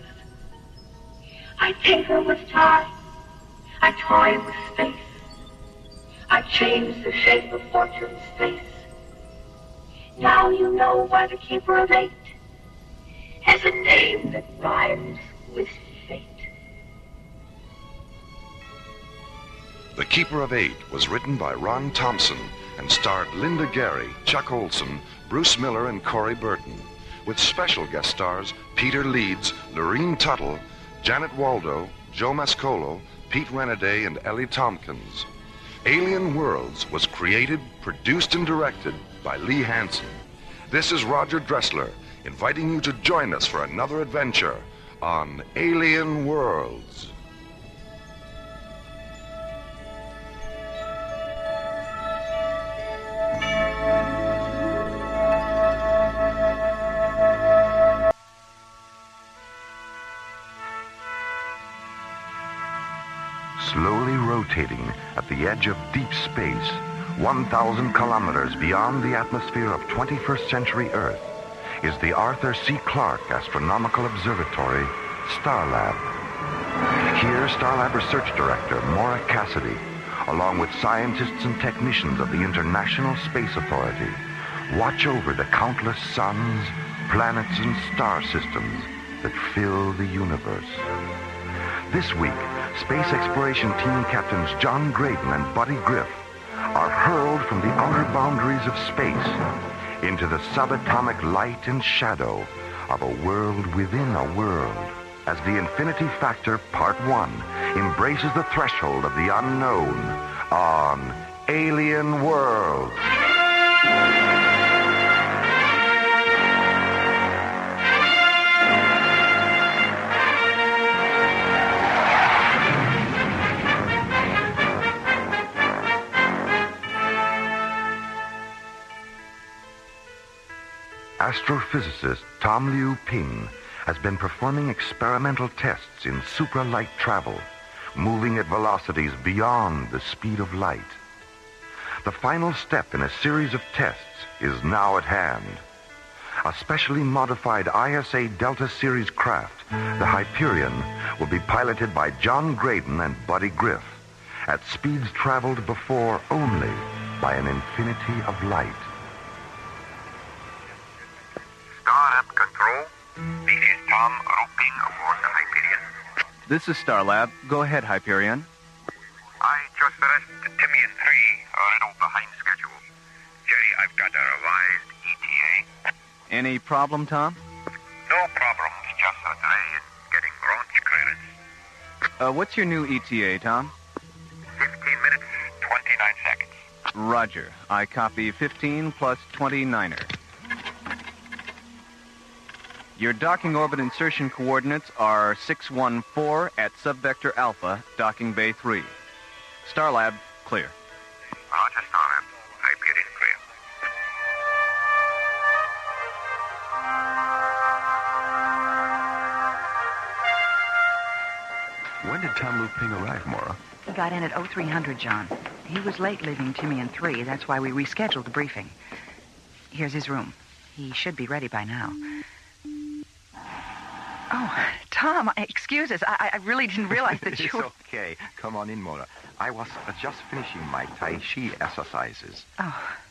I tinker with time, I toy with space, I change the shape of fortune's face. Now you know why the Keeper of Eight has a name that rhymes with fate. The Keeper of Eight was written by Ron Thompson and starred Linda Gary, Chuck Olson, Bruce Miller, and Corey Burton, with special guest stars Peter Leeds, Lorene Tuttle, Janet Waldo, Joe Mascolo, Pete Renaday, and Ellie Tompkins. Alien Worlds was created, produced, and directed by Lee Hansen. This is Roger Dressler, inviting you to join us for another adventure on Alien Worlds. Slowly rotating at the edge of deep space, 1,000 kilometers beyond the atmosphere of 21st century Earth, is the Arthur C. Clarke Astronomical Observatory, Starlab. Here, Starlab Research Director Maura Cassidy, along with scientists and technicians of the International Space Authority, watch over the countless suns, planets, and star systems that fill the universe. This week, Space Exploration Team Captains John Graydon and Buddy Griff are hurled from the outer boundaries of space into the subatomic light and shadow of a world within a world, as the Infinity Factor Part 1 embraces the threshold of the unknown on Alien Worlds. Astrophysicist Tom Liu Ping has been performing experimental tests in supralight travel, moving at velocities beyond the speed of light. The final step in a series of tests is now at hand. A specially modified ISA Delta Series craft, the Hyperion, will be piloted by John Graydon and Buddy Griff at speeds traveled before only by an infinity of light. Starlab Control, this is Tom Roping aboard the Hyperion. This is Starlab. Go ahead, Hyperion. I just finished Timmy and 3, a little behind schedule. Jerry, I've got a revised ETA. Any problem, Tom? No problems, just a delay in getting launch clearance. What's your new ETA, Tom? 15 minutes, 29 seconds. Roger. I copy 15 plus 29er. Your docking orbit insertion coordinates are 614 at subvector Alpha, docking bay 3. Starlab, clear. Roger, Starlab. Hyperion clear. When did Tom Liu Ping arrive, Maura? He got in at 0300, John. He was late leaving Timmy and 3. That's why we rescheduled the briefing. Here's his room. He should be ready by now. Oh, Tom, excuse us. I really didn't realize that you were... It's okay. Come on in, Maura. I was just finishing my Tai Chi exercises.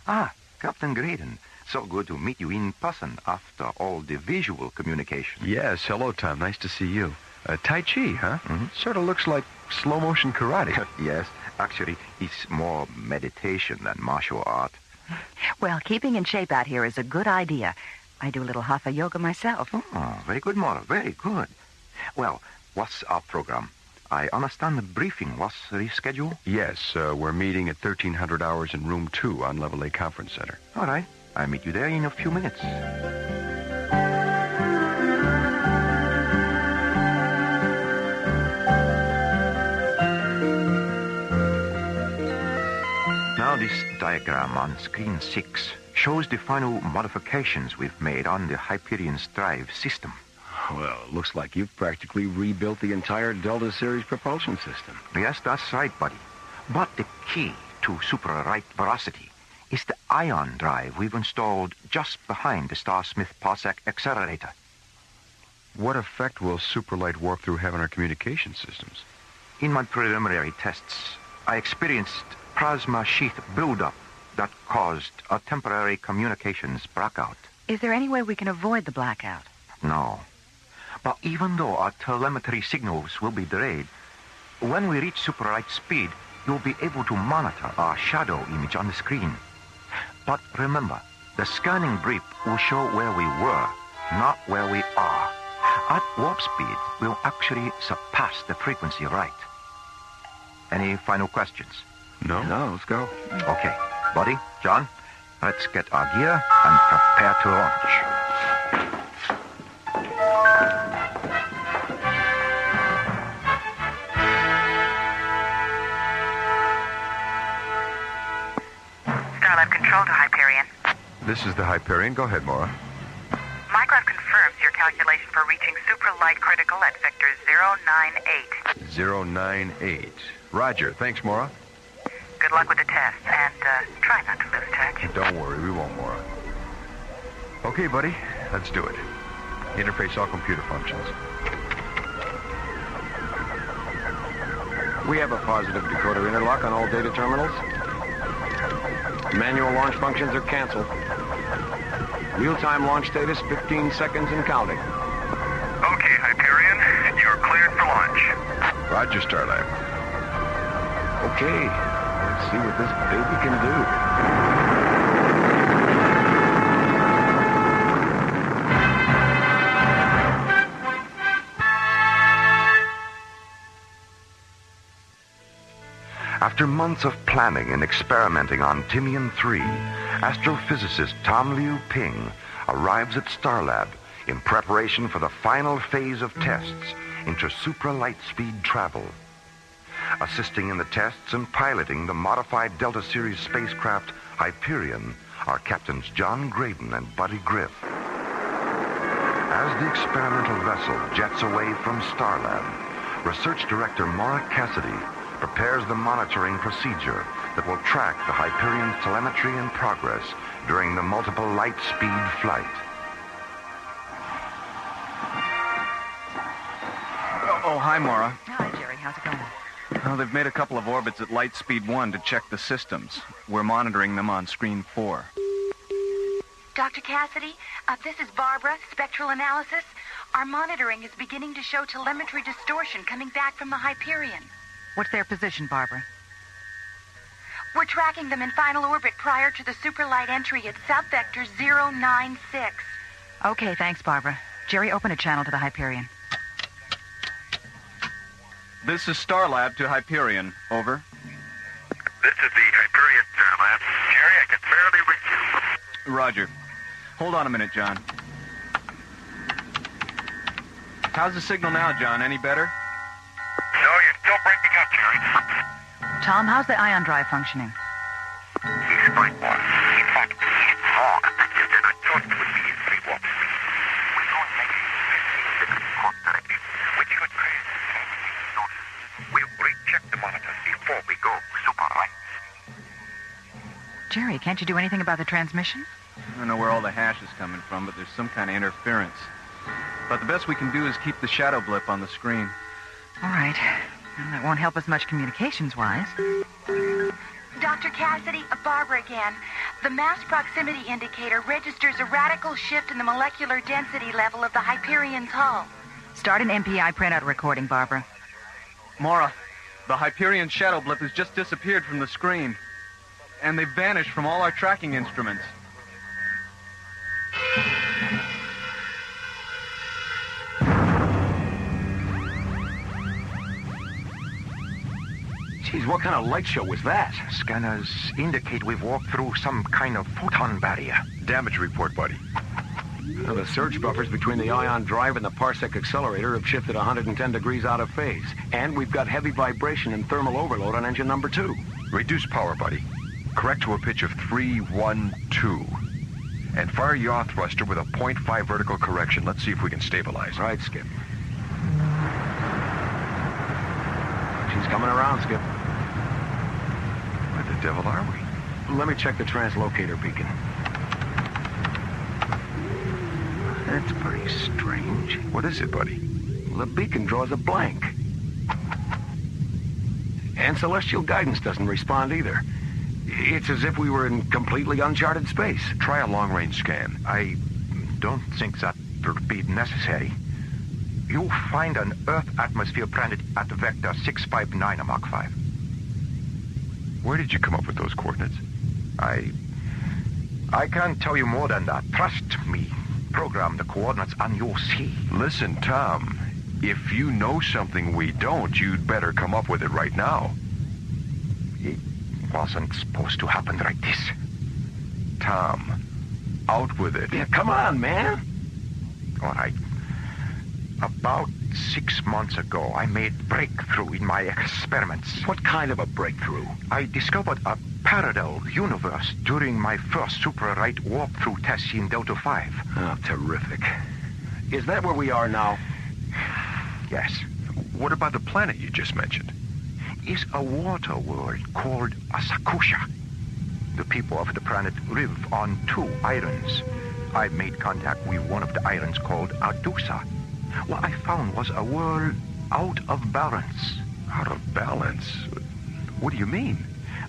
Oh. Captain Graydon. So good to meet you in person after all the visual communication. Yes, hello, Tom. Nice to see you. Tai Chi, huh? Mm-hmm. Sort of looks like slow-motion karate. Yes. Actually, it's more meditation than martial art. Well, keeping in shape out here is a good idea. I do a little hatha yoga myself. Oh, very good, Mora. Very good. Well, what's our program? I understand the briefing was rescheduled? Yes, we're meeting at 1300 hours in room 2 on Level A Conference Center. All right. I'll meet you there in a few minutes. Now this diagram on screen 6 shows the final modifications we've made on the Hyperion's drive system. Well, it looks like you've practically rebuilt the entire Delta Series propulsion system. Yes, that's right, buddy. But the key to super right veracity is the ion drive we've installed just behind the Starsmith Parsec accelerator. What effect will superlight warp through have on our communication systems? In my preliminary tests, I experienced plasma sheath buildup that caused a temporary communications blackout. Is there any way we can avoid the blackout? No. But even though our telemetry signals will be delayed, when we reach super light speed, you'll be able to monitor our shadow image on the screen. But remember, the scanning brief will show where we were, not where we are. At warp speed, we'll actually surpass the frequency right. Any final questions? No, let's go. Okay. Buddy, John, let's get our gear and prepare to launch. Starlab Control to Hyperion. This is the Hyperion. Go ahead, Mora. Microwave confirms your calculation for reaching supralight critical at vector 098. 098. Roger. Thanks, Mora. Good luck with the test, and try not to lose touch. Don't worry, we won't, Mora. Okay, buddy, let's do it. Interface all computer functions. We have a positive decoder interlock on all data terminals. Manual launch functions are canceled. Real-time launch status, 15 seconds and counting. Okay, Hyperion, you're cleared for launch. Roger, Starlab. Okay, let's see what this baby can do. After months of planning and experimenting on Timian-3, astrophysicist Tom Liu Ping arrives at Starlab in preparation for the final phase of tests into supra-light-speed travel. Assisting in the tests and piloting the modified Delta Series spacecraft Hyperion are Captains John Graydon and Buddy Griff. As the experimental vessel jets away from Starlab, Research Director Maura Cassidy prepares the monitoring procedure that will track the Hyperion's telemetry and progress during the multiple light-speed flight. Oh, hi, Maura. Hi, Jerry. How's it going? Well, they've made a couple of orbits at light speed 1 to check the systems. We're monitoring them on screen 4. Dr. Cassidy, this is Barbara, Spectral Analysis. Our monitoring is beginning to show telemetry distortion coming back from the Hyperion. What's their position, Barbara? We're tracking them in final orbit prior to the superlight entry at subvector 096. Okay, thanks, Barbara. Jerry, open a channel to the Hyperion. This is Starlab to Hyperion. Over. This is the Hyperion, Starlab. Jerry, I can barely reach you. Roger. Hold on a minute, John. How's the signal now, John? Any better? No, you're still breaking up, Jerry. Tom, how's the ion drive functioning? He's right, boss. In fact, he's wrong. And I thought it would be in free warp. We're going maybe 15 seconds clock directly, which should create so we'll recheck the monitors before we go super right. Jerry, can't you do anything about the transmission? I don't know where all the hash is coming from, but there's some kind of interference. But the best we can do is keep the shadow blip on the screen. All right. Well, that won't help us much communications-wise. Dr. Cassidy, Barbara again. The mass proximity indicator registers a radical shift in the molecular density level of the Hyperion's hull. Start an MPI printout recording, Barbara. Maura, the Hyperion shadow blip has just disappeared from the screen. and they've vanished from all our tracking instruments. Geez, what kind of light show was that? Scanners indicate we've walked through some kind of photon barrier. Damage report, buddy. Well, the surge buffers between the ion drive and the parsec accelerator have shifted 110 degrees out of phase. And we've got heavy vibration and thermal overload on engine number 2. Reduce power, buddy. Correct to a pitch of 312. And fire yaw thruster with a 0.5 vertical correction. Let's see if we can stabilize. Right, Skip. She's coming around, Skip. Where the devil are we? Let me check the translocator beacon. That's pretty strange. What is it, buddy? The beacon draws a blank. And celestial guidance doesn't respond either. It's as if we were in completely uncharted space. Try a long-range scan. I don't think that would be necessary. You'll find an Earth atmosphere planet at vector 659 Mach 5. Where did you come up with those coordinates? I can't tell you more than that. Trust me. Program the coordinates and you'll see. Listen, Tom. If you know something we don't, you'd better come up with it right now. It wasn't supposed to happen like this. Tom, out with it. Yeah, come on, man. All right. About 6 months ago, I made breakthrough in my experiments. What kind of a breakthrough? I discovered a parallel universe during my first super-right walkthrough test in Delta 5. Oh, terrific. Is that where we are now? Yes. What about the planet you just mentioned? Is a water world called Asakusha. The people of the planet live on 2 islands. I made contact with one of the islands called Adusa. What I found was a world out of balance. Out of balance? What do you mean?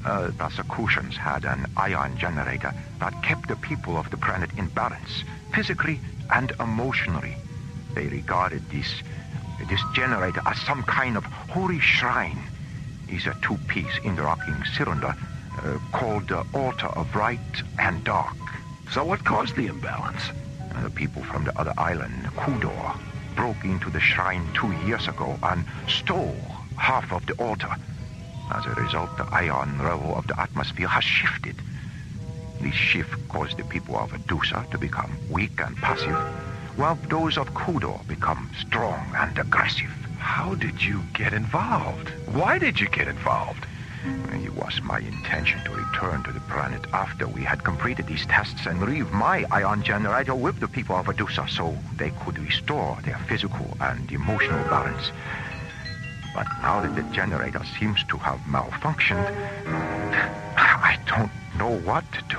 The Asakushans had an ion generator that kept the people of the planet in balance, physically and emotionally. They regarded this generator as some kind of holy shrine. It's a 2-piece interlocking cylinder called the altar of light and dark. So what caused the imbalance? The people from the other island, Kudor, broke into the shrine 2 years ago and stole half of the altar. As a result, the ion level of the atmosphere has shifted. This shift caused the people of Adusa to become weak and passive, while those of Kudor become strong and aggressive. How did you get involved? Why did you get involved? It was my intention to return to the planet after we had completed these tests and leave my ion generator with the people of Adusa so they could restore their physical and emotional balance. But now that the generator seems to have malfunctioned, I don't know what to do.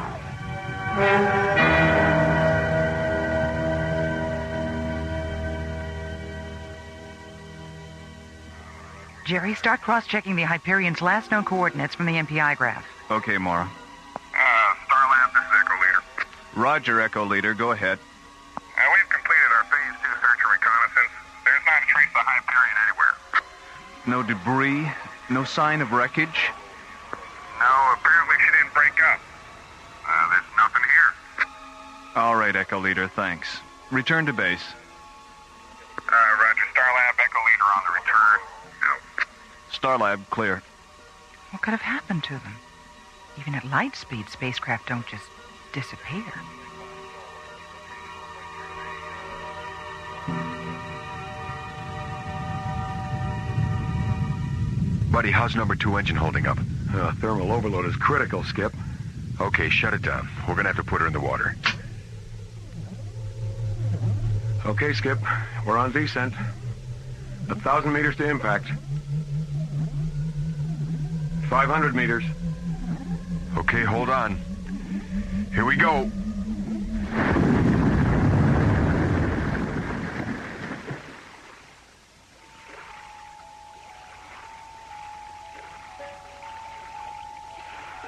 Jerry, start cross-checking the Hyperion's last known coordinates from the MPI graph. Okay, Mora. Starlab, this is Echo Leader. Roger, Echo Leader. Go ahead. We've completed our Phase 2 search and reconnaissance. There's not a trace of the Hyperion anywhere. No debris? No sign of wreckage? No, apparently she didn't break up. There's nothing here. All right, Echo Leader, thanks. Return to base. Roger, Starlab, Echo Leader on the return. Out. Starlab, clear. What could have happened to them? Even at light speed, spacecraft don't just disappear. Buddy, how's number 2 engine holding up? Thermal overload is critical, Skip. Okay, shut it down. We're gonna have to put her in the water. Okay, Skip. We're on descent. 1,000 meters to impact. 500 meters. Okay, hold on. Here we go.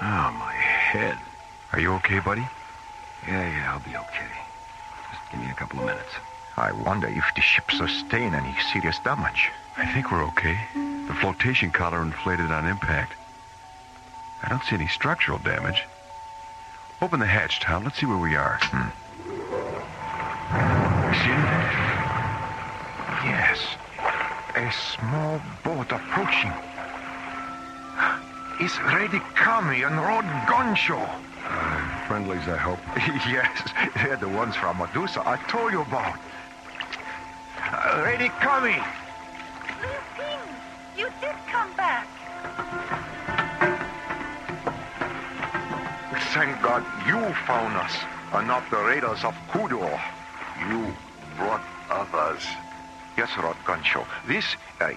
Oh, my head. Are you okay, buddy? Yeah, I'll be okay. Just give me a couple of minutes. I wonder if the ship sustained any serious damage. I think we're okay. The flotation collar inflated on impact. I don't see any structural damage. Open the hatch, Tom. Let's see where we are. See anything? Yes. A small boat approaching. It's Lady Kami and Rod Guncho. Friendlies, I hope. Yes, they're the ones from Medusa I told you about. Lady Kami! You did come back. Thank God you found us, and not the raiders of Kudor. You brought others. Yes, Rod Guncho. This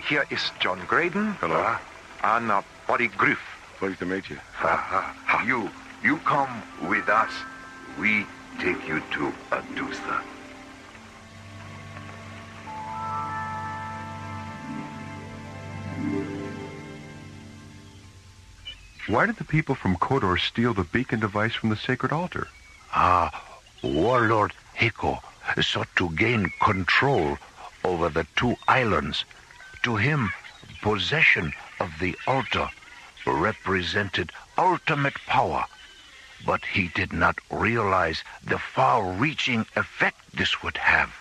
here is John Graydon. Hello. And Buddy Griff. Pleased to meet you. You come with us. We take you to Adusa. Why did the people from Kodor steal the beacon device from the sacred altar? Warlord Heko sought to gain control over the two islands. To him, possession of the altar represented ultimate power, but he did not realize the far-reaching effect this would have.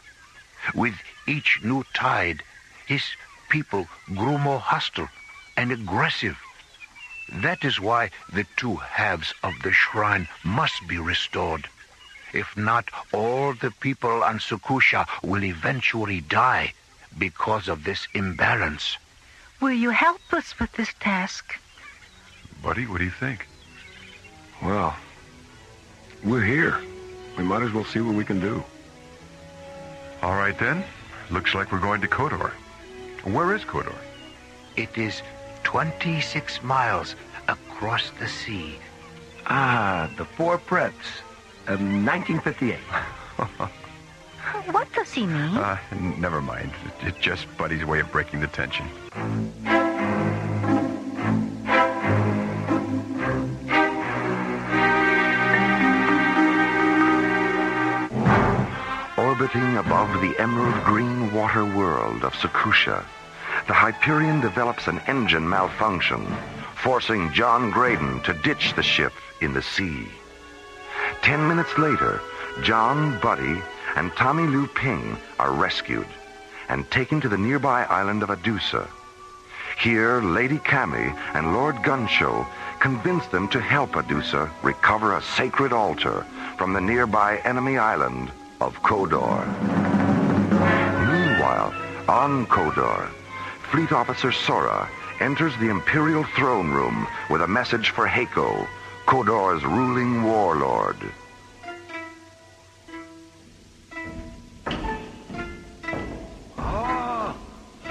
With each new tide, his people grew more hostile and aggressive. That is why the two halves of the shrine must be restored. If not, all the people on Sukusha will eventually die because of this imbalance. Will you help us with this task? Buddy, what do you think? Well, we're here. We might as well see what we can do. All right, then. Looks like we're going to Kodor. Where is Kodor? It is 26 miles across the sea. The Four Preps, 1958. What does he mean? Never mind. It's just Buddy's way of breaking the tension. Orbiting above the emerald green water world of Sukusha, the Hyperion develops an engine malfunction, forcing John Graydon to ditch the ship in the sea. 10 minutes later, John, Buddy, and Tommy Lou Ping are rescued and taken to the nearby island of Adusa. Here, Lady Kami and Lord Guncho convince them to help Adusa recover a sacred altar from the nearby enemy island of Kodor. Meanwhile, on Kodor, Fleet Officer Sora enters the Imperial throne room with a message for Heko, Kodor's ruling warlord.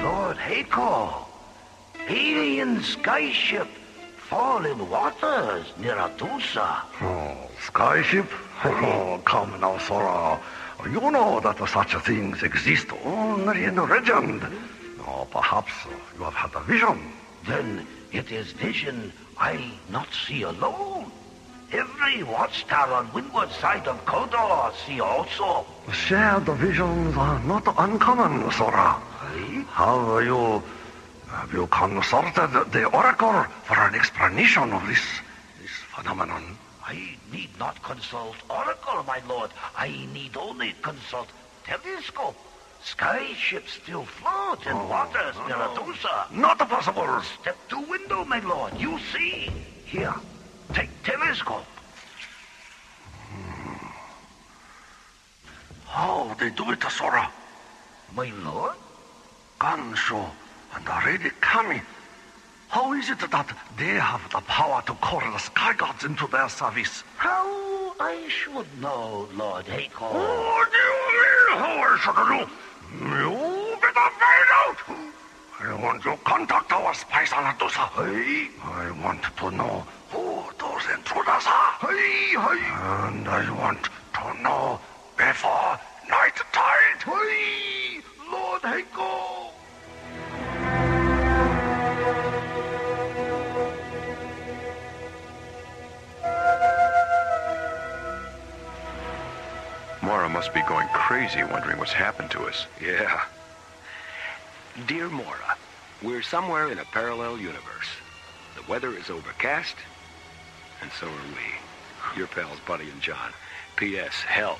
Lord Heko, alien skyship, fallen waters near Adusa. Skyship? Come now, Sora. You know that such things exist only in legend. Perhaps you have had a vision. Then it is vision I not see alone. Every watchtower on windward side of Kodor see also. Shared visions are not uncommon, Sora. Have you consulted the Oracle for an explanation of this phenomenon? I need not consult Oracle, my lord. I need only consult telescope. Skyships still float in waters near Adusa. Not possible. Step to window, my lord. You see. Here, take telescope. How they do it, Sora? My lord? Gansho and the Lady Kami. How is it that they have the power to call the sky gods into their service? How I should know, Lord Heko. What do you mean, how I should know? You better find out. I want to contact our spies on Adusa. I want to know who those intruders are. And I want to know before night tide. Lord Heko. Mora must be going crazy wondering what's happened to us. Yeah. Dear Mora, we're somewhere in a parallel universe. The weather is overcast, And so are we. Your pals, Buddy and John. P.S. Help.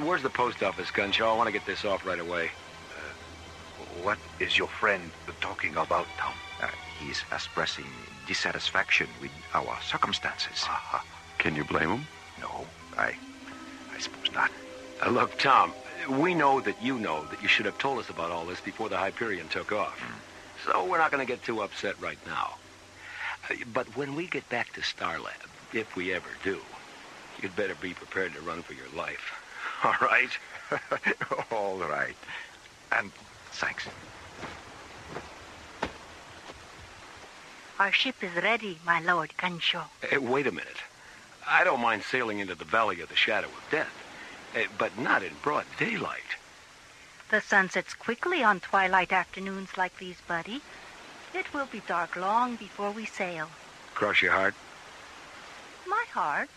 Where's the post office, Gunshaw? I want to get this off right away. What is your friend talking about, Tom? He's expressing dissatisfaction with our circumstances. Can you blame him? No, I suppose not. Look, Tom, we know that you should have told us about all this before the Hyperion took off. So we're not going to get too upset right now. But when we get back to Starlab, if we ever do, you'd better be prepared to run for your life. All right? All right. And thanks. Our ship is ready, my lord Gunshaw. Wait a minute. I don't mind sailing into the Valley of the Shadow of Death, but not in broad daylight. The sun sets quickly on twilight afternoons like these, Buddy. It will be dark long before we sail. Cross your heart? My heart?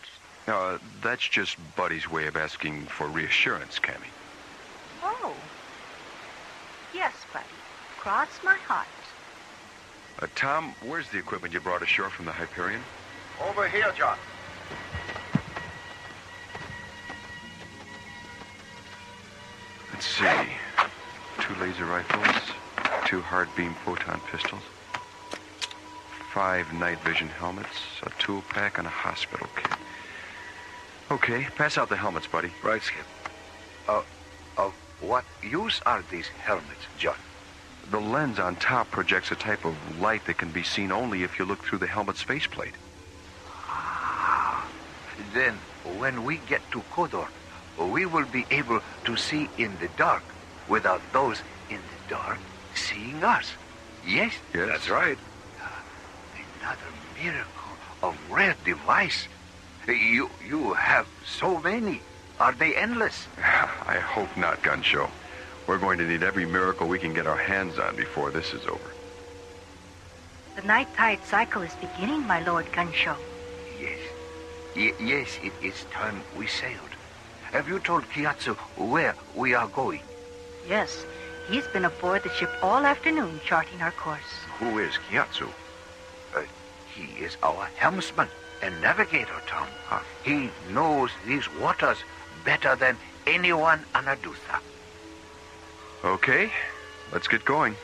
That's just Buddy's way of asking for reassurance, Cammy. Oh. Yes, Buddy. Cross my heart. Tom, where's the equipment you brought ashore from the Hyperion? Over here, John. Let's see. 2 laser rifles, 2 hard beam photon pistols, 5 night vision helmets, a tool pack, and a hospital kit. Okay, pass out the helmets, buddy. Right, Skip. Of what use are these helmets, John? The lens on top projects a type of light that can be seen only if you look through the helmet's faceplate. Then, when we get to Kodor, we will be able to see in the dark without those in the dark seeing us. Yes? Yes. That's right. Another miracle of rare device. You have so many. Are they endless? I hope not, Gunshow. We're going to need every miracle we can get our hands on before this is over. The night tide cycle is beginning, my lord Gunshaw. Yes. Yes, it is time we sailed. Have you told Kiatsu where we are going? Yes. He's been aboard the ship all afternoon charting our course. Who is Kiatsu? He is our helmsman and navigator, Tom. He knows these waters better than anyone on Adusa. Okay, let's get going.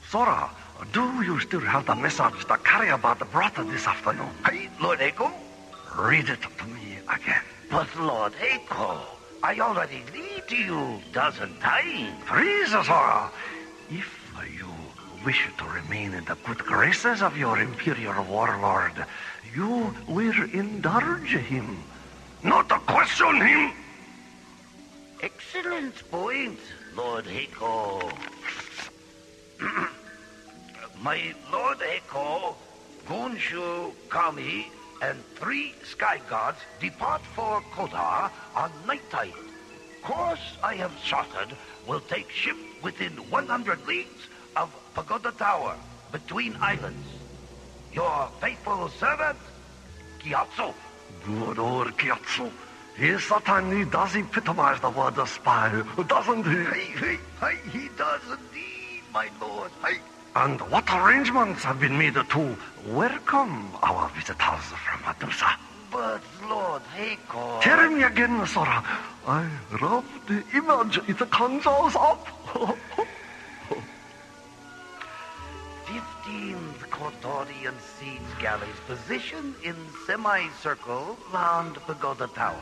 Sora, do you still have the message the carrier brought this afternoon? Hey, Lord Echo? Read it to me again. But Lord Echo, I already read to you dozen times. Please, Sora, if you wish to remain in the good graces of your Imperial Warlord, you will indulge him, not question him. Excellent point, Lord Echo. My Lord Echo, Gonshu, Kami, and 3 sky gods depart for Kodar on night tide. Course I have charted will take ship within 100 leagues of Pagoda Tower, between islands. Your faithful servant, Kiatsu. Good old Kiatsu. He certainly does epitomize the word spy, doesn't he? He does indeed, my lord. And what arrangements have been made to welcome our visitors from Adusa? But, Lord Echo... Tell me again, Sora. I love the image it conjures up. 15 Kodorian siege galleys positioned in semicircle round Pagoda Tower.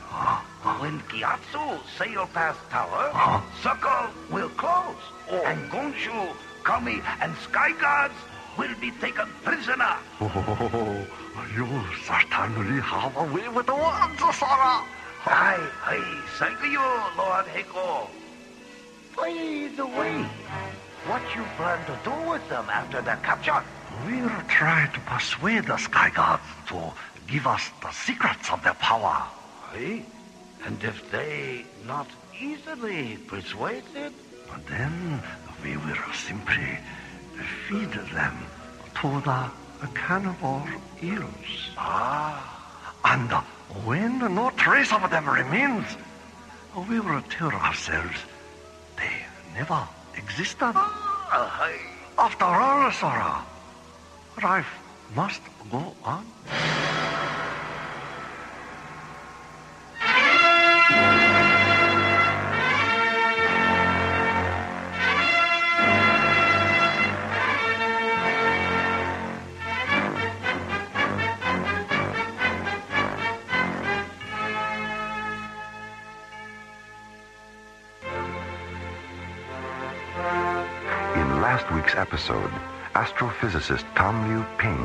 When Kiatsu sail past tower, circle will close, and Gonshu, Kami, and Sky Gods will be taken prisoner. Oh, you certainly have a way with the words, Sora. Aye, thank you, Lord Heko. By the way, what you plan to do with them after their capture? We'll try to persuade the Sky Gods to give us the secrets of their power. Aye? And if they not easily persuaded? Then we will simply feed them to the cannibal eels. And when no trace of them remains, we will tell ourselves they never existed. After all, Sarah, life must go on. Last week's episode, astrophysicist Tom Liu Ping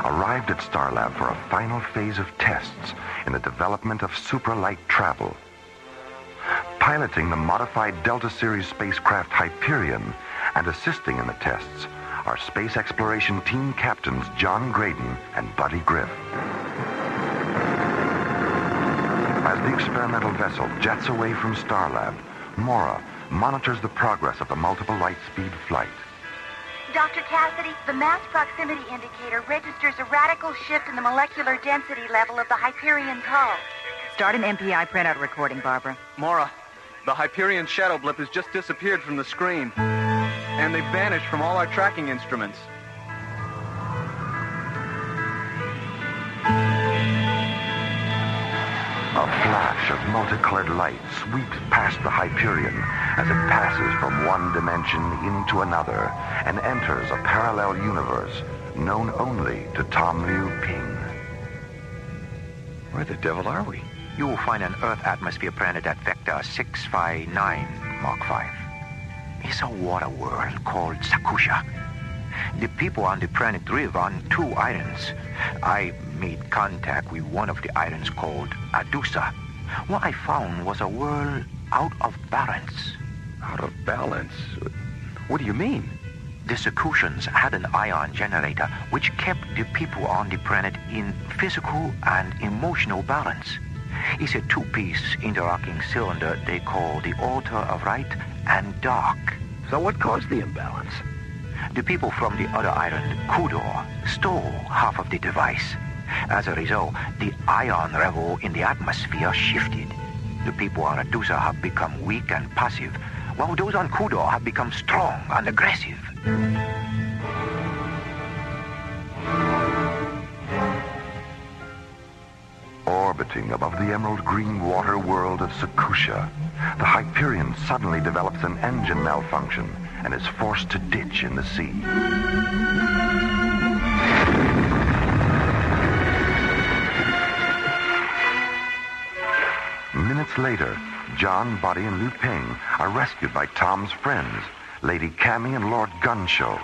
arrived at Starlab for a final phase of tests in the development of supralight travel. Piloting the modified Delta Series spacecraft Hyperion and assisting in the tests are space exploration team captains John Graydon and Buddy Griff. As the experimental vessel jets away from Starlab, Mora monitors the progress of the multiple light speed flight. Dr. Cassidy, the mass proximity indicator registers a radical shift in the molecular density level of the Hyperion's hull. Start an MPI printout recording, Barbara. Mora, the Hyperion shadow blip has just disappeared from the screen. And they've vanished from all our tracking instruments. A flash of multicolored light sweeps past the Hyperion as it passes from one dimension into another and enters a parallel universe known only to Tom Liu Ping. Where the devil are we? You will find an Earth atmosphere planet at vector 659 Mark 5. It's a water world called Sakusha. The people on the planet live on 2 islands. I made contact with one of the islands called Adusa. What I found was a world out of balance. Out of balance? What do you mean? The Sakushans had an ion generator which kept the people on the planet in physical and emotional balance. It's a 2-piece interlocking cylinder they call the altar of light and dark. So what caused the imbalance? The people from the other island, Kudor, stole half of the device. As a result, the ion level in the atmosphere shifted. The people on Adusa have become weak and passive, while those on Kudor have become strong and aggressive. Orbiting above the emerald green water world of Sakusha, the Hyperion suddenly develops an engine malfunction and is forced to ditch in the sea. Minutes later, John, Buddy, and Liu Ping are rescued by Tom's friends, Lady Cammy and Lord Gunshow.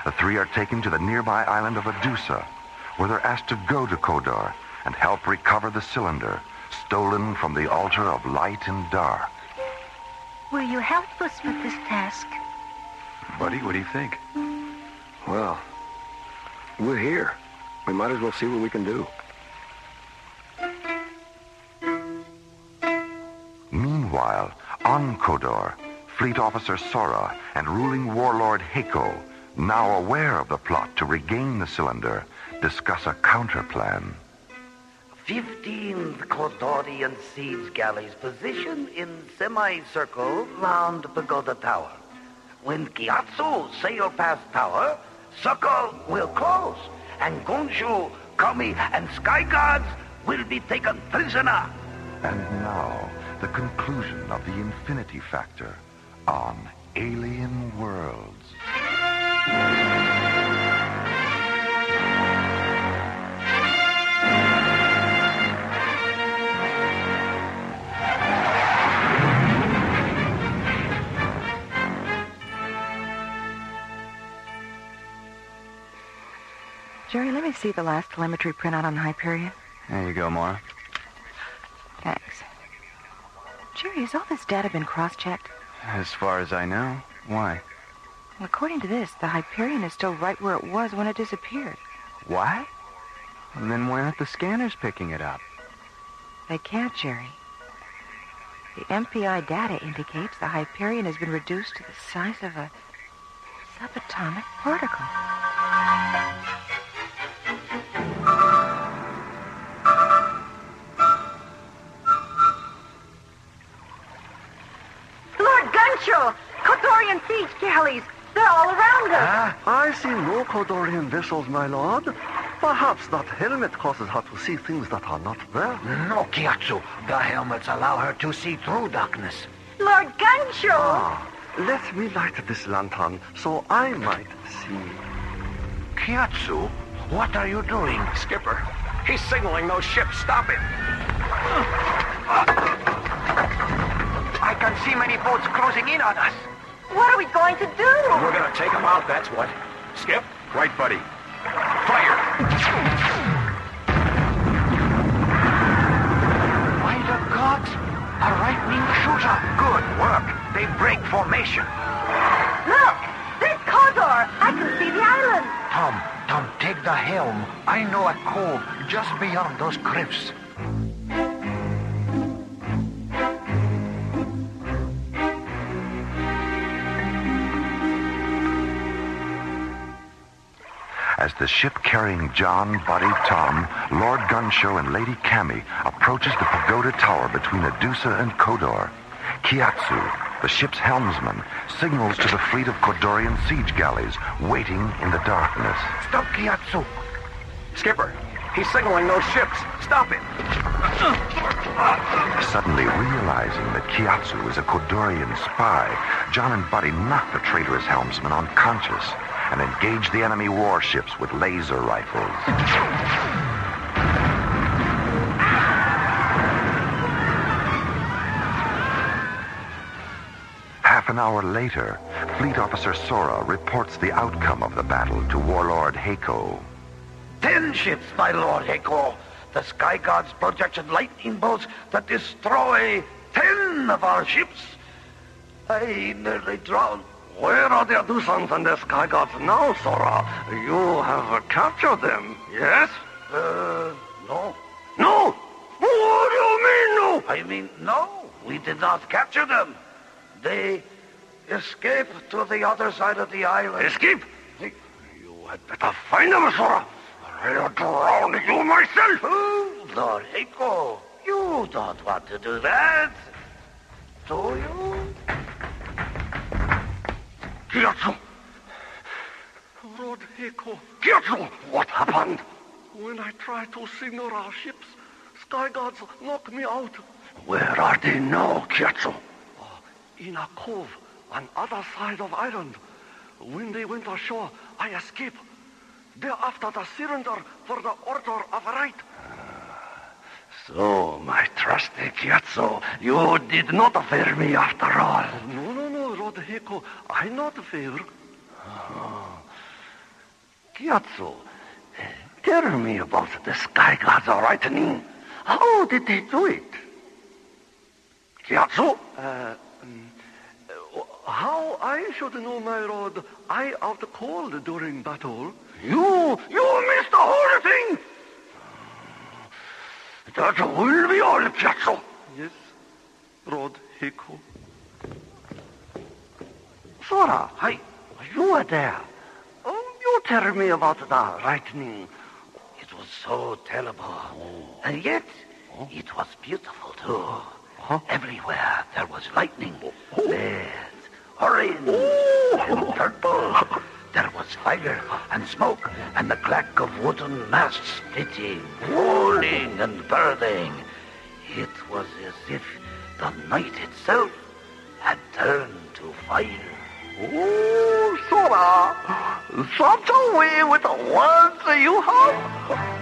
The 3 are taken to the nearby island of Adusa, where they're asked to go to Kodar and help recover the cylinder stolen from the altar of light and dark. Will you help us with this task? Buddy, what do you think? Well, we're here. We might as well see what we can do. Meanwhile, on Kodor, Fleet Officer Sora and ruling warlord Heiko, now aware of the plot to regain the cylinder, discuss a counterplan. 15th Kodorian siege galleys position in semicircle round Pagoda Tower. When Gyatso sail past tower, circle will close, and Gonshu, Kami, and Sky Gods will be taken prisoner. And now, the conclusion of the Infinity Factor on Alien Worlds. Jerry, let me see the last telemetry printout on the Hyperion. There you go, Mora. Thanks. Jerry, has all this data been cross-checked? As far as I know. Why? Well, according to this, the Hyperion is still right where it was when it disappeared. What? And then why aren't the scanners picking it up? They can't, Jerry. The MPI data indicates the Hyperion has been reduced to the size of a subatomic particle. Lord Gunshow! Siege galleys. They're all around us. I see no Kodorian vessels, my lord. Perhaps that helmet causes her to see things that are not there. No, Kiatsu. The helmets allow her to see through darkness. Lord Gunshow! Let me light this lantern so I might see. Kiatsu, what are you doing? Skipper, he's signaling those ships. Stop it. I can see many boats closing in on us. What are we going to do? We're gonna take them out, that's what. Skip? Right, buddy. Fire! By the gods! A right-wing shooter. Good work. They break formation. Look! There's Kodor! I can see the island! Tom, take the helm. I know a cove just beyond those cliffs. As the ship carrying John, Buddy, Tom, Lord Gunshow, and Lady Cammy approaches the pagoda tower between Adusa and Kodor, Kiatsu, the ship's helmsman, signals to the fleet of Kodorian siege galleys waiting in the darkness. Stop, Kiatsu! Skipper, he's signaling those ships. Stop it! Suddenly realizing that Kiatsu is a Kodorian spy, John and Buddy knock the traitorous helmsman unconscious and engage the enemy warships with laser rifles. Half an hour later, Fleet Officer Sora reports the outcome of the battle to Warlord Heiko. 10 ships, my Lord Heiko. The Sky Gods projected lightning bolts that destroy 10 of our ships. I nearly drowned. Where are the Adusans and the Sky Gods now, Sora? You have captured them, yes? No. No! What do you mean, no? I mean, no. We did not capture them. They escaped to the other side of the island. Escape? You had better find them, Sora. I'll drown you myself. Oh, Lord Heiko, you don't want to do that, do you? Kiatsu! Lord Heiko. Kiatsu! What happened? When I tried to signal our ships, Sky Gods knocked me out. Where are they now, Kiatsu? In a cove on other side of island. When they went ashore, I escaped. They're after the cylinder for the Order of Right. So, my trusty Kiatsu, you did not fail me after all. No, Lord Heiko, I not fail. Kiatsu, tell me about the Sky Gods lightning. How did they do it? Kiatsu? How I should know, my lord? I out cold during battle. You missed the whole thing! That will be all, Kiatsu. Yes, Lord Heiko. Sora, you were there. You tell me about the lightning. It was so terrible. And yet, it was beautiful, too. Everywhere there was lightning. Red, orange, and purple. There was fire and smoke and the clack of wooden masts splitting, falling and burning. It was as if the night itself had turned to fire. Oh, Sora! Such a way with the words you have!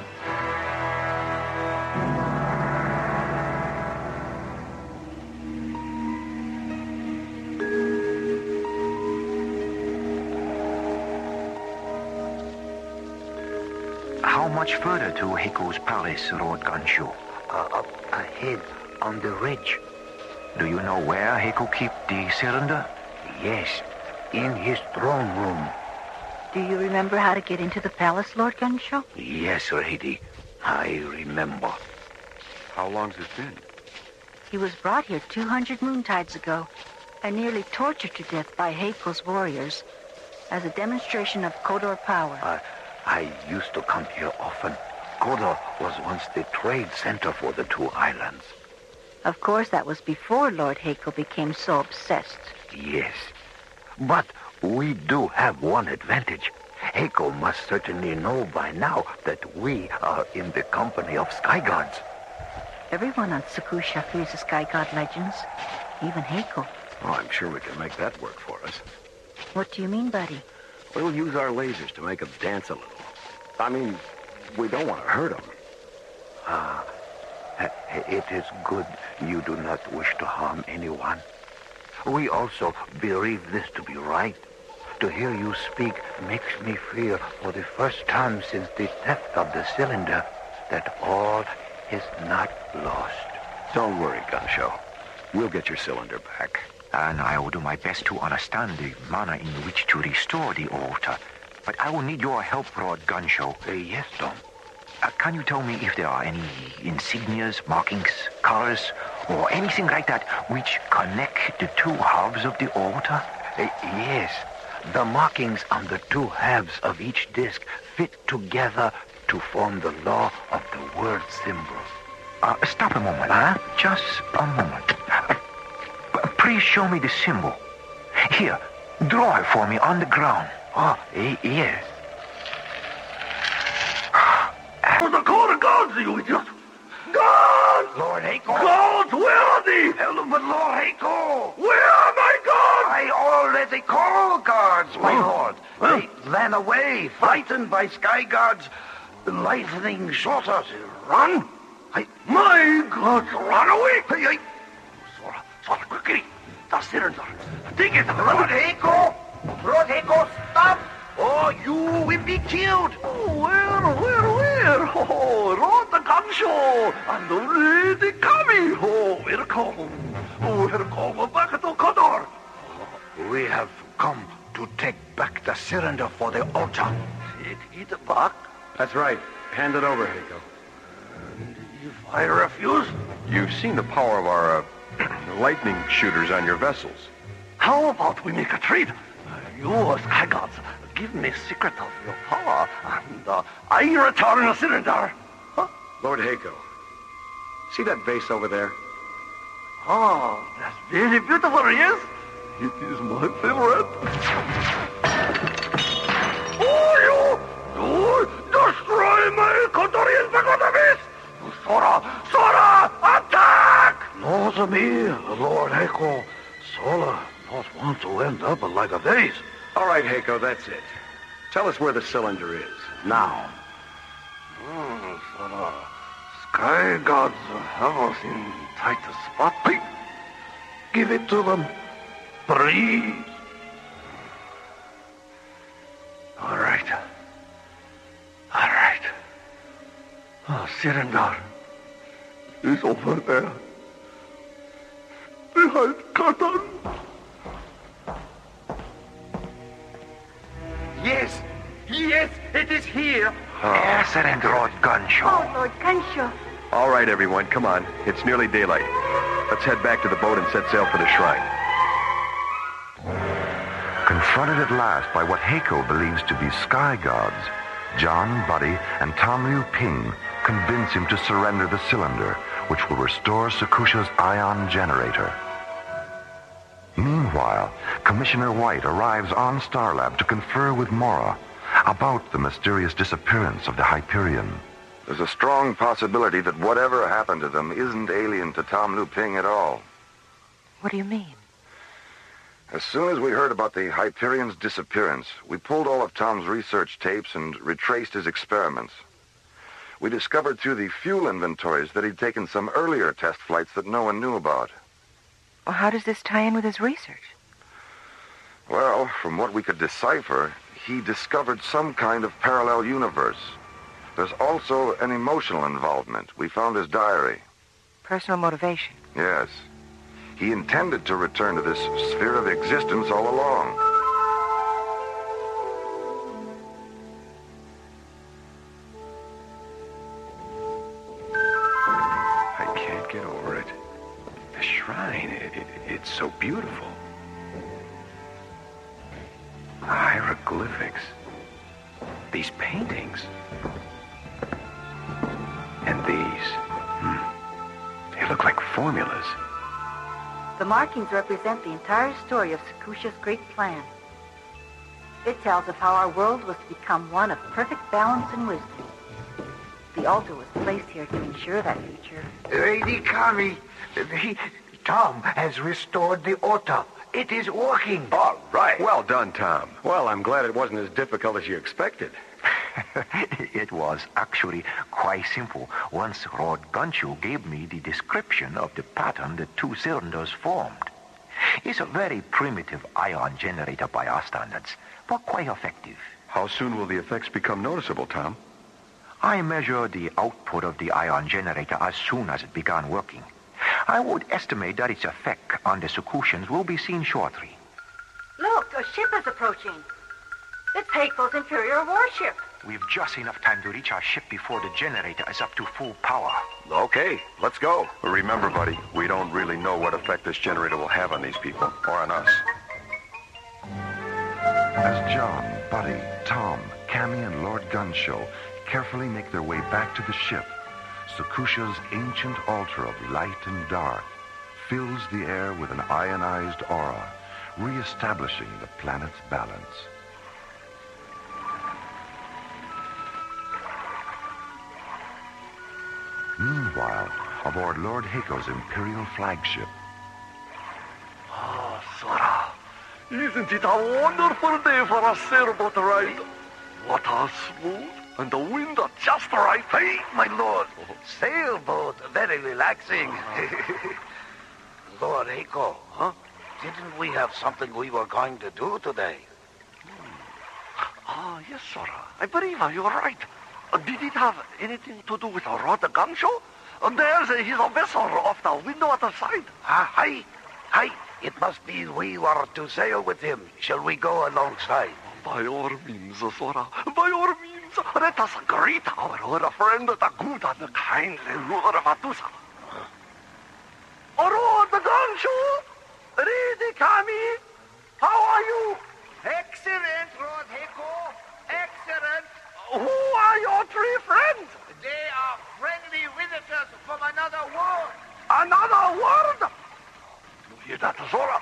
How much further to Heiko's palace, Lord Ganshu? Up ahead on the ridge. Do you know where Heiko keep the cylinder? Yes, in his throne room. Do you remember how to get into the palace, Lord Gunshow? Yes, lady. I remember. How long's it been? He was brought here 200 moontides ago and nearly tortured to death by Heiko's warriors as a demonstration of Kodor power. I used to come here often. Kodor was once the trade center for the two islands. Of course, that was before Lord Heiko became so obsessed. Yes. But we do have one advantage. Heiko must certainly know by now that we are in the company of sky gods. Everyone on Sakusha fears the sky god legends, even Heiko. Oh, I'm sure we can make that work for us. What do you mean, buddy? We'll use our lasers to make them dance a little. I mean, we don't want to hurt them. It is good you do not wish to harm anyone. We also believe this to be right. To hear you speak makes me feel, for the first time since the theft of the cylinder, that all is not lost. Don't worry, Gunshow. We'll get your cylinder back. And I will do my best to understand the manner in which to restore the altar. But I will need your help, Lord Gunshow. Yes, Tom. Can you tell me if there are any insignias, markings, colors, or anything like that which connect the two halves of the altar? Yes. The markings on the two halves of each disc fit together to form the law of the word symbol. Stop a moment. Just a moment. Please show me the symbol. Here, draw it for me on the ground. Oh, yes. For the court of gods, you idiot! Gods! Lord Heiko! Gods, where are they? But Lord Heiko! Where are my gods? I already called guards, my lord. They ran away, frightened by sky gods. Lightning shot us. Run! My gods ran away! Sora, quickly! The cylinder. Take it! Lord Heiko! Lord Heiko, stop! Oh, you will be killed! Where? Oh, Rod the Gunshow! And the lady coming! Oh, welcome back to Kodor! We have come to take back the cylinder for the altar. Take it back? That's right. Hand it over, Heiko. And if I refuse? You've seen the power of our lightning shooters on your vessels. How about we make a trade? You, sky gods, give me secret of your power, and I return the cylinder. Huh? Lord Heiko, see that vase over there? Oh, that's very beautiful, yes? It is my favorite. Oh, you destroy my Condorian pagoda! Sora, attack! Lord me, Lord Heiko, Sora not want to end up like a vase. All right, Heiko, that's it. Tell us where the cylinder is, now. Sora, sky gods have us in tight spot. Give it to them. Please. All right. Cylinder is over there. Behind curtain. Yes, it is here. Surrender, Lord Gunshow. Oh, Lord Gunshow. All right, everyone, come on. It's nearly daylight. Let's head back to the boat and set sail for the shrine. Confronted at last by what Heiko believes to be sky gods, John, Buddy, and Tom Liu Ping convince him to surrender the cylinder, which will restore Sakusha's ion generator. Meanwhile, Commissioner White arrives on Starlab to confer with Mora about the mysterious disappearance of the Hyperion. There's a strong possibility that whatever happened to them isn't alien to Tom Liu Ping at all. What do you mean? As soon as we heard about the Hyperion's disappearance, we pulled all of Tom's research tapes and retraced his experiments. We discovered through the fuel inventories that he'd taken some earlier test flights that no one knew about. Well, how does this tie in with his research? Well, from what we could decipher, he discovered some kind of parallel universe. There's also an emotional involvement. We found his diary. Personal motivation? Yes. He intended to return to this sphere of existence all along. I can't get over it. The shrine, it's so beautiful. Hieroglyphics. These paintings. And these. They look like formulas. The markings represent the entire story of Sakusha's great plan. It tells of how our world was to become one of perfect balance and wisdom. The altar was placed here to ensure that future. Lady Kami, Tom has restored the altar. It is working. All right. Well done, Tom. Well, I'm glad it wasn't as difficult as you expected. It was actually quite simple once Lord Gunshoe gave me the description of the pattern the two cylinders formed. It's a very primitive ion generator by our standards, but quite effective. How soon will the effects become noticeable, Tom? I measured the output of the ion generator as soon as it began working. I would estimate that its effect on the Sakushans will be seen shortly. Look, a ship is approaching. It's Heiko's Imperial warship. We've just enough time to reach our ship before the generator is up to full power. Okay, let's go. Remember, buddy, we don't really know what effect this generator will have on these people, or on us. As John, Buddy, Tom, Cammy, and Lord Gunshoe carefully make their way back to the ship, Sakusha's ancient altar of light and dark fills the air with an ionized aura, re-establishing the planet's balance. Meanwhile, aboard Lord Heiko's Imperial flagship. Ah, Sora, isn't it a wonderful day for a sailboat ride? Water smooth and the wind just right. Hey, my lord. Sailboat, very relaxing. Lord Heiko, huh? Didn't we have something we were going to do today? Ah, yes, Sora. I believe you're right. Did it have anything to do with Lord Gunshoe? There's his vessel off the window at the side. Hi. It must be we were to sail with him. Shall we go alongside? By all means, Sora. By all means. Let us greet our old friend, the good and kindly Lord Vatusa. Lord Gunshoe! Lady Kami! How are you? Excellent, Lord Heiko. Excellent. Who are your three friends? They are friendly visitors from another world. Another world? You hear that, Zora?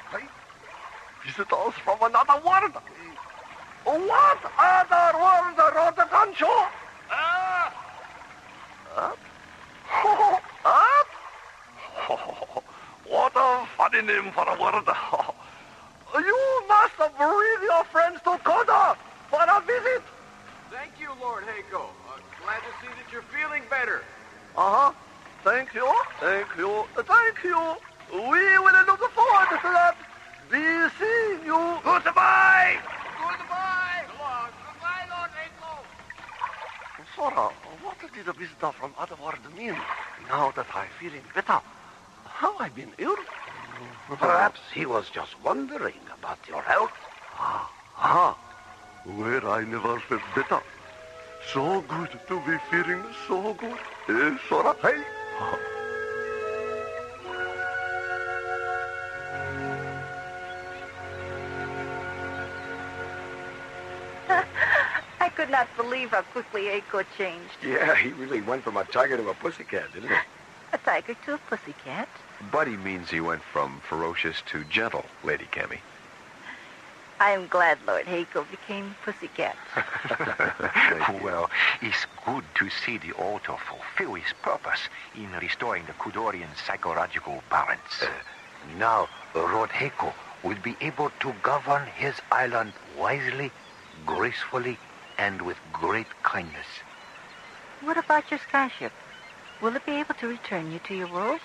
Visitors from another world? What other world, Lord Gunshoe? Earth? What a funny name for a world. You must bring your friends to Koda for a visit. Thank you, Lord Heiko. Glad to see that you're feeling better. Thank you. We will look forward to that. Be seeing you. Goodbye. Goodbye, Lord Heiko. Sora, what did a visitor from other world mean? Now that I'm feeling better. Have I been ill? Perhaps he was just wondering about your health. Where I never felt better. So good to be feeling so good. Eh, Sora? Hey. I could not believe how quickly Heiko changed. Yeah, he really went from a tiger to a pussycat, didn't he? A tiger to a pussycat? Buddy means he went from ferocious to gentle, Lady Cammy. I am glad Lord Heiko became pussycat. Well, it's good to see the altar fulfill its purpose in restoring the Kudorian psychological balance. Now, Lord Heiko will be able to govern his island wisely, gracefully, and with great kindness. What about your skyship? Will it be able to return you to your world?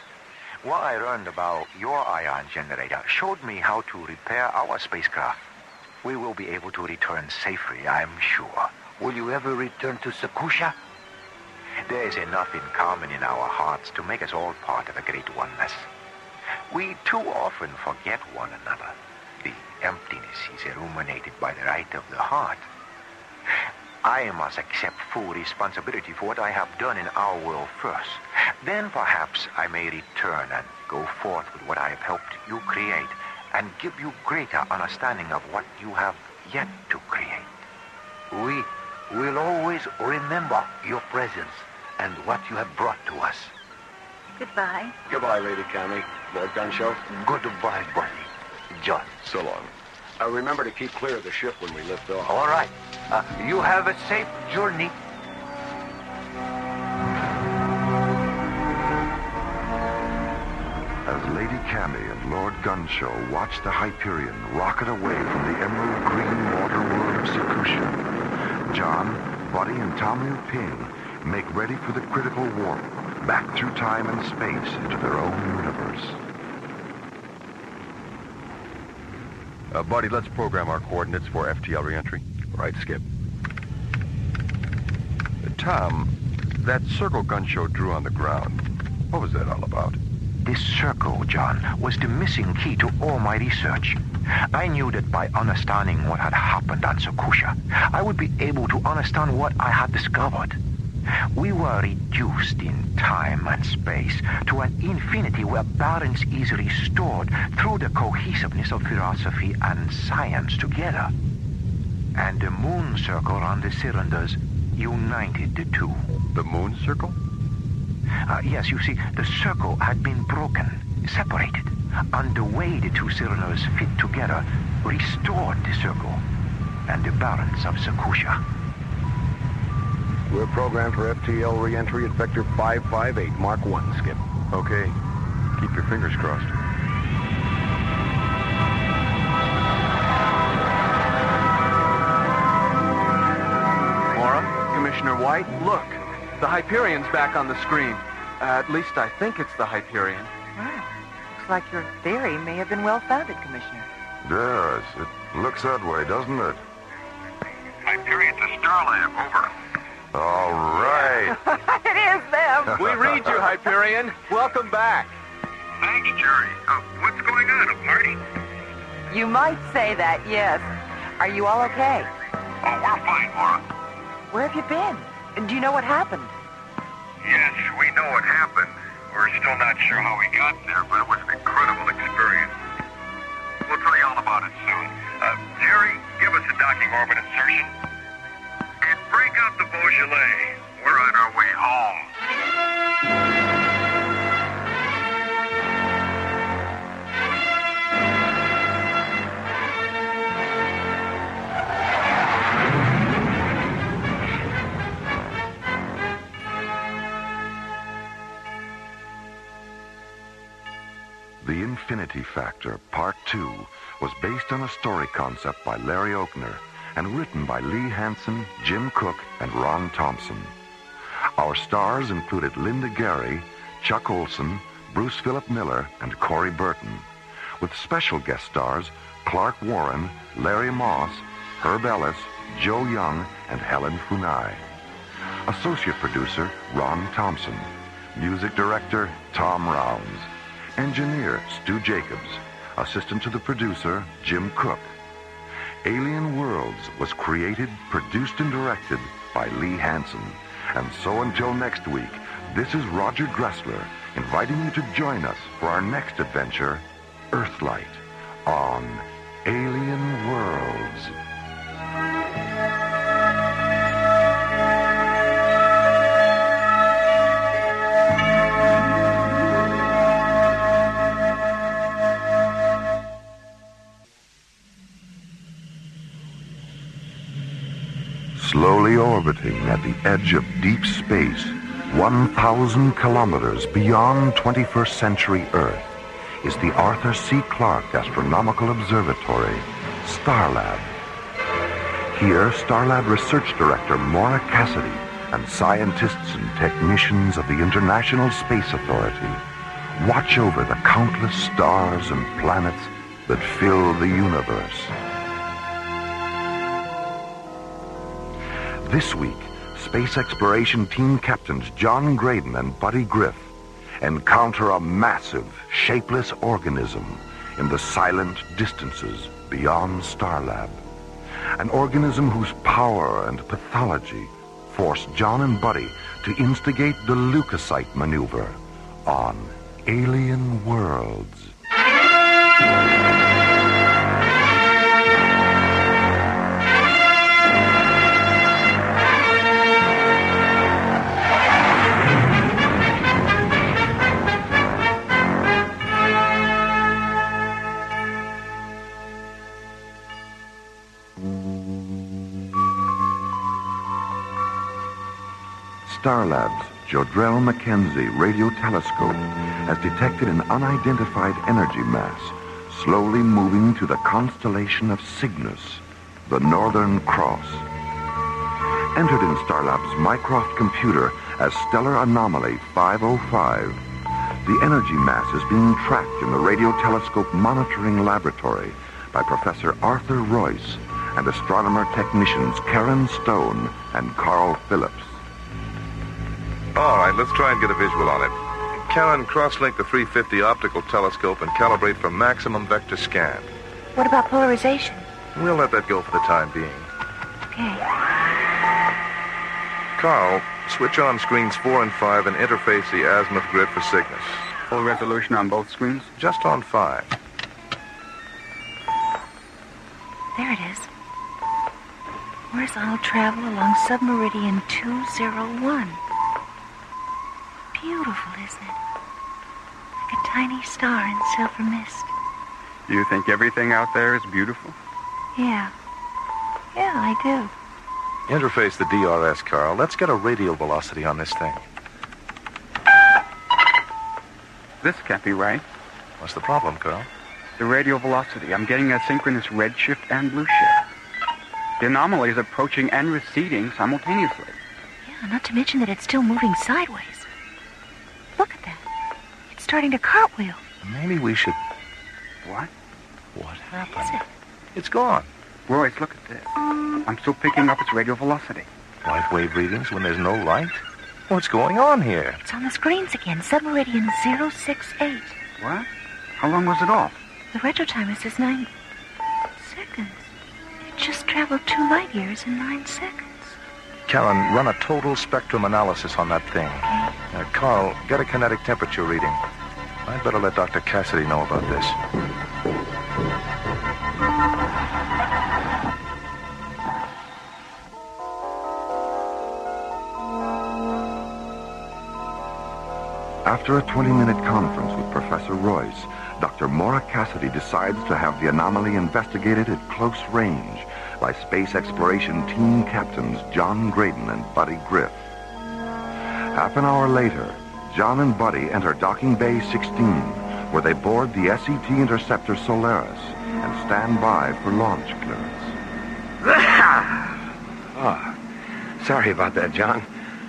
What I learned about your ion generator showed me how to repair our spacecraft. We will be able to return safely, I'm sure. Will you ever return to Sakusha? There is enough in common in our hearts to make us all part of a great oneness. We too often forget one another. The emptiness is illuminated by the light of the heart. I must accept full responsibility for what I have done in our world first. Then perhaps I may return and go forth with what I have helped you create and give you greater understanding of what you have yet to create. We will always remember your presence and what you have brought to us. Goodbye. Goodbye, Lady Cammy. Lord Gunshow. Goodbye, buddy. John. So long. Remember to keep clear of the ship when we lift off. All right. You have a safe journey. As Lady Cammy and Lord Gunshow watch the Hyperion rocket away from the emerald green water world of Sekusha, John, Buddy, and Tom Liu Ping make ready for the critical warp back through time and space into their own universe. Buddy, let's program our coordinates for FTL reentry. Right, Skip. Tom, that circle Gunshow drew on the ground, what was that all about? This circle, John, was the missing key to all my research. I knew that by understanding what had happened on Sekusha, I would be able to understand what I had discovered. We were reduced in time and space to an infinity where balance is restored through the cohesiveness of philosophy and science together. And the moon circle on the cylinders united the two. The moon circle? Yes, you see, the circle had been broken, separated, and the way the two cylinders fit together restored the circle and the balance of Sekusha. We're programmed for FTL re-entry at Vector 558, Mark 1, Skip. Okay. Keep your fingers crossed. Maura, Commissioner White, look. The Hyperion's back on the screen. At least I think it's the Hyperion. Wow. Looks like your theory may have been well-founded, Commissioner. Yes, it looks that way, doesn't it? Hyperion to Starlab, over. All right. It is them. We read you, Hyperion. Welcome back. Thanks, Jerry. What's going on, a party? You might say that, yes. Are you all okay? Oh, we're fine, Maura. Where have you been? And do you know what happened? Yes, we know what happened. We're still not sure how we got there, but it was an incredible experience. We'll tell you all about it soon. Jerry, give us a docking orbit insertion. And break out the Beaujolais. We're on our way home. The Infinity Factor, Part 2, was based on a story concept by Larry Oakner and written by Lee Hansen, Jim Cook, and Ron Thompson. Our stars included Linda Gary, Chuck Olson, Bruce Philip Miller, and Corey Burton, with special guest stars Clark Warren, Larry Moss, Herb Ellis, Joe Young, and Helen Funai. Associate producer Ron Thompson. Music director Tom Rounds. Engineer Stu Jacobs. Assistant to the producer Jim Cook. Alien Worlds was created, produced, and directed by Lee Hansen. And so until next week, this is Roger Dressler inviting you to join us for our next adventure, Earthlight, on Alien Worlds. Slowly orbiting at the edge of deep space, 1,000 kilometers beyond 21st century Earth, is the Arthur C. Clarke Astronomical Observatory, Starlab. Here, Starlab Research Director Maura Cassidy and scientists and technicians of the International Space Authority watch over the countless stars and planets that fill the universe. This week, Space Exploration Team Captains John Graydon and Buddy Griff encounter a massive, shapeless organism in the silent distances beyond Starlab. An organism whose power and pathology forced John and Buddy to instigate the leukocyte maneuver on Alien Worlds. Starlab's Jodrell Mackenzie radio telescope has detected an unidentified energy mass slowly moving to the constellation of Cygnus, the Northern Cross. Entered in Starlab's Mycroft computer as Stellar Anomaly 505, the energy mass is being tracked in the radio telescope monitoring laboratory by Professor Arthur Royce and astronomer technicians Karen Stone and Carl Phillips. All right, let's try and get a visual on it. Karen, cross-link the 350 optical telescope and calibrate for maximum vector scan. What about polarization? We'll let that go for the time being. Okay. Carl, switch on screens 4 and 5 and interface the azimuth grid for Cygnus. Full resolution on both screens? Just on 5. There it is. Horizontal travel along submeridian 201. Beautiful, isn't it? Like a tiny star in silver mist. You think everything out there is beautiful? Yeah. Yeah, I do. Interface the DRS, Carl. Let's get a radial velocity on this thing. This can't be right. What's the problem, Carl? The radial velocity. I'm getting a synchronous redshift and blue shift. The anomaly is approaching and receding simultaneously. Yeah, not to mention that it's still moving sideways. Look at that. It's starting to cartwheel. Maybe we should... What? What happened? What is it? It's gone. Royce, look at this. I'm still picking up its radial velocity. Light wave readings when there's no light? What's going on here? It's on the screens again. Submeridian 068. What? How long was it off? The retro timer says 9 seconds. It just traveled 2 light years in 9 seconds. Karen, run a total spectrum analysis on that thing. Okay. Carl, get a kinetic temperature reading. I'd better let Dr. Cassidy know about this. After a 20-minute conference with Professor Royce, Dr. Maura Cassidy decides to have the anomaly investigated at close range by Space Exploration Team Captains John Graydon and Buddy Griff. Half an hour later, John and Buddy enter Docking Bay 16, where they board the SET interceptor Solaris and stand by for launch clearance. Oh, sorry about that, John.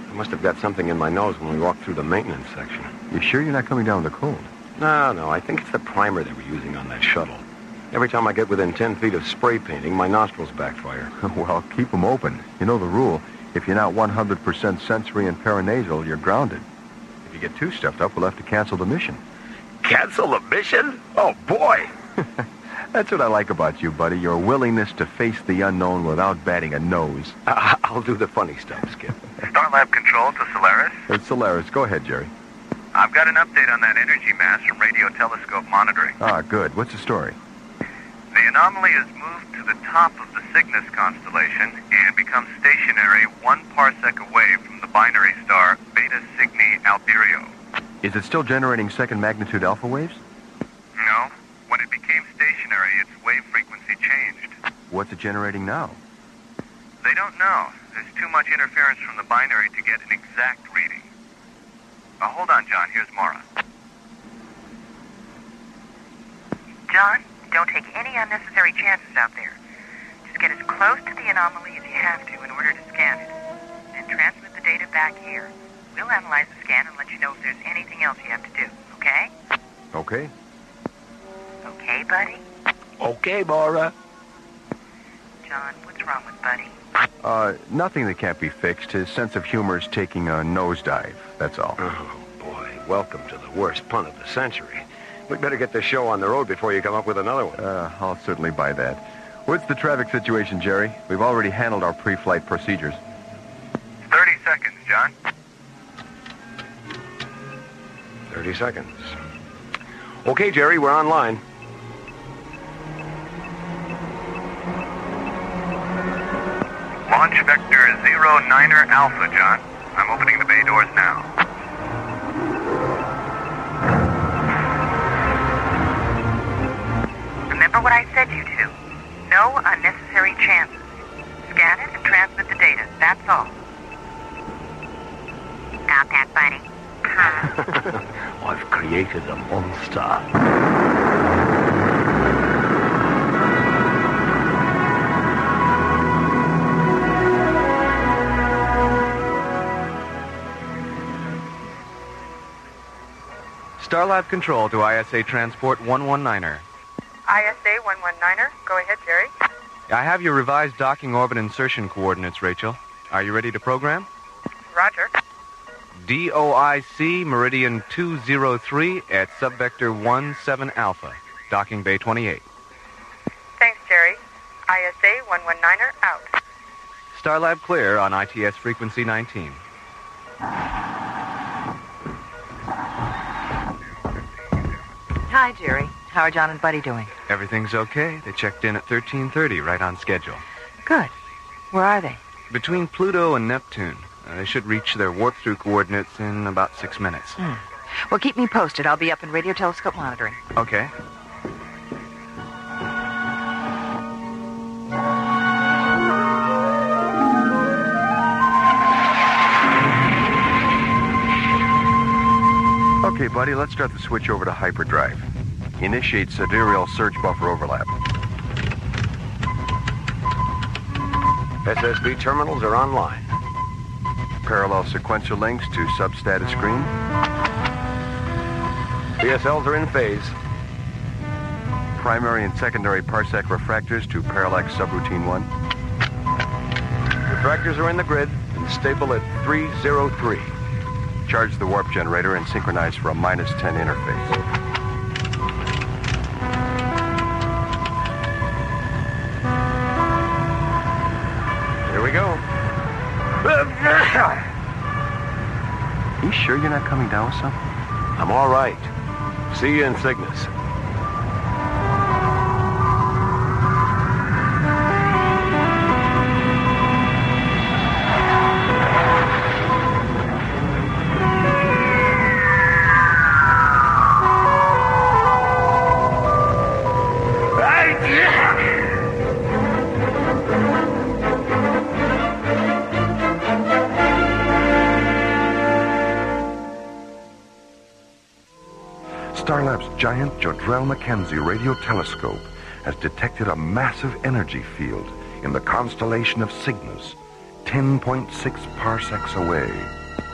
I must have got something in my nose when we walked through the maintenance section. You sure you're not coming down with a cold? No, I think it's the primer they were using on that shuttle. Every time I get within 10 feet of spray painting, my nostrils backfire. Well, keep them open. You know the rule. If you're not 100% sensory and paranasal, you're grounded. If you get too stuffed up, we'll have to cancel the mission. Cancel the mission? Oh, boy! That's what I like about you, buddy. Your willingness to face the unknown without batting a nose. I'll do the funny stuff, Skip. Starlab control to Solaris. It's Solaris. Go ahead, Jerry. I've got an update on that energy mass from radio telescope monitoring. Ah, good. What's the story? The anomaly has moved to the top of the Cygnus constellation and becomes stationary 1 parsec away from the binary star Beta Cygni Alberio. Is it still generating second magnitude alpha waves? No. When it became stationary, its wave frequency changed. What's it generating now? They don't know. There's too much interference from the binary to get an exact reading. Hold on, John. Here's Maura. John, don't take any unnecessary chances out there. Just get as close to the anomaly as you have to in order to scan it. Then transmit the data back here. We'll analyze the scan and let you know if there's anything else you have to do, okay? Okay. Okay, buddy? Okay, Maura. John, what's wrong with Buddy? Nothing that can't be fixed. His sense of humor is taking a nosedive, that's all. Oh, boy. Welcome to the worst pun of the century. We'd better get this show on the road before you come up with another one. I'll certainly buy that. What's the traffic situation, Jerry? We've already handled our pre-flight procedures. 30 seconds, John. 30 seconds. Okay, Jerry, we're online. Launch vector 09er Alpha, John. I'm opening the bay doors now. Remember what I said you to. No unnecessary chances. Scan it and transmit the data. That's all. about that, buddy. I've created a monster. Starlab Control to ISA Transport 119er. ISA 119er. Go ahead, Jerry. I have your revised docking orbit insertion coordinates, Rachel. Are you ready to program? Roger. DOIC Meridian 203 at subvector 17 Alpha, docking bay 28. Thanks, Jerry. ISA 119er out. Starlab clear on ITS frequency 19. Hi, Jerry. How are John and Buddy doing? Everything's okay. They checked in at 13:30, right on schedule. Good. Where are they? Between Pluto and Neptune. They should reach their warp-through coordinates in about 6 minutes. Well, keep me posted. I'll be up in radio telescope monitoring. Okay. Okay, buddy, let's start the switch over to hyperdrive. Initiate sidereal surge buffer overlap. SSB terminals are online. Parallel sequential links to substatus screen. PSLs are in phase. Primary and secondary parsec refractors to parallax subroutine 1. Refractors are in the grid and stable at 303. Charge the warp generator and synchronize for a -10 interface. Here we go. You sure you're not coming down with something? I'm all right. See you in Cygnus. Starlab's giant Jodrell Mackenzie radio telescope has detected a massive energy field in the constellation of Cygnus, 10.6 parsecs away.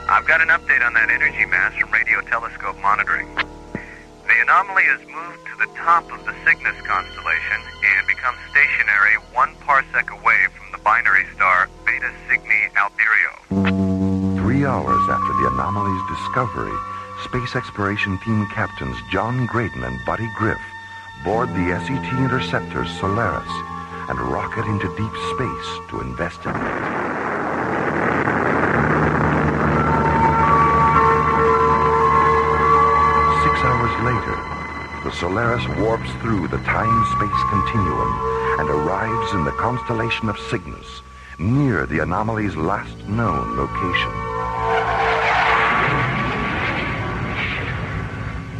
I've got an update on that energy mass from radio telescope monitoring. The anomaly has moved to the top of the Cygnus constellation and become stationary 1 parsec away from the binary star Beta Cygni Alberio. 3 hours after the anomaly's discovery, Space Exploration Team Captains John Graydon and Buddy Griff board the SET interceptor Solaris and rocket into deep space to investigate. Later, the Solaris warps through the time-space continuum and arrives in the constellation of Cygnus, near the anomaly's last known location.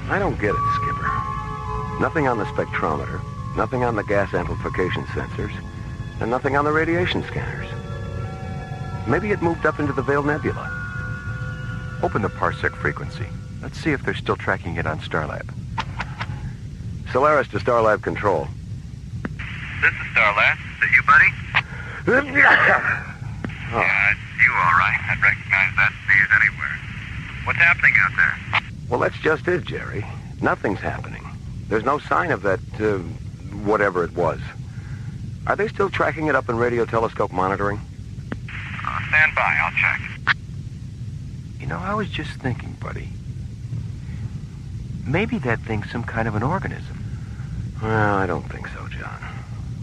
I don't get it, Skipper. Nothing on the spectrometer, nothing on the gas amplification sensors, and nothing on the radiation scanners. Maybe it moved up into the Veiled Nebula. Open the parsec frequency. Let's see if they're still tracking it on Starlab. Solaris to Starlab Control. This is Starlab. Is it you, buddy? Yeah, it's you, all right. I'd recognize that sneeze anywhere. What's happening out there? Well, that's just it, Jerry. Nothing's happening. There's no sign of that, whatever it was. Are they still tracking it up in radio telescope monitoring? Stand by. I'll check. You know, I was just thinking, buddy. Maybe that thing's some kind of an organism. Well, I don't think so, John.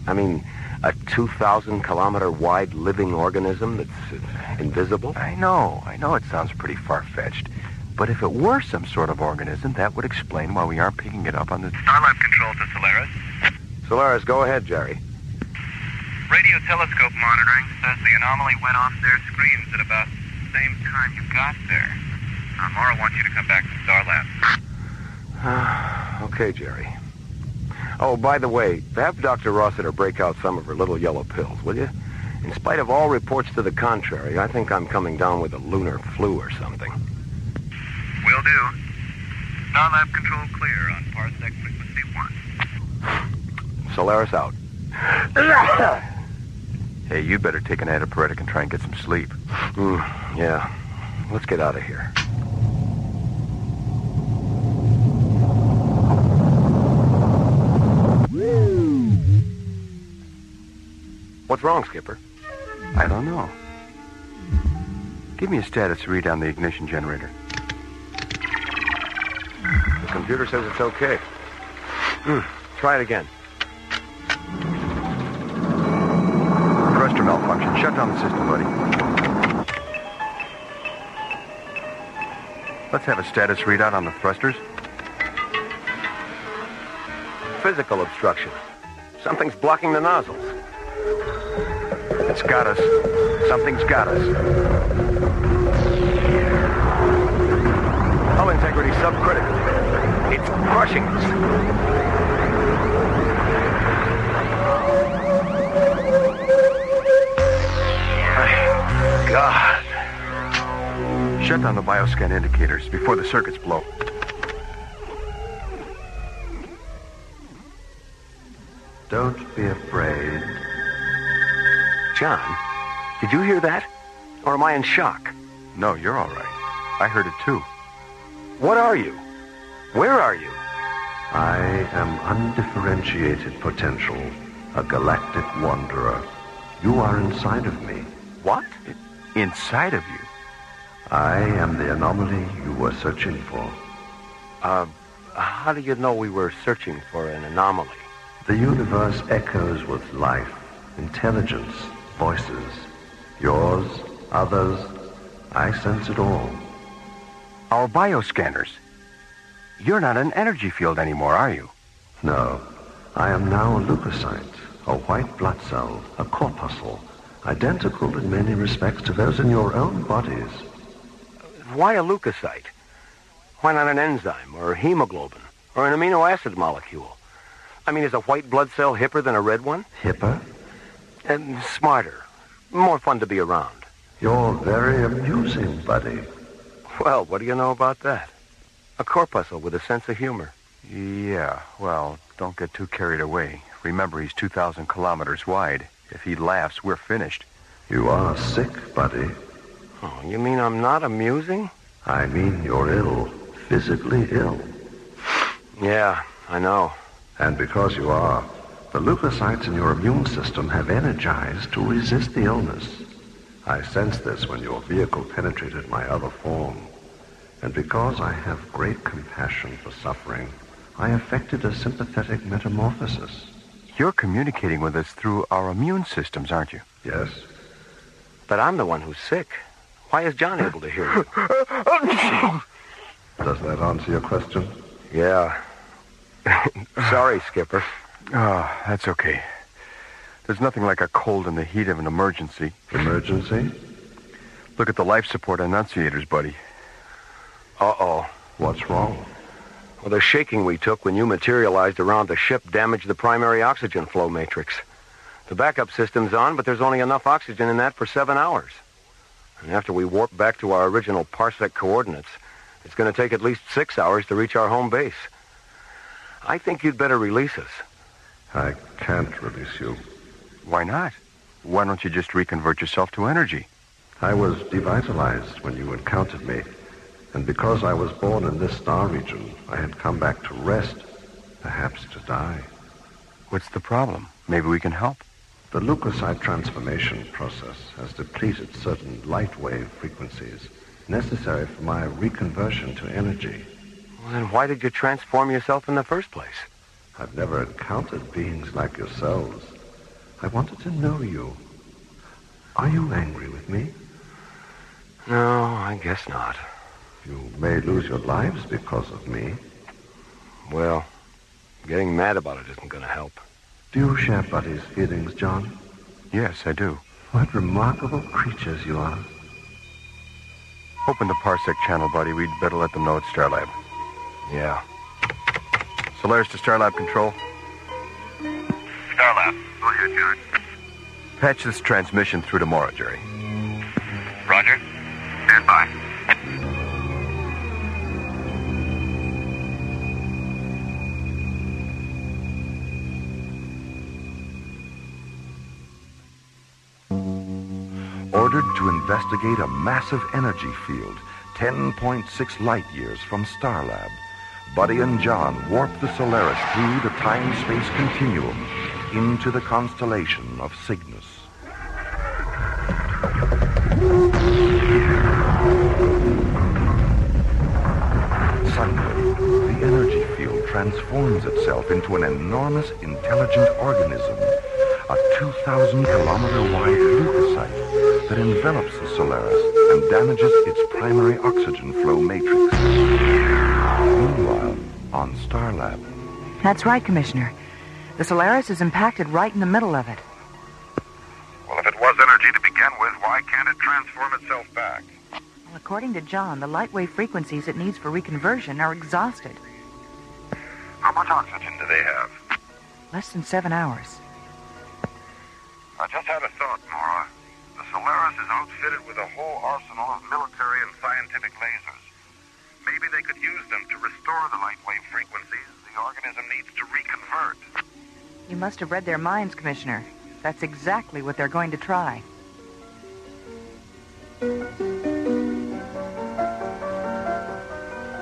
I mean, a 2,000-kilometer wide living organism that's invisible? I know it sounds pretty far-fetched. But if it were some sort of organism, that would explain why we aren't picking it up on the... Starlab Control to Solaris. Solaris, go ahead, Jerry. Radio telescope monitoring says the anomaly went off their screens at about the same time you got there. Mara wants you to come back to Starlab. Okay, Jerry. Oh, by the way, have Dr. Rossiter break out some of her little yellow pills, will you? In spite of all reports to the contrary, I think I'm coming down with a lunar flu or something. Will do. Starlab control clear on parsec frequency 1. Solaris out. Hey, you better take an antipyretic and try and get some sleep. Yeah. Let's get out of here. What's wrong, Skipper? I don't know. Give me a status read on the ignition generator. The computer says it's okay. Try it again. Thruster malfunction. Shut down the system, buddy. Let's have a status readout on the thrusters. Physical obstruction. Something's blocking the nozzles. It's got us. Something's got us. Hull integrity subcritical. It's crushing us. My God. Shut down the bioscan indicators before the circuits blow. Don't be afraid. John, did you hear that? Or am I in shock? No, you're all right. I heard it too. What are you? Where are you? I am undifferentiated potential, a galactic wanderer. You are inside of me. What? Inside of you? I am the anomaly you were searching for. How do you know we were searching for an anomaly? The universe echoes with life, intelligence, voices. Yours, others. I sense it all. Our bioscanners. You're not an energy field anymore, are you? No. I am now a leukocyte, a white blood cell, a corpuscle, identical in many respects to those in your own bodies. Why a leukocyte? Why not an enzyme, or hemoglobin, or an amino acid molecule? I mean, is a white blood cell hipper than a red one? Hipper? And smarter. More fun to be around. You're very amusing, buddy. Well, what do you know about that? A corpuscle with a sense of humor. Yeah, well, don't get too carried away. Remember, he's 2,000 kilometers wide. If he laughs, we're finished. You are sick, buddy. Oh, you mean I'm not amusing? I mean you're ill. Physically ill. Yeah, I know. And because you are, the leukocytes in your immune system have energized to resist the illness. I sensed this when your vehicle penetrated my other form. And because I have great compassion for suffering, I effected a sympathetic metamorphosis. You're communicating with us through our immune systems, aren't you? Yes. But I'm the one who's sick. Why is John able to hear you? Does that answer your question? Yeah. Sorry, Skipper. Oh, that's okay. There's nothing like a cold in the heat of an emergency. Emergency? Look at the life support annunciators, buddy. Uh-oh. What's wrong? Well, the shaking we took when you materialized around the ship damaged the primary oxygen flow matrix. The backup system's on, but there's only enough oxygen in that for 7 hours. And after we warp back to our original parsec coordinates, it's going to take at least 6 hours to reach our home base. I think you'd better release us. I can't release you. Why not? Why don't you just reconvert yourself to energy? I was devitalized when you encountered me. And because I was born in this star region, I had come back to rest, perhaps to die. What's the problem? Maybe we can help. The leukocyte transformation process has depleted certain light wave frequencies necessary for my reconversion to energy. Well, then why did you transform yourself in the first place? I've never encountered beings like yourselves. I wanted to know you. Are you angry with me? No, I guess not. You may lose your lives because of me. Well, getting mad about it isn't going to help. Do you share Buddy's feelings, John? Yes, I do. What remarkable creatures you are. Open the parsec channel, buddy. We'd better let them know it's Starlab. Yeah. Solaris to Starlab control. Starlab, go ahead, John. Patch this transmission through tomorrow, Jerry. Roger. Stand by. Ordered to investigate a massive energy field 10.6 light years from Starlab, Buddy and John warp the Solaris through the time-space continuum into the constellation of Cygnus. Suddenly, the energy field transforms itself into an enormous intelligent organism, a 2,000-kilometer-wide leukocyte that envelops the Solaris and damages its primary oxygen flow matrix. Meanwhile, on Starlab... That's right, Commissioner. The Solaris is impacted right in the middle of it. Well, if it was energy to begin with, why can't it transform itself back? Well, according to John, the light wave frequencies it needs for reconversion are exhausted. How much oxygen do they have? Less than 7 hours. I just had a thought, Nora. The Solaris is outfitted with a whole arsenal of military and scientific lasers. Maybe they could use them to restore the light wave frequencies the organism needs to reconvert. You must have read their minds, Commissioner. That's exactly what they're going to try.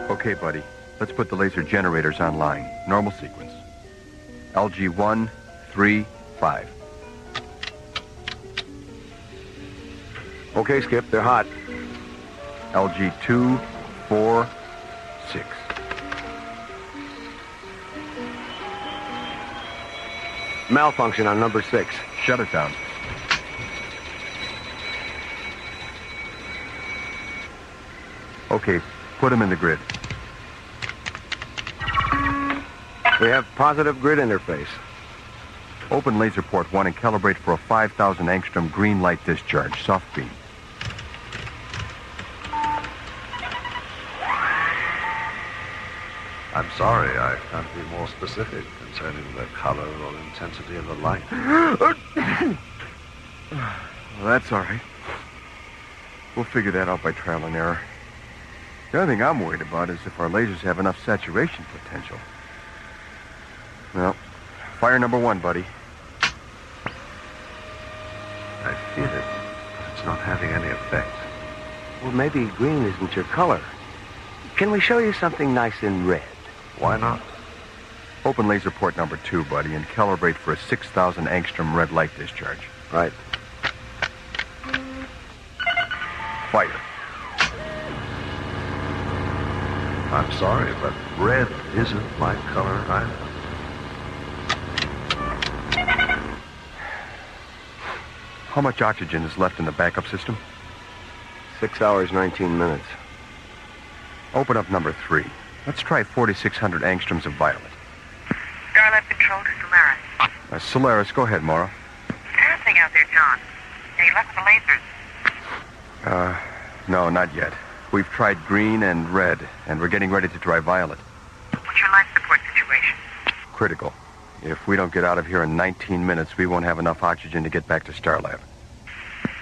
Okay, buddy. Let's put the laser generators online. Normal sequence. LG 1, 3, 5. Okay, Skip, they're hot. LG 2, 4, 6. Malfunction on number 6. Shut it down. Okay, put them in the grid. We have positive grid interface. Open laser port 1 and calibrate for a 5,000 angstrom green light discharge, soft beam. I'm sorry, I can't be more specific concerning the color or intensity of the light. Well, that's all right. We'll figure that out by trial and error. The only thing I'm worried about is if our lasers have enough saturation potential. Well, fire number 1, buddy. I feel it, but it's not having any effect. Well, maybe green isn't your color. Can we show you something nice in red? Why not? Open laser port number 2, buddy, and calibrate for a 6,000 angstrom red light discharge. Right. Fire. I'm sorry, but red isn't my color either. How much oxygen is left in the backup system? 6 hours, 19 minutes. Open up number 3. Let's try 4,600 angstroms of violet. Starlab control to Solaris. Solaris, go ahead, Mara. What's happening out there, John? Any luck with the lasers? No, not yet. We've tried green and red, and we're getting ready to try violet. What's your life support situation? Critical. If we don't get out of here in 19 minutes, we won't have enough oxygen to get back to Starlab.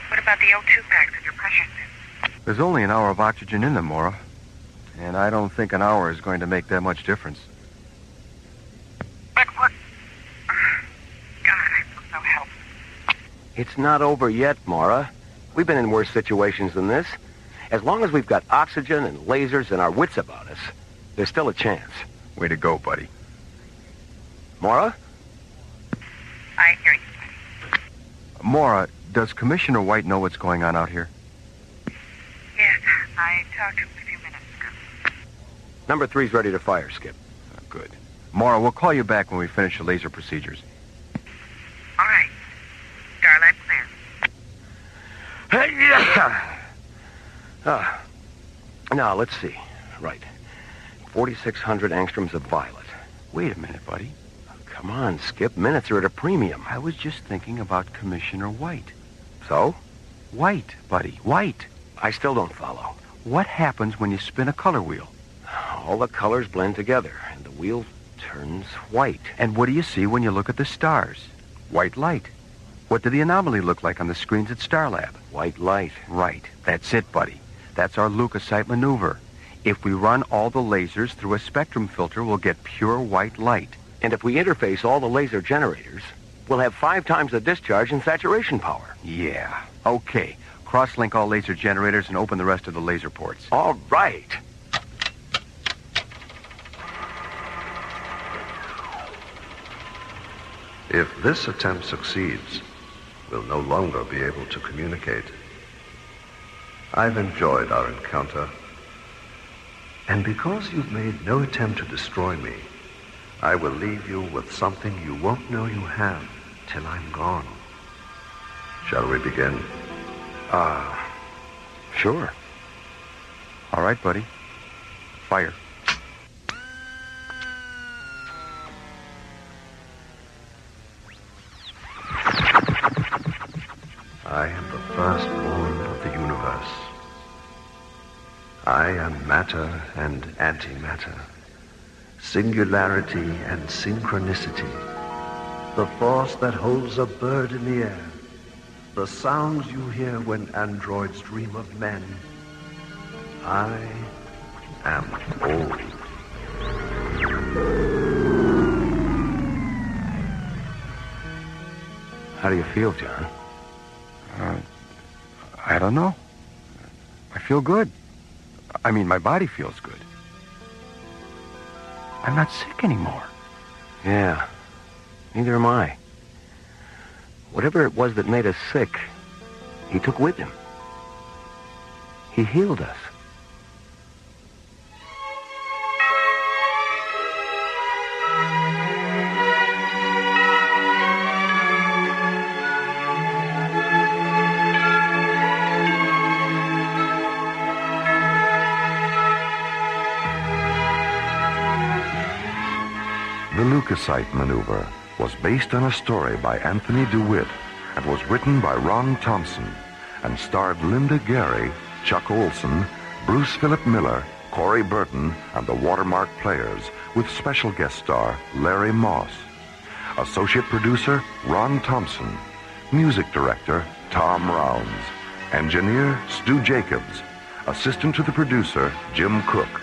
What about the O2 packs with your pressures in? There's only an hour of oxygen in them, Mara. And I don't think an hour is going to make that much difference. But what? God, I feel so helpless. It's not over yet, Mara. We've been in worse situations than this. As long as we've got oxygen and lasers and our wits about us, there's still a chance. Way to go, buddy. Mara? I hear you. Mara, does Commissioner White know what's going on out here? Yes, I talked to him a few minutes ago. Number 3's ready to fire, Skip. Good. Mara, we'll call you back when we finish the laser procedures. All right. Starlight clear. Now, let's see. Right. 4,600 angstroms of violet. Wait a minute, buddy. Come on, Skip. Minutes are at a premium. I was just thinking about Commissioner White. So? White, buddy. White. I still don't follow. What happens when you spin a color wheel? All the colors blend together, and the wheel turns white. And what do you see when you look at the stars? White light. What did the anomaly look like on the screens at Starlab? White light. Right. That's it, buddy. That's our leukocyte maneuver. If we run all the lasers through a spectrum filter, we'll get pure white light. And if we interface all the laser generators, we'll have 5 times the discharge and saturation power. Yeah. Okay. Cross-link all laser generators and open the rest of the laser ports. All right. If this attempt succeeds, we'll no longer be able to communicate. I've enjoyed our encounter. And because you've made no attempt to destroy me, I will leave you with something you won't know you have till I'm gone. Shall we begin? Sure. All right, buddy. Fire. I am the firstborn of the universe. I am matter and antimatter, singularity and synchronicity, the force that holds a bird in the air, the sounds you hear when androids dream of men. I am all. How do you feel, John? I don't know. I feel good. I mean, my body feels good. I'm not sick anymore. Yeah, neither am I. Whatever it was that made us sick, he took with him. He healed us. The leukocyte maneuver was based on a story by Anthony DeWitt and was written by Ron Thompson and starred Linda Gary, Chuck Olson, Bruce Philip Miller, Corey Burton, and the Watermark Players, with special guest star Larry Moss. Associate producer Ron Thompson. Music director Tom Rounds. Engineer Stu Jacobs. Assistant to the producer Jim Cook.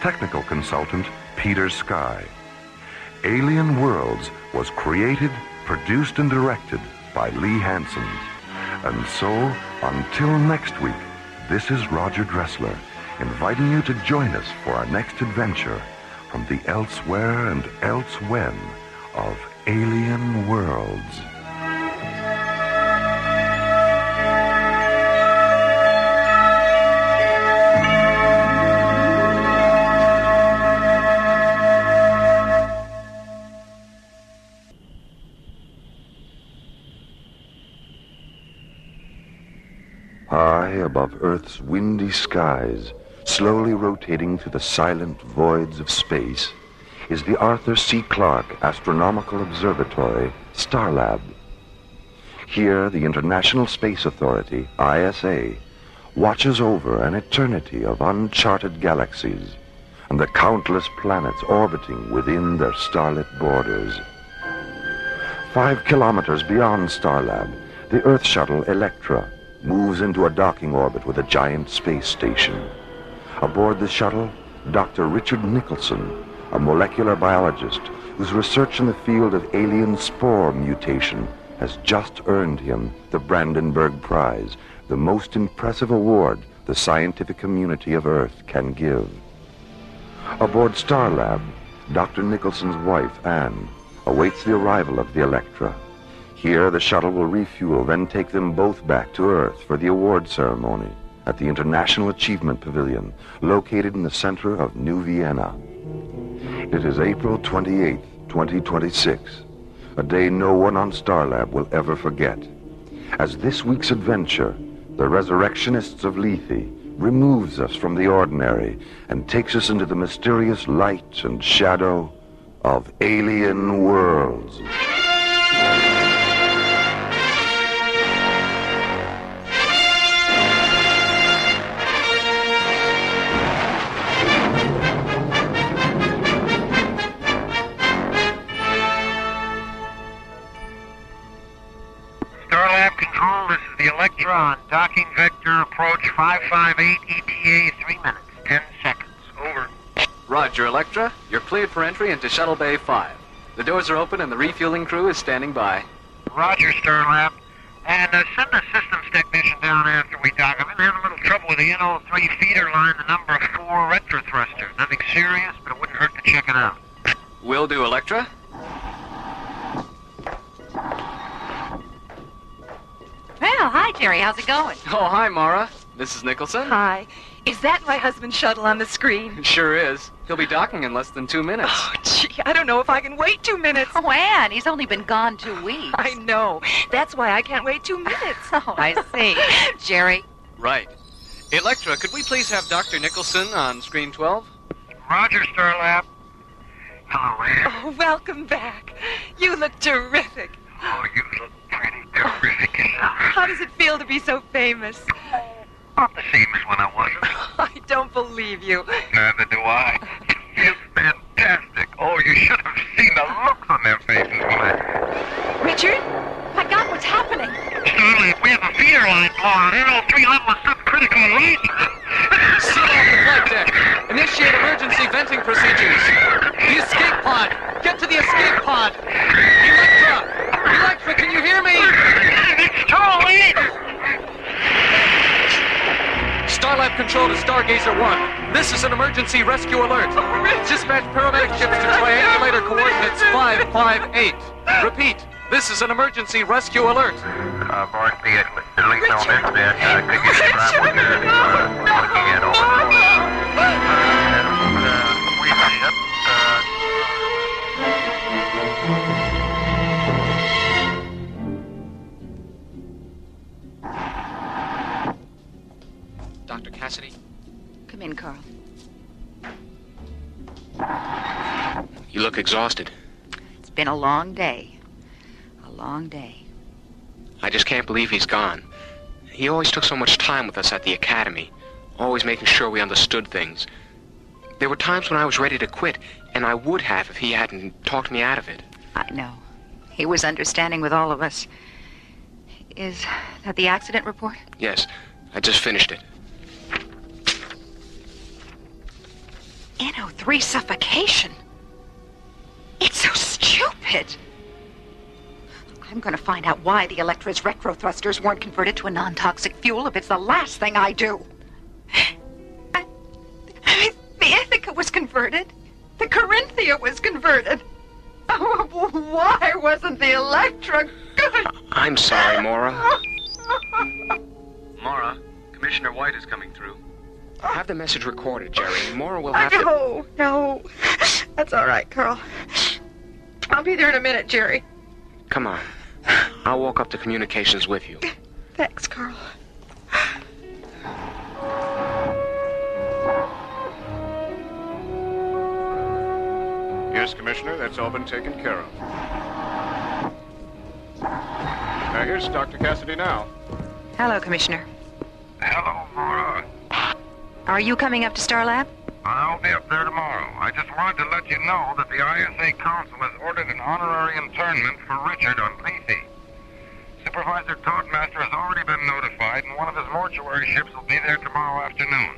Technical consultant Peter Sky. Alien Worlds was created, produced, and directed by Lee Hansen. And so, until next week, this is Roger Dressler, inviting you to join us for our next adventure from the elsewhere and elsewhen of Alien Worlds. High above Earth's windy skies, slowly rotating through the silent voids of space, is the Arthur C. Clarke Astronomical Observatory, Starlab. Here, the International Space Authority, ISA, watches over an eternity of uncharted galaxies and the countless planets orbiting within their starlit borders. 5 kilometers beyond Starlab, the Earth shuttle Electra moves into a docking orbit with a giant space station. Aboard the shuttle, Dr. Richard Nicholson, a molecular biologist whose research in the field of alien spore mutation has just earned him the Brandenburg Prize, the most impressive award the scientific community of Earth can give. Aboard Starlab, Dr. Nicholson's wife, Anne, awaits the arrival of the Electra. Here, the shuttle will refuel, then take them both back to Earth for the award ceremony at the International Achievement Pavilion, located in the center of New Vienna. It is April 28th, 2026, a day no one on Starlab will ever forget, as this week's adventure, the Resurrectionists of Lethe, removes us from the ordinary and takes us into the mysterious light and shadow of Alien Worlds. Electra on docking vector approach 558 ETA 3 minutes, 10 seconds. Over. Roger, Electra. You're cleared for entry into Shuttle Bay 5. The doors are open and the refueling crew is standing by. Roger, Starlab. And send a systems technician down after we dock. I've been having a little trouble with the NO3 feeder line, the number 4 retro thruster. Nothing serious, but it wouldn't hurt to check it out. Will do, Electra. Well, hi, Jerry. How's it going? Oh, hi, Mara. This is Nicholson. Hi. Is that my husband's shuttle on the screen? Sure is. He'll be docking in less than 2 minutes. Oh, gee, I don't know if I can wait 2 minutes. Oh, Anne, he's only been gone 2 weeks. I know. That's why I can't wait 2 minutes. Oh, I see. Jerry? Right. Electra, could we please have Dr. Nicholson on screen 12? Roger, Starlab. Hello, Anne. Oh, welcome back. You look terrific. Oh, you look pretty terrific yourself. How does it feel to be so famous? Not the same as when I wasn't. I don't believe you. Neither do I. It feels fantastic. Oh, you should have seen the looks on their faces when I... Richard? My God, what's happening? Starlight, we have a feeder line blown. NO3 level is subcritical rate. Seal off the flight deck. Initiate emergency venting procedures. The escape pod. Get to the escape pod. Electra! Electra, can you hear me? It's too late. Starlab control to Stargazer 1. This is an emergency rescue alert. Dispatch paramedic ships to triangulator coordinates 558. Repeat, this is an emergency rescue alert. Board, at least on this bed, could you describe what you're looking at over Dr. Cassidy? Come in, Carl. You look exhausted. It's been a long day. A long day. I just can't believe he's gone. He always took so much time with us at the academy, always making sure we understood things. There were times when I was ready to quit, and I would have if he hadn't talked me out of it. I know. He was understanding with all of us. Is that the accident report? Yes, I just finished it. NO3 suffocation. It's so stupid. I'm going to find out why the Electra's retro thrusters weren't converted to a non-toxic fuel if it's the last thing I do. The Ithaca was converted. The Corinthia was converted. Oh, why wasn't the Electra good? I'm sorry, Maura. Mara, Commissioner White is coming through. Have the message recorded, Jerry. Maura will have to... No. That's all right, Carl. I'll be there in a minute, Jerry. Come on. I'll walk up to communications with you. Thanks, Carl. Yes, Commissioner, that's all been taken care of. Here's Dr. Cassidy now. Hello, Commissioner. Hello, Maura. Are you coming up to Starlab? I'll be up there tomorrow. I just wanted to let you know that the ISA Council has ordered an honorary internment for Richard on Lethe. Supervisor Toadmaster has already been notified, and one of his mortuary ships will be there tomorrow afternoon.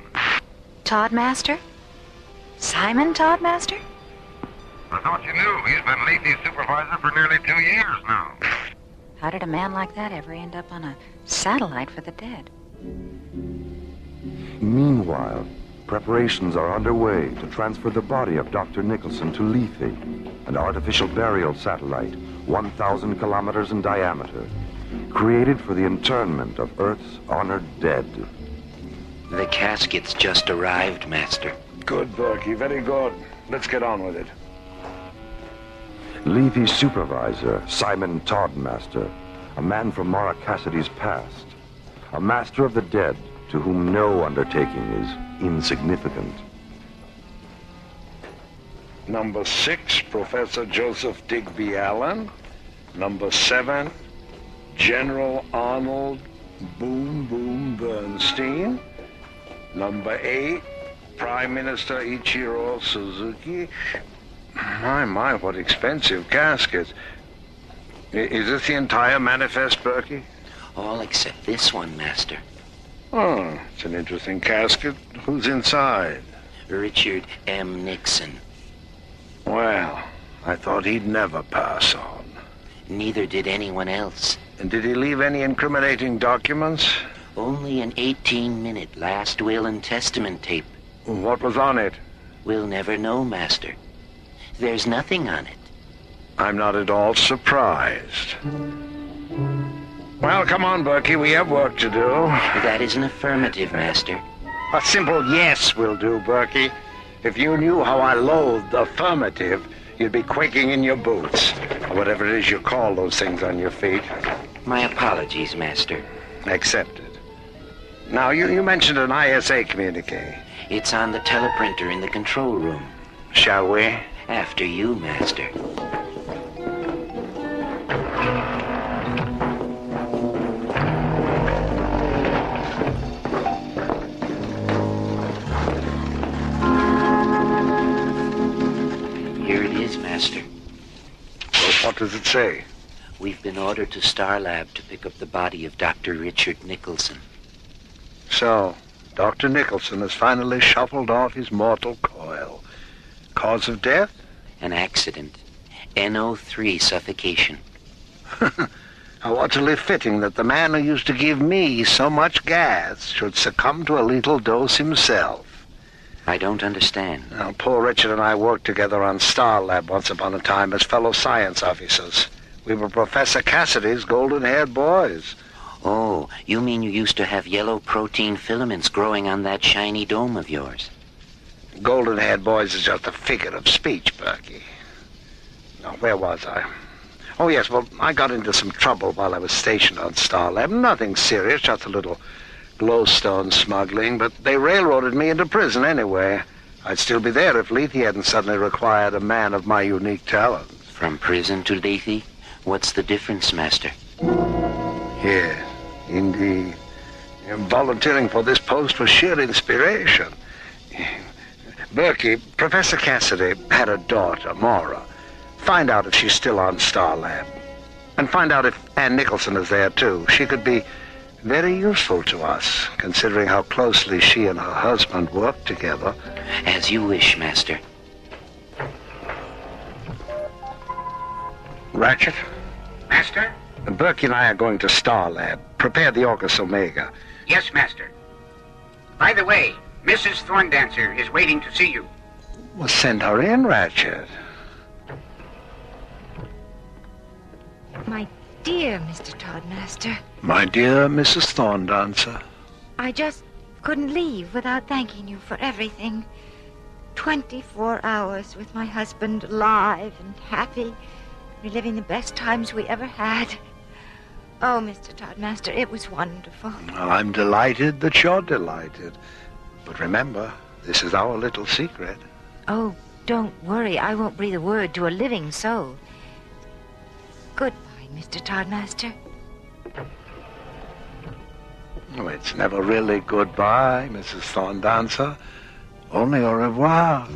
Toadmaster? Simon Toadmaster? I thought you knew. He's been Lethe's supervisor for nearly 2 years now. How did a man like that ever end up on a satellite for the dead? Meanwhile, preparations are underway to transfer the body of Dr. Nicholson to Lethe, an artificial burial satellite 1,000 kilometers in diameter, created for the internment of Earth's honored dead. The casket's just arrived, Master. Good, Berkey. Very good. Let's get on with it. Lethe's supervisor, Simon Toadmaster, a man from Mara Cassidy's past, a master of the dead to whom no undertaking is insignificant. Number 6, Professor Joseph Digby Allen. Number 7, General Arnold Boom Boom Bernstein. Number 8, Prime Minister Ichiro Suzuki. My, what expensive caskets. Is this the entire manifest, Berkey? All except this one, Master. Oh, it's an interesting casket. Who's inside? Richard M. Nixon. Well, I thought he'd never pass on. Neither did anyone else. And did he leave any incriminating documents? Only an 18-minute last will and testament tape. What was on it? We'll never know, Master. There's nothing on it. I'm not at all surprised. Well, come on, Berkey. We have work to do. That is an affirmative, Master. A simple yes will do, Berkey. If you knew how I loathed affirmative, you'd be quaking in your boots. Or whatever it is you call those things on your feet. My apologies, Master. Accepted. Now, you mentioned an ISA communique. It's on the teleprinter in the control room. Shall we? After you, Master. Here it is, Master. Well, what does it say? We've been ordered to Star Lab to pick up the body of Dr. Richard Nicholson. So, Dr. Nicholson has finally shuffled off his mortal coil. Cause of death? An accident. NO3 suffocation. How utterly fitting that the man who used to give me so much gas should succumb to a lethal dose himself. I don't understand. Now, poor Richard and I worked together on Star Lab once upon a time as fellow science officers. We were Professor Cassidy's golden-haired boys. Oh, you mean you used to have yellow protein filaments growing on that shiny dome of yours? Golden-haired boys is just a figure of speech, Berkey. Now, where was I? Oh, yes, well, I got into some trouble while I was stationed on Star Lab. Nothing serious, just a little glowstone smuggling, but they railroaded me into prison anyway. I'd still be there if Lethe hadn't suddenly required a man of my unique talent. From prison to Lethe? What's the difference, Master? Yes, indeed. Volunteering for this post was sheer inspiration. Berkey, Professor Cassidy had a daughter, Maura. Find out if she's still on Star Lab. And find out if Ann Nicholson is there, too. She could be very useful to us, considering how closely she and her husband worked together. As you wish, Master. Ratchet? Master? Berkey and I are going to Star Lab. Prepare the Orcus Omega. Yes, Master. By the way, Mrs. Thorndancer is waiting to see you. Well, send her in, Ratchet. My dear Mr. Toddmaster. My dear Mrs. Thorndancer. I just couldn't leave without thanking you for everything. 24 hours with my husband, alive and happy, reliving the best times we ever had. Oh, Mr. Toddmaster, it was wonderful. Well, I'm delighted that you're delighted. But remember, this is our little secret. Oh, don't worry. I won't breathe a word to a living soul. Goodbye, Mr. Toddmaster. Oh, it's never really goodbye, Mrs. Thorndancer. Only au revoir.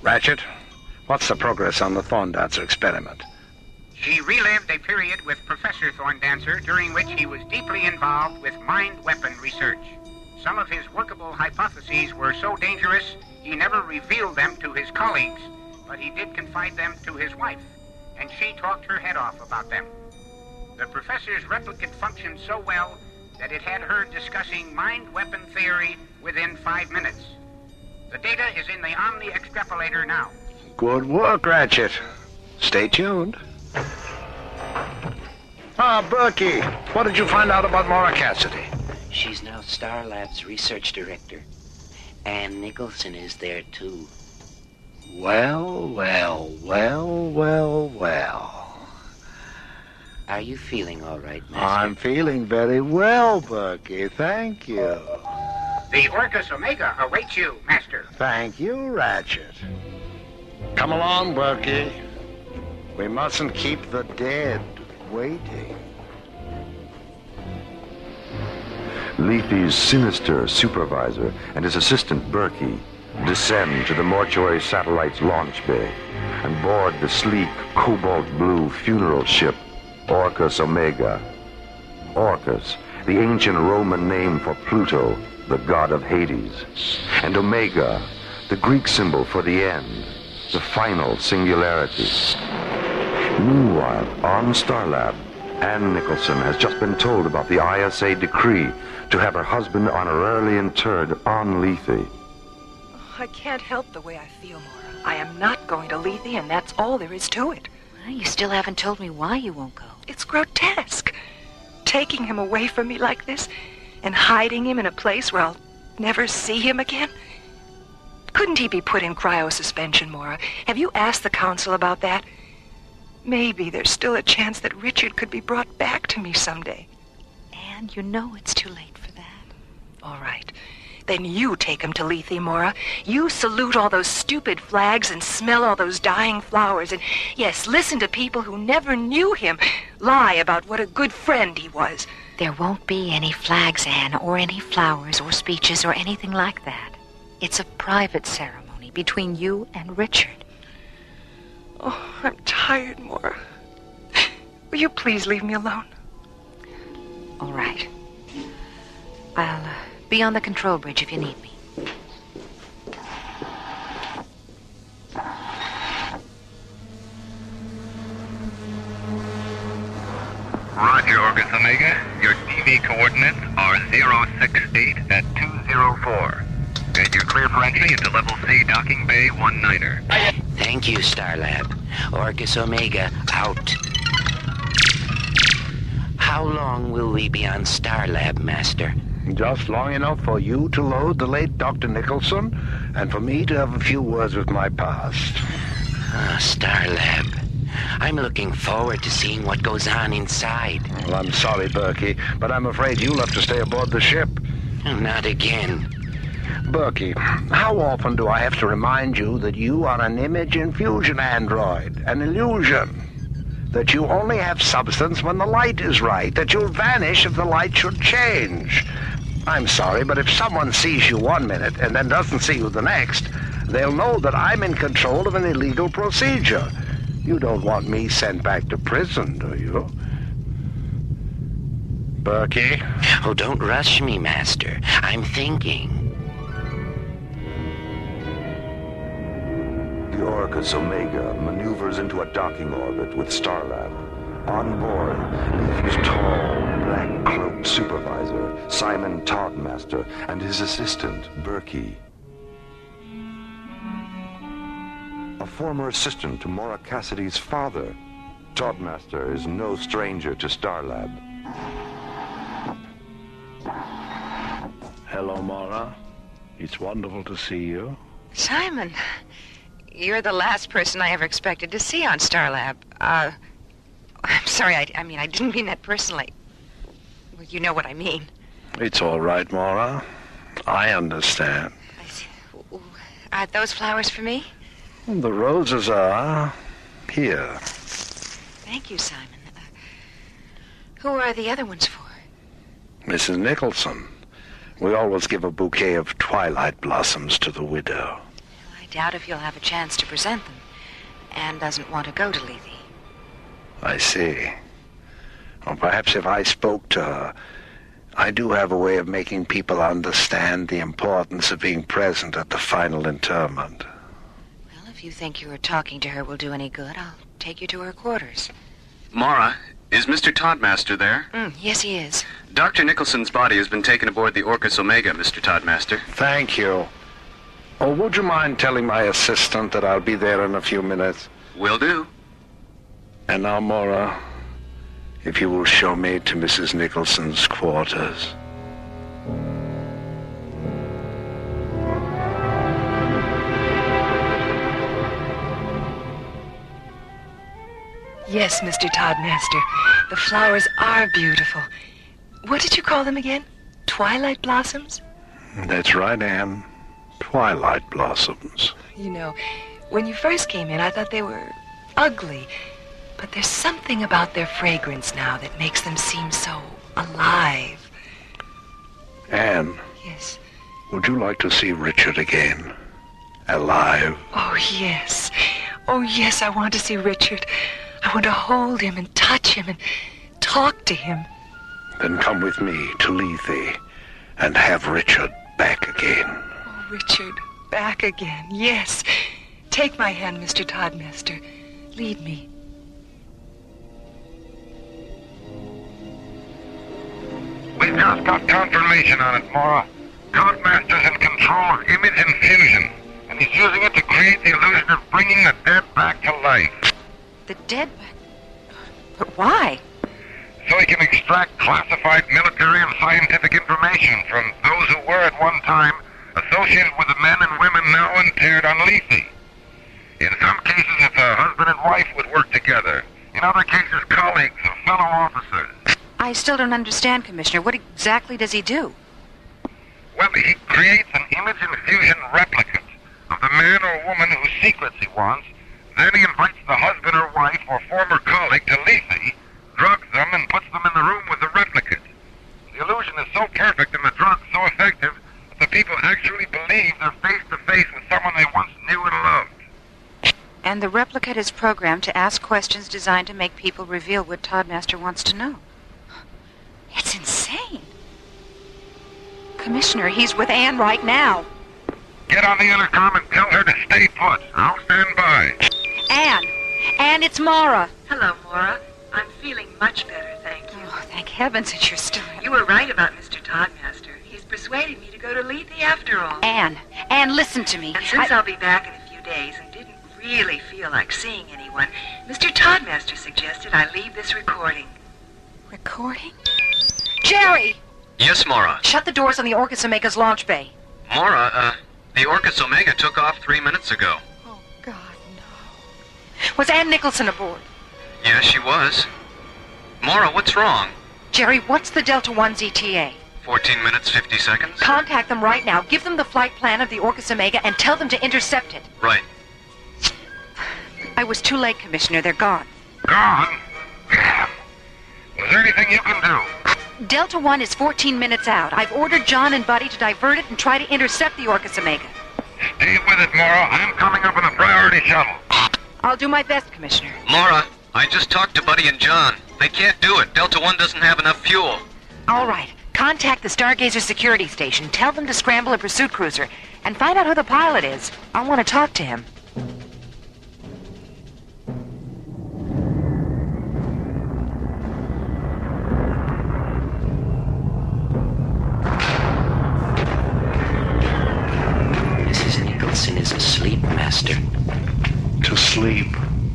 Ratchet, what's the progress on the Thorndancer experiment? She relived a period with Professor Thorndancer during which he was deeply involved with mind weapon research. Some of his workable hypotheses were so dangerous, he never revealed them to his colleagues, but he did confide them to his wife, and she talked her head off about them. The professor's replicant functioned so well that it had her discussing mind weapon theory within 5 minutes. The data is in the Omni extrapolator now. Good work, Ratchet. Stay tuned. Berkey, what did you find out about Maura Cassidy? She's now Star Lab's research director. Ann Nicholson is there, too. Well. Are you feeling all right, Master? I'm feeling very well, Berkey. Thank you. The Orcus Omega awaits you, Master. Thank you, Ratchet. Come along, Berkey. We mustn't keep the dead waiting. Lethe's sinister supervisor and his assistant Berkey descend to the mortuary satellite's launch bay and board the sleek cobalt blue funeral ship Orcus Omega. Orcus, the ancient Roman name for Pluto, the god of Hades. And Omega, the Greek symbol for the end, the final singularity. Meanwhile, on Starlab, Ann Nicholson has just been told about the ISA decree to have her husband honorarily interred on Lethe. I can't help the way I feel, Maura. I am not going to Lethe, and that's all there is to it. Well, you still haven't told me why you won't go. It's grotesque. Taking him away from me like this, and hiding him in a place where I'll never see him again. Couldn't he be put in cryosuspension, Maura? Have you asked the council about that? Maybe there's still a chance that Richard could be brought back to me someday. And you know it's too late for that. All right. Then you take him to Lethe, Maura. You salute all those stupid flags and smell all those dying flowers. And, yes, listen to people who never knew him lie about what a good friend he was. There won't be any flags, Anne, or any flowers or speeches or anything like that. It's a private ceremony between you and Richard. Oh, I'm tired, Maura. Will you please leave me alone? All right. I'll be on the control bridge if you need me. Roger, Orcus Omega. Your TV coordinates are 068 at 204. And you're clear for entry into Level C Docking Bay 19er. Thank you, Starlab. Orcus Omega, out. How long will we be on Starlab, Master? Just long enough for you to load the late Dr. Nicholson, and for me to have a few words with my past. Ah, Starlab. I'm looking forward to seeing what goes on inside. Well, I'm sorry, Berkey, but I'm afraid you'll have to stay aboard the ship. Not again. Berkey, how often do I have to remind you that you are an image infusion android, an illusion? That you only have substance when the light is right, that you'll vanish if the light should change. I'm sorry, but if someone sees you 1 minute and then doesn't see you the next, they'll know that I'm in control of an illegal procedure. You don't want me sent back to prison, do you? Berkey? Oh, don't rush me, Master. I'm thinking. The Orcus Omega maneuvers into a docking orbit with Starlab. On board, Lethe's tall, black-cloaked supervisor, Simon Toddmaster, and his assistant, Berkey. A former assistant to Maura Cassidy's father, Toddmaster is no stranger to Starlab. Hello, Maura. It's wonderful to see you. Simon, you're the last person I ever expected to see on Starlab. I'm sorry, I mean, I didn't mean that personally. Well, you know what I mean. It's all right, Maura. I understand. Are those flowers for me? The roses are here. Thank you, Simon. Who are the other ones for? Mrs. Nicholson. We always give a bouquet of twilight blossoms to the widow. I doubt if you'll have a chance to present them. Anne doesn't want to go to Lethe. I see. Well, perhaps if I spoke to her, I do have a way of making people understand the importance of being present at the final interment. Well, if you think your talking to her will do any good, I'll take you to her quarters. Maura, is Mr. Toddmaster there? Yes, he is. Dr. Nicholson's body has been taken aboard the Orcus Omega, Mr. Toddmaster. Thank you. Oh, would you mind telling my assistant that I'll be there in a few minutes? Will do. And now, Maura, if you will show me to Mrs. Nicholson's quarters. Yes, Mr. Toddmaster. The flowers are beautiful. What did you call them again? Twilight blossoms? That's right, Anne. Twilight blossoms. You know, when you first came in, I thought they were ugly. But there's something about their fragrance now that makes them seem so alive. Anne. Yes. Would you like to see Richard again? Alive? Oh, yes. Oh, yes, I want to see Richard. I want to hold him and touch him and talk to him. Then come with me to Lethe and have Richard back again. Oh, Richard, back again. Yes. Take my hand, Mr. Toddmaster. Lead me. We've just got confirmation on it, Mora. Codemaster's in control of image infusion, and he's using it to create the illusion of bringing the dead back to life. The dead? But why? So he can extract classified military and scientific information from those who were at one time associated with the men and women now interred on Lethe. In some cases, it's a husband and wife would work together. In other cases, colleagues or fellow officers. I still don't understand, Commissioner. What exactly does he do? Well, he creates an image infusion replicate of the man or woman whose secrets he wants. Then he invites the husband or wife or former colleague to Lethe, drugs them, and puts them in the room with the replicate. The illusion is so perfect and the drug so effective that the people actually believe they're face-to-face with someone they once knew and loved. And the replicate is programmed to ask questions designed to make people reveal what Toddmaster wants to know. It's insane. Commissioner, he's with Anne right now. Get on the intercom and tell her to stay put. I'll stand by. Anne! Anne, it's Mara. Hello, Mora. I'm feeling much better, thank you. Oh, thank heavens that you're still here. You were right about Mr. Toddmaster. He's persuaded me to go to Lethe after all. Anne, listen to me. And since I'll be back in a few days and didn't really feel like seeing anyone, Mr. Toddmaster suggested I leave this recording. Recording? Jerry! Yes, Mora. Shut the doors on the Orcus Omega's launch bay. Mora, the Orcus Omega took off 3 minutes ago. Oh, God, no. Was Ann Nicholson aboard? Yes, she was. Mora, what's wrong? Jerry, what's the Delta 1's ETA? 14 minutes, 50 seconds? Contact them right now. Give them the flight plan of the Orcus Omega and tell them to intercept it. Right. I was too late, Commissioner. They're gone. Gone? Damn. Is there anything you can do? Delta 1 is 14 minutes out. I've ordered John and Buddy to divert it and try to intercept the Orcus Omega. Stay with it, Mora. I'm coming up in a priority shuttle. I'll do my best, Commissioner. Mora, I just talked to Buddy and John. They can't do it. Delta 1 doesn't have enough fuel. All right. Contact the Stargazer security station. Tell them to scramble a pursuit cruiser. And find out who the pilot is. I want to talk to him. Is asleep, Master. To sleep.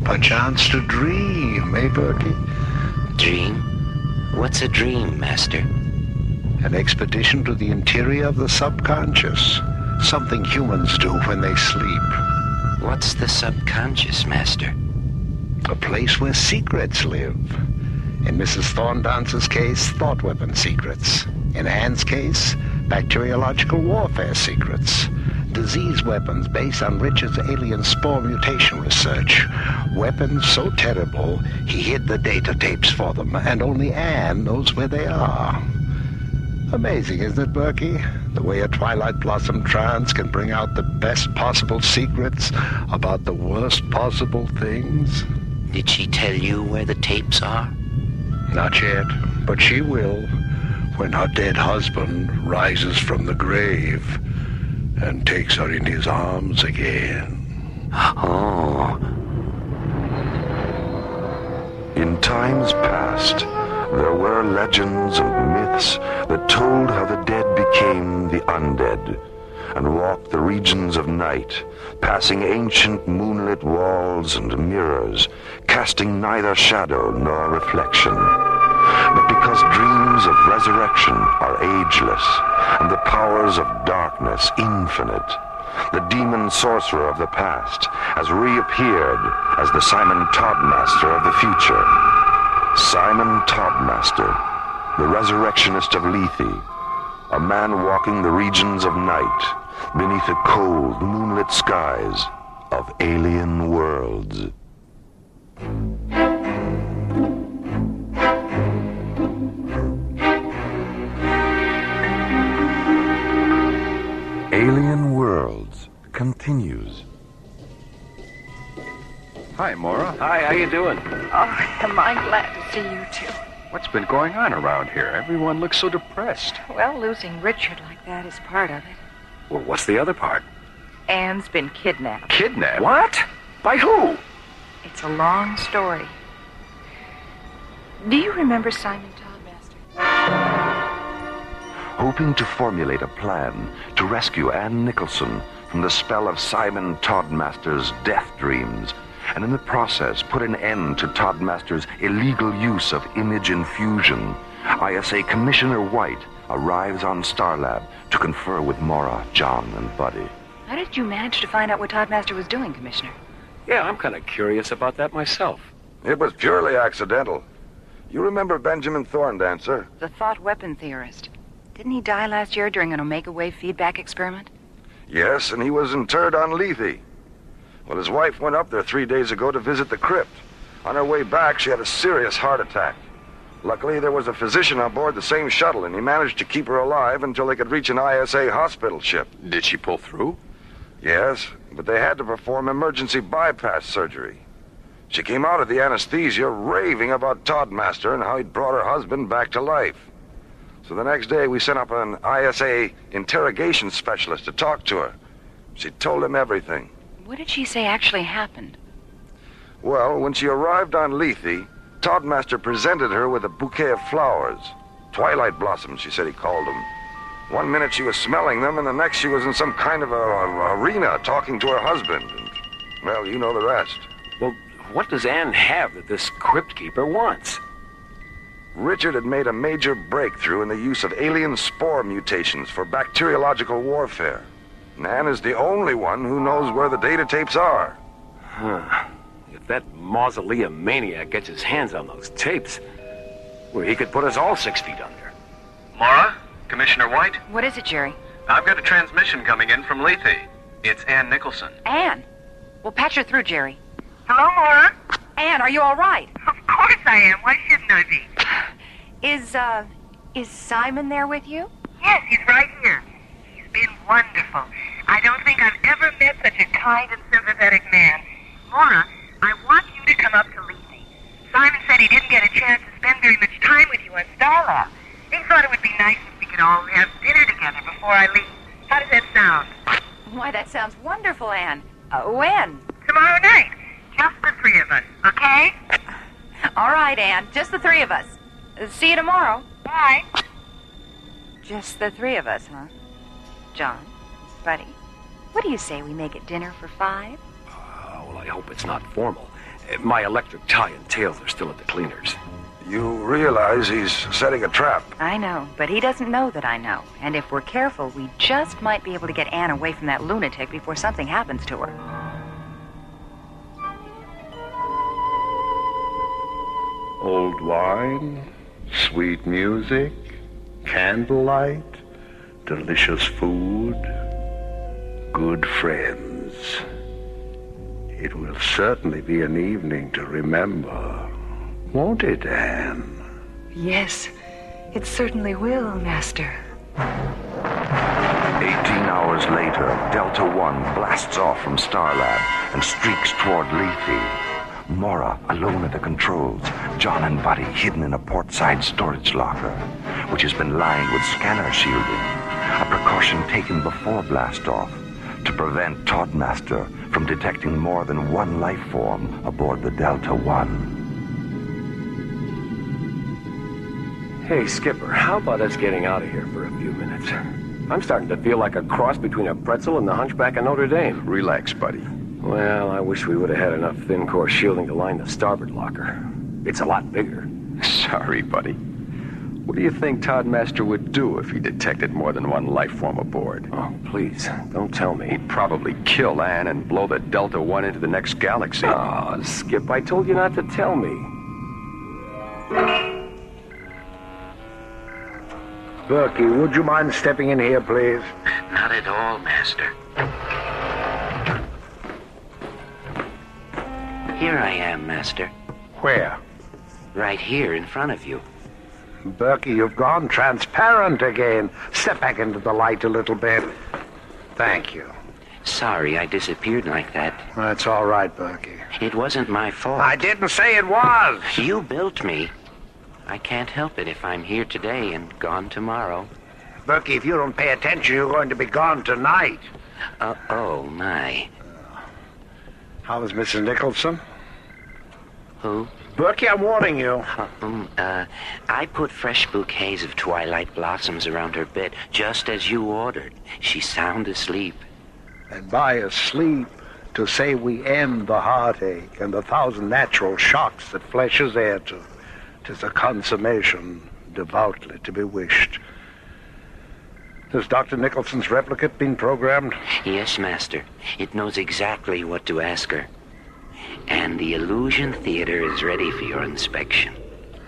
A chance to dream, eh, Bertie? Dream? What's a dream, Master? An expedition to the interior of the subconscious. Something humans do when they sleep. What's the subconscious, Master? A place where secrets live. In Mrs. Thorndance's case, thought weapon secrets. In Anne's case, bacteriological warfare secrets. Disease weapons based on Richard's alien spore mutation research. Weapons so terrible, he hid the data tapes for them, and only Anne knows where they are. Amazing, isn't it, Berkey? The way a Twilight Blossom trance can bring out the best possible secrets about the worst possible things. Did she tell you where the tapes are? Not yet, but she will, when her dead husband rises from the grave and takes her in his arms again. Oh. In times past, there were legends and myths that told how the dead became the undead and walked the regions of night, passing ancient moonlit walls and mirrors, casting neither shadow nor reflection. But because dreams of resurrection are ageless, and the powers of darkness infinite, the demon sorcerer of the past has reappeared as the Simon Toddmaster of the future. Simon Toddmaster, the resurrectionist of Lethe, a man walking the regions of night beneath the cold, moonlit skies of alien worlds. Alien Worlds continues. Hi, Maura. Hi, how you doing? Oh, am I glad to see you two. What's been going on around here? Everyone looks so depressed. Well, losing Richard like that is part of it. Well, what's the other part? Anne's been kidnapped. Kidnapped? What? By who? It's a long story. Do you remember Simon Toddmaster? Hoping to formulate a plan to rescue Ann Nicholson from the spell of Simon Toddmaster's death dreams, and in the process put an end to Toddmaster's illegal use of image infusion, ISA Commissioner White arrives on Starlab to confer with Maura, John, and Buddy. How did you manage to find out what Toddmaster was doing, Commissioner? Yeah, I'm kind of curious about that myself. It was purely accidental. You remember Benjamin Thorndancer? The thought weapon theorist. Didn't he die last year during an omega wave feedback experiment? Yes, and he was interred on Lethe. Well, his wife went up there 3 days ago to visit the crypt. On her way back, she had a serious heart attack. Luckily, there was a physician on board the same shuttle, and he managed to keep her alive until they could reach an ISA hospital ship. Did she pull through? Yes, but they had to perform emergency bypass surgery. She came out of the anesthesia raving about Toddmaster and how he'd brought her husband back to life. So the next day, we sent up an ISA interrogation specialist to talk to her. She told him everything. What did she say actually happened? Well, when she arrived on Lethe, Toddmaster presented her with a bouquet of flowers. Twilight blossoms, she said he called them. 1 minute she was smelling them, and the next she was in some kind of a arena talking to her husband. And, well, you know the rest. Well, what does Anne have that this crypt keeper wants? Richard had made a major breakthrough in the use of alien spore mutations for bacteriological warfare. And Anne is the only one who knows where the data tapes are. Huh. If that mausoleum maniac gets his hands on those tapes, well, he could put us all 6 feet under. Maura? Commissioner White? What is it, Jerry? I've got a transmission coming in from Lethe. It's Ann Nicholson. Anne? We'll patch her through, Jerry. Hello, Maura? Anne, are you all right? Of course I am. Why shouldn't I be? Is Simon there with you? Yes, he's right here. He's been wonderful. I don't think I've ever met such a kind and sympathetic man. Maura, I want you to come up to Lethe. Simon said he didn't get a chance to spend very much time with you on Starlab. He thought it would be nice if we could all have dinner together before I leave. How does that sound? Why, that sounds wonderful, Anne. When? Tomorrow night. Just the 3 of us, okay? All right, Anne. Just the 3 of us. See you tomorrow. Bye. Just the 3 of us, huh? John, Buddy, what do you say we make it dinner for 5? Well, I hope it's not formal. My electric tie and tails are still at the cleaners. You realize he's setting a trap. I know, but he doesn't know that I know. And if we're careful, we just might be able to get Anne away from that lunatic before something happens to her. Old wine, sweet music, candlelight, delicious food, good friends. It will certainly be an evening to remember, won't it, Anne? Yes, it certainly will, Master. 18 hours later, Delta One blasts off from Starlab and streaks toward Lethe. Maura alone at the controls, John and Buddy hidden in a portside storage locker, which has been lined with scanner shielding, a precaution taken before blast-off to prevent Toddmaster from detecting more than one life form aboard the Delta One. Hey, Skipper, how about us getting out of here for a few minutes? I'm starting to feel like a cross between a pretzel and the Hunchback of Notre Dame. Relax, Buddy. Well, I wish we would have had enough thin core shielding to line the starboard locker. It's a lot bigger. Sorry, Buddy. What do you think Toddmaster would do if he detected more than one life form aboard? Oh, please, don't tell me. He'd probably kill Anne and blow the Delta One into the next galaxy. Oh, Skip, I told you not to tell me. Berkey, would you mind stepping in here, please? Not at all, Master. Here I am, Master. Where? Right here in front of you. Berkey, you've gone transparent again. Step back into the light a little bit. Thank you. Sorry I disappeared like that. That's all right, Berkey. It wasn't my fault. I didn't say it was. You built me. I can't help it if I'm here today and gone tomorrow. Berkey, if you don't pay attention, you're going to be gone tonight. Oh, my. How is Mrs. Nicholson? Who? Berkey, I'm warning you. I put fresh bouquets of twilight blossoms around her bed, just as you ordered. She's sound asleep. And by asleep, to say we end the heartache and the 1,000 natural shocks that flesh is heir to. 'Tis a consummation devoutly to be wished. Has Dr. Nicholson's replicate been programmed? Yes, Master. It knows exactly what to ask her. And the Illusion Theater is ready for your inspection.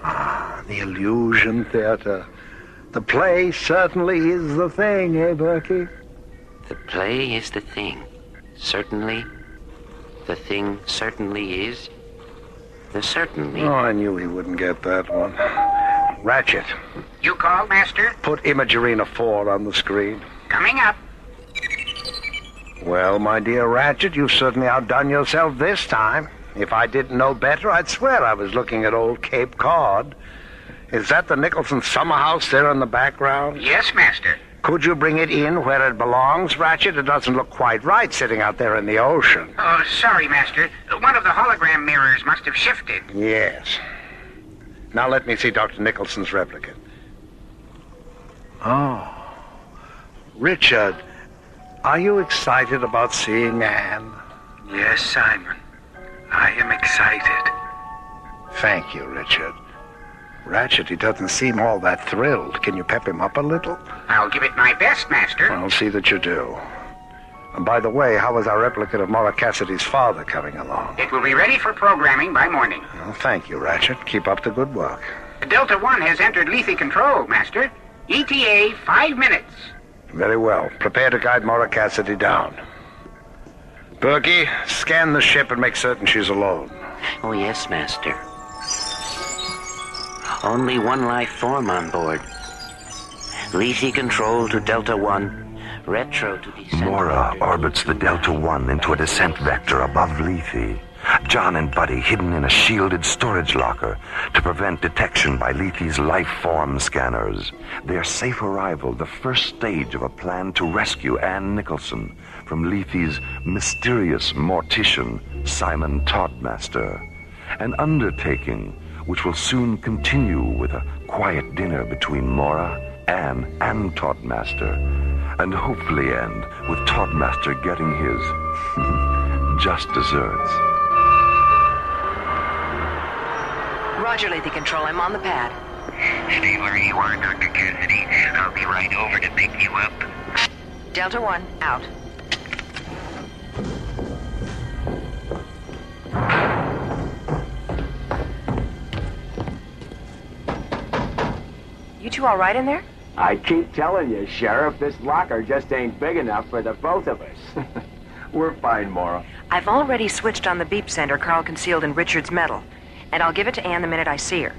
Ah, the Illusion Theater. The play certainly is the thing, eh, Berkey? The play is the thing. Certainly. The thing certainly is. The certainly. Oh, I knew he wouldn't get that one. Ratchet. You called, Master? Put Imagerina 4 on the screen. Coming up. Well, my dear Ratchet, you've certainly outdone yourself this time. If I didn't know better, I'd swear I was looking at old Cape Cod. Is that the Nicholson summer house there in the background? Yes, Master. Could you bring it in where it belongs, Ratchet? It doesn't look quite right sitting out there in the ocean. Oh, sorry, Master. One of the hologram mirrors must have shifted. Yes. Now let me see Dr. Nicholson's replicate. Oh. Richard, are you excited about seeing Anne? Yes, Simon. I am excited. Thank you, Richard. Ratchet, he doesn't seem all that thrilled. Can you pep him up a little? I'll give it my best, Master. I'll see that you do. And by the way, how is our replicate of Maura Cassidy's father coming along? It will be ready for programming by morning. Well, thank you, Ratchet. Keep up the good work. Delta 1 has entered Lethe control, Master. ETA 5 minutes. Very well. Prepare to guide Maura Cassidy down. Berkey, scan the ship and make certain she's alone. Oh, yes, Master. Only one life form on board. Lethe control to Delta 1. Retro to descent. Maura orbits the Delta 1 into a descent vector above Lethe. John and Buddy hidden in a shielded storage locker to prevent detection by Lethe's life form scanners. Their safe arrival, the first stage of a plan to rescue Anne Nicholson from Lethe's mysterious mortician, Simon Todmaster. An undertaking which will soon continue with a quiet dinner between Maura, Anne, and Todmaster, and hopefully end with Todmaster getting his just desserts. Roger, Lethe Control. I'm on the pad. Stay where you are, Dr. Cassidy. I'll be right over to pick you up. Delta 1, out. You two all right in there? I keep telling you, Sheriff, this locker just ain't big enough for the both of us. We're fine, Maura. I've already switched on the beep sender Carl concealed in Richard's metal, and I'll give it to Anne the minute I see her.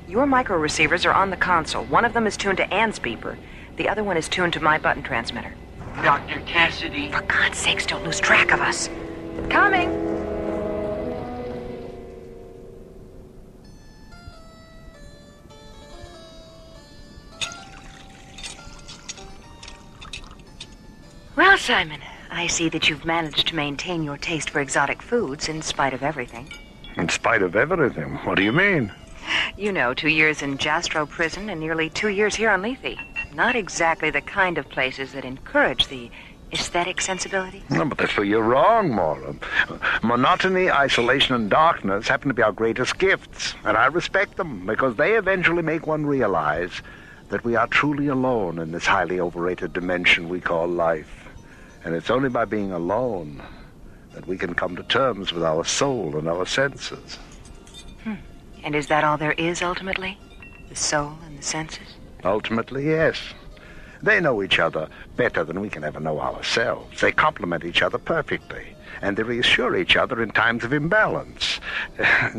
Your micro receivers are on the console. One of them is tuned to Anne's beeper. The other one is tuned to my button transmitter. Dr. Cassidy. For God's sakes, don't lose track of us. Coming! Well, Simon, I see that you've managed to maintain your taste for exotic foods in spite of everything. In spite of everything? What do you mean? You know, 2 years in Jastro prison and nearly 2 years here on Lethe. Not exactly the kind of places that encourage the aesthetic sensibility. No, but that's where you're wrong, Maura. Monotony, isolation, and darkness happen to be our greatest gifts, and I respect them because they eventually make one realize that we are truly alone in this highly overrated dimension we call life. And it's only by being alone that we can come to terms with our soul and our senses. And is that all there is, ultimately? The soul and the senses? Ultimately, yes. They know each other better than we can ever know ourselves. They complement each other perfectly, and they reassure each other in times of imbalance.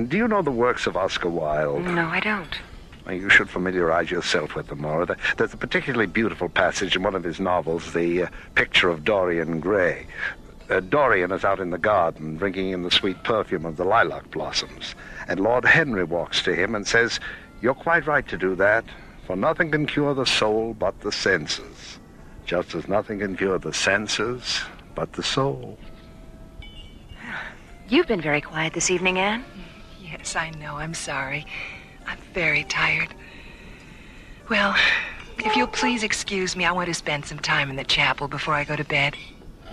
Do you know the works of Oscar Wilde? No, I don't. Well, you should familiarize yourself with them, Maura. There's a particularly beautiful passage in one of his novels, The Picture of Dorian Gray. Dorian is out in the garden drinking in the sweet perfume of the lilac blossoms, and Lord Henry walks to him and says, "You're quite right to do that, for nothing can cure the soul but the senses, just as nothing can cure the senses but the soul." You've been very quiet this evening, Anne. Yes, I know. I'm sorry. I'm very tired. Well, if you'll please excuse me, I want to spend some time in the chapel before I go to bed.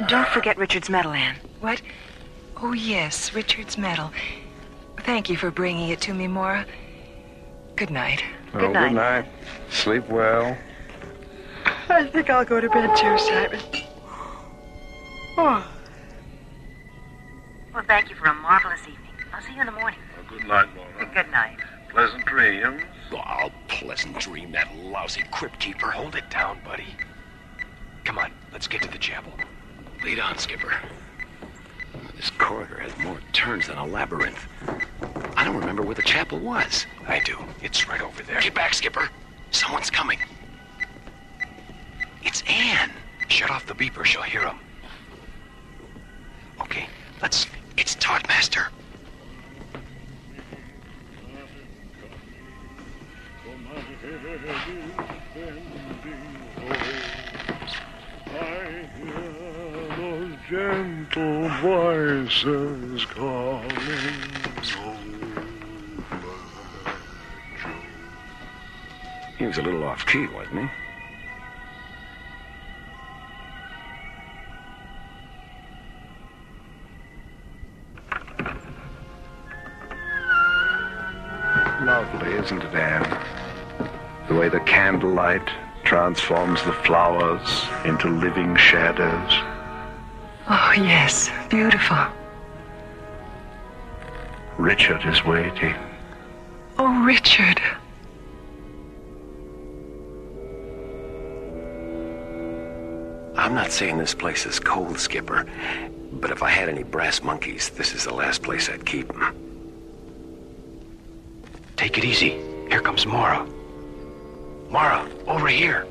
Don't forget Richard's medal, Anne. What? Oh, yes, Richard's medal. Thank you for bringing it to me, Maura. Good night. Good night. Sleep well. I think I'll go to bed too, Simon. Oh. Well, thank you for a marvelous evening. I'll see you in the morning. Good night, Laura. Good night. Pleasant dreams. Oh, pleasant dream, that lousy crypt keeper. Hold it down, buddy. Come on, let's get to the chapel. Lead on, Skipper. This corridor has more turns than a labyrinth. I don't remember where the chapel was. I do. It's right over there. Get back, Skipper. Someone's coming. It's Anne. Shut off the beeper. She'll hear him. Okay, let's... It's Toddmaster. I hear those gentle voices calling. He was a little off-key, wasn't he? Lovely, isn't it, Anne? The way the candlelight transforms the flowers into living shadows. Oh, yes. Beautiful. Richard is waiting. Oh, Richard. I'm not saying this place is cold, Skipper, but if I had any brass monkeys, this is the last place I'd keep them. Take it easy. Here comes Maura. Maura, over here.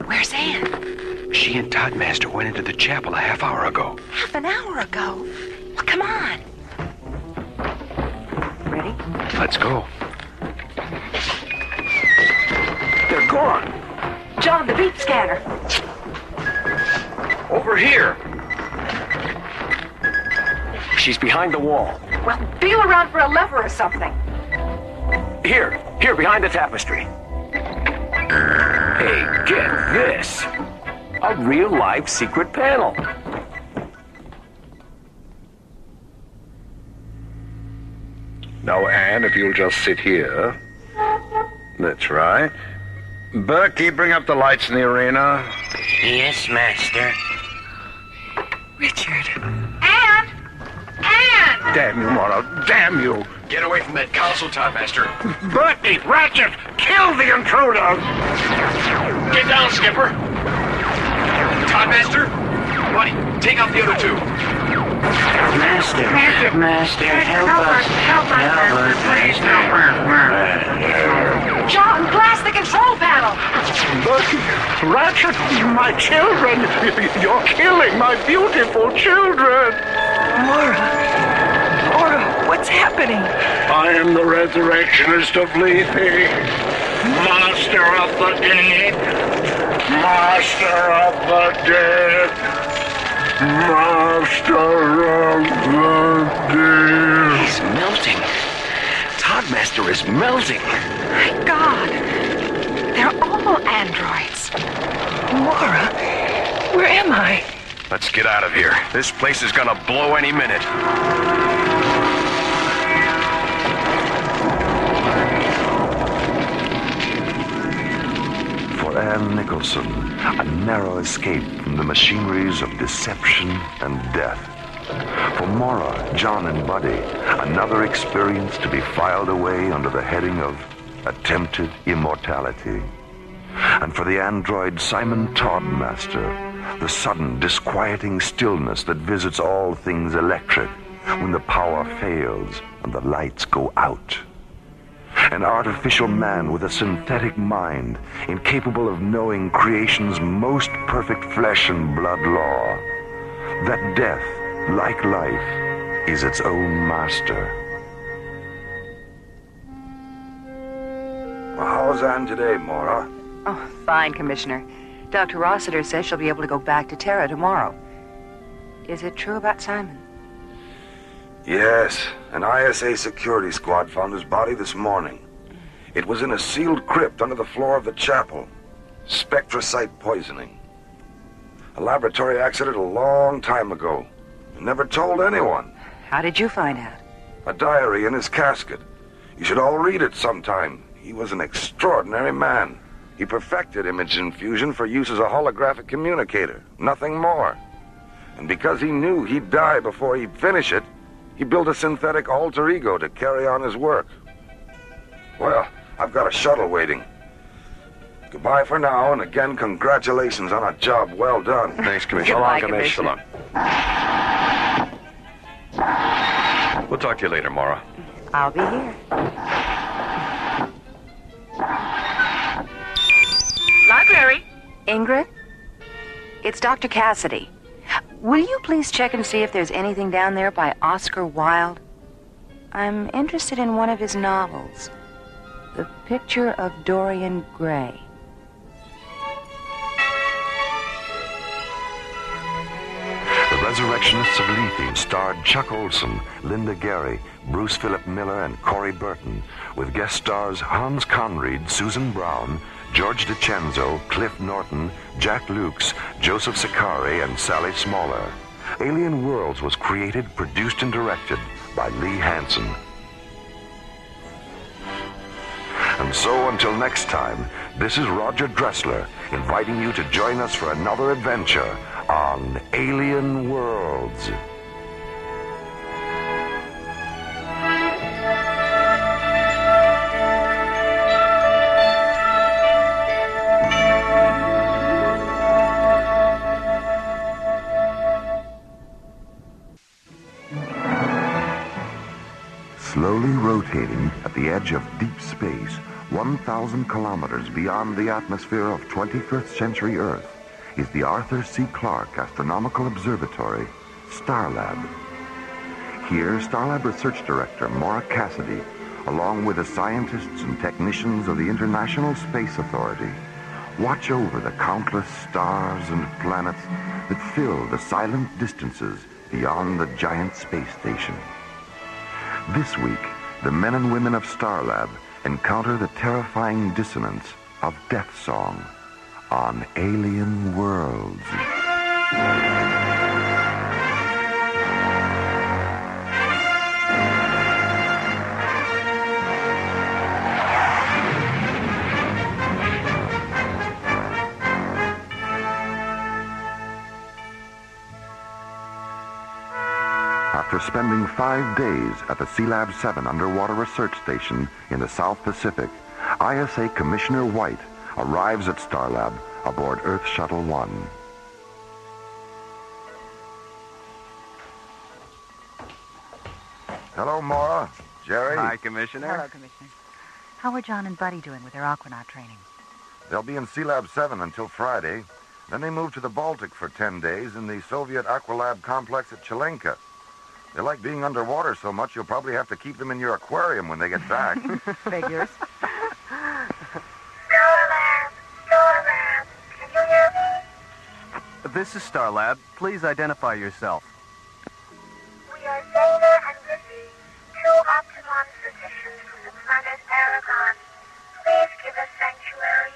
Where's Anne? She and Toddmaster went into the chapel a half hour ago. Half an hour ago. Well, come on. Ready? Let's go. They're gone. John, the beep scanner. Over here. She's behind the wall. Well, feel around for a lever or something. Here, behind the tapestry. Hey, get this. A real-life secret panel. Now, Anne, if you'll just sit here. That's right. Berkey, bring up the lights in the arena. Yes, Master. Richard. Anne! Anne! Damn you, Maura. Damn you. Get away from that console, Toddmaster. Berkey, Ratchet, kill the intruder. Get down, Skipper. Toddmaster? Buddy, take out the other two. Master, help us. Help us, please help us. John, blast the control panel. Berkey, Ratchet, my children. You're killing my beautiful children. Maura, what's happening? I am the resurrectionist of Lethe, master of the dead, master of the dead, master of the dead. He's melting. Toddmaster is melting. My God. They're all androids. Maura, where am I? Let's get out of here. This place is gonna blow any minute. For Anne Nicholson, a narrow escape from the machineries of deception and death. For Maura, John, and Buddy, another experience to be filed away under the heading of attempted immortality. And for the android Simon Toddmaster, the sudden disquieting stillness that visits all things electric when the power fails and the lights go out. An artificial man with a synthetic mind, incapable of knowing creation's most perfect flesh and blood law. That death, like life, is its own master. Well, how's Anne today, Mora? Oh, fine, Commissioner. Dr. Rossiter says she'll be able to go back to Terra tomorrow. Is it true about Simon? Yes, an ISA security squad found his body this morning. It was in a sealed crypt under the floor of the chapel. Spectrocyte poisoning. A laboratory accident a long time ago. Never told anyone. How did you find out? A diary in his casket. You should all read it sometime. He was an extraordinary man. He perfected image infusion for use as a holographic communicator. Nothing more. And because he knew he'd die before he'd finish it, he built a synthetic alter ego to carry on his work. Well, I've got a shuttle waiting. Goodbye for now, and again, congratulations on a job well done. Thanks, Commissioner. Goodbye, Commissioner. We'll talk to you later, Mara. I'll be here. Library. Ingrid? It's Dr. Cassidy. Will you please check and see if there's anything down there by Oscar Wilde? I'm interested in one of his novels. The Picture of Dorian Gray. The Resurrectionists of Lethe starred Chuck Olson, Linda Gary, Bruce Philip Miller, and Corey Burton, with guest stars Hans Conried, Susan Brown, George DiCenzo, Cliff Norton, Jack Lukes, Joseph Sakari, and Sally Smaller. Alien Worlds was created, produced, and directed by Lee Hansen. And so, until next time, this is Roger Dressler, inviting you to join us for another adventure on Alien Worlds. Slowly rotating at the edge of deep space, 1,000 kilometers beyond the atmosphere of 21st century Earth, is the Arthur C. Clarke Astronomical Observatory, Starlab. Here, Starlab Research Director Maura Cassidy, along with the scientists and technicians of the International Space Authority, watch over the countless stars and planets that fill the silent distances beyond the giant space station. This week, the men and women of Starlab encounter the terrifying dissonance of Death Song on Alien Worlds. After spending 5 days at the Sealab 7 underwater research station in the South Pacific, ISA Commissioner White arrives at Starlab aboard Earth Shuttle 1. Hello, Maura. Jerry. Hi, Commissioner. Hello, Commissioner. How are John and Buddy doing with their aquanaut training? They'll be in Sealab 7 until Friday. Then they move to the Baltic for 10 days in the Soviet Aqualab complex at Chilenka. They like being underwater so much you'll probably have to keep them in your aquarium when they get back. Figures. Starlab, can you hear me? This is Starlab. Please identify yourself. We are Zeta and Lizzie, two Optimon physicians from the planet Aragon. Please give us sanctuary.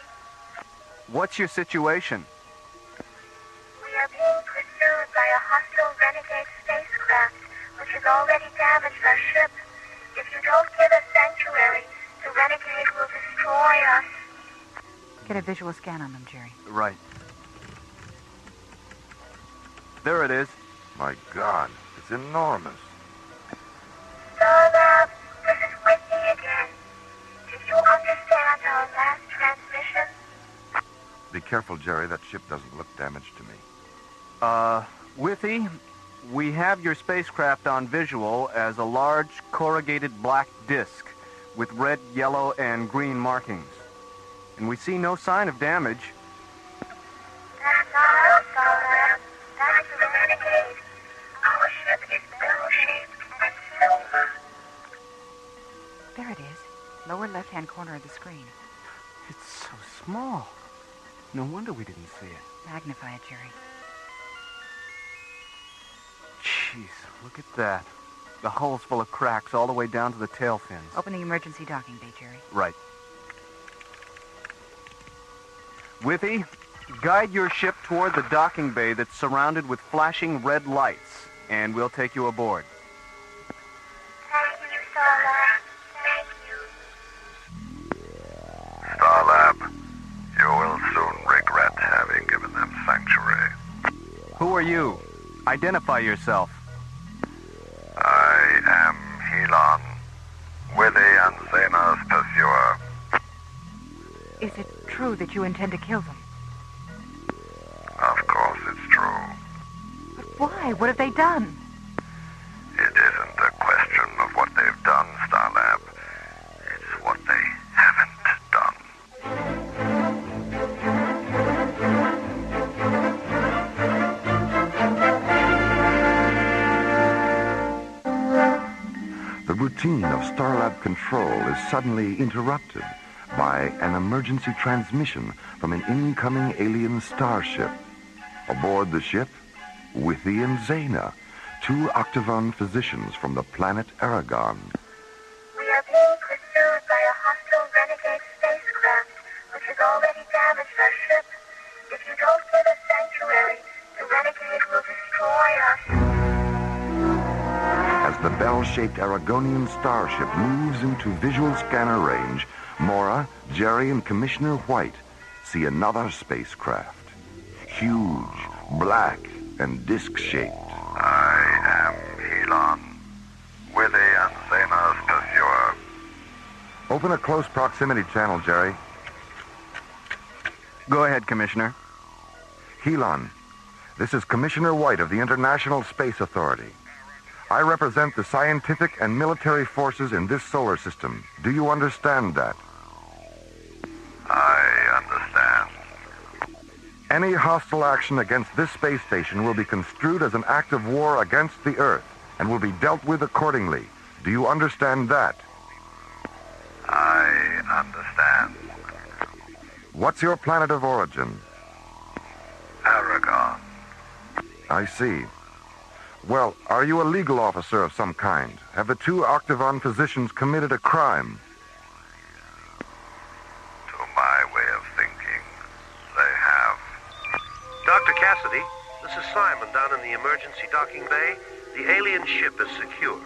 What's your situation? We are being pursued by a hostile renegade spacecraft, which has already damaged our ship. If you don't give us sanctuary, the renegade will destroy us. Get a visual scan on them, Jerry. Right. There it is. My God, it's enormous. Starlab, this is Whitney again. Did you understand our last transmission? Be careful, Jerry. That ship doesn't look damaged to me. Withy, we have your spacecraft on visual as a large corrugated black disc with red, yellow, and green markings. And we see no sign of damage. That's all, Starlab. That's the renegade. Our ship is barrel-shaped and silver. There it is. Lower left-hand corner of the screen. It's so small. No wonder we didn't see it. Magnify it, Jerry. Jeez, look at that. The hull's full of cracks all the way down to the tail fins. Open the emergency docking bay, Jerry. Right. Withy, guide your ship toward the docking bay that's surrounded with flashing red lights, and we'll take you aboard. Thank you, Starlab. Thank you. Starlab, you will soon regret having given them sanctuary. Who are you? Identify yourself. I am Helon, Withy and Zena's pursuer. Is it true that you intend to kill them? Of course it's true. But why? What have they done? It isn't a question of what they've done, Starlab. It's what they haven't done. The routine of Starlab control is suddenly interrupted by an emergency transmission from an incoming alien starship. Aboard the ship, Withy and Zena, two Octagon physicians from the planet Aragon. We are being pursued by a hostile renegade spacecraft, which has already damaged our ship. If you don't give us sanctuary, the renegade will destroy us. As the bell-shaped Aragonian starship moves into visual scanner range, Mora, Jerry, and Commissioner White see another spacecraft. Huge, black, and disc-shaped. I am Helon, Withy and Zena's pursuer. Open a close proximity channel, Jerry. Go ahead, Commissioner. Helon, this is Commissioner White of the International Space Authority. I represent the scientific and military forces in this solar system. Do you understand that? I understand. Any hostile action against this space station will be construed as an act of war against the Earth and will be dealt with accordingly. Do you understand that? I understand. What's your planet of origin? Aragon. I see. Well, are you a legal officer of some kind? Have the two Octagon physicians committed a crime? To my way of thinking, they have. Dr. Cassidy, this is Simon down in the emergency docking bay. The alien ship is secure.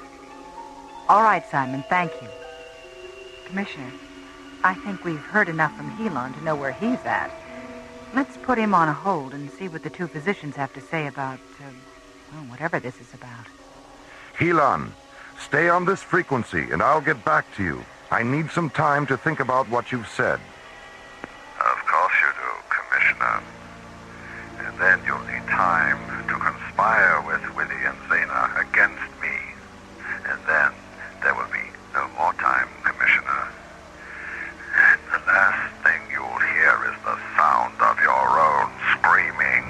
All right, Simon, thank you. Commissioner, I think we've heard enough from Helon to know where he's at. Let's put him on a hold and see what the two physicians have to say about, whatever this is about. Helon, stay on this frequency and I'll get back to you. I need some time to think about what you've said. Of course you do, Commissioner. And then you'll need time to conspire with Withy and Zena against me. And then there will be no more time, Commissioner. And the last thing you'll hear is the sound of your own screaming.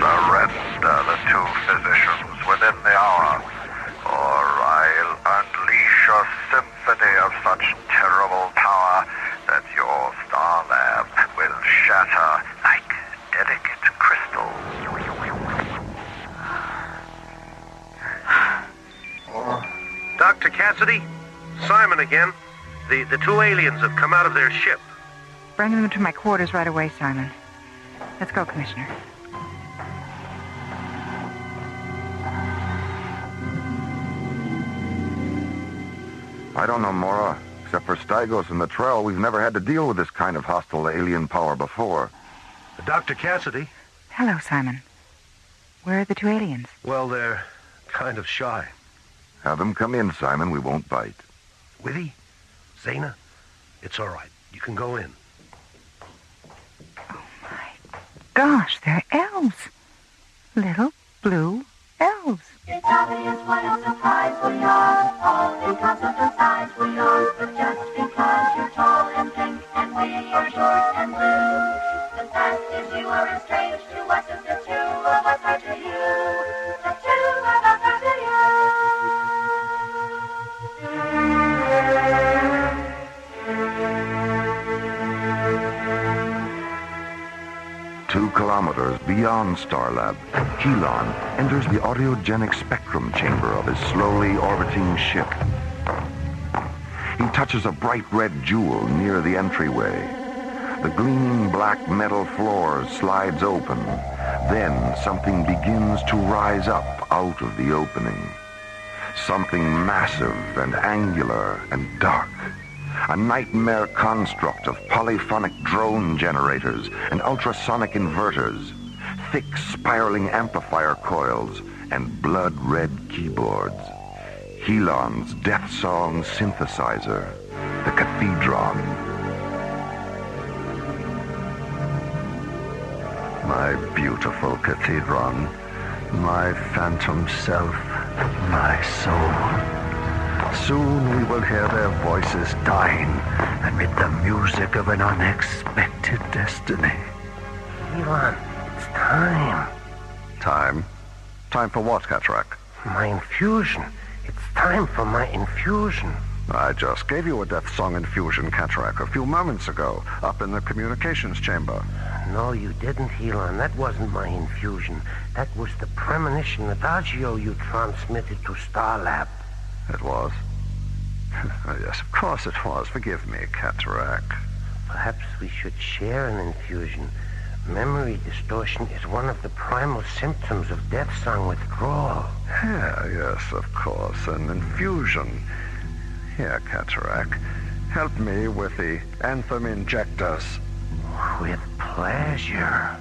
Surrender the two physicians within the hour, or I'll unleash a symphony of such terrible power that your Starlab will shatter like delicate crystal. Dr. Cassidy, Simon again. The two aliens have come out of their ship. Bring them to my quarters right away, Simon. Let's go, Commissioner. I don't know, Mora. Except for Stygos and the Trell, we've never had to deal with this kind of hostile alien power before. Dr. Cassidy? Hello, Simon. Where are the two aliens? Well, they're kind of shy. Have them come in, Simon. We won't bite. Withy? Zena? It's all right. You can go in. Gosh, they're elves. little blue elves. It's obvious what a surprise we are, all because of the size we are. But just because you're tall and thick and we are short and blue, the fact is you are as strange to us as the two of us are to you. The two of us are to you. 2 kilometers beyond Starlab, Helon enters the audiogenic spectrum chamber of his slowly orbiting ship. He touches a bright red jewel near the entryway. The gleaming black metal floor slides open. Then something begins to rise up out of the opening. Something massive and angular and dark. A nightmare construct of polyphonic drone generators and ultrasonic inverters, thick spiraling amplifier coils, and blood-red keyboards. Helon's death song synthesizer, the Cathedron. My beautiful Cathedron, my phantom self, my soul. Soon we will hear their voices dying amid the music of an unexpected destiny. Elon, it's time. Time? Time for what, Cataract? My infusion. It's time for my infusion. I just gave you a death song infusion, Cataract, a few moments ago, up in the communications chamber. No, you didn't, Elon. That wasn't my infusion. That was the premonition adagio you transmitted to Starlab. It was? Yes, of course it was. Forgive me, Cataract. Perhaps we should share an infusion. Memory distortion is one of the primal symptoms of death song withdrawal. Yeah, yes, of course. An infusion. Here, Cataract. Help me with the anthem injectors. With pleasure.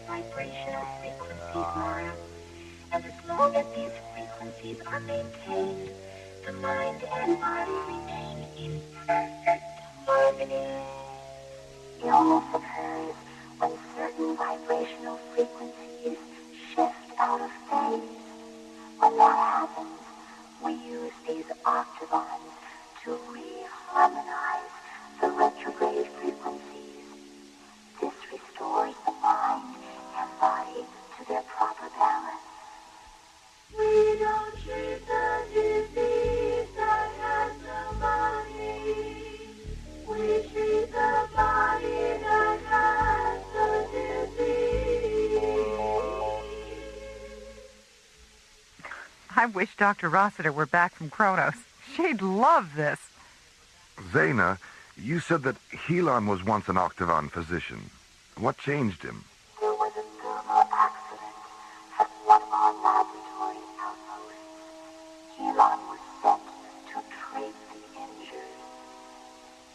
Vibrational frequencies, Laura. And as long as these frequencies are maintained, the mind and body remain in perfect harmony. Illness occurs when certain vibrational frequencies shift out of phase. When that happens, we use these octavons to reharmonize the retrograde frequencies. This restores the mind and body to their proper balance. We don't treat the disease that has no body. We treat the body that has the disease. I wish Dr. Rossiter were back from Kronos. She'd love this. Zaina, you said that Helon was once an octavon physician. What changed him? There was a thermal accident at one of our laboratory outposts. Helon was sent to treat the injured.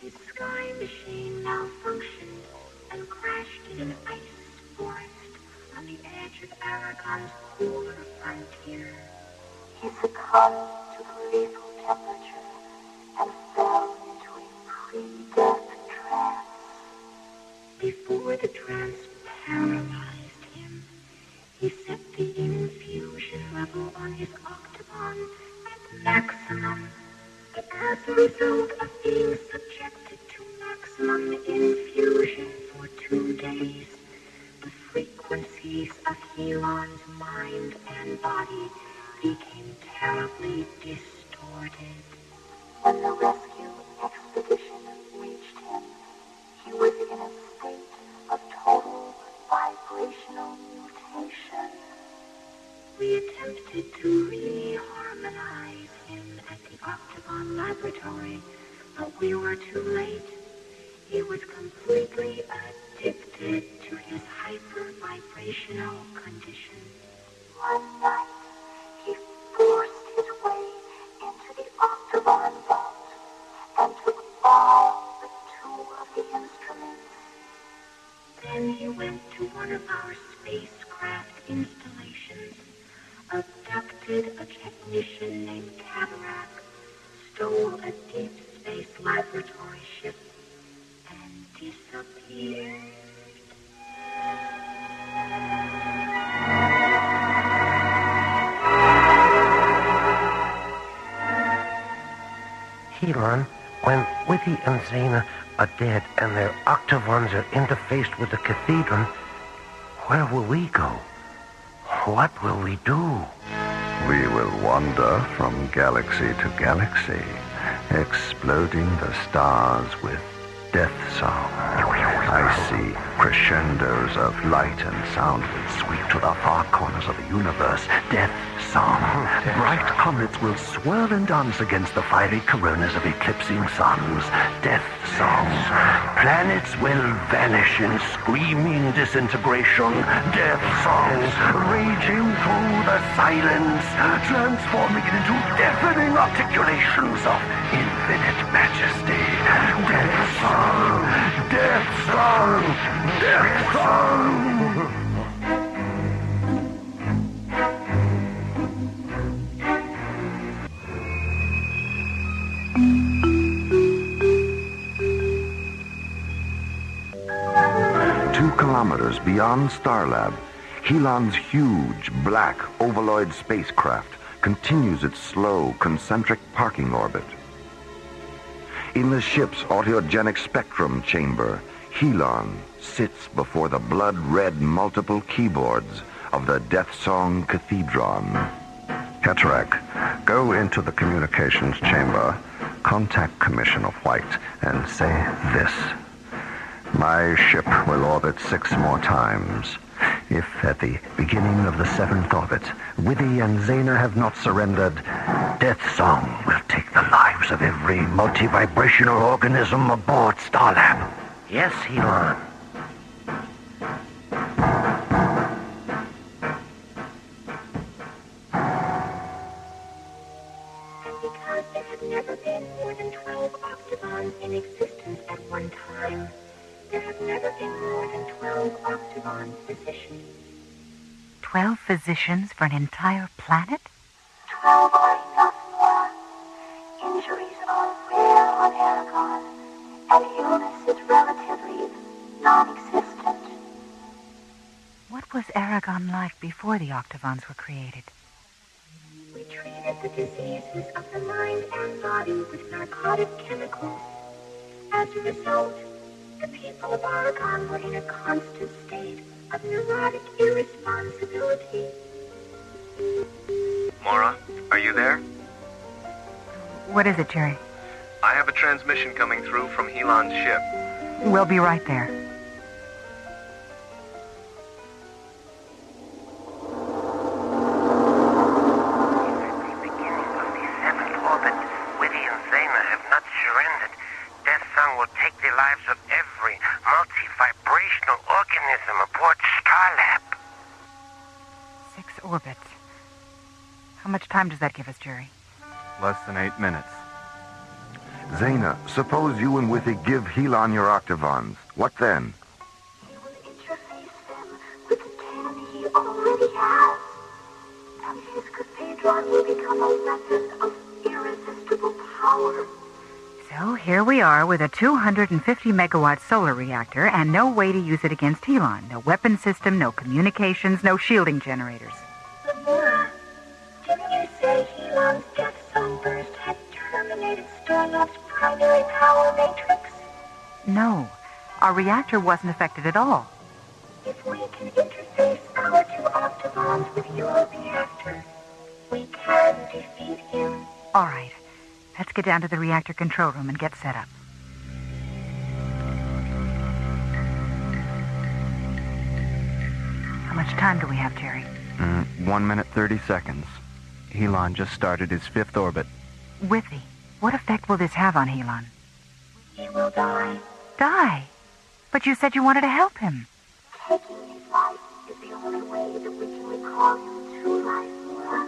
His sky machine malfunctioned and crashed in an ice forest on the edge of Aragon's polar frontier. He succumbed to the lethal temperature and fell into a pre-death trance. Before the trance paralyzed him, he set the infusion level on his octagon at maximum. But as a result of being subjected to maximum infusion for 2 days, the frequencies of Helon's mind and body became terribly distorted. When the rescue expedition reached him, he was in a state of total vibrational mutation. We attempted to reharmonize him at the Octagon Laboratory, but we were too late. He was completely addicted to his hyper-vibrational condition. One night, he forced his way into the Octagon vault and took all but 2 of the instruments. Then he went to one of our spacecraft installations, abducted a technician named into a deep space laboratory ship and disappeared. Helon, when Withy and Zena are dead and their Octavons are interfaced with the cathedral, where will we go? What will we do? We will wander from galaxy to galaxy, exploding the stars with death song. I see crescendos of light and sound will sweep to the far corners of the universe. Death song. Bright comets will swirl and dance against the fiery coronas of eclipsing suns. Death song. Planets will vanish in screaming disintegration. Death song. Raging through the silence, transforming it into deafening articulations of infinite majesty. Death song. Death song. Death song. 2 kilometers beyond Starlab, Helon's huge, black, ovaloid spacecraft continues its slow, concentric parking orbit. In the ship's autogenic spectrum chamber, Helon sits before the blood-red multiple keyboards of the Death Song Cathedron. Cataract, go into the communications chamber, contact Commissioner White, and say this. My ship will orbit 6 more times. If at the beginning of the 7th orbit, Withy and Zena have not surrendered, Death Song will take the lives of every multi-vibrational organism aboard Starlab. Yes, Helon. And because there have never been more than 12 Octavons in existence at one time, there have never been more than 12 Octavon physicians. 12 physicians for an entire planet? 12 are enough, Nora. Injuries are rare on Aragon, and illness is relatively non-existent. What was Aragon like before the Octavons were created? We treated the diseases of the mind and body with narcotic chemicals. As a result, the people of Aragon were in a constant state of neurotic irresponsibility. Mora, are you there? What is it, Jerry? I have a transmission coming through from Helon's ship. We'll be right there. Withy and Zena have not surrendered. Death Song will take the lives of every multi-vibrational organism aboard Starlab. 6 orbits. How much time does that give us, Jerry? Less than 8 minutes. Zena, suppose you and Withy give Helon your Octavons. What then? With the 10 he already has. And his cathedron will become a weapon of irresistible power. So here we are with a 250-megawatt solar reactor and no way to use it against Helon. No weapon system, no communications, no shielding generators. Laura, didn't you say Helon's Death Song burst had terminated Starlab's primary power matrix? No, our reactor wasn't affected at all. If we can interface our 2 Octavons with your reactor, we can defeat him. All right, let's get down to the reactor control room and get set up. How much time do we have, Jerry? 1 minute, 30 seconds. Helon just started his 5th orbit. Withy, what effect will this have on Helon? He will die. Die? But you said you wanted to help him. Taking his life is the only way that we can recall him to life, Laura.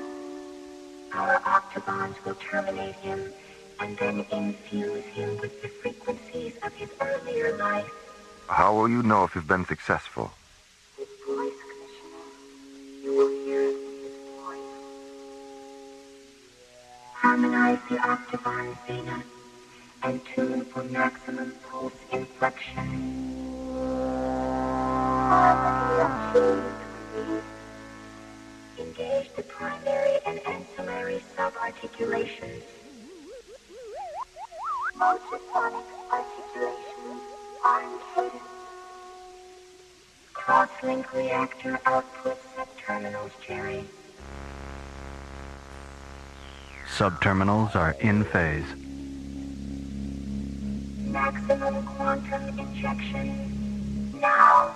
Our Octavons will terminate him and then infuse him with the frequencies of his earlier life. How will you know if you've been successful? His voice, Commissioner. You will hear it in his voice. Harmonize the octavon Zena and tune for maximum pulse inflection. Harmony achieved. Engage the primary and ancillary subarticulations. Multiphonic articulations are in cadence. Cross-link reactor output subterminals, Jerry. Subterminals are in phase. Maximum quantum injection now.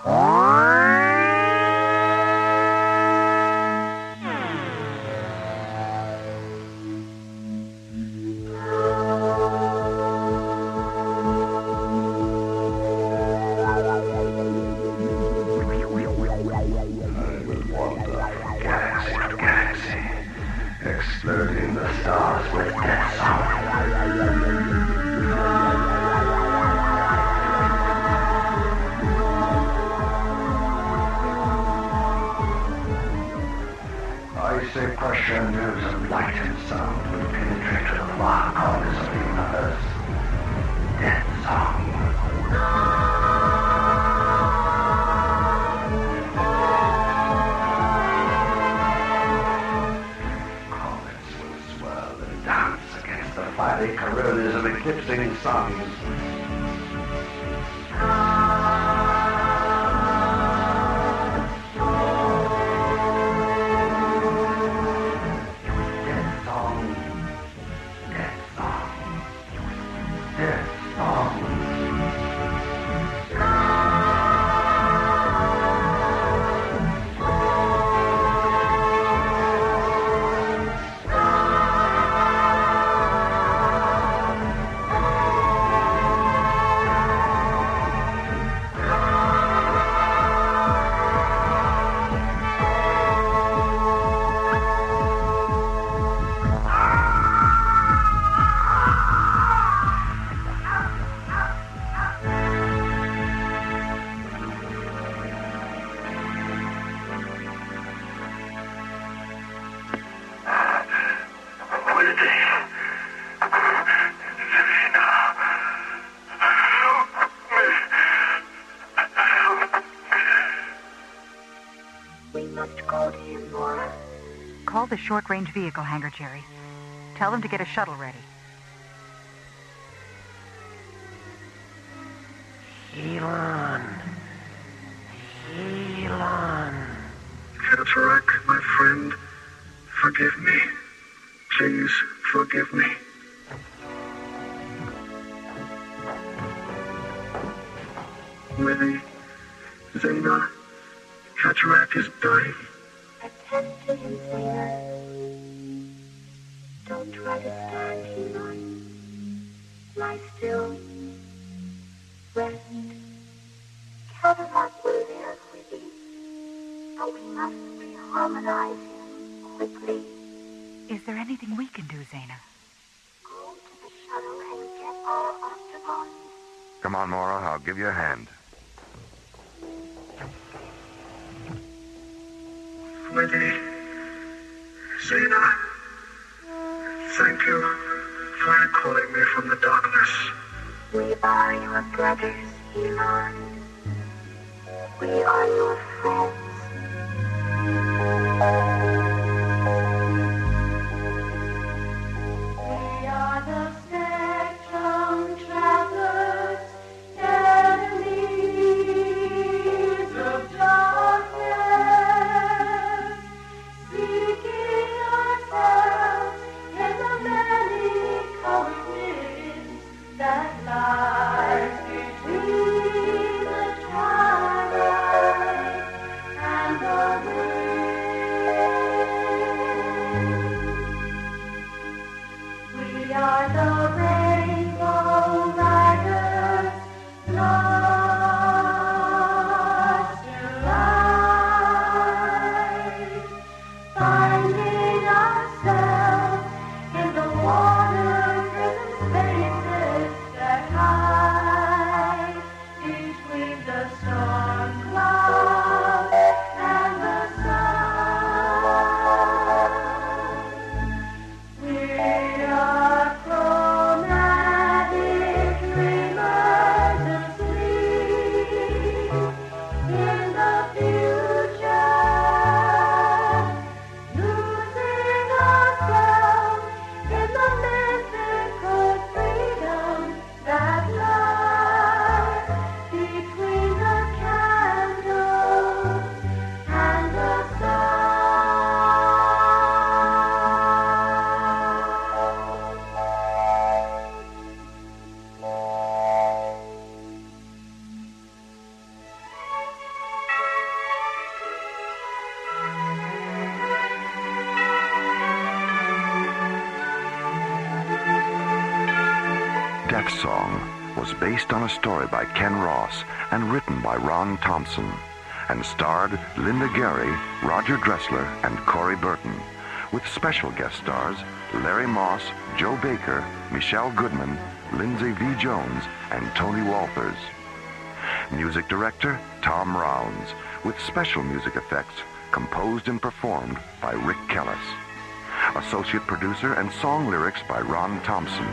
Exploding the stars with death song. I say pressure, news, and light and sound will penetrate to the far corners of the universe. Death song. Fiery coronas of eclipsing suns. Death song. Death song. Death song. Call the short-range vehicle hangar, Jerry. Tell them to get a shuttle ready. Elon. Elon. Cataract, my friend. Forgive me. Please forgive me. Willie, Zena, Cataract is dying. Attend to him, Zena. Don't try to stand, Elon. Lie still. Rest. Cataract will live with you. But we must reharmonize him quickly. Is there anything we can do, Zena? Go to the shuttle and get our octavons. Come on, Mora. I'll give you a hand. Lady, Zena, thank you for calling me from the darkness. We are your brothers, Elon. We are your friends. We are the spectrum travelers, enemies of darkness, seeking ourselves in the many-colored winds that lies between the twilight and the wind. Death Song was based on a story by Ken Ross and written by Ron Thompson, and starred Linda Gary, Roger Dressler, and Corey Burton, with special guest stars Larry Moss, Joe Baker, Michelle Goodman, Lindsay V. Jones, and Tony Walters. Music director Tom Rounds, with special music effects composed and performed by Rick Kellis. Associate producer and song lyrics by Ron Thompson.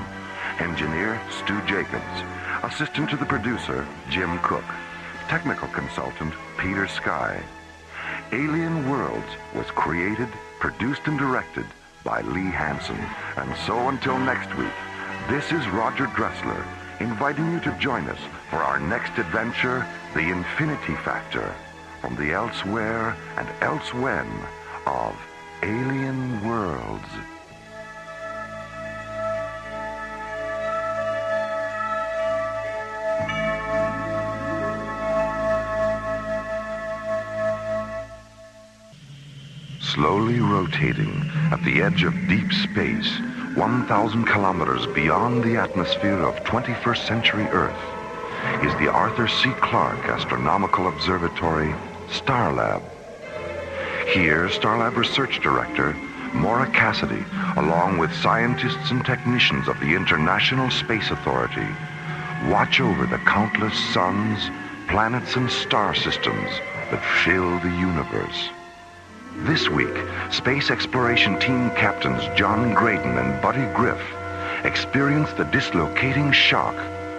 Engineer Stu Jacobs. Assistant to the producer Jim Cook. Technical consultant Peter Sky. Alien Worlds was created, produced, and directed by Lee Hansen. And so until next week, this is Roger Dressler, inviting you to join us for our next adventure, The Infinity Factor, from the elsewhere and elsewhen of Alien Worlds. Slowly rotating at the edge of deep space, 1,000 kilometers beyond the atmosphere of 21st century Earth, is the Arthur C. Clarke Astronomical Observatory, Starlab. Here, Starlab Research Director Maura Cassidy, along with scientists and technicians of the International Space Authority, watch over the countless suns, planets, and star systems that fill the universe. This week, Space Exploration Team Captains John Graydon and Buddy Griff experience the dislocating shock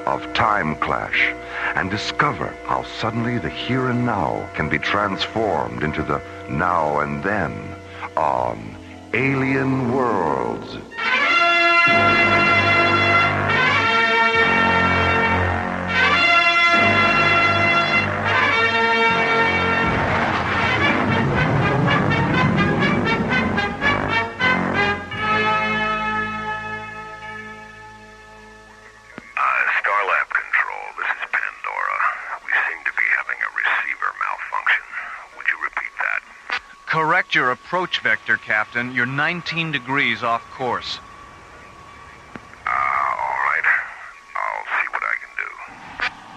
of time clash and discover how suddenly the here and now can be transformed into the now and then on Alien Worlds. Starlab Control, this is Pandora. We seem to be having a receiver malfunction. Would you repeat that? Correct your approach vector, Captain. You're 19 degrees off course. All right. I'll see what I can do.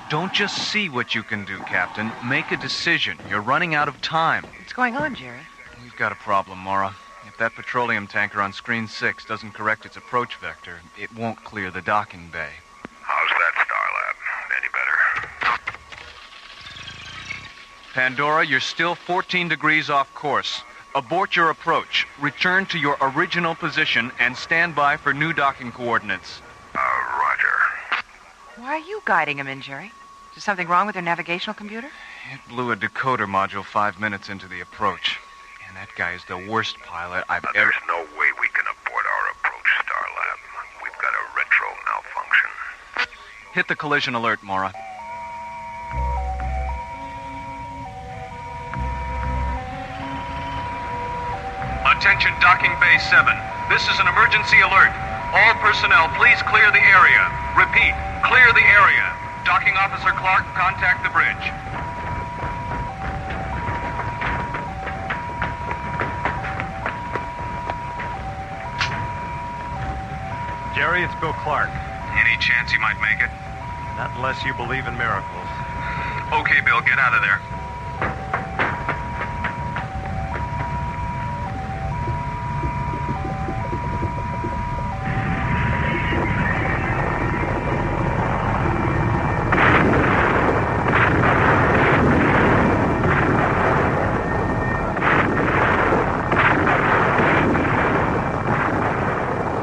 Don't just see what you can do, Captain. Make a decision. You're running out of time. What's going on, Jerry? We've got a problem, Maura. If that petroleum tanker on screen 6 doesn't correct its approach vector, it won't clear the docking bay. How's that, Starlab? Any better? Pandora, you're still 14 degrees off course. Abort your approach. Return to your original position and stand by for new docking coordinates. Roger. Why are you guiding him in, Jerry? Is there something wrong with your navigational computer? It blew a decoder module 5 minutes into the approach. And that guy is the worst pilot I've ever... There's no way we can abort our approach, Starlab. We've got a retro malfunction. Hit the collision alert, Maura. Attention, Docking Bay 7. This is an emergency alert. All personnel, please clear the area. Repeat, clear the area. Docking Officer Clark, contact the bridge. Jerry, it's Bill Clark. Any chance you might make it? Not unless you believe in miracles. Okay, Bill, get out of there.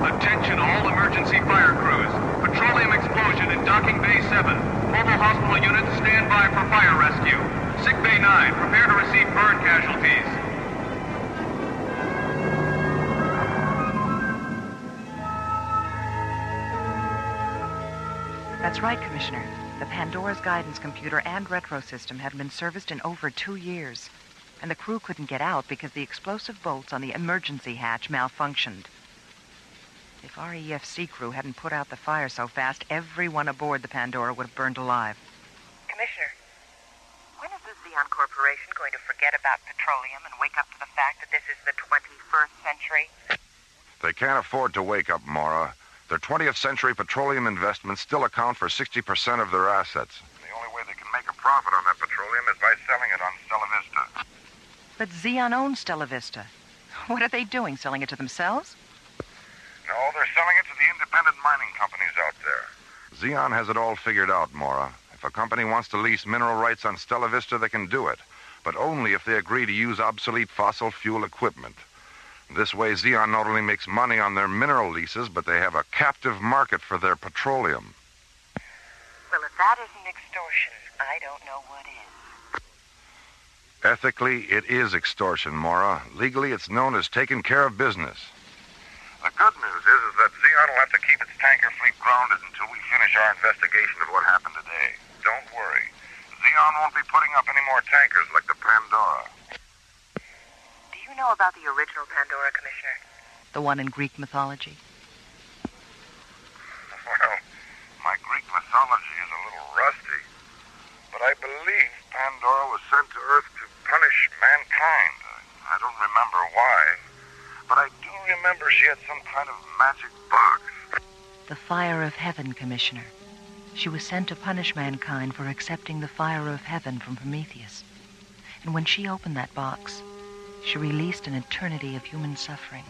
Attention all emergency fire crews. Petroleum explosion in Docking Bay 7. Mobile hospital units stand by for fire rescue. Sick Bay 9, prepare to receive burn casualties. That's right, Commissioner. The Pandora's guidance computer and retro system hadn't been serviced in over 2 years. And the crew couldn't get out because the explosive bolts on the emergency hatch malfunctioned. If our EFC crew hadn't put out the fire so fast, everyone aboard the Pandora would have burned alive. Commissioner, when is the Xeon Corporation going to forget about petroleum and wake up to the fact that this is the 21st century? They can't afford to wake up, Maura. Their 20th century petroleum investments still account for 60% of their assets. The only way they can make a profit on that petroleum is by selling it on Stella Vista. But Xeon owns Stella Vista. What are they doing, selling it to themselves? No, they're selling it to the independent mining companies out there. Xeon has it all figured out, Mora. If a company wants to lease mineral rights on Stella Vista, they can do it. But only if they agree to use obsolete fossil fuel equipment. This way, Xeon not only makes money on their mineral leases, but they have a captive market for their petroleum. Well, if that isn't extortion, I don't know what is. Ethically, it is extortion, Mora. Legally, it's known as taking care of business. The good news is that Xeon will have to keep its tanker fleet grounded until we finish our investigation of what happened today. Don't worry. Xeon won't be putting up any more tankers like the Pandora. Do you know about the original Pandora, Commissioner? The one in Greek mythology? Well, my Greek mythology is a little rusty, but I believe Pandora was sent to Earth to punish mankind. I don't remember why, but I do remember she had some kind of magic box. The fire of heaven, Commissioner. She was sent to punish mankind for accepting the fire of heaven from Prometheus. And when she opened that box, she released an eternity of human suffering.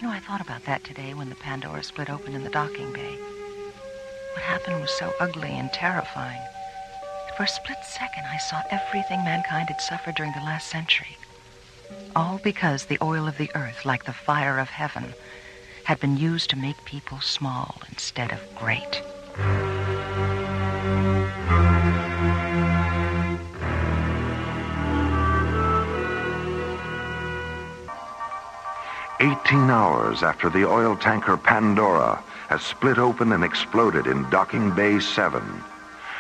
You know, I thought about that today when the Pandora split open in the docking bay. What happened was so ugly and terrifying. For a split second, I saw everything mankind had suffered during the last century. All because the oil of the earth, like the fire of heaven, had been used to make people small instead of great. 18 hours after the oil tanker Pandora has split open and exploded in Docking Bay 7,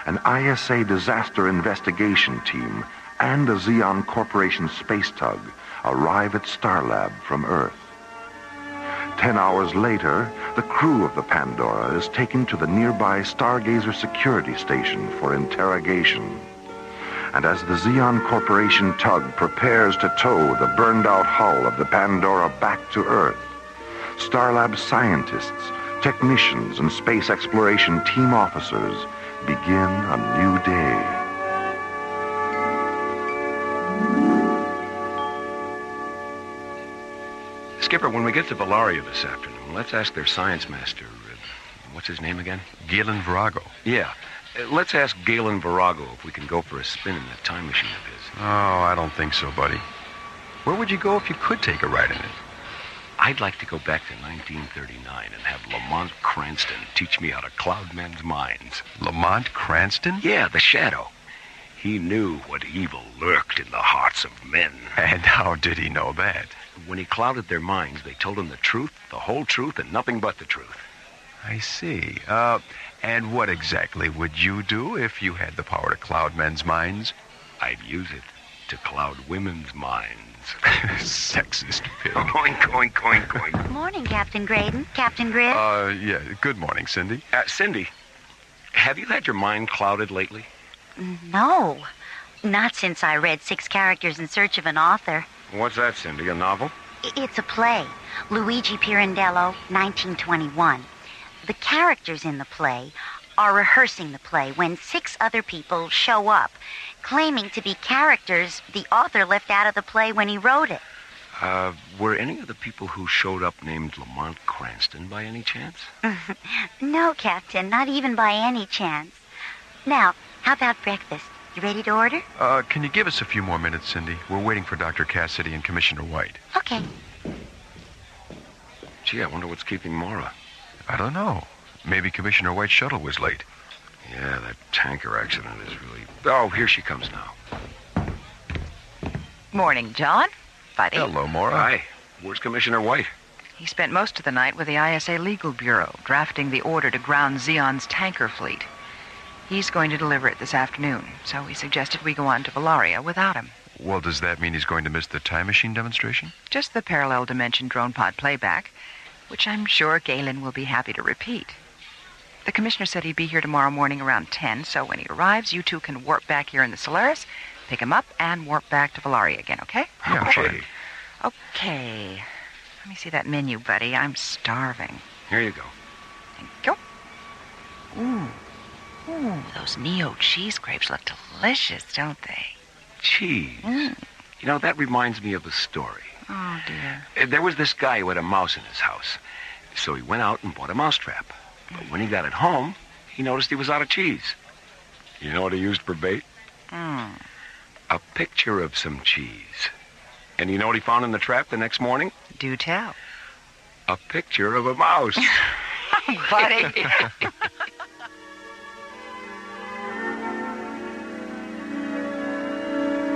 an ISA disaster investigation team and a Xeon Corporation space tug arrive at Starlab from Earth. 10 hours later, the crew of the Pandora is taken to the nearby Stargazer security station for interrogation. And as the Xeon Corporation tug prepares to tow the burned-out hull of the Pandora back to Earth, Starlab scientists, technicians, and space exploration team officers begin a new day. Skipper, when we get to Valaria this afternoon, let's ask their science master, what's his name again? Galen Virago. Yeah. Let's ask Galen Virago if we can go for a spin in that time machine of his. Oh, I don't think so, buddy. Where would you go if you could take a ride in it? I'd like to go back to 1939 and have Lamont Cranston teach me how to cloud men's minds. Lamont Cranston? Yeah, the Shadow. He knew what evil lurked in the hearts of men. And how did he know that? When he clouded their minds, they told him the truth, the whole truth, and nothing but the truth. I see. And what exactly would you do if you had the power to cloud men's minds? I'd use it to cloud women's minds. Sexist pig. Oink, oink, oink, oink. Morning, Captain Graydon. Captain Grid? Yeah. Good morning, Cindy. Cindy, have you had your mind clouded lately? No. Not since I read 6 Characters in Search of an Author. What's that, Cindy? A novel? It's a play. Luigi Pirandello, 1921. The characters in the play are rehearsing the play when 6 other people show up, claiming to be characters the author left out of the play when he wrote it. Were any of the people who showed up named Lamont Cranston by any chance? No, Captain, not even by any chance. Now, how about breakfast? You ready to order? Can you give us a few more minutes, Cindy? We're waiting for Dr. Cassidy and Commissioner White. Okay. Gee, I wonder what's keeping Mora. I don't know. Maybe Commissioner White's shuttle was late. Yeah, that tanker accident is really... Oh, here she comes now. Morning, John. Buddy. Hello, Mora. Hi. Where's Commissioner White? He spent most of the night with the ISA Legal Bureau, drafting the order to ground Xeon's tanker fleet. He's going to deliver it this afternoon, so he suggested we go on to Valaria without him. Well, does that mean he's going to miss the time machine demonstration? Just the parallel dimension drone pod playback, which I'm sure Galen will be happy to repeat. The commissioner said he'd be here tomorrow morning around 10, so when he arrives, you two can warp back here in the Solaris, pick him up, and warp back to Valaria again, okay? Yeah, okay. Okay. Let me see that menu, buddy. I'm starving. Here you go. Ooh, those Neo cheese grapes look delicious, don't they? Cheese. You know, that reminds me of a story. Oh, dear. There was this guy who had a mouse in his house. So he went out and bought a mousetrap. But when he got it home, he noticed he was out of cheese. You know what he used for bait? A picture of some cheese. And you know what he found in the trap the next morning? Do tell. A picture of a mouse. Buddy.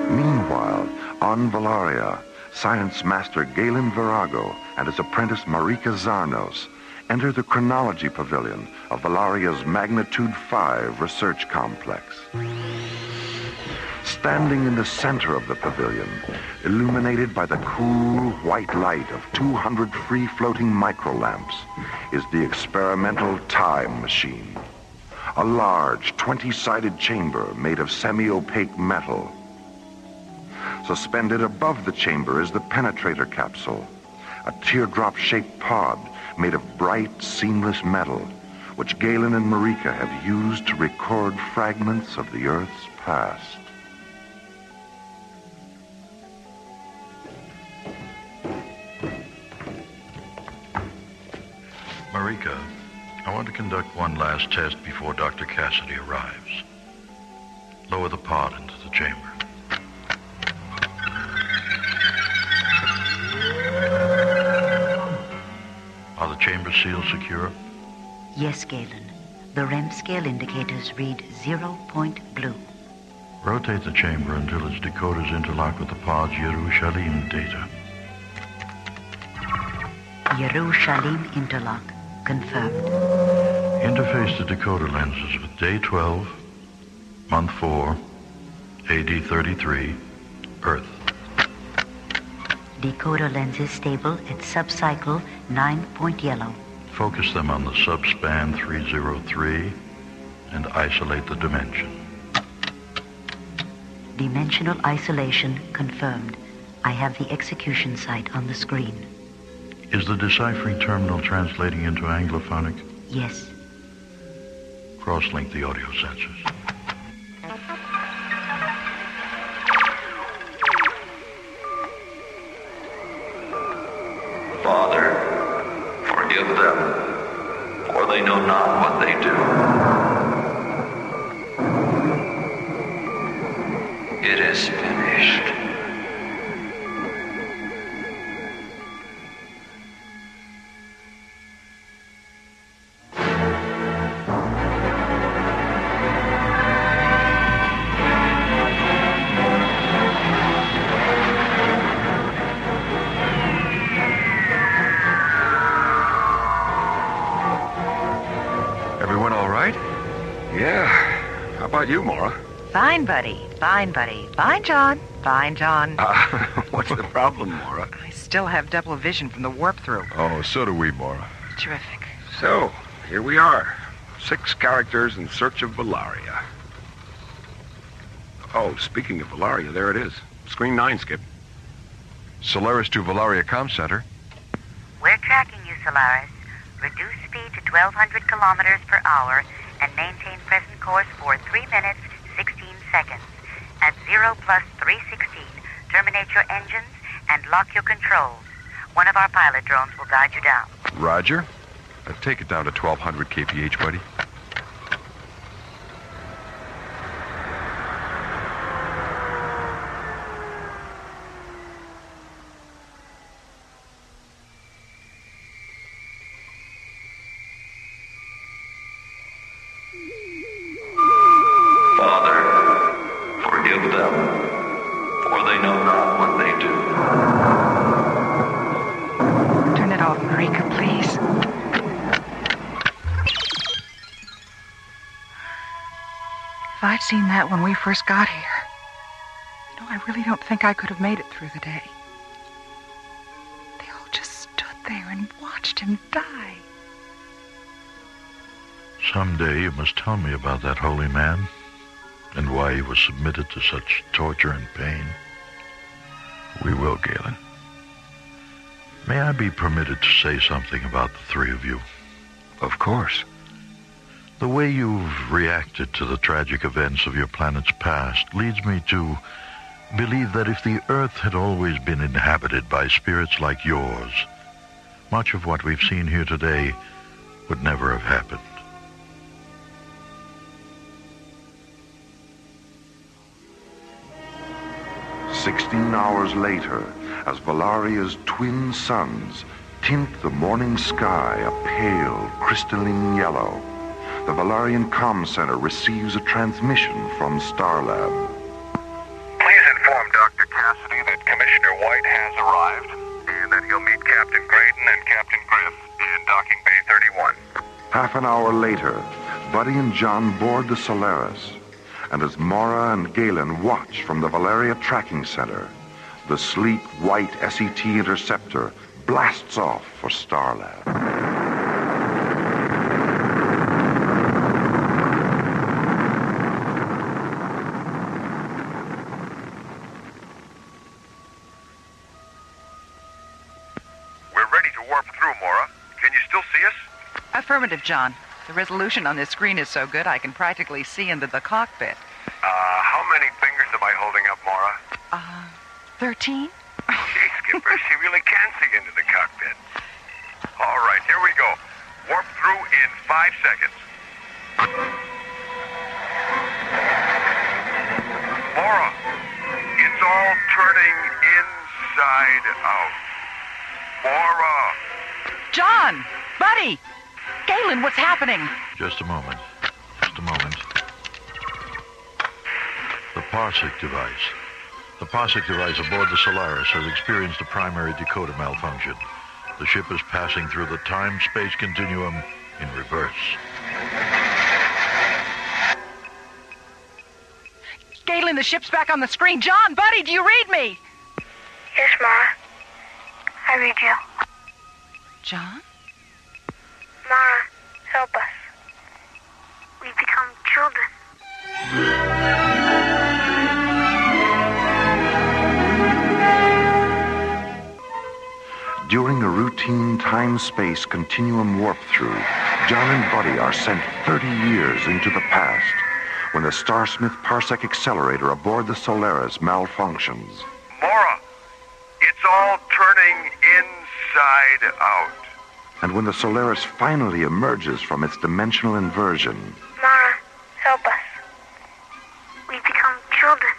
Meanwhile, on Valaria, science master Galen Virago and his apprentice Marika Zarnos enter the chronology pavilion of Valaria's Magnitude 5 research complex. Standing in the center of the pavilion, illuminated by the cool white light of 200 free-floating microlamps, is the experimental time machine. A large 20-sided chamber made of semi-opaque metal. Suspended above the chamber is the penetrator capsule, a teardrop-shaped pod made of bright, seamless metal, which Galen and Marika have used to record fragments of the Earth's past. Marika, I want to conduct one last test before Dr. Cassidy arrives. Lower the pod into the chamber. Are the chamber seals secure? Yes, Galen. The REM scale indicators read 0 point blue. Rotate the chamber until its decoders interlock with the pod's Yerushalayim data. Yerushalayim interlock. Confirmed. Interface the decoder lenses with day 12, month 4, AD 33, Earth. Decoder lenses stable at subcycle 9-point yellow. Focus them on the subspan 303 and isolate the dimension. Dimensional isolation confirmed. I have the execution site on the screen. Is the deciphering terminal translating into Anglophonic? Yes. Cross-link the audio sensors. Father, forgive them, for they know not what they do. It is finished. You, Maura? Fine, buddy. Fine, buddy. Fine, John. Fine, John. What's the problem, Maura? I still have double vision from the warp-through. Oh, so do we, Maura. Terrific. So, here we are. 6 characters in search of Valaria. Oh, speaking of Valaria, there it is. Screen 9, Skip. Solaris to Valaria Comm Center. We're tracking you, Solaris. Reduce speed to 1,200 kilometers per hour and maintain present course for 3 minutes, 16 seconds. At 0 plus 316, terminate your engines and lock your controls. One of our pilot drones will guide you down. Roger. Take it down to 1,200 kph, buddy. If I'd seen that when we first got here, I really don't think I could have made it through the day. They all just stood there and watched him die. Someday you must tell me about that holy man and why he was submitted to such torture and pain. We will, Galen. May I be permitted to say something about the 3 of you? Of course. The way you've reacted to the tragic events of your planet's past leads me to believe that if the Earth had always been inhabited by spirits like yours, much of what we've seen here today would never have happened. "16 hours later, as Valaria's twin suns tint the morning sky a pale, crystalline yellow, the Valarian Comm Center receives a transmission from Starlab. Please inform Dr. Cassidy that Commissioner White has arrived and that he'll meet Captain Graydon and Captain Griff in Docking Bay 31. Half an hour later, Buddy and John board the Solaris, and as Mora and Galen watch from the Valeria Tracking Center, the sleek white SET interceptor blasts off for Starlab. We're ready to warp through, Mora. Can you still see us? Affirmative, John. The resolution on this screen is so good I can practically see into the cockpit. How many fingers am I holding up, Mora? 13? Gee, Skipper, she really can see into the cockpit. All right, here we go. Warp through in 5 seconds. Mora, it's all turning inside out. Mora! John! Buddy! Galen, what's happening? Just a moment. Just a moment. The Parsec device. The Parsec device aboard the Solaris has experienced a primary decoder malfunction. The ship is passing through the time-space continuum in reverse. Galen, the ship's back on the screen. John, Buddy, do you read me? Yes, Mara. I read you. John? Mara, help us. We become children. During a routine time-space continuum warp-through, John and Buddy are sent 30 years into the past when the Starsmith Parsec accelerator aboard the Solaris malfunctions. Mora, it's all turning inside out. And when the Solaris finally emerges from its dimensional inversion, Mara, help us. We become children.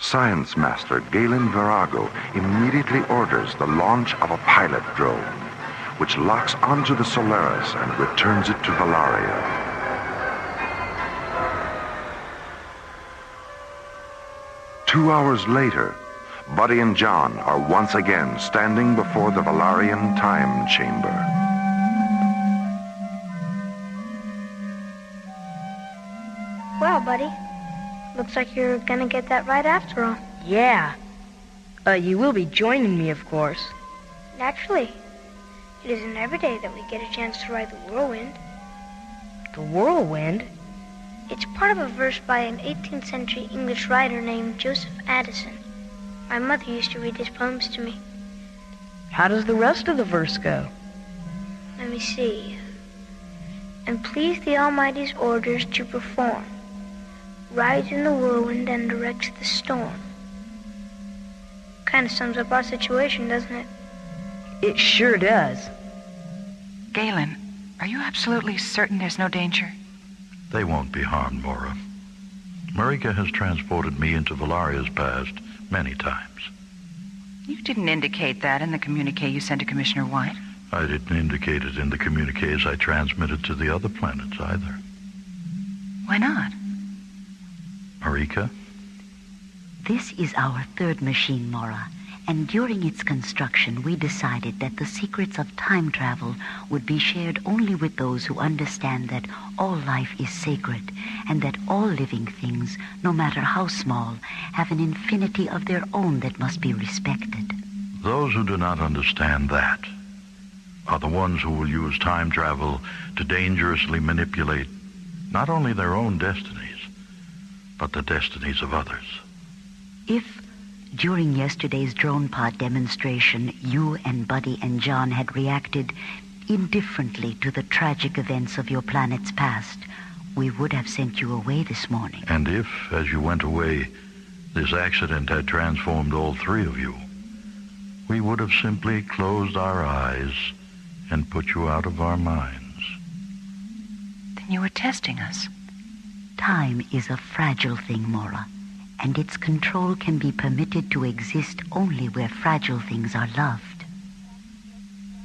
Science Master Galen Virago immediately orders the launch of a pilot drone, which locks onto the Solaris and returns it to Valaria. Two hours later, Buddy and John are once again standing before the Valarian time chamber. Well, buddy, looks like you're gonna get that right after all. Yeah. You will be joining me, of course. Naturally. It isn't every day that we get a chance to ride the whirlwind. The whirlwind? It's part of a verse by an 18th century English writer named Joseph Addison. My mother used to read his poems to me. How does the rest of the verse go? Let me see. And please the Almighty's orders to perform. Rides in the whirlwind and directs the storm. Kind of sums up our situation, doesn't it? It sure does. Galen, are you absolutely certain there's no danger? They won't be harmed, Mora. Marika has transported me into Valaria's past many times. You didn't indicate that in the communique you sent to Commissioner White. I didn't indicate it in the communiques I transmitted to the other planets either. Why not? Marika? This is our third machine, Mora, and during its construction we decided that the secrets of time travel would be shared only with those who understand that all life is sacred and that all living things, no matter how small, have an infinity of their own that must be respected. Those who do not understand that are the ones who will use time travel to dangerously manipulate not only their own destinies, but the destinies of others. If, during yesterday's drone pod demonstration, you and Buddy and John had reacted indifferently to the tragic events of your planet's past, we would have sent you away this morning. And if, as you went away, this accident had transformed all three of you, we would have simply closed our eyes and put you out of our minds. Then you were testing us. Time is a fragile thing, Mora, and its control can be permitted to exist only where fragile things are loved.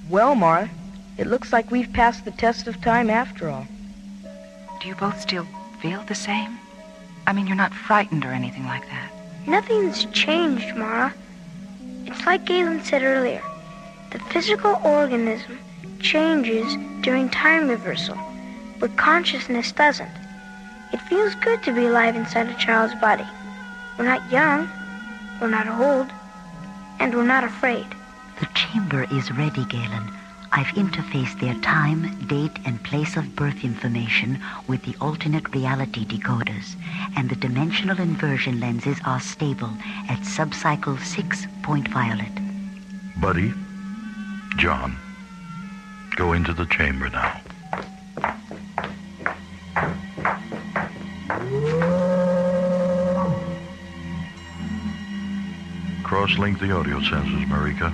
Well, Mara, it looks like we've passed the test of time after all. Do you both still feel the same? I mean, you're not frightened or anything like that. Nothing's changed, Mara. It's like Galen said earlier. The physical organism changes during time reversal, but consciousness doesn't. It feels good to be alive inside a child's body. We're not young, we're not old, and we're not afraid. The chamber is ready, Galen. I've interfaced their time, date, and place of birth information with the alternate reality decoders, and the dimensional inversion lenses are stable at subcycle 6 point violet. Buddy, John, go into the chamber now. Cross-link the audio sensors, Marika.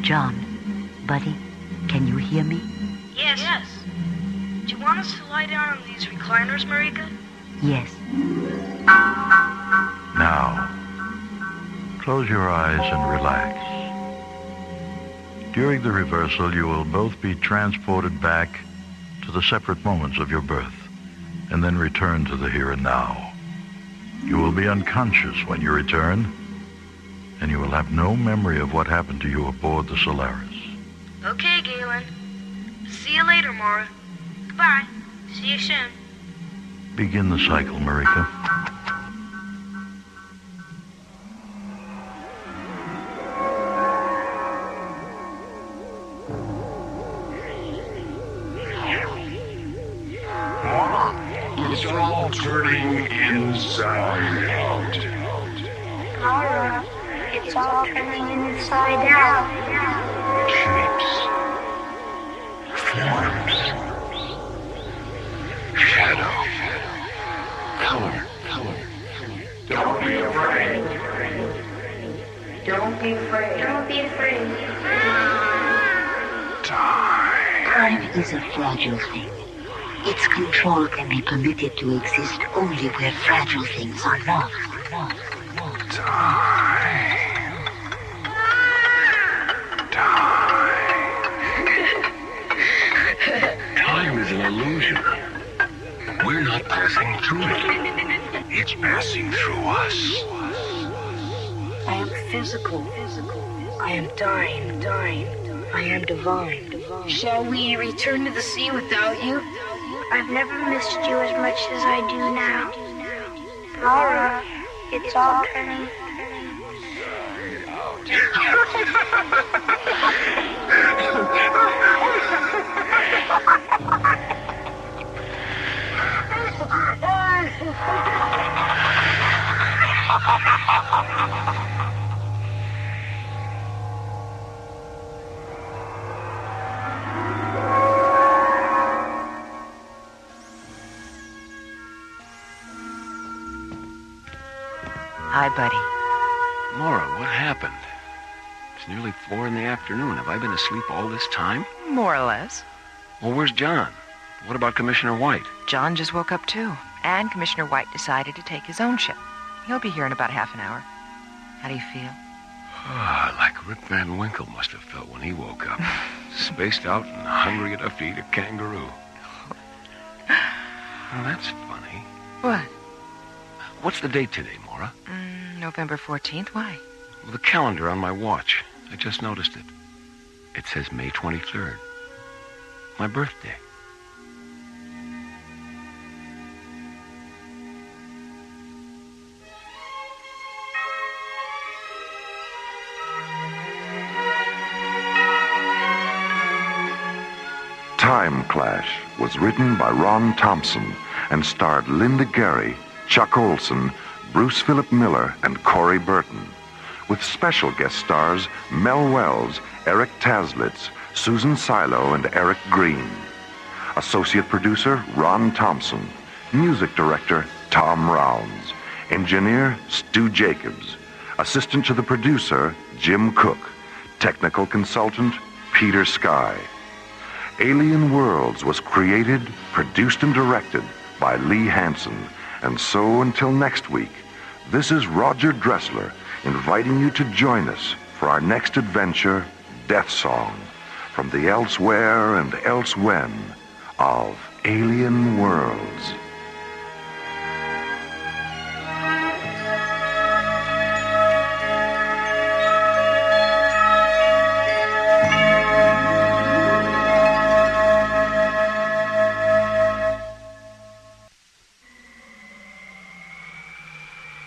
John, buddy, can you hear me? Yes. Do you want us to lie down on these recliners, Marika? Yes. Now, close your eyes and relax. During the reversal, you will both be transported back to the separate moments of your birth, and then return to the here and now. You will be unconscious when you return, and you will have no memory of what happened to you aboard the Solaris. Okay, Galen. See you later, Mara. Goodbye. See you soon. Begin the cycle, Marika. It's all turning inside out. Mara, it's all turning inside out. Shapes. Forms. Shadow. Color. Don't be afraid. Don't be afraid. Don't be afraid. Time is a fragile thing. Its control can be permitted to exist only where fragile things are loved. Time is an illusion. We're not passing through it. It's passing through us. I am physical. I am dying. I am divine. Shall we return to the sea without you? I've never missed you as much as I do now. Mara, it's all turning. Hi, buddy. Mora, what happened? It's nearly 4 in the afternoon. Have I been asleep all this time? More or less. Well, where's John? What about Commissioner White? John just woke up, too. And Commissioner White decided to take his own ship. He'll be here in about half an hour. How do you feel? Like Rip Van Winkle must have felt when he woke up. Spaced out and hungry enough to eat a kangaroo. Well, that's funny. What? What's the date today, Mora? November 14th. Why? Well, the calendar on my watch. I just noticed it. It says May 23rd. My birthday. Time Clash was written by Ron Thompson and starred Linda Gary, Chuck Olson, Bruce Philip Miller and Corey Burton, with special guest stars Mel Wells, Eric Taslitz, Susan Silo, and Eric Green. Associate producer Ron Thompson. Music director Tom Rounds. Engineer Stu Jacobs. Assistant to the producer Jim Cook. Technical consultant Peter Sky. Alien Worlds was created, produced, and directed by Lee Hansen. And so until next week, this is Roger Dressler inviting you to join us for our next adventure, Death Song, from the elsewhere and elsewhen of Alien Worlds.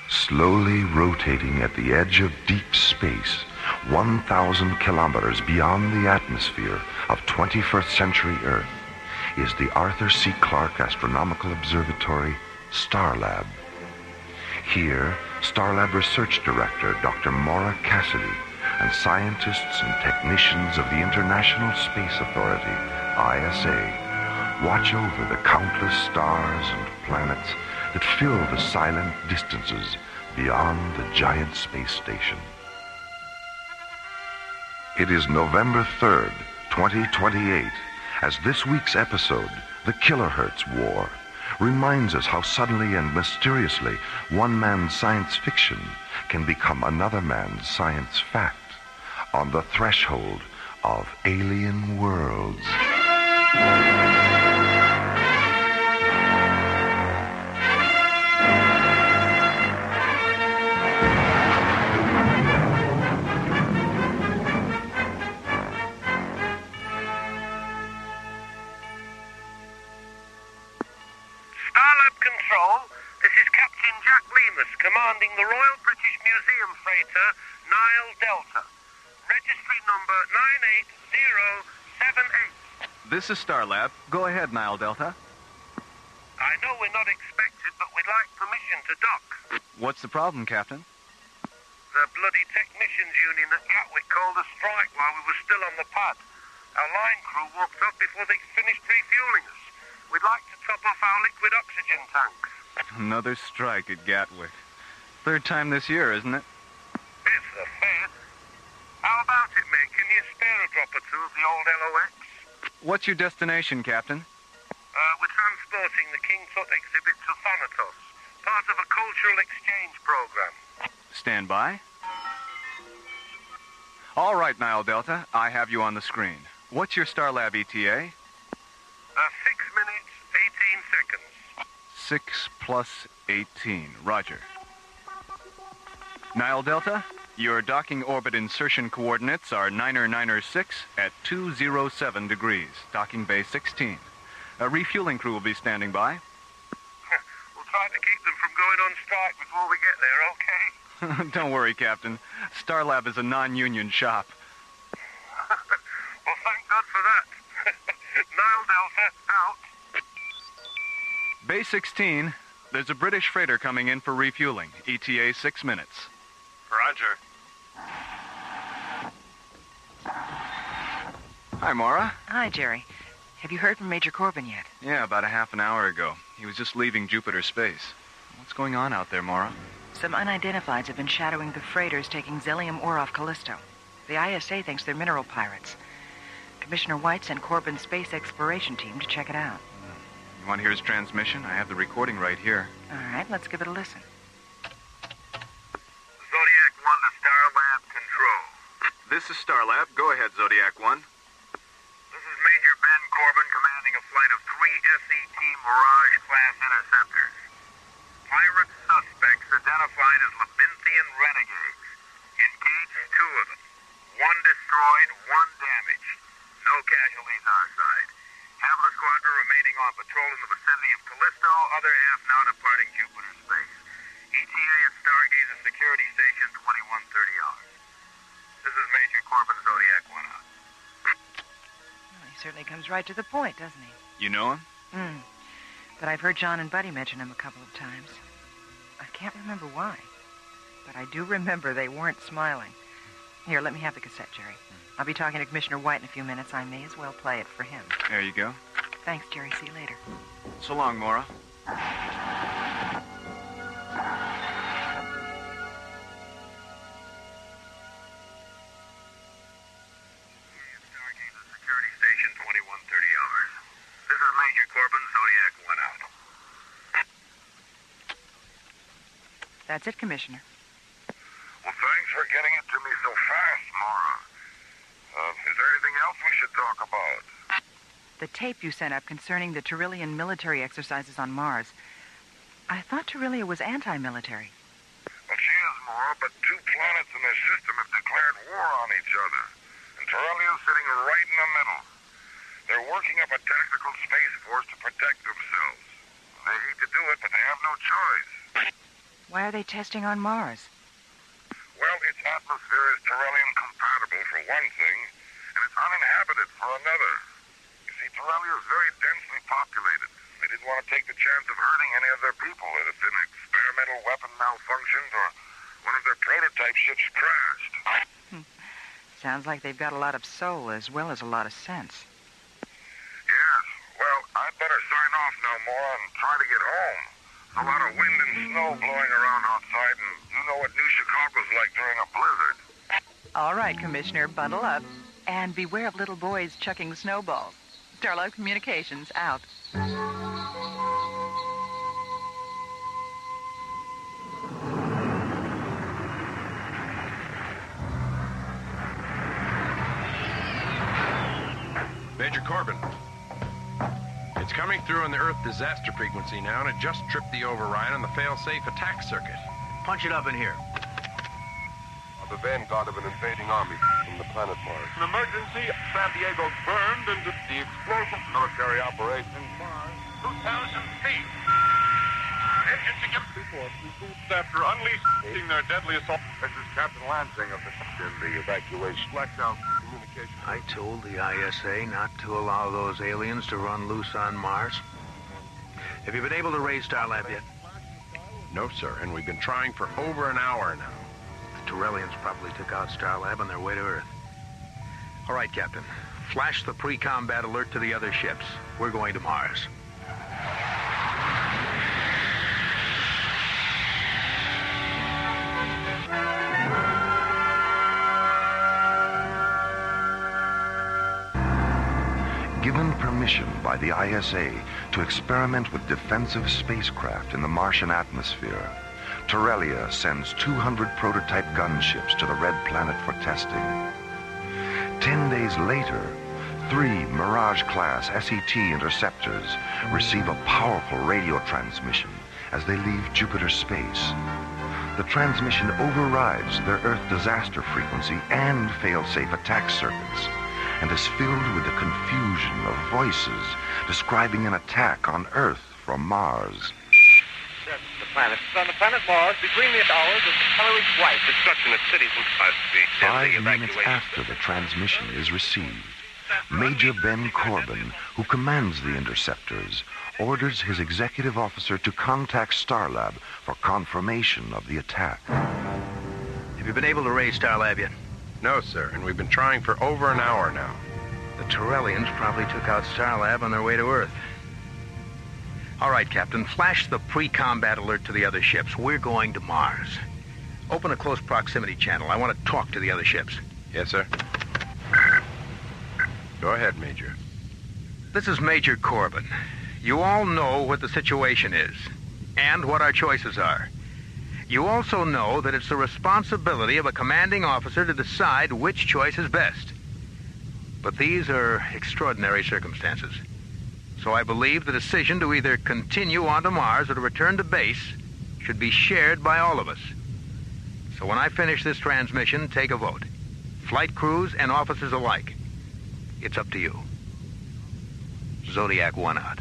Slowly rotating at the edge of deep space, 1,000 kilometers beyond the atmosphere of 21st century Earth, is the Arthur C. Clarke Astronomical Observatory Starlab. Here, Starlab Research Director Dr. Maura Cassidy and scientists and technicians of the International Space Authority, ISA, watch over the countless stars and planets that fill the silent distances beyond the giant space station. It is November 3rd, 2028, as this week's episode, The Kilohertz War, reminds us how suddenly and mysteriously one man's science fiction can become another man's science fact on the threshold of Alien Worlds. Commanding the Royal British Museum freighter Nile Delta. Registry number 98078. This is Starlab. Go ahead, Nile Delta. I know we're not expected, but we'd like permission to dock. What's the problem, Captain? The bloody technicians union at Gatwick called a strike while we were still on the pad. Our line crew walked up before they finished refueling us. We'd like to top off our liquid oxygen tanks. Another strike at Gatwick. Third time this year, isn't it? It's the fifth. How about it, mate? Can you spare a drop or two of the old LOX? What's your destination, Captain? We're transporting the King Tut exhibit to Thanatos, part of a cultural exchange program. Stand by. All right, Nile Delta. I have you on the screen. What's your Starlab ETA? 6 minutes, 18 seconds. 6 plus 18. Roger. Nile Delta, your docking orbit insertion coordinates are 9er 6 at 207 degrees, docking bay 16. A refueling crew will be standing by. We'll try to keep them from going on strike before we get there, okay? Don't worry, Captain. Starlab is a non-union shop. Well, thank God for that. Nile Delta, out. Bay 16, there's a British freighter coming in for refueling. ETA 6 minutes. Roger. Hi, Maura. Hi, Jerry. Have you heard from Major Corbin yet? Yeah, about a half an hour ago. He was just leaving Jupiter space. What's going on out there, Maura? Some unidentifieds have been shadowing the freighters taking Zellium ore off Callisto. The ISA thinks they're mineral pirates. Commissioner White sent Corbin's space exploration team to check it out. You want to hear his transmission? I have the recording right here. All right, let's give it a listen. Zodiac 1 to Starlab Control. This is Starlab. Go ahead, Zodiac 1. This is Major Ben Corbin commanding a flight of 3 SET Mirage-class interceptors. Pirate suspects identified as Labinthian renegades. Engaged 2 of them. 1 destroyed, 1 damaged. No casualties our side. Half of the squadron remaining on patrol in the vicinity of Callisto, other half now departing Jupiter space. ETA at Stargate and Security Station 2130 hours. This is Major Corbin, Zodiac 1 out. Well, he certainly comes right to the point, doesn't he? You know him? But I've heard John and Buddy mention him a couple of times. I can't remember why, but I do remember they weren't smiling. Here, let me have the cassette, Jerry. I'll be talking to Commissioner White in a few minutes. I may as well play it for him. There you go. Thanks, Jerry. See you later. So long, Mora. Security station 2130 hours. This is Major Corbin, Zodiac 1 out. That's it, Commissioner. Well, thanks for getting it to me so fast, Mora. Is there anything else we should talk about? The tape you sent up concerning the Tyrillian military exercises on Mars. I thought Tyrillia was anti-military. Well, she is, Mora, but two planets in their system have declared war on each other. And Tyrillia's sitting right in the middle. They're working up a tactical space force to protect themselves. They hate to do it, but they have no choice. Why are they testing on Mars? Well, its atmosphere is Tyrillian compatible for one thing, and it's uninhabited for another. You see, Tyrillia is very densely populated. They didn't want to take the chance of hurting any of their people if an experimental weapon malfunctioned or one of their prototype ships crashed. Sounds like they've got a lot of soul as well as a lot of sense. Yes. Well, I'd better sign off now, Mora, and try to get home. There's a lot of wind and snow blowing around outside, and you know what New Chicago's like during a blizzard. All right, Commissioner, bundle up. And beware of little boys chucking snowballs. Starlight Communications, out. Major Corbin. It's coming through on the Earth disaster frequency now, and it just tripped the override on the fail-safe attack circuit. Punch it up in here. The vanguard of an invading army from the planet Mars. An emergency. San Diego burned into the explosive military operation Mars. 2,000 feet. Engines to get report. After unleashing their deadly assault. This is Captain Lansing of the evacuation. Blackout communication. I told the ISA not to allow those aliens to run loose on Mars. Have you been able to raise Starlab yet? No, sir, and we've been trying for over an hour now. The Tyrillians probably took out Starlab on their way to Earth. All right, Captain. Flash the pre-combat alert to the other ships. We're going to Mars. Given permission by the ISA to experiment with defensive spacecraft in the Martian atmosphere, Tyrillia sends 200 prototype gunships to the Red Planet for testing. 10 days later, 3 Mirage-class SET interceptors receive a powerful radio transmission as they leave Jupiter space. The transmission overrides their Earth disaster frequency and fail-safe attack circuits, and is filled with the confusion of voices describing an attack on Earth from Mars. On the planet Mars, between the hours of coloring white, destruction of cities and cars. 5 minutes after the transmission is received, Major Ben Corbin, who commands the interceptors, orders his executive officer to contact Starlab for confirmation of the attack. Have you been able to raise Starlab yet? No, sir, and we've been trying for over an hour now. The Tyrillians probably took out Starlab on their way to Earth. All right, Captain, flash the pre-combat alert to the other ships. We're going to Mars. Open a close proximity channel. I want to talk to the other ships. Yes, sir. Go ahead, Major. This is Major Corbin. You all know what the situation is and what our choices are. You also know that it's the responsibility of a commanding officer to decide which choice is best. But these are extraordinary circumstances. So I believe the decision to either continue on to Mars or to return to base should be shared by all of us. So when I finish this transmission, take a vote. Flight crews and officers alike. It's up to you. Zodiac 1 out.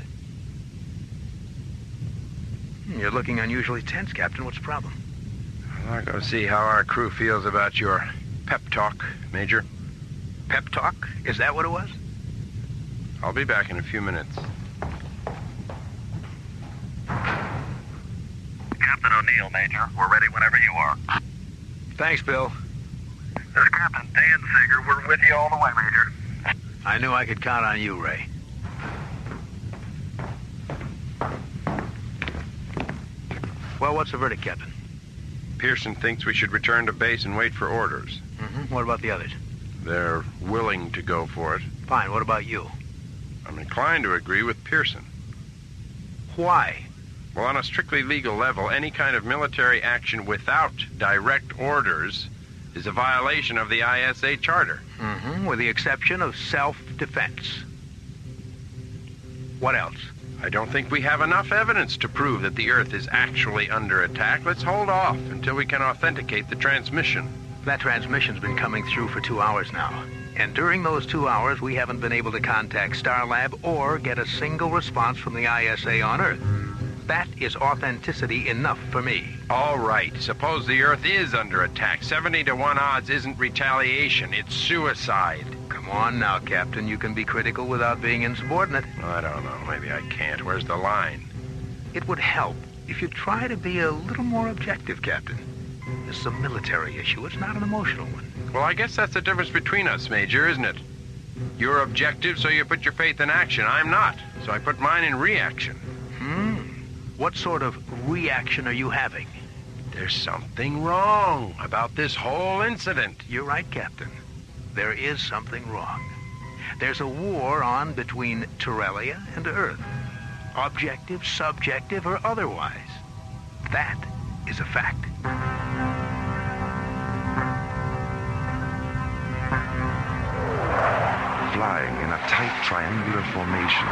You're looking unusually tense, Captain. What's the problem? I'll go see how our crew feels about your pep talk, Major. Pep talk? Is that what it was? I'll be back in a few minutes. Captain Captain O'Neill, Major. We're ready whenever you are. Thanks, Bill. This is Captain Dan Sager. We're with you all the way, Major. I knew I could count on you, Ray. Well, what's the verdict, Captain? Pearson thinks we should return to base and wait for orders. Mm-hmm. What about the others? They're willing to go for it. Fine. What about you? I'm inclined to agree with Pearson. Why? Well, on a strictly legal level, any kind of military action without direct orders is a violation of the ISA Charter. Mm-hmm. With the exception of self-defense. What else? I don't think we have enough evidence to prove that the Earth is actually under attack. Let's hold off until we can authenticate the transmission. That transmission's been coming through for 2 hours now. And during those 2 hours, we haven't been able to contact Starlab or get a single response from the ISA on Earth. That is authenticity enough for me. All right. Suppose the Earth is under attack. 70 to 1 odds isn't retaliation. It's suicide. Come on now, Captain. You can be critical without being insubordinate. I don't know. Maybe I can't. Where's the line? It would help if you try to be a little more objective, Captain. This is a military issue. It's not an emotional one. Well, I guess that's the difference between us, Major, isn't it? You're objective, so you put your faith in action. I'm not, so I put mine in reaction. What sort of reaction are you having? There's something wrong about this whole incident. You're right, Captain. There is something wrong. There's a war on between Terrelia and Earth. Objective, subjective, or otherwise. That is a fact. Flying in a tight triangular formation,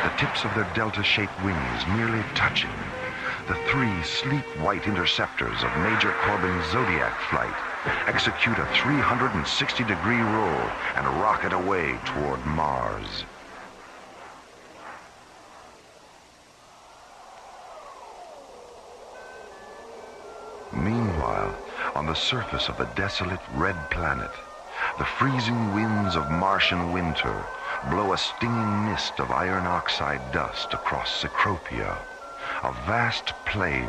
the tips of their delta-shaped wings nearly touching, the 3 sleek white interceptors of Major Corbin's Zodiac flight execute a 360-degree roll and rocket away toward Mars. Meanwhile, on the surface of the desolate red planet, the freezing winds of Martian winter blow a stinging mist of iron oxide dust across Cecropia, a vast plain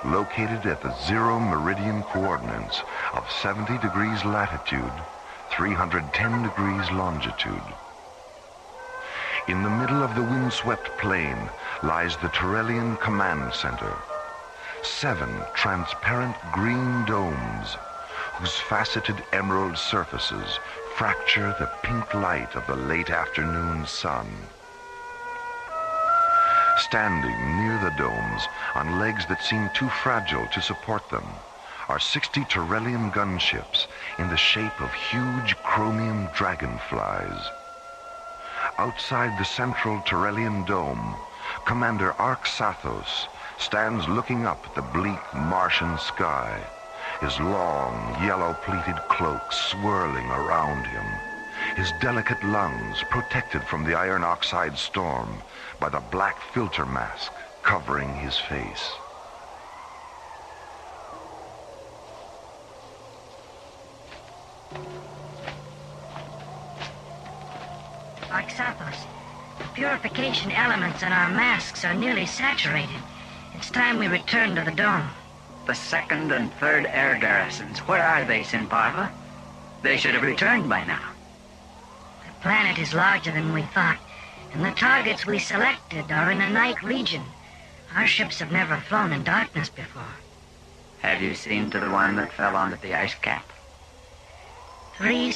located at the 0 meridian coordinates of 70 degrees latitude, 310 degrees longitude. In the middle of the windswept plain lies the Terrellian Command Center, 7 transparent green domes whose faceted emerald surfaces fracture the pink light of the late afternoon sun. Standing near the domes, on legs that seem too fragile to support them, are 60 Terrellian gunships in the shape of huge chromium dragonflies. Outside the central Terrellian dome, Commander Arxathos stands looking up at the bleak Martian sky, his long, yellow-pleated cloak swirling around him, his delicate lungs protected from the iron oxide storm by the black filter mask covering his face. Arxathos, the purification elements in our masks are nearly saturated. It's time we return to the dome. The 2nd and 3rd air garrisons, where are they, Sinparva? They should have returned by now. The planet is larger than we thought, and the targets we selected are in a night region. Our ships have never flown in darkness before. Have you seen to the one that fell onto the ice cap? 3